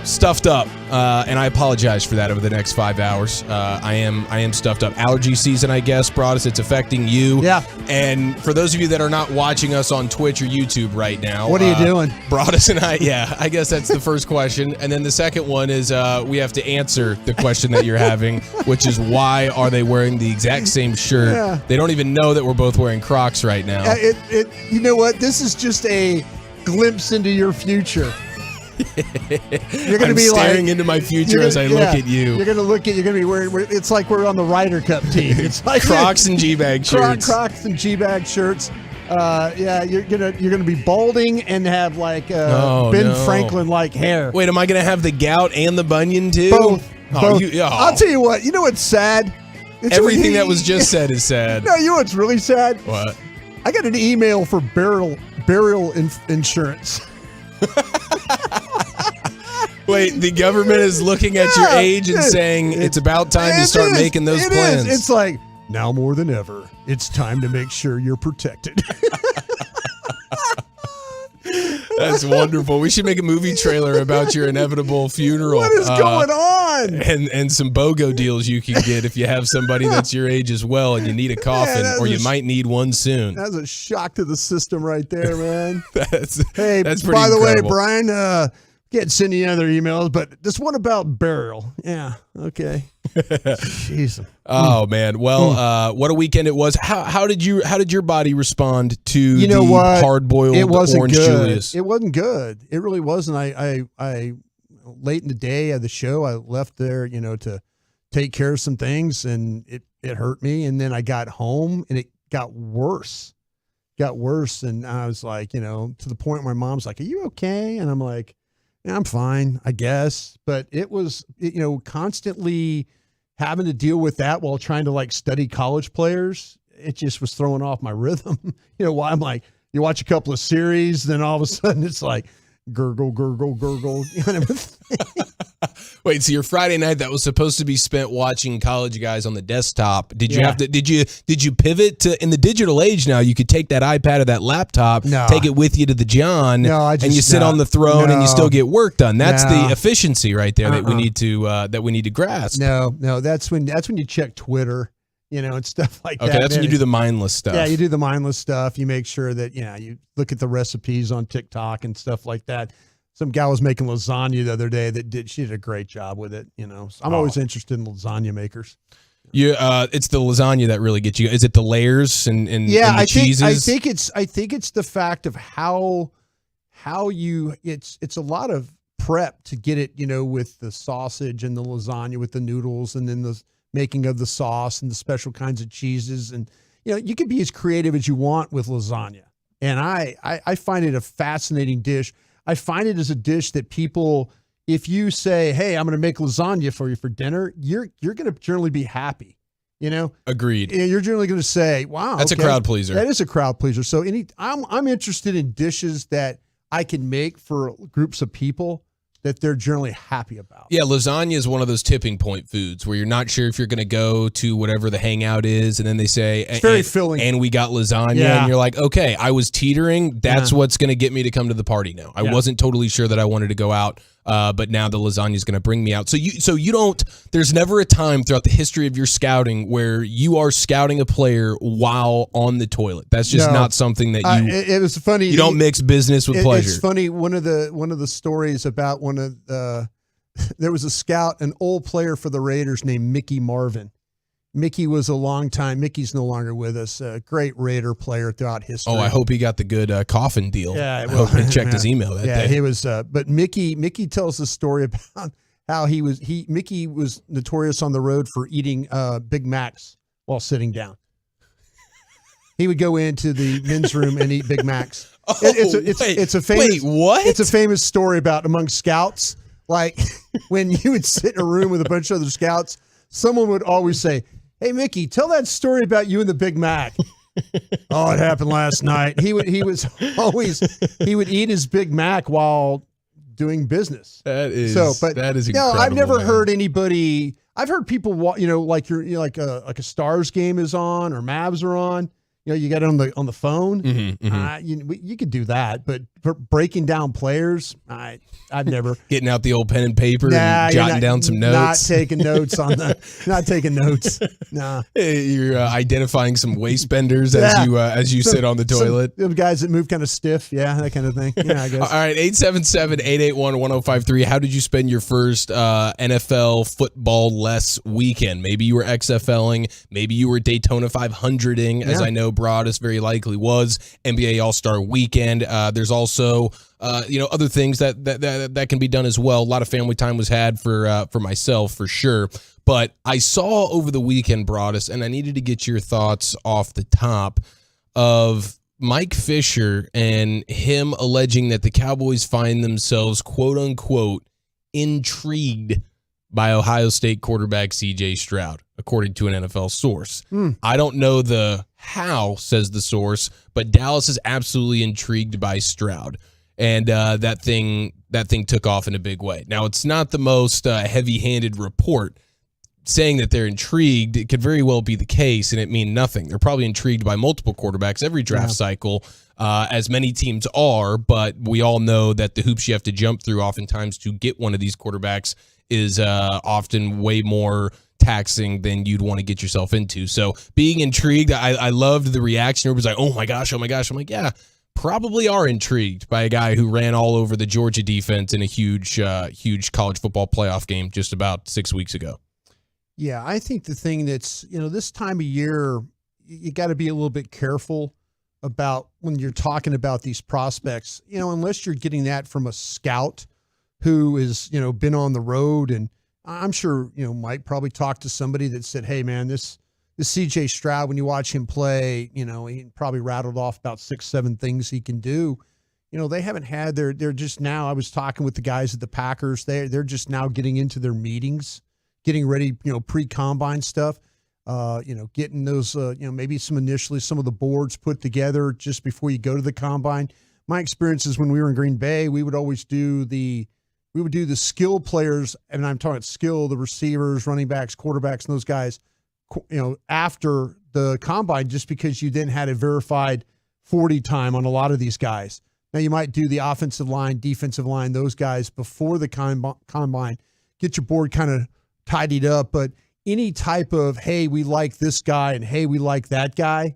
Stuffed up, and I apologize for that over the next 5 hours. I am stuffed up. Allergy season, I guess, Broadus. It's affecting you. Yeah. And for those of you that are not watching us on Twitch or YouTube right now, what are you doing? Broadus and I, I guess that's the first question, and then the second one is we have to answer the question that you're having, which is why are they wearing the exact same shirt? Yeah. They don't even know that we're both wearing Crocs right now. You know what? This is just a glimpse into your future. You're going to be staring into my future as I look at you. You're going to look at. You're going to be wearing. It's like we're on the Ryder Cup team. It's like Crocs and G-bag shirts. Crocs and G-bag shirts. You're gonna be balding and have like Ben Franklin like hair. Wait, am I gonna have the gout and the bunion too? Both. Oh, Both. I'll tell you what. You know what's sad? Everything that was just said is sad. No, you know what's really sad? What? I got an email for burial insurance. Wait, the government is looking at your age and saying it's about time to start making those plans. It's like, now more than ever, it's time to make sure you're protected. That's wonderful. We should make a movie trailer about your inevitable funeral. What is going on? And some BOGO deals you can get if you have somebody that's your age as well and you need a coffin, or you might need one soon. That's a shock to the system right there, man. That's pretty incredible. By the way, Brian, can't send you other emails, but this one about burial. Yeah, okay. Jeez. Oh man. Well, what a weekend it was. How did your body respond to the hard-boiled orange Julius? It wasn't good. It really wasn't. I late in the day of the show, I left there, to take care of some things, and it hurt me. And then I got home, and it got worse. And I was like, to the point where my mom's like, "Are you okay?" And I'm like, "Yeah, I'm fine, I guess." But it was, constantly having to deal with that while trying to study college players. It just was throwing off my rhythm. Why I'm like, you watch a couple of series, then all of a sudden it's like gurgle, gurgle, gurgle. Wait, so your Friday night that was supposed to be spent watching college guys on the desktop, did you have to? Did you pivot to, in the digital age now? You could take that iPad or that laptop, take it with you to the John, and you sit on the throne and you still get work done. That's the efficiency right there that we need to grasp. No, that's when you check Twitter and stuff like Okay, that. that's when you do the mindless stuff. Yeah, you do the mindless stuff. You make sure that, you look at the recipes on TikTok and stuff like that. Some gal was making lasagna the other day she did a great job with it, So I'm always interested in lasagna makers. It's the lasagna that really gets you. Is it the layers and the cheeses? I think it's the fact of how it's a lot of prep to get it, with the sausage and the lasagna with the noodles and then the making of the sauce and the special kinds of cheeses. And, you can be as creative as you want with lasagna. And I find it a fascinating dish. I find it as a dish that people, if you say, hey, I'm going to make lasagna for you for dinner, you're going to generally be happy, Agreed. You're generally going to say, wow. That's a crowd pleaser. That is a crowd pleaser. So I'm interested in dishes that I can make for groups of people that they're generally happy about. Yeah, lasagna is one of those tipping point foods where you're not sure if you're going to go to whatever the hangout is, and then they say, it's very filling. And we got lasagna, Yeah. and you're like, okay, I was teetering. That's what's going to get me to come to the party now. I wasn't totally sure that I wanted to go out, but now the lasagna is going to bring me out. So you don't. There's never a time throughout the history of your scouting where you are scouting a player while on the toilet. That's just not something that you. It was funny. You don't mix business with pleasure. It's funny. One of the stories about there was a scout, an old player for the Raiders named Mickey Marvin. Mickey was Mickey's no longer with us. A great Raider player throughout history. Oh, I hope he got the good coffin deal. Yeah, I hope he checked his email that day. He was. But Mickey tells the story about how Mickey was notorious on the road for eating Big Macs while sitting down. He would go into the men's room and eat Big Macs. It's a famous story about among scouts. Like when you would sit in a room with a bunch of other scouts, someone would always say, "Hey, Mickey, tell that story about you and the Big Mac." Oh, it happened last night. He would eat his Big Mac while doing business. That is incredible. I've never heard anybody. I've heard people, like like a Stars game is on or Mavs are on. You get it on the phone. You could do that, but for breaking down players, I've never getting out the old pen and paper and jotting down some notes. Not taking notes not taking notes. Nah. You're identifying some waist benders as you sit on the toilet. Some guys that move kind of stiff, that kind of thing. Yeah, I guess. All right, 877-881-1053. How did you spend your first NFL football-less weekend? Maybe you were XFLing. Maybe you were Daytona 500ing, as I know Broadus very likely was. NBA All-Star Weekend. There's also other things that can be done as well. A lot of family time was had for myself for sure. But I saw over the weekend, Broadus, and I needed to get your thoughts off the top of Mike Fisher and him alleging that the Cowboys find themselves, quote unquote, intrigued by Ohio State quarterback C.J. Stroud, according to an NFL source. I don't know the how, says the source, but Dallas is absolutely intrigued by Stroud. And that thing took off in a big way. Now, it's not the most heavy-handed report. Saying that they're intrigued, it could very well be the case, and it mean nothing. They're probably intrigued by multiple quarterbacks every draft cycle, as many teams are, but we all know that the hoops you have to jump through oftentimes to get one of these quarterbacks is often way more taxing than you'd want to get yourself into. So being intrigued, I loved the reaction. Everybody's like, oh my gosh. I'm like, yeah, probably are intrigued by a guy who ran all over the Georgia defense in a huge college football playoff game just about 6 weeks ago. Yeah, I think the thing that's, this time of year, you got to be a little bit careful about when you're talking about these prospects, unless you're getting that from a scout who is, been on the road. And I'm sure, Mike probably talked to somebody that said, hey, man, this CJ Stroud, when you watch him play, he probably rattled off about 6-7 things he can do. They haven't had they're just now, I was talking with the guys at the Packers. They're just now getting into their meetings, getting ready, pre-combine stuff, getting those, maybe some of the boards put together just before you go to the combine. My experience is when we were in Green Bay, we would do the skill players, and I'm talking skill, the receivers, running backs, quarterbacks, and those guys, after the combine, just because you then had a verified 40 time on a lot of these guys. Now you might do the offensive line, defensive line, those guys before the combine, get your board kind of tidied up. But any type of, hey, we like this guy and hey, we like that guy,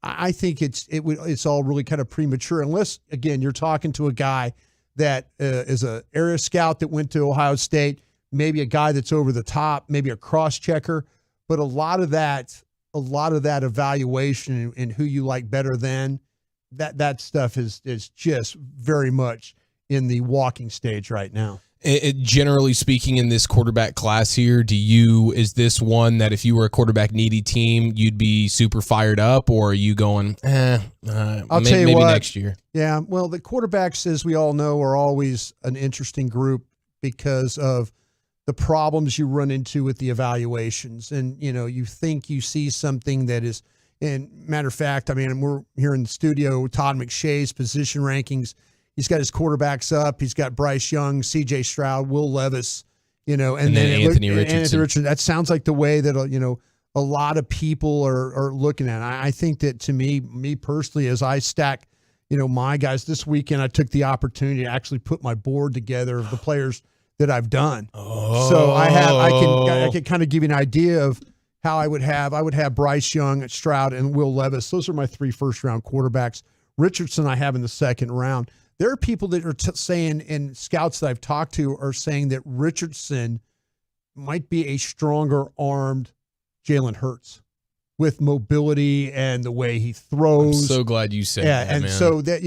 I think it's all really kind of premature, unless, again, you're talking to a guy that is a area scout that went to Ohio State, maybe a guy that's over the top, maybe a cross checker, but a lot of that evaluation and who you like better than that stuff is just very much in the walking stage right now. Generally speaking, in this quarterback class here, is this one that if you were a quarterback needy team, you'd be super fired up, or are you going, I'll tell you maybe what, next year? Yeah, well, the quarterbacks, as we all know, are always an interesting group because of the problems you run into with the evaluations. And, you think you see something that is, and matter of fact, I mean, we're here in the studio, Todd McShay's position rankings. He's got his quarterbacks up. He's got Bryce Young, C.J. Stroud, Will Levis, and then Anthony Richardson. That sounds like the way that, a lot of people are looking at it. I think that, to me personally, as I stack, my guys this weekend, I took the opportunity to actually put my board together of the players that I've done. So I can kind of give you an idea of how I would have Bryce Young, Stroud, and Will Levis. Those are my 3 first-round quarterbacks. Richardson I have in the second round. There are people that are saying, and scouts that I've talked to are saying, that Richardson might be a stronger armed Jalen Hurts with mobility and the way he throws. I'm so glad you said that, and man. so that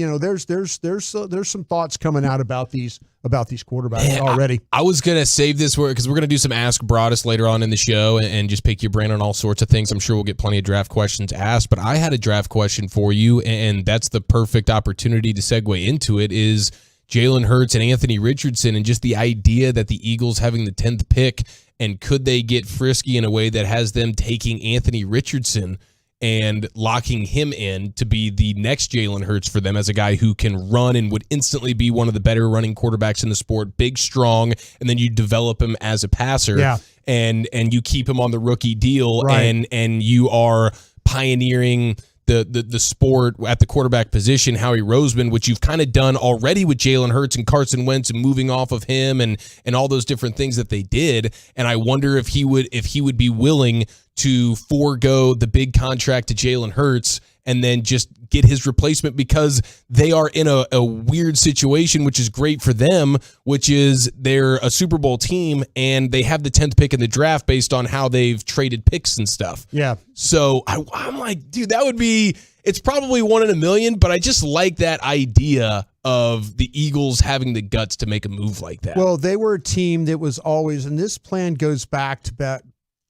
there's some thoughts coming out about these quarterbacks already. I was gonna save this because we're gonna do some Ask Broadus later on in the show and just pick your brain on all sorts of things. I'm sure we'll get plenty of draft questions asked, but I had a draft question for you, and that's the perfect opportunity to segue into it. Is Jalen Hurts and Anthony Richardson, and just the idea that the Eagles having the 10th pick, and could they get frisky in a way that has them taking Anthony Richardson and locking him in to be the next Jalen Hurts for them as a guy who can run and would instantly be one of the better running quarterbacks in the sport, big, strong, and then you develop him as a passer, and you keep him on the rookie deal, right, and you are pioneering the sport at the quarterback position, Howie Roseman, which you've kind of done already with Jalen Hurts and Carson Wentz and moving off of him and all those different things that they did. And I wonder if he would be willing to forego the big contract to Jalen Hurts and then just get his replacement, because they are in a weird situation, which is great for them, which is they're a Super Bowl team and they have the 10th pick in the draft based on how they've traded picks and stuff. Yeah. So I'm like, dude, that would be, it's probably 1 in a million, but I just like that idea of the Eagles having the guts to make a move like that. Well, they were a team that was always, and this plan goes back to about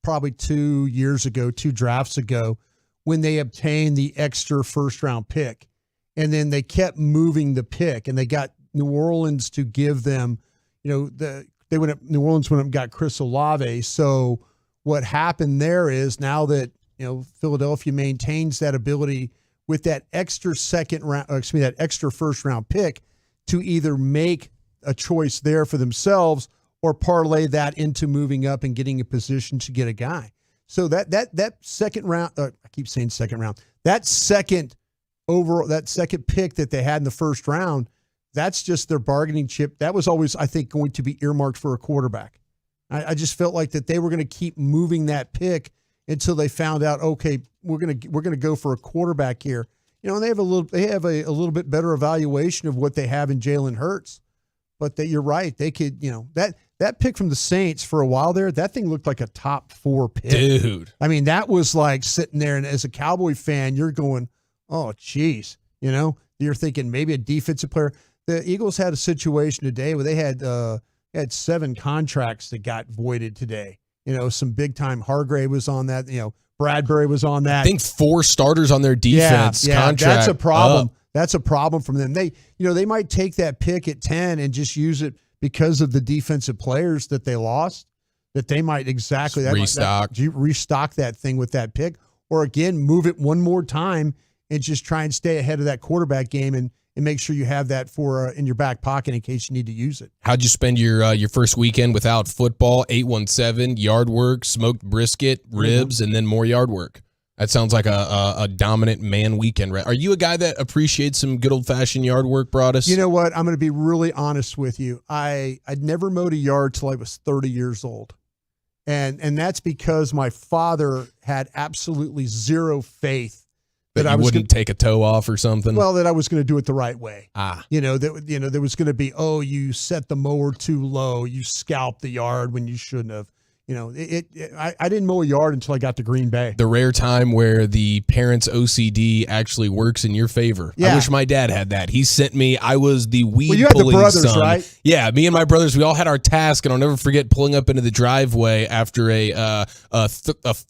probably 2 years ago, 2 drafts ago, when they obtained the extra first-round pick. And then they kept moving the pick, and they got New Orleans to give them, New Orleans went up and got Chris Olave. So what happened there is, now that, Philadelphia maintains that ability with that extra that extra first-round pick to either make a choice there for themselves or parlay that into moving up and getting a position to get a guy. So that second round, I keep saying second round, that second pick that they had in the first round, that's just their bargaining chip. That was always, I think, going to be earmarked for a quarterback. I just felt like that they were going to keep moving that pick until they found out, okay, we're going to go for a quarterback here. And they have a little bit better evaluation of what they have in Jalen Hurts. But you're right, they could, that pick from the Saints for a while there, that thing looked like a top 4 pick. Dude. I mean, that was like sitting there, and as a Cowboy fan, you're going, oh, geez. You're thinking maybe a defensive player. The Eagles had a situation today where they had 7 contracts that got voided today. Some big-time Hargrave was on that. Bradbury was on that. I think 4 starters on their defense contract. That's a problem. That's a problem from them. They might take that pick at 10 and just use it because of the defensive players that they lost, that they might restock that thing with that pick, or again, move it one more time and just try and stay ahead of that quarterback game and make sure you have that for in your back pocket in case you need to use it. How'd you spend your first weekend without football? 817, yard work, smoked brisket, ribs, and then more yard work. That sounds like a dominant man weekend, right? Are you a guy that appreciates some good old-fashioned yard work, Broadus? You know what? I'm going to be really honest with you. I'd never mowed a yard till I was 30 years old. And that's because my father had absolutely zero faith that I you wouldn't take a toe off or something. Well, that I was going to do it the right way. Ah, there was going to be, you set the mower too low, you scalped the yard when you shouldn't have. I didn't mow a yard until I got to Green Bay. The rare time where the parents' OCD actually works in your favor. Yeah. I wish my dad had that. He sent me. I was the weed you had the pulling brothers, son. right? Yeah, me and my brothers. We all had our task, and I'll never forget pulling up into the driveway after a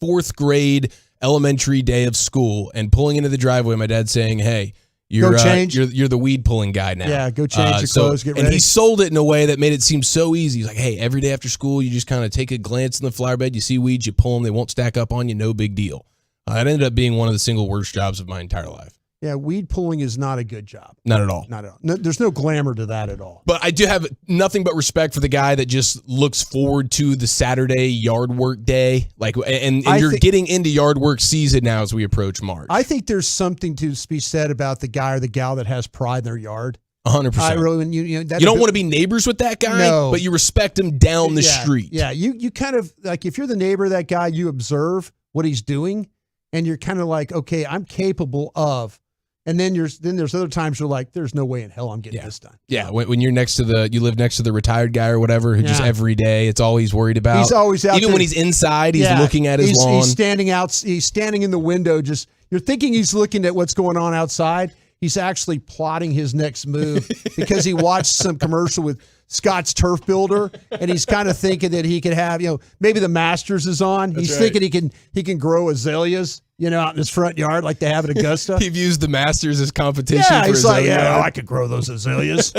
fourth grade elementary day of school, and pulling into the driveway. My dad saying, "Hey, You're the weed pulling guy now. Yeah, go change your clothes, get ready. And he sold it in a way that made it seem so easy. He's like, hey, every day after school, you just kind of take a glance in the flower bed, you see weeds, you pull them, they won't stack up on you, no big deal. That ended up being one of the single worst jobs of my entire life. Yeah, weed pulling is not a good job. Not at all. Not at all. No, there's no glamour to that at all. But I do have nothing but respect for the guy that just looks forward to the Saturday yard work day. And you're getting into yard work season now as we approach March. I think there's something to be said about the guy or the gal that has pride in their yard. 100%. I really, you don't want to be neighbors with that guy, but you respect him down the street. Yeah, you kind of, like, if you're the neighbor of that guy, you observe what he's doing, and you're kind of like, okay, I'm capable of. And then there's other times you're like, there's no way in hell I'm getting this done. Yeah, when you're you live next to the retired guy or whatever, who just every day, it's all he's worried about. He's always out Even there. when he's inside, he's looking at his lawn. He's standing in the window, just, you're thinking he's looking at what's going on outside. He's actually plotting his next move because he watched some commercial with Scott's Turf Builder, and he's kind of thinking that he could have, maybe the Masters is on. He's thinking he can grow azaleas, out in his front yard like they have at Augusta. He views the Masters as competition. Yeah, for he's his like, own yard. I could grow those azaleas.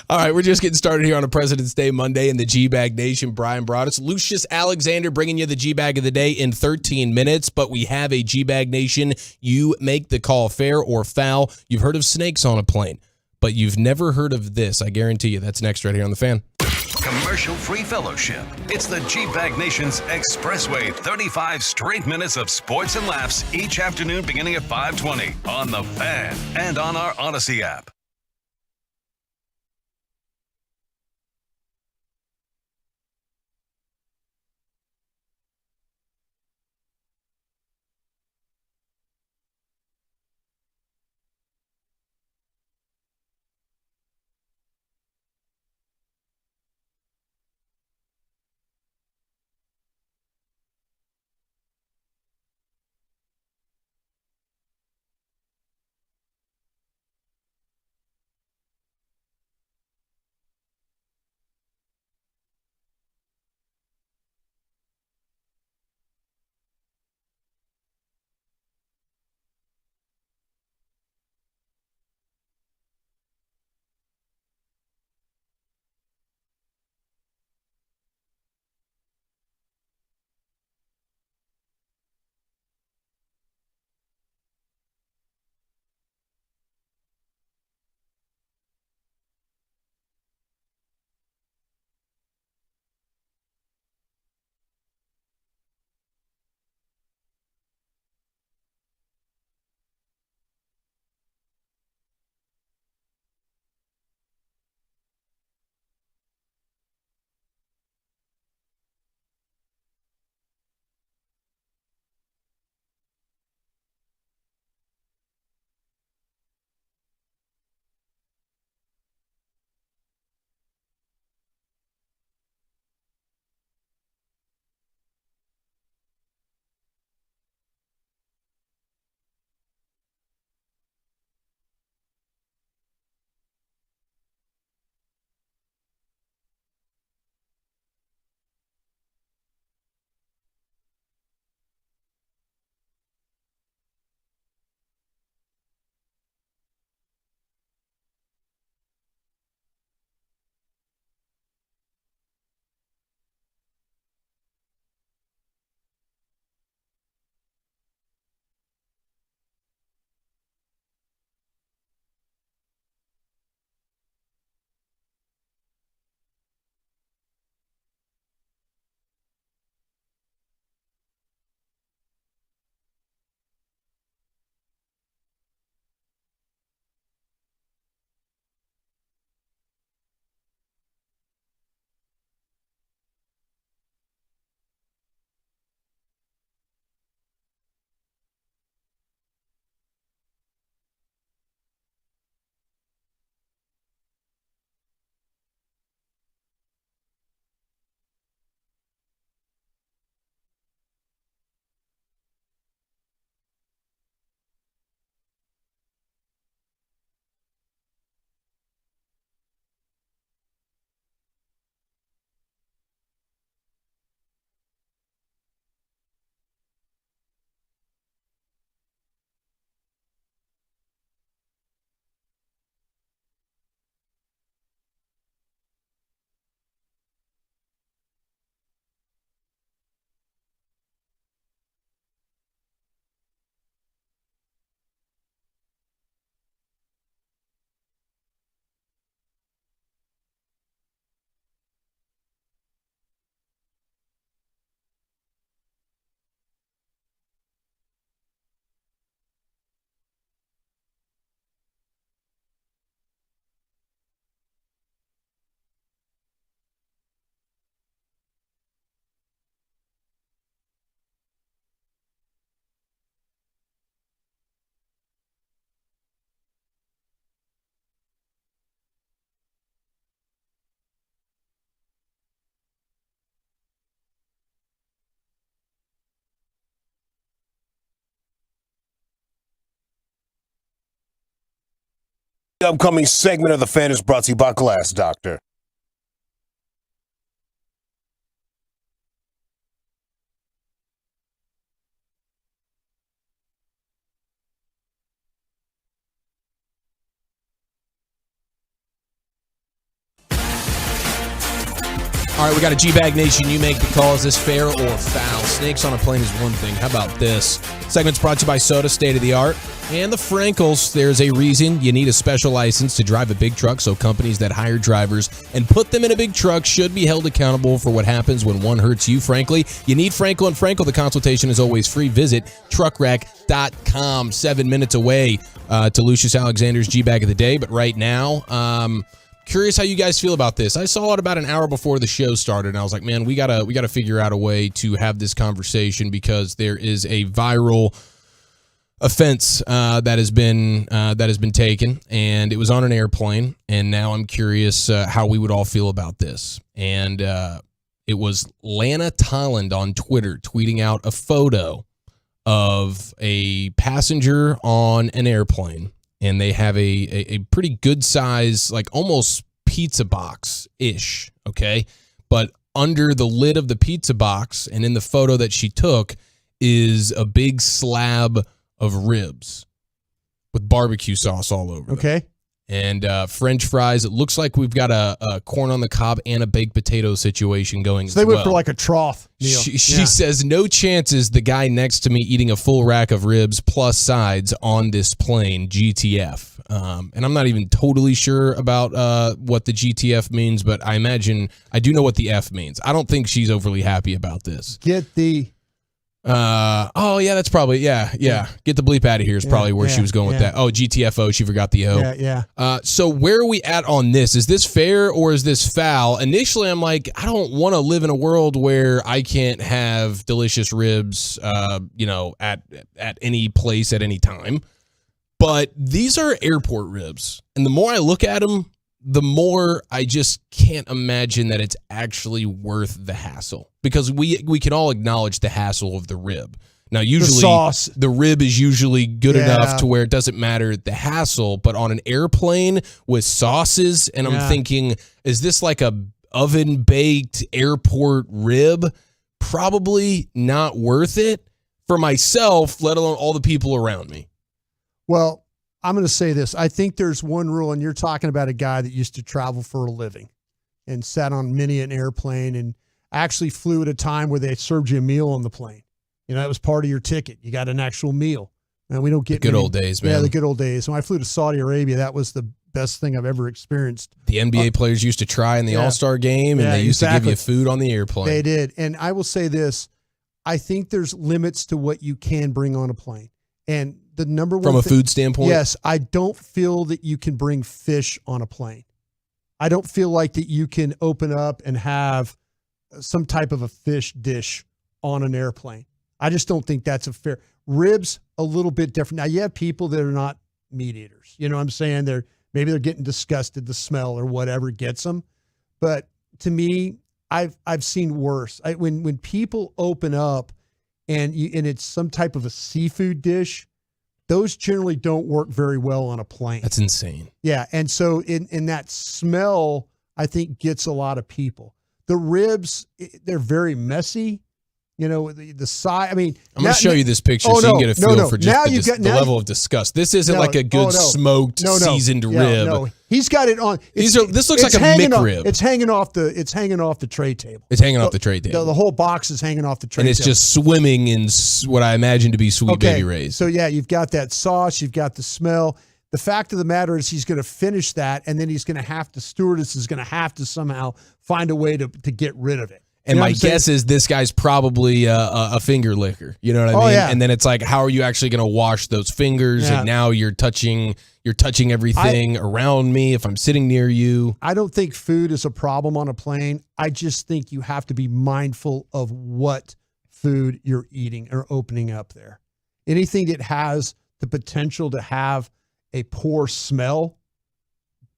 All right, we're just getting started here on a President's Day Monday in the G-Bag Nation. Brian brought us Lucius Alexander bringing you the G-Bag of the day in 13 minutes, but we have a G-Bag Nation. You make the call, fair or foul. You've heard of snakes on a plane, but you've never heard of this. I guarantee you. That's next right here on The Fan. Commercial-free fellowship. It's the G-Bag Nation's Expressway 35 straight minutes of sports and laughs each afternoon beginning at 5:20 on The Fan and on our Odyssey app. The upcoming segment of the fan is brought to you by Glass Doctor. All right, we got a G-Bag Nation. You make the call. Is this fair or foul? Snakes on a plane is one thing. How about this? Segment's brought to you by Soda, State of the Art. And the Frankels. There's a reason you need a special license to drive a big truck, so companies that hire drivers and put them in a big truck should be held accountable for what happens when one hurts you, frankly. You need Frankel and Frankel. The consultation is always free. Visit truckwreck.com. 7 minutes away to Lucius Alexander's G-Bag of the Day. But right now, curious how you guys feel about this. I saw it about an hour before the show started, and I was like, man, we gotta figure out a way to have this conversation because there is a viral offense that has been taken, and it was on an airplane. And now I'm curious how we would all feel about this. And it was Lana Tolland on Twitter tweeting out a photo of a passenger on an airplane. And they have a pretty good size, like almost pizza box-ish, okay? But under the lid of the pizza box and in the photo that she took is a big slab of ribs with barbecue sauce all over them. Okay. And French fries. It looks like we've got a corn on the cob and a baked potato situation going. So they went for like a trough meal. She says no chances the guy next to me eating a full rack of ribs plus sides on this plane, GTF. And I'm not even totally sure about what the GTF means, but I imagine I do know what the F means. I don't think she's overly happy about this. Get the... oh yeah, that's probably yeah. Get the bleep out of here is probably where she was going with that. Oh, GTFO, she forgot the O. Yeah. So where are we at on this? Is this fair or is this foul? Initially, I'm like, I don't want to live in a world where I can't have delicious ribs, at any place at any time. But these are airport ribs, and the more I look at them, the more I just can't imagine that it's actually worth the hassle, because we can all acknowledge the hassle of the rib. Now, usually the sauce. The rib is usually good enough to where it doesn't matter the hassle, but on an airplane with sauces, and I'm thinking, is this like a oven baked airport rib? Probably not worth it for myself, let alone all the people around me. Well, I'm going to say this. I think there's one rule, and you're talking about a guy that used to travel for a living and sat on many an airplane and actually flew at a time where they served you a meal on the plane. That was part of your ticket. You got an actual meal. And we don't get the good old days, man. Yeah, the good old days. When I flew to Saudi Arabia, that was the best thing I've ever experienced. The NBA players used to try in the All-Star game, and they used to give you food on the airplane. They did. And I will say this. I think there's limits to what you can bring on a plane. And the number one from a food standpoint? Yes, I don't feel that you can bring fish on a plane. I don't feel like that you can open up and have some type of a fish dish on an airplane. I just don't think that's a fair. Ribs, a little bit different. Now, you have people that are not meat eaters. You know what I'm saying? Maybe they're getting disgusted, the smell or whatever gets them. But to me, I've seen worse. When people open up and it's some type of a seafood dish, those generally don't work very well on a plane. That's insane. Yeah, and so in that smell, I think gets a lot of people. The ribs, they're very messy. The side. I mean, I'm going to show you this picture so you can get a feel for just the level of disgust. This isn't like a good smoked, seasoned rib. No, he's got it on. This looks like a McRib. It's hanging off the tray table. It's hanging off the tray table. The whole box is hanging off the tray table. And it's just swimming in what I imagine to be Sweet Baby Ray's. So yeah, you've got that sauce, you've got the smell. The fact of the matter is he's going to finish that, and then stewardess is going to have to somehow find a way to get rid of it. And my guess is this guy's probably a finger licker. You know what I mean? Yeah. And then it's like, how are you actually going to wash those fingers? Yeah. And now you're touching everything around me if I'm sitting near you. I don't think food is a problem on a plane. I just think you have to be mindful of what food you're eating or opening up there. Anything that has the potential to have a poor smell,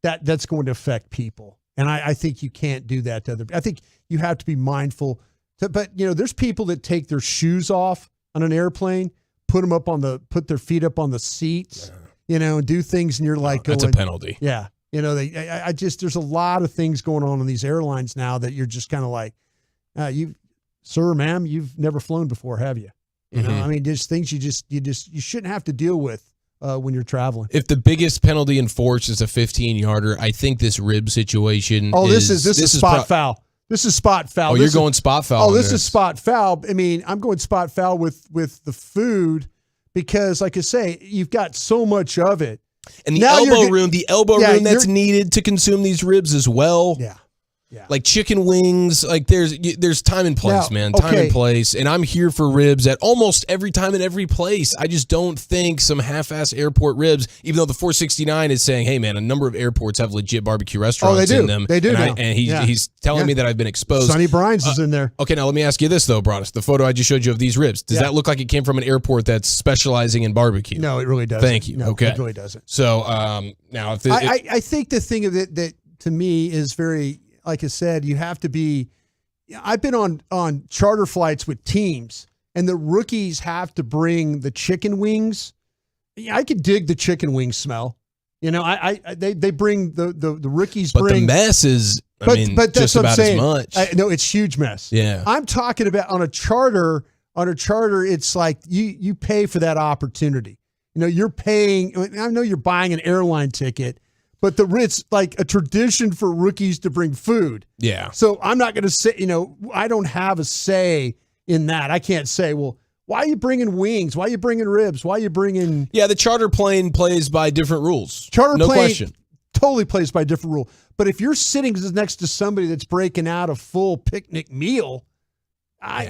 that's going to affect people. And I think you can't do that to other people. I think you have to be mindful. But there's people that take their shoes off on an airplane, put their feet up on the seats. and do things, and you're like, that's a penalty. Yeah. There's a lot of things going on these airlines now that you're just kind of like, sir, ma'am, you've never flown before, have you? I mean, there's things you shouldn't have to deal with when you're traveling. If the biggest penalty enforced is a 15-yarder, I think this rib situation. Oh, this is spot foul. This is spot foul. Oh, you're going spot foul. Oh, this is spot foul. I mean, I'm going spot foul with the food because, like I say, you've got so much of it. And the elbow room that's needed to consume these ribs as well. Yeah. Like chicken wings, like there's time and place, man. Time and place. And I'm here for ribs at almost every time and every place. I just don't think some half-ass airport ribs, even though the 469 is saying, hey, man, a number of airports have legit barbecue restaurants in them. They do. And he's telling me that I've been exposed. Sonny Brines is in there. Okay, now let me ask you this, though, Broadus. The photo I just showed you of these ribs, does that look like it came from an airport that's specializing in barbecue? No, it really doesn't. Thank you. No, okay. It really doesn't. So now, if I think the thing of it that to me is very, like I said, you have to be. I've been on charter flights with teams, and the rookies have to bring the chicken wings. I could dig the chicken wing smell. They bring the rookies. But the mess is, but that's just what I'm about saying. as much. No, it's huge mess. Yeah, I'm talking about on a charter. On a charter, it's like you pay for that opportunity. You're paying. I know you're buying an airline ticket. But it's like a tradition for rookies to bring food. Yeah. So I'm not going to say, I don't have a say in that. I can't say, well, why are you bringing wings? Why are you bringing ribs? Why are you bringing... Yeah, the charter plane plays by different rules. No plane question. Totally plays by different rule. But if you're sitting next to somebody that's breaking out a full picnic meal,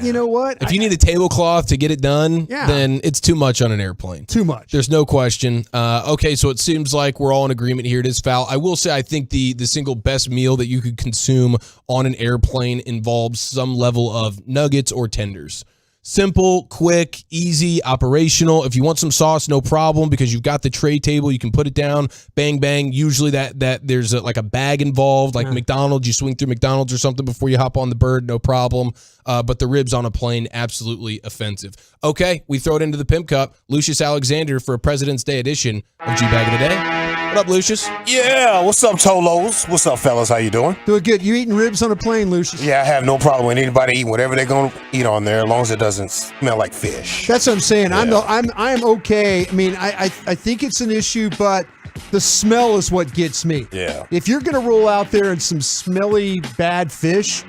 you know what? If you need a tablecloth to get it done, then it's too much on an airplane. Too much. There's no question. Okay, so it seems like we're all in agreement here. It is foul. I will say I think the single best meal that you could consume on an airplane involves some level of nuggets or tenders. Simple, quick, easy, operational. If you want some sauce, no problem, because you've got the tray table. You can put it down, bang, bang. Usually that there's like a bag involved, like McDonald's. You swing through McDonald's or something before you hop on the bird, no problem. But the ribs on a plane, absolutely offensive. Okay, we throw it into the Pimp Cup. Lucius Alexander for a President's Day edition of G-Bag of the Day. What up, Lucius? Yeah, what's up, Tolos? What's up, fellas? How you doing? Doing good. You eating ribs on a plane, Lucius? Yeah, I have no problem with anybody eating whatever they're going to eat on there, as long as it doesn't smell like fish. That's what I'm saying. Yeah. I'm okay. I mean, I think it's an issue, but the smell is what gets me. Yeah. If you're going to roll out there in some smelly, bad fish,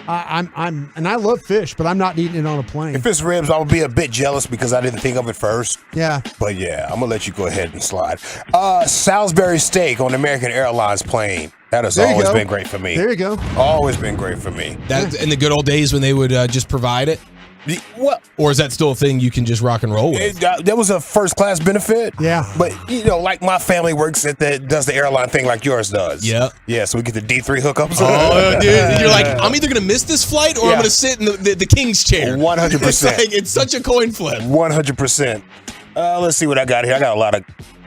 and I love fish, but I'm not eating it on a plane. If it's ribs, I would be a bit jealous because I didn't think of it first. Yeah. But yeah, I'm going to let you go ahead and slide. Salisbury steak on American Airlines plane. That has always been great for me. There you go. Always been great for me. That in the good old days when they would just provide it? What? Or is that still a thing you can just rock and roll with? That was a first class benefit. Yeah. But, like my family works does the airline thing like yours does. Yeah. Yeah, so we get the D3 hookups. Oh, dude. You're like, I'm either going to miss this flight or I'm going to sit in the king's chair. 100%. It's such a coin flip. 100%. Let's see what I got here. I got a lot of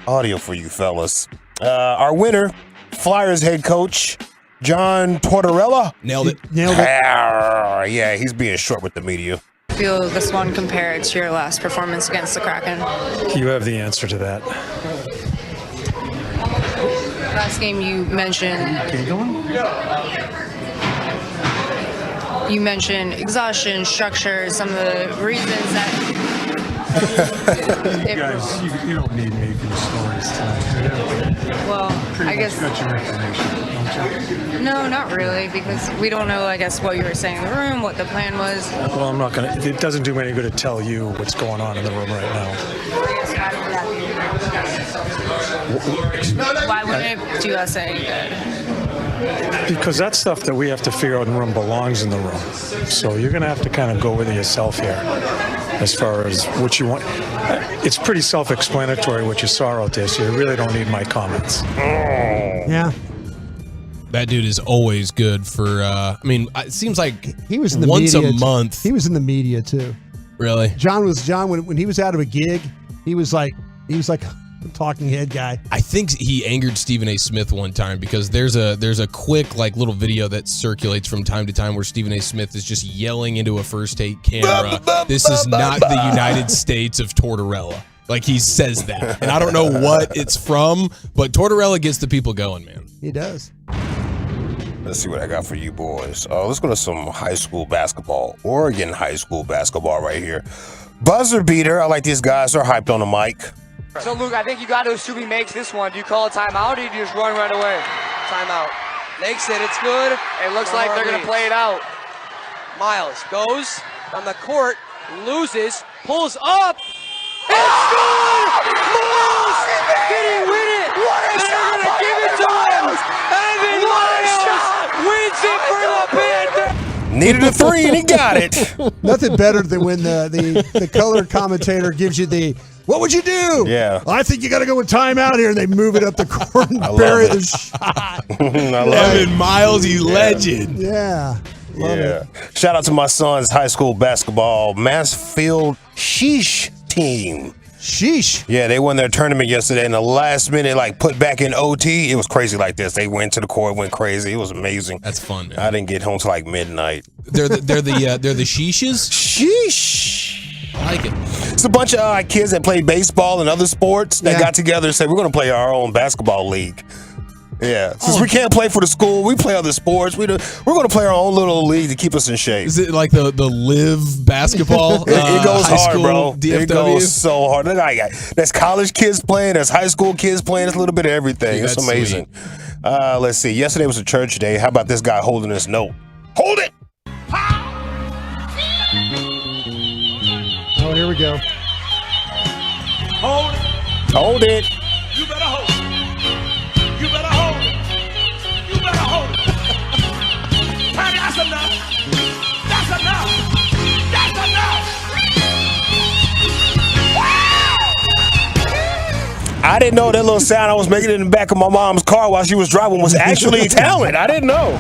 audio for you fellas. Our winner, Flyers head coach, John Tortorella. Nailed it. Yeah, he's being short with the media. Feel this one compared to your last performance against the Kraken? You have the answer to that. Last game you mentioned. You mentioned exhaustion, structure, some of the reasons that. You guys, you don't need me for the stories tonight. Well, I guess. Got your information, don't you? No, not really, because we don't know, I guess, what you were saying in the room, what the plan was. Well, I'm not going to. It doesn't do me any good to tell you what's going on in the room right now. Why wouldn't it do us any good? Because that's stuff that we have to figure out in the room belongs in the room. So you're going to have to kind of go with it yourself here as far as what you want. It's pretty self-explanatory what you saw out there, so you really don't need my comments. Yeah. That dude is always good for, it seems like he was in the once media a month. He was in the media too. Really? John, when he was out of a gig, he was like a talking head guy. I think he angered Stephen A. Smith one time because there's a quick little video that circulates from time to time where Stephen A. Smith is just yelling into a first take camera. This is not the United States of Tortorella. Like he says that. And I don't know what it's from, but Tortorella gets the people going, man. He does. Let's see what I got for you boys. Let's go to some high school basketball. Oregon high school basketball right here. Buzzer beater. I like these guys. They're hyped on the mic. So, Luke, I think you got to assume he makes this one. Do you call a timeout or do you just run right away? Timeout. Makes it. It's good. It looks like they're going to play it out. Miles goes on the court, loses, pulls up. It's good! Miles! Did he win it? And they're going to give it to him! Evan Miles wins it for the Panthers! Needed a 3 and he got it. Nothing better than when the color commentator gives you the, what would you do? Yeah. I think you got to go with timeout here, and they move it up the court and bury the shot. Evan Miles, you legend. Yeah. Love it. Shout out to my son's high school basketball Mansfield Sheesh team. Sheesh. Yeah, they won their tournament yesterday. In the last minute, like put back in OT. It was crazy like this. They went to the court, went crazy. It was amazing. That's fun, man. I didn't get home till like midnight. They're the Sheeshes? Sheesh. I like it. It's a bunch of kids that play baseball and other sports that got together and said, we're going to play our own basketball league. Yeah. Since we can't play for the school, we play other sports. We're going to play our own little league to keep us in shape. Is it like the live basketball? It goes high hard, school bro. DFW? It goes so hard. There's college kids playing. There's high school kids playing. It's a little bit of everything. Dude, it's that's amazing. Let's see. Yesterday was a church day. How about this guy holding this note? Hold it. Oh, here we go. Hold it. Hold it. You better hold it. You better hold it. You better hold it. Honey, that's enough. That's enough. That's enough. I didn't know that little sound I was making in the back of my mom's car while she was driving was actually talent. I didn't know.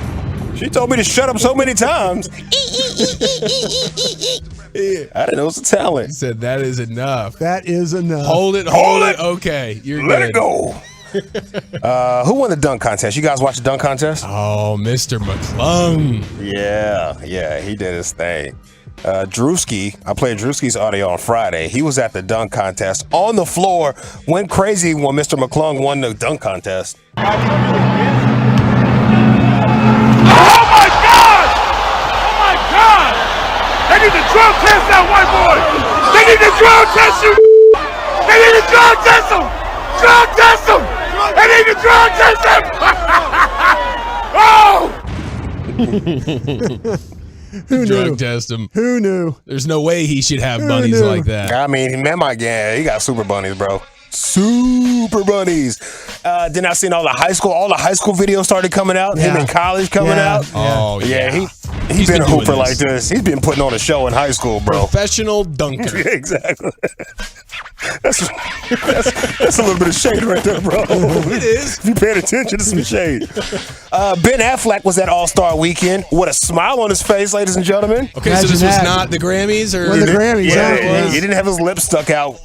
She told me to shut up so many times. I didn't know it was a talent. He said that is enough. That is enough. Hold it. Okay, you're Let good. it go. Who won the dunk contest? You guys watch the dunk contest? Oh, Mr. McClung. Yeah, he did his thing. Drewski, I played Drewski's audio on Friday. He was at the dunk contest on the floor, went crazy when Mr. McClung won the dunk contest. Oh my God! Oh my God! They need to drug test that white boy! They need to drug test you! They need to drug test him! Drug test him! They need to drug test him! Oh! Who knew? Drug test him. Who knew? There's no way he should have bunnies like that. I mean, man, he got super bunnies, bro. Super bunnies. Then I seen all the high school videos started coming out. Him in college coming out. Oh, yeah. He's been a hooper like this. He's been putting on a show in high school, bro. Professional dunker. Exactly. That's a little bit of shade right there, bro. It is. If you paying attention to some shade. Ben Affleck was at All-Star Weekend with a smile on his face, ladies and gentlemen. Okay, so this was not the Grammys? Or the Grammys, yeah. He didn't have his lips stuck out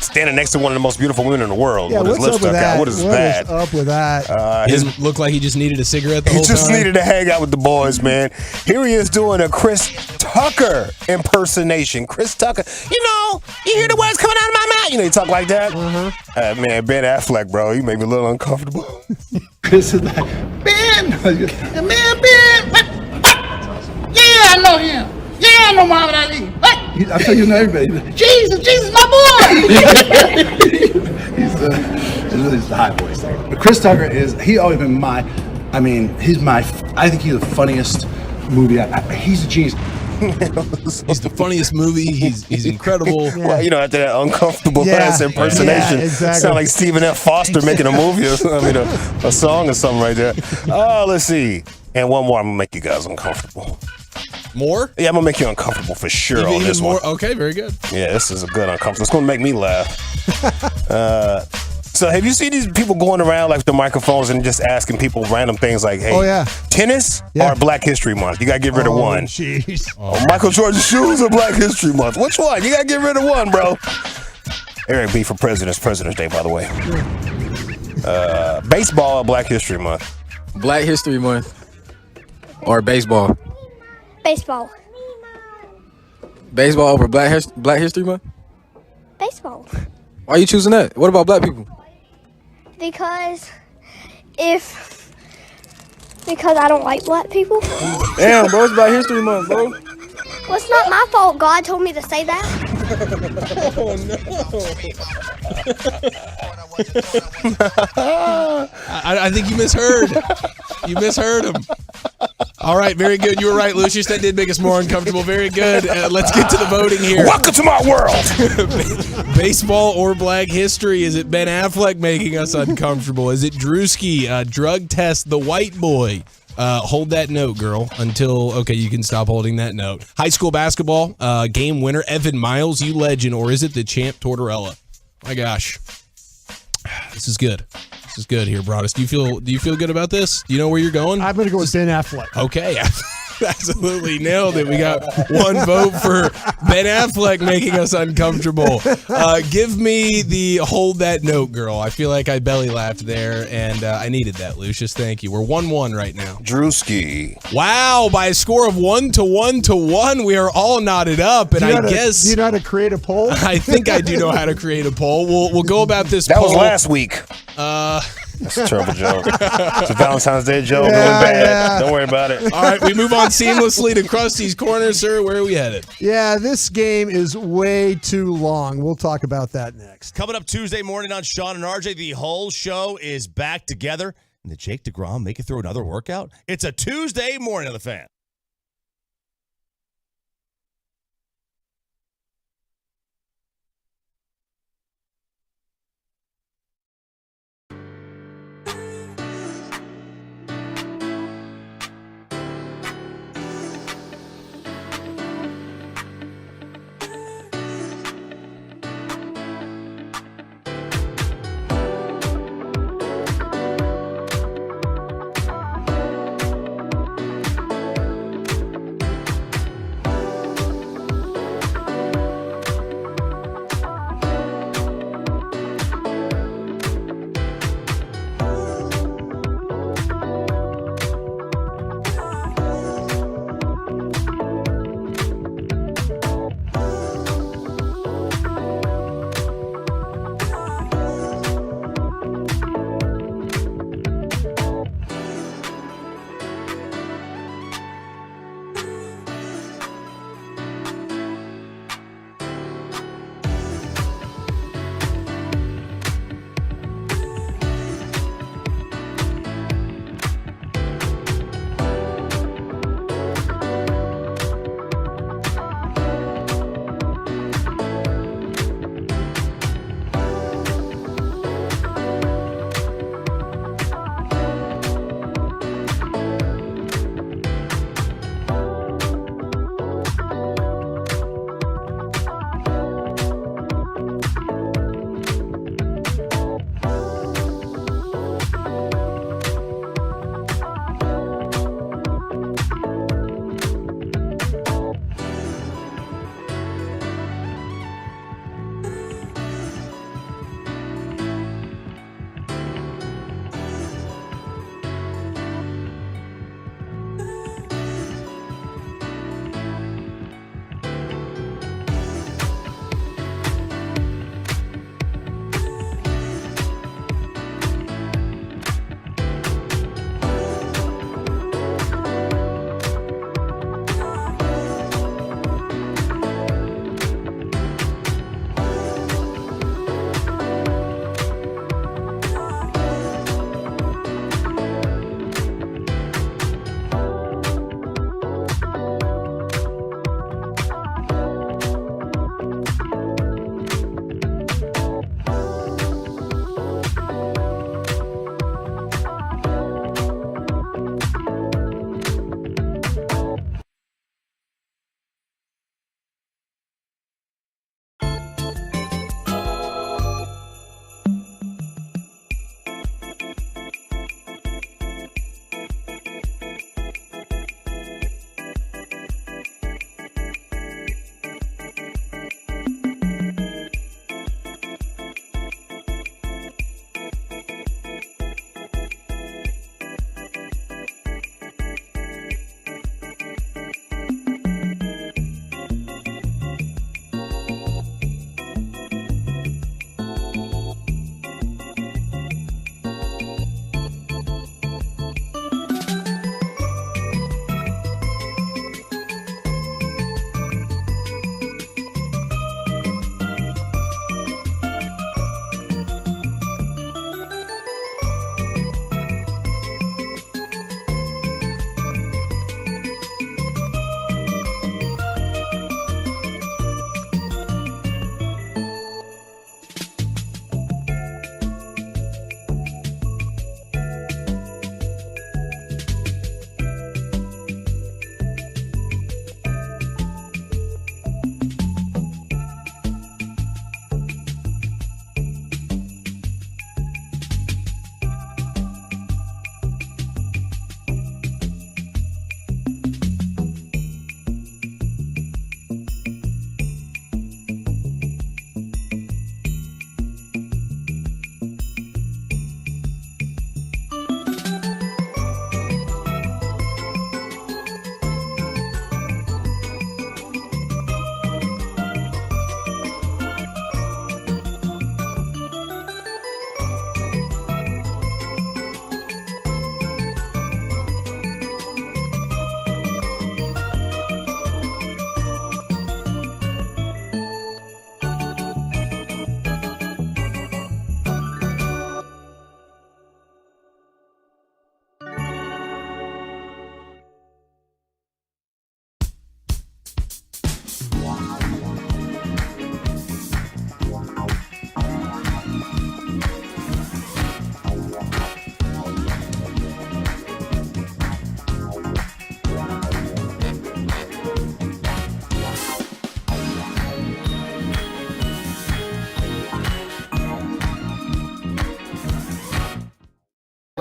standing next to one of the most beautiful women in the world. Yeah, with his what's lips up with stuck that? out. What is What bad? is up with that? He didn't look like he just needed a cigarette the He whole time? just needed to hang out with the boys, man. Here he is doing a Chris Tucker impersonation. Chris Tucker, you hear the words coming out of my mouth. You talk like that. Man, Ben Affleck, bro, you make me a little uncomfortable. Chris is like, Ben! Man, Ben! Yeah, I know him. Yeah, I know Muhammad Ali. What? I tell you, everybody. Jesus, my boy! he's the high voice. But Chris Tucker he's always been I think he's the funniest movie. He's a genius. He's the funniest movie. He's incredible. Well, after that uncomfortable ass impersonation, exactly. sound like Stephen F. Foster making a movie a song or something right there. Let's see. And one more, I'm gonna make you guys uncomfortable. More? Yeah, I'm gonna make you uncomfortable for sure on this one. Okay, very good. Yeah, this is a good uncomfortable. It's gonna make me laugh. So have you seen these people going around like with the microphones and just asking people random things like, hey, tennis or Black History Month? You gotta get rid of one. Jeez. Michael Jordan's shoes or Black History Month? Which one? You gotta get rid of one, bro. Eric B for President's Day, by the way. Baseball or Black History Month? Black History Month or baseball? Baseball. Baseball over Black History Month? Baseball. Why are you choosing that? What about black people? Because I don't like black people. Damn, bro, it's Black History Month, bro. Well, it's not my fault. God told me to say that. Oh, no. I think you misheard. You misheard him. All right, very good. You were right, Lucius. That did make us more uncomfortable. Very good. Let's get to the voting here. Welcome to my world. Baseball or Black history? Is it Ben Affleck making us uncomfortable? Is it Drewski? Drug test the white boy? Hold that note, girl, until, okay, you can stop holding that note. High school basketball, game winner, Evan Miles, you legend, or is it the champ Tortorella? My gosh. This is good. This is good here, Broadus. Do you feel good about this? Do you know where you're going? I'm going to go with Ben Affleck. Okay. Absolutely nailed it. We got one vote for Ben Affleck making us uncomfortable. Give me the hold that note, girl. I feel like I belly laughed there, and I needed that, Lucius. Thank you. We're 1-1 right now. Drewski. Wow, by a score of 1-1, we are all knotted up, and I guess do you know how to create a poll? I think I do know how to create a poll. We'll go about this. That poll. was last week. That's a terrible joke. It's a Valentine's Day joke. Going bad. Don't worry about it. All right, we move on seamlessly to Krusty's Corner, sir. Where are we headed? Yeah, this game is way too long. We'll talk about that next. Coming up Tuesday morning on Sean and RJ, the whole show is back together. And did Jake DeGrom make it through another workout? It's a Tuesday morning on the Fan.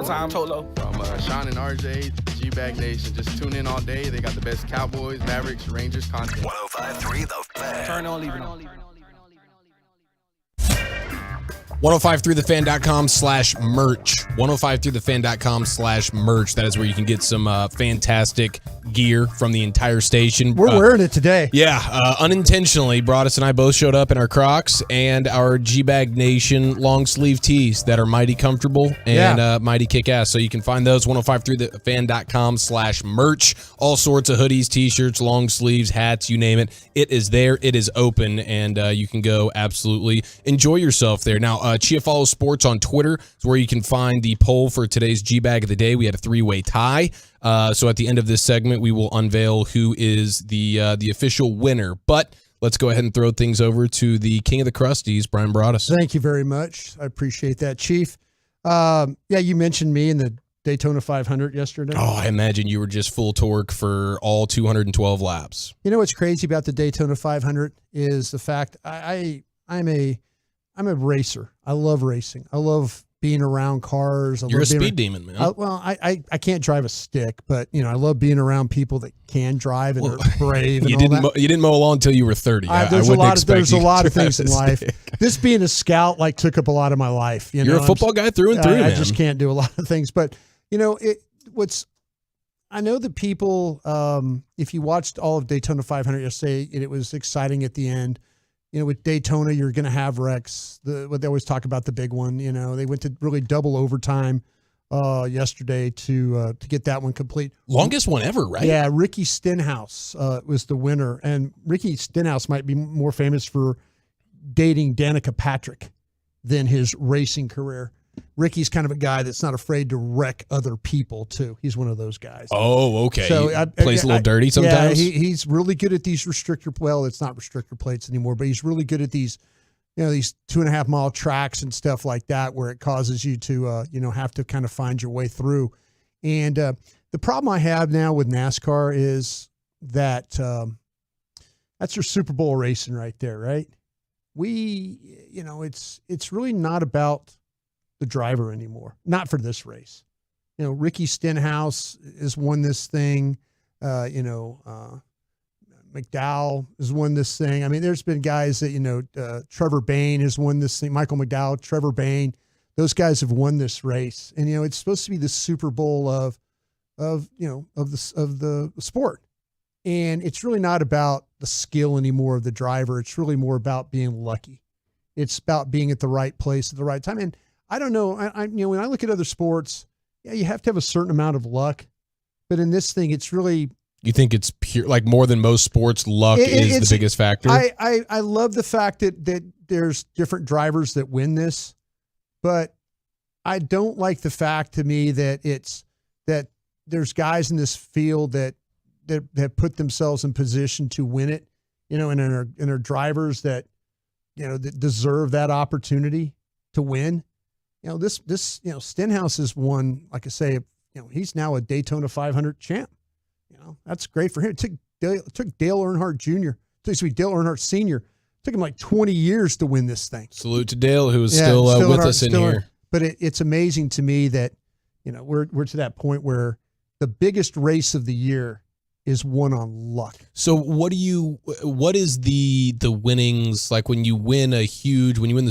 Showtime, Cholo. From Sean and RJ, G-Bag Nation. Just tune in all day. They got the best Cowboys, Mavericks, Rangers content. 105.3 The Fan. Turn on, leave it on. 1053thefan.com/merch. 1053thefan.com/merch. That is where you can get some fantastic gear from the entire station. We're wearing it today. Yeah, unintentionally, Broadus and I both showed up in our Crocs and our G-Bag Nation long sleeve tees that are mighty comfortable and mighty kick-ass. So you can find those 1053thefan.com/merch. All sorts of hoodies, t-shirts, long sleeves, hats, you name it. It is there. It is open, and you can go absolutely enjoy yourself there. Now, Chia Follows Sports on Twitter is where you can find the poll for today's G-Bag of the Day. We had a 3-way tie. So at the end of this segment, we will unveil who is the official winner. But let's go ahead and throw things over to the King of the Crusties, Brian Broaddus. Thank you very much. I appreciate that, Chief. You mentioned me in the Daytona 500 yesterday. Oh, I imagine you were just full torque for all 212 laps. You know what's crazy about the Daytona 500 is the fact I'm a racer. I love racing. I love being around cars. You're a speed demon, man. I can't drive a stick, but I love being around people that can drive and are brave. And you didn't mow a lawn until you were 30. There's a lot of things in life. This being a scout took up a lot of my life. You're a football guy through and through, man. I just can't do a lot of things. But I know that people, if you watched all of Daytona 500 yesterday, and it was exciting at the end. With Daytona, you're going to have wrecks. What they always talk about, the big one. They went to really double overtime yesterday to get that one complete. Longest one ever, right? Yeah, Ricky Stenhouse was the winner, and Ricky Stenhouse might be more famous for dating Danica Patrick than his racing career. Ricky's kind of a guy that's not afraid to wreck other people too. He's one of those guys. Oh, okay. So plays a little dirty sometimes. Yeah, he's really good at these restrictor. Well, it's not restrictor plates anymore, but he's really good at these, these 2.5 mile tracks and stuff like that, where it causes you to, have to kind of find your way through. And the problem I have now with NASCAR is that that's your Super Bowl racing right there, right? It's really not about the driver anymore. Not for this race. Ricky Stenhouse has won this thing. McDowell has won this thing. I mean, there's been guys that, Trevor Bayne has won this thing. Michael McDowell, Trevor Bayne, those guys have won this race. And, it's supposed to be the Super Bowl of the sport. And it's really not about the skill anymore of the driver. It's really more about being lucky. It's about being at the right place at the right time. And I don't know. When I look at other sports, you have to have a certain amount of luck. But in this thing, it's really. You think it's pure, more than most sports, luck is the biggest factor? I love the fact that there's different drivers that win this, but I don't like the fact to me that that there's guys in this field that have put themselves in position to win it, and are drivers that that deserve that opportunity to win. Stenhouse has won, like I say, he's now a Daytona 500 champ. That's great for him. It took Dale Earnhardt Jr. Dale Earnhardt Sr. Took him 20 years to win this thing. Salute to Dale, who is still with us in here. But it's amazing to me that, we're to that point where the biggest race of the year is won on luck. So what is the winnings like when you win the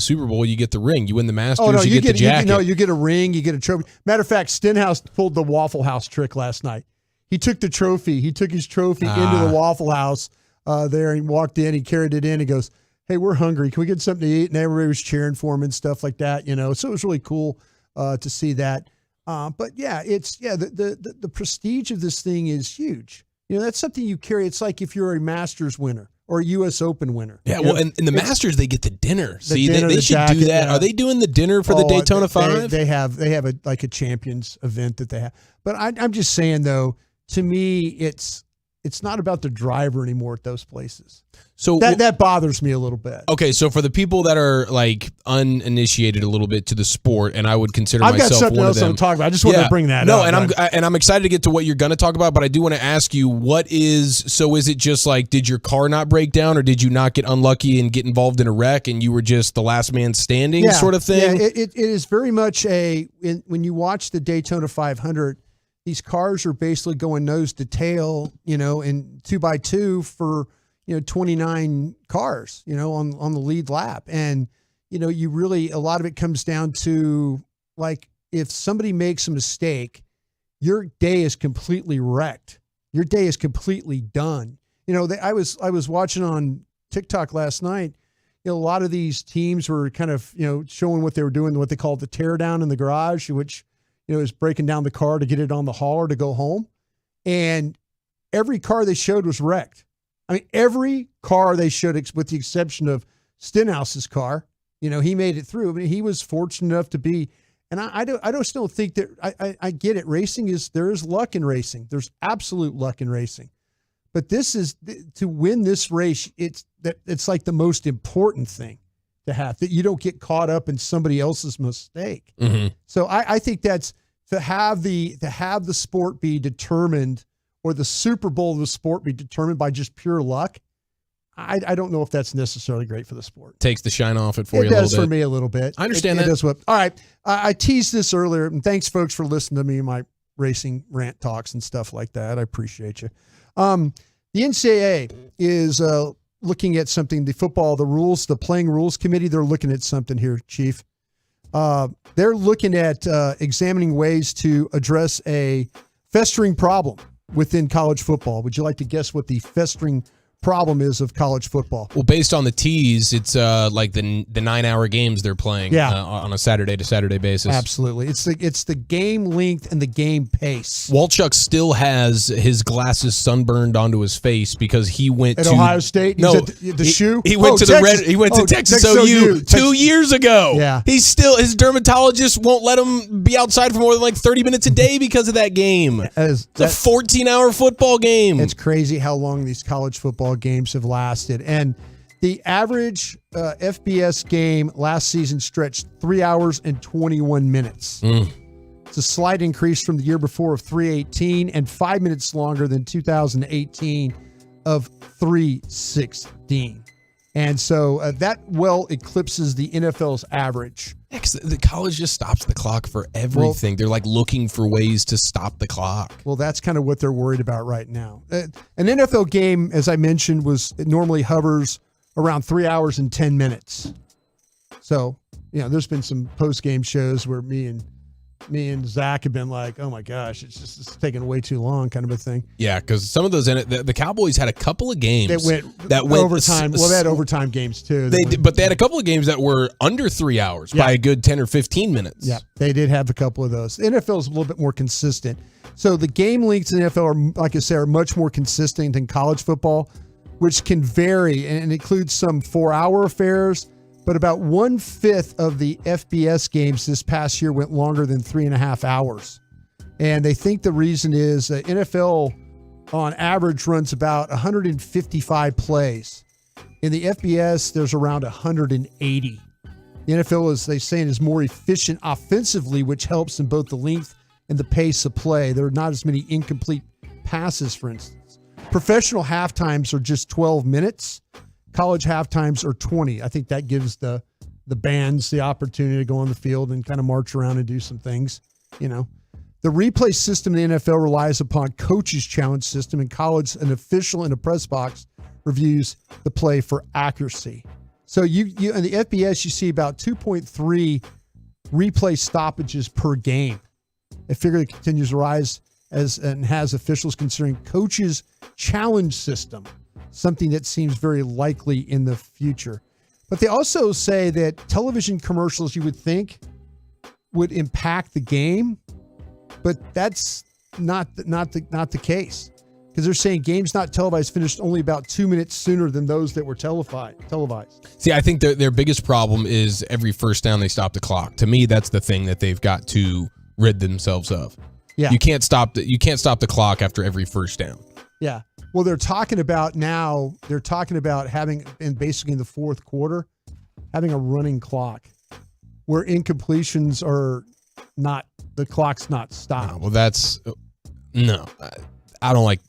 Super Bowl, you get the ring, you win the Masters, you get the jacket. You get a ring, you get a trophy. Matter of fact, Stenhouse pulled the Waffle House trick last night. He took the trophy. He took his trophy into the Waffle House there and walked in. He carried it in. He goes, "Hey, we're hungry. Can we get something to eat?" And everybody was cheering for him and stuff like that. So it was really cool to see that. But yeah, the prestige of this thing is huge. That's something you carry. It's like if you're a Masters winner or a U.S. Open winner. Yeah, and the Masters, they get the dinner. See, they should jacket, do that. Yeah. Are they doing the dinner for the Daytona 5? They have a champions event that they have. But I'm just saying, though, to me, it's it's not about the driver anymore at those places. So that bothers me a little bit. Okay, so for the people that are like uninitiated a little bit to the sport, and I would consider I've myself got something one else of them. I'm talking about. I just wanted to bring that up. And I'm excited to get to what you're going to talk about, but I do want to ask you, is it just like, did your car not break down, or did you not get unlucky and get involved in a wreck and you were just the last man standing sort of thing? Yeah, it is very much when you watch the Daytona 500, these cars are basically going nose to tail, in 2x2 for 29 cars, on the lead lap. And, you really, a lot of it comes down to, like, if somebody makes a mistake, your day is completely wrecked. Your day is completely done. I was watching on TikTok last night, a lot of these teams were kind of, showing what they were doing, what they call the tear down in the garage, which, is breaking down the car to get it on the hauler to go home. And every car they showed was wrecked. I mean, every car they showed, with the exception of Stenhouse's car, he made it through. I mean, he was fortunate enough to be, and I don't think that, I get it. There is luck in racing. There's absolute luck in racing. But this is, to win this race, it's like the most important thing to have, that you don't get caught up in somebody else's mistake. Mm-hmm. So I think that's to have the sport be determined, or the Super Bowl of the sport be determined by just pure luck. I don't know if that's necessarily great for the sport. Takes the shine off it for you a little bit. It does for me a little bit. I understand It that. does all right. I teased this earlier, and thanks, folks, for listening to me and my racing rant talks and stuff like that. I appreciate you. The NCAA is looking at something. The playing rules committee, they're looking at something here, Chief. They're looking at examining ways to address a festering problem within college football. Would you like to guess what the festering problem is of college football? Well, based on the tees, it's like the 9-hour games they're playing on a Saturday to Saturday basis. Absolutely. It's the game length and the game pace. Walchuk still has his glasses sunburned onto his face because he went at to Ohio State. No, the shoe. He went to Texas. He went to Texas OU 2 years ago. Yeah, his dermatologist won't let him be outside for more than like 30 minutes a day because of that game. It's a 14-hour football game. It's crazy how long these college football games have lasted. And the average FBS game last season stretched 3 hours and 21 minutes. It's a slight increase from the year before of 3:18 and 5 minutes longer than 2018 of 3:16. And so that well eclipses the NFL's average. The college just stops the clock for everything. They're like looking for ways to stop the clock. Well, that's kind of what they're worried about right now. An NFL game, as I mentioned, it normally hovers around 3 hours and 10 minutes. So, there's been some post-game shows where me and Zach have been like, oh my gosh, it's taking way too long, kind of a thing. Yeah, because some of those the Cowboys had a couple of games that went overtime. Well, they had overtime games too. But they had a couple of games that were under 3 hours by a good 10 or 15 minutes. Yeah, they did have a couple of those. The NFL is a little bit more consistent. So the game lengths in the NFL are, like I say, are much more consistent than college football, which can vary and includes some 4-hour affairs. But about 1/5 of the FBS games this past year went longer than 3.5 hours. And they think the reason is the NFL on average runs about 155 plays. In the FBS, there's around 180. The NFL, as they say, is more efficient offensively, which helps in both the length and the pace of play. There are not as many incomplete passes, for instance. Professional halftimes are just 12 minutes. College halftimes are 20. I think that gives the bands the opportunity to go on the field and kind of march around and do some things. The replay system in the NFL relies upon coaches' challenge system. In college, an official in a press box reviews the play for accuracy. So you in the FBS, you see about 2.3 replay stoppages per game. A figure that continues to rise and has officials considering coaches' challenge system something that seems very likely in the future. But they also say that television commercials, you would think, would impact the game, but that's not the case, because they're saying games not televised finished only about 2 minutes sooner than those that were televised. See, I think their biggest problem is every first down they stop the clock. To me, that's the thing that they've got to rid themselves of. Yeah. You can't stop the clock after every first down. Yeah. Well, they're talking about having, and basically in the fourth quarter, having a running clock where incompletions are not, the clock's not stopped. Well, that's, no. I don't like,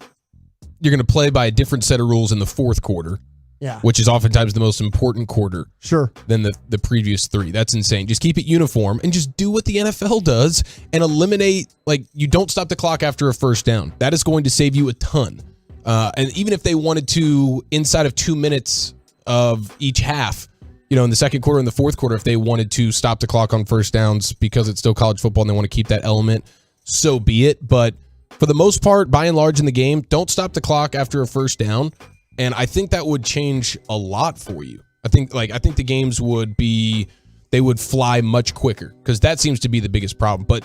you're going to play by a different set of rules in the fourth quarter. Yeah. Which is oftentimes the most important quarter. Sure. Than the previous 3. That's insane. Just keep it uniform and just do what the NFL does and eliminate, like, you don't stop the clock after a first down. That is going to save you a ton. And even if they wanted to, inside of 2 minutes of each half, in the second quarter and the fourth quarter, if they wanted to stop the clock on first downs because it's still college football and they want to keep that element, so be it. But for the most part, by and large in the game, don't stop the clock after a first down. And I think that would change a lot for you. I think the games would fly much quicker because that seems to be the biggest problem. But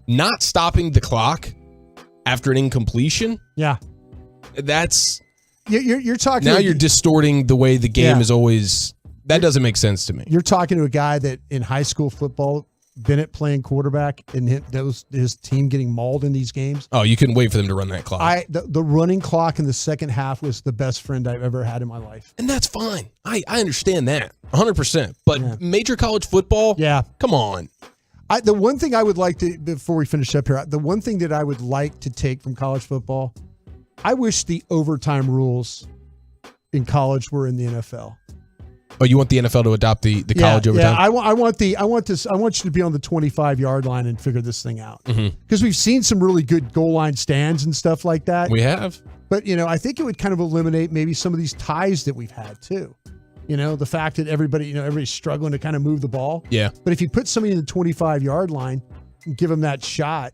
not stopping the clock after an incompletion, yeah, that's you're talking now. You're distorting the way the game is always. That doesn't make sense to me. You're talking to a guy that in high school football, Bennett playing quarterback and his team getting mauled in these games. Oh, you couldn't wait for them to run that clock. The running clock in the second half was the best friend I've ever had in my life. And that's fine. I understand that 100%. But major college football, come on. The one thing I would like to, before we finish up here, the one thing that I would like to take from college football, I wish the overtime rules in college were in the NFL. Oh, you want the NFL to adopt the college overtime? Yeah, I want you to be on the 25-yard line and figure this thing out. Because we've seen some really good goal line stands and stuff like that. We have. But, I think it would kind of eliminate maybe some of these ties that we've had too. The fact that everybody's struggling to kind of move the ball. Yeah. But if you put somebody in the 25-yard line and give them that shot,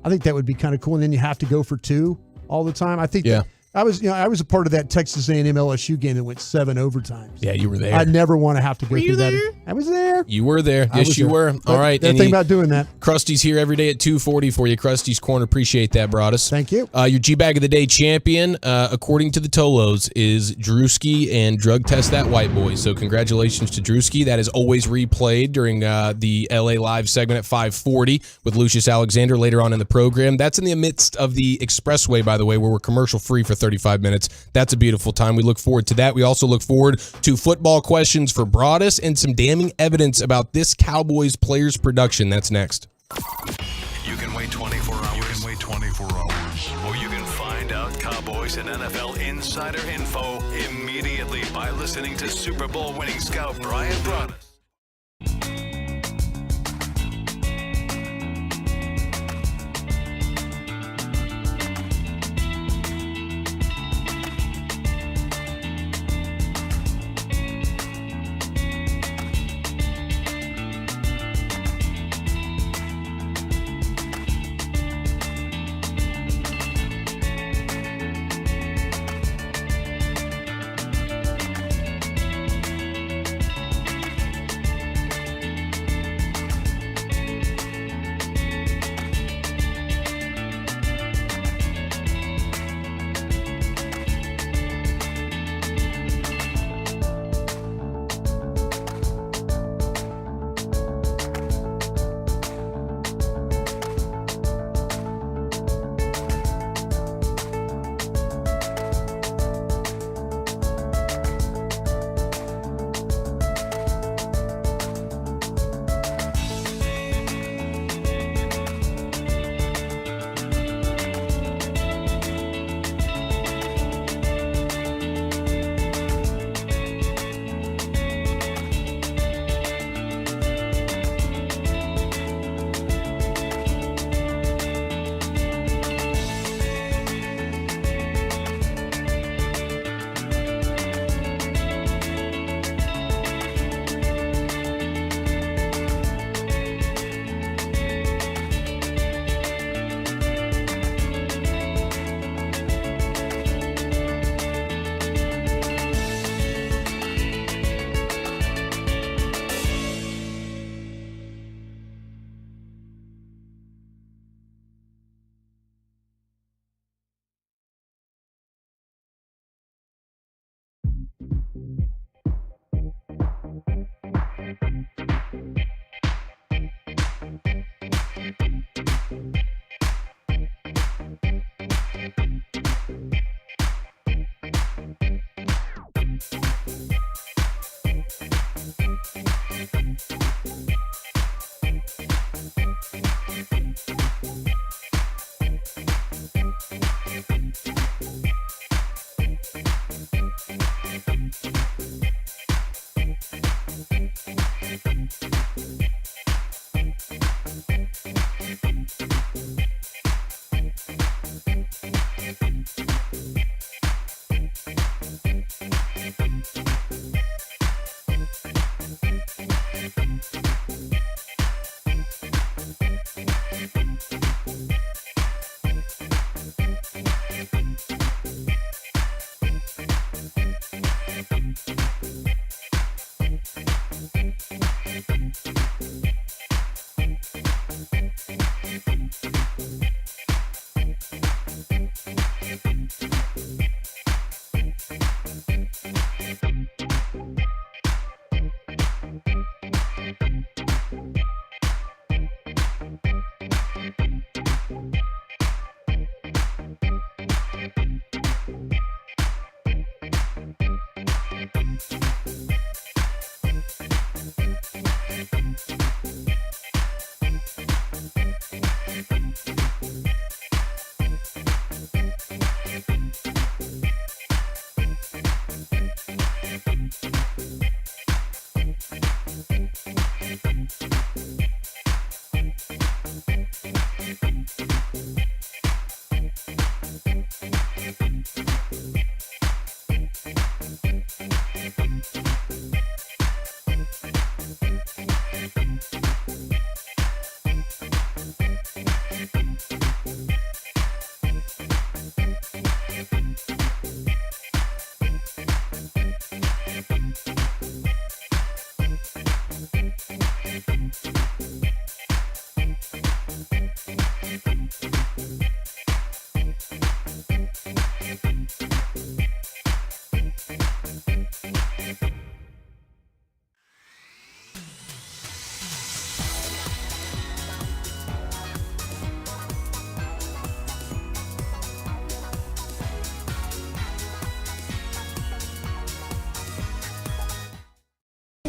I think that would be kind of cool. And then you have to go for 2 all the time. I think I was a part of that Texas A&M LSU game that went 7 overtimes. Yeah, you were there. I'd never want to have to go through that. I was there. You were there. Yes, you were. But all right. Think about doing that. Krusty's here every day at 2:40 for you. Krusty's Corner. Appreciate that, Broadus. Thank you. Your G-Bag of the Day champion, according to the Tolos, is Drewski and Drug Test That White Boy. So congratulations to Drewski. That is always replayed during the LA Live segment at 5:40 with Lucius Alexander later on in the program. That's in the midst of the Expressway, by the way, where we're commercial-free for 35 minutes. That's a beautiful time. We look forward to that. We also look forward to football questions for Broadus and some damning evidence about this Cowboys players' production. That's next. You can wait 24 hours. Or you can find out Cowboys and NFL insider info immediately by listening to Super Bowl winning scout Brian Broadus.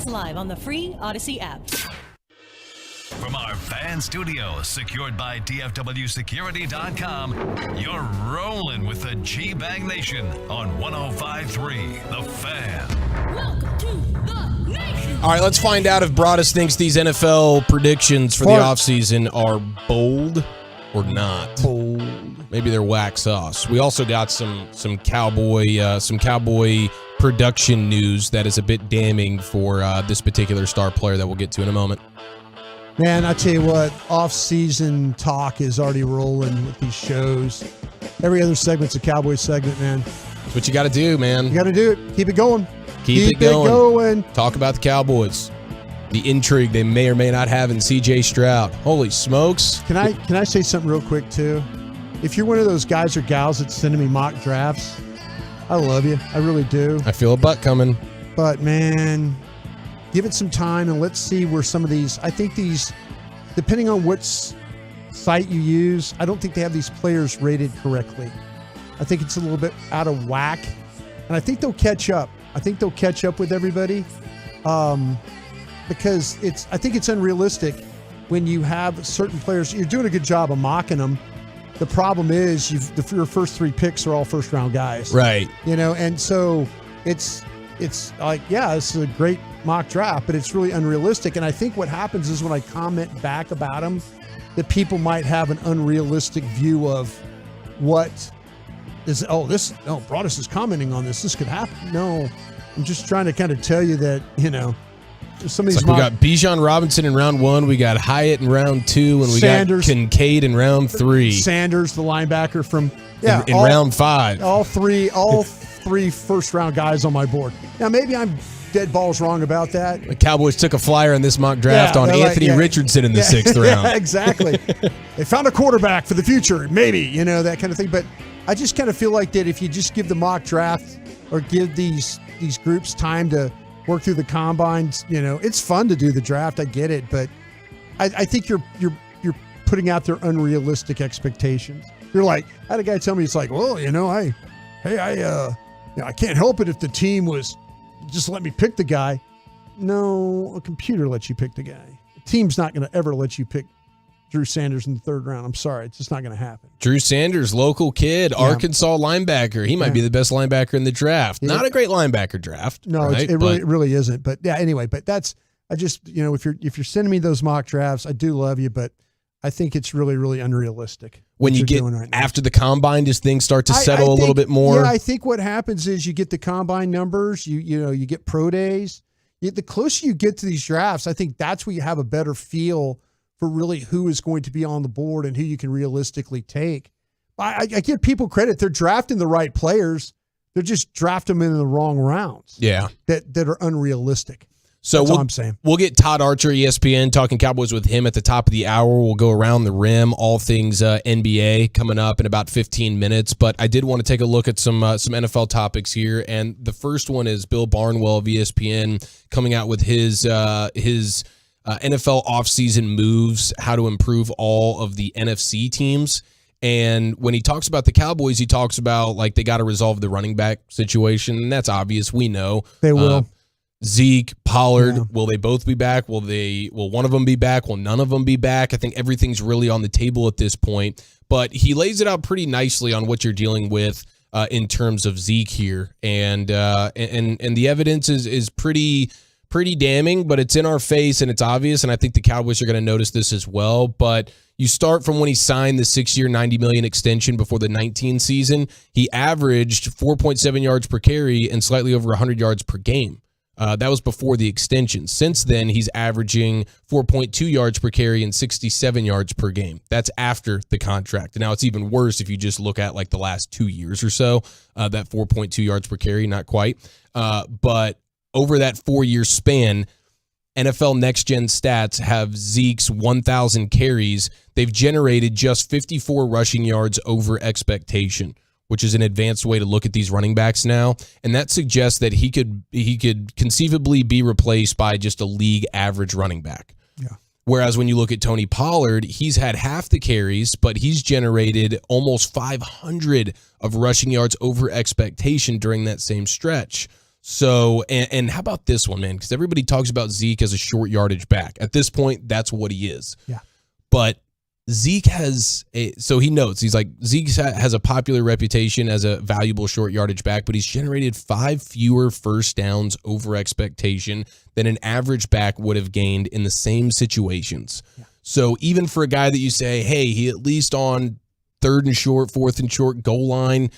Live on the free Odyssey app. From our fan studio, secured by DFWsecurity.com, you're rolling with the G-Bag Nation on 105.3 The Fan. Welcome to the nation. All right, let's find out if Broadus thinks these NFL predictions for the offseason are bold or not. Bold. Maybe they're whack sauce. We also got some Cowboy production news that is a bit damning for this particular star player that we'll get to in a moment. Man, I tell you what, off-season talk is already rolling with these shows. Every other segment's a Cowboy segment, man. That's what you got to do, man. You got to do it. Keep it going. Keep it going. Talk about the Cowboys. The intrigue they may or may not have in C.J. Stroud. Holy smokes. Can I say something real quick, too? If you're one of those guys or gals that's sending me mock drafts, I love you. I really do. I feel a butt coming. But, man, give it some time and let's see where some of these, I think these, depending on what site you use, I don't think they have these players rated correctly. I think it's a little bit out of whack. And I think they'll catch up. I think they'll catch up with everybody because I think it's unrealistic when you have certain players. You're doing a good job of mocking them. The problem is your first three picks are all first-round guys. Right. You know, and so it's like, yeah, it's a great mock draft, but it's really unrealistic. And I think what happens is when I comment back about them, that people might have an unrealistic view of what is, Broadus is commenting on this. This could happen. No, I'm just trying to kind of tell you that, you know, some of these we got Bijan Robinson in round 1, we got Hyatt in round 2, and we got Kincaid in round 3. Sanders, the linebacker from in round 5. All three first-round guys on my board. Now, maybe I'm dead balls wrong about that. The Cowboys took a flyer in this mock draft on Anthony Richardson in the 6th round. Yeah, exactly. They found a quarterback for the future, maybe, you know, that kind of thing. But I just kind of feel like that if you just give the mock draft or give these groups time to work through the combines, you know, it's fun to do the draft. I get it, but I think you're putting out their unrealistic expectations. You're like, I had a guy tell me, it's like, well, you know, I can't help it if the team was just let me pick the guy. No, a computer lets you pick the guy. A team's not going to ever let you pick Drew Sanders in the third round. I'm sorry. It's just not going to happen. Drew Sanders, local kid, Arkansas linebacker. He might be the best linebacker in the draft. Not a great linebacker draft. No, right? it really isn't. But yeah, anyway, but that's, I just, if you're sending me those mock drafts, I do love you, but I think it's really, really unrealistic. When you get after the combine, does things start to settle a little bit more? Yeah, I think what happens is you get the combine numbers, you get pro days. The closer you get to these drafts, I think that's where you have a better feel for really who is going to be on the board and who you can realistically take. I give people credit. They're drafting the right players. They're just drafting them in the wrong rounds. Yeah. That are unrealistic. So that's all I'm saying. We'll get Todd Archer, ESPN, talking Cowboys with him at the top of the hour. We'll go around the rim, all things NBA coming up in about 15 minutes. But I did want to take a look at some NFL topics here. And the first one is Bill Barnwell of ESPN coming out with his NFL offseason moves, how to improve all of the NFC teams. And when he talks about the Cowboys, he talks about like they got to resolve the running back situation. And that's obvious. We know. They will. Zeke, Pollard, will they both be back? Will one of them be back? Will none of them be back? I think everything's really on the table at this point. But he lays it out pretty nicely on what you're dealing with in terms of Zeke here. And the evidence is pretty damning, but it's in our face and it's obvious, and I think the Cowboys are going to notice this as well. But you start from when he signed the 6-year, $90 million extension before the 19 season. He averaged 4.7 yards per carry and slightly over 100 yards per game. That was before the extension. Since then, he's averaging 4.2 yards per carry and 67 yards per game. That's after the contract. And now it's even worse if you just look at like the last 2 years or so, that 4.2 yards per carry, not quite. But over that 4-year span, NFL Next Gen Stats have Zeke's 1,000 carries. They've generated just 54 rushing yards over expectation, which is an advanced way to look at these running backs now. And that suggests that he could conceivably be replaced by just a league average running back. Yeah. Whereas when you look at Tony Pollard, he's had half the carries, but he's generated almost 500 of rushing yards over expectation during that same stretch. So, and how about this one, man? Because everybody talks about Zeke as a short yardage back. At this point, that's what he is. Yeah. But Zeke he notes, he's like, Zeke has a popular reputation as a valuable short yardage back, but he's generated 5 fewer first downs over expectation than an average back would have gained in the same situations. Yeah. So even for a guy that you say, hey, he at least on 3rd and short, 4th and short goal line,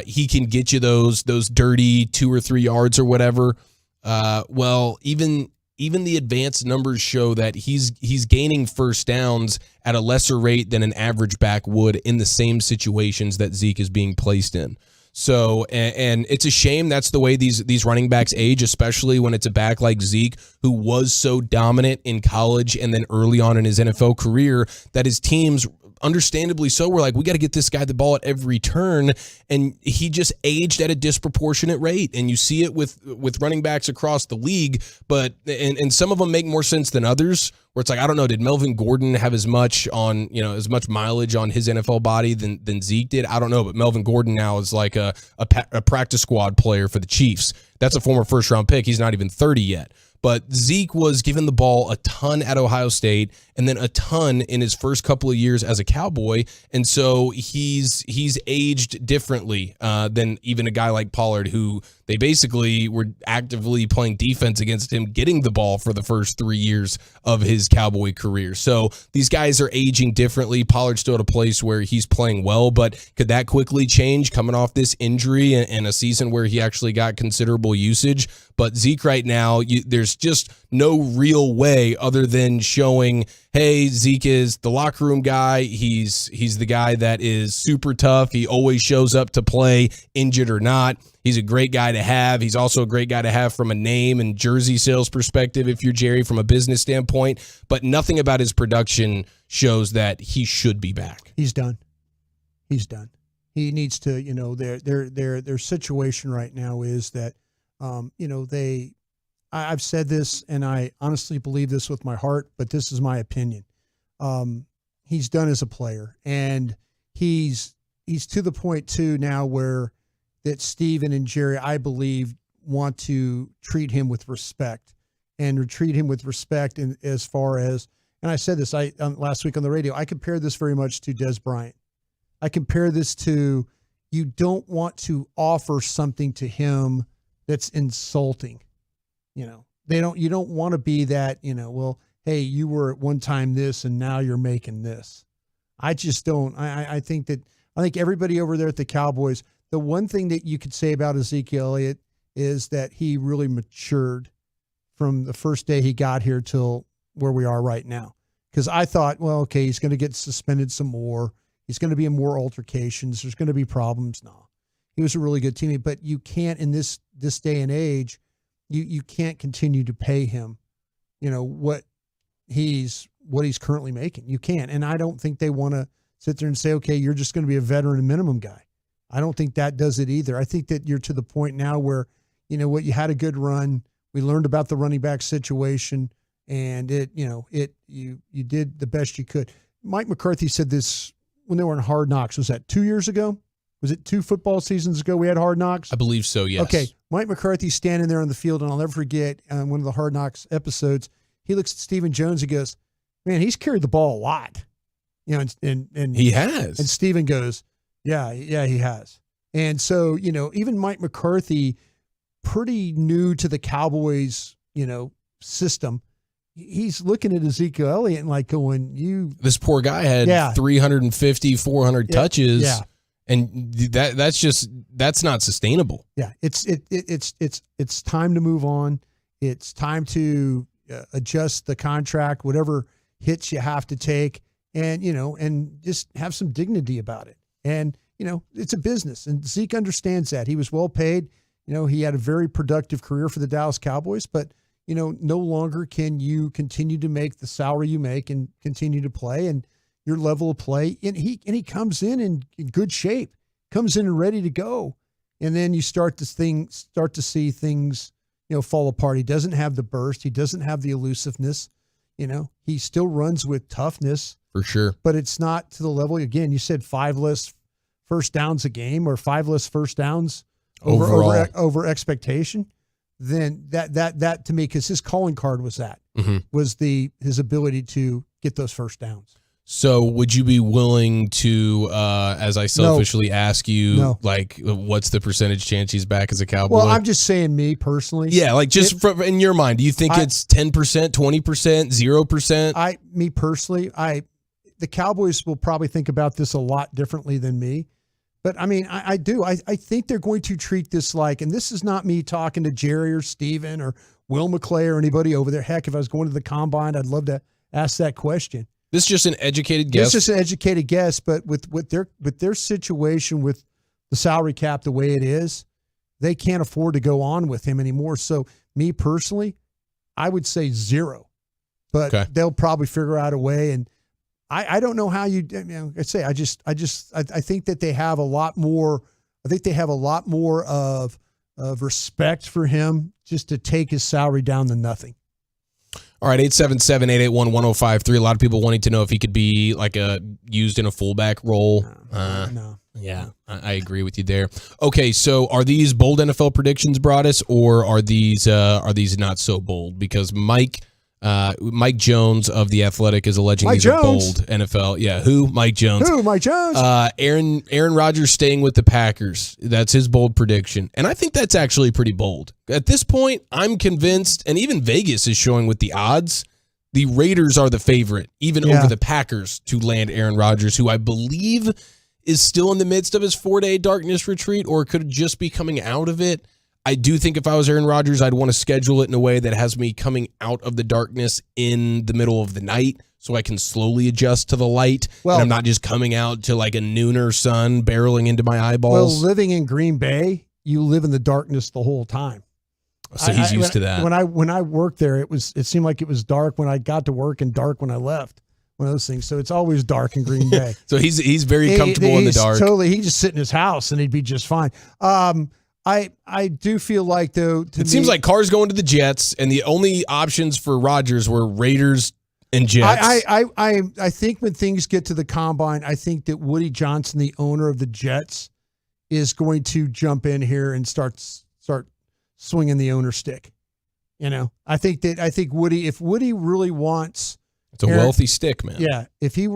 he can get you those dirty 2 or 3 yards or whatever. Well, even the advanced numbers show that he's gaining first downs at a lesser rate than an average back would in the same situations that Zeke is being placed in. So, and it's a shame that's the way these running backs age, especially when it's a back like Zeke, who was so dominant in college and then early on in his NFL career that his teams, understandably so, we're like, we got to get this guy the ball at every turn, and he just aged at a disproportionate rate. And you see it with running backs across the league, but and some of them make more sense than others, where it's like, I don't know, did Melvin Gordon have as much mileage on his NFL body than Zeke did? I don't know, but Melvin Gordon now is like a practice squad player for the Chiefs. That's a former first-round pick. He's not even 30 yet. But Zeke was given the ball a ton at Ohio State and then a ton in his first couple of years as a Cowboy. And so he's aged differently than even a guy like Pollard, who they basically were actively playing defense against him, getting the ball for the first 3 years of his Cowboy career. So these guys are aging differently. Pollard's still at a place where he's playing well, but could that quickly change coming off this injury and a season where he actually got considerable usage? But Zeke right now, there's just no real way other than showing, hey, Zeke is the locker room guy. He's the guy that is super tough. He always shows up to play, injured or not. He's a great guy to have. He's also a great guy to have from a name and jersey sales perspective, if you're Jerry, from a business standpoint. But nothing about his production shows that he should be back. He's done. He's done. He needs to, their situation right now is that, I've said this, and I honestly believe this with my heart, but this is my opinion. He's done as a player, and he's to the point too now where that Steven and Jerry, I believe, want to treat him with respect and treat him with respect. And as far as, and I said this last week on the radio, I compare this very much to Des Bryant. I compare this to, you don't want to offer something to him that's insulting. You don't want to be that, well, hey, you were at one time this and now you're making this. I just don't. I think everybody over there at the Cowboys, the one thing that you could say about Ezekiel Elliott is that he really matured from the first day he got here till where we are right now. Because I thought, well, okay, he's going to get suspended some more. He's going to be in more altercations. There's going to be problems. No, he was a really good teammate, but you can't in this day and age, you can't continue to pay him, what he's currently making. You can't. And I don't think they want to sit there and say, okay, you're just going to be a veteran minimum guy. I don't think that does it either. I think that you're to the point now where, you had a good run. We learned about the running back situation, and you did the best you could. Mike McCarthy said this when they were in Hard Knocks. Was that 2 years ago? Was it 2 football seasons ago we had Hard Knocks? I believe so, yes. Okay. Mike McCarthy's standing there on the field, and I'll never forget one of the Hard Knocks episodes. He looks at Stephen Jones and goes, man, he's carried the ball a lot. And he has. And Stephen goes, yeah, he has. And so, even Mike McCarthy, pretty new to the Cowboys, system, he's looking at Ezekiel Elliott and like going, this poor guy had 350, 400 touches. Yeah. And that's not sustainable. Yeah. It's time to move on. It's time to adjust the contract, whatever hits you have to take, and just have some dignity about it. And, it's a business, and Zeke understands that. He was well paid. He had a very productive career for the Dallas Cowboys, but, no longer can you continue to make the salary you make and continue to play and your level of play. And he comes in good shape, comes in and ready to go. And then you start to see things, fall apart. He doesn't have the burst. He doesn't have the elusiveness. He still runs with toughness. For sure. But it's not to the level, again, you said 5 less first downs a game or 5 less first downs over expectation. Then that to me, because his calling card was was his ability to get those first downs. So would you be willing to, as I selfishly ask you, like, what's the percentage chance he's back as a Cowboy? Well, I'm just saying me personally. Yeah, like in your mind, do you think it's 10%, 20%, 0%? Me personally, the Cowboys will probably think about this a lot differently than me. But, I mean, I do. I think they're going to treat this like, and this is not me talking to Jerry or Steven or Will McClay or anybody over there. Heck, if I was going to the Combine, I'd love to ask that question. This is just an educated guess. It's just an educated guess, but with their situation with the salary cap the way it is, they can't afford to go on with him anymore. So, me personally, I would say 0. But they'll probably figure out a way, and I don't know how I think that they have a lot more. I think they have a lot more of respect for him just to take his salary down to nothing. All right, 877-881-1053. A lot of people wanting to know if he could be like used in a fullback role. No. Yeah, I agree with you there. Okay, so are these bold NFL predictions, Broadus, or are these not so bold? Because Mike Jones of The Athletic is alleging these are bold NFL. Yeah, who? Mike Jones. Who? Mike Jones. Aaron Rodgers staying with the Packers. That's his bold prediction. And I think that's actually pretty bold. At this point, I'm convinced, and even Vegas is showing with the odds, the Raiders are the favorite, even over the Packers, to land Aaron Rodgers, who I believe is still in the midst of his 4-day darkness retreat, or could just be coming out of it. I do think if I was Aaron Rodgers, I'd want to schedule it in a way that has me coming out of the darkness in the middle of the night so I can slowly adjust to the light. Well, and I'm not just coming out to like a nooner sun barreling into my eyeballs. Well, living in Green Bay, you live in the darkness the whole time. So he's used to that. When I worked there, it seemed like it was dark when I got to work and dark when I left. One of those things. So it's always dark in Green Bay. So he's very comfortable in the dark. Totally. He'd just sit in his house and he'd be just fine. I do feel like, though, seems like Carr's going to the Jets, and the only options for Rodgers were Raiders and Jets. I think when things get to the Combine, I think that Woody Johnson, the owner of the Jets, is going to jump in here and start swinging the owner stick. I think Woody, if Woody really wants, it's a wealthy stick, man. Yeah, if he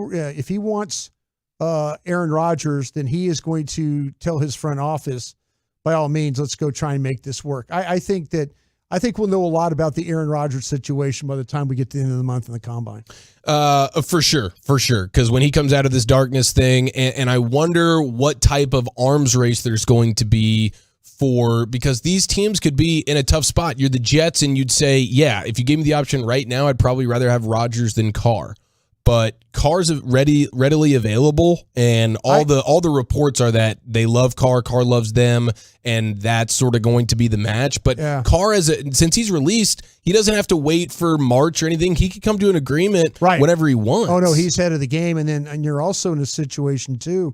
wants Aaron Rodgers, then he is going to tell his front office, by all means, let's go try and make this work. I think we'll know a lot about the Aaron Rodgers situation by the time we get to the end of the month in the combine. For sure. Because when he comes out of this darkness thing, and I wonder what type of arms race there's going to be because these teams could be in a tough spot. You're the Jets, and you'd say, yeah, if you gave me the option right now, I'd probably rather have Rodgers than Carr. But Carr's readily available, and all the reports are that they love Carr loves them, and that's sort of going to be the match. But Carr, since he's released, he doesn't have to wait for March or anything. He can come to an agreement whenever he wants. Oh no, he's head of the game, and you're also in a situation too,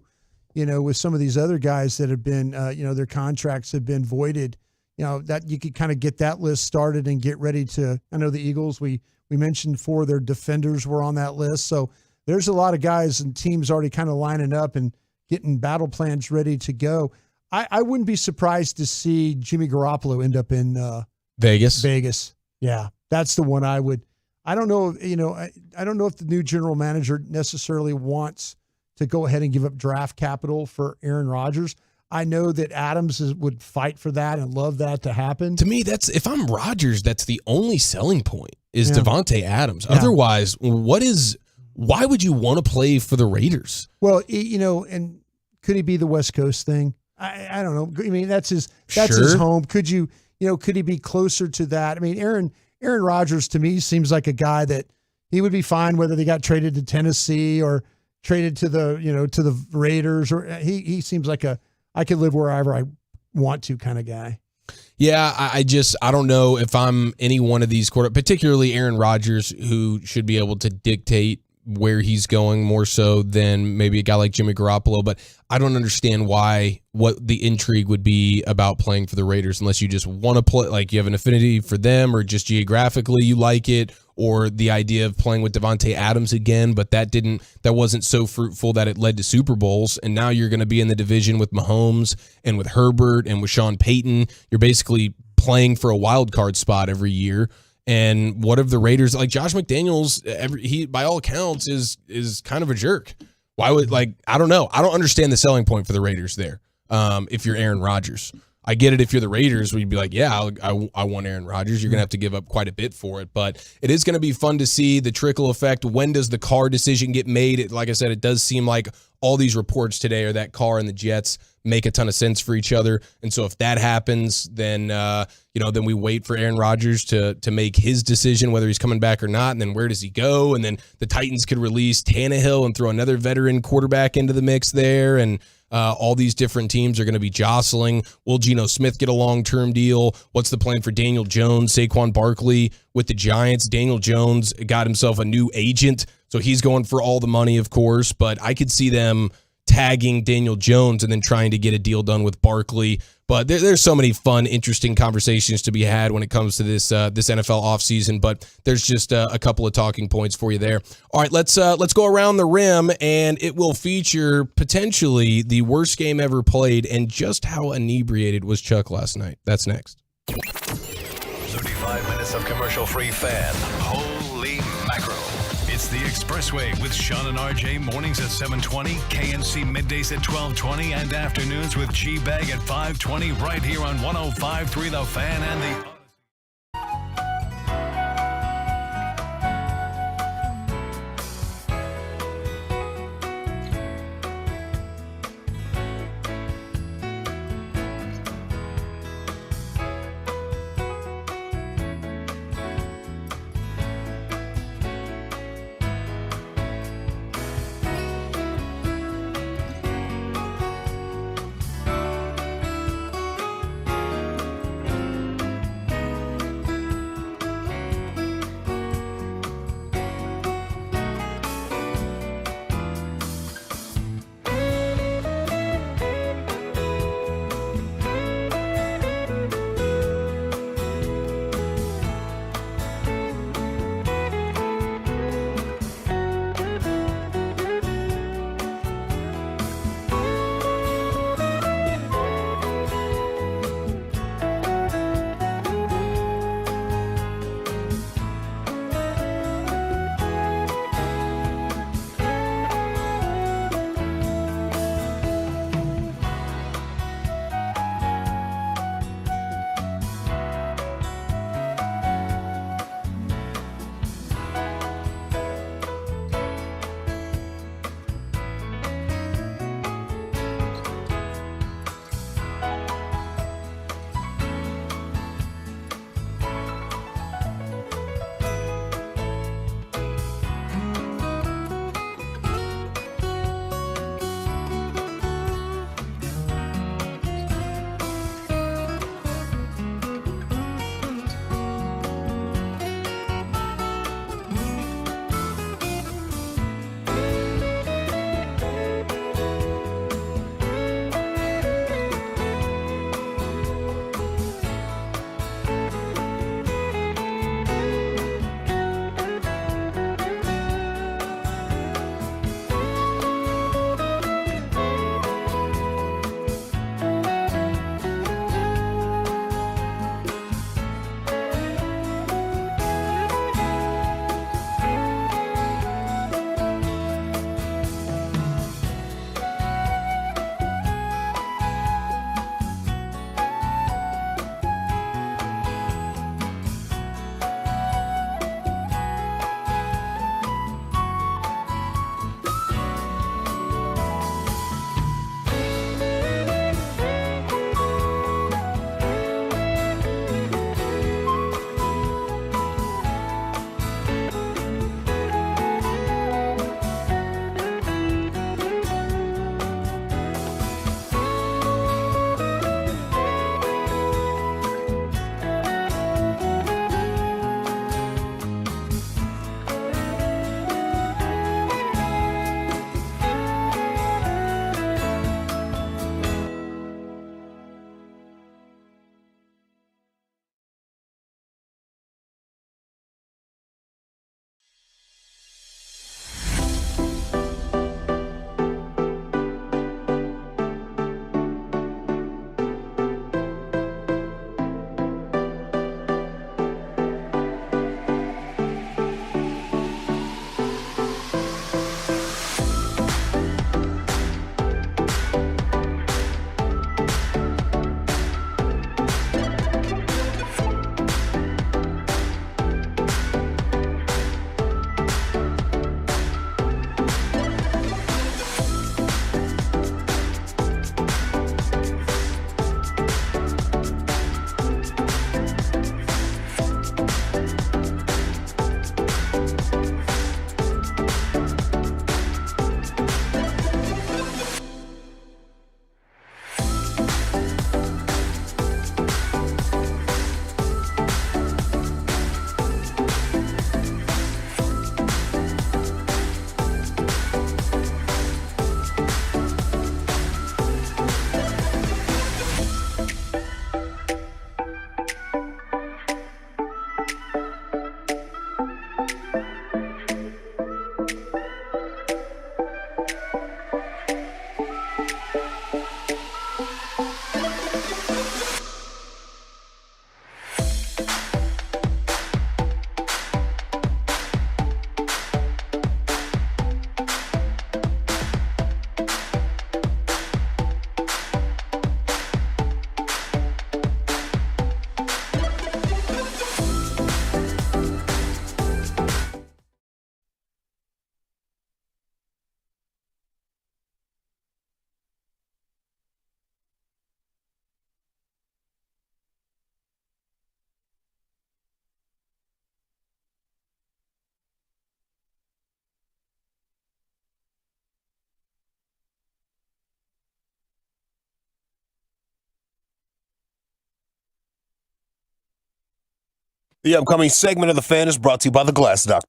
with some of these other guys that have been, their contracts have been voided. That you could kind of get that list started and get ready to. I know the Eagles, we mentioned 4 of their defenders were on that list. So there's a lot of guys and teams already kind of lining up and getting battle plans ready to go. I wouldn't be surprised to see Jimmy Garoppolo end up in Vegas. Yeah, that's the one I would. I don't know. I don't know if the new general manager necessarily wants to go ahead and give up draft capital for Aaron Rodgers. I know that Adams would fight for that and love that to happen. To me, if I'm Rodgers, that's the only selling point is Devontae Adams. Yeah. Otherwise, why would you want to play for the Raiders? Well, and could he be the West Coast thing? I don't know. I mean, that's his home. Could could he be closer to that? I mean, Aaron Rodgers to me seems like a guy that he would be fine whether they got traded to Tennessee or traded to the Raiders, or he seems like I could live wherever I want to kind of guy. Yeah, I don't know if I'm any one of these particularly Aaron Rodgers, who should be able to dictate where he's going more so than maybe a guy like Jimmy Garoppolo. But I don't understand what the intrigue would be about playing for the Raiders unless you just want to play, like you have an affinity for them, or just geographically you like it, or the idea of playing with Devontae Adams again. But that wasn't so fruitful that it led to Super Bowls. And now you're going to be in the division with Mahomes and with Herbert and with Sean Payton. You're basically playing for a wild card spot every year. And what if the Raiders, like Josh McDaniels, he by all accounts is kind of a jerk. Why would, I don't know. I don't understand the selling point for the Raiders there. If you're Aaron Rodgers, I get it. If you're the Raiders, we'd be like, yeah, I want Aaron Rodgers. You're going to have to give up quite a bit for it, but it is going to be fun to see the trickle effect. When does the Carr decision get made? Like I said, it does seem like all these reports today are that Carr and the Jets make a ton of sense for each other. And so if that happens, then, then we wait for Aaron Rodgers to make his decision, whether he's coming back or not. And then where does he go? And then the Titans could release Tannehill and throw another veteran quarterback into the mix there. And all these different teams are going to be jostling. Will Geno Smith get a long-term deal? What's the plan for Daniel Jones, Saquon Barkley with the Giants? Daniel Jones got himself a new agent, so he's going for all the money, of course. But I could see them tagging Daniel Jones and then trying to get a deal done with Barkley. But there's so many fun, interesting conversations to be had when it comes to this NFL offseason. But there's just a couple of talking points for you there. All right, let's go around the rim, and it will feature potentially the worst game ever played and just how inebriated was Chuck last night. That's next. 35 minutes of commercial-free fan. Holy mackerel. It's the Expressway with Sean and RJ, mornings at 7:20, KNC middays at 12:20, and afternoons with G-Bag at 5:20, right here on 105.3 The Fan and the... The upcoming segment of The Fan is brought to you by The Glass Doctor.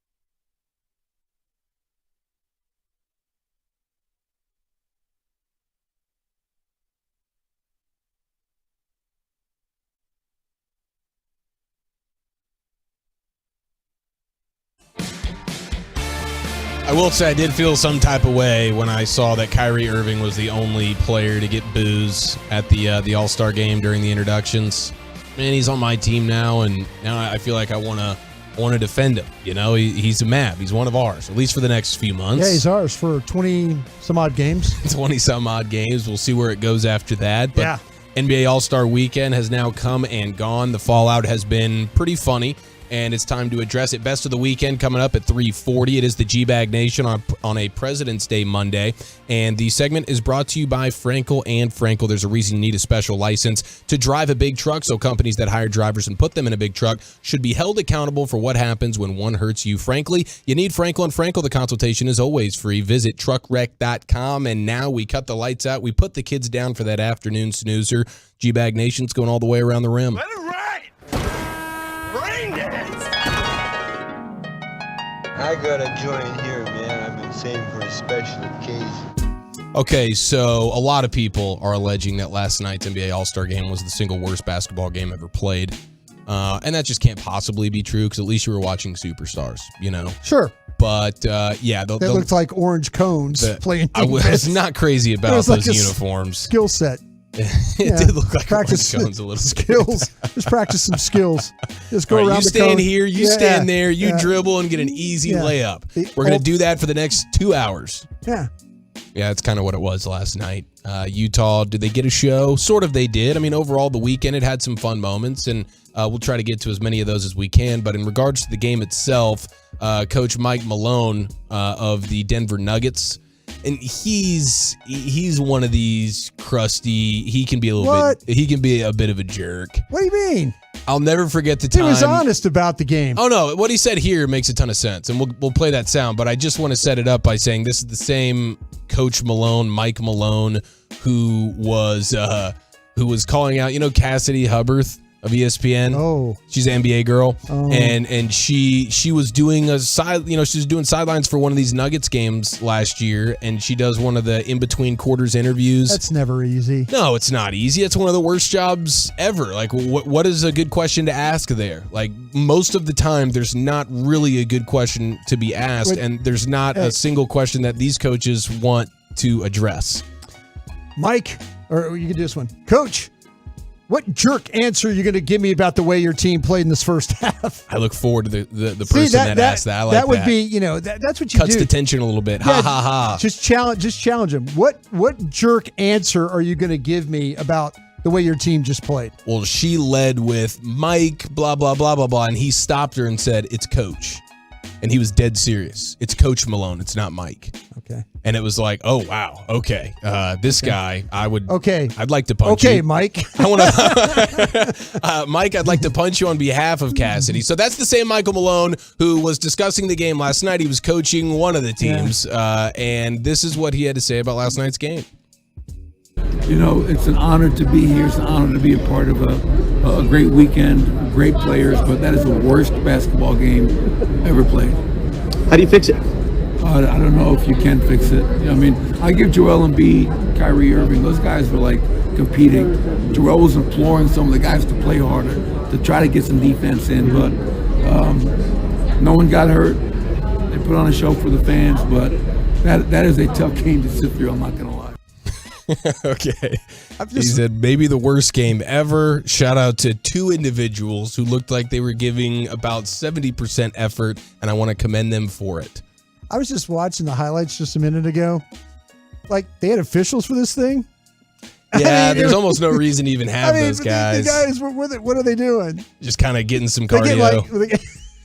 I will say I did feel some type of way when I saw that Kyrie Irving was the only player to get boos at the All-Star game during the introductions. Man, he's on my team now, and now I feel like I want to defend him. You know, he's a Mavs. He's one of ours, at least for the next few months. Yeah, he's ours for 20-some-odd games. 20-some-odd games. We'll see where it goes after that. But yeah. NBA All-Star Weekend has now come and gone. The fallout has been pretty funny, and it's time to address it. Best of the weekend coming up at 3:40. It is the G-Bag Nation on a President's Day Monday, and the segment is brought to you by Frankel and Frankel. There's a reason you need a special license to drive a big truck, so companies that hire drivers and put them in a big truck should be held accountable for what happens when one hurts you. Frankly, you need Frankel and Frankel. The consultation is always free. Visit truckwreck.com, and now we cut the lights out. We put the kids down for that afternoon snoozer. G-Bag Nation's going all the way around the rim. Let it ride! Rain dance! I got a joint here, man. I've been saving for a special occasion. Okay, so a lot of people are alleging that last night's NBA All-Star game was the single worst basketball game ever played. And that just can't possibly be true because at least you were watching superstars, you know? Sure. But, yeah. They looked like orange cones playing I was not crazy about those uniforms. Skill set. It did look like orange cones a little skills. Just practice some skills. Just go around you the stand cone. here, you stand there, you dribble and get an easy layup. We're going to do that for the next 2 hours. Yeah. Yeah, that's kind of what it was last night. Utah, did they get a show? Sort of they did. I mean, overall, the weekend, it had some fun moments, and we'll try to get to as many of those as we can. But in regards to the game itself, Coach Mike Malone of the Denver Nuggets, and he's one of these crusty. He can be a bit of a jerk. What do you mean? I'll never forget the time. He was honest about the game. Oh no, what he said here makes a ton of sense, and we'll play that sound. But I just want to set it up by saying this is the same Coach Malone, Mike Malone, who was calling out, Cassidy Hubbarth of ESPN. Oh, she's an NBA girl, and she was doing she was doing sidelines for one of these Nuggets games last year, and she does one of the in between quarters interviews. That's never easy. No, it's not easy. It's one of the worst jobs ever. Like, what is a good question to ask there? Like, most of the time, there's not really a good question to be asked, and there's not a single question that these coaches want to address. Mike, or you can do this one, Coach. What jerk answer are you going to give me about the way your team played in this first half? I look forward to the person that asked that. I like that. That would be, that's what you cuts do. the tension a little bit. Yeah, ha ha ha. Just challenge him. What jerk answer are you going to give me about the way your team just played? Well, she led with Mike, blah blah blah blah blah, and he stopped her and said, "It's Coach," and he was dead serious. It's Coach Malone. It's not Mike. Okay. And it was like, oh wow, okay, this guy, I'd like to punch you. Okay, Mike. I want to, Mike. I'd like to punch you on behalf of Cassidy. So that's the same Michael Malone who was discussing the game last night. He was coaching one of the teams, and this is what he had to say about last night's game. It's an honor to be here. It's an honor to be a part of a great weekend, great players, but that is the worst basketball game ever played. How do you fix it? I don't know if you can fix it. I give Joel Embiid, Kyrie Irving, those guys were like competing. Joel was imploring some of the guys to play harder, to try to get some defense in, but no one got hurt. They put on a show for the fans, but that is a tough game to sit through. I'm not going to lie. Okay. He said maybe the worst game ever. Shout out to 2 individuals who looked like they were giving about 70% effort, and I want to commend them for it. I was just watching the highlights just a minute ago. Like, they had officials for this thing? Yeah, there's almost no reason to even have those guys. The guys, what are they doing? Just kind of getting some cardio.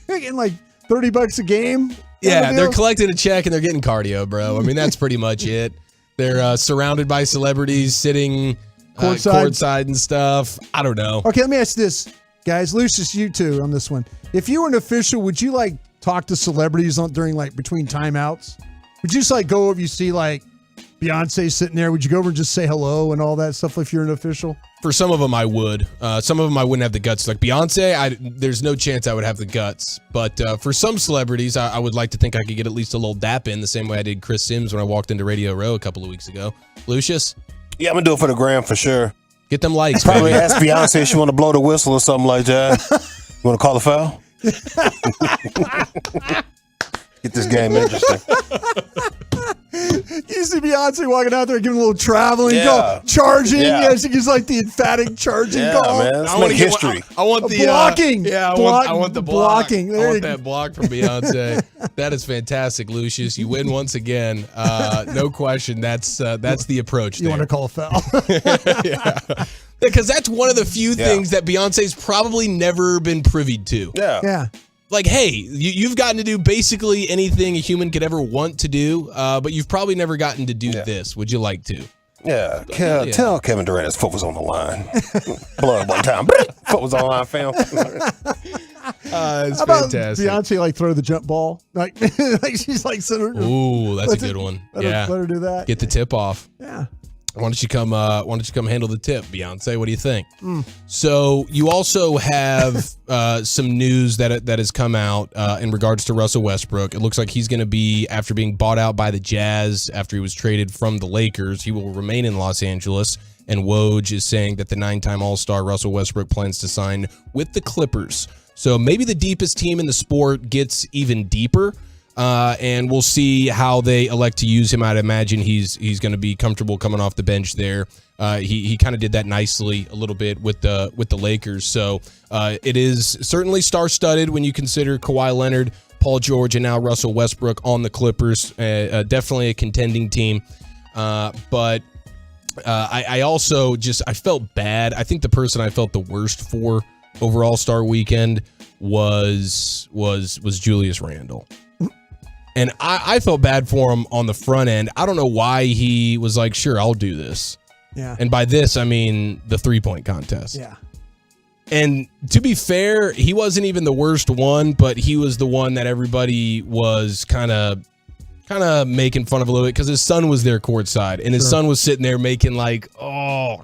They're getting like $30 a game? Yeah, they're collecting a check and they're getting cardio, bro. I mean, that's pretty much it. They're surrounded by celebrities sitting courtside and stuff. I don't know. Okay, let me ask this, guys. Lucius, you too on this one. If you were an official, would you like talk to celebrities during like between timeouts? Would you just like go over, you see like Beyonce sitting there, would you go over and just say hello and all that stuff if you're an official? For some of them, I would. Some of them, I wouldn't have the guts. Like Beyonce, there's no chance I would have the guts. But for some celebrities, I would like to think I could get at least a little dap in, the same way I did Chris Sims when I walked into Radio Row a couple of weeks ago. Lucius? Yeah, I'm going to do it for the gram for sure. Get them likes, Probably baby. ask Beyonce if she want to blow the whistle or something like that. You want to call a foul? Get this game interesting. You see Beyonce walking out there giving a little traveling, charging. Yeah. Yeah, she's like the emphatic charging call. Man, let's make history. I want the blocking. I want the blocking. I want that block from Beyonce. That is fantastic, Lucius. You win once again. No question. That's the approach. You want to call a foul? Yeah. Because that's one of the few things that Beyonce's probably never been privy to. Yeah. Like, hey, you've gotten to do basically anything a human could ever want to do, but you've probably never gotten to do this. Would you like to? Yeah. Tell Kevin Durant his foot was on the line. Blood one time. Foot was on the line, fam. It's How about fantastic. Beyonce like throw the jump ball? Like she's like Ooh, that's a good one. Let Yeah. her do that. Get the tip off. Yeah. Why don't you come handle the tip, Beyonce? What do you think? Mm. So you also have some news that has come out in regards to Russell Westbrook. It looks like he's going to be, after being bought out by the Jazz after he was traded from the Lakers, he will remain in Los Angeles. And Woj is saying that the 9-time All-Star Russell Westbrook plans to sign with the Clippers. So maybe the deepest team in the sport gets even deeper. And we'll see how they elect to use him. I'd imagine he's going to be comfortable coming off the bench there. He kind of did that nicely a little bit with the Lakers. So it is certainly star-studded when you consider Kawhi Leonard, Paul George, and now Russell Westbrook on the Clippers. Definitely a contending team. But I also I felt bad. I think the person I felt the worst for over All-Star Weekend was Julius Randle. And I felt bad for him on the front end. I don't know why he was like, sure, I'll do this. Yeah. And by this, I mean the 3-point contest. Yeah. And to be fair, he wasn't even the worst one, but he was the one that everybody was kind of making fun of a little bit because his son was there courtside. And his son was sitting there making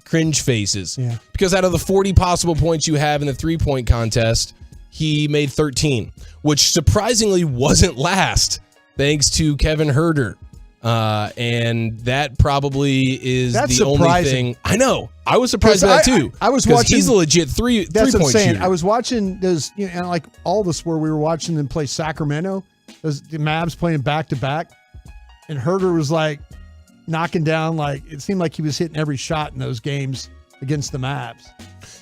cringe faces. Yeah. Because out of the 40 possible points you have in the 3-point contest, he made 13, which surprisingly wasn't last. Thanks to Kevin Huerter. And that probably is the only thing. I know. I was surprised by that too. I was watching. He's a legit three-point That's what I'm saying. shooter. I was watching those, and like all of us we were watching them play Sacramento. The Mavs playing back-to-back. And Huerter was like knocking down, it seemed like he was hitting every shot in those games against the Mavs.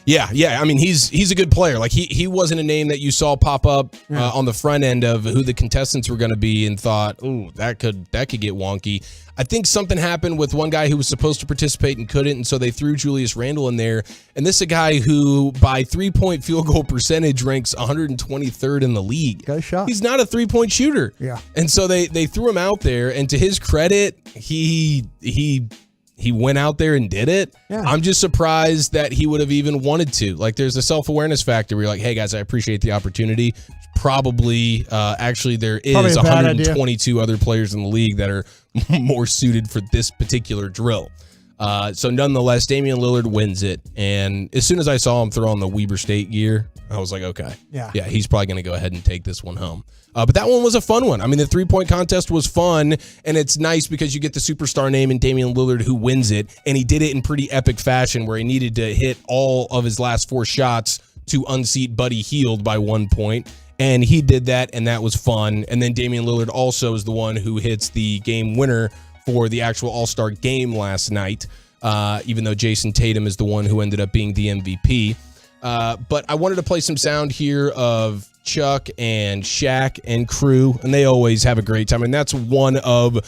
Yeah. I mean, he's a good player. Like he wasn't a name that you saw pop up on the front end of who the contestants were going to be and thought, "Ooh, that could get wonky." I think something happened with one guy who was supposed to participate and couldn't, and so they threw Julius Randle in there. And this is a guy who, by 3-point field goal percentage, ranks 123rd in the league. Got a shot. He's not a 3-point shooter. Yeah. And so they threw him out there, and to his credit, he went out there and did it. Yeah. I'm just surprised that he would have even wanted to. Like, there's a self-awareness factor where you're like, hey, guys, I appreciate the opportunity. Probably, actually, there is 122 other players in the league that are more suited for this particular drill. So nonetheless, Damian Lillard wins it. And as soon as I saw him throw on the Weber State gear, I was like, okay. Yeah, he's probably going to go ahead and take this one home. But that one was a fun one. I mean, the 3-point contest was fun, and it's nice because you get the superstar name in Damian Lillard who wins it, and he did it in pretty epic fashion where he needed to hit all of his last 4 shots to unseat Buddy Hield by 1 point. and he did that, and that was fun. And then Damian Lillard also is the one who hits the game winner for the actual All-Star game last night, even though Jason Tatum is the one who ended up being the MVP. But I wanted to play some sound here of Chuck and Shaq and crew, and they always have a great time. And that's one of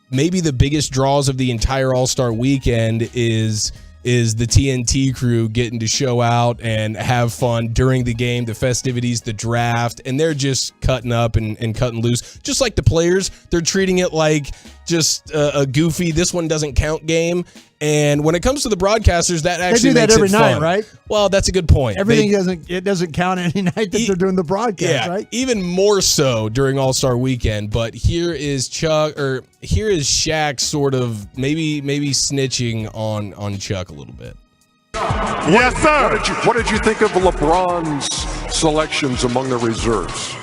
maybe the biggest draws of the entire All-Star weekend is the TNT crew getting to show out and have fun during the game, the festivities, the draft, and they're just cutting up and cutting loose. Just like the players, they're treating it like just a goofy, this one doesn't count game. And when it comes to the broadcasters, that actually they do that makes every it night, fun. right? Well, that's a good point. Everything doesn't count any night that they're doing the broadcast, right? Even more so during All-Star Weekend. But here is Shaq sort of maybe snitching on Chuck a little bit. Yes, sir. What did you think of LeBron's selections among the reserves?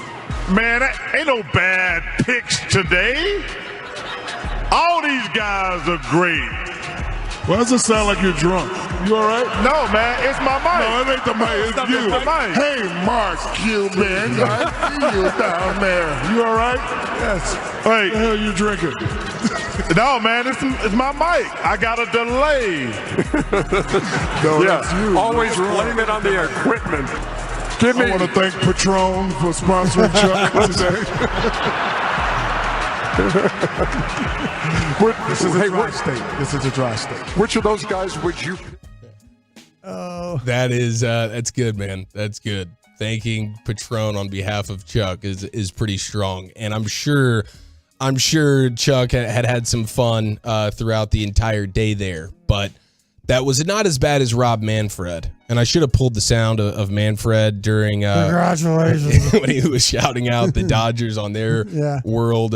Man, ain't no bad picks today. All these guys are great. Why does it sound like you're drunk? You all right? No, man, it's my mic. No, it ain't the mic, it's you. The mic. Hey, Mark Cuban, I see you down there. You all right? Yes. Hey, what the hell you drinking? No, man, it's my mic. I got a delay. No, that's you. Always blame it on the equipment. I want to thank Patron for sponsoring Chuck today. This is a dry state. This is a dry state. Which of those guys would you? Oh, that's good, man. That's good. Thanking Patron on behalf of Chuck is pretty strong, and I'm sure Chuck had some fun throughout the entire day there, but that was not as bad as Rob Manfred. And I should have pulled the sound of Manfred during congratulations when he was shouting out the Dodgers on their World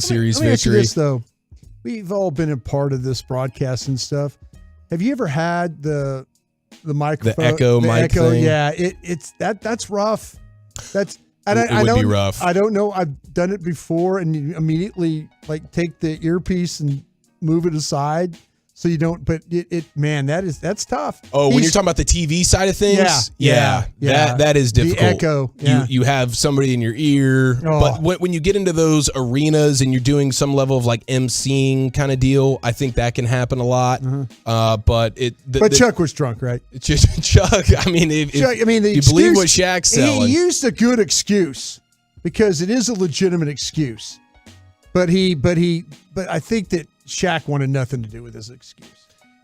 Series Let me ask you victory. this, though. We've all been a part of this broadcast and stuff. Have you ever had the microphone, echo mic thing? Yeah, that's rough. It would be rough. I don't know. I've done it before, and you immediately take the earpiece and move it aside. So you don't, but man, that's tough. Oh, when you're talking about the TV side of things, yeah. that is difficult. The echo, you have somebody in your ear, but when you get into those arenas and you're doing some level of emceeing kind of deal, I think that can happen a lot. But Chuck was drunk, right? Chuck, I mean, if you believe what Shaq's selling, he used a good excuse because it is a legitimate excuse, but I think that Shaq wanted nothing to do with his excuse.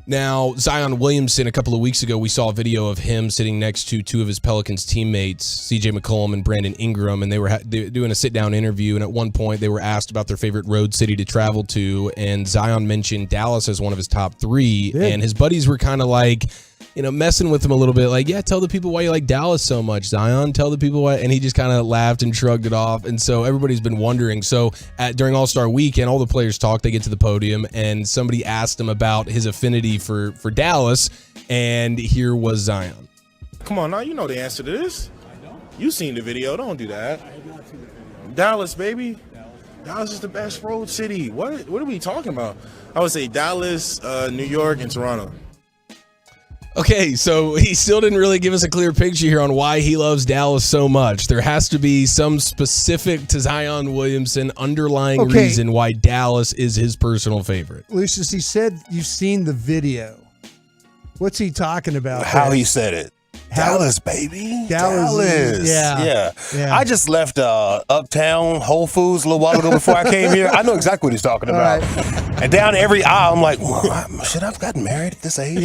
Now, Zion Williamson, a couple of weeks ago, we saw a video of him sitting next to two of his Pelicans teammates, CJ McCollum and Brandon Ingram, and they were doing a sit-down interview, and at one point they were asked about their favorite road city to travel to, and Zion mentioned Dallas as one of his top three, and his buddies were kind of messing with him a little bit, tell the people why you like Dallas so much, Zion, tell the people why, and he just kind of laughed and shrugged it off, and so everybody's been wondering. So during All-Star Weekend, all the players talk, they get to the podium, and somebody asked him about his affinity for Dallas, and here was Zion. Come on now, you know the answer to this. You seen the video, don't do that. Dallas, baby. Dallas is the best road city. What are we talking about? I would say Dallas, New York, and Toronto. Okay, so he still didn't really give us a clear picture here on why he loves Dallas so much. There has to be some specific to Zion Williamson underlying reason why Dallas is his personal favorite. Lucius, he said you've seen the video. What's he talking about? How he said it. Dallas, baby. Dallas. Yeah. I just left Uptown Whole Foods a little while ago before I came here. I know exactly what he's talking about. Right. And down every aisle, I'm like, should I've gotten married at this age?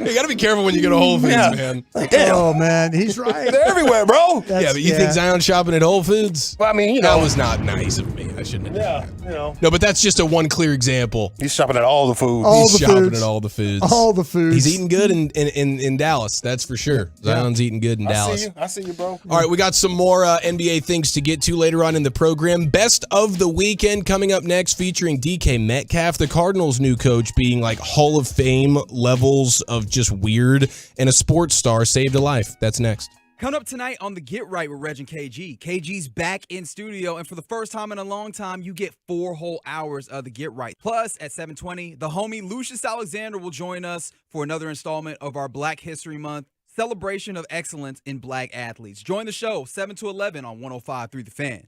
You got to be careful when you go to Whole Foods, man. Damn. Oh, man. He's right. They're everywhere, bro. But you think Zion's shopping at Whole Foods? Well, I mean, that was not nice of me. I shouldn't have done that. No, but that's just a one clear example. He's shopping at all the foods. He's shopping at all the foods. All the foods. He's eating good in Dallas, that's for sure. Zion's eating good in Dallas. I see you, bro. All right, we got some more NBA things to get to later on in the program. Best of the weekend coming up next, featuring DK Metcalf, the Cardinals' new coach, being Hall of Fame levels of just weird, and a sports star saved a life. That's next. Coming up tonight on The Get Right with Reg and KG. KG's back in studio, and for the first time in a long time, you get 4 whole hours of The Get Right. Plus, at 7:20, the homie Lucius Alexander will join us for another installment of our Black History Month celebration of excellence in black athletes. Join the show 7 to 11 on 105.3 The Fan.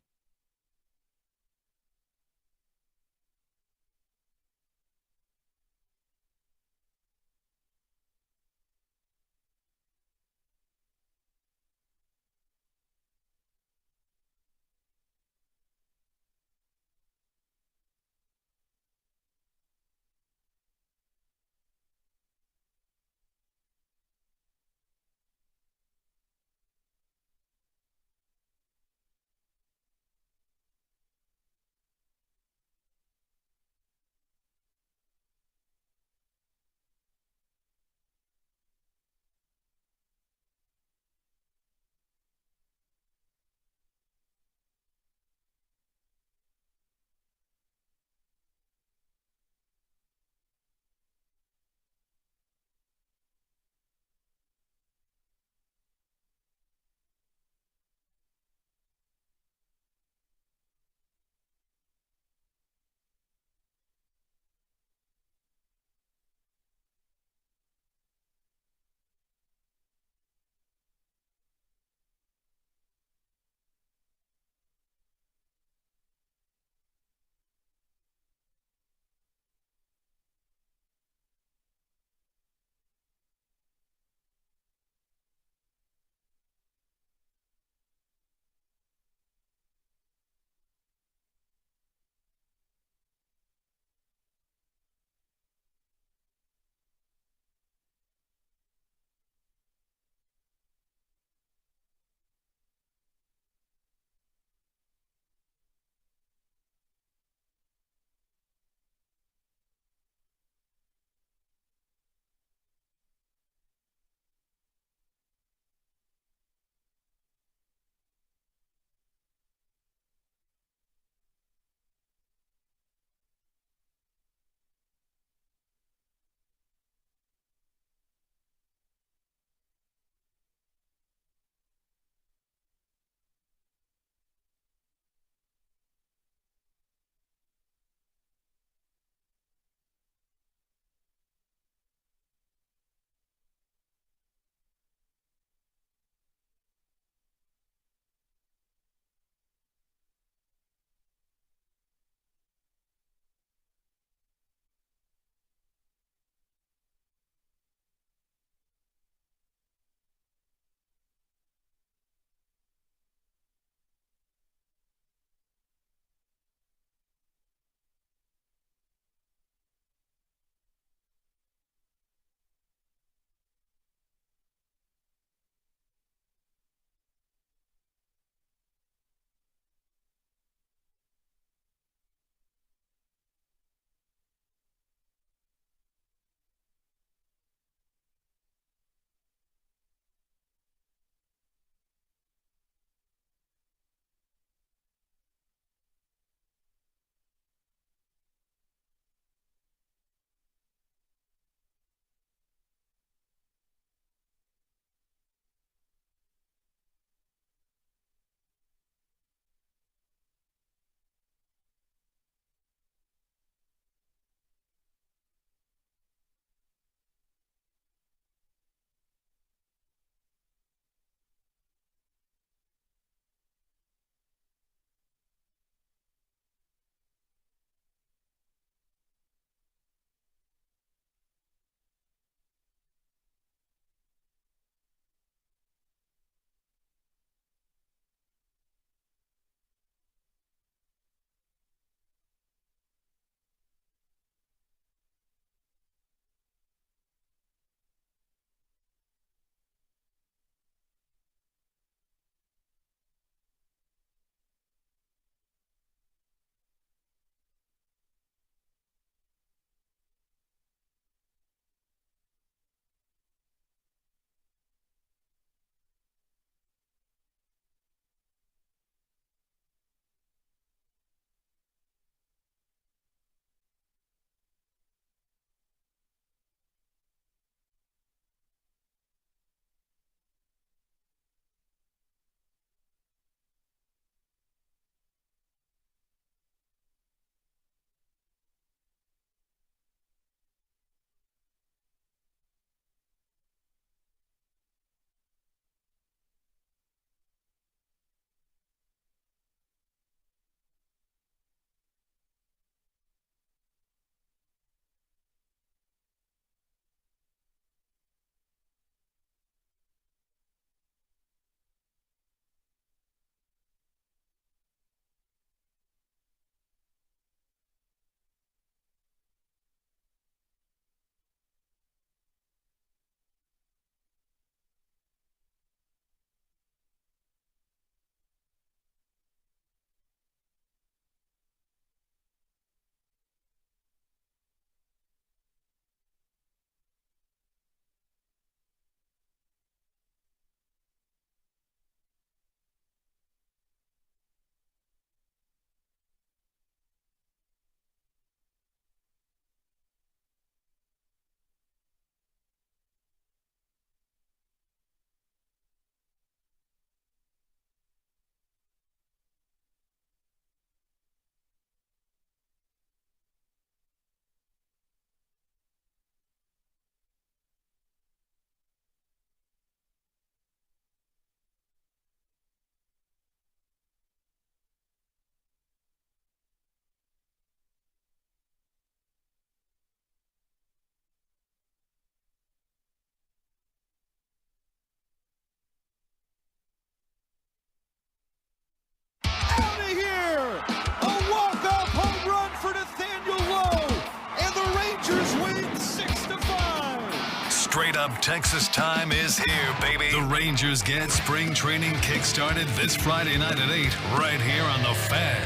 Up Texas time is here, baby. The Rangers get spring training kick-started this Friday night at 8, right here on The Fan.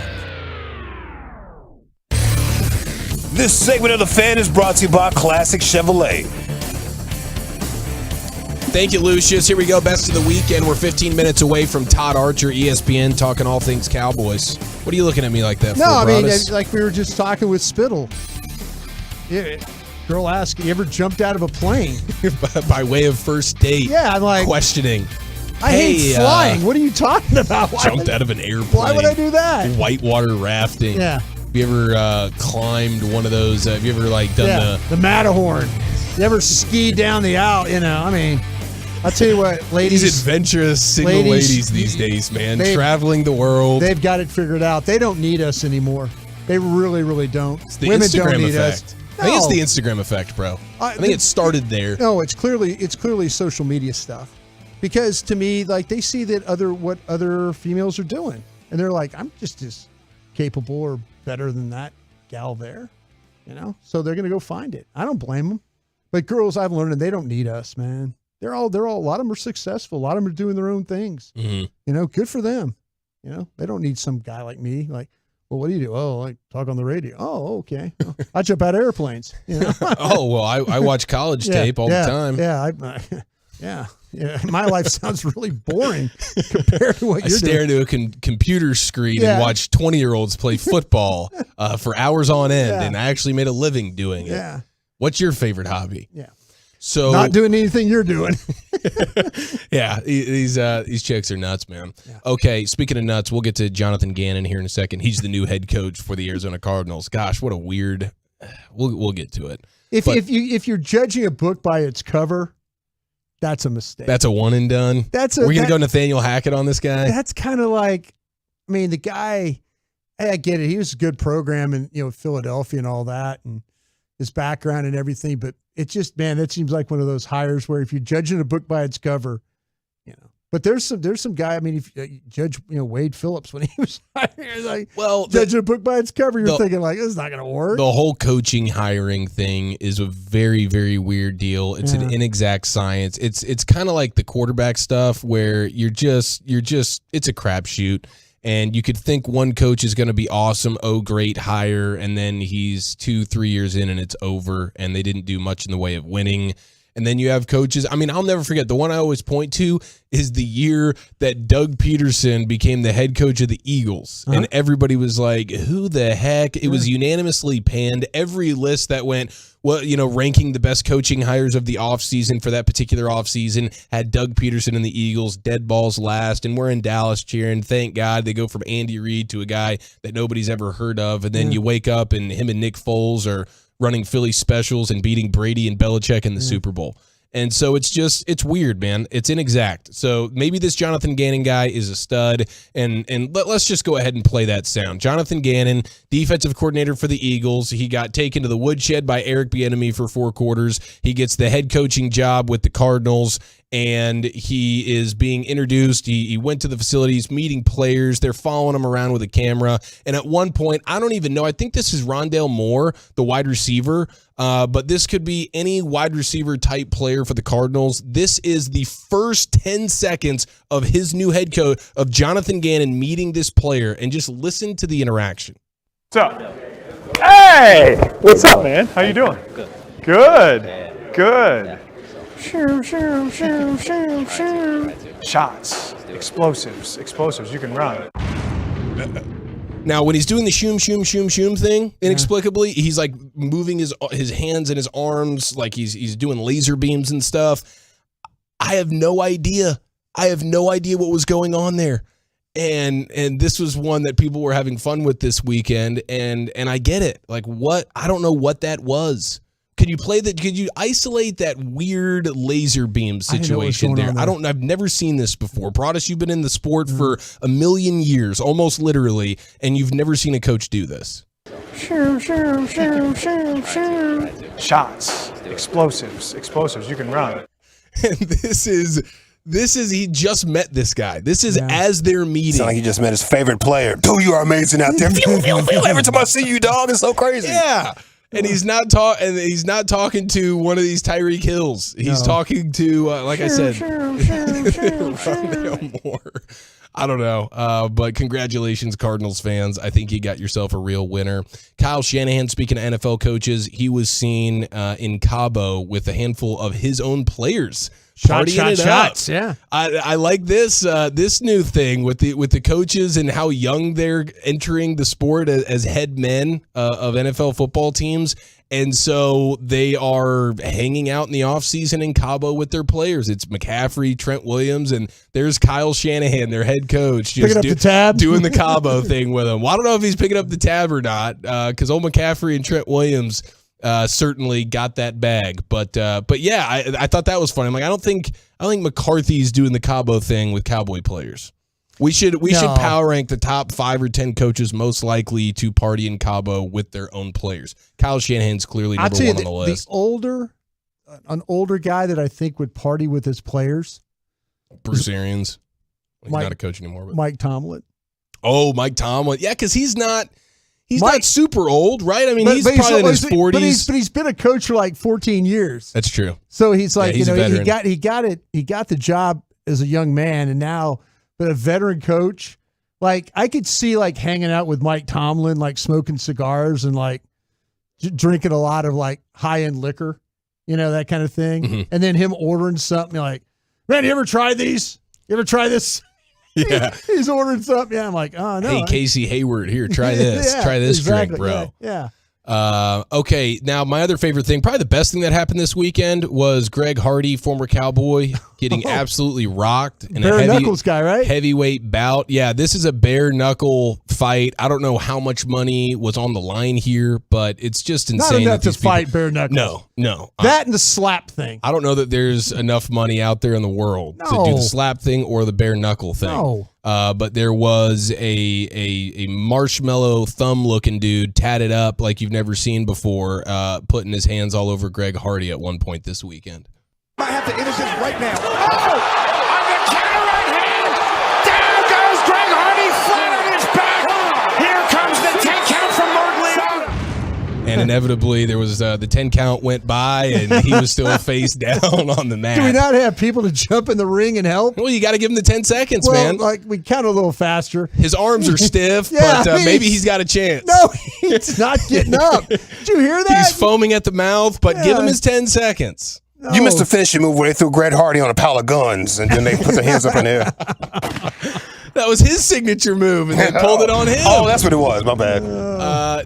This segment of The Fan is brought to you by Classic Chevrolet. Thank you, Lucius. Here we go. Best of the weekend. We're 15 minutes away from Todd Archer, ESPN, talking all things Cowboys. What are you looking at me like that for, No, I mean, Broadus? like we were just talking with Spittle. Yeah, girl asked, you ever jumped out of a plane? By way of first date. Yeah, I'm like, questioning. I hate flying. What are you talking about? Jumped out of an airplane. Why would I do that? Whitewater rafting. Yeah. Have you ever climbed one of those? Have you ever done the Matterhorn? You ever ski down the out? I mean, I'll tell you what, ladies. These adventurous single ladies these days, man, traveling the world. They've got it figured out. They don't need us anymore. They really, really don't. It's the Women Instagram don't need effect. us. I think it's No. the Instagram effect, bro. I think it started there. No, it's clearly social media stuff. Because to me, like, they see that what other females are doing, and they're like, I'm just as capable or better than that gal there, So they're gonna go find it. I don't blame them. But girls, I've learned, they don't need us, man. They're all. A lot of them are successful. A lot of them are doing their own things. Mm-hmm. Good for them. They don't need some guy like me. Like, well, what do you do? Oh, I talk on the radio. Oh, okay. Well, I jump out of airplanes. Oh, well, I watch college tape all the time. Yeah. Yeah. My life sounds really boring compared to what I you're stare doing. into a computer screen and watch 20-year-olds play football for hours on end, and I actually made a living doing it. Yeah. What's your favorite hobby? Yeah. So Not doing anything you're doing. Yeah, these chicks are nuts, man. Yeah. Okay, speaking of nuts, we'll get to Jonathan Gannon here in a second. He's the new head coach for the Arizona Cardinals. Gosh, what a weird. We'll get to it. If you're judging a book by its cover, that's a mistake. That's a one and done. We're gonna go Nathaniel Hackett on this guy. That's kind of like, I mean, the guy. I get it. He was a good program in Philadelphia and all that, and his background and everything. But it just, man, that seems like one of those hires where if you're judging a book by its cover, But there's some guy. I mean, if you judge, Wade Phillips when he was hired, like, judging a book by its cover, you're thinking like, this is not going to work. The whole coaching hiring thing is a very, very weird deal. It's an inexact science. It's kind of like the quarterback stuff where you're just it's a crapshoot. And you could think one coach is going to be awesome, great hire, and then he's 2-3 years in and it's over, and they didn't do much in the way of winning. And then you have coaches. I mean, I'll never forget. The one I always point to is the year that Doug Peterson became the head coach of the Eagles. And everybody was like, who the heck? It was unanimously panned. Every list that went, ranking the best coaching hires of the offseason for that particular offseason had Doug Peterson and the Eagles dead balls last. And we're in Dallas cheering. Thank God they go from Andy Reid to a guy that nobody's ever heard of. And then you wake up and him and Nick Foles are running Philly specials and beating Brady and Belichick in the Super Bowl. And so it's weird, man. It's inexact. So maybe this Jonathan Gannon guy is a stud, and let's just go ahead and play that sound. Jonathan Gannon, defensive coordinator for the Eagles. He got taken to the woodshed by Eric Bieniemy for 4 quarters. He gets the head coaching job with the Cardinals, and he is being introduced. He went to the facilities, meeting players. They're following him around with a camera. And at one point, I don't even know, I think this is Rondale Moore, the wide receiver, but this could be any wide receiver type player for the Cardinals. This is the first 10 seconds of his new head coach, of Jonathan Gannon meeting this player, and just listen to the interaction. What's up? Hey! What's up, man? How you doing? Good. Good. Shots. Explosives. You can run. Now, when he's doing the shoom thing, inexplicably, he's like moving his hands and his arms like he's doing laser beams and stuff. I have no idea. What was going on there. And this was one that people were having fun with this weekend, and I get it. Like, what? I don't know what that was. Could you isolate that weird laser beam situation there? I've never seen this before. Broadus, you've been in the sport for a million years, almost literally, and you've never seen a coach do this. Shots. Explosives. You can run. And this is he just met this guy. This is as they're meeting. Sound like he just met his favorite player. Dude, you are amazing out there. Every time I see you, dog, it's so crazy. Yeah. And he's not talking to one of these Tyreek Hills. He's talking to, like I said, Rondale Moore. I don't know, but congratulations, Cardinals fans. I think you got yourself a real winner. Kyle Shanahan, speaking of NFL coaches, he was seen in Cabo with a handful of his own players. Shots, yeah. I like this new thing with the coaches and how young they're entering the sport as head men of NFL football teams. And so they are hanging out in the offseason in Cabo with their players. It's McCaffrey, Trent Williams, and there's Kyle Shanahan, their head coach, just picking up the tab, doing the Cabo thing with them. Well, I don't know if he's picking up the tab or not, because old McCaffrey and Trent Williams certainly got that bag. But yeah, I thought that was funny. I'm like, I don't think McCarthy's doing the Cabo thing with Cowboy players. We should power rank the top 5 or 10 coaches most likely to party in Cabo with their own players. Kyle Shanahan's clearly number one on the list. An older guy that I think would party with his players. Bruce Arians. He's not a coach anymore. But. Mike Tomlin. Oh, Mike Tomlin. Yeah, because he's not super old, right? I mean, he's probably in his 40s. But he's been a coach for like 14 years. That's true. So he's like, he's he got the job as a young man, and now. But a veteran coach, like I could see like hanging out with Mike Tomlin, like smoking cigars and like drinking a lot of like high-end liquor, that kind of thing. Mm-hmm. And then him ordering something like, man, you ever tried these? You ever try this? Yeah. He's ordering something. Yeah, I'm like, oh, no. Hey, Casey Hayward, here, try this. Try this exactly. drink, bro. Yeah. Okay, now my other favorite thing, probably the best thing that happened this weekend was Greg Hardy, former Cowboy, getting absolutely rocked in bare knuckles guy, right? Heavyweight bout. Yeah, this is a bare knuckle fight. I don't know how much money was on the line here, but it's just insane. Not enough to fight bare knuckles. No. That and the slap thing. I don't know that there's enough money out there in the world to do the slap thing or the bare knuckle thing. No. But there was a marshmallow thumb looking dude tatted up like you've never seen before, putting his hands all over Greg Hardy at one point this weekend. Might have to intercept right now. Oh! On the counter right hand! Down goes Greg Hardy, flat on his back! Here comes the 10 count from Morgliotta! And inevitably, there was the 10 count went by, and he was still face down on the mat. Do we not have people to jump in the ring and help? Well, you got to give him the 10 seconds, man. Like we count a little faster. His arms are stiff, yeah, but maybe he's got a chance. No, he's not getting up. Did you hear that? He's foaming at the mouth, but give him his 10 seconds. No. You missed the finishing move where they threw Greg Hardy on a pile of guns, and then they put their hands up in the air. That was his signature move, and they pulled it on him. Oh, that's what it was. My bad.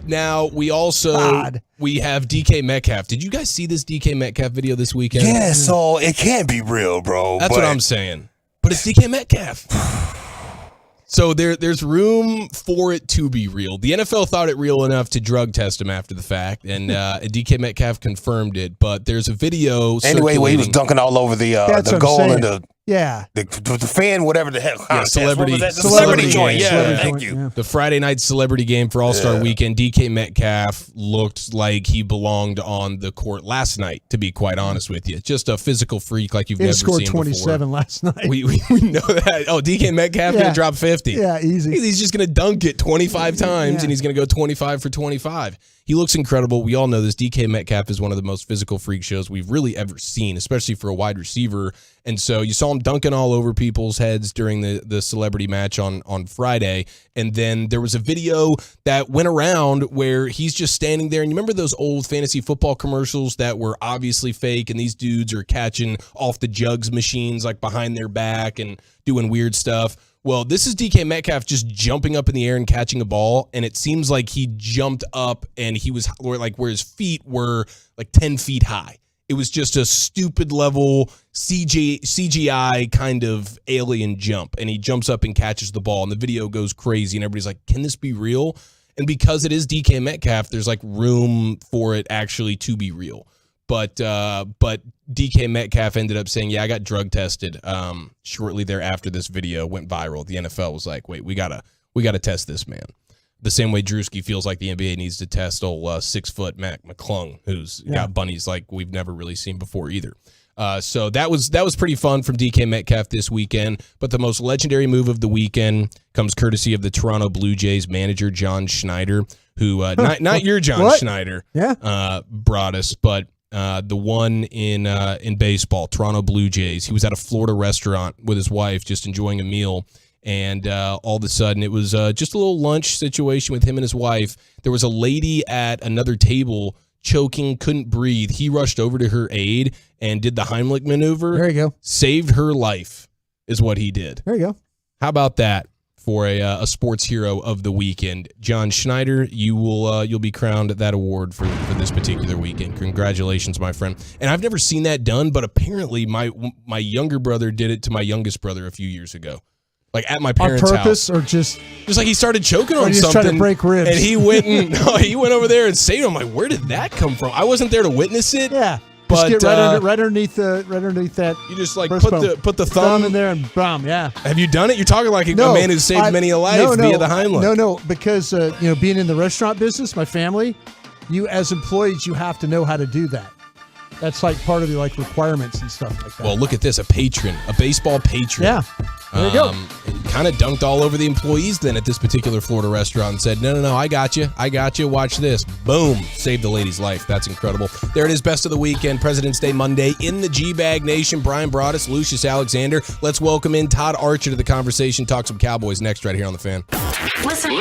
Now, we have DK Metcalf. Did you guys see this DK Metcalf video this weekend? Yeah, so it can't be real, bro. That's what I'm saying. But it's DK Metcalf. So there's room for it to be real. The NFL thought it real enough to drug test him after the fact, and DK Metcalf confirmed it. But there's a video. Anyway, where he was dunking all over the goal and the fan, whatever the hell. Yeah, celebrity joint. Yeah, thank you. Yeah. The Friday night celebrity game for All-Star Weekend. DK Metcalf looked like he belonged on the court last night. To be quite honest with you, just a physical freak like you've never seen before. He scored 27 last night. We know that. Oh, DK Metcalf gonna drop 50. Yeah, easy. He's just gonna dunk it 25 times, and he's gonna go 25 for 25. He looks incredible. We all know this. DK Metcalf is one of the most physical freak shows we've really ever seen, especially for a wide receiver. And so you saw him dunking all over people's heads during the celebrity match on Friday. And then there was a video that went around where he's just standing there. And you remember those old fantasy football commercials that were obviously fake, and these dudes are catching off the jugs machines like behind their back and doing weird stuff? Well, this is DK Metcalf just jumping up in the air and catching a ball, and it seems like he jumped up and he was like where his feet were like 10 feet high. It was just a stupid level CGI kind of alien jump, and he jumps up and catches the ball, and the video goes crazy, and everybody's like, can this be real? And because it is DK Metcalf, there's like room for it actually to be real. But DK Metcalf ended up saying, yeah, I got drug tested shortly thereafter this video went viral. The NFL was like, wait, we gotta test this man. The same way Drewski feels like the NBA needs to test old 6 foot Mac McClung, who's got bunnies like we've never really seen before either. So that was pretty fun from DK Metcalf this weekend. But the most legendary move of the weekend comes courtesy of the Toronto Blue Jays manager, John Schneider, who not your John What? Schneider, Yeah. brought us, but the one in baseball, Toronto Blue Jays. He was at a Florida restaurant with his wife, just enjoying a meal, and all of a sudden it was just a little lunch situation with him and his wife. There was a lady at another table choking, couldn't breathe. He rushed over to her aid and did the Heimlich maneuver. There you go. Saved her life is what he did. There you go. How about that for a sports hero of the weekend? John Schneider, you'll be crowned that award for this particular weekend. Congratulations, my friend. And I've never seen that done, but apparently my younger brother did it to my youngest brother a few years ago. Like at my parents' On purpose house. or just like he started choking on just something. trying to break ribs. And he went he went over there and saved him. I'm like, where did that come from? I wasn't there to witness it. Yeah. But Just get right underneath that. You just like breastbone. put the thumb in there and boom, yeah. Have you done it? You're talking like a man who saved many a life via the Heimlich. No, because being in the restaurant business, my family, you as employees, you have to know how to do that. That's like part of the requirements and stuff like that. Well, look at this, a baseball patron. Yeah. There you go. Kind of dunked all over the employees then at this particular Florida restaurant and said, no, I got you, watch this. Boom, saved the lady's life. That's incredible. There it is, best of the weekend, President's Day Monday in the G-Bag Nation. Brian Broaddus, Lucius Alexander. Let's welcome in Todd Archer to the conversation. Talk some Cowboys next right here on The Fan. Listen.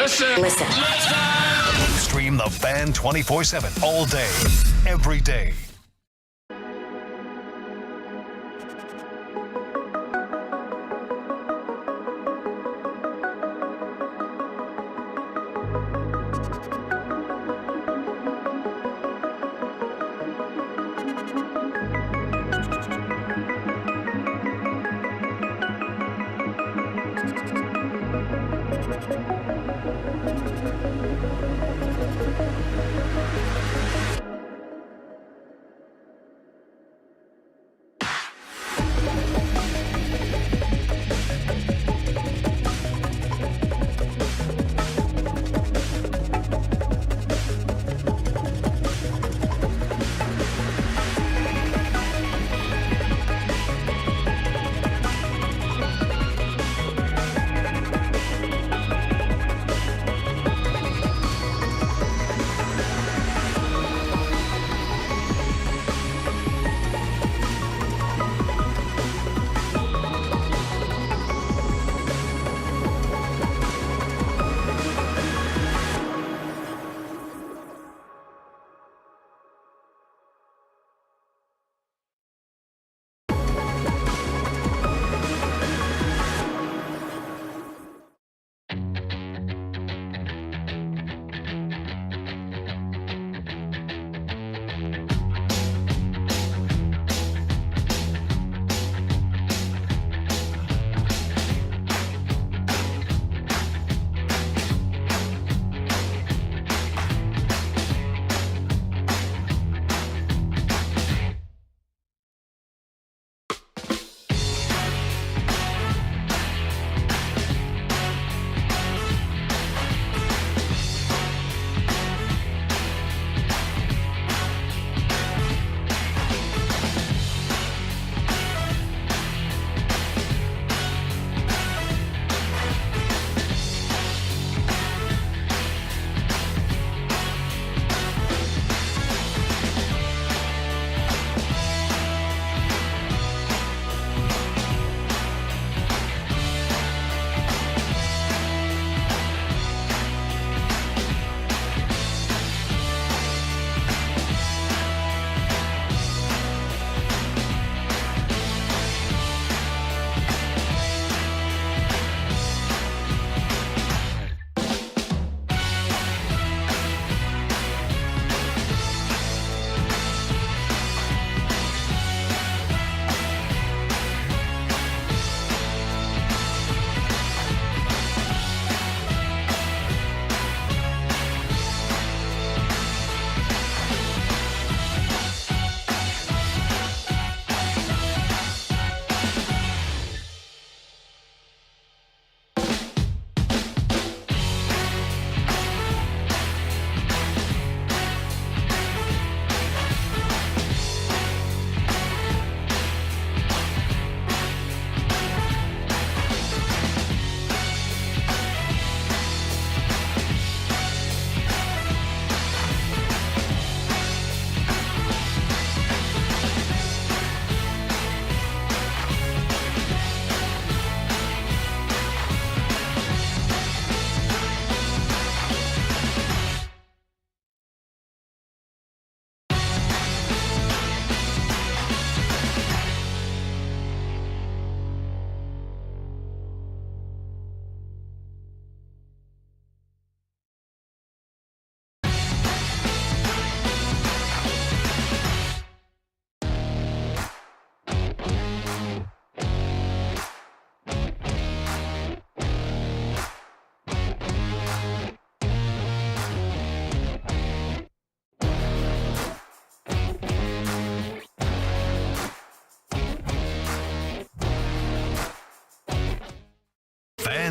Stream The Fan 24/7 all day, every day.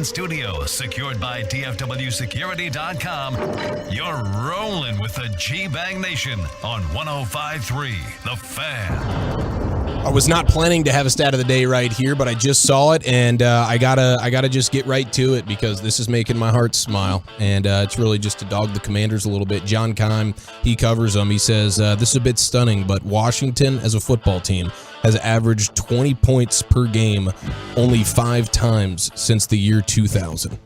in studio, secured by DFWsecurity.com. You're rolling with the G-Bang Nation on 105.3 The Fan. I was not planning to have a stat of the day right here, but I just saw it, and I gotta just get right to it because this is making my heart smile, and it's really just to dog the Commanders a little bit. John Keim, he covers them. He says, this is a bit stunning, but Washington as a football team has averaged 20 points per game only 5 times since the year 2000.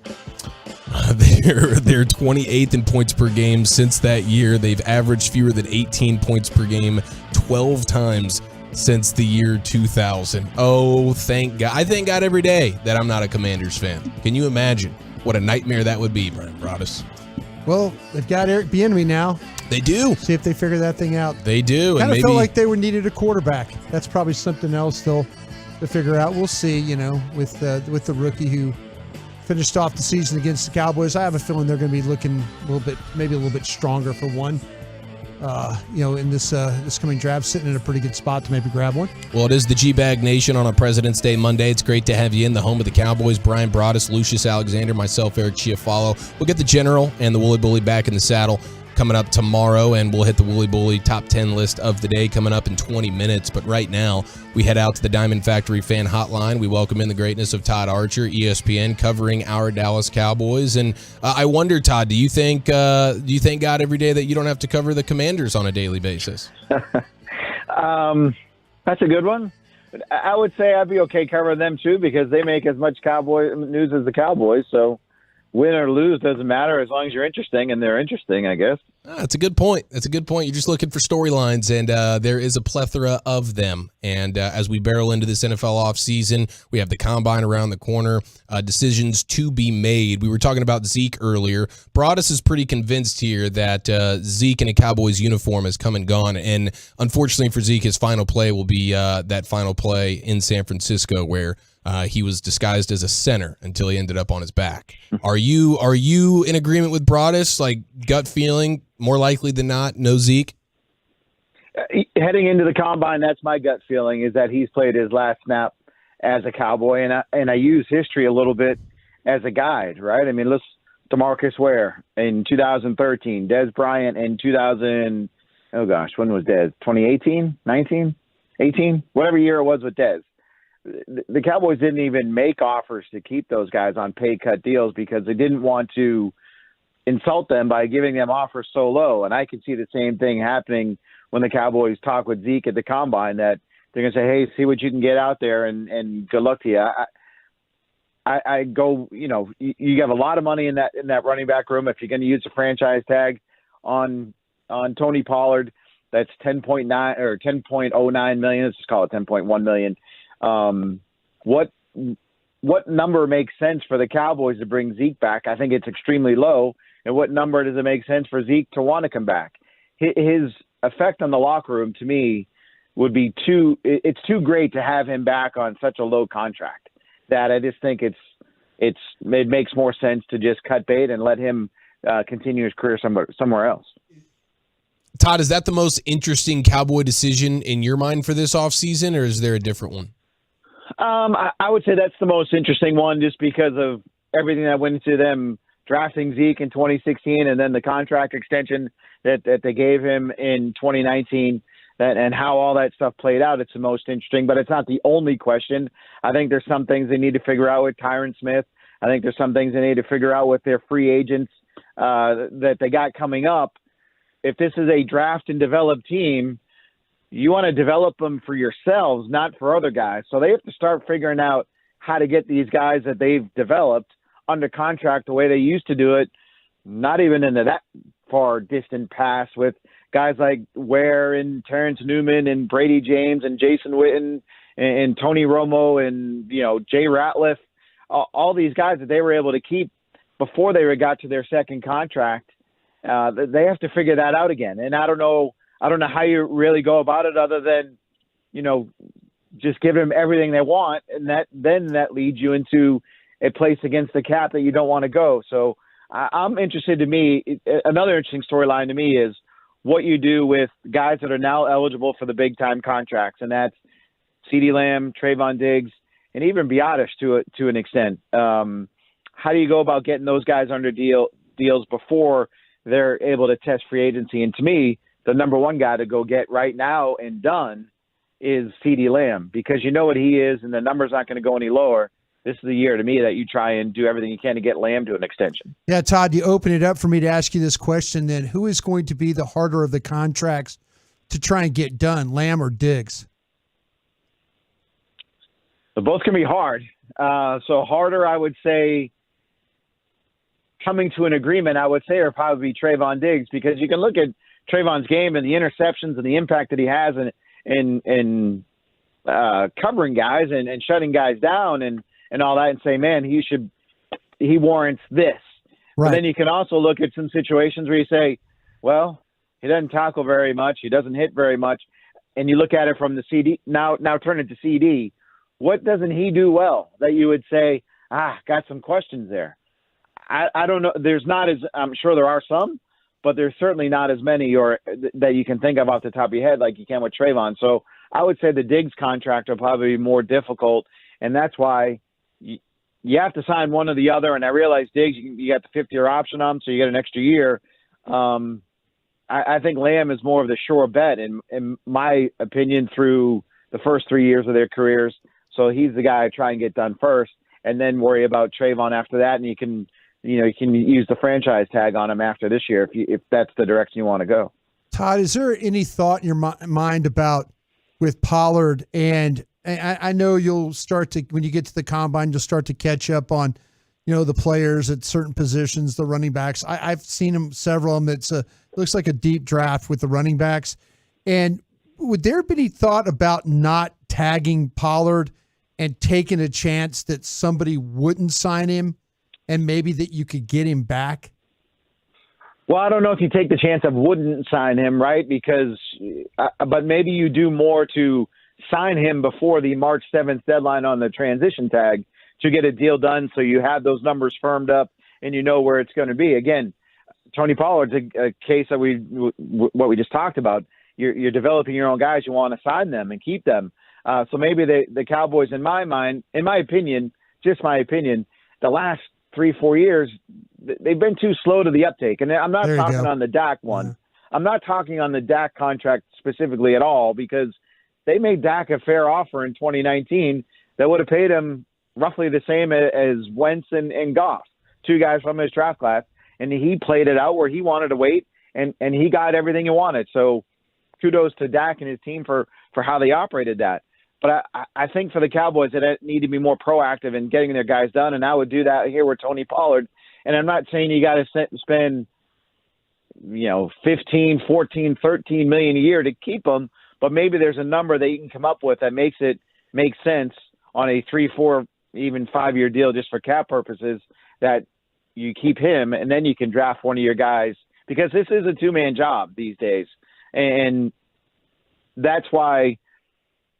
They're 28th in points per game since that year. They've averaged fewer than 18 points per game 12 times since the year 2000. Oh, thank God. I thank God every day that I'm not a Commanders fan. Can you imagine what a nightmare that would be, Brian Broaddus? Well, they've got Eric Bieniemy now. They do. See if they figure that thing out. They do. Kind of felt like they needed a quarterback. That's probably something else they'll figure out. We'll see, with the rookie who finished off the season against the Cowboys. I have a feeling they're going to be looking maybe a little bit stronger for one. In this coming draft, sitting in a pretty good spot to maybe grab one. Well, it is the G-Bag Nation on a President's Day Monday. It's great to have you in the home of the Cowboys. Brian Broaddus, Lucius Alexander, myself, Eric Chiafalo. We'll get the General and the Wooly Bully back in the saddle coming up tomorrow, and we'll hit the Wooly Bully top 10 list of the day coming up in 20 minutes. But right now, we head out to the Diamond Factory fan hotline. We welcome in the greatness of Todd Archer, ESPN, covering our Dallas Cowboys. And I wonder, Todd, do you thank God every day that you don't have to cover the Commanders on a daily basis? That's a good one. I would say I'd be okay covering them too because they make as much Cowboy news as the Cowboys. So win or lose doesn't matter as long as you're interesting, and they're interesting, I guess. That's a good point. That's a good point. You're just looking for storylines, and there is a plethora of them. And as we barrel into this NFL offseason, we have the Combine around the corner, decisions to be made. We were talking about Zeke earlier. Broaddus is pretty convinced here that Zeke in a Cowboys uniform has come and gone, and unfortunately for Zeke, his final play will be that final play in San Francisco where he was disguised as a center until he ended up on his back. Are you in agreement with Broaddus? Like gut feeling, more likely than not, no Zeke? Heading into the Combine, that's my gut feeling, is that he's played his last snap as a Cowboy, and I use history a little bit as a guide, right? I mean, let's DeMarcus Ware in 2013, Dez Bryant in 2000. Oh gosh, when was Dez? 2018, 19, 18, whatever year it was with Dez. The Cowboys didn't even make offers to keep those guys on pay cut deals because they didn't want to insult them by giving them offers so low. And I can see the same thing happening when the Cowboys talk with Zeke at the Combine, that they're going to say, hey, see what you can get out there and good luck to you. I go, you have a lot of money in that running back room. If you're going to use a franchise tag on Tony Pollard, that's 10.9 or 10.09 million. Let's just call it 10.1 million. What number makes sense for the Cowboys to bring Zeke back? I think it's extremely low. And what number does it make sense for Zeke to want to come back? His effect on the locker room, to me, would be it's too great to have him back on such a low contract that I just think it makes more sense to just cut bait and let him continue his career somewhere else. Todd, is that the most interesting Cowboy decision in your mind for this offseason, or is there a different one? I would say that's the most interesting one just because of everything that went into them drafting Zeke in 2016 and then the contract extension that they gave him in 2019 and how all that stuff played out. It's the most interesting, but it's not the only question. I think there's some things they need to figure out with Tyron Smith. I think there's some things they need to figure out with their free agents that they got coming up. If this is a draft and develop team, you want to develop them for yourselves, not for other guys. So they have to start figuring out how to get these guys that they've developed under contract the way they used to do it, not even into that far distant past with guys like Ware and Terrence Newman and Brady James and Jason Witten and Tony Romo and, Jay Ratliff, all these guys that they were able to keep before they got to their second contract. They have to figure that out again. And I don't know how you really go about it other than, just give them everything they want. And that leads you into a place against the cap that you don't want to go. So I'm interested another interesting storyline to me is what you do with guys that are now eligible for the big time contracts. And that's CeeDee Lamb, Trayvon Diggs, and even Biotish to an extent. how do you go about getting those guys under deals before they're able to test free agency? And to me, the number one guy to go get right now and done is CeeDee Lamb, because you know what he is, and the number's not going to go any lower. This is the year, to me, that you try and do everything you can to get Lamb to an extension. Yeah, Todd, you open it up for me to ask you this question then. Who is going to be the harder of the contracts to try and get done, Lamb or Diggs? They're both can be hard. So harder, I would say, coming to an agreement, I would say, would probably be Trayvon Diggs, because you can look at Trayvon's game and the interceptions and the impact that he has in covering guys and shutting guys down and all that, and say, man, he warrants this. Right. But then you can also look at some situations where you say, well, he doesn't tackle very much, he doesn't hit very much, and you look at it from the CD. Now turn it to CD. What doesn't he do well that you would say, got some questions there? I don't know. There's not as, I'm sure there are some, but there's certainly not as many that you can think of off the top of your head like you can with Trayvon. So I would say the Diggs contract will probably be more difficult, and that's why you have to sign one or the other. And I realize Diggs, you got the 50-year option on him, so you get an extra year. I think Lamb is more of the sure bet, in my opinion, through the first 3 years of their careers. So he's the guy to try and get done first, and then worry about Trayvon after that. And you can use the franchise tag on him after this year if that's the direction you want to go. Todd, is there any thought in your mind about with Pollard? And I know you'll start to, when you get to the combine, you'll start to catch up on, the players at certain positions, the running backs. I've seen them, several of them. It looks like a deep draft with the running backs. And would there be any thought about not tagging Pollard and taking a chance that somebody wouldn't sign him and maybe that you could get him back? Well, I don't know if you take the chance of wouldn't sign him, right? Because, but maybe you do more to sign him before the March 7th deadline on the transition tag to get a deal done, so you have those numbers firmed up and you know where it's going to be. Again, Tony Pollard's a case that what we just talked about. You're developing your own guys. You want to sign them and keep them. So maybe the Cowboys, in my opinion, just my opinion, the last 3-4 years, they've been too slow to the uptake. And I'm not talking on the Dak one. Yeah. I'm not talking on the Dak contract specifically at all, because they made Dak a fair offer in 2019 that would have paid him roughly the same as Wentz and Goff, two guys from his draft class. And he played it out where he wanted to wait, and he got everything he wanted. So kudos to Dak and his team for how they operated that. But I think for the Cowboys, they need to be more proactive in getting their guys done, and I would do that here with Tony Pollard. And I'm not saying you got to spend, 15, 14, 13 million a year to keep them, but maybe there's a number that you can come up with that makes it make sense on a 3, 4, even 5-year deal just for cap purposes, that you keep him, and then you can draft one of your guys, because this is a two-man job these days. And that's why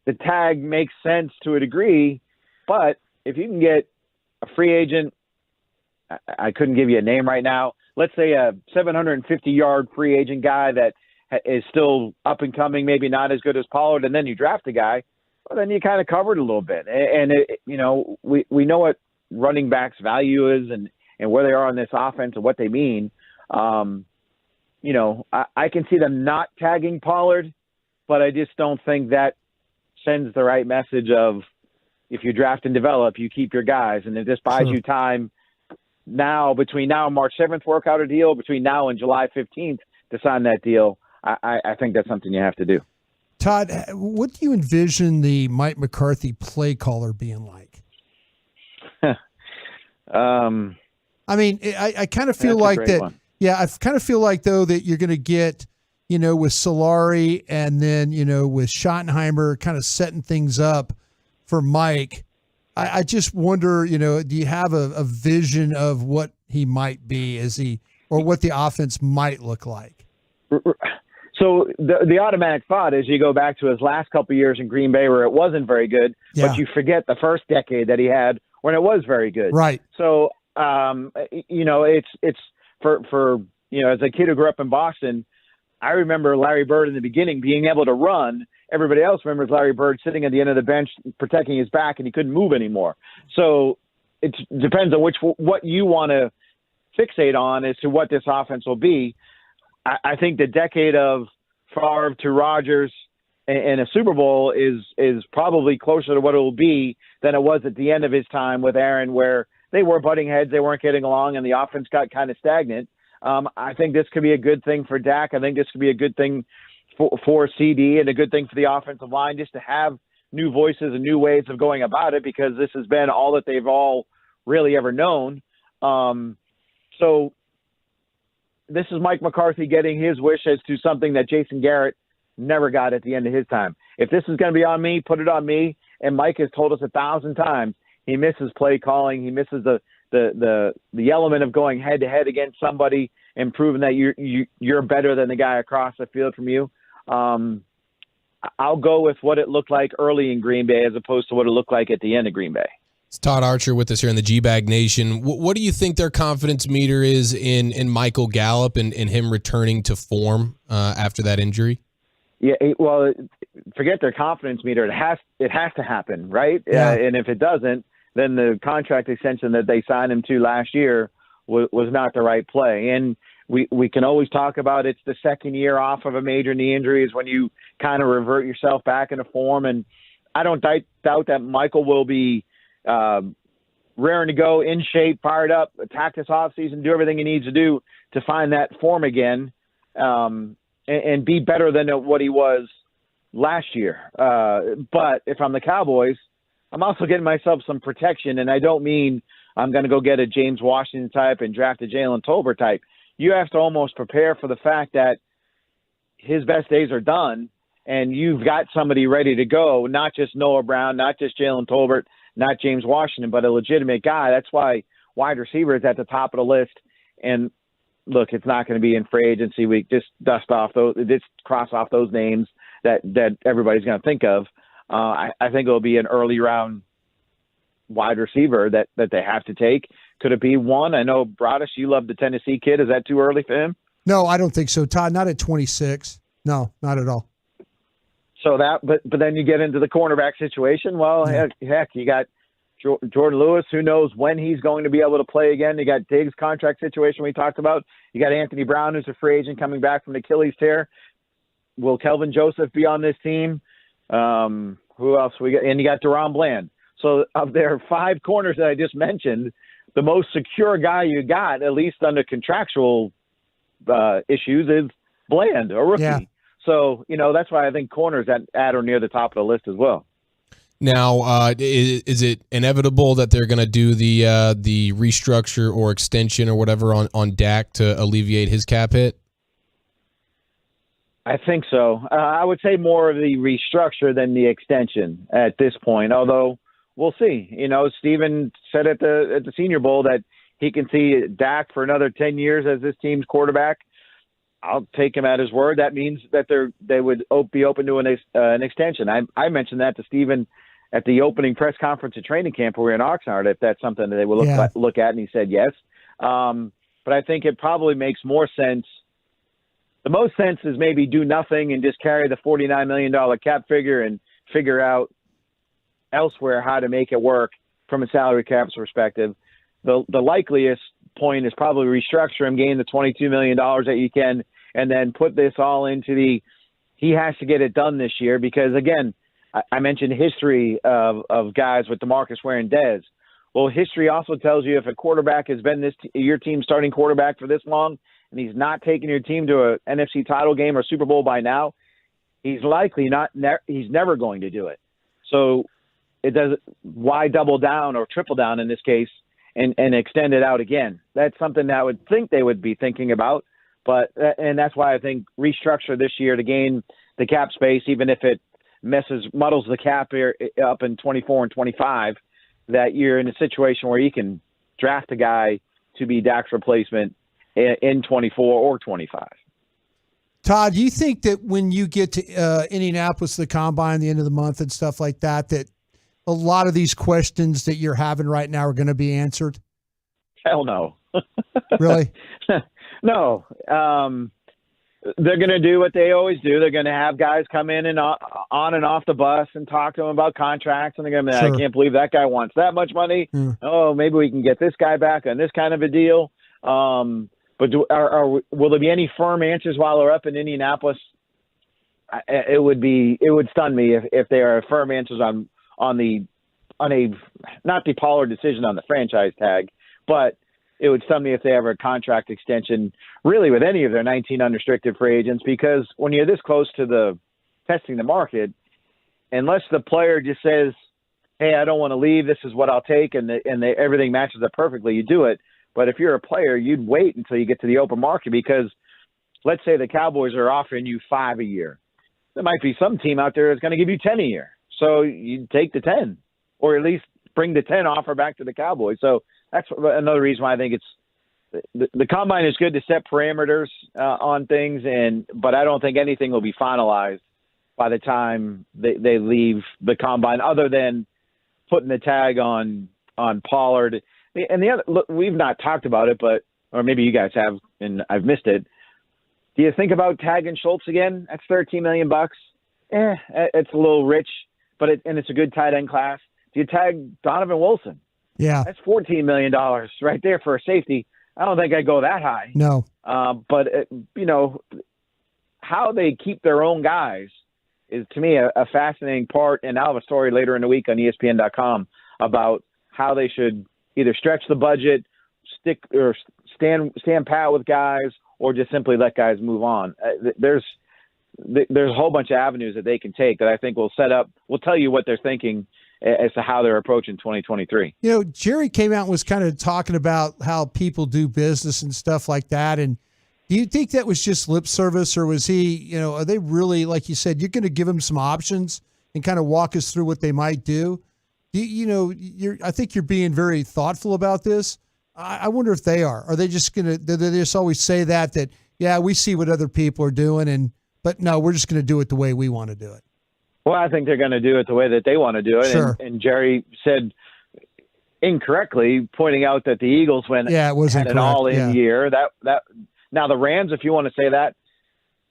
the tag makes sense to a degree. But if you can get a free agent, I couldn't give you a name right now, let's say a 750-yard free agent guy that is still up and coming, maybe not as good as Pollard, and then you draft a guy, well, then you kind of covered a little bit. And we know what running backs' value is and where they are on this offense and what they mean. I can see them not tagging Pollard, but I just don't think that sends the right message of, if you draft and develop, you keep your guys, and it just buys you time now, between now and March 7th, work out a deal, between now and July 15th to sign that deal. I think that's something you have to do. Todd, what do you envision the Mike McCarthy play caller being like? I kind of feel like that. One. Yeah, I kind of feel like, though, that you're going to get, with Solari and then, with Schottenheimer kind of setting things up for Mike. I just wonder, do you have a vision of what he might be or what the offense might look like? So the automatic thought is you go back to his last couple of years in Green Bay where it wasn't very good, but you forget the first decade that he had when it was very good. Right. So, it's for as a kid who grew up in Boston, I remember Larry Bird in the beginning being able to run. Everybody else remembers Larry Bird sitting at the end of the bench protecting his back, and he couldn't move anymore. So it depends on what you want to fixate on as to what this offense will be. I think the decade of Favre to Rodgers and a Super Bowl is probably closer to what it will be than it was at the end of his time with Aaron, where they were butting heads, they weren't getting along, and the offense got kind of stagnant. I think this could be a good thing for Dak. I think this could be a good thing for CD and a good thing for the offensive line, just to have new voices and new ways of going about it, because this has been all that they've all really ever known. So this is Mike McCarthy getting his wish as to something that Jason Garrett never got at the end of his time. If this is going to be on me, put it on me. And Mike has told us 1,000 times he misses play calling. He misses the element of going head to head against somebody and proving that you're better than the guy across the field from you. I'll go with what it looked like early in Green Bay as opposed to what it looked like at the end of Green Bay. It's Todd Archer with us here in the G-Bag Nation. What do you think their confidence meter is in Michael Gallup and him returning to form after that injury? Yeah, well, forget their confidence meter. It has to happen, right? Yeah. And if it doesn't, then the contract extension that they signed him to last year was not the right play. And we can always talk about it's the second year off of a major knee injury is when you kind of revert yourself back into form. And I don't doubt that Michael will be raring to go, in shape, fired up, attack this offseason, do everything he needs to do to find that form again, and be better than what he was last year. But if I'm the Cowboys, I'm also getting myself some protection, and I don't mean I'm going to go get a James Washington type and draft a Jalen Tolbert type. You have to almost prepare for the fact that his best days are done, and you've got somebody ready to go, not just Noah Brown, not just Jalen Tolbert, not James Washington, but a legitimate guy. That's why wide receiver is at the top of the list. And look, it's not going to be in free agency week. Just cross off those names that everybody's going to think of. I think it'll be an early round wide receiver that they have to take. Could it be one? I know, Broadus, you love the Tennessee kid. Is that too early for him? No, I don't think so, Todd. Not at 26. No, not at all. So but then you get into the cornerback situation. Well, heck, you got Jordan Lewis. Who knows when he's going to be able to play again? You got Diggs' contract situation we talked about. You got Anthony Brown, who's a free agent coming back from the Achilles tear. Will Kelvin Joseph be on this team? Who else we got? And you got Deron Bland. So of their 5 corners that I just mentioned, the most secure guy you got, at least under contractual issues, is Bland, a rookie. Yeah. So, that's why I think corners at or near the top of the list as well. Now, is it inevitable that they're going to do the restructure or extension or whatever on Dak to alleviate his cap hit? I think so. I would say more of the restructure than the extension at this point, although we'll see. Steven said at the Senior Bowl that he can see Dak for another 10 years as this team's quarterback. I'll take him at his word. That means that they would be open to an extension. I mentioned that to Steven at the opening press conference at training camp where we were in Oxnard, if that's something that they would look at, and he said yes. But I think it probably makes more sense. The most sense is maybe do nothing and just carry the $49 million cap figure and figure out elsewhere how to make it work from a salary cap perspective. The likeliest point is probably restructure him, gain the $22 million that you can, and then put this all into he has to get it done this year because, again, I mentioned history of guys with DeMarcus Ware and Dez. Well, history also tells you if a quarterback has been your team's starting quarterback for this long and he's not taking your team to an NFC title game or Super Bowl by now, he's likely he's never going to do it. So why double down or triple down in this case and extend it out again? That's something that I would think they would be thinking about. And that's why I think restructure this year to gain the cap space, even if it muddles the cap up in 24 and 25, that you're in a situation where you can draft a guy to be Dak's replacement in 24 or 25. Todd, do you think that when you get to Indianapolis, the Combine, the end of the month and stuff like that a lot of these questions that you're having right now are going to be answered? Hell no. Really? No. They're going to do what they always do. They're going to have guys come in and on and off the bus and talk to them about contracts, and they're going to be like, I can't believe that guy wants that much money. Oh, maybe we can get this guy back on this kind of a deal. But will there be any firm answers while they're up in Indianapolis? It would stun me if there are firm answers on a not the Pollard decision on the franchise tag, but it would stun me if they have a contract extension really with any of their 19 unrestricted free agents, because when you're this close to the testing the market, unless the player just says, hey, I don't want to leave, this is what I'll take, and everything matches up perfectly, you do it. But if you're a player, you'd wait until you get to the open market, because let's say the Cowboys are offering you 5 a year. There might be some team out there that's going to give you 10 a year. So you take the 10, or at least bring the 10 offer back to the Cowboys. So that's another reason why I think the combine is good to set parameters on things, but I don't think anything will be finalized by the time they leave the combine, other than putting the tag on Pollard. And the other, look, we've not talked about it, or maybe you guys have, and I've missed it. Do you think about tagging Schultz again? That's $13 million. It's a little rich, but it's a good tight end class. Do you tag Donovan Wilson? Yeah. That's $14 million right there for a safety. I don't think I'd go that high. No. But how they keep their own guys is, to me, a fascinating part. And I'll have a story later in the week on ESPN.com about how they should either stretch the budget, stick or stand pat with guys, or just simply let guys move on. There's a whole bunch of avenues that they can take that I think will tell you what they're thinking as to how they're approaching 2023. Jerry came out and was kind of talking about how people do business and stuff like that. And do you think that was just lip service, or was he, are they really, like you said, you're going to give them some options and kind of walk us through what they might do? I think you're being very thoughtful about this. I wonder if they are. Are they just going to, they just always say that, yeah, we see what other people are doing, but no, we're just going to do it the way we want to do it. Well, I think they're going to do it the way that they want to do it. Sure. And Jerry said incorrectly, pointing out that the Eagles had an all-in year. That now the Rams, if you want to say that,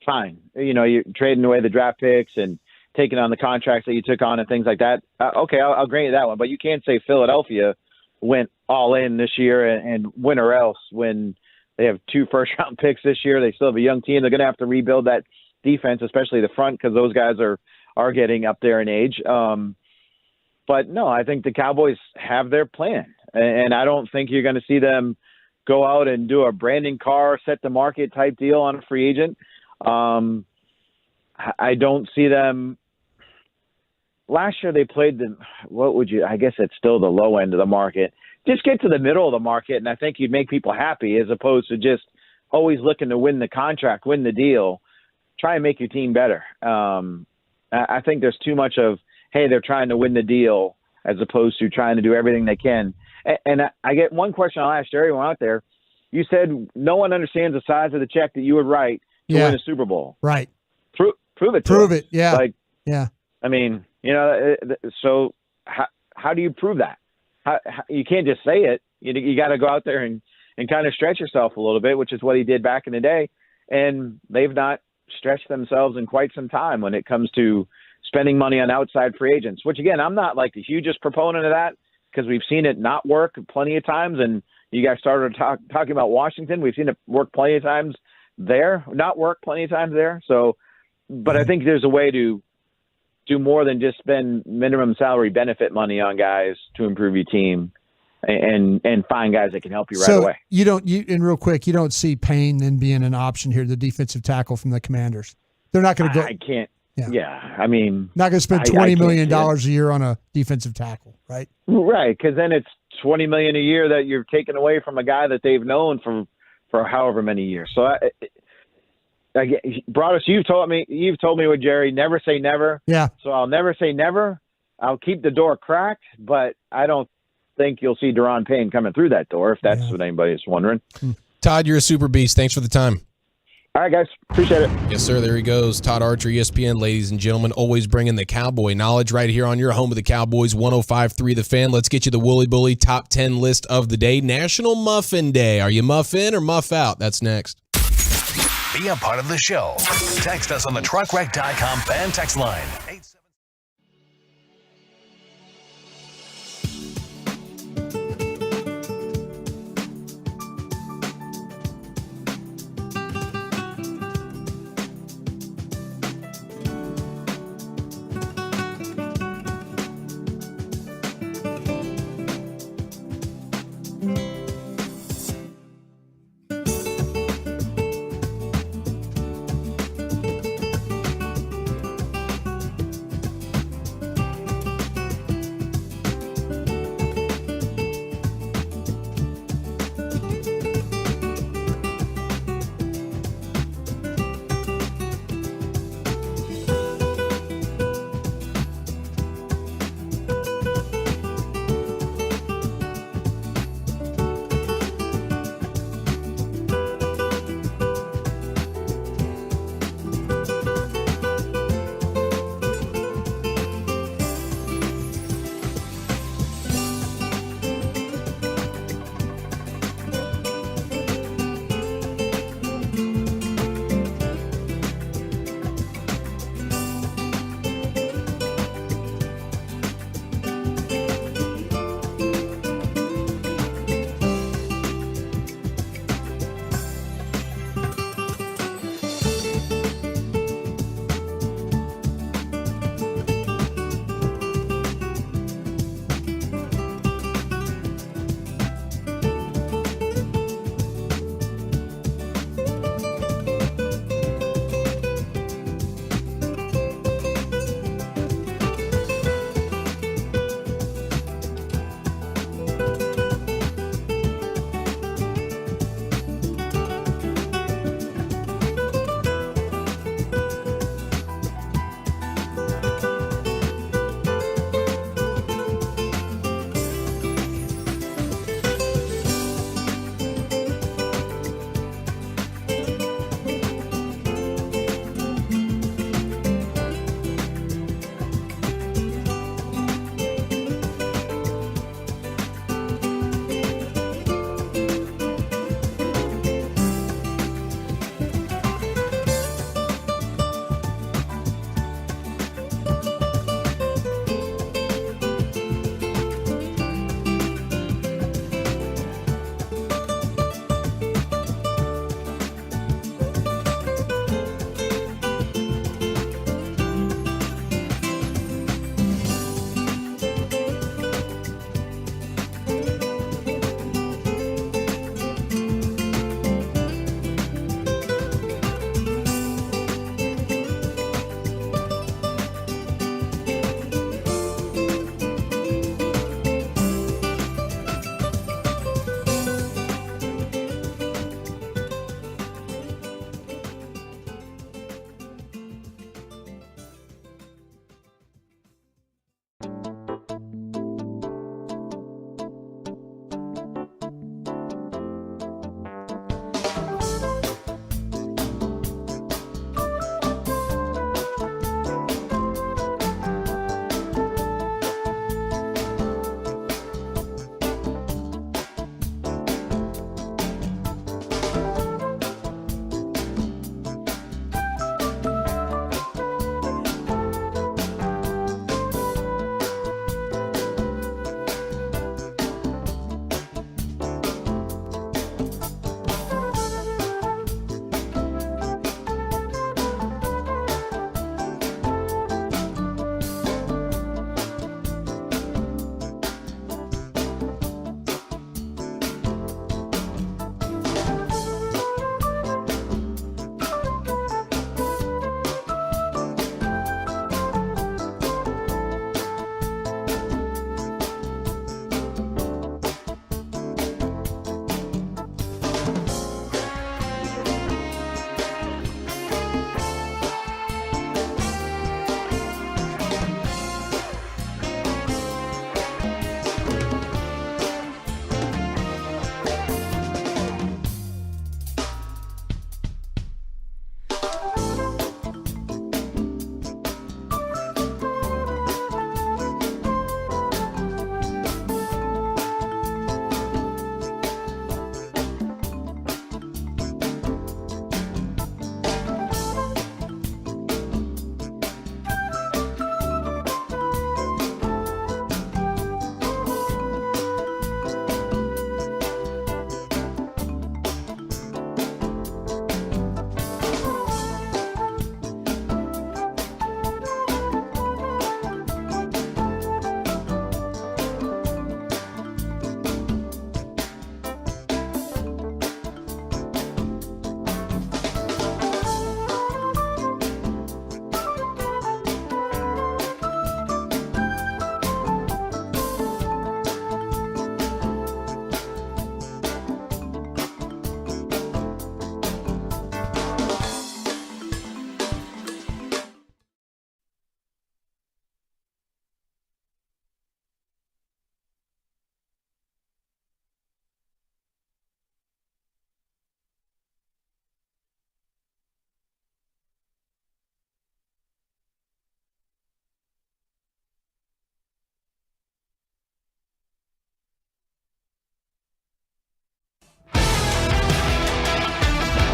fine. You're trading away the draft picks and taking on the contracts that you took on and things like that. Okay, I'll grant you that one. But you can't say Philadelphia went all in this year and win or else when they have 2 first-round picks this year. They still have a young team. They're going to have to rebuild that defense, especially the front, because those guys are getting up there in age. But no, I think the Cowboys have their plan. And I don't think you're going to see them go out and do a Brandon Carr, set the market type deal on a free agent. I don't see them. Last year they played I guess it's still the low end of the market. Just get to the middle of the market, and I think you'd make people happy, as opposed to just always looking to win the contract, win the deal. Try and make your team better. I think there's too much of, hey, they're trying to win the deal, as opposed to trying to do everything they can. And I get one question I'll ask everyone out there. You said no one understands the size of the check that you would write to win a Super Bowl. Right. Prove it. Prove it. Yeah. Yeah. I mean, so how do you prove that? How, you can't just say it. You got to go out there and kind of stretch yourself a little bit, which is what he did back in the day. And they've not stretched themselves in quite some time when it comes to spending money on outside free agents, which, again, I'm not like the hugest proponent of that, because we've seen it not work plenty of times. And you guys started talking about Washington. We've seen it work plenty of times there, not work plenty of times there. So, but I think there's a way to do more than just spend minimum salary benefit money on guys to improve your team and find guys that can help you right away. And real quick, you don't see Payne then being an option here, the defensive tackle from the Commanders. They're not going to go. I can't. Yeah. I mean, not going to spend $20 million a year on a defensive tackle, right? Right. Because then it's $20 million a year that you're taking away from a guy that they've known for however many years. So Broadus, you've told me with Jerry, never say never. Yeah. So I'll never say never. I'll keep the door cracked, but I don't think you'll see Daron Payne coming through that door, if that's what anybody's wondering. Todd, you're a super beast. Thanks for the time. All right, guys. Appreciate it. Yes, sir. There he goes. Todd Archer, ESPN, ladies and gentlemen, always bringing the Cowboy knowledge right here on your home of the Cowboys, 105.3 The Fan. Let's get you the Wooly Bully top 10 list of the day. National Muffin Day. Are you muff in or muff out? That's next. Be a part of the show. Text us on the truckwreck.com fan text line.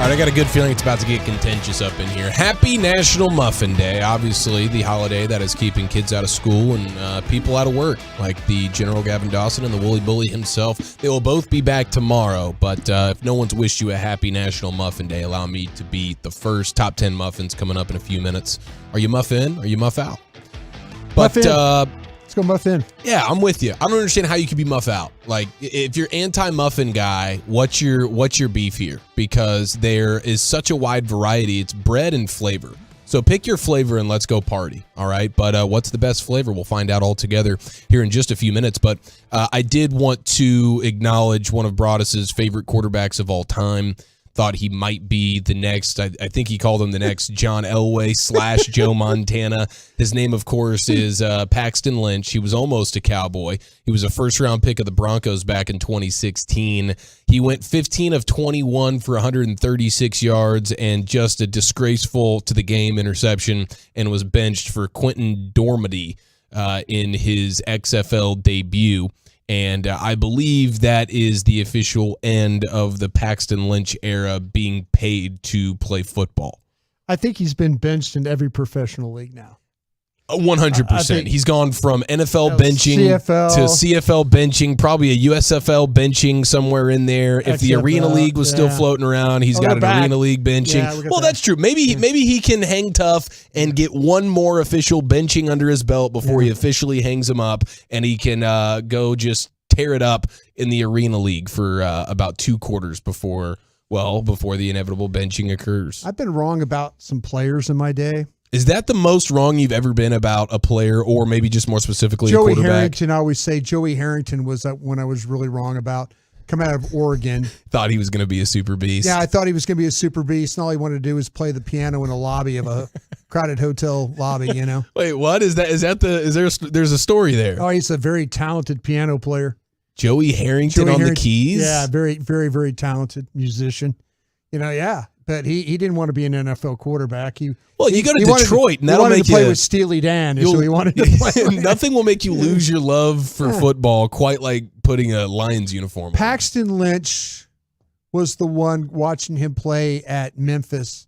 All right, I got a good feeling it's about to get contentious up in here. Happy National Muffin Day. Obviously, the holiday that is keeping kids out of school and people out of work, like the General Gavin Dawson and the Woolly Bully himself. They will both be back tomorrow, but if no one's wished you a happy National Muffin Day, allow me to be the first. Top 10 muffins coming up in a few minutes. Are you muff in or are you muff out? But let's go muff in. Yeah, I'm with you. I don't understand how you could be muff out. Like, if you're anti-muffin guy, what's your beef here? Because there is such a wide variety. It's bread and flavor. So pick your flavor and let's go party. All right. But what's the best flavor? We'll find out all together here in just a few minutes. But I did want to acknowledge one of Broadus's favorite quarterbacks of all time. Thought he might be the next, I think he called him the next John Elway / Joe Montana. His name, of course, is Paxton Lynch. He was almost a Cowboy. He was a first-round pick of the Broncos back in 2016. He went 15 of 21 for 136 yards and just a disgraceful to the game interception, and was benched for Quentin Dormady in his XFL debut. And I believe that is the official end of the Paxton Lynch era being paid to play football. I think he's been benched in every professional league now. 100%. He's gone from NFL benching CFL. to CFL benching, probably a USFL benching somewhere in there. If the XFL, Arena League was still floating around, he's got an Arena League benching. Yeah, well, that's true. Maybe he can hang tough and get one more official benching under his belt before he officially hangs him up, and he can go just tear it up in the Arena League for about 2 quarters before the inevitable benching occurs. I've been wrong about some players in my day. Is that the most wrong you've ever been about a player, or maybe just more specifically Joey a quarterback? Harrington, I always say Joey Harrington was one I was really wrong about. Come out of Oregon. Thought he was going to be a super beast. Yeah, I thought he was going to be a super beast, and all he wanted to do was play the piano in a lobby of a crowded hotel lobby, you know? Wait, what? There's a story there? Oh, he's a very talented piano player. Joey Harrington on the keys? Yeah, very, very, very talented musician. You know, yeah. But he didn't want to be an NFL quarterback. You go to Detroit, and that'll make make to play you with Steely Dan. Is who he wanted to play with. Nothing will make you lose your love for football quite like putting a Lions uniform on. Paxton Lynch was the one watching him play at Memphis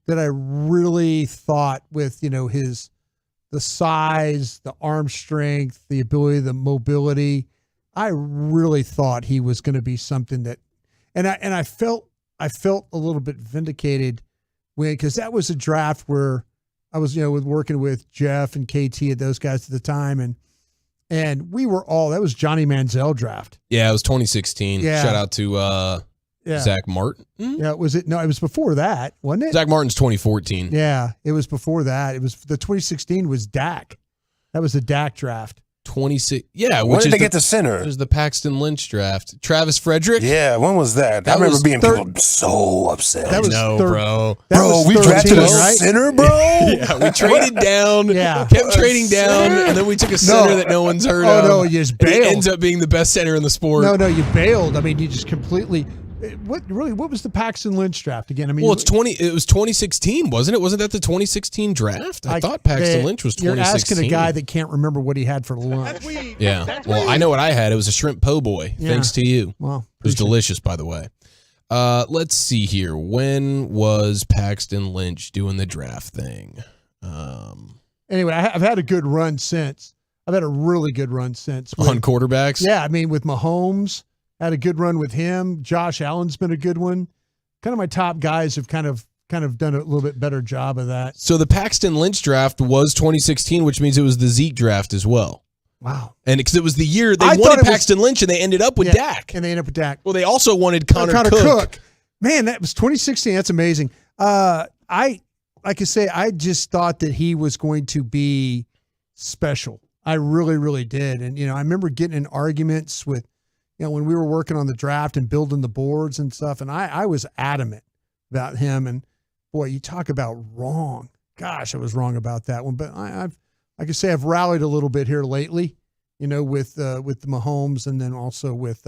that I really thought with, the size, the arm strength, the ability, the mobility. I really thought he was going to be something that, and I felt a little bit vindicated because that was a draft where I was, working with Jeff and KT and those guys at the time. And we were that was Johnny Manziel draft. Yeah, it was 2016. Yeah. Shout out to Zach Martin. Yeah, it was before that, wasn't it? Zach Martin's 2014. Yeah, it was before that. It was the 2016 was Dak. That was the Dak draft. 26. Yeah, when did they get the center? It was the Paxton Lynch draft. Travis Frederick. Yeah, when was that? I remember being people so upset. That was bro. Bro, we drafted a center, bro. Yeah, we traded down. Yeah, kept trading down, and then we took a center that no one's heard of. Oh no, you just bailed. He ends up being the best center in the sport. No, you bailed. I mean, you just completely. What was the Paxton Lynch draft again? I mean, well, it was 2016, wasn't it? Wasn't that the 2016 draft? I thought Paxton Lynch was 2016. You're asking a guy that can't remember what he had for lunch. Yeah. Well, I know what I had. It was a shrimp po' boy. Yeah. Thanks to you. Well, it was delicious, by the way. Let's see here. When was Paxton Lynch doing the draft thing? Anyway, I've had a good run since. I've had a really good run since. On quarterbacks? Yeah, I mean, with Mahomes. Had a good run with him. Josh Allen's been a good one. Kind of my top guys have kind of done a little bit better job of that. So the Paxton Lynch draft was 2016, which means it was the Zeke draft as well. Wow. And because it was the year they wanted Paxton Lynch and they ended up with Dak. And they ended up with Dak. Well, they also wanted Connor Cook. Man, that was 2016. That's amazing. I just thought that he was going to be special. I really, really did. And, I remember getting in arguments with, when we were working on the draft and building the boards and stuff, and I was adamant about him. And boy, you talk about wrong. Gosh, I was wrong about that one. But I've rallied a little bit here lately, with the Mahomes, and then also with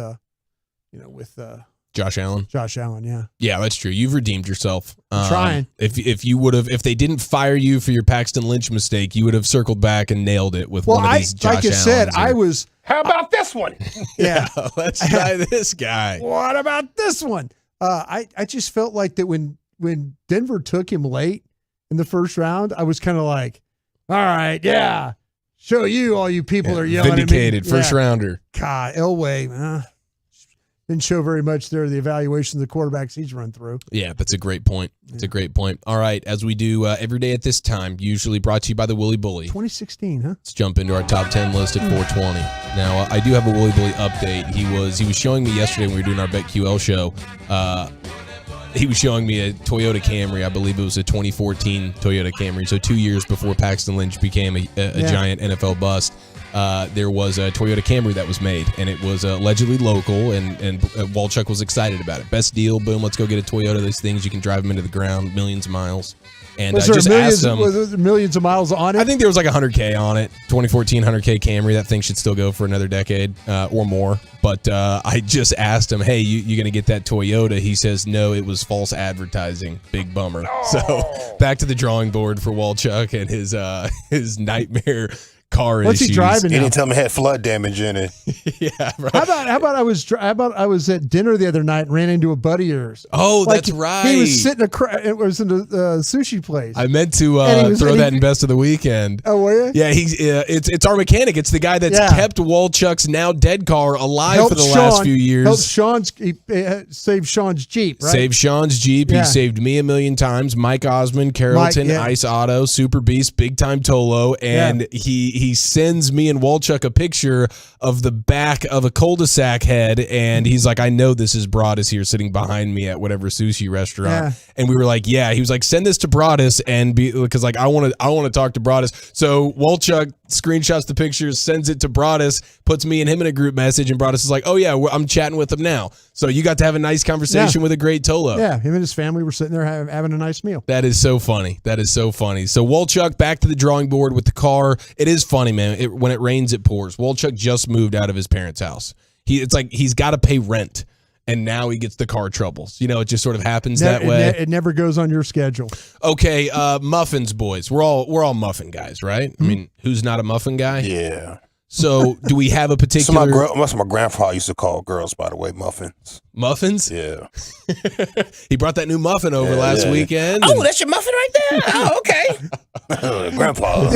Josh Allen. Josh Allen, yeah. Yeah, that's true. You've redeemed yourself. I'm trying. If they didn't fire you for your Paxton Lynch mistake, you would have circled back and nailed it with one of these Josh Allens. Like I said, How about this one? Yeah. Let's try this guy. What about this one? I just felt like that when Denver took him late in the first round, I was kind of like, all right, yeah, show you all you people are yelling vindicated, at me. first rounder. God, Elway, didn't show very much there, the evaluation of the quarterbacks he's run through. Yeah, that's a great point. It's a great point. All right, as we do every day at this time, usually brought to you by the Willy Bully. 2016, huh? Let's jump into our top 10 list at 420. Now, I do have a Willy Bully update. He was showing me yesterday when we were doing our BetQL show. He was showing me a Toyota Camry. I believe it was a 2014 Toyota Camry. So 2 years before Paxton Lynch became a giant NFL bust, there was a Toyota Camry that was made, and it was allegedly local, and Walchuk was excited about it. Best deal, boom, let's go get a Toyota. Those things, you can drive them into the ground, millions of miles. And was I just asked him. Was there millions of miles on it? I think there was like 100K on it. 2014 100K Camry. That thing should still go for another decade or more. But I just asked him, hey, you going to get that Toyota? He says, no, it was false advertising. Big bummer. So back to the drawing board for Walchuk and his nightmare car What's issues. he driving now? He didn't tell me it had flood damage in it. Yeah, bro. How about I was at dinner the other night and ran into a buddy of yours. Oh, that's right. He was sitting it was in a sushi place. I meant to throw that in best of the weekend. Oh, were you? Yeah, it's our mechanic. It's the guy that's kept Walchuk's now dead car alive for the last few years. He saved Sean's Jeep, right? Saved Sean's Jeep. Yeah. He saved me a million times. Mike Osmond, Carrollton, Ice Auto, Super Beast, Big Time Tolo, and he sends me and Walchuk a picture of the back of a cul-de-sac head, and he's like, I know this is Broadus here sitting behind me at whatever sushi restaurant. Yeah. And we were like, yeah. He was like, send this to Broadus, and because like I want to talk to Broadus. So Walchuk screenshots the pictures, sends it to Broadus, puts me and him in a group message, and Broadus is like, oh yeah, I'm chatting with him now. So you got to have a nice conversation with a great Tolo. Yeah, him and his family were sitting there having a nice meal. That is so funny. That is so funny. So Walchuk back to the drawing board with the car. It is funny, man. When it rains, it pours. Walchuk just moved out of his parents' house. It's like he's got to pay rent, and now he gets the car troubles. You know, it just sort of happens that way. It never goes on your schedule. Okay, muffins, boys. We're all muffin guys, right? I mean, who's not a muffin guy? Yeah. So, do we have a particular? That's what my grandfather used to call girls, by the way, muffins. Muffins? Yeah. He brought that new muffin over last weekend. Oh, that's your muffin right there? Oh, okay. Grandpa.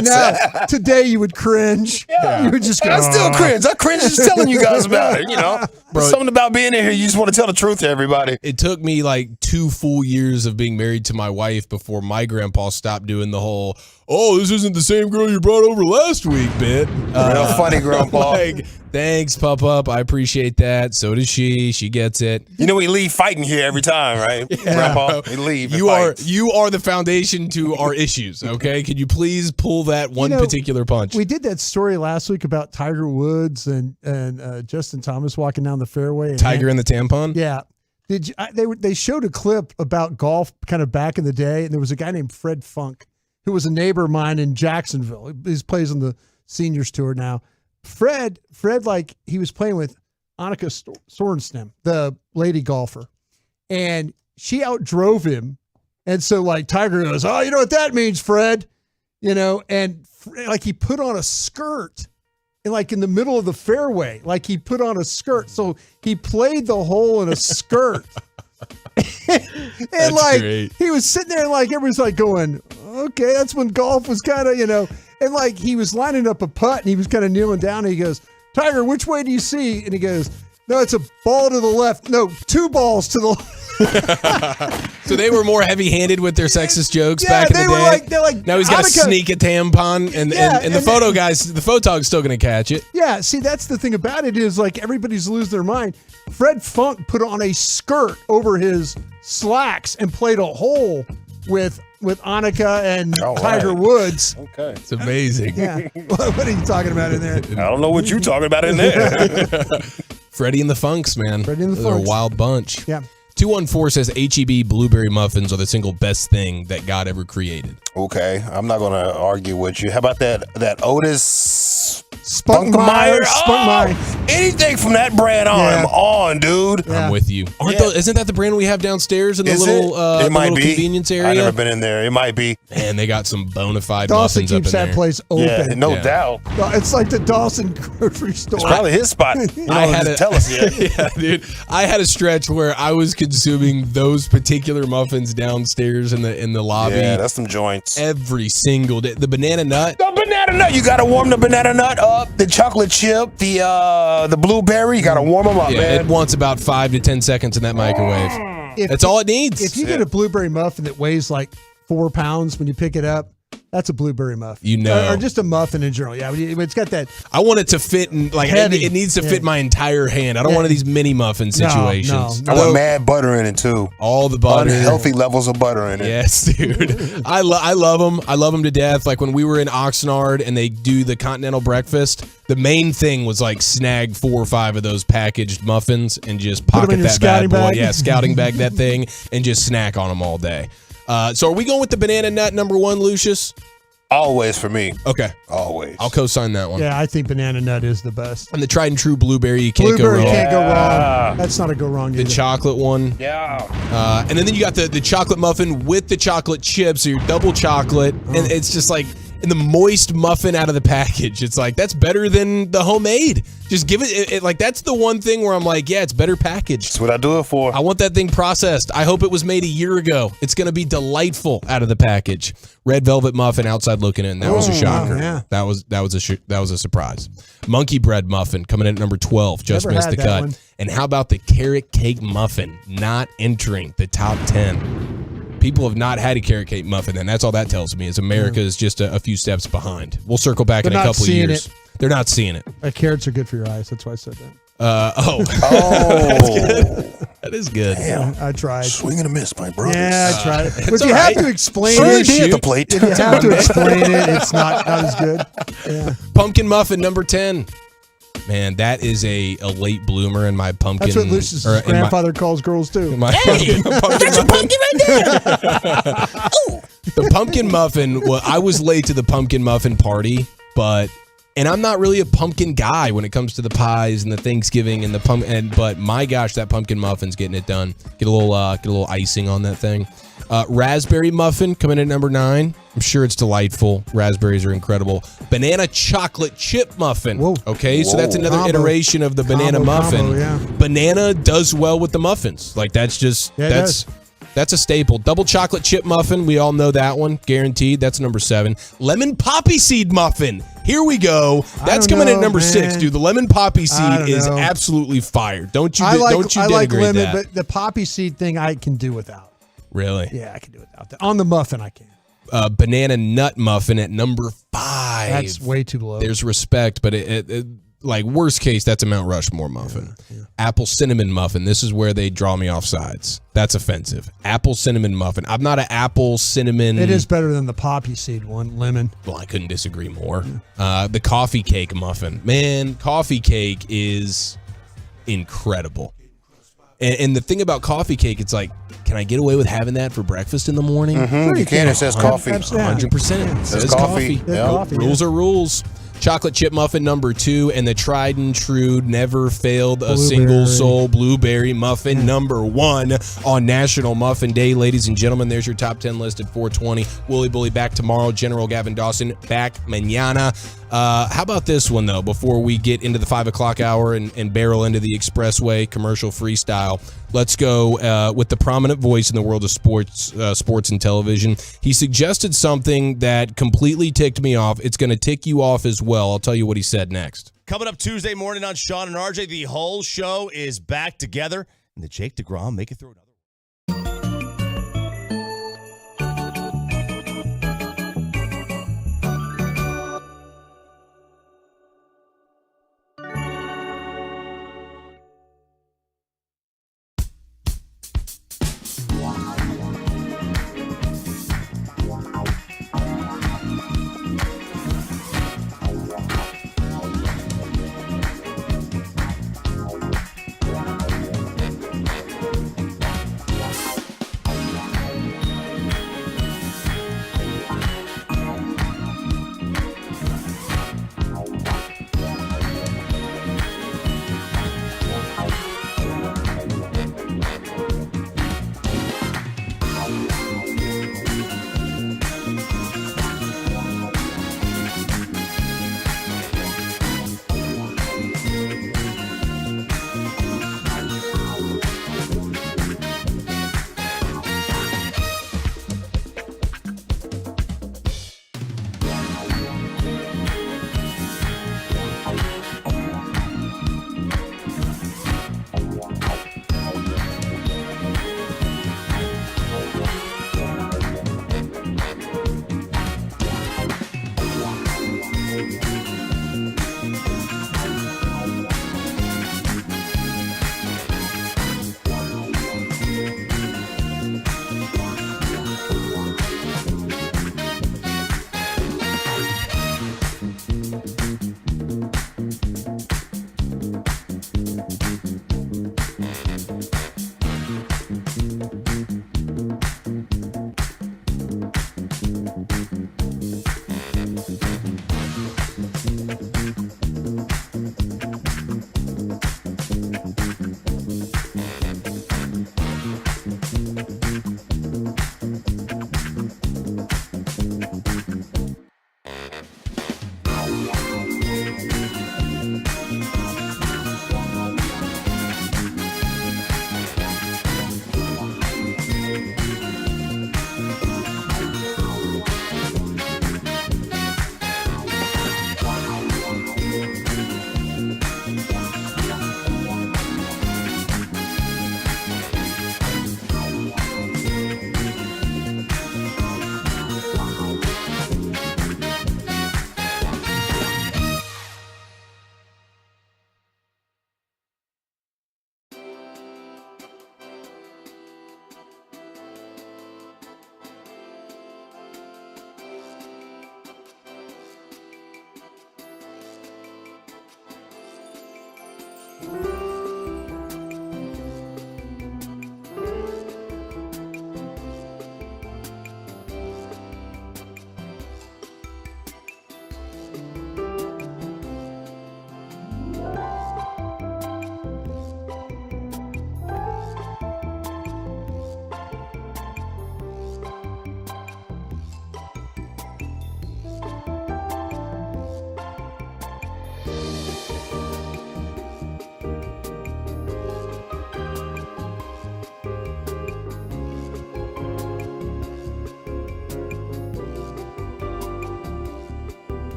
Now, today you would cringe. Yeah. You would just go, I still cringe. I cringe just telling you guys about it, you know. There's something about being in here, you just want to tell the truth to everybody. It took me like 2 full years of being married to my wife before my grandpa stopped doing the whole, oh, this isn't the same girl you brought over last week bit. Real funny, Grandpa. Like, thanks, Pup. I appreciate that. So does she. She gets it. You know, we leave fighting here every time, right? Yeah. Grandpa, we leave. You are the foundation to our issues, okay? Could you please pull that one particular punch? We did that story last week about Tiger Woods and Justin Thomas walking down the fairway. Tiger in the tampon? Yeah. They showed a clip about golf kind of back in the day, and there was a guy named Fred Funk who was a neighbor of mine in Jacksonville. He plays on the seniors tour now. Fred, like he was playing with Annika Sorenstam, the lady golfer, and she outdrove him. And so like Tiger goes, oh, you know what that means, Fred, and like he put on a skirt and like in the middle of the fairway, like he put on a skirt. So he played the hole in a skirt. And like great. He was sitting there and like everybody's like going, okay, that's when golf was kind of, and like he was lining up a putt and he was kind of kneeling down and he goes, Tiger, which way do you see? And he goes, no, it's a ball to the left. No, 2 balls to the left. So they were more heavy-handed with their sexist jokes back in the day. They're like, now he's got to sneak a tampon, and the photog's still going to catch it. Yeah, see, that's the thing about it is like everybody's losing their mind. Fred Funk put on a skirt over his slacks and played a hole with Annika and Tiger Woods. Okay. It's amazing. Yeah. What are you talking about in there? I don't know what you're talking about in there. Freddie and the Funks, man. Freddie and the They're Funks. a wild bunch. Yeah. 214 says HEB blueberry muffins are the single best thing that God ever created. Okay, I'm not going to argue with you. How about that Otis Spunkmeyer? Anything from that brand on, I'm on, dude. I'm with you. Isn't that the brand we have downstairs in the it might little be convenience area? I've never been in there. It might be. Man, they got some bona fide Dawson muffins up in keeps there. that place open. Yeah, no doubt. It's like the Dawson grocery store. It's probably his spot. Tell us yet. Yeah, dude. I had a stretch where I was consuming those particular muffins downstairs in the lobby. Yeah, that's some joints. Every single day. The banana nut. The banana nut. You gotta warm the banana nut up. The chocolate chip. The blueberry. You gotta warm them up, man. It wants about 5 to 10 seconds in that microwave. That's all it needs. If you get a blueberry muffin that weighs like 4 pounds when you pick it up, that's a blueberry muffin. You know. Or just a muffin in general. Yeah, it's got that. I want it to fit in, like, Heavy. it needs to fit my entire hand. I don't want one of these mini muffin situations. I want mad butter in it, too. All the butter. Unhealthy levels of butter in it. Yes, dude. I love them. I love them to death. Like when we were in Oxnard and they do the continental breakfast, the main thing was like snag 4 or 5 of those packaged muffins and just pocket that bad boy. Bag. Yeah, scouting bag that thing and just snack on them all day. So are we going with the banana nut number 1, Lucius? Always for me. Okay. Always. I'll co-sign that one. Yeah, I think banana nut is the best. And the tried and true blueberry, you can't go wrong. Can't go wrong. That's not a go wrong either. The chocolate one. Yeah. And then you got the chocolate muffin with the chocolate chips, so you're double chocolate. And it's just like in the moist muffin out of the package. It's like, that's better than the homemade. Just give it like, that's the one thing where I'm like, yeah, it's better packaged. That's what I do it for. I want that thing processed. I hope it was made a year ago. It's going to be delightful out of the package. Red velvet muffin outside looking in. That was a shocker. Yeah. That was a surprise. Monkey bread muffin coming in at number 12. Just Never missed had the that cut. one. And how about the carrot cake muffin not entering the top 10? People have not had a carrot cake muffin, and that's all that tells me is America is just a few steps behind. We'll circle back in a couple of years. They're not seeing it. Carrots are good for your eyes. That's why I said that. That's good. That is good. Damn, I tried. Swing and a miss, my brother. Yeah, I tried. But it's you all have right. to explain Sorry, it. hit the plate. If you have to explain it, it's not as good. Yeah. Pumpkin muffin number 10. Man, that is a late bloomer in my pumpkin. That's what Lucius' grandfather calls girls too. Pumpkin right there. The pumpkin muffin. Well, I was late to the pumpkin muffin party, and I'm not really a pumpkin guy when it comes to the pies and the Thanksgiving and the but my gosh, that pumpkin muffin's getting it done. Get a little icing on that thing. Raspberry muffin coming in at number 9. I'm sure it's delightful. Raspberries are incredible. Banana chocolate chip muffin. Whoa. Okay, so that's another Combo. iteration of the banana muffin. Combo, yeah. Banana does well with the muffins. Like that's just that's a staple. Double chocolate chip muffin. We all know that one. Guaranteed. That's number 7. Lemon poppy seed muffin. Here we go. That's coming in at number 6, dude. The lemon poppy seed is absolutely fire. Don't you I like denigrate lemon, that. but the poppy seed thing I can do without. Really? Yeah, I can do without that. On the muffin, I can. Banana nut muffin at number 5. That's way too low. There's respect, but it like worst case, that's a Mount Rushmore muffin. Yeah. Apple cinnamon muffin. This is where they draw me off sides. That's offensive. Apple cinnamon muffin. I'm not an apple cinnamon. It is better than the poppy seed one, lemon. Well, I couldn't disagree more. The coffee cake muffin. Man, coffee cake is incredible. And the thing about coffee cake, it's like, can I get away with having that for breakfast in the morning? Mm-hmm. You can. It says coffee. 100%. It says coffee. Coffee. Rules are rules. Chocolate chip muffin number 2, and the tried and true, never failed a single soul blueberry muffin number 1 on National Muffin Day. Ladies and gentlemen, there's your top 10 list at 420. Wooly Bully back tomorrow. General Gavin Dawson back mañana. How about this one, though, before we get into the 5 o'clock hour and barrel into the expressway commercial freestyle? Let's go with the prominent voice in the world of sports and television. He suggested something that completely ticked me off. It's going to tick you off as well. I'll tell you what he said next. Coming up Tuesday morning on Sean and RJ, the whole show is back together. And the Jake DeGrom make it through another.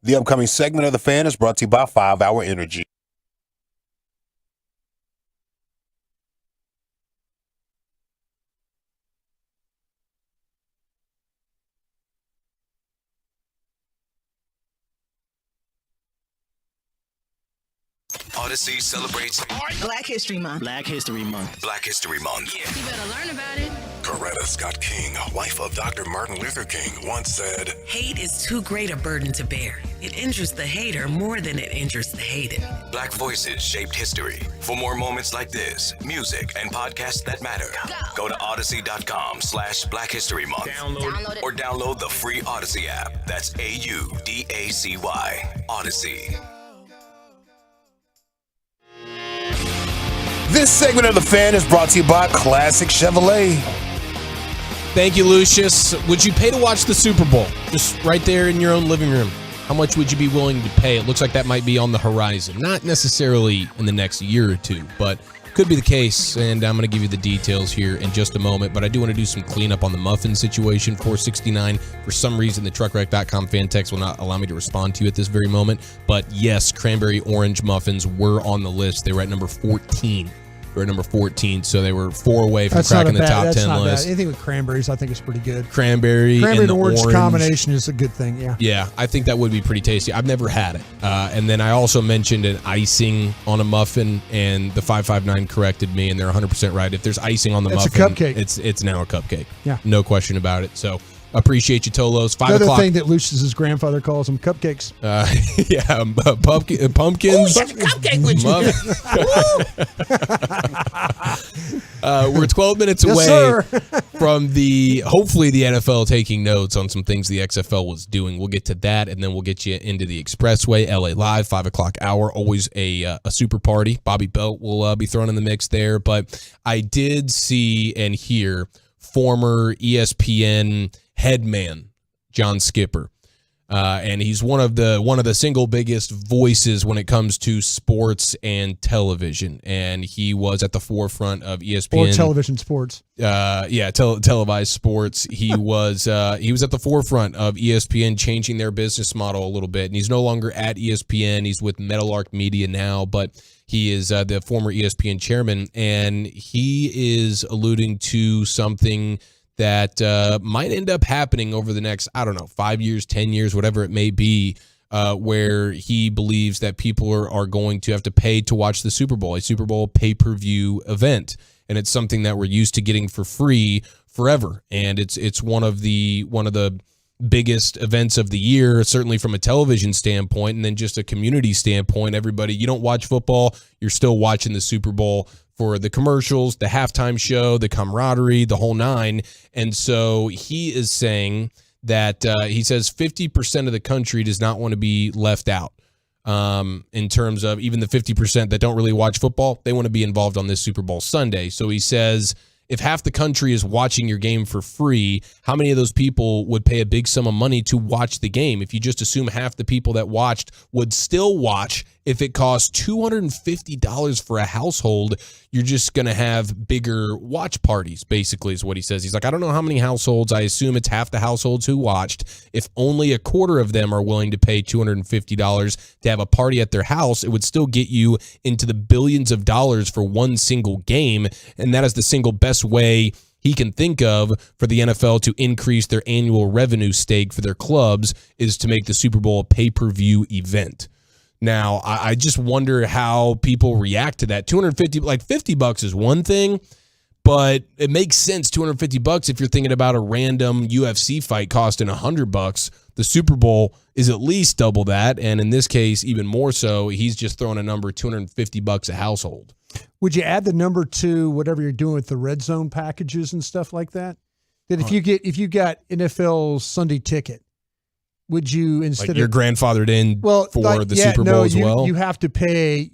The upcoming segment of The Fan is brought to you by 5 Hour Energy. Odyssey celebrates Black History Month. Black History Month. Black History Month. You better learn about it. Coretta Scott King, wife of Dr. Martin Luther King, once said, Hate is too great a burden to bear. It injures the hater more than it injures the hated. Black voices shaped history. For more moments like this, music, and podcasts that matter, go to Odyssey.com/Black History Month. Download it. Or download the free Odyssey app. That's AUDACY. Odyssey. This segment of The Fan is brought to you by Classic Chevrolet. Thank you, Lucius. Would you pay to watch the Super Bowl? Just right there in your own living room. How much would you be willing to pay? It looks like that might be on the horizon. Not necessarily in the next year or two, but could be the case, and I'm going to give you the details here in just a moment, but I do want to do some cleanup on the muffin situation. 469. For some reason, the truckwreck.com fan text will not allow me to respond to you at this very moment, but yes, cranberry orange muffins were on the list. They were at number 14. We're at number 14, so they were 4 away from cracking the top 10 list. Anything with cranberries, I think is pretty good. Cranberry and orange combination is a good thing, yeah. Yeah, I think that would be pretty tasty. I've never had it. And then I also mentioned an icing on a muffin, and the 559 corrected me, and they're 100% right. If there's icing on the muffin, it's a cupcake. It's now a cupcake. Yeah. No question about it. So appreciate you, Tolos. 5 Another o'clock. thing that Lucius's grandfather calls them, cupcakes. Pumpkins. Such a cupcake with We're 12 minutes away from hopefully the NFL taking notes on some things the XFL was doing. We'll get to that, and then we'll get you into the Expressway, LA Live, 5 o'clock hour. Always a super party. Bobby Belt will be thrown in the mix there. But I did see and hear former ESPN headman John Skipper, and he's one of the single biggest voices when it comes to sports and television, and he was at the forefront of ESPN or television sports. Televised sports. He was at the forefront of ESPN changing their business model a little bit, and he's no longer at ESPN. He's with Meadowlark Media now, but he is the former ESPN chairman, and he is alluding to something that might end up happening over the next, 5 years, 10 years, whatever it may be, where he believes that people are going to have to pay to watch the Super Bowl, a Super Bowl pay-per-view event. And it's something that we're used to getting for free forever. And it's one of the biggest events of the year, certainly from a television standpoint, and then just a community standpoint. Everybody, you don't watch football, you're still watching the Super Bowl for the commercials, the halftime show, the camaraderie, the whole nine. And so he is saying that he says 50% of the country does not want to be left out. In terms of even the 50% that don't really watch football, they want to be involved on this Super Bowl Sunday. So he says, if half the country is watching your game for free, how many of those people would pay a big sum of money to watch the game? If you just assume half the people that watched would still watch, if it costs $250 for a household, you're just going to have bigger watch parties, basically, is what he says. He's like, I don't know how many households. I assume it's half the households who watched. If only a quarter of them are willing to pay $250 to have a party at their house, it would still get you into the billions of dollars for one single game. And that is the single best way he can think of for the NFL to increase their annual revenue stake for their clubs, is to make the Super Bowl a pay-per-view event. Now, I just wonder how people react to that. $50 is one thing, but it makes sense. $250 if you're thinking about a random UFC fight costing $100. The Super Bowl is at least double that, and in this case, even more so. He's just throwing a number, $250 a household. Would you add the number to whatever you're doing with the red zone packages and stuff like that? That if you got NFL's Sunday ticket, would you, instead like you're grandfathered in for the Super Bowl as well? You have to pay.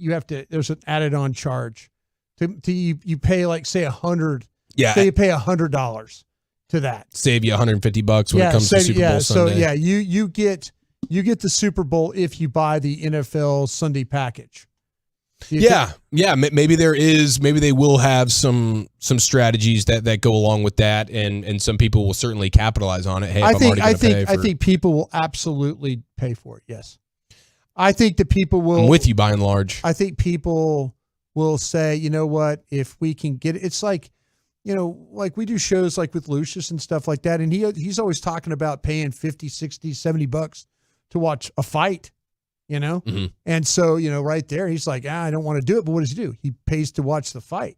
There's an added on charge. You pay say $100. Yeah. Say you pay $100 to that. Save you $150 when it comes to Super Bowl Sunday. So you get the Super Bowl if you buy the NFL Sunday package. Maybe they will have some strategies that go along with that, and some people will certainly capitalize on it. Hey, I think people will absolutely pay for it. Yes, I think that people will. I'm with you by and large. I think people will say, you know what, if we can get it, it's like, like we do shows like with Lucius and stuff like that, and he's always talking about paying $50, $60, $70 to watch a fight. Mm-hmm. And so, right there, he's like, I don't want to do it. But what does he do? He pays to watch the fight.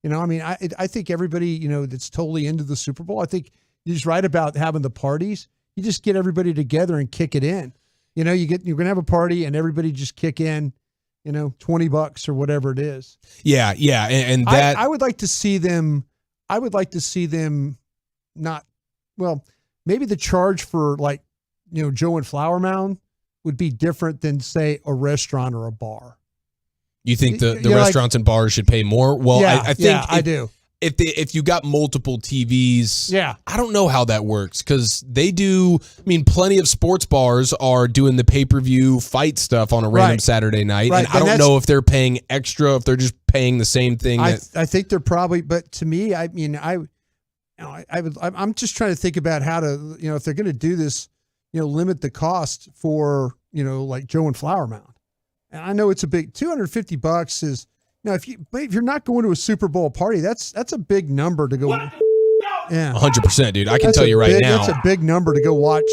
I think everybody, that's totally into the Super Bowl, I think he's right about having the parties. You just get everybody together and kick it in. You're going to have a party and everybody just kick in, $20 or whatever it is. Yeah. And that I would like to see them. I would like to see them maybe the charge for Joe and Flower Mound would be different than, say, a restaurant or a bar. You think the restaurants and bars should pay more? Well, I think I do. if you got multiple TVs, yeah, I don't know how that works because they do. I mean, plenty of sports bars are doing the pay-per-view fight stuff on a random Saturday night, and I don't know if they're paying extra, if they're just paying the same thing. I think they're probably, but to me, I mean, I'm just trying to think about how to, if they're going to do this, limit the cost for, like Joe and Flower Mound. And I know it's a big $250 is now if you're not going to a Super Bowl party, that's a big number to go. Yeah, 100%, dude. I can tell you right now, that's a big number to go watch.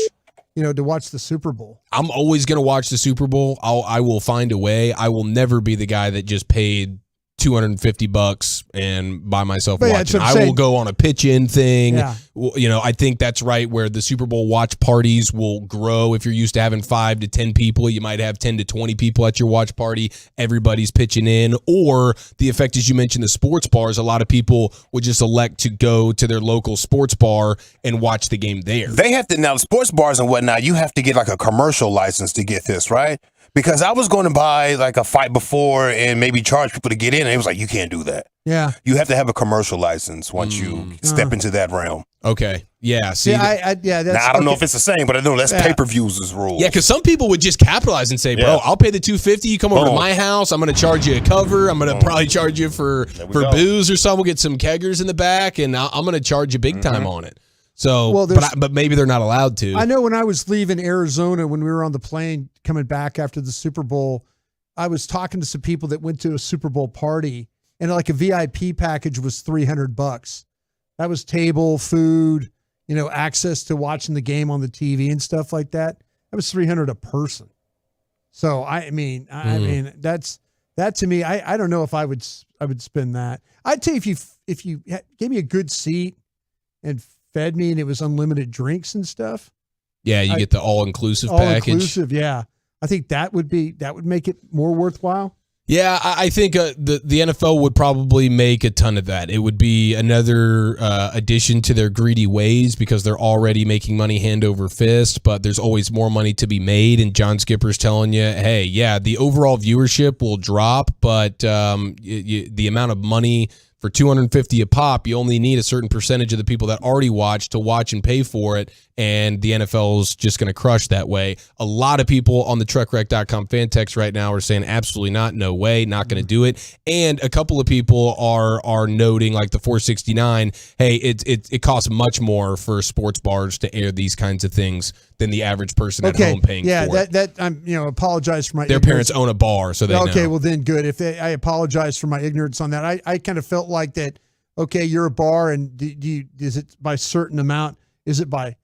To watch the Super Bowl. I'm always going to watch the Super Bowl. I will find a way. I will never be the guy that just paid $250 and by myself watching. I will go on a pitch-in thing. Yeah. I think that's right where the Super Bowl watch parties will grow. If you're used to having 5 to 10 people, you might have 10 to 20 people at your watch party. Everybody's pitching in. Or the effect, as you mentioned, the sports bars, a lot of people would just elect to go to their local sports bar and watch the game there. They have to, now sports bars and whatnot, you have to get like a commercial license to get this, right? Because I was going to buy like a fight before and maybe charge people to get in, and it was like, you can't do that. Yeah. You have to have a commercial license once you step into that realm. Okay. Yeah. See, now, I don't know if it's the same, but I know that's pay-per-views' rules. Yeah, because some people would just capitalize and say, bro, I'll pay the $250. You come over to my house. I'm going to charge you a cover. I'm going to probably charge you for booze or something. We'll get some keggers in the back, and I'm going to charge you big time on it. So, but maybe they're not allowed to. I know when I was leaving Arizona, when we were on the plane coming back after the Super Bowl, I was talking to some people that went to a Super Bowl party, and like a VIP package was $300. That was table, food, access to watching the game on the TV and stuff like that. That was $300 a person. So I mean, that's that to me. I don't know if I would spend that. I'd tell you if you gave me a good seat and fed me and it was unlimited drinks and stuff. Yeah, you get the all-inclusive package. All-inclusive, yeah. I think that would make it more worthwhile. Yeah, I think the NFL would probably make a ton of that. It would be another addition to their greedy ways because they're already making money hand over fist, but there's always more money to be made. And John Skipper's telling you, hey, yeah, the overall viewership will drop, but the amount of money for $250 a pop, you only need a certain percentage of the people that already watch to watch and pay for it, and the NFL's just going to crush that way. A lot of people on the truckwreck.com fan text right now are saying absolutely not, no way, not going to do it. And a couple of people are noting, like the 469, hey, it costs much more for sports bars to air these kinds of things than the average person at home paying for it. that I'm apologize for my their ignorance. Parents own a bar, so they know. Okay, well then good. I apologize for my ignorance on that. I kind of felt like that. Okay, you're a bar, and is it by certain amount? Is it by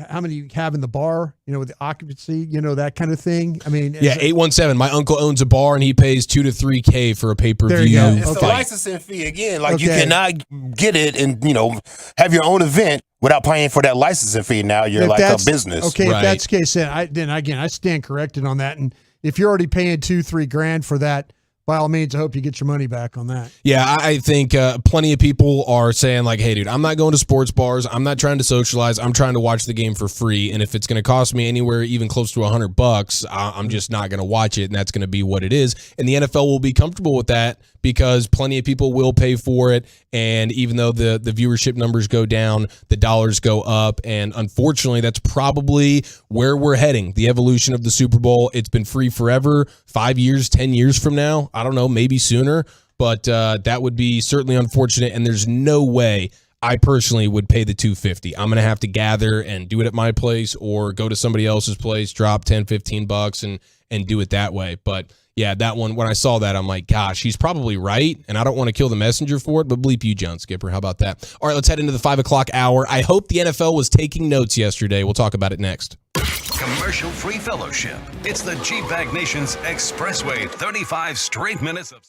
how many you have in the bar? With the occupancy, that kind of thing. I mean, yeah, 817. My uncle owns a bar, and he pays $2,000 to $3,000 for a pay-per-view fight. It's the licensing fee again. Like you cannot get it and have your own event without paying for that licensing fee. Now you're like a business. Okay, if that's the case, then I stand corrected on that. And if you're already paying $2,000-3,000 for that, by all means, I hope you get your money back on that. Yeah, I think plenty of people are saying like, hey, dude, I'm not going to sports bars. I'm not trying to socialize. I'm trying to watch the game for free. And if it's going to cost me anywhere even close to $100, I'm just not going to watch it. And that's going to be what it is. And the NFL will be comfortable with that because plenty of people will pay for it. And even though the viewership numbers go down, the dollars go up. And unfortunately, that's probably where we're heading. The evolution of the Super Bowl. It's been free forever. 5 years, 10 years from now, I don't know, maybe sooner. But that would be certainly unfortunate. And there's no way I personally would pay the $250. I'm going to have to gather and do it at my place or go to somebody else's place, drop $10-15 and do it that way. But yeah, that one, when I saw that, I'm like, gosh, he's probably right, and I don't want to kill the messenger for it, but bleep you, John Skipper. How about that? All right, let's head into the 5 o'clock hour. I hope the NFL was taking notes yesterday. We'll talk about it next. Commercial-free fellowship. It's the G-Bag Nation's Expressway, 35 straight minutes of...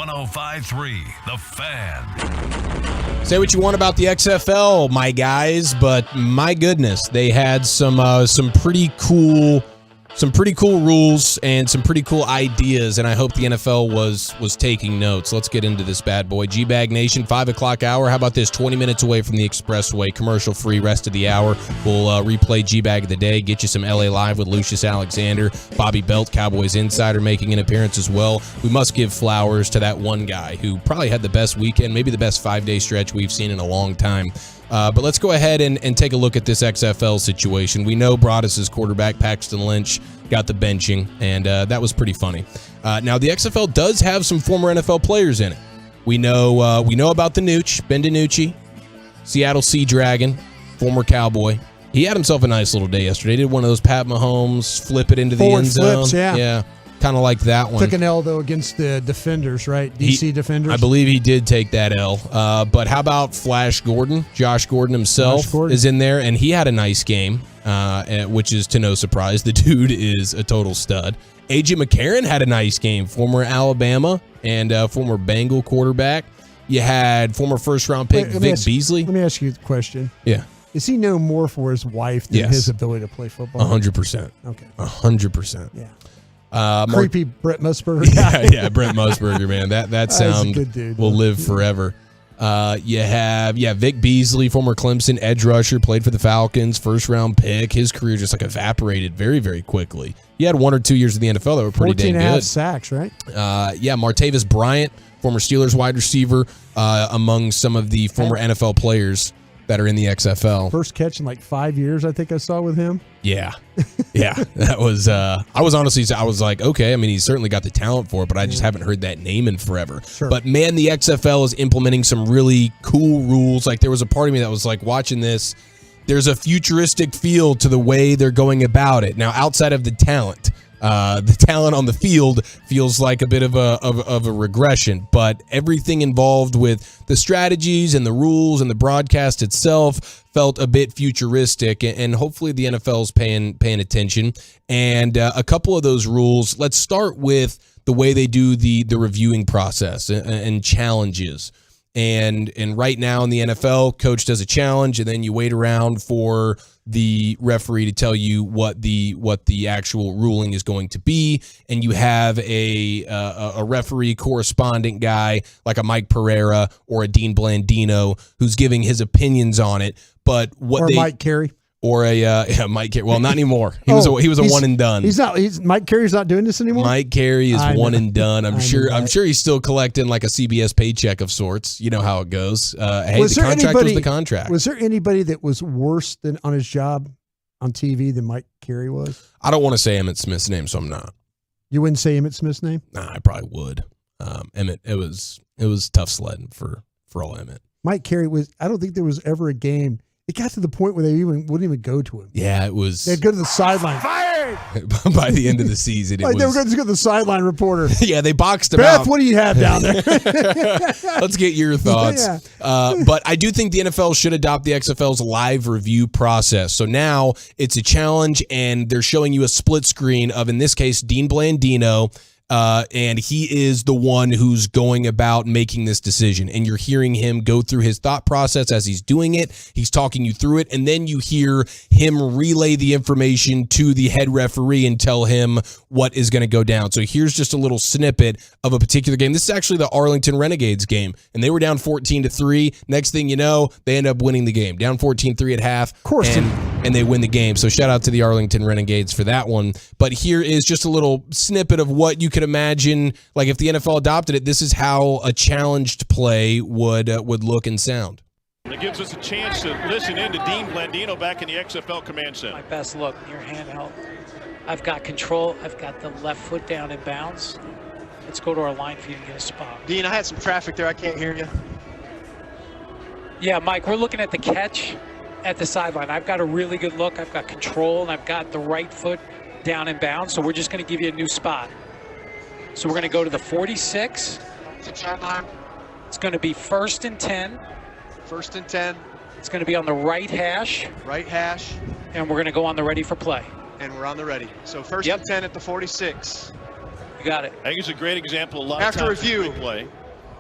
105.3 The Fan. Say what you want about the XFL, my guys, but my goodness, they had some pretty cool rules and some pretty cool ideas, and I hope the NFL was taking notes. Let's get into this bad boy. G-Bag Nation, 5 o'clock hour. How about this? 20 minutes away from the Expressway, commercial-free rest of the hour. We'll replay G-Bag of the day, get you some LA Live with Lucius Alexander. Bobby Belt, Cowboys Insider, making an appearance as well. We must give flowers to that one guy who probably had the best weekend, maybe the best 5-day stretch we've seen in a long time. But let's go ahead and take a look at this XFL situation. We know Broadus' quarterback, Paxton Lynch, got the benching, and that was pretty funny. Now, the XFL does have some former NFL players in it. We know about the Nooch, Ben DiNucci, Seattle Sea Dragon, former Cowboy. He had himself a nice little day yesterday. Did one of those Pat Mahomes, flip it into the end zone. Flips, yeah. Kind of like that one. Took an L, though, against the Defenders, right? DC Defenders. I believe he did take that L. But how about Flash Gordon? Josh Gordon himself is in there, and he had a nice game, which is to no surprise. The dude is a total stud. A.J. McCarron had a nice game, former Alabama and former Bengal quarterback. You had former first-round pick Vic Beasley. Let me ask you a question. Yeah. Is he known more for his wife than his ability to play football? 100%. Okay. 100%. Yeah. Creepy Brent Musburger guy. yeah, Brent Musburger, man. That sound good dude, will live forever. You have Vic Beasley, former Clemson edge rusher, played for the Falcons, first-round pick. His career just like evaporated very, very quickly. He had 1 or 2 years in the NFL that were pretty dang good. 14.5 sacks, right? Martavis Bryant, former Steelers wide receiver, among some of the former NFL players that are in the XFL. First catch in like 5 years, I think I saw with him. Yeah. That was, I was like, okay, I mean, he's certainly got the talent for it, but I just haven't heard that name in forever. Sure. But man, the XFL is implementing some really cool rules. Like there was a part of me that was like watching this, there's a futuristic feel to the way they're going about it. Now, outside of the talent on the field feels like a bit of a regression, but everything involved with the strategies and the rules and the broadcast itself felt a bit futuristic, and hopefully the NFL is paying attention. And a couple of those rules, let's start with the way they do the reviewing process and challenges. And right now in the NFL, coach does a challenge, and then you wait around for the referee to tell you what the actual ruling is going to be, and you have a referee correspondent guy like a Mike Pereira or a Dean Blandino who's giving his opinions on it. But Mike Carey. Or Mike Carey. Well, not anymore. He was a one and done. Mike Carey's not doing this anymore. Mike Carey is one and done. I'm sure he's still collecting like a CBS paycheck of sorts. You know how it goes. Hey, the contract was the contract. Was there anybody that was worse than on his job on TV than Mike Carey was? I don't want to say Emmitt Smith's name, so I'm not. You wouldn't say Emmitt Smith's name? Nah, I probably would. Emmitt, it was tough sledding for all Emmitt. Mike Carey was. I don't think there was ever a game. It got to the point where they wouldn't even go to him. Yeah, it was. They'd go to the sideline. Fired! By the end of the season, they were going to go to the sideline reporter. Yeah, they boxed him out. Beth, what do you have down there? Let's get your thoughts. Yeah. But I do think the NFL should adopt the XFL's live review process. So now it's a challenge, and they're showing you a split screen of, in this case, Dean Blandino. And he is the one who's going about making this decision. And you're hearing him go through his thought process as he's doing it. He's talking you through it. And then you hear him relay the information to the head referee and tell him what is going to go down. So here's just a little snippet of a particular game. This is actually the Arlington Renegades game. And they were down 14-3. Next thing you know, they end up winning the game. Down 14-3 at half. Of course. And they win the game. So shout out to the Arlington Renegades for that one. But here is just a little snippet of what you could imagine, like if the NFL adopted it, this is how a challenged play would look and sound. It gives us a chance to listen in to Dean Blandino back in the XFL Command Center. My best look, your handheld. I've got control. I've got the left foot down in bounds. Let's go to our line for you and get a spot. Dean, I had some traffic there. I can't hear you. Yeah, Mike, we're looking at the catch at the sideline. I've got a really good look. I've got control, and I've got the right foot down in bounds. So we're just going to give you a new spot. So we're going to go to the 46. It's going to be 1st and 10. 1st and 10. It's going to be on the right hash. Right hash. And we're going to go on the ready for play. And we're on the ready. So 1st and 10 at the 46. You got it. I think it's a great example. A lot After of times review, play.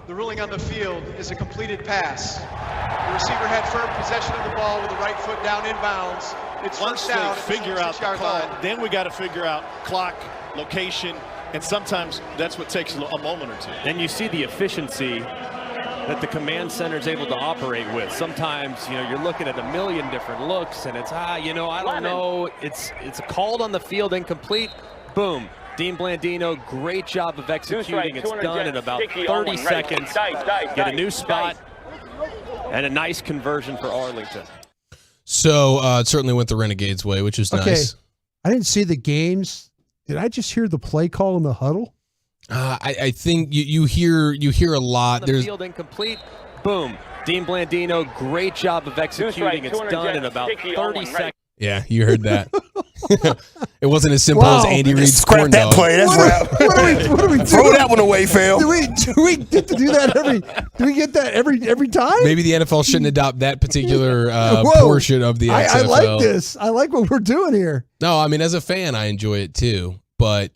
the ruling on the field is a completed pass. The receiver had firm possession of the ball with the right foot down inbounds. It's Once first they down. figure out the call, then we got to figure out clock, location, and sometimes that's what takes a moment or two. Then you see the efficiency that the command center is able to operate with. Sometimes, you're looking at a million different looks, and it's, I don't know. It's called on the field, incomplete. Boom. Dean Blandino, great job of executing. It's done in about 30 seconds. Get a new spot and a nice conversion for Arlington. So it certainly went the Renegades' way, which is nice. I didn't see the games. Did I just hear the play call in the huddle? I think you hear a lot. There's field incomplete. Boom. Dean Blandino, great job of executing. It's done in about 30 seconds. Yeah, you heard that. It wasn't as simple as Andy Reid's corn Scrap that dog. play. That's right. What are we doing? Throw that one away, Phil. Do we get to do that do we get that every time? Maybe the NFL shouldn't adopt that particular portion of the XFL. I like this. I like what we're doing here. No, I mean, as a fan, I enjoy it too. But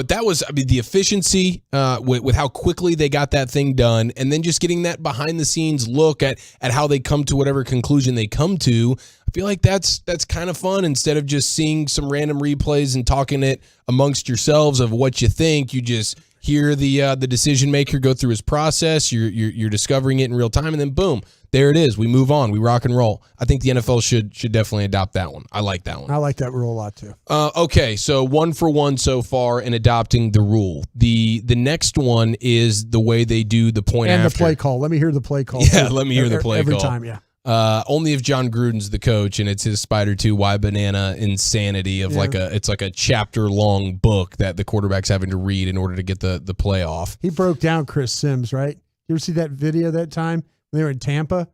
that was, the efficiency with how quickly they got that thing done, and then just getting that behind the scenes look at how they come to whatever conclusion they come to. I feel like that's kind of fun. Instead of just seeing some random replays and talking it amongst yourselves of what you think, you just hear the decision maker go through his process. You're discovering it in real time, and then boom, there it is. We move on. We rock and roll. I think the NFL should definitely adopt that one. I like that one. I like that rule a lot too. Okay, so 1 for 1 so far in adopting the rule. The next one is the way they do the point and after. The play call. Let me hear the play call. Yeah, let me hear the play every call. time. Yeah. Only if John Gruden's the coach and it's his Spider 2 Why Banana insanity of it's like a chapter long book that the quarterback's having to read in order to get the play off. He broke down Chris Sims, right? You ever see that video that time when they were in Tampa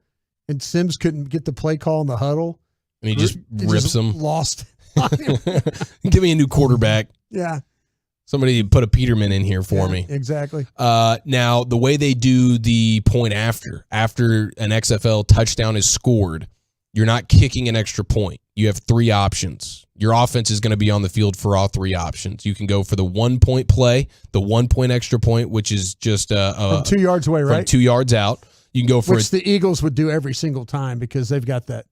and Sims couldn't get the play call in the huddle? And he just rips him. Lost. Give me a new quarterback. Yeah. Somebody put a Peterman in here for me. Exactly. Now, the way they do the point after an XFL touchdown is scored, you're not kicking an extra point. You have 3 options. Your offense is going to be on the field for all 3 options. You can go for the 1 point play, the 1 point extra point, which is just from 2 yards away, right? From 2 yards out. You can go for which the Eagles would do every single time because they've got that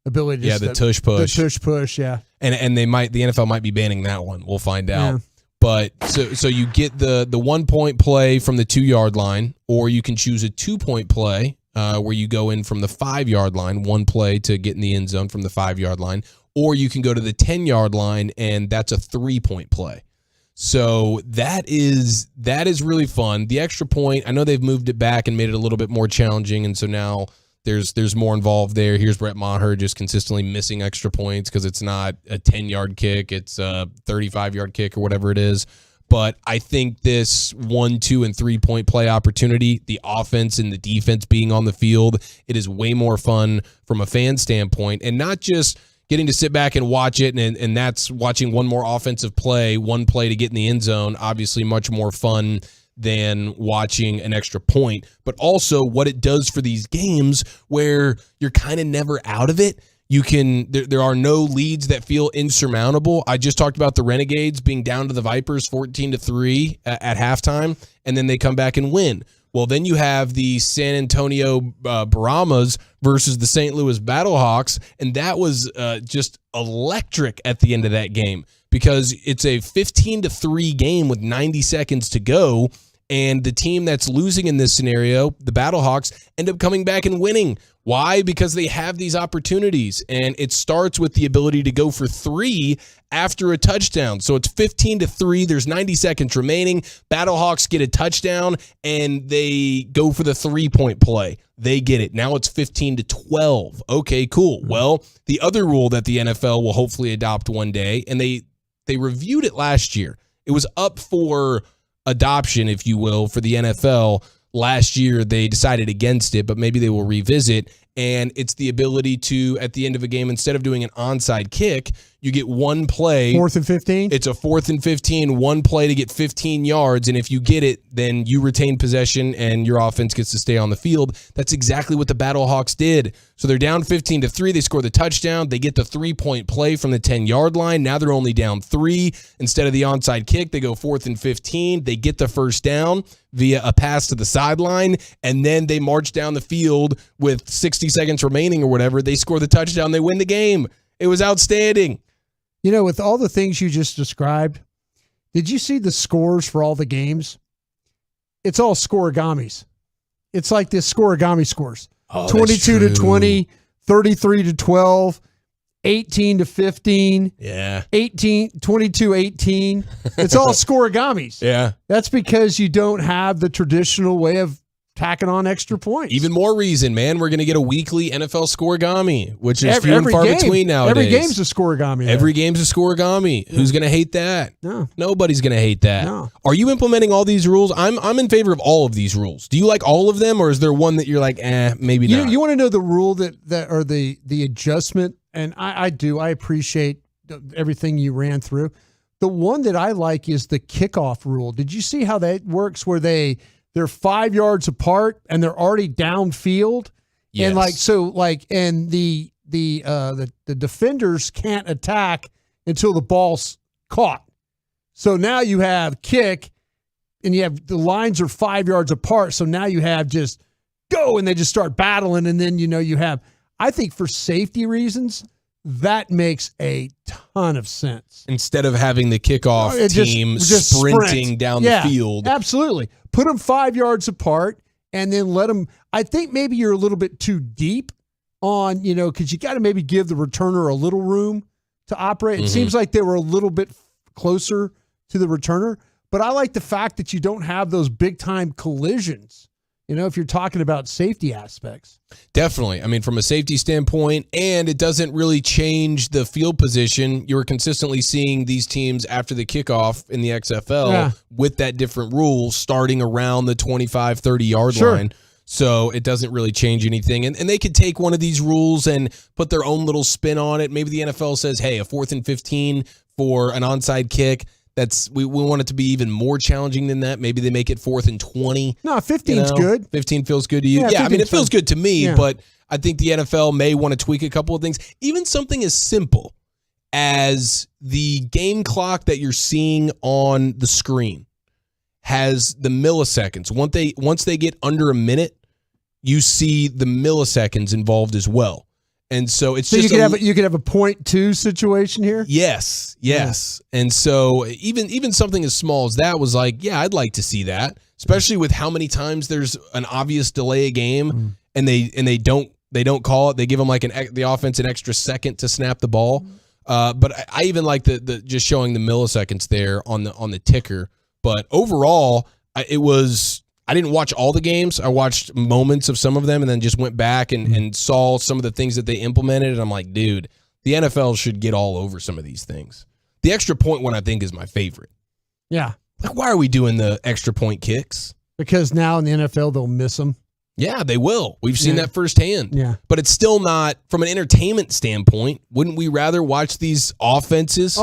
ability to the tush push. The tush push, yeah. And the NFL might be banning that one. We'll find out. Yeah. But so you get the 1 point play from the 2 yard line, or you can choose a 2 point play where you go in from the 5 yard line, 1 play to get in the end zone from the 5 yard line, or you can go to the 10 yard line and that's a 3 point play. So that is really fun. The extra point, I know they've moved it back and made it a little bit more challenging, and so now there's more involved there. Here's Brett Maher just consistently missing extra points because it's not a 10-yard kick. It's a 35-yard kick or whatever it is. But I think this 1, 2, and 3 point play opportunity, the offense and the defense being on the field, it is way more fun from a fan standpoint, and not just getting to sit back and watch it, and that's watching one more offensive play, 1 play to get in the end zone, obviously much more fun than watching an extra point, but also what it does for these games where you're kind of never out of it. You can there are no leads that feel insurmountable. I just talked about the Renegades being down to the Vipers 14-3 at halftime, and then they come back and win. Well, then you have the San Antonio Brahmas versus the St. Louis Battlehawks, and that was just electric at the end of that game because it's a 15-3 game with 90 seconds to go. And the team that's losing in this scenario, the Battlehawks, end up coming back and winning. Why? Because they have these opportunities. And it starts with the ability to go for 3 after a touchdown. So it's 15-3. There's 90 seconds remaining. Battlehawks get a touchdown, and they go for the 3 point play. They get it. Now it's 15-12. Okay, cool. Well, the other rule that the NFL will hopefully adopt one day, and they reviewed it last year. It was up for adoption, if you will, for the NFL. Last year, they decided against it, but maybe they will revisit and it's the ability to, at the end of a game, instead of doing an onside kick, you get one play. 4th and 15? It's a 4th and 15, one play to get 15 yards, and if you get it, then you retain possession and your offense gets to stay on the field. That's exactly what the Battlehawks did. So they're down 15-3. They score the touchdown. They get the 3-point play from the 10-yard line. Now they're only down 3. Instead of the onside kick, they go 4th and 15. They get the first down via a pass to the sideline, and then they march down the field with 60 seconds remaining or whatever. They score the touchdown. They win the game. It was outstanding. You know, with all the things you just described, did you see the scores for all the games? It's all scoregamis. It's like the scoregami scores. 22-20, 33-12, 18-15. Yeah. 22-18. It's all scoregamis. Yeah. That's because you don't have the traditional way of tacking on extra points. Even more reason, man. We're going to get a weekly NFL scoregami, which is few and far between nowadays. Every game's a scoregami. Every game's a scoregami. Yeah. Who's going to hate that? No. Nobody's going to hate that. No. Are you implementing all these rules? I'm in favor of all of these rules. Do you like all of them, or is there one that you're like, maybe not? You want to know the rule that or the adjustment? And I do. I appreciate everything you ran through. The one that I like is the kickoff rule. Did you see how that works where they're 5 yards apart and they're already downfield? Yes. And the defenders can't attack until the ball's caught. So now you have kick and you have the lines are 5 yards apart. So now you have just go and they just start battling. And then, you have, I think for safety reasons, that makes a ton of sense. Instead of having the kickoff team just sprinting down the field. Absolutely. Put them 5 yards apart and then let them. I think maybe you're a little bit too deep on, because you got to maybe give the returner a little room to operate. It seems like they were a little bit closer to the returner, but I like the fact that you don't have those big time collisions. If you're talking about safety aspects. Definitely. I mean, from a safety standpoint, and it doesn't really change the field position. You're consistently seeing these teams after the kickoff in the XFL with that different rule starting around the 25, 30-yard line. So it doesn't really change anything. And they could take one of these rules and put their own little spin on it. Maybe the NFL says, hey, a 4th and 15 for an onside kick. We want it to be even more challenging than that. Maybe they make it 4th and 20. No, 15's good. 15 feels good to you. Yeah, I mean, it feels good to me, but I think the NFL may want to tweak a couple of things. Even something as simple as the game clock that you're seeing on the screen has the milliseconds. Once they get under a minute, you see the milliseconds involved as well. And so it's just you could have a 0.2 situation here. Yes. Yeah. And so even something as small as that was like, yeah, I'd like to see that, especially with how many times there's an obvious delay a game and they don't call it. They give them like the offense an extra second to snap the ball. But I even like the just showing the milliseconds there on the ticker. But overall, I didn't watch all the games. I watched moments of some of them and then just went back and saw some of the things that they implemented. And I'm like, dude, the NFL should get all over some of these things. The extra point one, I think, is my favorite. Yeah. Like, why are we doing the extra point kicks? Because now in the NFL, they'll miss them. Yeah, they will. We've seen that firsthand. Yeah. But it's still not, from an entertainment standpoint, wouldn't we rather watch these offenses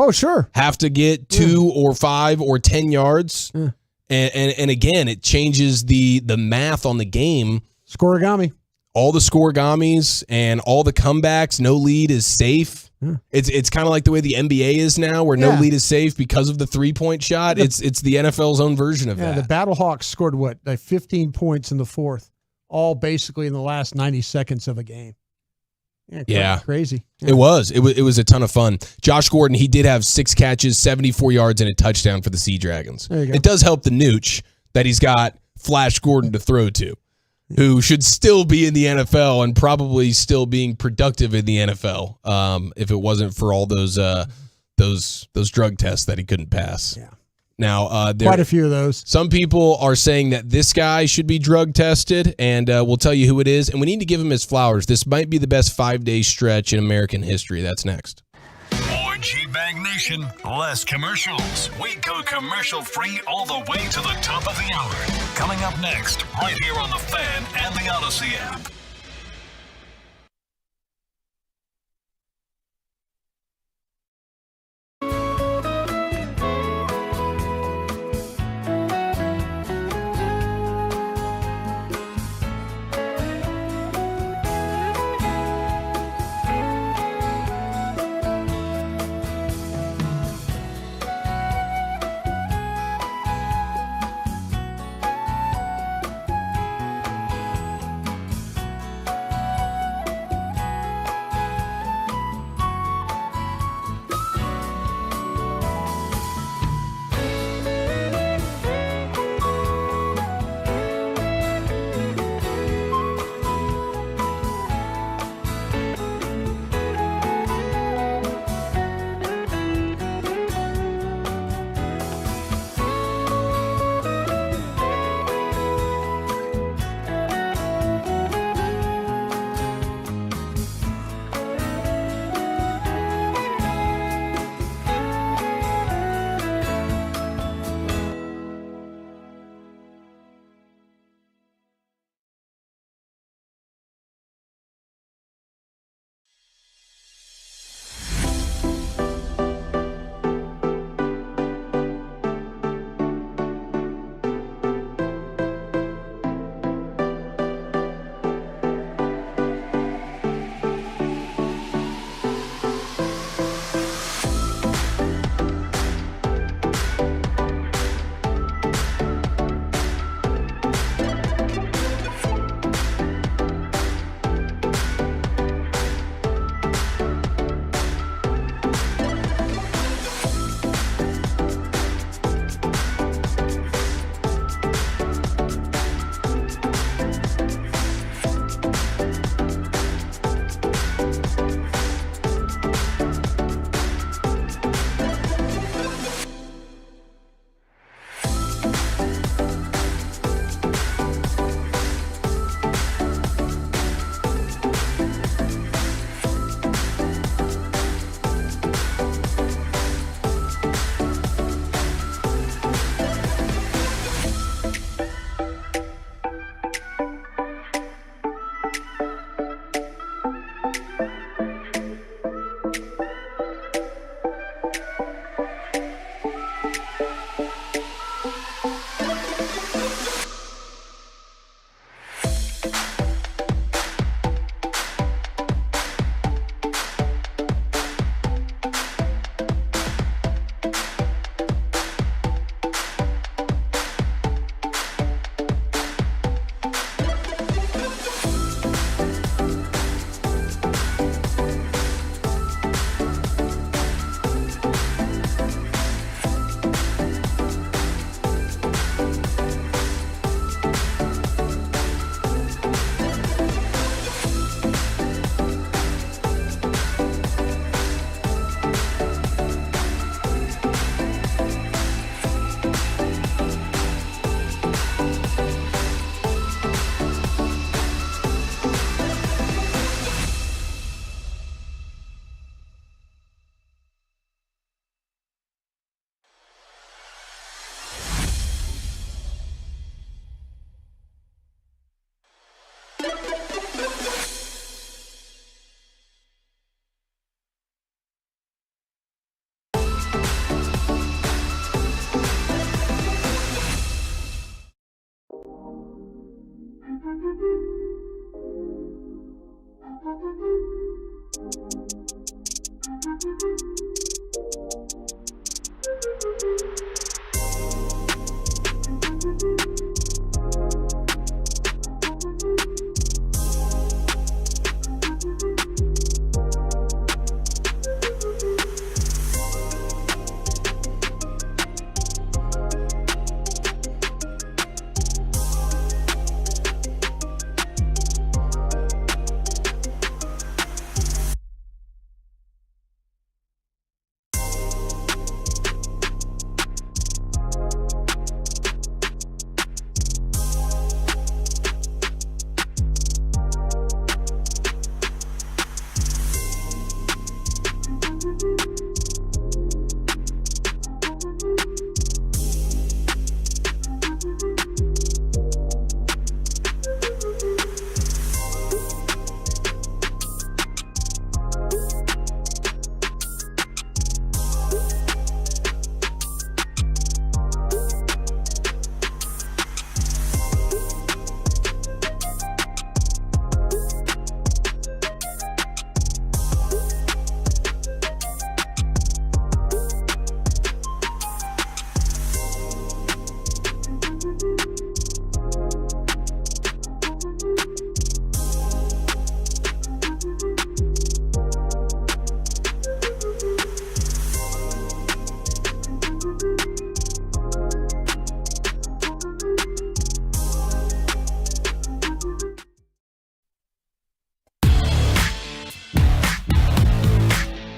have to get 2 or 5 or 10 yards? Yeah. And again, it changes the math on the game. Scoregami. All the scoregamis and all the comebacks, no lead is safe. Yeah. It's kind of like the way the NBA is now, where no lead is safe because of the 3-point shot. It's the NFL's own version of that. The Battlehawks scored like 15 points in the fourth, all basically in the last 90 seconds of a game. Yeah, crazy. Yeah. It was a ton of fun. Josh Gordon, he did have 6 catches, 74 yards, and a touchdown for the Sea Dragons. There you go. It does help the Nooch that he's got Flash Gordon to throw to, who should still be in the NFL and probably still being productive in the NFL if it wasn't for all those drug tests that he couldn't pass. Yeah. Now, quite a few of those. Some people are saying that this guy should be drug tested, and we'll tell you who it is. And we need to give him his flowers. This might be the best 5-day stretch in American history. That's next. More G-Bag Nation, less commercials. We go commercial-free all the way to the top of the hour. Coming up next, right here on The Fan and the Odyssey app.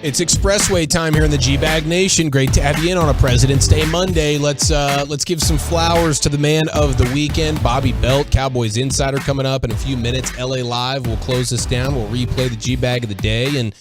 It's Expressway time here in the G-Bag Nation. Great to have you in on a President's Day Monday. Let's give some flowers to the man of the weekend, Bobby Belt, Cowboys Insider, coming up in a few minutes. LA Live will close this down. We'll replay the G-Bag of the day and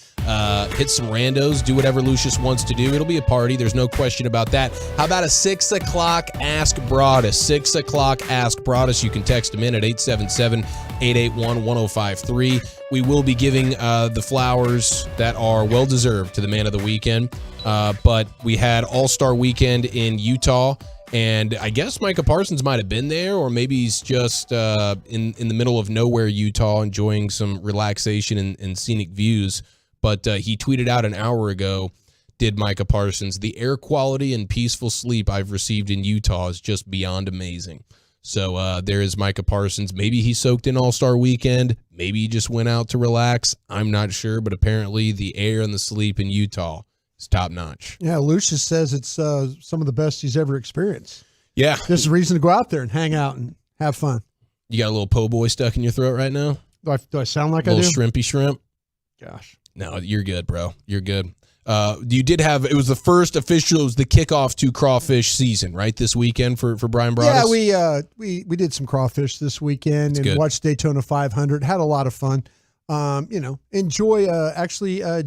hit some randos, do whatever Lucius wants to do. It'll be a party. There's no question about that. How about a 6 o'clock Ask Broadus? 6 o'clock Ask Broadus. You can text him in at 877-881-1053. We will be giving the flowers that are well-deserved to the man of the weekend. But we had All-Star Weekend in Utah, and I guess Micah Parsons might have been there, or maybe he's just in the middle of nowhere, Utah, enjoying some relaxation and scenic views. But he tweeted out an hour ago, did Micah Parsons, the air quality and peaceful sleep I've received in Utah is just beyond amazing. So there is Micah Parsons. Maybe he soaked in All-Star Weekend. Maybe he just went out to relax. I'm not sure, but apparently the air and the sleep in Utah is top-notch. Yeah, Lucius says it's some of the best he's ever experienced. Yeah. There's a reason to go out there and hang out and have fun. You got a little po' boy stuck in your throat right now? Do I sound like I do? A little shrimpy shrimp? Gosh. No, you're good, bro. You're good. You did have, it was the first official, it was the kickoff to crawfish season, right? This weekend for Brian Broadus? Yeah, we did some crawfish this weekend and watched Daytona 500. Had a lot of fun. Enjoy, David